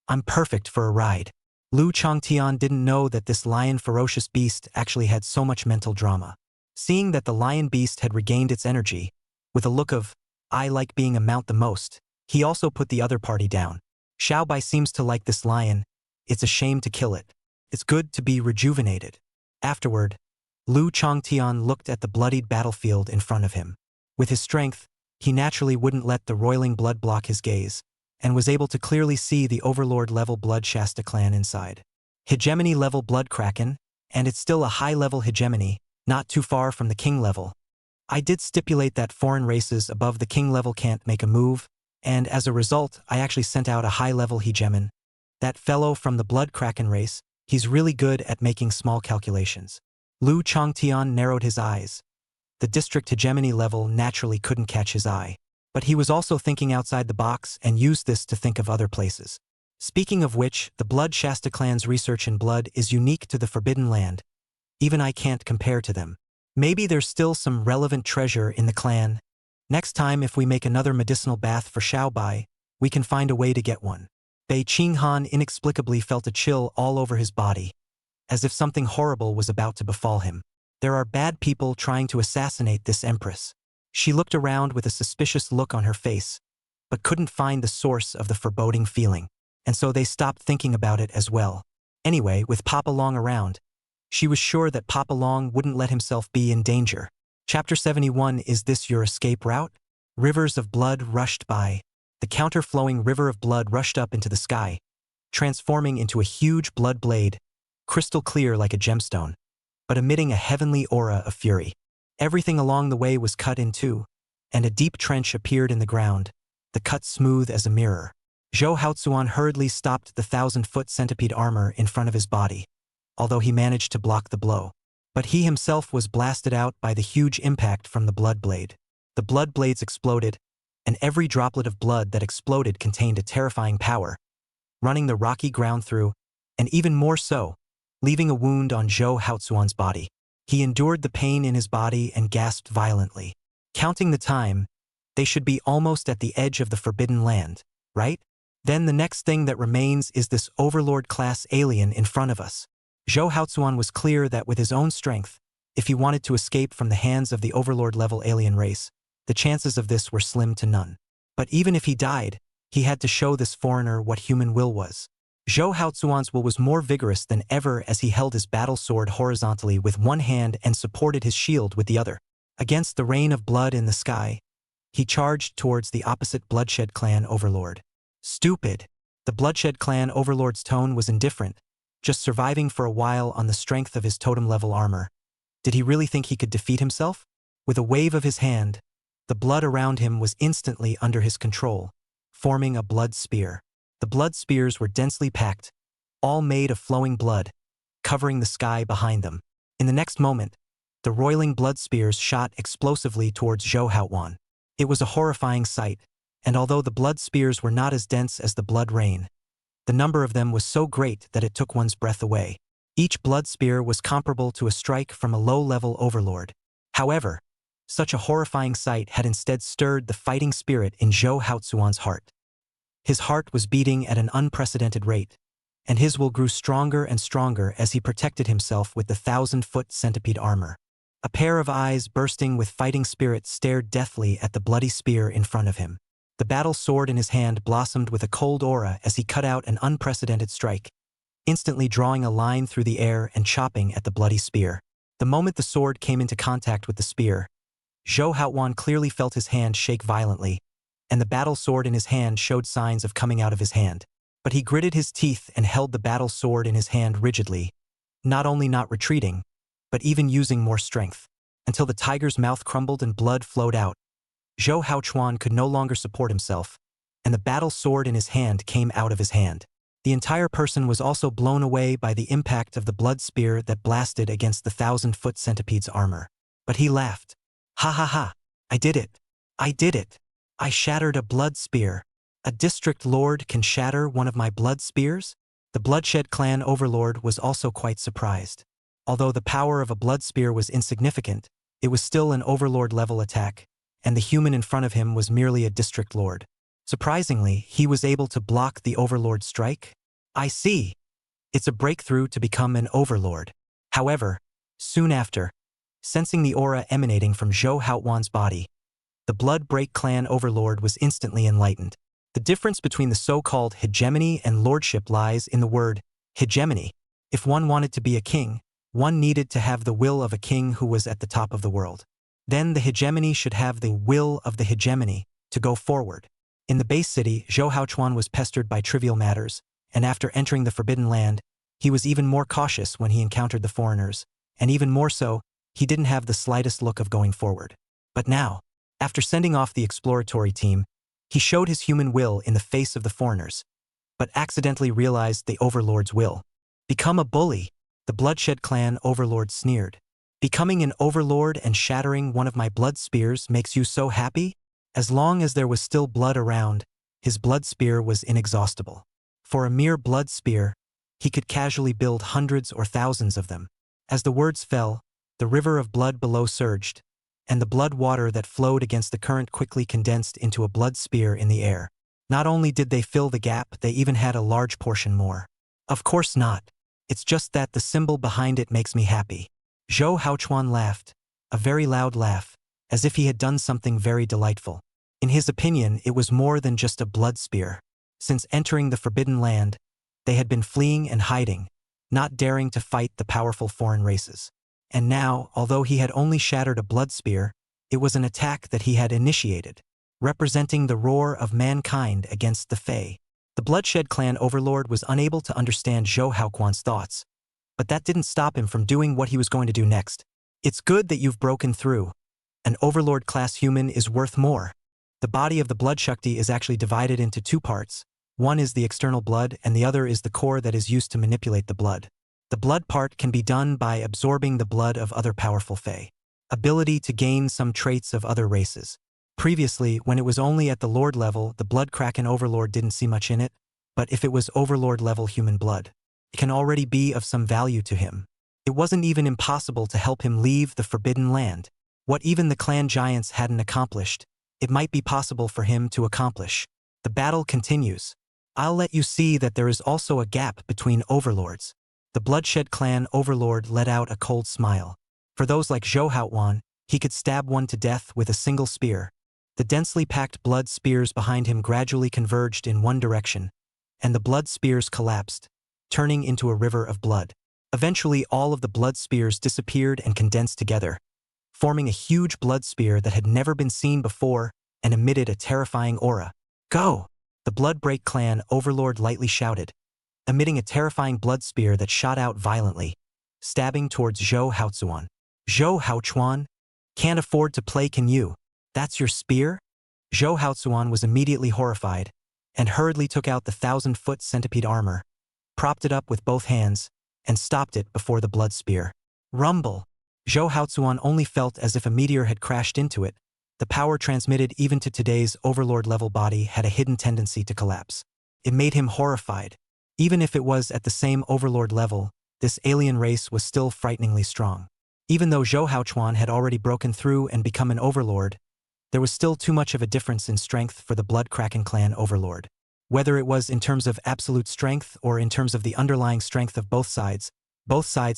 I'm perfect for a ride. Lu Changtian didn't know that this lion ferocious beast actually had so much mental drama. Seeing that the lion beast had regained its energy, with a look of, I like being a mount the most, he also put the other party down. Xiao Bai seems to like this lion. It's a shame to kill it. It's good to be rejuvenated. Afterward, Lu Changtian looked at the bloodied battlefield in front of him. With his strength, he naturally wouldn't let the roiling blood block his gaze, and was able to clearly see the Overlord-level Blood Shasta clan inside. Hegemony-level Blood Kraken, and it's still a high-level hegemony, not too far from the king level. I did stipulate that foreign races above the king level can't make a move, and as a result, I actually sent out a high-level hegemon. That fellow from the Blood Kraken race, he's really good at making small calculations. Lu Changtian narrowed his eyes. The district hegemony level naturally couldn't catch his eye. But he was also thinking outside the box and used this to think of other places. Speaking of which, the Blood Shasta clan's research in blood is unique to the Forbidden Land. Even I can't compare to them. Maybe there's still some relevant treasure in the clan. Next time if we make another medicinal bath for Xiaobai, we can find a way to get one. Bei Qinghan inexplicably felt a chill all over his body, as if something horrible was about to befall him. There are bad people trying to assassinate this empress. She looked around with a suspicious look on her face, but couldn't find the source of the foreboding feeling, and so they stopped thinking about it as well. Anyway, with Papa Long around, she was sure that Papa Long wouldn't let himself be in danger. Chapter 71. Is this your escape route? Rivers of blood rushed by. The counter-flowing river of blood rushed up into the sky, transforming into a huge blood blade, crystal clear like a gemstone, but emitting a heavenly aura of fury. Everything along the way was cut in two, and a deep trench appeared in the ground, the cut smooth as a mirror. Zhou Haozuan hurriedly stopped the 1,000-foot centipede armor in front of his body, although he managed to block the blow. But he himself was blasted out by the huge impact from the blood blade. The blood blades exploded, and every droplet of blood that exploded contained a terrifying power, running the rocky ground through, and even more so, leaving a wound on Zhou Haozuan's body. He endured the pain in his body and gasped violently. Counting the time, they should be almost at the edge of the Forbidden Land, right? Then the next thing that remains is this Overlord-class alien in front of us. Zhou Haozuan was clear that with his own strength, if he wanted to escape from the hands of the Overlord-level alien race, the chances of this were slim to none. But even if he died, he had to show this foreigner what human will was. Zhou Haozuan's will was more vigorous than ever as he held his battle sword horizontally with one hand and supported his shield with the other. Against the rain of blood in the sky, he charged towards the opposite Bloodshed Clan Overlord. Stupid! The Bloodshed Clan Overlord's tone was indifferent, just surviving for a while on the strength of his totem-level armor. Did he really think he could defeat himself? With a wave of his hand, the blood around him was instantly under his control, forming a blood spear. The blood spears were densely packed, all made of flowing blood, covering the sky behind them. In the next moment, the roiling blood spears shot explosively towards Zhou Haozuan. It was a horrifying sight, and although the blood spears were not as dense as the blood rain, the number of them was so great that it took one's breath away. Each blood spear was comparable to a strike from a low-level overlord. However, such a horrifying sight had instead stirred the fighting spirit in Zhou Haozuan's heart. His heart was beating at an unprecedented rate, and his will grew stronger and stronger as he protected himself with the 1,000-foot centipede armor. A pair of eyes bursting with fighting spirit stared deathly at the bloody spear in front of him. The battle sword in his hand blossomed with a cold aura as he cut out an unprecedented strike, instantly drawing a line through the air and chopping at the bloody spear. The moment the sword came into contact with the spear, Zhou Haozuan clearly felt his hand shake violently, and the battle sword in his hand showed signs of coming out of his hand. But he gritted his teeth and held the battle sword in his hand rigidly, not only not retreating, but even using more strength, until the tiger's mouth crumbled and blood flowed out. Zhou Haozuan could no longer support himself, and the battle sword in his hand came out of his hand. The entire person was also blown away by the impact of the blood spear that blasted against the 1,000-foot centipede's armor. But he laughed. Ha ha ha! I did it! I did it! I shattered a blood spear. A district lord can shatter one of my blood spears? The Bloodshed Clan Overlord was also quite surprised. Although the power of a blood spear was insignificant, it was still an Overlord-level attack, and the human in front of him was merely a district lord. Surprisingly, he was able to block the Overlord's strike. I see. It's a breakthrough to become an Overlord. However, soon after, sensing the aura emanating from Zhou Haozuan's body, the Bloodbreak Clan Overlord was instantly enlightened. The difference between the so-called hegemony and lordship lies in the word hegemony. If one wanted to be a king, one needed to have the will of a king who was at the top of the world. Then the hegemony should have the will of the hegemony to go forward. In the base city, Zhou Haozuan was pestered by trivial matters, and after entering the Forbidden Land, he was even more cautious when he encountered the foreigners, and even more so, he didn't have the slightest look of going forward. But now, after sending off the exploratory team, he showed his human will in the face of the foreigners, but accidentally realized the Overlord's will. Become a bully, the Bloodshed Clan Overlord sneered. Becoming an Overlord and shattering one of my blood spears makes you so happy? As long as there was still blood around, his blood spear was inexhaustible. For a mere blood spear, he could casually build hundreds or thousands of them. As the words fell, the river of blood below surged, and the blood water that flowed against the current quickly condensed into a blood spear in the air. Not only did they fill the gap, they even had a large portion more. Of course not. It's just that the symbol behind it makes me happy. Zhou Haochuan laughed, a very loud laugh, as if he had done something very delightful. In his opinion, it was more than just a blood spear. Since entering the Forbidden Land, they had been fleeing and hiding, not daring to fight the powerful foreign races. And now, although he had only shattered a blood spear, it was an attack that he had initiated, representing the roar of mankind against the Fae. The Bloodshed Clan overlord was unable to understand Zhou Haoquan's thoughts, but that didn't stop him from doing what he was going to do next. It's good that you've broken through. An overlord-class human is worth more. The body of the Blood Shakti is actually divided into two parts. One is the external blood and the other is the core that is used to manipulate the blood. The blood part can be done by absorbing the blood of other powerful Fae. Ability to gain some traits of other races. Previously, when it was only at the Lord level, the Blood Kraken Overlord didn't see much in it, but if it was Overlord level human blood, it can already be of some value to him. It wasn't even impossible to help him leave the Forbidden Land. What even the clan giants hadn't accomplished, it might be possible for him to accomplish. The battle continues. I'll let you see that there is also a gap between overlords. The Bloodshed Clan Overlord let out a cold smile. For those like Zhou Haochuan, he could stab one to death with a single spear. The densely packed blood spears behind him gradually converged in one direction, and the blood spears collapsed, turning into a river of blood. Eventually, all of the blood spears disappeared and condensed together, forming a huge blood spear that had never been seen before and emitted a terrifying aura. Go! The Bloodbreak Clan Overlord lightly shouted, emitting a terrifying blood spear that shot out violently, stabbing towards Zhou Haochuan. Zhou Haochuan? Can't afford to play, can you? That's your spear? Zhou Haochuan was immediately horrified, and hurriedly took out the 1,000-foot centipede armor, propped it up with both hands, and stopped it before the blood spear. Rumble! Zhou Haochuan only felt as if a meteor had crashed into it. The power transmitted even to today's overlord-level body had a hidden tendency to collapse. It made him horrified. Even if it was at the same overlord level, this alien race was still frighteningly strong. Even though Zhou Haochuan had already broken through and become an overlord, there was still too much of a difference in strength for the Blood Kraken Clan Overlord. Whether it was in terms of absolute strength or in terms of the underlying strength of both sides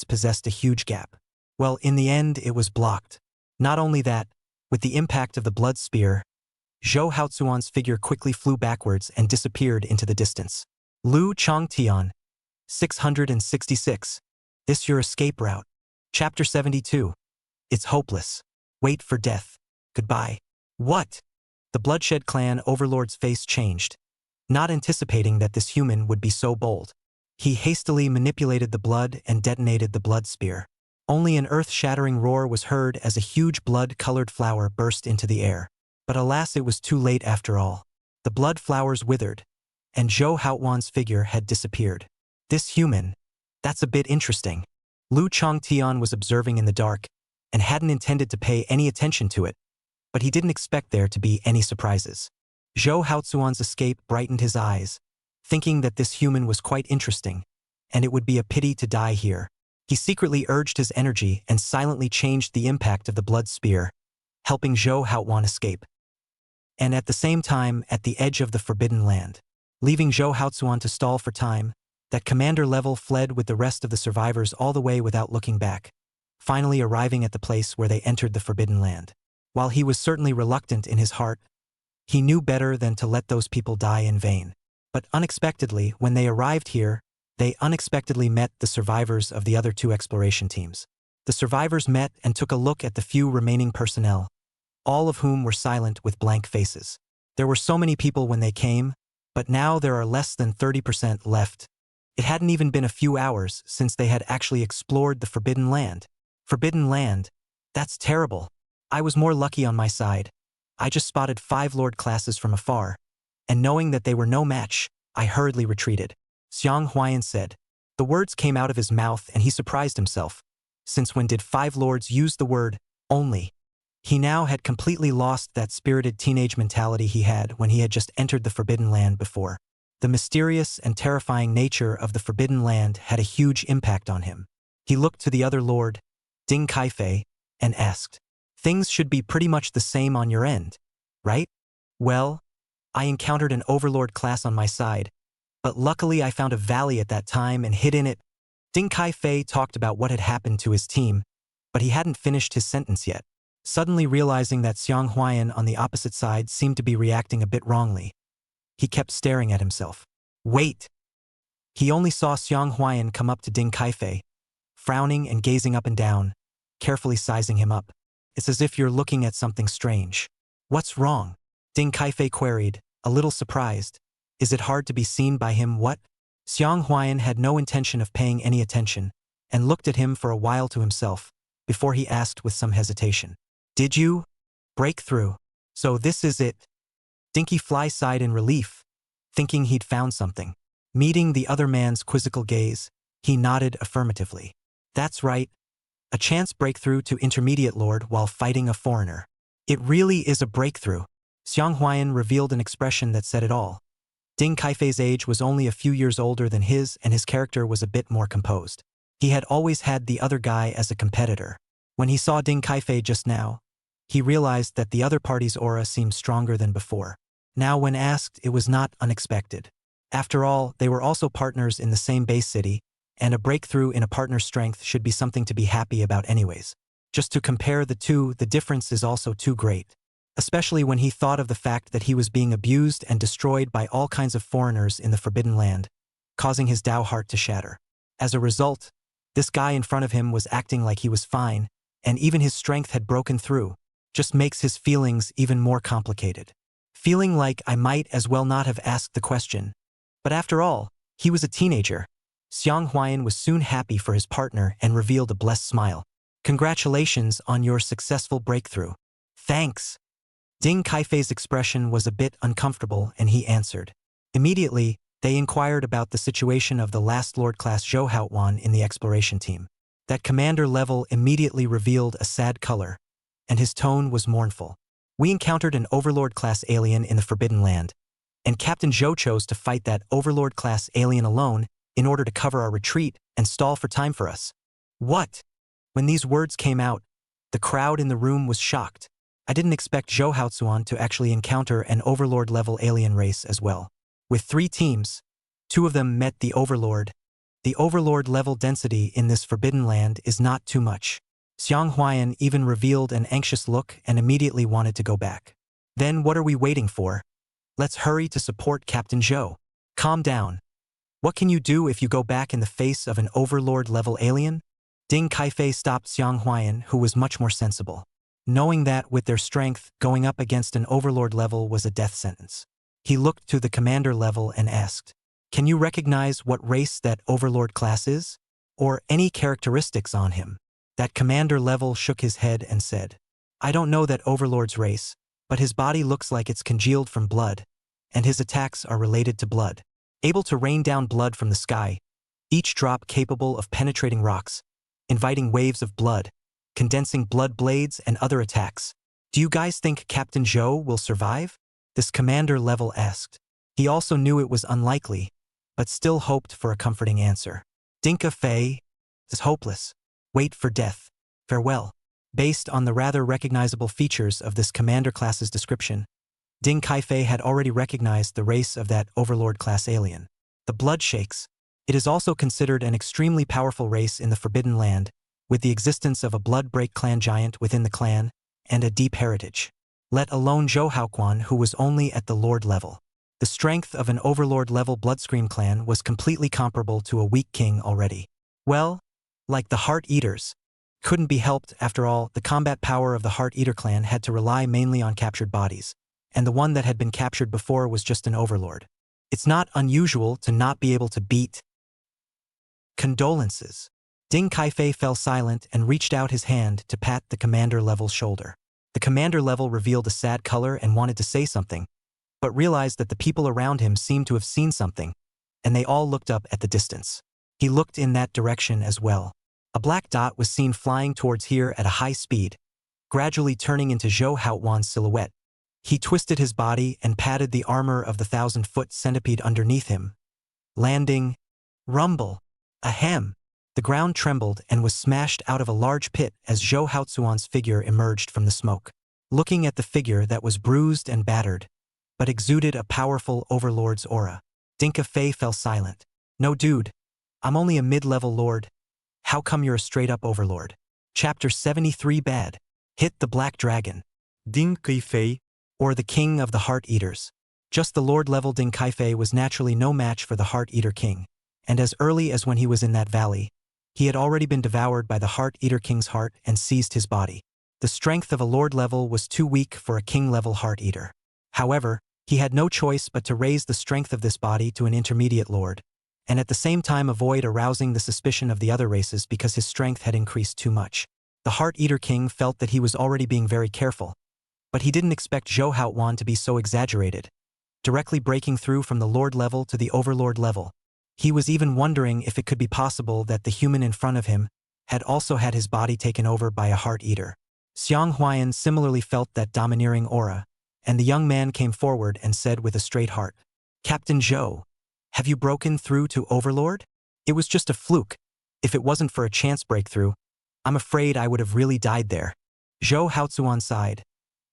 possessed a huge gap. Well, in the end, it was blocked. Not only that, with the impact of the blood spear, Zhou Haochuan's figure quickly flew backwards and disappeared into the distance. Lu Chongtian, 666. This your escape route. Chapter 72. It's hopeless. Wait for death. Goodbye. What? The Bloodshed Clan Overlord's face changed, not anticipating that this human would be so bold. He hastily manipulated the blood and detonated the blood spear. Only an earth-shattering roar was heard as a huge blood-colored flower burst into the air. But alas, it was too late after all. The blood flowers withered, and Zhou Haochuan's figure had disappeared. This human, that's a bit interesting. Lu Chongtian was observing in the dark, and hadn't intended to pay any attention to it, but he didn't expect there to be any surprises. Zhou Haochuan's escape brightened his eyes, thinking that this human was quite interesting, and it would be a pity to die here. He secretly urged his energy and silently changed the impact of the blood spear, helping Zhou Haochuan escape. And at the same time, at the edge of the Forbidden Land, leaving Zhou Haochuan to stall for time, that commander level fled with the rest of the survivors all the way without looking back, finally arriving at the place where they entered the Forbidden Land. While he was certainly reluctant in his heart, he knew better than to let those people die in vain. But unexpectedly, when they arrived here, they unexpectedly met the survivors of the other two exploration teams. The survivors met and took a look at the few remaining personnel, all of whom were silent with blank faces. There were so many people when they came, but now there are less than 30% left. It hadn't even been a few hours since they had actually explored the Forbidden Land. Forbidden Land? That's terrible. I was more lucky on my side. I just spotted 5 Lord classes from afar, and knowing that they were no match, I hurriedly retreated. Xiang Huayan said. The words came out of his mouth and he surprised himself. Since when did 5 lords use the word only? He now had completely lost that spirited teenage mentality he had when he had just entered the Forbidden Land before. The mysterious and terrifying nature of the Forbidden Land had a huge impact on him. He looked to the other lord, Ding Kaifei, and asked, Things should be pretty much the same on your end, right? Well, I encountered an overlord class on my side, but luckily I found a valley at that time and hid in it. Ding Kai-fei talked about what had happened to his team, but he hadn't finished his sentence yet. Suddenly realizing that Xiang Huayan on the opposite side seemed to be reacting a bit wrongly, he kept staring at himself. Wait! He only saw Xiang Huayan come up to Ding Kai-fei, frowning and gazing up and down, carefully sizing him up. It's as if you're looking at something strange. What's wrong? Ding Kai-fei queried, a little surprised. Is it hard to be seen by him? What? Xiang Huayan had no intention of paying any attention, and looked at him for a while to himself, before he asked with some hesitation. Did you? Break through. So this is it. Dinky Fly sighed in relief, thinking he'd found something. Meeting the other man's quizzical gaze, he nodded affirmatively. That's right. A chance breakthrough to intermediate lord while fighting a foreigner. It really is a breakthrough. Xiang Huayan revealed an expression that said it all. Ding Kaifei's age was only a few years older than his, and his character was a bit more composed. He had always had the other guy as a competitor. When he saw Ding Kaifei just now, he realized that the other party's aura seemed stronger than before. Now when asked, it was not unexpected. After all, they were also partners in the same base city, and a breakthrough in a partner's strength should be something to be happy about anyways. Just to compare the two, the difference is also too great. Especially when he thought of the fact that he was being abused and destroyed by all kinds of foreigners in the Forbidden Land, causing his Tao heart to shatter. As a result, this guy in front of him was acting like he was fine, and even his strength had broken through. Just makes his feelings even more complicated. Feeling like I might as well not have asked the question. But after all, he was a teenager. Xiang Huayan was soon happy for his partner and revealed a blessed smile. Congratulations on your successful breakthrough. Thanks. Ding Kaifei's expression was a bit uncomfortable and he answered. Immediately, they inquired about the situation of the last Lord-class Zhou Haotuan in the exploration team. That commander level immediately revealed a sad color, and his tone was mournful. We encountered an Overlord-class alien in the Forbidden Land, and Captain Zhou chose to fight that Overlord-class alien alone in order to cover our retreat and stall for time for us. What? When these words came out, the crowd in the room was shocked. I didn't expect Zhou Haotuan to actually encounter an Overlord-level alien race as well. With 3 teams, 2 of them met the Overlord. The Overlord-level density in this Forbidden Land is not too much. Xiang Huayan even revealed an anxious look and immediately wanted to go back. Then what are we waiting for? Let's hurry to support Captain Zhou. Calm down. What can you do if you go back in the face of an Overlord-level alien? Ding Kaifei stopped Xiang Huayan, who was much more sensible, knowing that with their strength, going up against an Overlord level was a death sentence. He looked to the commander level and asked, "Can you recognize what race that Overlord class is? Or any characteristics on him?" That commander level shook his head and said, "I don't know that Overlord's race, but his body looks like it's congealed from blood, and his attacks are related to blood. Able to rain down blood from the sky, each drop capable of penetrating rocks, inviting waves of blood, condensing blood blades and other attacks. Do you guys think Captain Zhou will survive?" This commander level asked. He also knew it was unlikely, but still hoped for a comforting answer. Dinka Fei is hopeless. Wait for death. Farewell. Based on the rather recognizable features of this commander class's description, Ding Kaifei had already recognized the race of that Overlord class alien. The Blood Shakes. It is also considered an extremely powerful race in the Forbidden Land, with the existence of a Bloodbreak clan giant within the clan, and a deep heritage. Let alone Zhou Haotuan, who was only at the Lord level. The strength of an Overlord-level Bloodscream clan was completely comparable to a weak king already. Well, like the Heart Eaters. Couldn't be helped, after all, the combat power of the Heart Eater clan had to rely mainly on captured bodies, and the one that had been captured before was just an Overlord. It's not unusual to not be able to beat. Condolences. Ding Kaifei fell silent and reached out his hand to pat the commander level's shoulder. The commander level revealed a sad color and wanted to say something, but realized that the people around him seemed to have seen something, and they all looked up at the distance. He looked in that direction as well. A black dot was seen flying towards here at a high speed, gradually turning into Zhou Haotuan's silhouette. He twisted his body and patted the armor of the 1,000-foot centipede underneath him. Landing. Rumble. Ahem. The ground trembled and was smashed out of a large pit as Zhou Haozuan's figure emerged from the smoke. Looking at the figure that was bruised and battered, but exuded a powerful overlord's aura, Dinka Fei fell silent. No dude. I'm only a mid-level lord. How come you're a straight-up overlord? Chapter 73 Bad. Hit the Black Dragon. Ding Kaifei. Or the King of the Heart Eaters. Just the lord-level Ding Kaifei was naturally no match for the Heart Eater King, and as early as when he was in that valley, he had already been devoured by the Heart Eater King's heart and seized his body. The strength of a lord level was too weak for a king-level Heart Eater. However, he had no choice but to raise the strength of this body to an intermediate lord, and at the same time avoid arousing the suspicion of the other races because his strength had increased too much. The Heart Eater King felt that he was already being very careful, but he didn't expect Zhou Haotuan to be so exaggerated, directly breaking through from the lord level to the overlord level. He was even wondering if it could be possible that the human in front of him had also had his body taken over by a Heart Eater. Xiang Huayan similarly felt that domineering aura, and the young man came forward and said with a straight heart, "Captain Zhou, have you broken through to Overlord? It was just a fluke. If it wasn't for a chance breakthrough, I'm afraid I would have really died there." Zhou Haozuan sighed,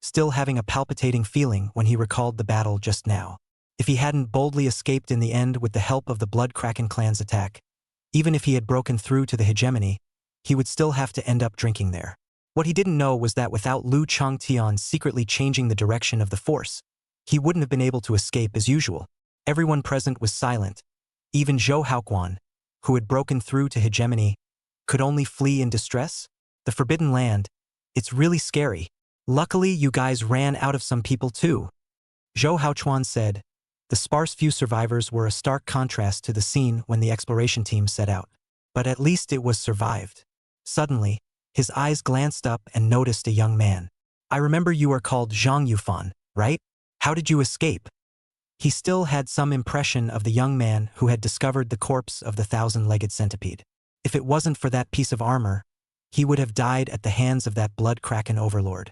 still having a palpitating feeling when he recalled the battle just now. If he hadn't boldly escaped in the end with the help of the Blood Kraken clan's attack, even if he had broken through to the hegemony, he would still have to end up drinking there. What he didn't know was that without Lu Changtian secretly changing the direction of the force, he wouldn't have been able to escape as usual. Everyone present was silent. Even Zhou Haotuan, who had broken through to hegemony, could only flee in distress? The Forbidden Land. It's really scary. Luckily, you guys ran out of some people too, Zhou Haotuan said. The sparse few survivors were a stark contrast to the scene when the exploration team set out. But at least it was survived. Suddenly, his eyes glanced up and noticed a young man. "I remember you are called Zhang Yufan, right? How did you escape?" He still had some impression of the young man who had discovered the corpse of the thousand-legged centipede. If it wasn't for that piece of armor, he would have died at the hands of that Blood Kraken overlord.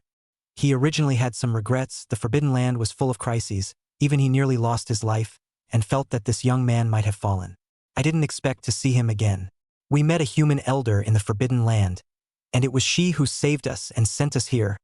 He originally had some regrets. The Forbidden Land was full of crises. Even he nearly lost his life, and felt that this young man might have fallen. "I didn't expect to see him again. We met a human elder in the Forbidden Land, and it was she who saved us and sent us here,"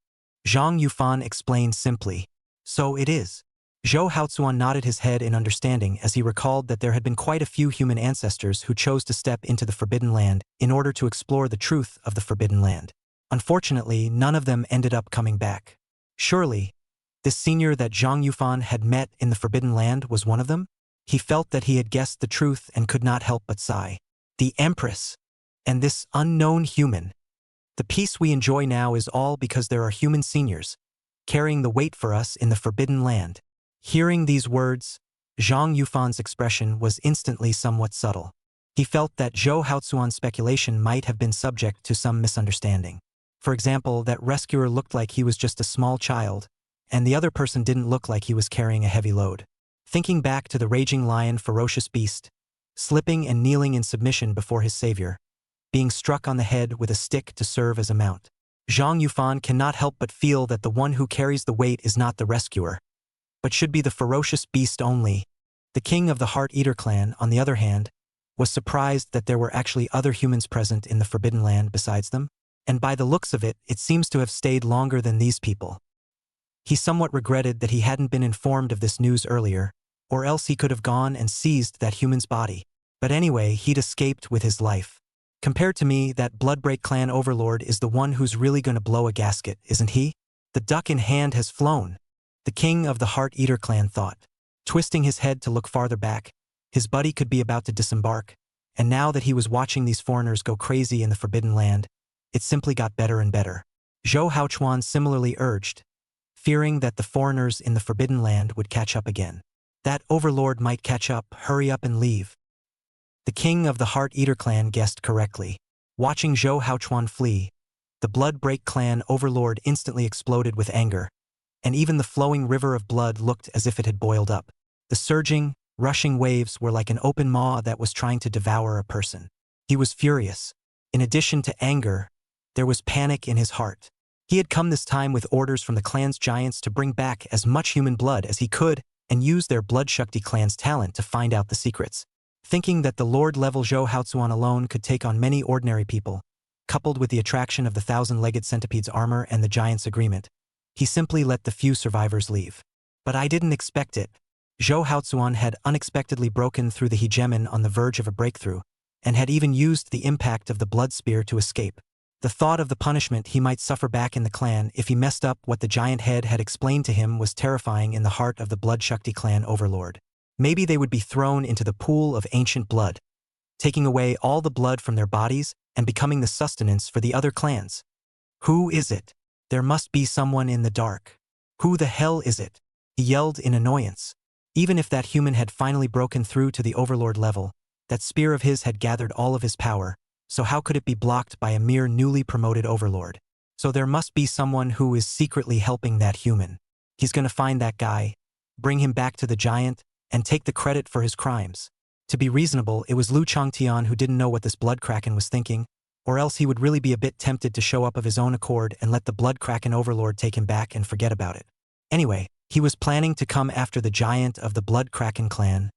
Zhang Yufan explained simply. "So it is." Zhou Haotuan nodded his head in understanding as he recalled that there had been quite a few human ancestors who chose to step into the Forbidden Land in order to explore the truth of the Forbidden Land. Unfortunately, none of them ended up coming back. Surely, this senior that Zhang Yufan had met in the Forbidden Land was one of them? He felt that he had guessed the truth and could not help but sigh. The Empress, and this unknown human. The peace we enjoy now is all because there are human seniors, carrying the weight for us in the Forbidden Land. Hearing these words, Zhang Yufan's expression was instantly somewhat subtle. He felt that Zhou Haotuan's speculation might have been subject to some misunderstanding. For example, that rescuer looked like he was just a small child, and the other person didn't look like he was carrying a heavy load. Thinking back to the raging lion ferocious beast, slipping and kneeling in submission before his savior, being struck on the head with a stick to serve as a mount, Zhang Yufan cannot help but feel that the one who carries the weight is not the rescuer, but should be the ferocious beast only. The king of the Heart Eater clan, on the other hand, was surprised that there were actually other humans present in the Forbidden Land besides them, and by the looks of it, it seems to have stayed longer than these people. He somewhat regretted that he hadn't been informed of this news earlier, or else he could have gone and seized that human's body. But anyway, he'd escaped with his life. Compared to me, that Bloodbreak clan overlord is the one who's really gonna blow a gasket, isn't he? The duck in hand has flown, the king of the Heart Eater clan thought. Twisting his head to look farther back, his buddy could be about to disembark, and now that he was watching these foreigners go crazy in the Forbidden Land, it simply got better and better. Zhou Haotuan similarly urged, fearing that the foreigners in the Forbidden Land would catch up again. That overlord might catch up, hurry up and leave. The king of the Heart Eater clan guessed correctly. Watching Zhou Haotuan flee, the Bloodbreak clan overlord instantly exploded with anger, and even the flowing river of blood looked as if it had boiled up. The surging, rushing waves were like an open maw that was trying to devour a person. He was furious. In addition to anger, there was panic in his heart. He had come this time with orders from the clan's giants to bring back as much human blood as he could and use their Blood Shakti clan's talent to find out the secrets. Thinking that the Lord-level Zhou Haozuan alone could take on many ordinary people, coupled with the attraction of the thousand-legged centipede's armor and the giant's agreement, he simply let the few survivors leave. But I didn't expect it. Zhou Haozuan had unexpectedly broken through the hegemon on the verge of a breakthrough, and had even used the impact of the blood spear to escape. The thought of the punishment he might suffer back in the clan if he messed up what the giant head had explained to him was terrifying in the heart of the Blood Shakti clan overlord. Maybe they would be thrown into the pool of ancient blood, taking away all the blood from their bodies and becoming the sustenance for the other clans. Who is it? There must be someone in the dark. Who the hell is it? He yelled in annoyance. Even if that human had finally broken through to the overlord level, that spear of his had gathered all of his power, so how could it be blocked by a mere newly promoted overlord? So there must be someone who is secretly helping that human. He's gonna find that guy, bring him back to the giant, and take the credit for his crimes. To be reasonable, it was Lu Changtian who didn't know what this blood kraken was thinking, or else he would really be a bit tempted to show up of his own accord and let the blood kraken overlord take him back and forget about it. Anyway, he was planning to come after the giant of the Blood Kraken clan.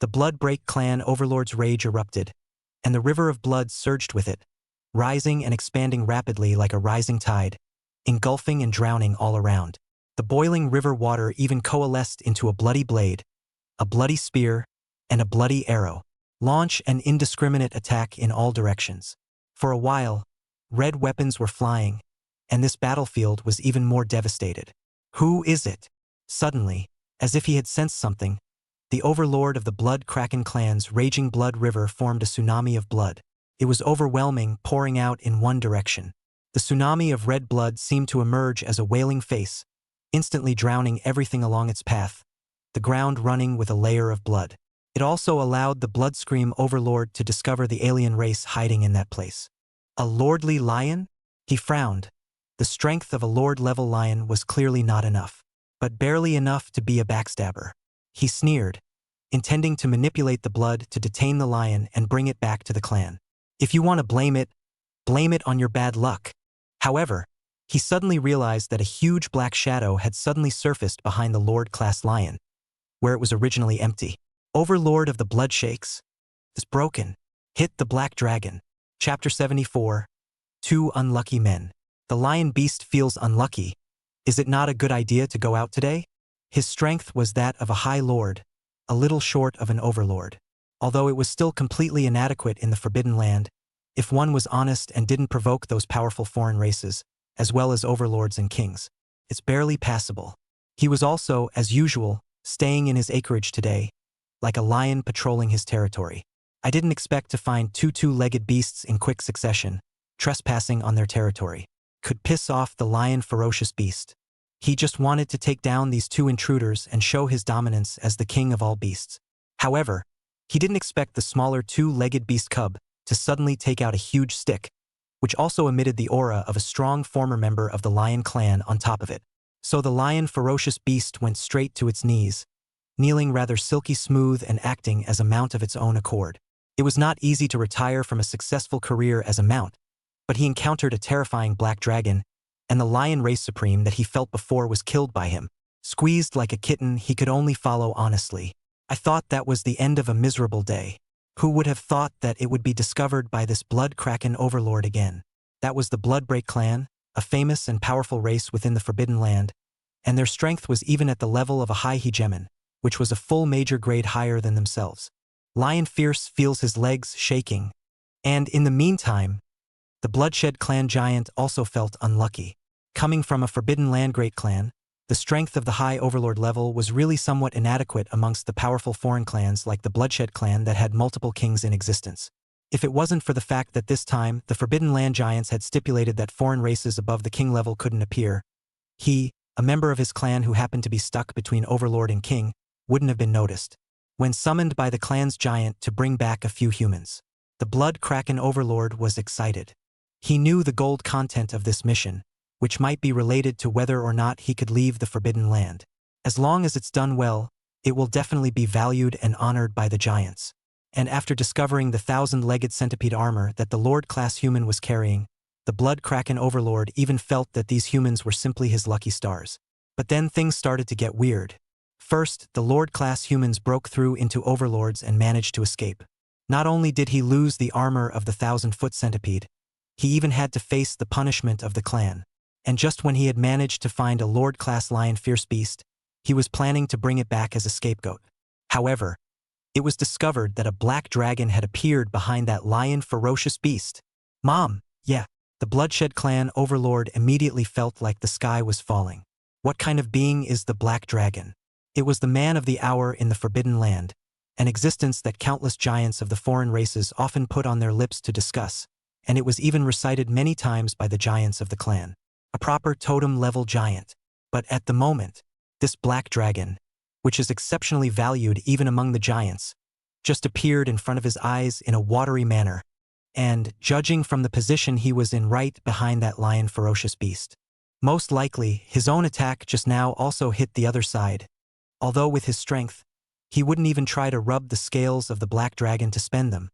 The Bloodbreak clan overlord's rage erupted, and the river of blood surged with it, rising and expanding rapidly like a rising tide, engulfing and drowning all around. The boiling river water even coalesced into a bloody blade, a bloody spear, and a bloody arrow. Launch an indiscriminate attack in all directions. For a while, red weapons were flying, and this battlefield was even more devastated. Who is it? Suddenly, as if he had sensed something, the overlord of the Blood Kraken clan's raging blood river formed a tsunami of blood. It was overwhelming, pouring out in one direction. The tsunami of red blood seemed to emerge as a wailing face, instantly drowning everything along its path, the ground running with a layer of blood. It also allowed the Bloodscream overlord to discover the alien race hiding in that place. A lordly lion? He frowned. The strength of a lord-level lion was clearly not enough, but barely enough to be a backstabber. He sneered, intending to manipulate the blood to detain the lion and bring it back to the clan. If you want to blame it on your bad luck. However, he suddenly realized that a huge black shadow had suddenly surfaced behind the Lord-class lion, where it was originally empty. Overlord of the Blood Shakes is broken. Hit the Black Dragon. Chapter 74. 2 Unlucky Men. The lion beast feels unlucky. Is it not a good idea to go out today? His strength was that of a high lord, a little short of an overlord. Although it was still completely inadequate in the Forbidden Land, if one was honest and didn't provoke those powerful foreign races, as well as overlords and kings, it's barely passable. He was also, as usual, staying in his acreage today, like a lion patrolling his territory. I didn't expect to find two two-legged beasts in quick succession, trespassing on their territory. Could piss off the lion ferocious beast. He just wanted to take down these two intruders and show his dominance as the king of all beasts. However, he didn't expect the smaller two-legged beast cub to suddenly take out a huge stick, which also emitted the aura of a strong former member of the lion clan on top of it. So the lion ferocious beast went straight to its knees, kneeling rather silky smooth and acting as a mount of its own accord. It was not easy to retire from a successful career as a mount, but he encountered a terrifying black dragon, and the lion race supreme that he felt before was killed by him. Squeezed like a kitten, he could only follow honestly. I thought that was the end of a miserable day. Who would have thought that it would be discovered by this Blood Kraken overlord again? That was the Bloodbreak clan, a famous and powerful race within the Forbidden Land, and their strength was even at the level of a high hegemon, which was a full major grade higher than themselves. Lion Fierce feels his legs shaking. And in the meantime, the Bloodshed clan giant also felt unlucky. Coming from a Forbidden Land great clan, the strength of the high overlord level was really somewhat inadequate amongst the powerful foreign clans like the Bloodshed clan that had multiple kings in existence. If it wasn't for the fact that this time the Forbidden Land giants had stipulated that foreign races above the king level couldn't appear, he, a member of his clan who happened to be stuck between overlord and king, wouldn't have been noticed. When summoned by the clan's giant to bring back a few humans, the Blood Kraken overlord was excited. He knew the gold content of this mission, which might be related to whether or not he could leave the Forbidden Land. As long as it's done well, it will definitely be valued and honored by the giants. And after discovering the 1,000-legged centipede armor that the Lord-class human was carrying, the Blood Kraken overlord even felt that these humans were simply his lucky stars. But then things started to get weird. First, the Lord-class humans broke through into overlords and managed to escape. Not only did he lose the armor of the 1,000-foot centipede, he even had to face the punishment of the clan. And just when he had managed to find a Lord-class lion fierce beast, he was planning to bring it back as a scapegoat. However, it was discovered that a black dragon had appeared behind that lion ferocious beast. Mom, yeah. The Bloodshed clan overlord immediately felt like the sky was falling. What kind of being is the black dragon? It was the man of the hour in the Forbidden Land, an existence that countless giants of the foreign races often put on their lips to discuss, and it was even recited many times by the giants of the clan. A proper totem-level giant. But at the moment, this black dragon, which is exceptionally valued even among the giants, just appeared in front of his eyes in a watery manner, and, judging from the position he was in right behind that lion ferocious beast, most likely his own attack just now also hit the other side. Although with his strength, he wouldn't even try to rub the scales of the black dragon to spend them.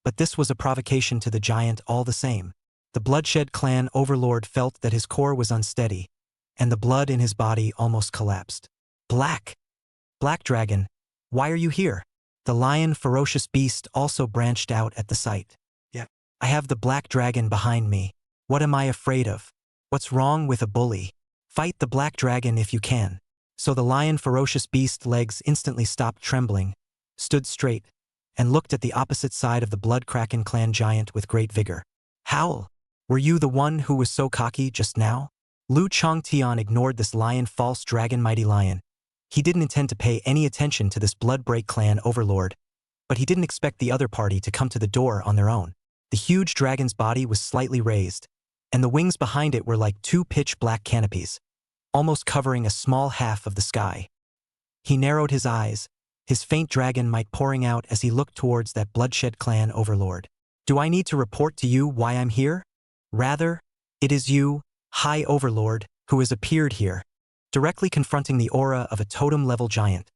But this was a provocation to the giant all the same. The Bloodshed clan overlord felt that his core was unsteady, and the blood in his body almost collapsed. Black dragon, why are you here? The lion ferocious beast also branched out at the sight. I have the black dragon behind me. What am I afraid of? What's wrong with a bully? Fight the black dragon if you can. So the lion ferocious beast legs instantly stopped trembling, stood straight, and looked at the opposite side of the Blood Kraken clan giant with great vigor. Howl, were you the one who was so cocky just now? Lu Chongtian ignored this lion false dragon mighty lion. He didn't intend to pay any attention to this Bloodbreak clan overlord, but he didn't expect the other party to come to the door on their own. The huge dragon's body was slightly raised, and the wings behind it were like two pitch-black canopies, almost covering a small half of the sky. He narrowed his eyes, his faint dragon might pouring out as he looked towards that Bloodshed clan overlord. Do I need to report to you why I'm here? Rather, it is you, High Overlord, who has appeared here, directly confronting the aura of a totem-level giant.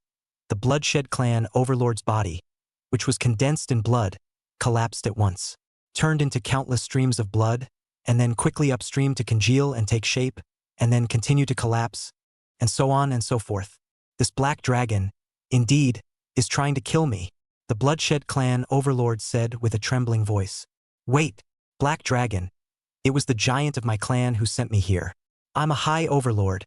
The Bloodshed clan overlord's body, which was condensed in blood, collapsed at once, turned into countless streams of blood, and then quickly upstream to congeal and take shape, and then continue to collapse, and so on and so forth. This black dragon, indeed, is trying to kill me, the Bloodshed clan overlord said with a trembling voice. Wait, black dragon. It was the giant of my clan who sent me here. I'm a high overlord.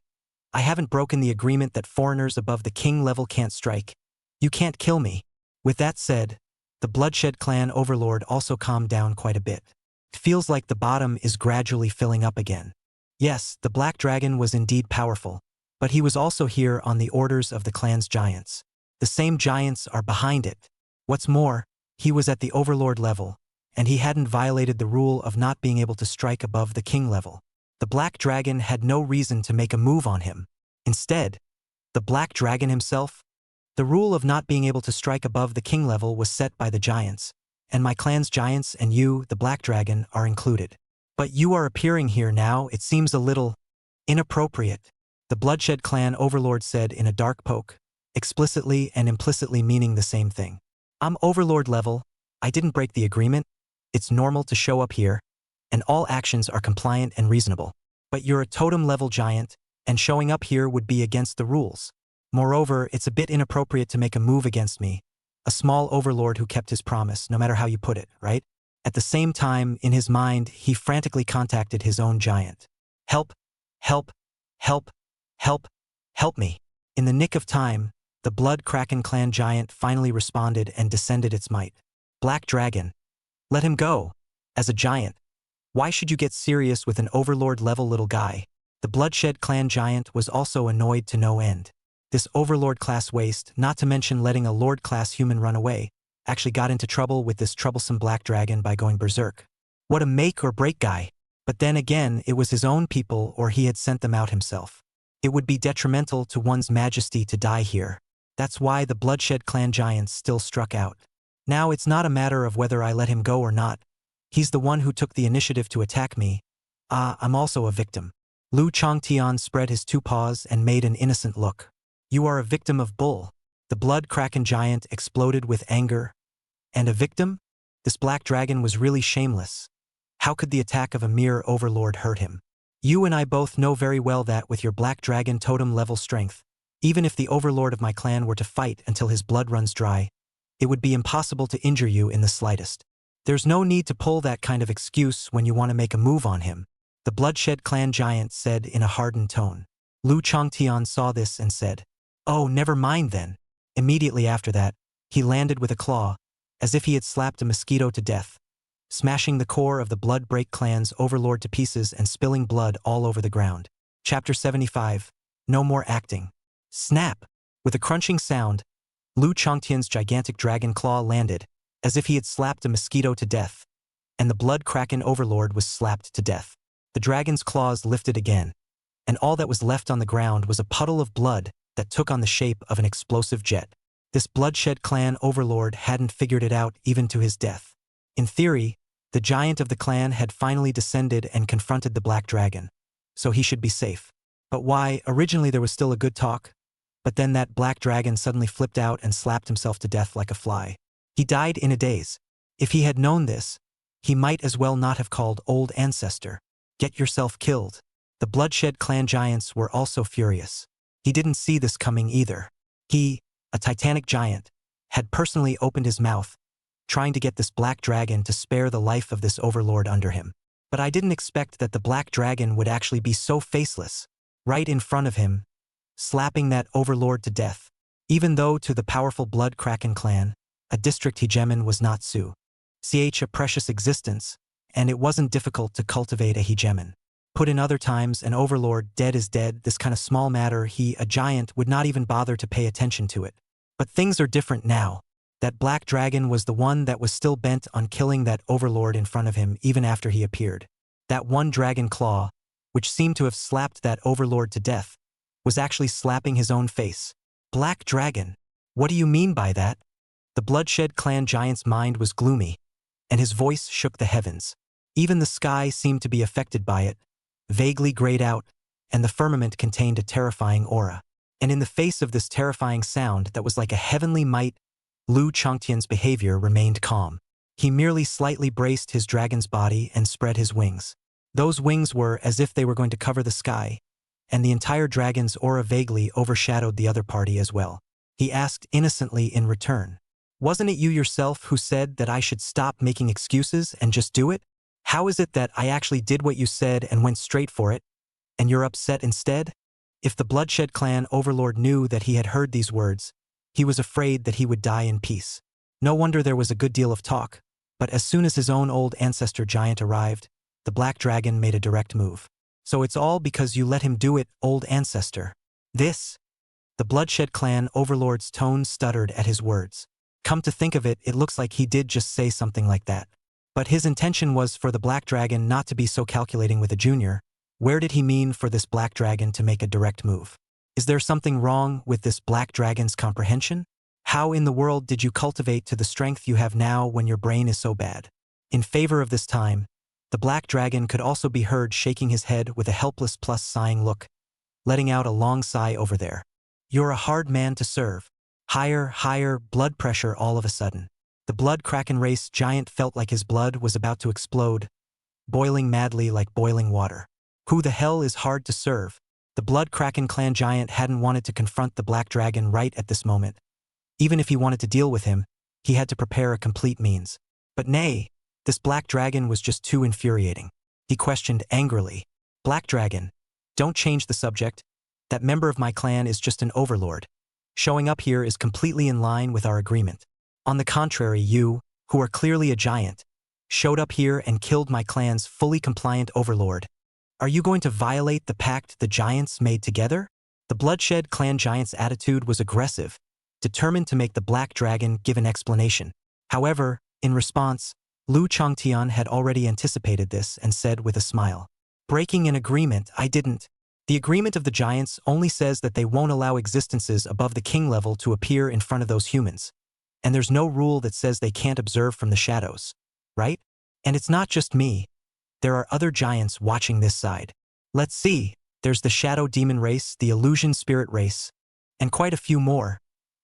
I haven't broken the agreement that foreigners above the king level can't strike. You can't kill me. With that said, the Bloodshed clan overlord also calmed down quite a bit. It feels like the bottom is gradually filling up again. Yes, the black dragon was indeed powerful, but he was also here on the orders of the clan's giants. The same giants are behind it. What's more, he was at the overlord level, and he hadn't violated the rule of not being able to strike above the king level. The black dragon had no reason to make a move on him. Instead, the black dragon himself, the rule of not being able to strike above the king level was set by the giants, and my clan's giants and you, the black dragon, are included. But you are appearing here now, it seems a little inappropriate, the Bloodshed clan overlord said in a dark poke, explicitly and implicitly meaning the same thing. I'm overlord level, I didn't break the agreement, it's normal to show up here, and all actions are compliant and reasonable. But you're a totem-level giant, and showing up here would be against the rules. Moreover, it's a bit inappropriate to make a move against me, a small overlord who kept his promise, no matter how you put it, right? At the same time, in his mind, he frantically contacted his own giant. Help, help, help, help, help me. In the nick of time, the Blood Kraken clan giant finally responded and descended its might. Black dragon. Let him go. As a giant. Why should you get serious with an overlord-level little guy? The Bloodshed clan giant was also annoyed to no end. This overlord-class waste, not to mention letting a lord-class human run away, actually got into trouble with this troublesome black dragon by going berserk. What a make-or-break guy. But then again, it was his own people or he had sent them out himself. It would be detrimental to one's majesty to die here. That's why the Bloodshed clan giants still struck out. Now it's not a matter of whether I let him go or not. He's the one who took the initiative to attack me. I'm also a victim. Lu Chongtian spread his two paws and made an innocent look. You are a victim of bull. The Blood Kraken giant exploded with anger. And a victim? This black dragon was really shameless. How could the attack of a mere overlord hurt him? You and I both know very well that with your black dragon totem level strength, even if the overlord of my clan were to fight until his blood runs dry, it would be impossible to injure you in the slightest. There's no need to pull that kind of excuse when you want to make a move on him, the Bloodshed Clan giant said in a hardened tone. Lu Changtian saw this and said, "Oh, never mind then." Immediately after that, he landed with a claw, as if he had slapped a mosquito to death, smashing the core of the Bloodbreak clan's overlord to pieces and spilling blood all over the ground. Chapter 75. No more acting. Snap! With a crunching sound, Lu Changtian's gigantic dragon claw landed, as if he had slapped a mosquito to death, and the Blood Kraken overlord was slapped to death. The dragon's claws lifted again, and all that was left on the ground was a puddle of blood that took on the shape of an explosive jet. This Bloodshed Clan overlord hadn't figured it out even to his death. In theory, the giant of the clan had finally descended and confronted the black dragon, so he should be safe. But why? Originally there was still a good talk, but then that black dragon suddenly flipped out and slapped himself to death like a fly. He died in a daze. If he had known this, he might as well not have called old ancestor. Get yourself killed. The Bloodshed Clan giants were also furious. He didn't see this coming either. He, a titanic giant, had personally opened his mouth, trying to get this black dragon to spare the life of this overlord under him. But I didn't expect that the black dragon would actually be so faceless, right in front of him, slapping that overlord to death. Even though to the powerful Blood Kraken clan, a district hegemon was not a precious existence, and it wasn't difficult to cultivate a hegemon. Put in other times, an overlord dead is dead, this kind of small matter, a giant, would not even bother to pay attention to it. But things are different now. That black dragon was the one that was still bent on killing that overlord in front of him even after he appeared. That one dragon claw, which seemed to have slapped that overlord to death, was actually slapping his own face. Black dragon? What do you mean by that? The Bloodshed Clan giant's mind was gloomy, and his voice shook the heavens. Even the sky seemed to be affected by it, vaguely grayed out, and the firmament contained a terrifying aura. And in the face of this terrifying sound that was like a heavenly might, Lu Changtian's behavior remained calm. He merely slightly braced his dragon's body and spread his wings. Those wings were as if they were going to cover the sky, and the entire dragon's aura vaguely overshadowed the other party as well. He asked innocently in return, "Wasn't it you yourself who said that I should stop making excuses and just do it? How is it that I actually did what you said and went straight for it, and you're upset instead?" If the Bloodshed Clan overlord knew that he had heard these words, he was afraid that he would die in peace. No wonder there was a good deal of talk, but as soon as his own old ancestor giant arrived, the black dragon made a direct move. "So it's all because you let him do it, old ancestor." This? The Bloodshed Clan overlord's tone stuttered at his words. Come to think of it, it looks like he did just say something like that. But his intention was for the black dragon not to be so calculating with a junior. Where did he mean for this black dragon to make a direct move? Is there something wrong with this black dragon's comprehension? How in the world did you cultivate to the strength you have now when your brain is so bad? In favor of this time, the black dragon could also be heard shaking his head with a helpless plus sighing look, letting out a long sigh over there. You're a hard man to serve. Higher, blood pressure all of a sudden. The Blood Kraken race giant felt like his blood was about to explode, boiling madly like boiling water. Who the hell is hard to serve? The Blood Kraken clan giant hadn't wanted to confront the black dragon right at this moment. Even if he wanted to deal with him, he had to prepare a complete means. But nay, this black dragon was just too infuriating. He questioned angrily, "Black dragon, don't change the subject. That member of my clan is just an overlord. Showing up here is completely in line with our agreement. On the contrary, you, who are clearly a giant, showed up here and killed my clan's fully compliant overlord. Are you going to violate the pact the giants made together?" The Bloodshed Clan giant's attitude was aggressive, determined to make the black dragon give an explanation. However, in response, Lu Changtian had already anticipated this and said with a smile, "Breaking an agreement, I didn't. The agreement of the giants only says that they won't allow existences above the king level to appear in front of those humans. And there's no rule that says they can't observe from the shadows, right? And it's not just me. There are other giants watching this side. Let's see, there's the Shadow Demon race, the Illusion Spirit race, and quite a few more.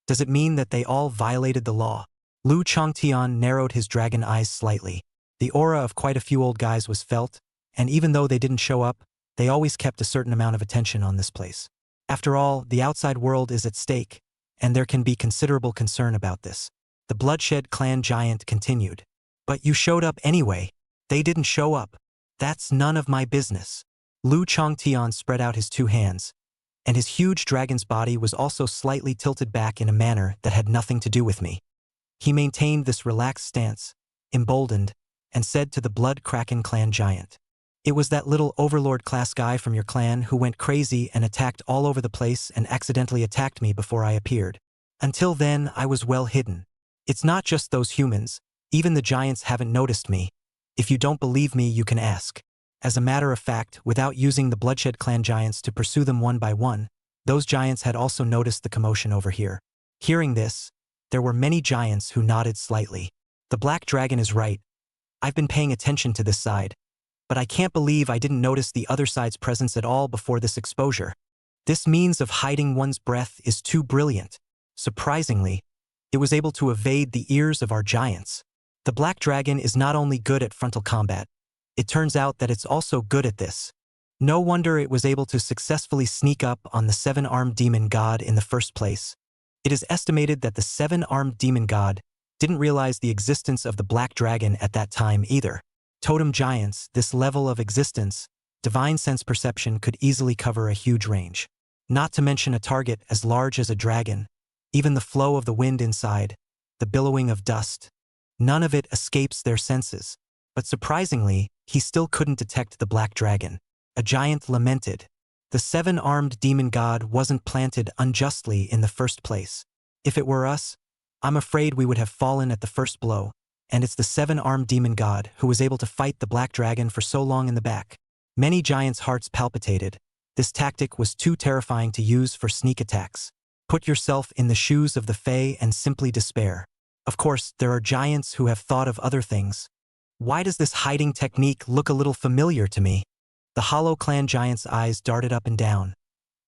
Does it mean that they all violated the law?" Lu Changtian narrowed his dragon eyes slightly. The aura of quite a few old guys was felt, and even though they didn't show up, they always kept a certain amount of attention on this place. After all, the outside world is at stake, and there can be considerable concern about this. The Bloodshed Clan giant continued. But you showed up anyway. They didn't show up. That's none of my business. Lu Chongtian spread out his two hands, and his huge dragon's body was also slightly tilted back in a manner that had nothing to do with me. He maintained this relaxed stance, emboldened, and said to the Blood Kraken clan giant. It was that little overlord-class guy from your clan who went crazy and attacked all over the place and accidentally attacked me before I appeared. Until then, I was well hidden. It's not just those humans, even the giants haven't noticed me. If you don't believe me, you can ask. As a matter of fact, without using the Bloodshed Clan giants to pursue them one by one, those giants had also noticed the commotion over here. Hearing this, there were many giants who nodded slightly. The Black Dragon is right. I've been paying attention to this side. But I can't believe I didn't notice the other side's presence at all before this exposure. This means of hiding one's breath is too brilliant. Surprisingly, it was able to evade the ears of our giants. The Black Dragon is not only good at frontal combat, it turns out that it's also good at this. No wonder it was able to successfully sneak up on the seven-armed demon god in the first place. It is estimated that the seven-armed demon god didn't realize the existence of the Black Dragon at that time either. Totem giants, this level of existence, divine sense perception could easily cover a huge range. Not to mention a target as large as a dragon, even the flow of the wind inside, the billowing of dust. None of it escapes their senses. But surprisingly, he still couldn't detect the Black Dragon. A giant lamented. The seven-armed demon god wasn't planted unjustly in the first place. If it were us, I'm afraid we would have fallen at the first blow, and it's the seven-armed demon god who was able to fight the Black Dragon for so long in the back. Many giants' hearts palpitated. This tactic was too terrifying to use for sneak attacks. Put yourself in the shoes of the Fae and simply despair. Of course, there are giants who have thought of other things. Why does this hiding technique look a little familiar to me? The Hollow Clan giant's eyes darted up and down,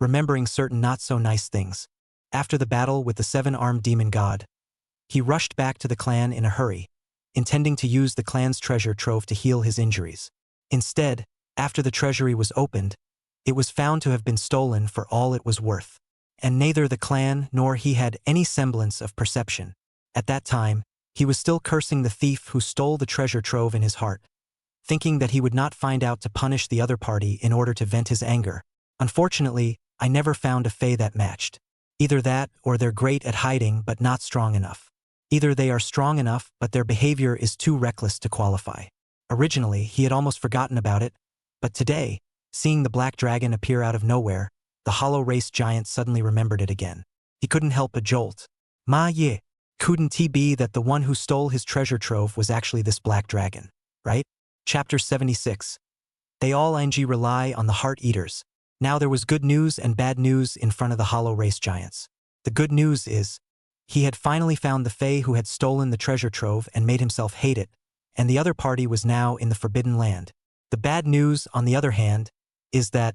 remembering certain not-so-nice things. After the battle with the seven-armed demon god, he rushed back to the clan in a hurry, intending to use the clan's treasure trove to heal his injuries. Instead, after the treasury was opened, it was found to have been stolen for all it was worth. And neither the clan nor he had any semblance of perception. At that time, he was still cursing the thief who stole the treasure trove in his heart, thinking that he would not find out to punish the other party in order to vent his anger. Unfortunately, I never found a Fae that matched. Either that or they're great at hiding but not strong enough. Either they are strong enough but their behavior is too reckless to qualify. Originally, he had almost forgotten about it, but today, seeing the Black Dragon appear out of nowhere, the Hollow Race giant suddenly remembered it again. He couldn't help a jolt. Ma ye, couldn't he be that the one who stole his treasure trove was actually this Black Dragon, right? Chapter 76. They all rely on the Heart Eaters. Now there was good news and bad news in front of the Hollow Race giants. The good news is, he had finally found the Fae who had stolen the treasure trove and made himself hate it, and the other party was now in the Forbidden Land. The bad news, on the other hand, is that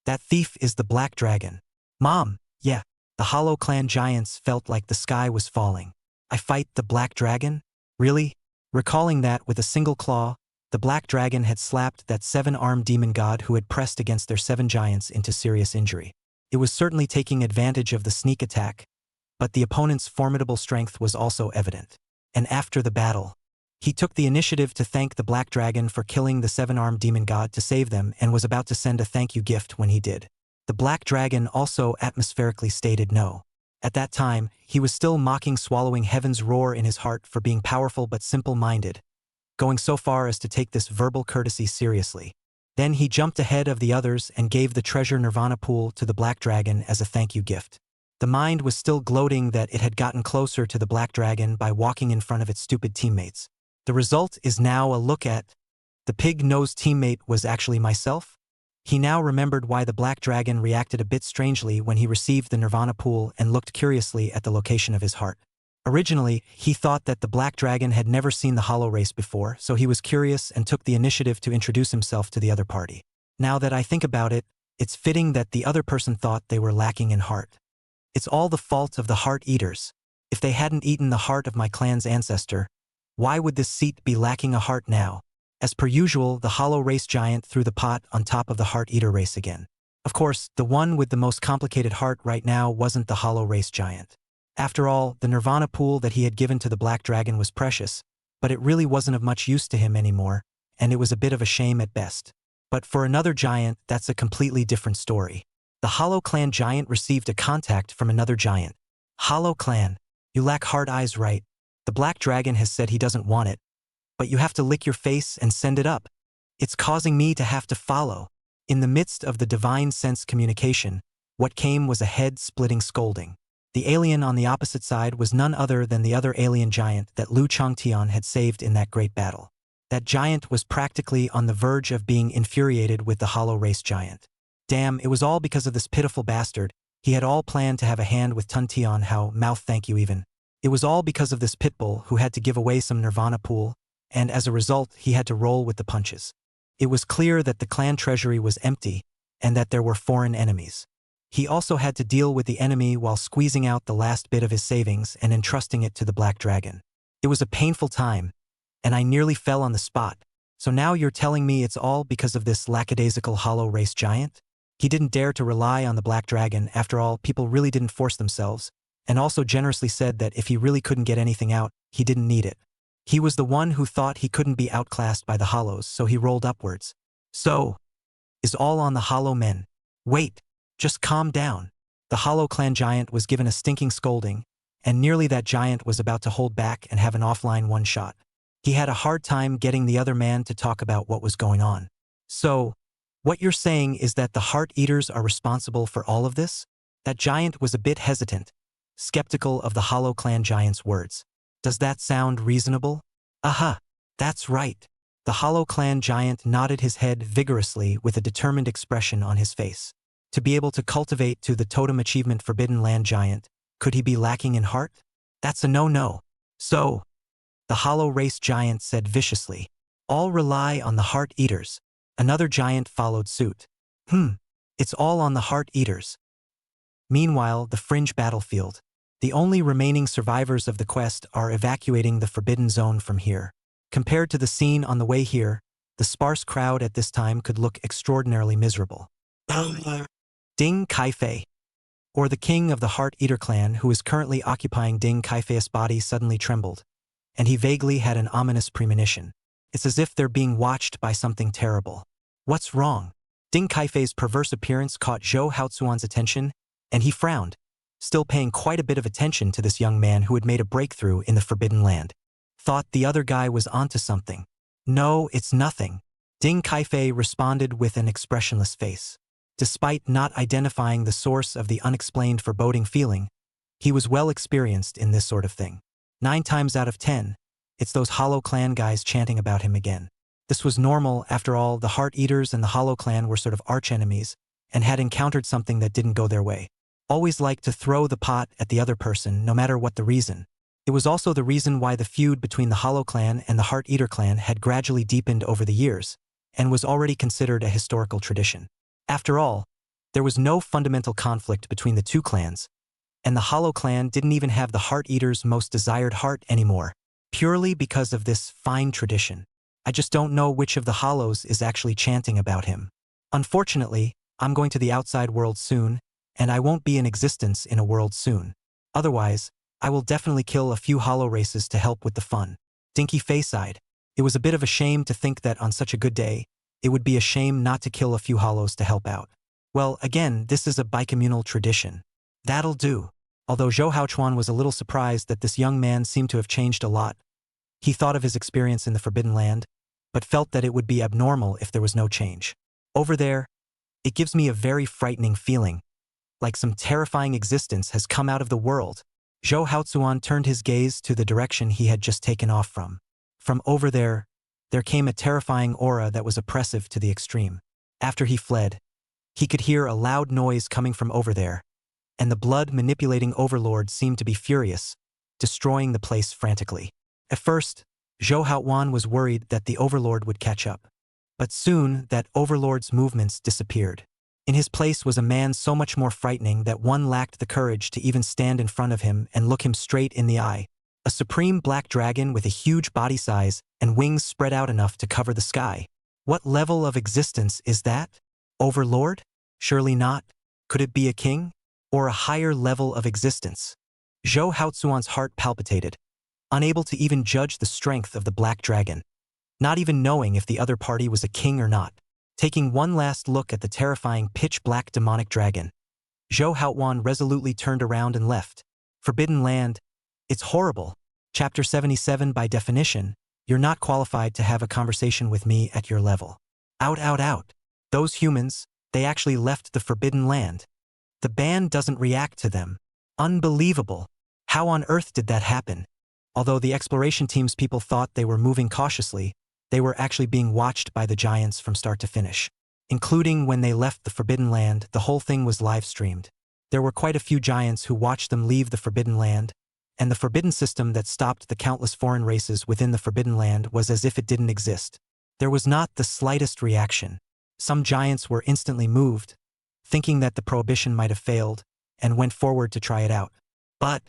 thief is the Black Dragon. Mom, yeah, the Hollow Clan giants felt like the sky was falling. I fight the Black Dragon? Really? Recalling that with a single claw, the Black Dragon had slapped that seven-armed demon god who had pressed against their seven giants into serious injury. It was certainly taking advantage of the sneak attack, but the opponent's formidable strength was also evident. And after the battle, he took the initiative to thank the Black Dragon for killing the seven-armed demon god to save them and was about to send a thank you gift when he did. The Black Dragon also atmospherically stated no. At that time, he was still mocking swallowing heaven's roar in his heart for being powerful but simple-minded, going so far as to take this verbal courtesy seriously. Then he jumped ahead of the others and gave the treasure Nirvana pool to the Black Dragon as a thank you gift. The mind was still gloating that it had gotten closer to the Black Dragon by walking in front of its stupid teammates. The result is now a look at the pig-nosed teammate was actually myself. He now remembered why the Black Dragon reacted a bit strangely when he received the Nirvana pool and looked curiously at the location of his heart. Originally, he thought that the Black Dragon had never seen the Hollow Race before, so he was curious and took the initiative to introduce himself to the other party. Now that I think about it, it's fitting that the other person thought they were lacking in heart. It's all the fault of the Heart Eaters. If they hadn't eaten the heart of my clan's ancestor, why would this seat be lacking a heart now? As per usual, the Hollow Race giant threw the pot on top of the Heart Eater race again. Of course, the one with the most complicated heart right now wasn't the Hollow Race giant. After all, the nirvana pool that he had given to the black dragon was precious, but it really wasn't of much use to him anymore, and it was a bit of a shame at best. But for another giant, that's a completely different story. The Hollow Clan giant received a contact from another giant. Hollow Clan, you lack hard eyes, right? The black dragon has said he doesn't want it, but you have to lick your face and send it up. It's causing me to have to follow. In the midst of the divine sense communication, what came was a head-splitting scolding. The alien on the opposite side was none other than the other alien giant that Lu Changtian had saved in that great battle. That giant was practically on the verge of being infuriated with the hollow race giant. Damn, it was all because of this pitiful bastard. He had all planned to have a hand with Tun Tian How, mouth thank you even. It was all because of this pitbull who had to give away some nirvana pool, and as a result he had to roll with the punches. It was clear that the clan treasury was empty, and that there were foreign enemies. He also had to deal with the enemy while squeezing out the last bit of his savings and entrusting it to the black dragon. It was a painful time, and I nearly fell on the spot. So now you're telling me it's all because of this lackadaisical hollow race giant? He didn't dare to rely on the black dragon. After all, people really didn't force themselves, and also generously said that if he really couldn't get anything out, he didn't need it. He was the one who thought he couldn't be outclassed by the hollows, so he rolled upwards. So, is all on the hollow men. Wait, just calm down. The Hollow Clan giant was given a stinking scolding, and nearly that giant was about to hold back and have an offline one-shot. He had a hard time getting the other man to talk about what was going on. So, what you're saying is that the Heart Eaters are responsible for all of this? That giant was a bit hesitant, skeptical of the Hollow Clan giant's words. Does that sound reasonable? Aha, that's right. The Hollow Clan giant nodded his head vigorously with a determined expression on his face. To be able to cultivate to the totem achievement Forbidden Land giant, could he be lacking in heart? That's a no-no. So, the Hollow Race giant said viciously, all rely on the Heart Eaters. Another giant followed suit. It's all on the Heart Eaters. Meanwhile, the fringe battlefield. The only remaining survivors of the quest are evacuating the Forbidden Zone from here. Compared to the scene on the way here, the sparse crowd at this time could look extraordinarily miserable. Ding Kaifei, or the king of the Heart Eater clan who is currently occupying Ding Kaifei's body, suddenly trembled, and he vaguely had an ominous premonition. It's as if they're being watched by something terrible. What's wrong? Ding Kaifei's perverse appearance caught Zhou Haozuan's attention, and he frowned, still paying quite a bit of attention to this young man who had made a breakthrough in the Forbidden Land. Thought the other guy was onto something. No, it's nothing. Ding Kaifei responded with an expressionless face. Despite not identifying the source of the unexplained foreboding feeling, he was well experienced in this sort of thing. 9 times out of 10, it's those Hollow Clan guys chanting about him again. This was normal. After all, the Heart Eaters and the Hollow Clan were sort of archenemies and had encountered something that didn't go their way. Always liked to throw the pot at the other person, no matter what the reason. It was also the reason why the feud between the Hollow Clan and the Heart Eater clan had gradually deepened over the years, and was already considered a historical tradition. After all, there was no fundamental conflict between the two clans, and the Hollow Clan didn't even have the Heart Eater's most desired heart anymore, purely because of this fine tradition. I just don't know which of the Hollows is actually chanting about him. Unfortunately, I'm going to the outside world soon, and I won't be in existence in a world soon. Otherwise, I will definitely kill a few Hollow races to help with the fun. Dinky Face sighed. It was a bit of a shame to think that on such a good day, it would be a shame not to kill a few Hollows to help out. Well, again, this is a bicommunal tradition. That'll do. Although Zhou Haochuan was a little surprised that this young man seemed to have changed a lot. He thought of his experience in the Forbidden Land, but felt that it would be abnormal if there was no change. Over there, it gives me a very frightening feeling, like some terrifying existence has come out of the world. Zhou Haochuan turned his gaze to the direction he had just taken off from. From over there came a terrifying aura that was oppressive to the extreme. After he fled, he could hear a loud noise coming from over there, and the blood-manipulating overlord seemed to be furious, destroying the place frantically. At first, Zhou Haochuan was worried that the overlord would catch up. But soon, that overlord's movements disappeared. In his place was a man so much more frightening that one lacked the courage to even stand in front of him and look him straight in the eye. A supreme black dragon with a huge body size and wings spread out enough to cover the sky. What level of existence is that? Overlord? Surely not. Could it be a king? Or a higher level of existence? Zhou Haozuan's heart palpitated, unable to even judge the strength of the black dragon, not even knowing if the other party was a king or not. Taking one last look at the terrifying pitch-black demonic dragon, Zhou Haozuan resolutely turned around and left. Forbidden Land. It's horrible. Chapter 77. By definition, you're not qualified to have a conversation with me at your level. Out, out, out. Those humans, they actually left the Forbidden Land. The ban doesn't react to them. Unbelievable. How on earth did that happen? Although the exploration team's people thought they were moving cautiously, they were actually being watched by the giants from start to finish. Including when they left the Forbidden Land, the whole thing was live-streamed. There were quite a few giants who watched them leave the Forbidden Land, and the Forbidden System that stopped the countless foreign races within the Forbidden Land was as if it didn't exist. There was not the slightest reaction. Some giants were instantly moved, thinking that the prohibition might have failed, and went forward to try it out. But,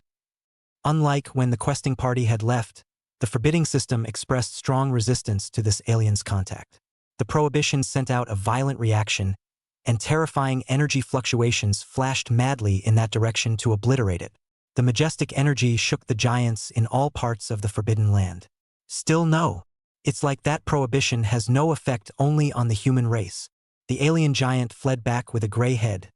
unlike when the questing party had left, the Forbidding System expressed strong resistance to this alien's contact. The prohibition sent out a violent reaction, and terrifying energy fluctuations flashed madly in that direction to obliterate it. The majestic energy shook the giants in all parts of the Forbidden Land. Still no. It's like that prohibition has no effect only on the human race. The alien giant fled back with a gray head,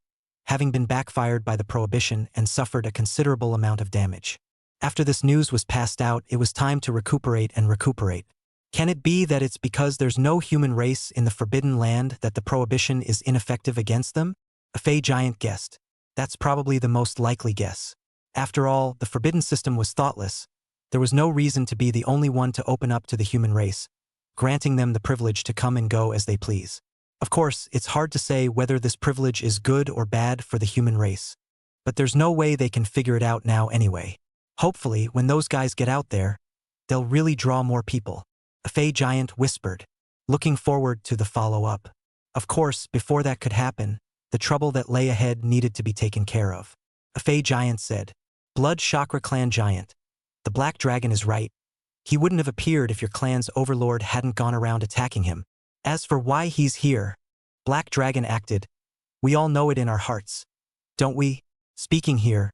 having been backfired by the prohibition and suffered a considerable amount of damage. After this news was passed out, it was time to recuperate and recuperate. Can it be that it's because there's no human race in the Forbidden Land that the prohibition is ineffective against them? A Fey giant guessed. That's probably the most likely guess. After all, the Forbidden System was thoughtless. There was no reason to be the only one to open up to the human race, granting them the privilege to come and go as they please. Of course, it's hard to say whether this privilege is good or bad for the human race. But there's no way they can figure it out now anyway. Hopefully, when those guys get out there, they'll really draw more people. A Fey giant whispered, looking forward to the follow-up. Of course, before that could happen, the trouble that lay ahead needed to be taken care of. A Fey giant said, Blood Chakra Clan Giant. The Black Dragon is right. He wouldn't have appeared if your clan's overlord hadn't gone around attacking him. As for why he's here, Black Dragon acted. We all know it in our hearts. Don't we? Speaking here,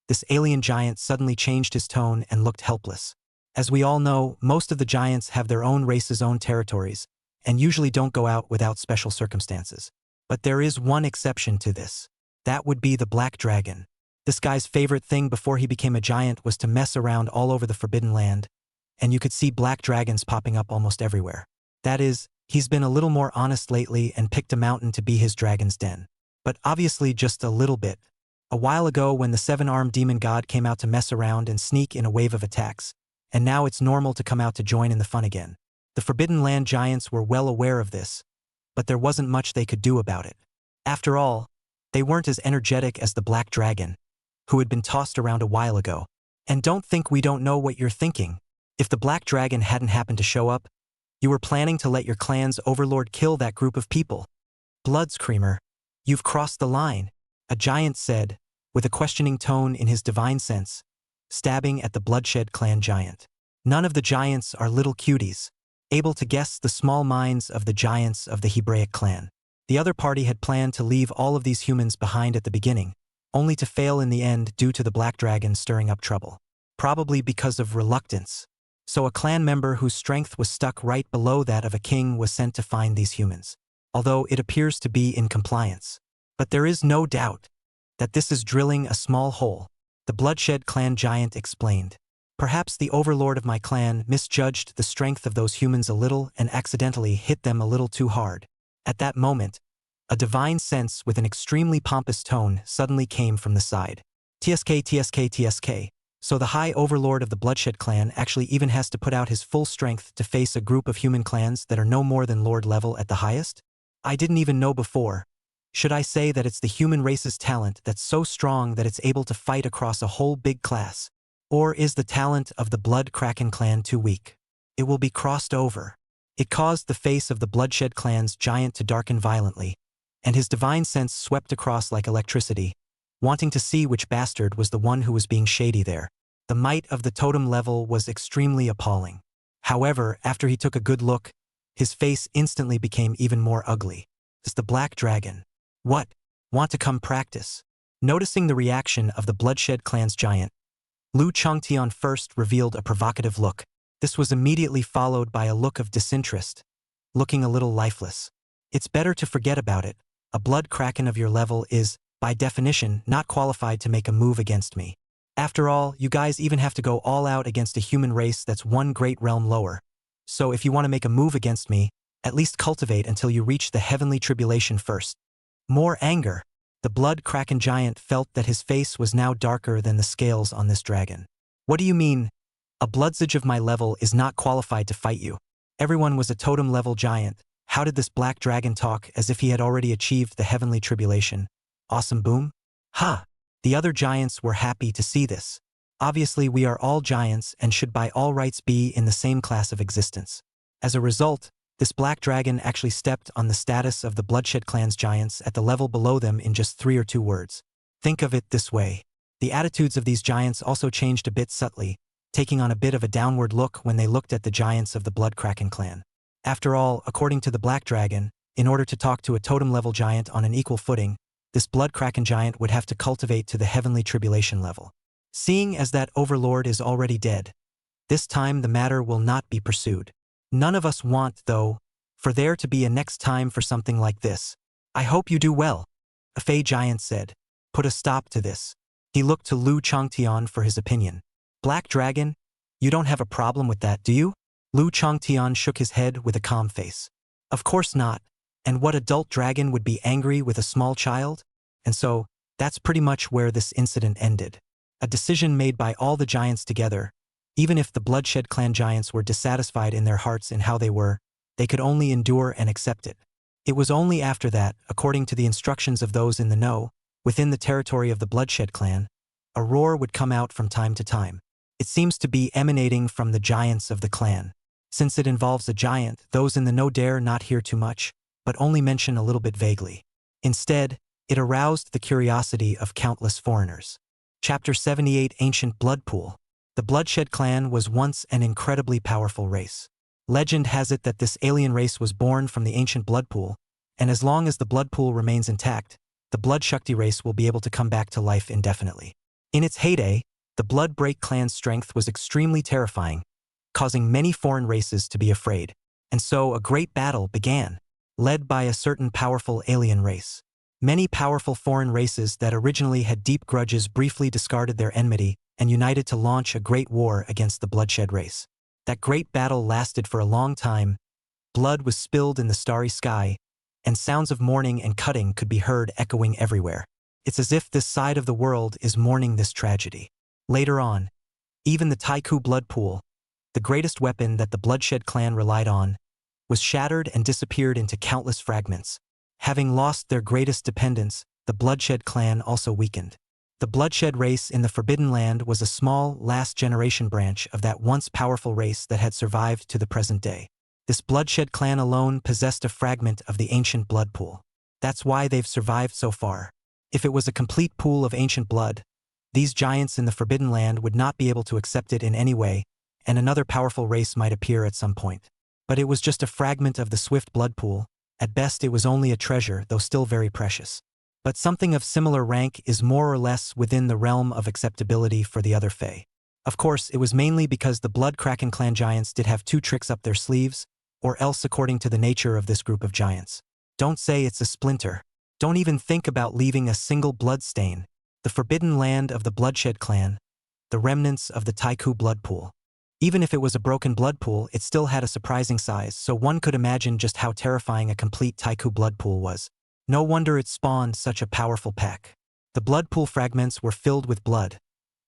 this alien giant suddenly changed his tone and looked helpless. As we all know, most of the giants have their own race's own territories, and usually don't go out without special circumstances. But there is one exception to this. That would be the Black Dragon. This guy's favorite thing before he became a giant was to mess around all over the Forbidden Land, and you could see black dragons popping up almost everywhere. That is, he's been a little more honest lately and picked a mountain to be his dragon's den. But obviously just a little bit. A while ago when the seven-armed demon god came out to mess around and sneak in a wave of attacks, and now it's normal to come out to join in the fun again. The Forbidden Land giants were well aware of this, but there wasn't much they could do about it. After all, they weren't as energetic as the Black Dragon, who had been tossed around a while ago. And don't think we don't know what you're thinking. If the Black Dragon hadn't happened to show up, you were planning to let your clan's overlord kill that group of people. Bloodscreamer, you've crossed the line, a giant said, with a questioning tone in his divine sense, stabbing at the Bloodshed Clan giant. None of the giants are little cuties, able to guess the small minds of the giants of the Hebraic clan. The other party had planned to leave all of these humans behind at the beginning, only to fail in the end due to the Black Dragon stirring up trouble. Probably because of reluctance. So a clan member whose strength was stuck right below that of a king was sent to find these humans, although it appears to be in compliance. But there is no doubt that this is drilling a small hole, the Bloodshed Clan giant explained. Perhaps the overlord of my clan misjudged the strength of those humans a little and accidentally hit them a little too hard. At that moment, a divine sense with an extremely pompous tone suddenly came from the side. TSK, TSK, TSK. So the High Overlord of the Bloodshed Clan actually even has to put out his full strength to face a group of human clans that are no more than Lord level at the highest? I didn't even know before. Should I say that it's the human race's talent that's so strong that it's able to fight across a whole big class? Or is the talent of the Blood Kraken clan too weak? It will be crossed over. It caused the face of the Bloodshed Clan's giant to darken violently, and his divine sense swept across like electricity, wanting to see which bastard was the one who was being shady there. The might of the totem level was extremely appalling. However, after he took a good look, his face instantly became even more ugly. It's the Black Dragon. What? Want to come practice? Noticing the reaction of the Bloodshed Clan's giant, Lu Changtian first revealed a provocative look. This was immediately followed by a look of disinterest, looking a little lifeless. It's better to forget about it. A blood kraken of your level is, by definition, not qualified to make a move against me. After all, you guys even have to go all out against a human race that's one great realm lower. So if you want to make a move against me, at least cultivate until you reach the heavenly tribulation first. More anger. The blood kraken giant felt that his face was now darker than the scales on this dragon. What do you mean? A bloodsage of my level is not qualified to fight you. Everyone was a totem level giant. How did this black dragon talk as if he had already achieved the heavenly tribulation? Awesome boom? Ha! The other giants were happy to see this. Obviously we are all giants and should by all rights be in the same class of existence. As a result, this black dragon actually stepped on the status of the Bloodshed clan's giants at the level below them in just 3 or 2 words. Think of it this way. The attitudes of these giants also changed a bit subtly, taking on a bit of a downward look when they looked at the giants of the Blood Kraken clan. After all, according to the black dragon, in order to talk to a totem-level giant on an equal footing, this Blood Kraken giant would have to cultivate to the heavenly tribulation level. Seeing as that overlord is already dead, this time the matter will not be pursued. None of us want, though, for there to be a next time for something like this. I hope you do well, a Fey giant said. Put a stop to this. He looked to Lu Changtian for his opinion. Black dragon, you don't have a problem with that, do you? Lu Changtian shook his head with a calm face. Of course not. And what adult dragon would be angry with a small child? And so, that's pretty much where this incident ended. A decision made by all the giants together. Even if the Bloodshed clan giants were dissatisfied in their hearts in how they were, they could only endure and accept it. It was only after that, according to the instructions of those in the know, within the territory of the Bloodshed clan, a roar would come out from time to time. It seems to be emanating from the giants of the clan. Since it involves a giant, those in the know dare not hear too much, but only mention a little bit vaguely. Instead, it aroused the curiosity of countless foreigners. Chapter 78 Ancient Blood Pool. The Bloodshed clan was once an incredibly powerful race. Legend has it that this alien race was born from the ancient blood pool, and as long as the blood pool remains intact, the Blood Shakti race will be able to come back to life indefinitely. In its heyday, the Blood Break clan's strength was extremely terrifying, causing many foreign races to be afraid, and so a great battle began, led by a certain powerful alien race. Many powerful foreign races that originally had deep grudges briefly discarded their enmity and united to launch a great war against the Bloodshed race. That great battle lasted for a long time. Blood was spilled in the starry sky, and sounds of mourning and cutting could be heard echoing everywhere. It's as if this side of the world is mourning this tragedy. Later on, even the Taiku blood pool, the greatest weapon that the Bloodshed clan relied on, was shattered and disappeared into countless fragments. Having lost their greatest dependence, the Bloodshed clan also weakened. The Bloodshed race in the Forbidden Land was a small, last-generation branch of that once powerful race that had survived to the present day. This Bloodshed clan alone possessed a fragment of the ancient blood pool. That's why they've survived so far. If it was a complete pool of ancient blood, these giants in the Forbidden Land would not be able to accept it in any way, and another powerful race might appear at some point. But it was just a fragment of the swift blood pool. At best it was only a treasure, though still very precious. But something of similar rank is more or less within the realm of acceptability for the other Fae. Of course, it was mainly because the Blood Kraken clan giants did have 2 tricks up their sleeves, or else according to the nature of this group of giants. Don't say it's a splinter. Don't even think about leaving a single blood stain. The Forbidden Land of the Bloodshed clan, the remnants of the Taiku blood pool. Even if it was a broken blood pool, it still had a surprising size, so one could imagine just how terrifying a complete Taiku blood pool was. No wonder it spawned such a powerful pack. The blood pool fragments were filled with blood,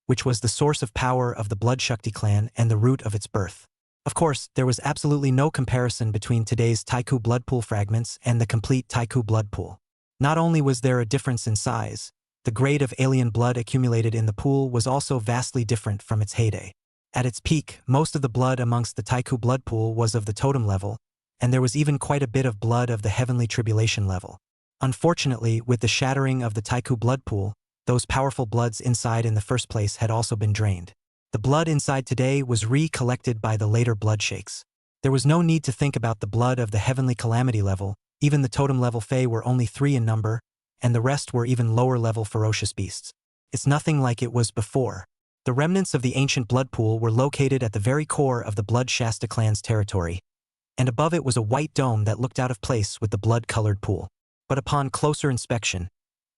which was the source of power of the Blood Shakti clan and the root of its birth. Of course, there was absolutely no comparison between today's Taiku blood pool fragments and the complete Taiku blood pool. Not only was there a difference in size, the grade of alien blood accumulated in the pool was also vastly different from its heyday. At its peak, most of the blood amongst the Taiku blood pool was of the totem level, and there was even quite a bit of blood of the heavenly tribulation level. Unfortunately, with the shattering of the Taiku blood pool, those powerful bloods inside in the first place had also been drained. The blood inside today was re-collected by the later blood shakes. There was no need to think about the blood of the heavenly calamity level. Even the totem level Fae were only 3 in number, and the rest were even lower level ferocious beasts. It's nothing like it was before. The remnants of the ancient blood pool were located at the very core of the Blood Shasta clan's territory, and above it was a white dome that looked out of place with the blood-colored pool. But upon closer inspection,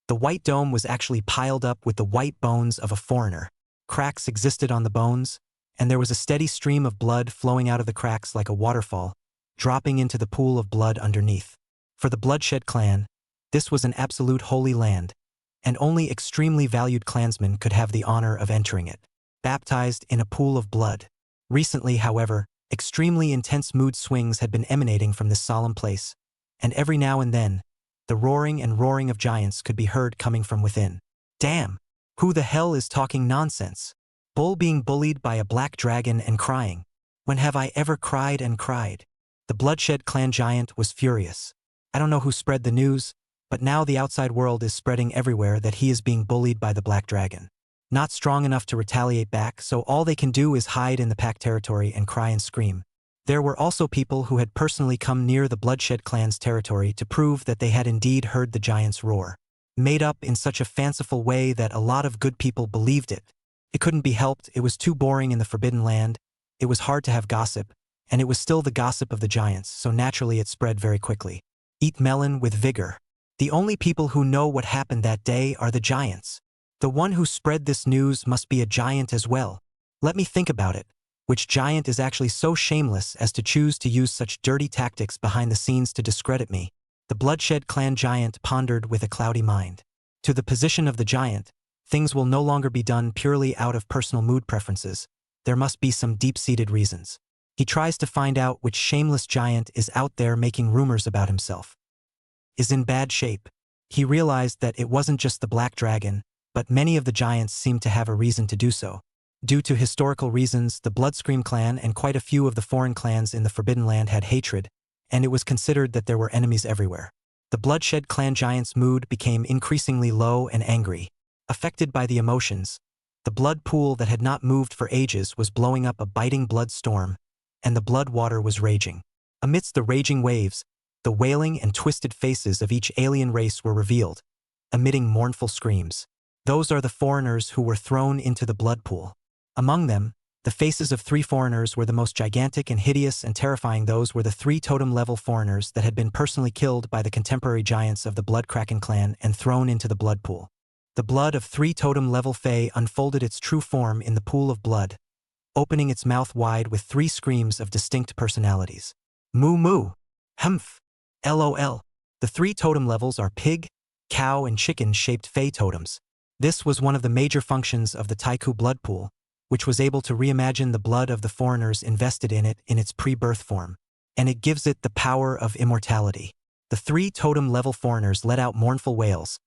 the white dome was actually piled up with the white bones of a foreigner. Cracks existed on the bones, and there was a steady stream of blood flowing out of the cracks like a waterfall, dropping into the pool of blood underneath. For the Bloodshed clan, this was an absolute holy land, and only extremely valued clansmen could have the honor of entering it, baptized in a pool of blood. Recently, however, extremely intense mood swings had been emanating from this solemn place, and every now and then, the roaring and roaring of giants could be heard coming from within. Damn! Who the hell is talking nonsense? Bull being bullied by a black dragon and crying. When have I ever cried and cried? The Bloodshed clan giant was furious. I don't know who spread the news, but now the outside world is spreading everywhere that he is being bullied by the black dragon. Not strong enough to retaliate back, so all they can do is hide in the pack territory and cry and scream. There were also people who had personally come near the Bloodshed clan's territory to prove that they had indeed heard the giant's roar, made up in such a fanciful way that a lot of good people believed it. It couldn't be helped, it was too boring in the Forbidden Land, it was hard to have gossip, and it was still the gossip of the giants, so naturally it spread very quickly. Eat melon with vigor. The only people who know what happened that day are the giants. The one who spread this news must be a giant as well. Let me think about it. Which giant is actually so shameless as to choose to use such dirty tactics behind the scenes to discredit me? The Bloodshed clan giant pondered with a cloudy mind. To the position of the giant, things will no longer be done purely out of personal mood preferences. There must be some deep-seated reasons. He tries to find out which shameless giant is out there making rumors about himself. Is in bad shape. He realized that it wasn't just the black dragon, but many of the giants seemed to have a reason to do so. Due to historical reasons, the Bloodscream clan and quite a few of the foreign clans in the Forbidden Land had hatred, and it was considered that there were enemies everywhere. The Bloodshed clan giant's mood became increasingly low and angry. Affected by the emotions, the blood pool that had not moved for ages was blowing up a biting blood storm, and the blood water was raging. Amidst the raging waves, the wailing and twisted faces of each alien race were revealed, emitting mournful screams. Those are the foreigners who were thrown into the blood pool. Among them, the faces of 3 foreigners were the most gigantic and hideous and terrifying. Those were the 3 totem-level foreigners that had been personally killed by the contemporary giants of the Bloodkraken clan and thrown into the blood pool. The blood of 3 totem-level Fae unfolded its true form in the pool of blood, opening its mouth wide with 3 screams of distinct personalities. Moo moo, humph, lol. The 3 totem levels are pig, cow and chicken-shaped Fae totems. This was one of the major functions of the Taiku blood pool, which was able to reimagine the blood of the foreigners invested in it in its pre-birth form, and it gives it the power of immortality. The 3 totem-level foreigners let out mournful wails,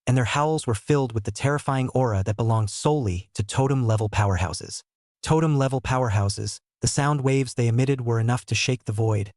and their howls were filled with the terrifying aura that belonged solely to totem-level powerhouses. Totem-level powerhouses, the sound waves they emitted were enough to shake the void,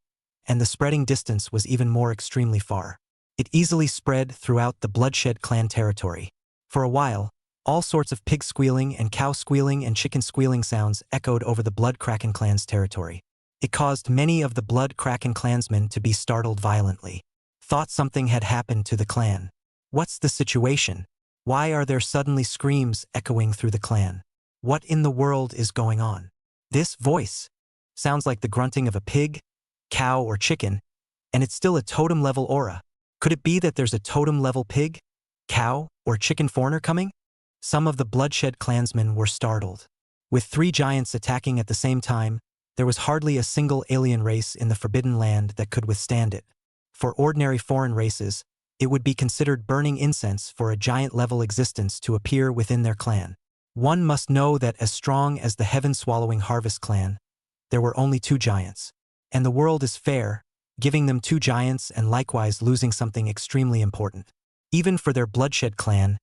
and the spreading distance was even more extremely far. It easily spread throughout the Bloodshed clan territory. For a while, all sorts of pig squealing and cow squealing and chicken squealing sounds echoed over the Bloodkraken clan's territory. It caused many of the Bloodkraken clansmen to be startled violently. Thought something had happened to the clan. What's the situation? Why are there suddenly screams echoing through the clan? What in the world is going on? This voice sounds like the grunting of a pig, cow, or chicken, and it's still a totem-level aura. Could it be that there's a totem-level pig, cow, or chicken foreigner coming? Some of the Bloodshed clansmen were startled. With 3 giants attacking at the same time, there was hardly a single alien race in the Forbidden Land that could withstand it. For ordinary foreign races, it would be considered burning incense for a giant-level existence to appear within their clan. One must know that as strong as the Heaven-Swallowing Harvest clan, there were only 2 giants. And the world is fair, giving them 2 giants and likewise losing something extremely important. Even for their Bloodshed clan,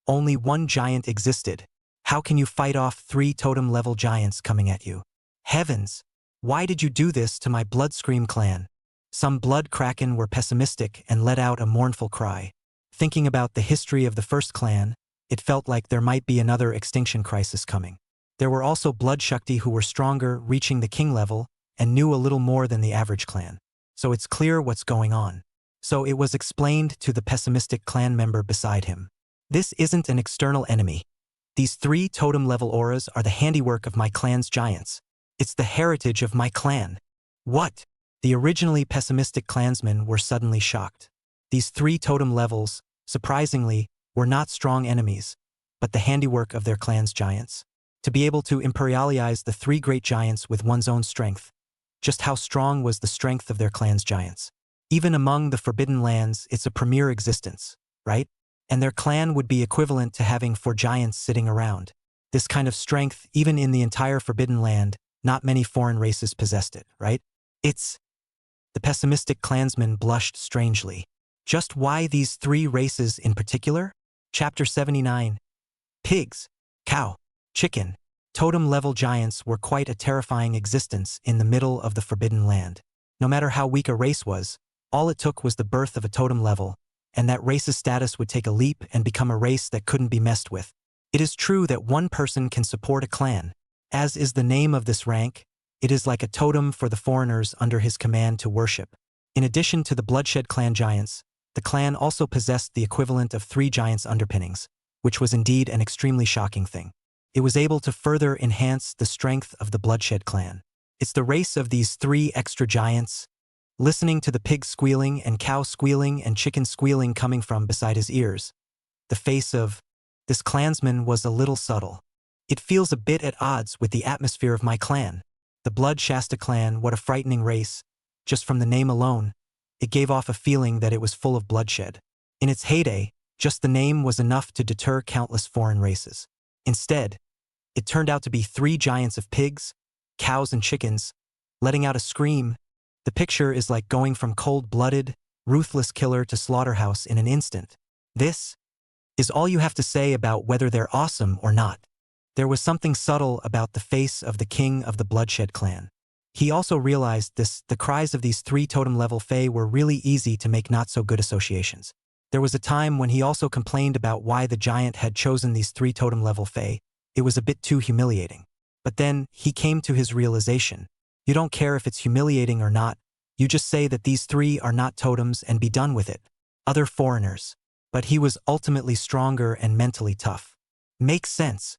only 1 giant existed. How can you fight off 3 totem-level giants coming at you? Heavens! Why did you do this to my Bloodscream clan? Some Bloodkraken were pessimistic and let out a mournful cry. Thinking about the history of the first clan, it felt like there might be another extinction crisis coming. There were also Bloodshakti who were stronger, reaching the king level, and knew a little more than the average clan. So it's clear what's going on. So it was explained to the pessimistic clan member beside him. This isn't an external enemy. These 3 totem-level auras are the handiwork of my clan's giants. It's the heritage of my clan. What? The originally pessimistic clansmen were suddenly shocked. These 3 totem levels, surprisingly, were not strong enemies, but the handiwork of their clan's giants. To be able to imperialize the 3 great giants with one's own strength. Just how strong was the strength of their clan's giants? Even among the Forbidden Lands, it's a premier existence, right? And their clan would be equivalent to having 4 giants sitting around. This kind of strength, even in the entire Forbidden Land, not many foreign races possessed it, right? The pessimistic clansman blushed strangely. Just why these 3 races in particular? Chapter 79. Pigs, cow, chicken, totem-level giants were quite a terrifying existence in the middle of the Forbidden Land. No matter how weak a race was, all it took was the birth of a totem level, and that race's status would take a leap and become a race that couldn't be messed with. It is true that one person can support a clan. As is the name of this rank, it is like a totem for the foreigners under his command to worship. In addition to the Bloodshed clan giants, the clan also possessed the equivalent of 3 giants underpinnings, which was indeed an extremely shocking thing. It was able to further enhance the strength of the Bloodshed clan. It's the race of these 3 extra giants. Listening to the pig squealing and cow squealing and chicken squealing coming from beside his ears, the face of this clansman was a little subtle. It feels a bit at odds with the atmosphere of my clan. The Blood Shasta clan, what a frightening race. Just from the name alone, it gave off a feeling that it was full of bloodshed. In its heyday, just the name was enough to deter countless foreign races. Instead, it turned out to be 3 giants of pigs, cows and chickens, letting out a scream. The picture is like going from cold-blooded, ruthless killer to slaughterhouse in an instant. This is all you have to say about whether they're awesome or not. There was something subtle about the face of the king of the Bloodshed clan. He also realized the cries of these 3 totem-level fae were really easy to make not-so-good associations. There was a time when he also complained about why the giant had chosen these 3 totem-level fae. It was a bit too humiliating. But then, he came to his realization. You don't care if it's humiliating or not, you just say that these 3 are not totems and be done with it. Other foreigners. But he was ultimately stronger and mentally tough. Makes sense.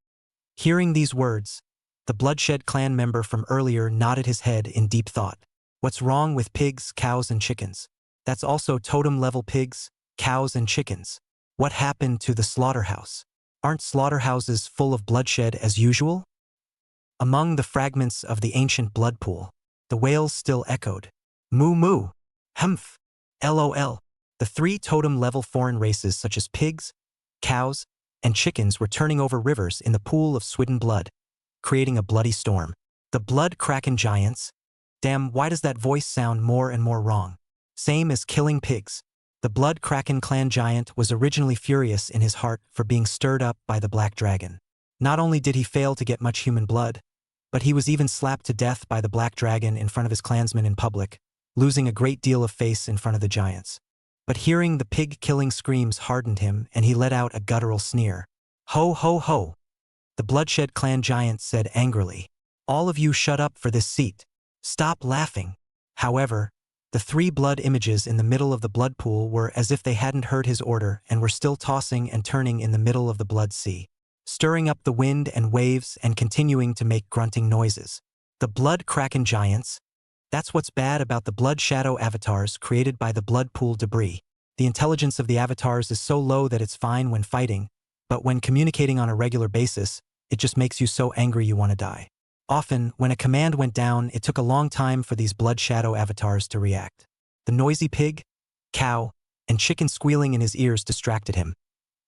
Hearing these words, the Bloodshed clan member from earlier nodded his head in deep thought. What's wrong with pigs, cows, and chickens? That's also totem-level pigs, cows, and chickens. What happened to the slaughterhouse? Aren't slaughterhouses full of bloodshed as usual? Among the fragments of the ancient blood pool, the wails still echoed. Moo moo, humph, lol. The 3 totem-level foreign races such as pigs, cows, and chickens were turning over rivers in the pool of swidden blood, creating a bloody storm. The blood kraken giants? Damn, why does that voice sound more and more wrong? Same as killing pigs. The blood kraken clan giant was originally furious in his heart for being stirred up by the black dragon. Not only did he fail to get much human blood, but he was even slapped to death by the black dragon in front of his clansmen in public, losing a great deal of face in front of the giants. But hearing the pig-killing screams hardened him, and he let out a guttural sneer. Ho ho ho! The Bloodshed clan giant said angrily. All of you shut up for this seat. Stop laughing. However, the 3 blood images in the middle of the blood pool were as if they hadn't heard his order and were still tossing and turning in the middle of the blood sea, stirring up the wind and waves and continuing to make grunting noises. The blood kraken giants? That's what's bad about the blood shadow avatars created by the blood pool debris. The intelligence of the avatars is so low that it's fine when fighting, but when communicating on a regular basis, it just makes you so angry you want to die. Often, when a command went down, it took a long time for these blood shadow avatars to react. The noisy pig, cow, and chicken squealing in his ears distracted him,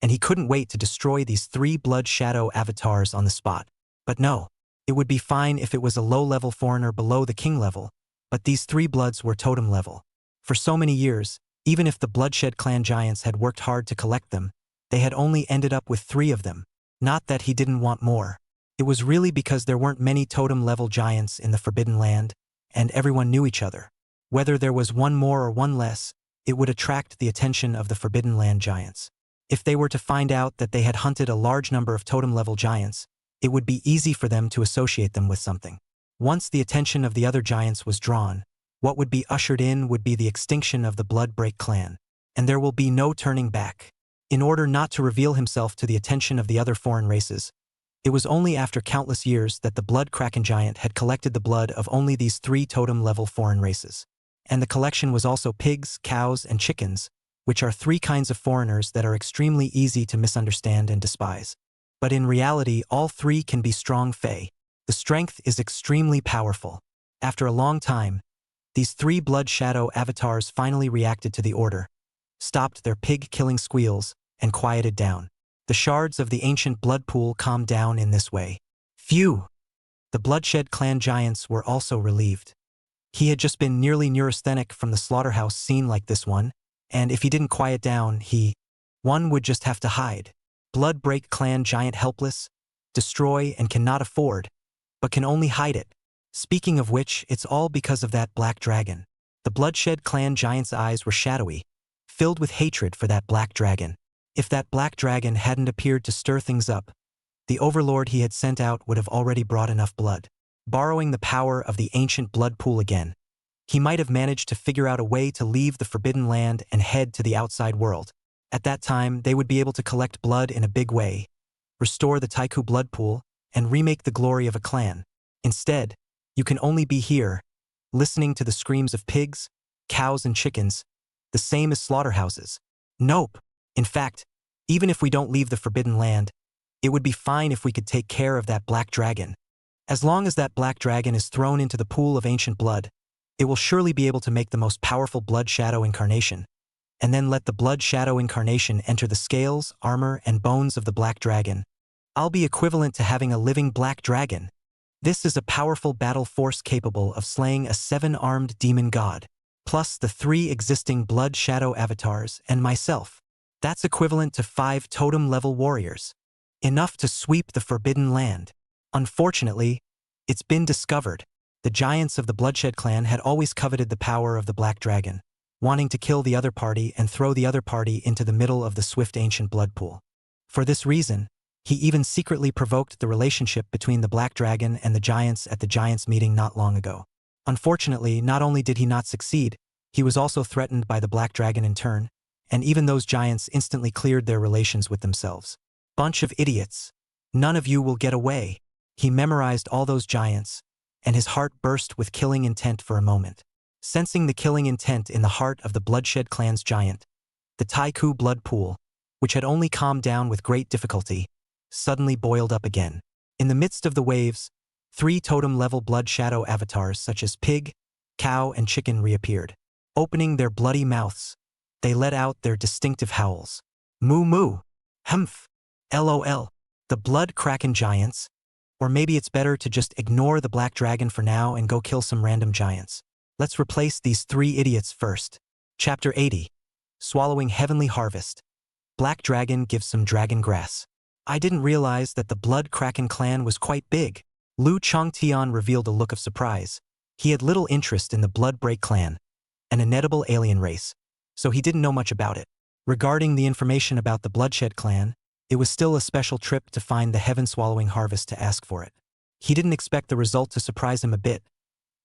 and he couldn't wait to destroy these 3 blood shadow avatars on the spot. But no, it would be fine if it was a low-level foreigner below the king level, but these 3 bloods were totem level. For so many years, even if the Bloodshed clan giants had worked hard to collect them, they had only ended up with 3 of them. Not that he didn't want more. It was really because there weren't many totem-level giants in the Forbidden Land, and everyone knew each other. Whether there was one more or one less, it would attract the attention of the Forbidden Land giants. If they were to find out that they had hunted a large number of totem-level giants, it would be easy for them to associate them with something. Once the attention of the other giants was drawn, what would be ushered in would be the extinction of the Bloodbreak clan, and there will be no turning back. in order not to reveal himself to the attention of the other foreign races. It was only after countless years that the blood kraken giant had collected the blood of only these 3 totem-level foreign races. And the collection was also pigs, cows, and chickens, which are 3 kinds of foreigners that are extremely easy to misunderstand and despise. But in reality, all 3 can be strong fae. The strength is extremely powerful. After a long time, these 3 blood shadow avatars finally reacted to the order, stopped their pig-killing squeals, and quieted down. The shards of the ancient blood pool calmed down in this way. Phew! The bloodshed clan giants were also relieved. He had just been nearly neurasthenic from the slaughterhouse scene like this one, and if he didn't quiet down, one would just have to hide. Bloodbreak clan giant helpless, destroy and cannot afford, but can only hide it. Speaking of which, it's all because of that black dragon. The bloodshed clan giant's eyes were shadowy, filled with hatred for that black dragon. If that black dragon hadn't appeared to stir things up, the overlord he had sent out would have already brought enough blood. Borrowing the power of the ancient blood pool again, he might have managed to figure out a way to leave the forbidden land and head to the outside world. At that time, they would be able to collect blood in a big way, restore the Taiku blood pool, and remake the glory of a clan. Instead, you can only be here, listening to the screams of pigs, cows, and chickens, the same as slaughterhouses. Nope. In fact, even if we don't leave the forbidden land, it would be fine if we could take care of that black dragon. As long as that black dragon is thrown into the pool of ancient blood, it will surely be able to make the most powerful blood shadow incarnation, and then let the blood shadow incarnation enter the scales, armor, and bones of the black dragon. I'll be equivalent to having a living black dragon. This is a powerful battle force capable of slaying a 7-armed demon god, plus the 3 existing blood shadow avatars and myself. That's equivalent to 5 totem-level warriors. Enough to sweep the forbidden land. Unfortunately, it's been discovered. The giants of the Bloodshed clan had always coveted the power of the black dragon, wanting to kill the other party and throw the other party into the middle of the swift ancient blood pool. For this reason, he even secretly provoked the relationship between the black dragon and the giants at the giants meeting not long ago. Unfortunately, not only did he not succeed, he was also threatened by the black dragon in turn, and even those giants instantly cleared their relations with themselves. Bunch of idiots. None of you will get away. He memorized all those giants, and his heart burst with killing intent for a moment. Sensing the killing intent in the heart of the Bloodshed clan's giant, the Taiku blood pool, which had only calmed down with great difficulty, suddenly boiled up again. In the midst of the waves, 3 totem-level blood shadow avatars such as pig, cow, and chicken reappeared. Opening their bloody mouths, they let out their distinctive howls. Moo moo, humph, lol. The blood kraken giants? Or maybe it's better to just ignore the black dragon for now and go kill some random giants. Let's replace these 3 idiots first. Chapter 80. Swallowing Heavenly Harvest. Black Dragon gives some dragon grass. I didn't realize that the Blood Kraken clan was quite big. Lu Chongtian revealed a look of surprise. He had little interest in the Bloodbreak clan, an inedible alien race, so he didn't know much about it. Regarding the information about the Bloodshed clan, it was still a special trip to find the heaven-swallowing harvest to ask for it. He didn't expect the result to surprise him a bit.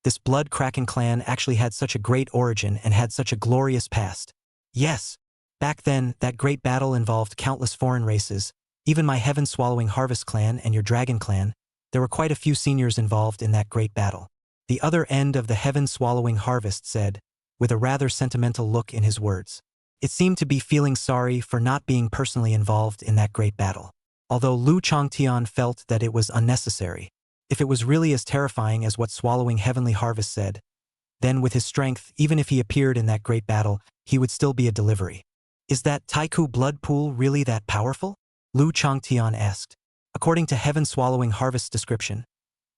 This Blood Kraken clan actually had such a great origin and had such a glorious past. Yes, back then, that great battle involved countless foreign races, even my heaven-swallowing harvest clan and your dragon clan. There were quite a few seniors involved in that great battle. The other end of the heaven-swallowing harvest said, with a rather sentimental look in his words. It seemed to be feeling sorry for not being personally involved in that great battle. Although Lu Chongtian felt that it was unnecessary. If it was really as terrifying as what swallowing heavenly harvest said, then with his strength, even if he appeared in that great battle, he would still be a delivery. Is that Taiku blood pool really that powerful? Lu Chongtian asked. According to heaven-swallowing harvest's description,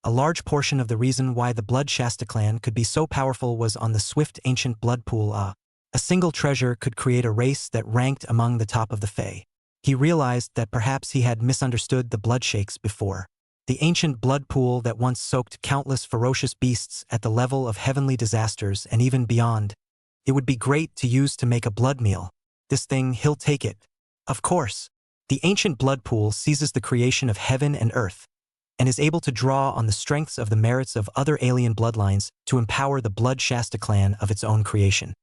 a large portion of the reason why the Blood Shasta clan could be so powerful was on the swift ancient blood pool. A single treasure could create a race that ranked among the top of the Fae. He realized that perhaps he had misunderstood the Bloodshakes before. The ancient blood pool that once soaked countless ferocious beasts at the level of heavenly disasters and even beyond. It would be great to use to make a blood meal. This thing, he'll take it. Of course. The ancient blood pool seizes the creation of heaven and earth, and is able to draw on the strengths of the merits of other alien bloodlines to empower the Blood Shasta clan of its own creation.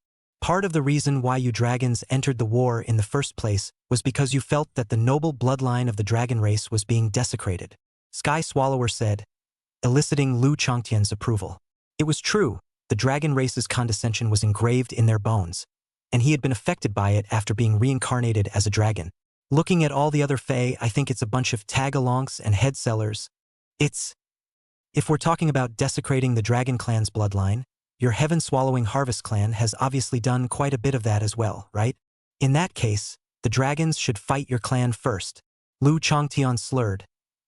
Part of the reason why you dragons entered the war in the first place was because you felt that the noble bloodline of the dragon race was being desecrated, Sky Swallower said, eliciting Lu Changtian's approval. It was true, the dragon race's condescension was engraved in their bones, and he had been affected by it after being reincarnated as a dragon. Looking at all the other Fae, I think it's a bunch of tag-alongs and head sellers. If we're talking about desecrating the dragon clan's bloodline, your heaven-swallowing harvest clan has obviously done quite a bit of that as well, right? In that case, the dragons should fight your clan first. Lu Changtian slurred.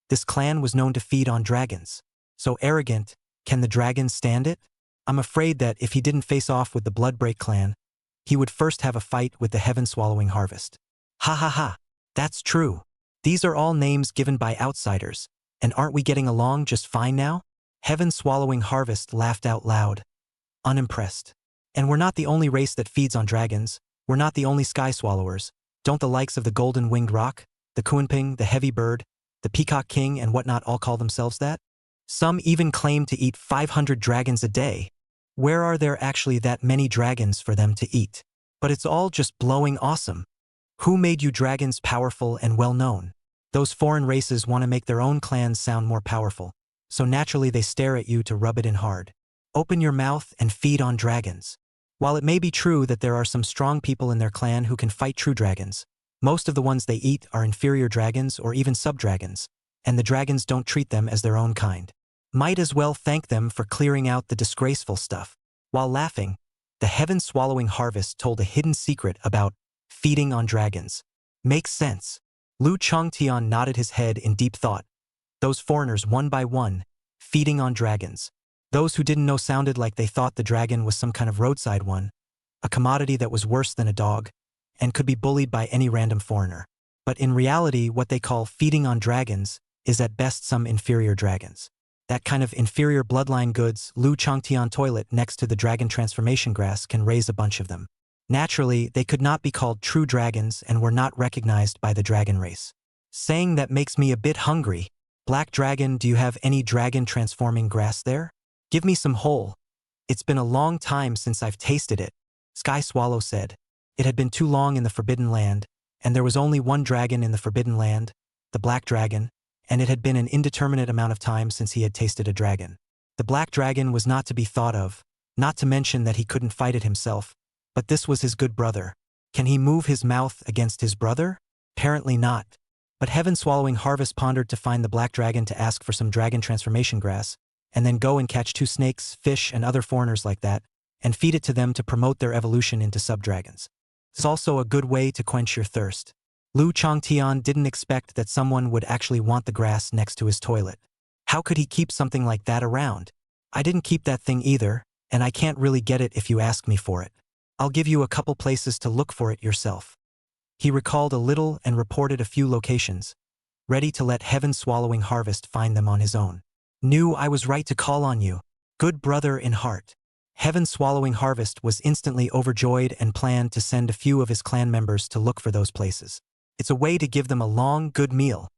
This clan was known to feed on dragons. So arrogant, can the dragons stand it? I'm afraid that if he didn't face off with the Bloodbreak clan, he would first have a fight with the heaven-swallowing harvest. Ha ha ha, that's true. These are all names given by outsiders, and aren't we getting along just fine now? Heaven-swallowing harvest laughed out loud, unimpressed. And we're not the only race that feeds on dragons, we're not the only sky swallowers. Don't the likes of the golden-winged roc, the Kuanping, the heavy bird, the peacock king and whatnot all call themselves that? Some even claim to eat 500 dragons a day. Where are there actually that many dragons for them to eat? But it's all just blowing awesome. Who made you dragons powerful and well-known? Those foreign races want to make their own clans sound more powerful, so naturally they stare at you to rub it in hard. Open your mouth and feed on dragons. While it may be true that there are some strong people in their clan who can fight true dragons, most of the ones they eat are inferior dragons or even sub-dragons, and the dragons don't treat them as their own kind. Might as well thank them for clearing out the disgraceful stuff. While laughing, the heaven-swallowing harvest told a hidden secret about feeding on dragons. Makes sense. Lu Changtian nodded his head in deep thought. Those foreigners one by one, feeding on dragons. Those who didn't know sounded like they thought the dragon was some kind of roadside one, a commodity that was worse than a dog, and could be bullied by any random foreigner. But in reality, what they call feeding on dragons is at best some inferior dragons. That kind of inferior bloodline goods, Lu Changtian toilet next to the dragon transformation grass can raise a bunch of them. Naturally, they could not be called true dragons and were not recognized by the dragon race. Saying that makes me a bit hungry. Black dragon, do you have any dragon transforming grass there? Give me some whole. It's been a long time since I've tasted it, Sky Swallow said. It had been too long in the Forbidden Land, and there was only one dragon in the Forbidden Land, the Black Dragon, and it had been an indeterminate amount of time since he had tasted a dragon. The Black Dragon was not to be thought of, not to mention that he couldn't fight it himself, but this was his good brother. Can he move his mouth against his brother? Apparently not. But heaven-swallowing harvest pondered to find the Black Dragon to ask for some dragon transformation grass, and then go and catch 2 snakes, fish, and other foreigners like that, and feed it to them to promote their evolution into sub-dragons. It's also a good way to quench your thirst. Lu Changtian didn't expect that someone would actually want the grass next to his toilet. How could he keep something like that around? I didn't keep that thing either, and I can't really get it if you ask me for it. I'll give you a couple places to look for it yourself. He recalled a little and reported a few locations, ready to let heaven-swallowing harvest find them on his own. Knew I was right to call on you. Good brother in heart. Heaven-swallowing harvest was instantly overjoyed and planned to send a few of his clan members to look for those places. It's a way to give them a long, good meal.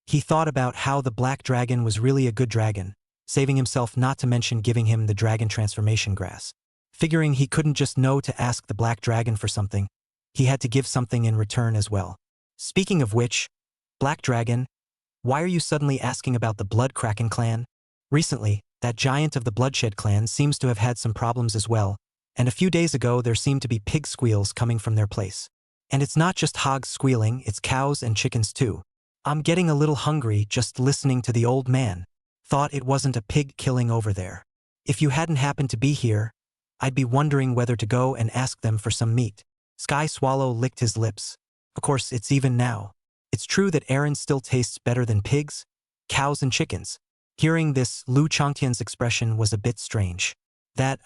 He thought about how the Black Dragon was really a good dragon, saving himself not to mention giving him the dragon transformation grass. Figuring he couldn't just know to ask the Black Dragon for something, he had to give something in return as well. Speaking of which, Black Dragon, why are you suddenly asking about the Blood Kraken clan? Recently, that giant of the Bloodshed clan seems to have had some problems as well, and a few days ago there seemed to be pig squeals coming from their place. And it's not just hogs squealing, it's cows and chickens too. I'm getting a little hungry just listening to the old man. Thought it wasn't a pig killing over there. If you hadn't happened to be here, I'd be wondering whether to go and ask them for some meat. Sky Swallow licked his lips. Of course, it's even now. It's true that Aaron still tastes better than pigs, cows and chickens. Hearing this, Lu Changtian's expression was a bit strange. That,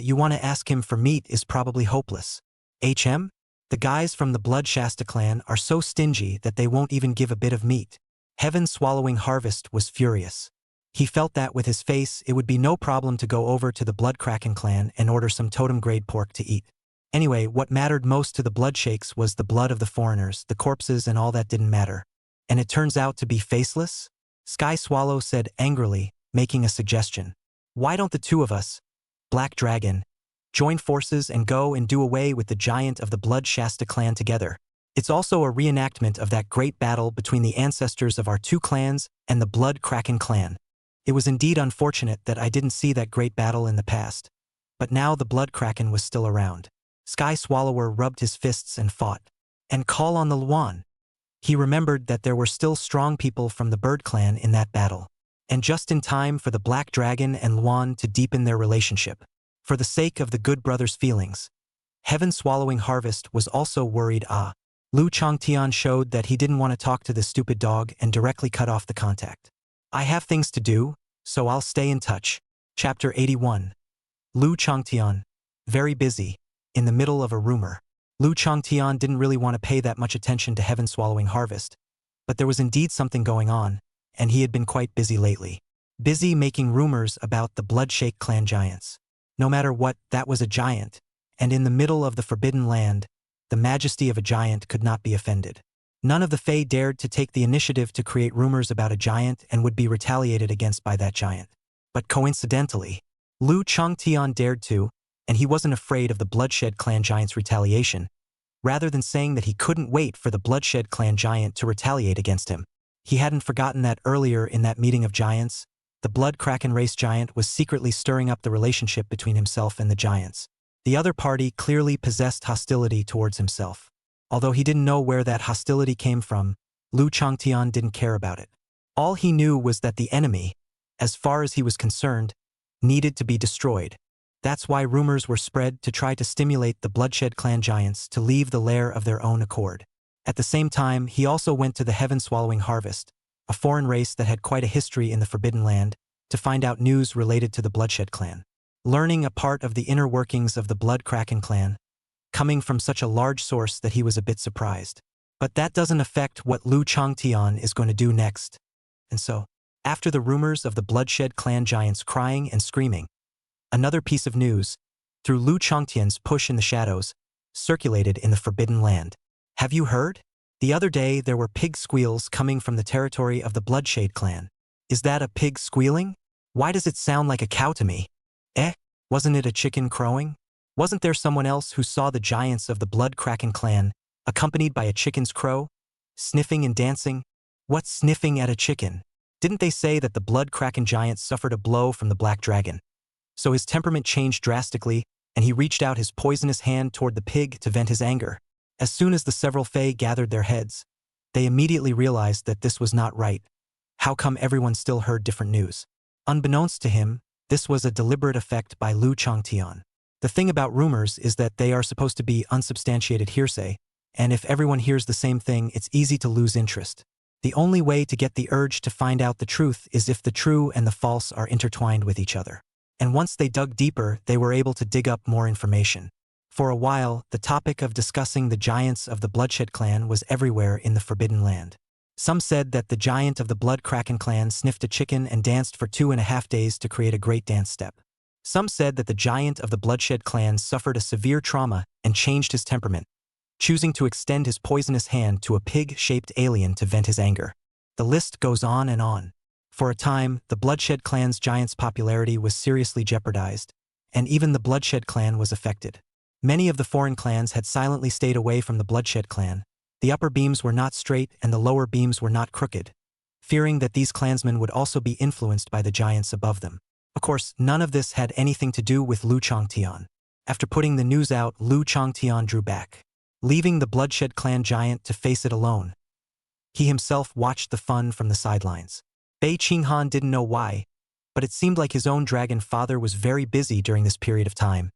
you want to ask him for meat is probably hopeless. HM? The guys from the Blood Shasta clan are so stingy that they won't even give a bit of meat. Heaven-swallowing harvest was furious. He felt that with his face it would be no problem to go over to the Blood Kraken clan and order some totem-grade pork to eat. Anyway, what mattered most to the Bloodshakes was the blood of the foreigners, the corpses and all that didn't matter. And it turns out to be faceless? Sky Swallow said angrily, making a suggestion. Why don't the two of us, Black Dragon, join forces and go and do away with the giant of the Blood Shasta clan together. It's also a reenactment of that great battle between the ancestors of our two clans and the Blood Kraken clan. It was indeed unfortunate that I didn't see that great battle in the past, but now the Blood Kraken was still around. Sky Swallower rubbed his fists and fought. And call on the Luan. He remembered that there were still strong people from the Bird clan in that battle. And just in time for the Black Dragon and Luan to deepen their relationship. For the sake of the good brothers' feelings. Heaven-swallowing Harvest was also worried. Lu Changtian showed that he didn't want to talk to this stupid dog and directly cut off the contact. I have things to do, so I'll stay in touch. Chapter 81. Lu Changtian. Very busy. In the middle of a rumor. Lu Changtian didn't really want to pay that much attention to Heaven-swallowing Harvest, but there was indeed something going on, and he had been quite busy lately. Busy making rumors about the Bloodshake clan giants. No matter what, that was a giant, and in the middle of the Forbidden Land, the majesty of a giant could not be offended. None of the Fae dared to take the initiative to create rumors about a giant and would be retaliated against by that giant. But coincidentally, Lu Changtian dared to, and he wasn't afraid of the Bloodshed clan giant's retaliation, rather than saying that he couldn't wait for the Bloodshed clan giant to retaliate against him. He hadn't forgotten that earlier in that meeting of giants, the Blood Kraken race giant was secretly stirring up the relationship between himself and the giants. The other party clearly possessed hostility towards himself. Although he didn't know where that hostility came from, Lu Changtian didn't care about it. All he knew was that the enemy, as far as he was concerned, needed to be destroyed. That's why rumors were spread to try to stimulate the Bloodshed clan giants to leave the lair of their own accord. At the same time, he also went to the Heaven-swallowing Harvest, a foreign race that had quite a history in the Forbidden Land, to find out news related to the Bloodshed clan. Learning a part of the inner workings of the Blood Kraken clan, coming from such a large source that he was a bit surprised. But that doesn't affect what Lu Changtian is going to do next. And so, after the rumors of the Bloodshed clan giants crying and screaming, another piece of news, through Lu Changtian's push in the shadows, circulated in the Forbidden Land. Have you heard? The other day there were pig squeals coming from the territory of the Bloodshade clan. Is that a pig squealing? Why does it sound like a cow to me? Wasn't it a chicken crowing? Wasn't there someone else who saw the giants of the Blood Kraken clan, accompanied by a chicken's crow? Sniffing and dancing? What's sniffing at a chicken? Didn't they say that the Blood Kraken giant suffered a blow from the Black Dragon? So his temperament changed drastically, and he reached out his poisonous hand toward the pig to vent his anger. As soon as the several Fae gathered their heads, they immediately realized that this was not right. How come everyone still heard different news? Unbeknownst to him, this was a deliberate effect by Lu Changtian. The thing about rumors is that they are supposed to be unsubstantiated hearsay, and if everyone hears the same thing, it's easy to lose interest. The only way to get the urge to find out the truth is if the true and the false are intertwined with each other. And once they dug deeper, they were able to dig up more information. For a while, the topic of discussing the giants of the Bloodshed clan was everywhere in the Forbidden Land. Some said that the giant of the Blood Kraken clan sniffed a chicken and danced for 2.5 days to create a great dance step. Some said that the giant of the Bloodshed clan suffered a severe trauma and changed his temperament, choosing to extend his poisonous hand to a pig-shaped alien to vent his anger. The list goes on and on. For a time, the Bloodshed clan's giant's popularity was seriously jeopardized, and even the Bloodshed clan was affected. Many of the foreign clans had silently stayed away from the Bloodshed clan. The upper beams were not straight and the lower beams were not crooked, fearing that these clansmen would also be influenced by the giants above them. Of course, none of this had anything to do with Lu Changtian. After putting the news out, Lu Changtian drew back, leaving the Bloodshed clan giant to face it alone. He himself watched the fun from the sidelines. Bei Qinghan didn't know why, but it seemed like his own dragon father was very busy during this period of time,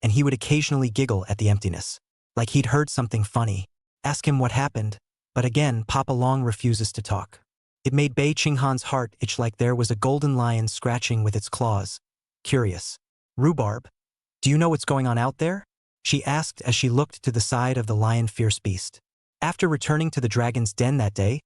and he would occasionally giggle at the emptiness, like he'd heard something funny. Ask him what happened, but again Papa Long refuses to talk. It made Bei Qinghan's heart itch like there was a golden lion scratching with its claws. Curious. Rhubarb, do you know what's going on out there? She asked as she looked to the side of the lion-fierce beast. After returning to the dragon's den that day,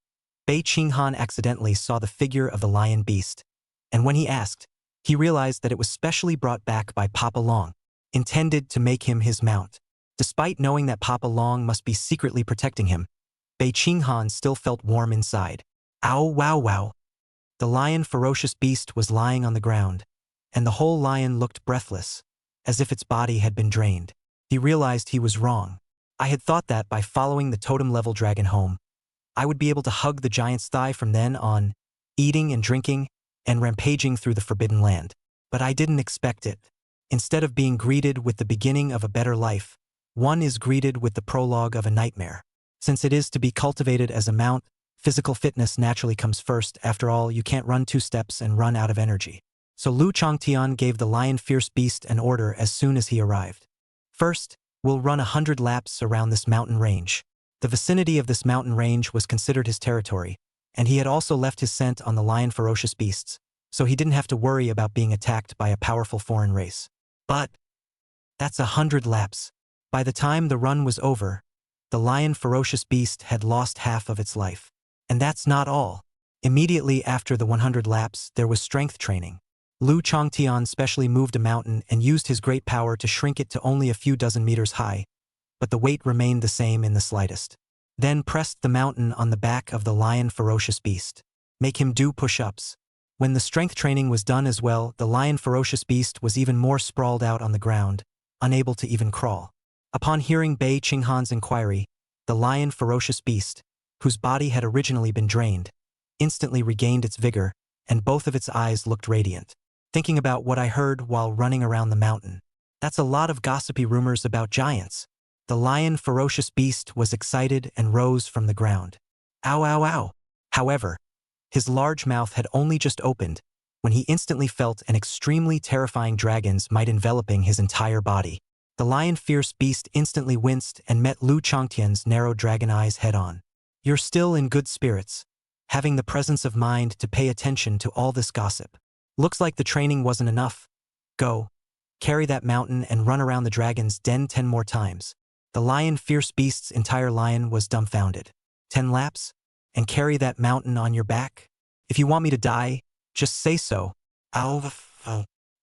Bei Qinghan accidentally saw the figure of the lion beast, and when he asked, he realized that it was specially brought back by Papa Long, intended to make him his mount. Despite knowing that Papa Long must be secretly protecting him, Bei Qinghan still felt warm inside. Ow wow wow. The lion ferocious beast was lying on the ground, and the whole lion looked breathless, as if its body had been drained. He realized he was wrong. I had thought that by following the totem-level dragon home, I would be able to hug the giant's thigh from then on, eating and drinking and rampaging through the forbidden land. But I didn't expect it. Instead of being greeted with the beginning of a better life, one is greeted with the prologue of a nightmare. Since it is to be cultivated as a mount, physical fitness naturally comes first. After all, you can't run 2 steps and run out of energy. So Lu Changtian gave the lion fierce beast an order as soon as he arrived. First, we'll run 100 laps around this mountain range. The vicinity of this mountain range was considered his territory, and he had also left his scent on the lion ferocious beasts, so he didn't have to worry about being attacked by a powerful foreign race. But that's 100 laps. By the time the run was over, the lion ferocious beast had lost half of its life. And that's not all. Immediately after the 100 laps, there was strength training. Lu Changtian specially moved a mountain and used his great power to shrink it to only a few dozen meters high, but the weight remained the same in the slightest. Then pressed the mountain on the back of the lion ferocious beast. Make him do push-ups. When the strength training was done as well, the lion ferocious beast was even more sprawled out on the ground, unable to even crawl. Upon hearing Bei Qinghan's inquiry, the lion ferocious beast, whose body had originally been drained, instantly regained its vigor, and both of its eyes looked radiant. Thinking about what I heard while running around the mountain. That's a lot of gossipy rumors about giants. The lion ferocious beast was excited and rose from the ground. Ow, ow, ow. However, his large mouth had only just opened when he instantly felt an extremely terrifying dragon's might enveloping his entire body. The lion fierce beast instantly winced and met Lu Changtian's narrow dragon eyes head-on. You're still in good spirits, having the presence of mind to pay attention to all this gossip. Looks like the training wasn't enough. Go, carry that mountain and run around the dragon's den 10 more times. The lion fierce beast's entire lion was dumbfounded. 10 laps? And carry that mountain on your back? If you want me to die, just say so. Ow.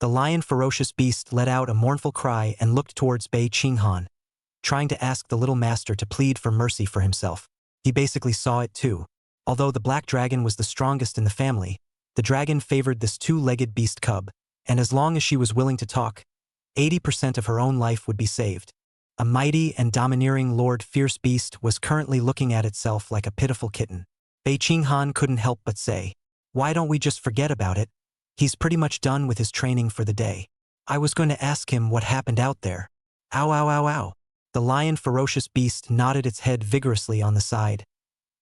The lion ferocious beast let out a mournful cry and looked towards Bei Qinghan, trying to ask the little master to plead for mercy for himself. He basically saw it too. Although the black dragon was the strongest in the family, the dragon favored this 2-legged beast cub, and as long as she was willing to talk, 80% of her own life would be saved. A mighty and domineering lord fierce beast was currently looking at itself like a pitiful kitten. Bei Qinghan couldn't help but say, "Why don't we just forget about it? He's pretty much done with his training for the day. I was going to ask him what happened out there." Ow, ow, ow, ow. The lion ferocious beast nodded its head vigorously on the side.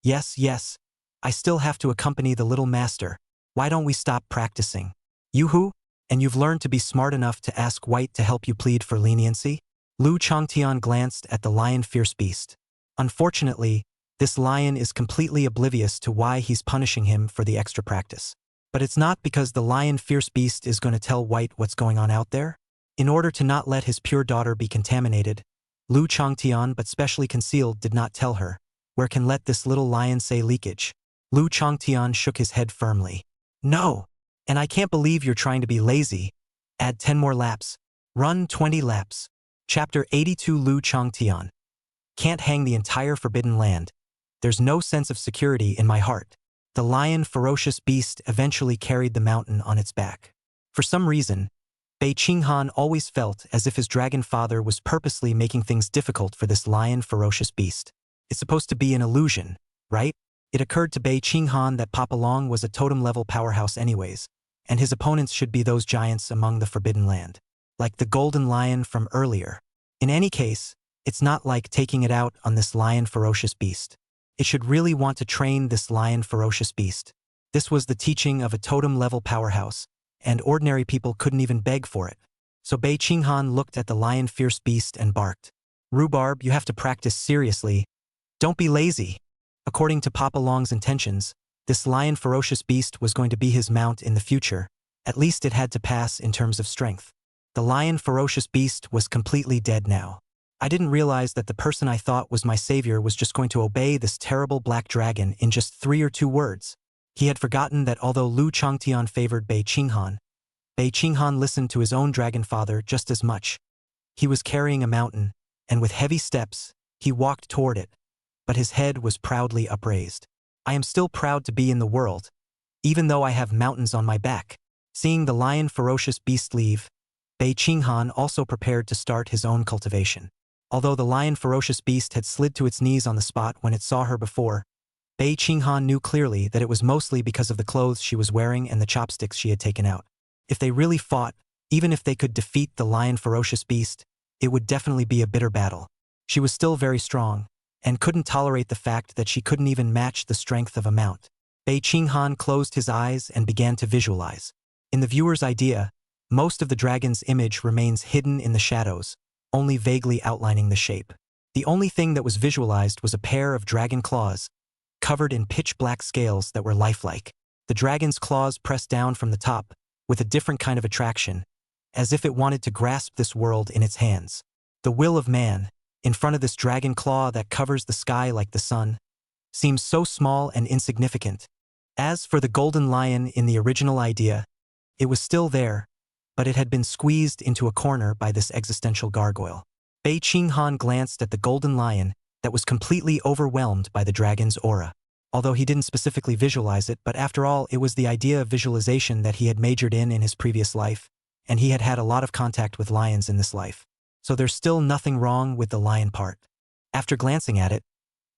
Yes, yes. I still have to accompany the little master. Why don't we stop practicing? Yoo-hoo? And you've learned to be smart enough to ask White to help you plead for leniency? Lu Changtian glanced at the lion fierce beast. Unfortunately, this lion is completely oblivious to why he's punishing him for the extra practice. But it's not because the lion fierce beast is going to tell White what's going on out there. In order to not let his pure daughter be contaminated, Lu Changtian, but specially concealed, did not tell her, "Where can let this little lion say leakage?" Lu Changtian shook his head firmly. "No, and I can't believe you're trying to be lazy. Add 10 more laps. Run 20 laps." Chapter 82 Lu Changtian. Can't hang the entire forbidden land. There's no sense of security in my heart. The lion ferocious beast eventually carried the mountain on its back. For some reason, Bei Qinghan always felt as if his dragon father was purposely making things difficult for this lion ferocious beast. It's supposed to be an illusion, right? It occurred to Bei Qinghan that Papalong was a totem-level powerhouse anyways, and his opponents should be those giants among the forbidden land, like the golden lion from earlier. In any case, it's not like taking it out on this lion ferocious beast. It should really want to train this lion ferocious beast. This was the teaching of a totem-level powerhouse, and ordinary people couldn't even beg for it. So Bei Qinghan looked at the lion fierce beast and barked, "Rhubarb, you have to practice seriously. Don't be lazy." According to Papalong's intentions, this lion ferocious beast was going to be his mount in the future. At least it had to pass in terms of strength. The lion ferocious beast was completely dead now. I didn't realize that the person I thought was my savior was just going to obey this terrible black dragon in just 3 or 2 words. He had forgotten that although Lu Changtian favored Bei Qinghan listened to his own dragon father just as much. He was carrying a mountain, and with heavy steps, he walked toward it, but his head was proudly upraised. I am still proud to be in the world, even though I have mountains on my back. Seeing the lion ferocious beast leave, Bei Qinghan also prepared to start his own cultivation. Although the lion ferocious beast had slid to its knees on the spot when it saw her before, Bei Qinghan knew clearly that it was mostly because of the clothes she was wearing and the chopsticks she had taken out. If they really fought, even if they could defeat the lion ferocious beast, it would definitely be a bitter battle. She was still very strong, and couldn't tolerate the fact that she couldn't even match the strength of a mount. Bei Qinghan closed his eyes and began to visualize. In the viewer's idea, most of the dragon's image remains hidden in the shadows, only vaguely outlining the shape. The only thing that was visualized was a pair of dragon claws, covered in pitch-black scales that were lifelike. The dragon's claws pressed down from the top, with a different kind of attraction, as if it wanted to grasp this world in its hands. The will of man, in front of this dragon claw that covers the sky like the sun, seems so small and insignificant. As for the golden lion in the original idea, it was still there, but it had been squeezed into a corner by this existential gargoyle. Bei Qinghan glanced at the golden lion that was completely overwhelmed by the dragon's aura. Although he didn't specifically visualize it, but after all, it was the idea of visualization that he had majored in his previous life, and he had had a lot of contact with lions in this life. So there's still nothing wrong with the lion part. After glancing at it,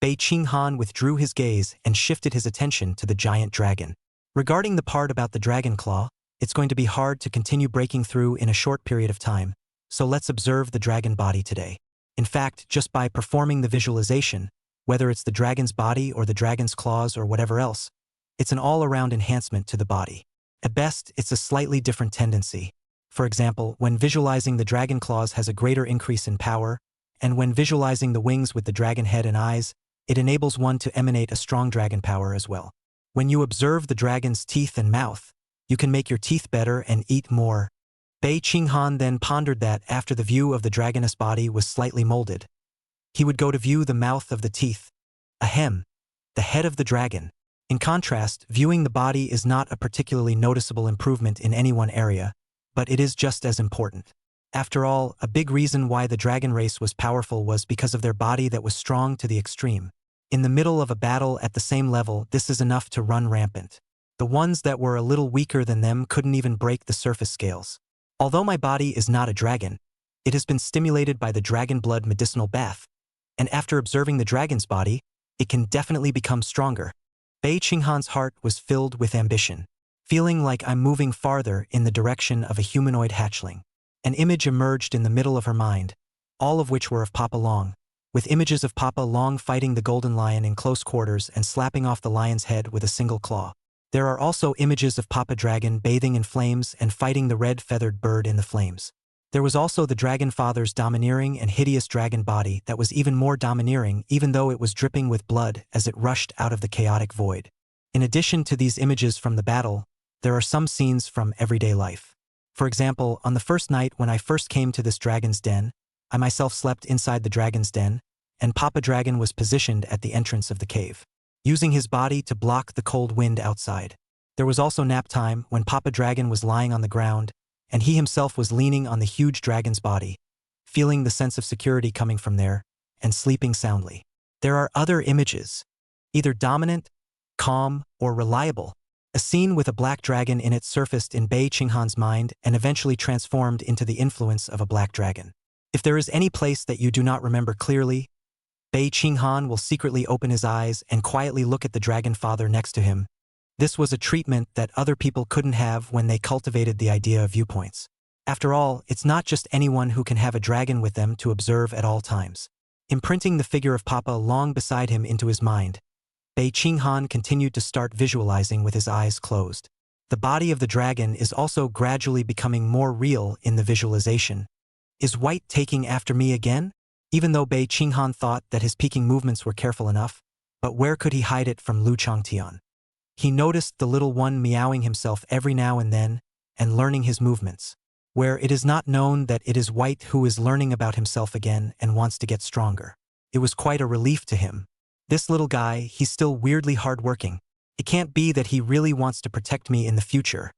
Bei Qinghan withdrew his gaze and shifted his attention to the giant dragon. Regarding the part about the dragon claw, it's going to be hard to continue breaking through in a short period of time, so let's observe the dragon body today. In fact, just by performing the visualization, whether it's the dragon's body or the dragon's claws or whatever else, it's an all-around enhancement to the body. At best, it's a slightly different tendency. For example, when visualizing the dragon claws has a greater increase in power, and when visualizing the wings with the dragon head and eyes, it enables one to emanate a strong dragon power as well. When you observe the dragon's teeth and mouth, you can make your teeth better and eat more. Bei Qinghan then pondered that after the view of the dragoness body was slightly molded, he would go to view the mouth of the teeth. Ahem, the head of the dragon. In contrast, viewing the body is not a particularly noticeable improvement in any one area, but it is just as important. After all, a big reason why the dragon race was powerful was because of their body that was strong to the extreme. In the middle of a battle at the same level, this is enough to run rampant. The ones that were a little weaker than them couldn't even break the surface scales. Although my body is not a dragon, it has been stimulated by the dragon blood medicinal bath, and after observing the dragon's body, it can definitely become stronger. Bei Qinghan's heart was filled with ambition. Feeling like I'm moving farther in the direction of a humanoid hatchling. An image emerged in the middle of her mind, all of which were of Papa Long, with images of Papa Long fighting the golden lion in close quarters and slapping off the lion's head with a single claw. There are also images of Papa Dragon bathing in flames and fighting the red-feathered bird in the flames. There was also the dragon father's domineering and hideous dragon body that was even more domineering, even though it was dripping with blood as it rushed out of the chaotic void. In addition to these images from the battle, there are some scenes from everyday life. For example, on the first night when I first came to this dragon's den, I myself slept inside the dragon's den, and Papa Dragon was positioned at the entrance of the cave, using his body to block the cold wind outside. There was also nap time when Papa Dragon was lying on the ground, and he himself was leaning on the huge dragon's body, feeling the sense of security coming from there, and sleeping soundly. There are other images, either dominant, calm, or reliable. A scene with a black dragon in it surfaced in Bei Qinghan's mind and eventually transformed into the influence of a black dragon. If there is any place that you do not remember clearly, Bei Qinghan will secretly open his eyes and quietly look at the dragon father next to him. This was a treatment that other people couldn't have when they cultivated the idea of viewpoints. After all, it's not just anyone who can have a dragon with them to observe at all times. Imprinting the figure of Papa Long beside him into his mind, Bei Qinghan continued to start visualizing with his eyes closed. The body of the dragon is also gradually becoming more real in the visualization. Is White taking after me again? Even though Bei Qinghan thought that his peeking movements were careful enough, but where could he hide it from Lu Changtian? He noticed the little one meowing himself every now and then and learning his movements, where it is not known that it is White who is learning about himself again and wants to get stronger. It was quite a relief to him. This little guy, he's still weirdly hardworking. It can't be that he really wants to protect me in the future,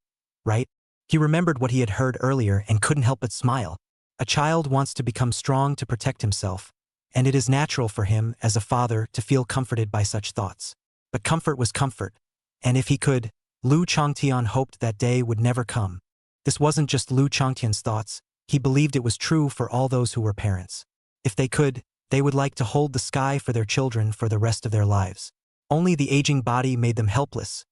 right? He remembered what he had heard earlier and couldn't help but smile. A child wants to become strong to protect himself, and it is natural for him as a father to feel comforted by such thoughts. But comfort was comfort, and if he could, Lu Changtian hoped that day would never come. This wasn't just Lu Changtian's thoughts, He believed it was true for all those who were parents. If they could, they would like to hold the sky for their children for the rest of their lives. Only the aging body made them helpless.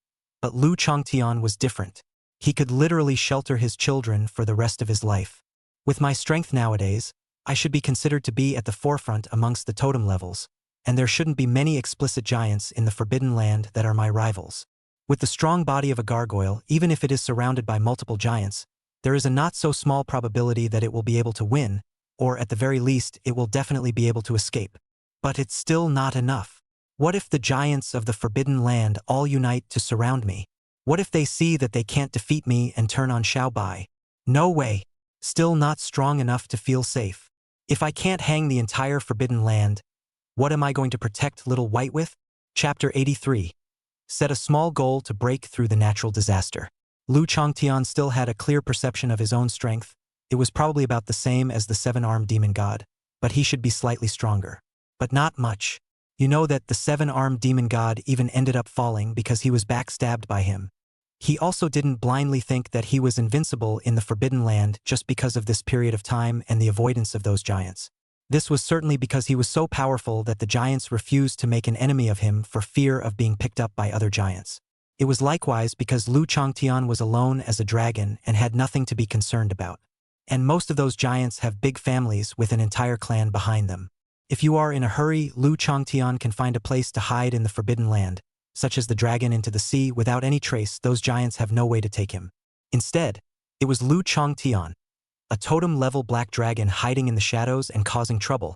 But Lu Changtian was different. He could literally shelter his children for the rest of his life. With my strength nowadays, I should be considered to be at the forefront amongst the totem levels, and there shouldn't be many explicit giants in the Forbidden Land that are my rivals. With the strong body of a gargoyle, even if it is surrounded by multiple giants, there is a not so small probability that it will be able to win, or at the very least, it will definitely be able to escape. But it's still not enough. What if the giants of the Forbidden Land all unite to surround me? What if they see that they can't defeat me and turn on Xiaobai? No way. Still not strong enough to feel safe. If I can't hang the entire Forbidden Land, what am I going to protect Little White with? Chapter 83. Set a small goal to break through the natural disaster. Lu Changtian still had a clear perception of his own strength. It was probably about the same as the seven-armed demon god, but he should be slightly stronger. But not much. You know that the seven-armed demon god even ended up falling because he was backstabbed by him. He also didn't blindly think that he was invincible in the Forbidden Land just because of this period of time and the avoidance of those giants. This was certainly because he was so powerful that the giants refused to make an enemy of him for fear of being picked up by other giants. It was likewise because Lu Changtian was alone as a dragon and had nothing to be concerned about. And most of those giants have big families with an entire clan behind them. If you are in a hurry, Lu Changtian can find a place to hide in the Forbidden Land, such as the dragon into the sea. Without any trace, those giants have no way to take him. Instead, it was Lu Changtian, a totem-level black dragon hiding in the shadows and causing trouble,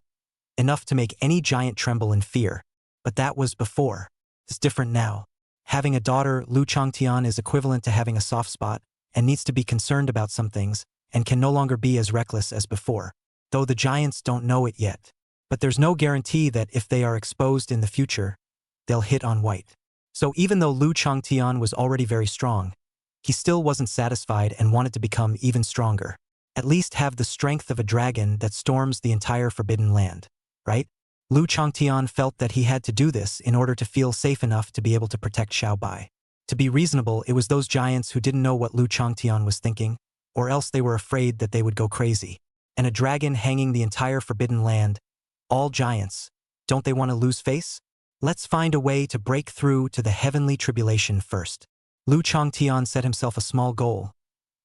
enough to make any giant tremble in fear. But that was before. It's different now. Having a daughter, Lu Changtian is equivalent to having a soft spot and needs to be concerned about some things and can no longer be as reckless as before, though the giants don't know it yet. But there's no guarantee that if they are exposed in the future, they'll hit on White. So even though Lu Changtian was already very strong, he still wasn't satisfied and wanted to become even stronger. At least have the strength of a dragon that storms the entire Forbidden Land, right? Lu Changtian felt that he had to do this in order to feel safe enough to be able to protect Xiaobai. To be reasonable, it was those giants who didn't know what Lu Changtian was thinking, or else they were afraid that they would go crazy. And a dragon hanging the entire Forbidden Land, all giants, don't they want to lose face? Let's find a way to break through to the heavenly tribulation first. Lu Changtian set himself a small goal.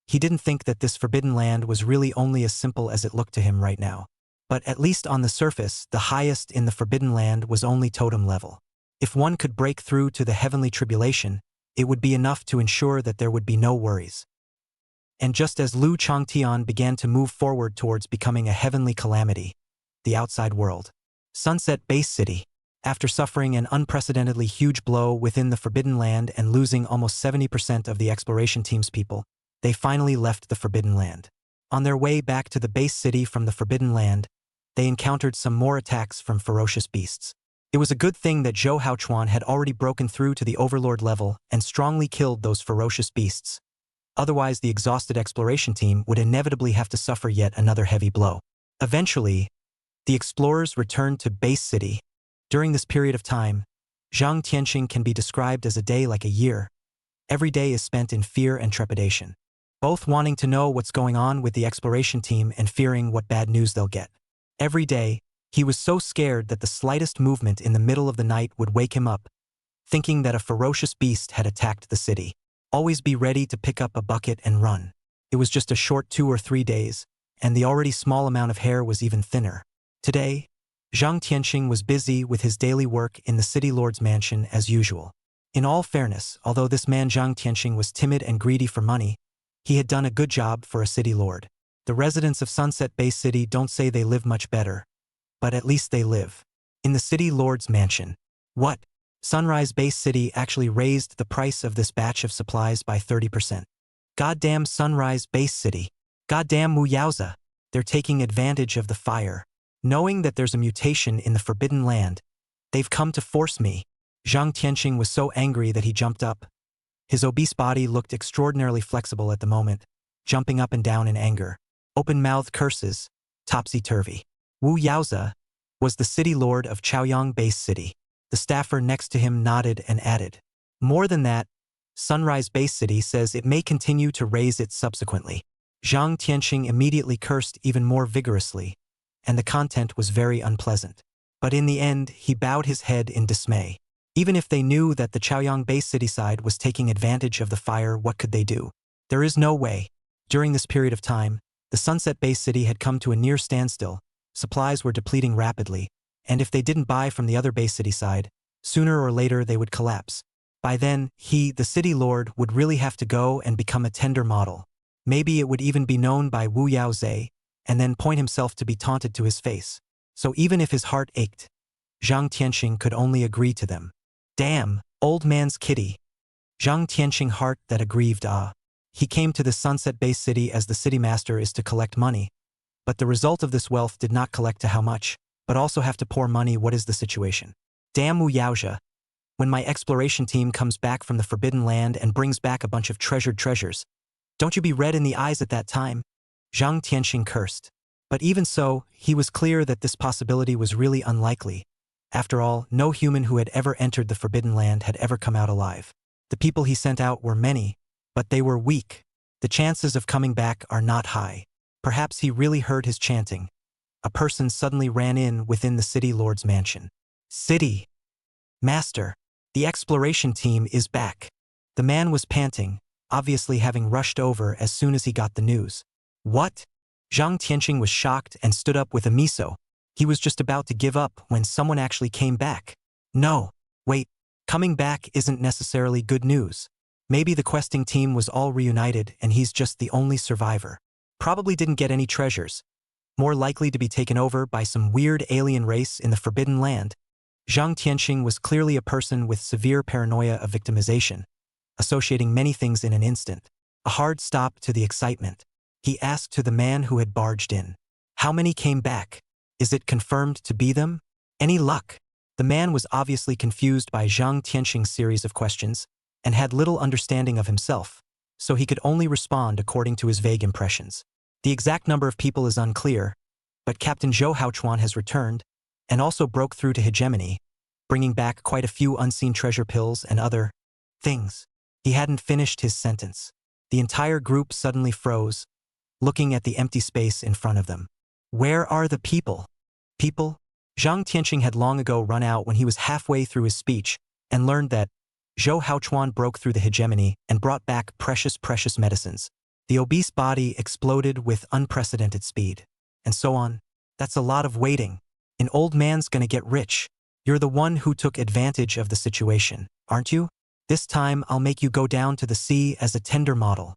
He didn't think that this Forbidden Land was really only as simple as it looked to him right now. But at least on the surface, the highest in the Forbidden Land was only totem level. If one could break through to the heavenly tribulation, it would be enough to ensure that there would be no worries. And just as Lu Changtian began to move forward towards becoming a heavenly calamity, the outside world, Sunset Base City, after suffering an unprecedentedly huge blow within the Forbidden Land and losing almost 70% of the exploration team's people, they finally left the Forbidden Land. On their way back to the base city from the Forbidden Land, they encountered some more attacks from ferocious beasts. It was a good thing that Zhou Haochuan had already broken through to the Overlord level and strongly killed those ferocious beasts. Otherwise, the exhausted exploration team would inevitably have to suffer yet another heavy blow. Eventually, the explorers returned to Base City. During this period of time, Zhang Tianxing can be described as a day like a year. Every day is spent in fear and trepidation, both wanting to know what's going on with the exploration team and fearing what bad news they'll get. Every day, he was so scared that the slightest movement in the middle of the night would wake him up, thinking that a ferocious beast had attacked the city. Always be ready to pick up a bucket and run. It was just a short 2 or 3 days, and the already small amount of hair was even thinner. Today, Zhang Tianxing was busy with his daily work in the city lord's mansion as usual. In all fairness, although this man Zhang Tianxing was timid and greedy for money, he had done a good job for a city lord. The residents of Sunset Base City don't say they live much better, but at least they live. In the city lord's mansion. What? Sunrise Base City actually raised the price of this batch of supplies by 30%. Goddamn Sunrise Base City. Goddamn Wu Yaoza. They're taking advantage of the fire. Knowing that there's a mutation in the Forbidden Land, they've come to force me. Zhang Tianxing was so angry that he jumped up. His obese body looked extraordinarily flexible at the moment, jumping up and down in anger. Open-mouthed curses, topsy-turvy. Wu Yaoza was the city lord of Chaoyang Base City. The staffer next to him nodded and added, "More than that, Sunrise Base City says it may continue to raise it subsequently." Zhang Tianqing immediately cursed even more vigorously, and the content was very unpleasant. But in the end, he bowed his head in dismay. Even if they knew that the Chaoyang base city side was taking advantage of the fire, what could they do? There is no way. During this period of time, the Sunset Base City had come to a near standstill, supplies were depleting rapidly, and if they didn't buy from the other base city side, sooner or later they would collapse. By then, he, the city lord, would really have to go and become a tender model. Maybe it would even be known by Wu Yaozhe, and then point himself to be taunted to his face. So even if his heart ached, Zhang Tianqing could only agree to them. Damn, old man's kitty. Zhang Tianqing heart that aggrieved He came to the Sunset Base City as the city master is to collect money, but the result of this wealth did not collect to how much, but also have to pour money. What is the situation? Damn Wu Yaozhe. When my exploration team comes back from the Forbidden Land and brings back a bunch of treasured treasures, don't you be red in the eyes at that time? Zhang Tianqing cursed. But even so, he was clear that this possibility was really unlikely. After all, no human who had ever entered the Forbidden Land had ever come out alive. The people he sent out were many, but they were weak. The chances of coming back are not high. Perhaps he really heard his chanting. A person suddenly ran in within the city lord's mansion. City Master, the exploration team is back. The man was panting, obviously having rushed over as soon as he got the news. What? Zhang Tianqing was shocked and stood up with a miso. He was just about to give up when someone actually came back. No, wait, coming back isn't necessarily good news. Maybe the questing team was all reunited and he's just the only survivor. Probably didn't get any treasures. More likely to be taken over by some weird alien race in the Forbidden Land. Zhang Tianqing was clearly a person with severe paranoia of victimization, associating many things in an instant. A hard stop to the excitement. He asked to the man who had barged in. How many came back? Is it confirmed to be them? Any luck? The man was obviously confused by Zhang Tianqing's series of questions and had little understanding of himself, so he could only respond according to his vague impressions. The exact number of people is unclear, but Captain Zhou Haochuan has returned and also broke through to hegemony, bringing back quite a few unseen treasure pills and other things. He hadn't finished his sentence. The entire group suddenly froze, looking at the empty space in front of them. Where are the people? People? Zhang Tianqing had long ago run out when he was halfway through his speech and learned that Zhou Haochuan broke through the hegemony and brought back precious medicines. The obese body exploded with unprecedented speed. And so on. That's a lot of waiting. An old man's gonna get rich. You're the one who took advantage of the situation, aren't you? This time I'll make you go down to the sea as a tender model.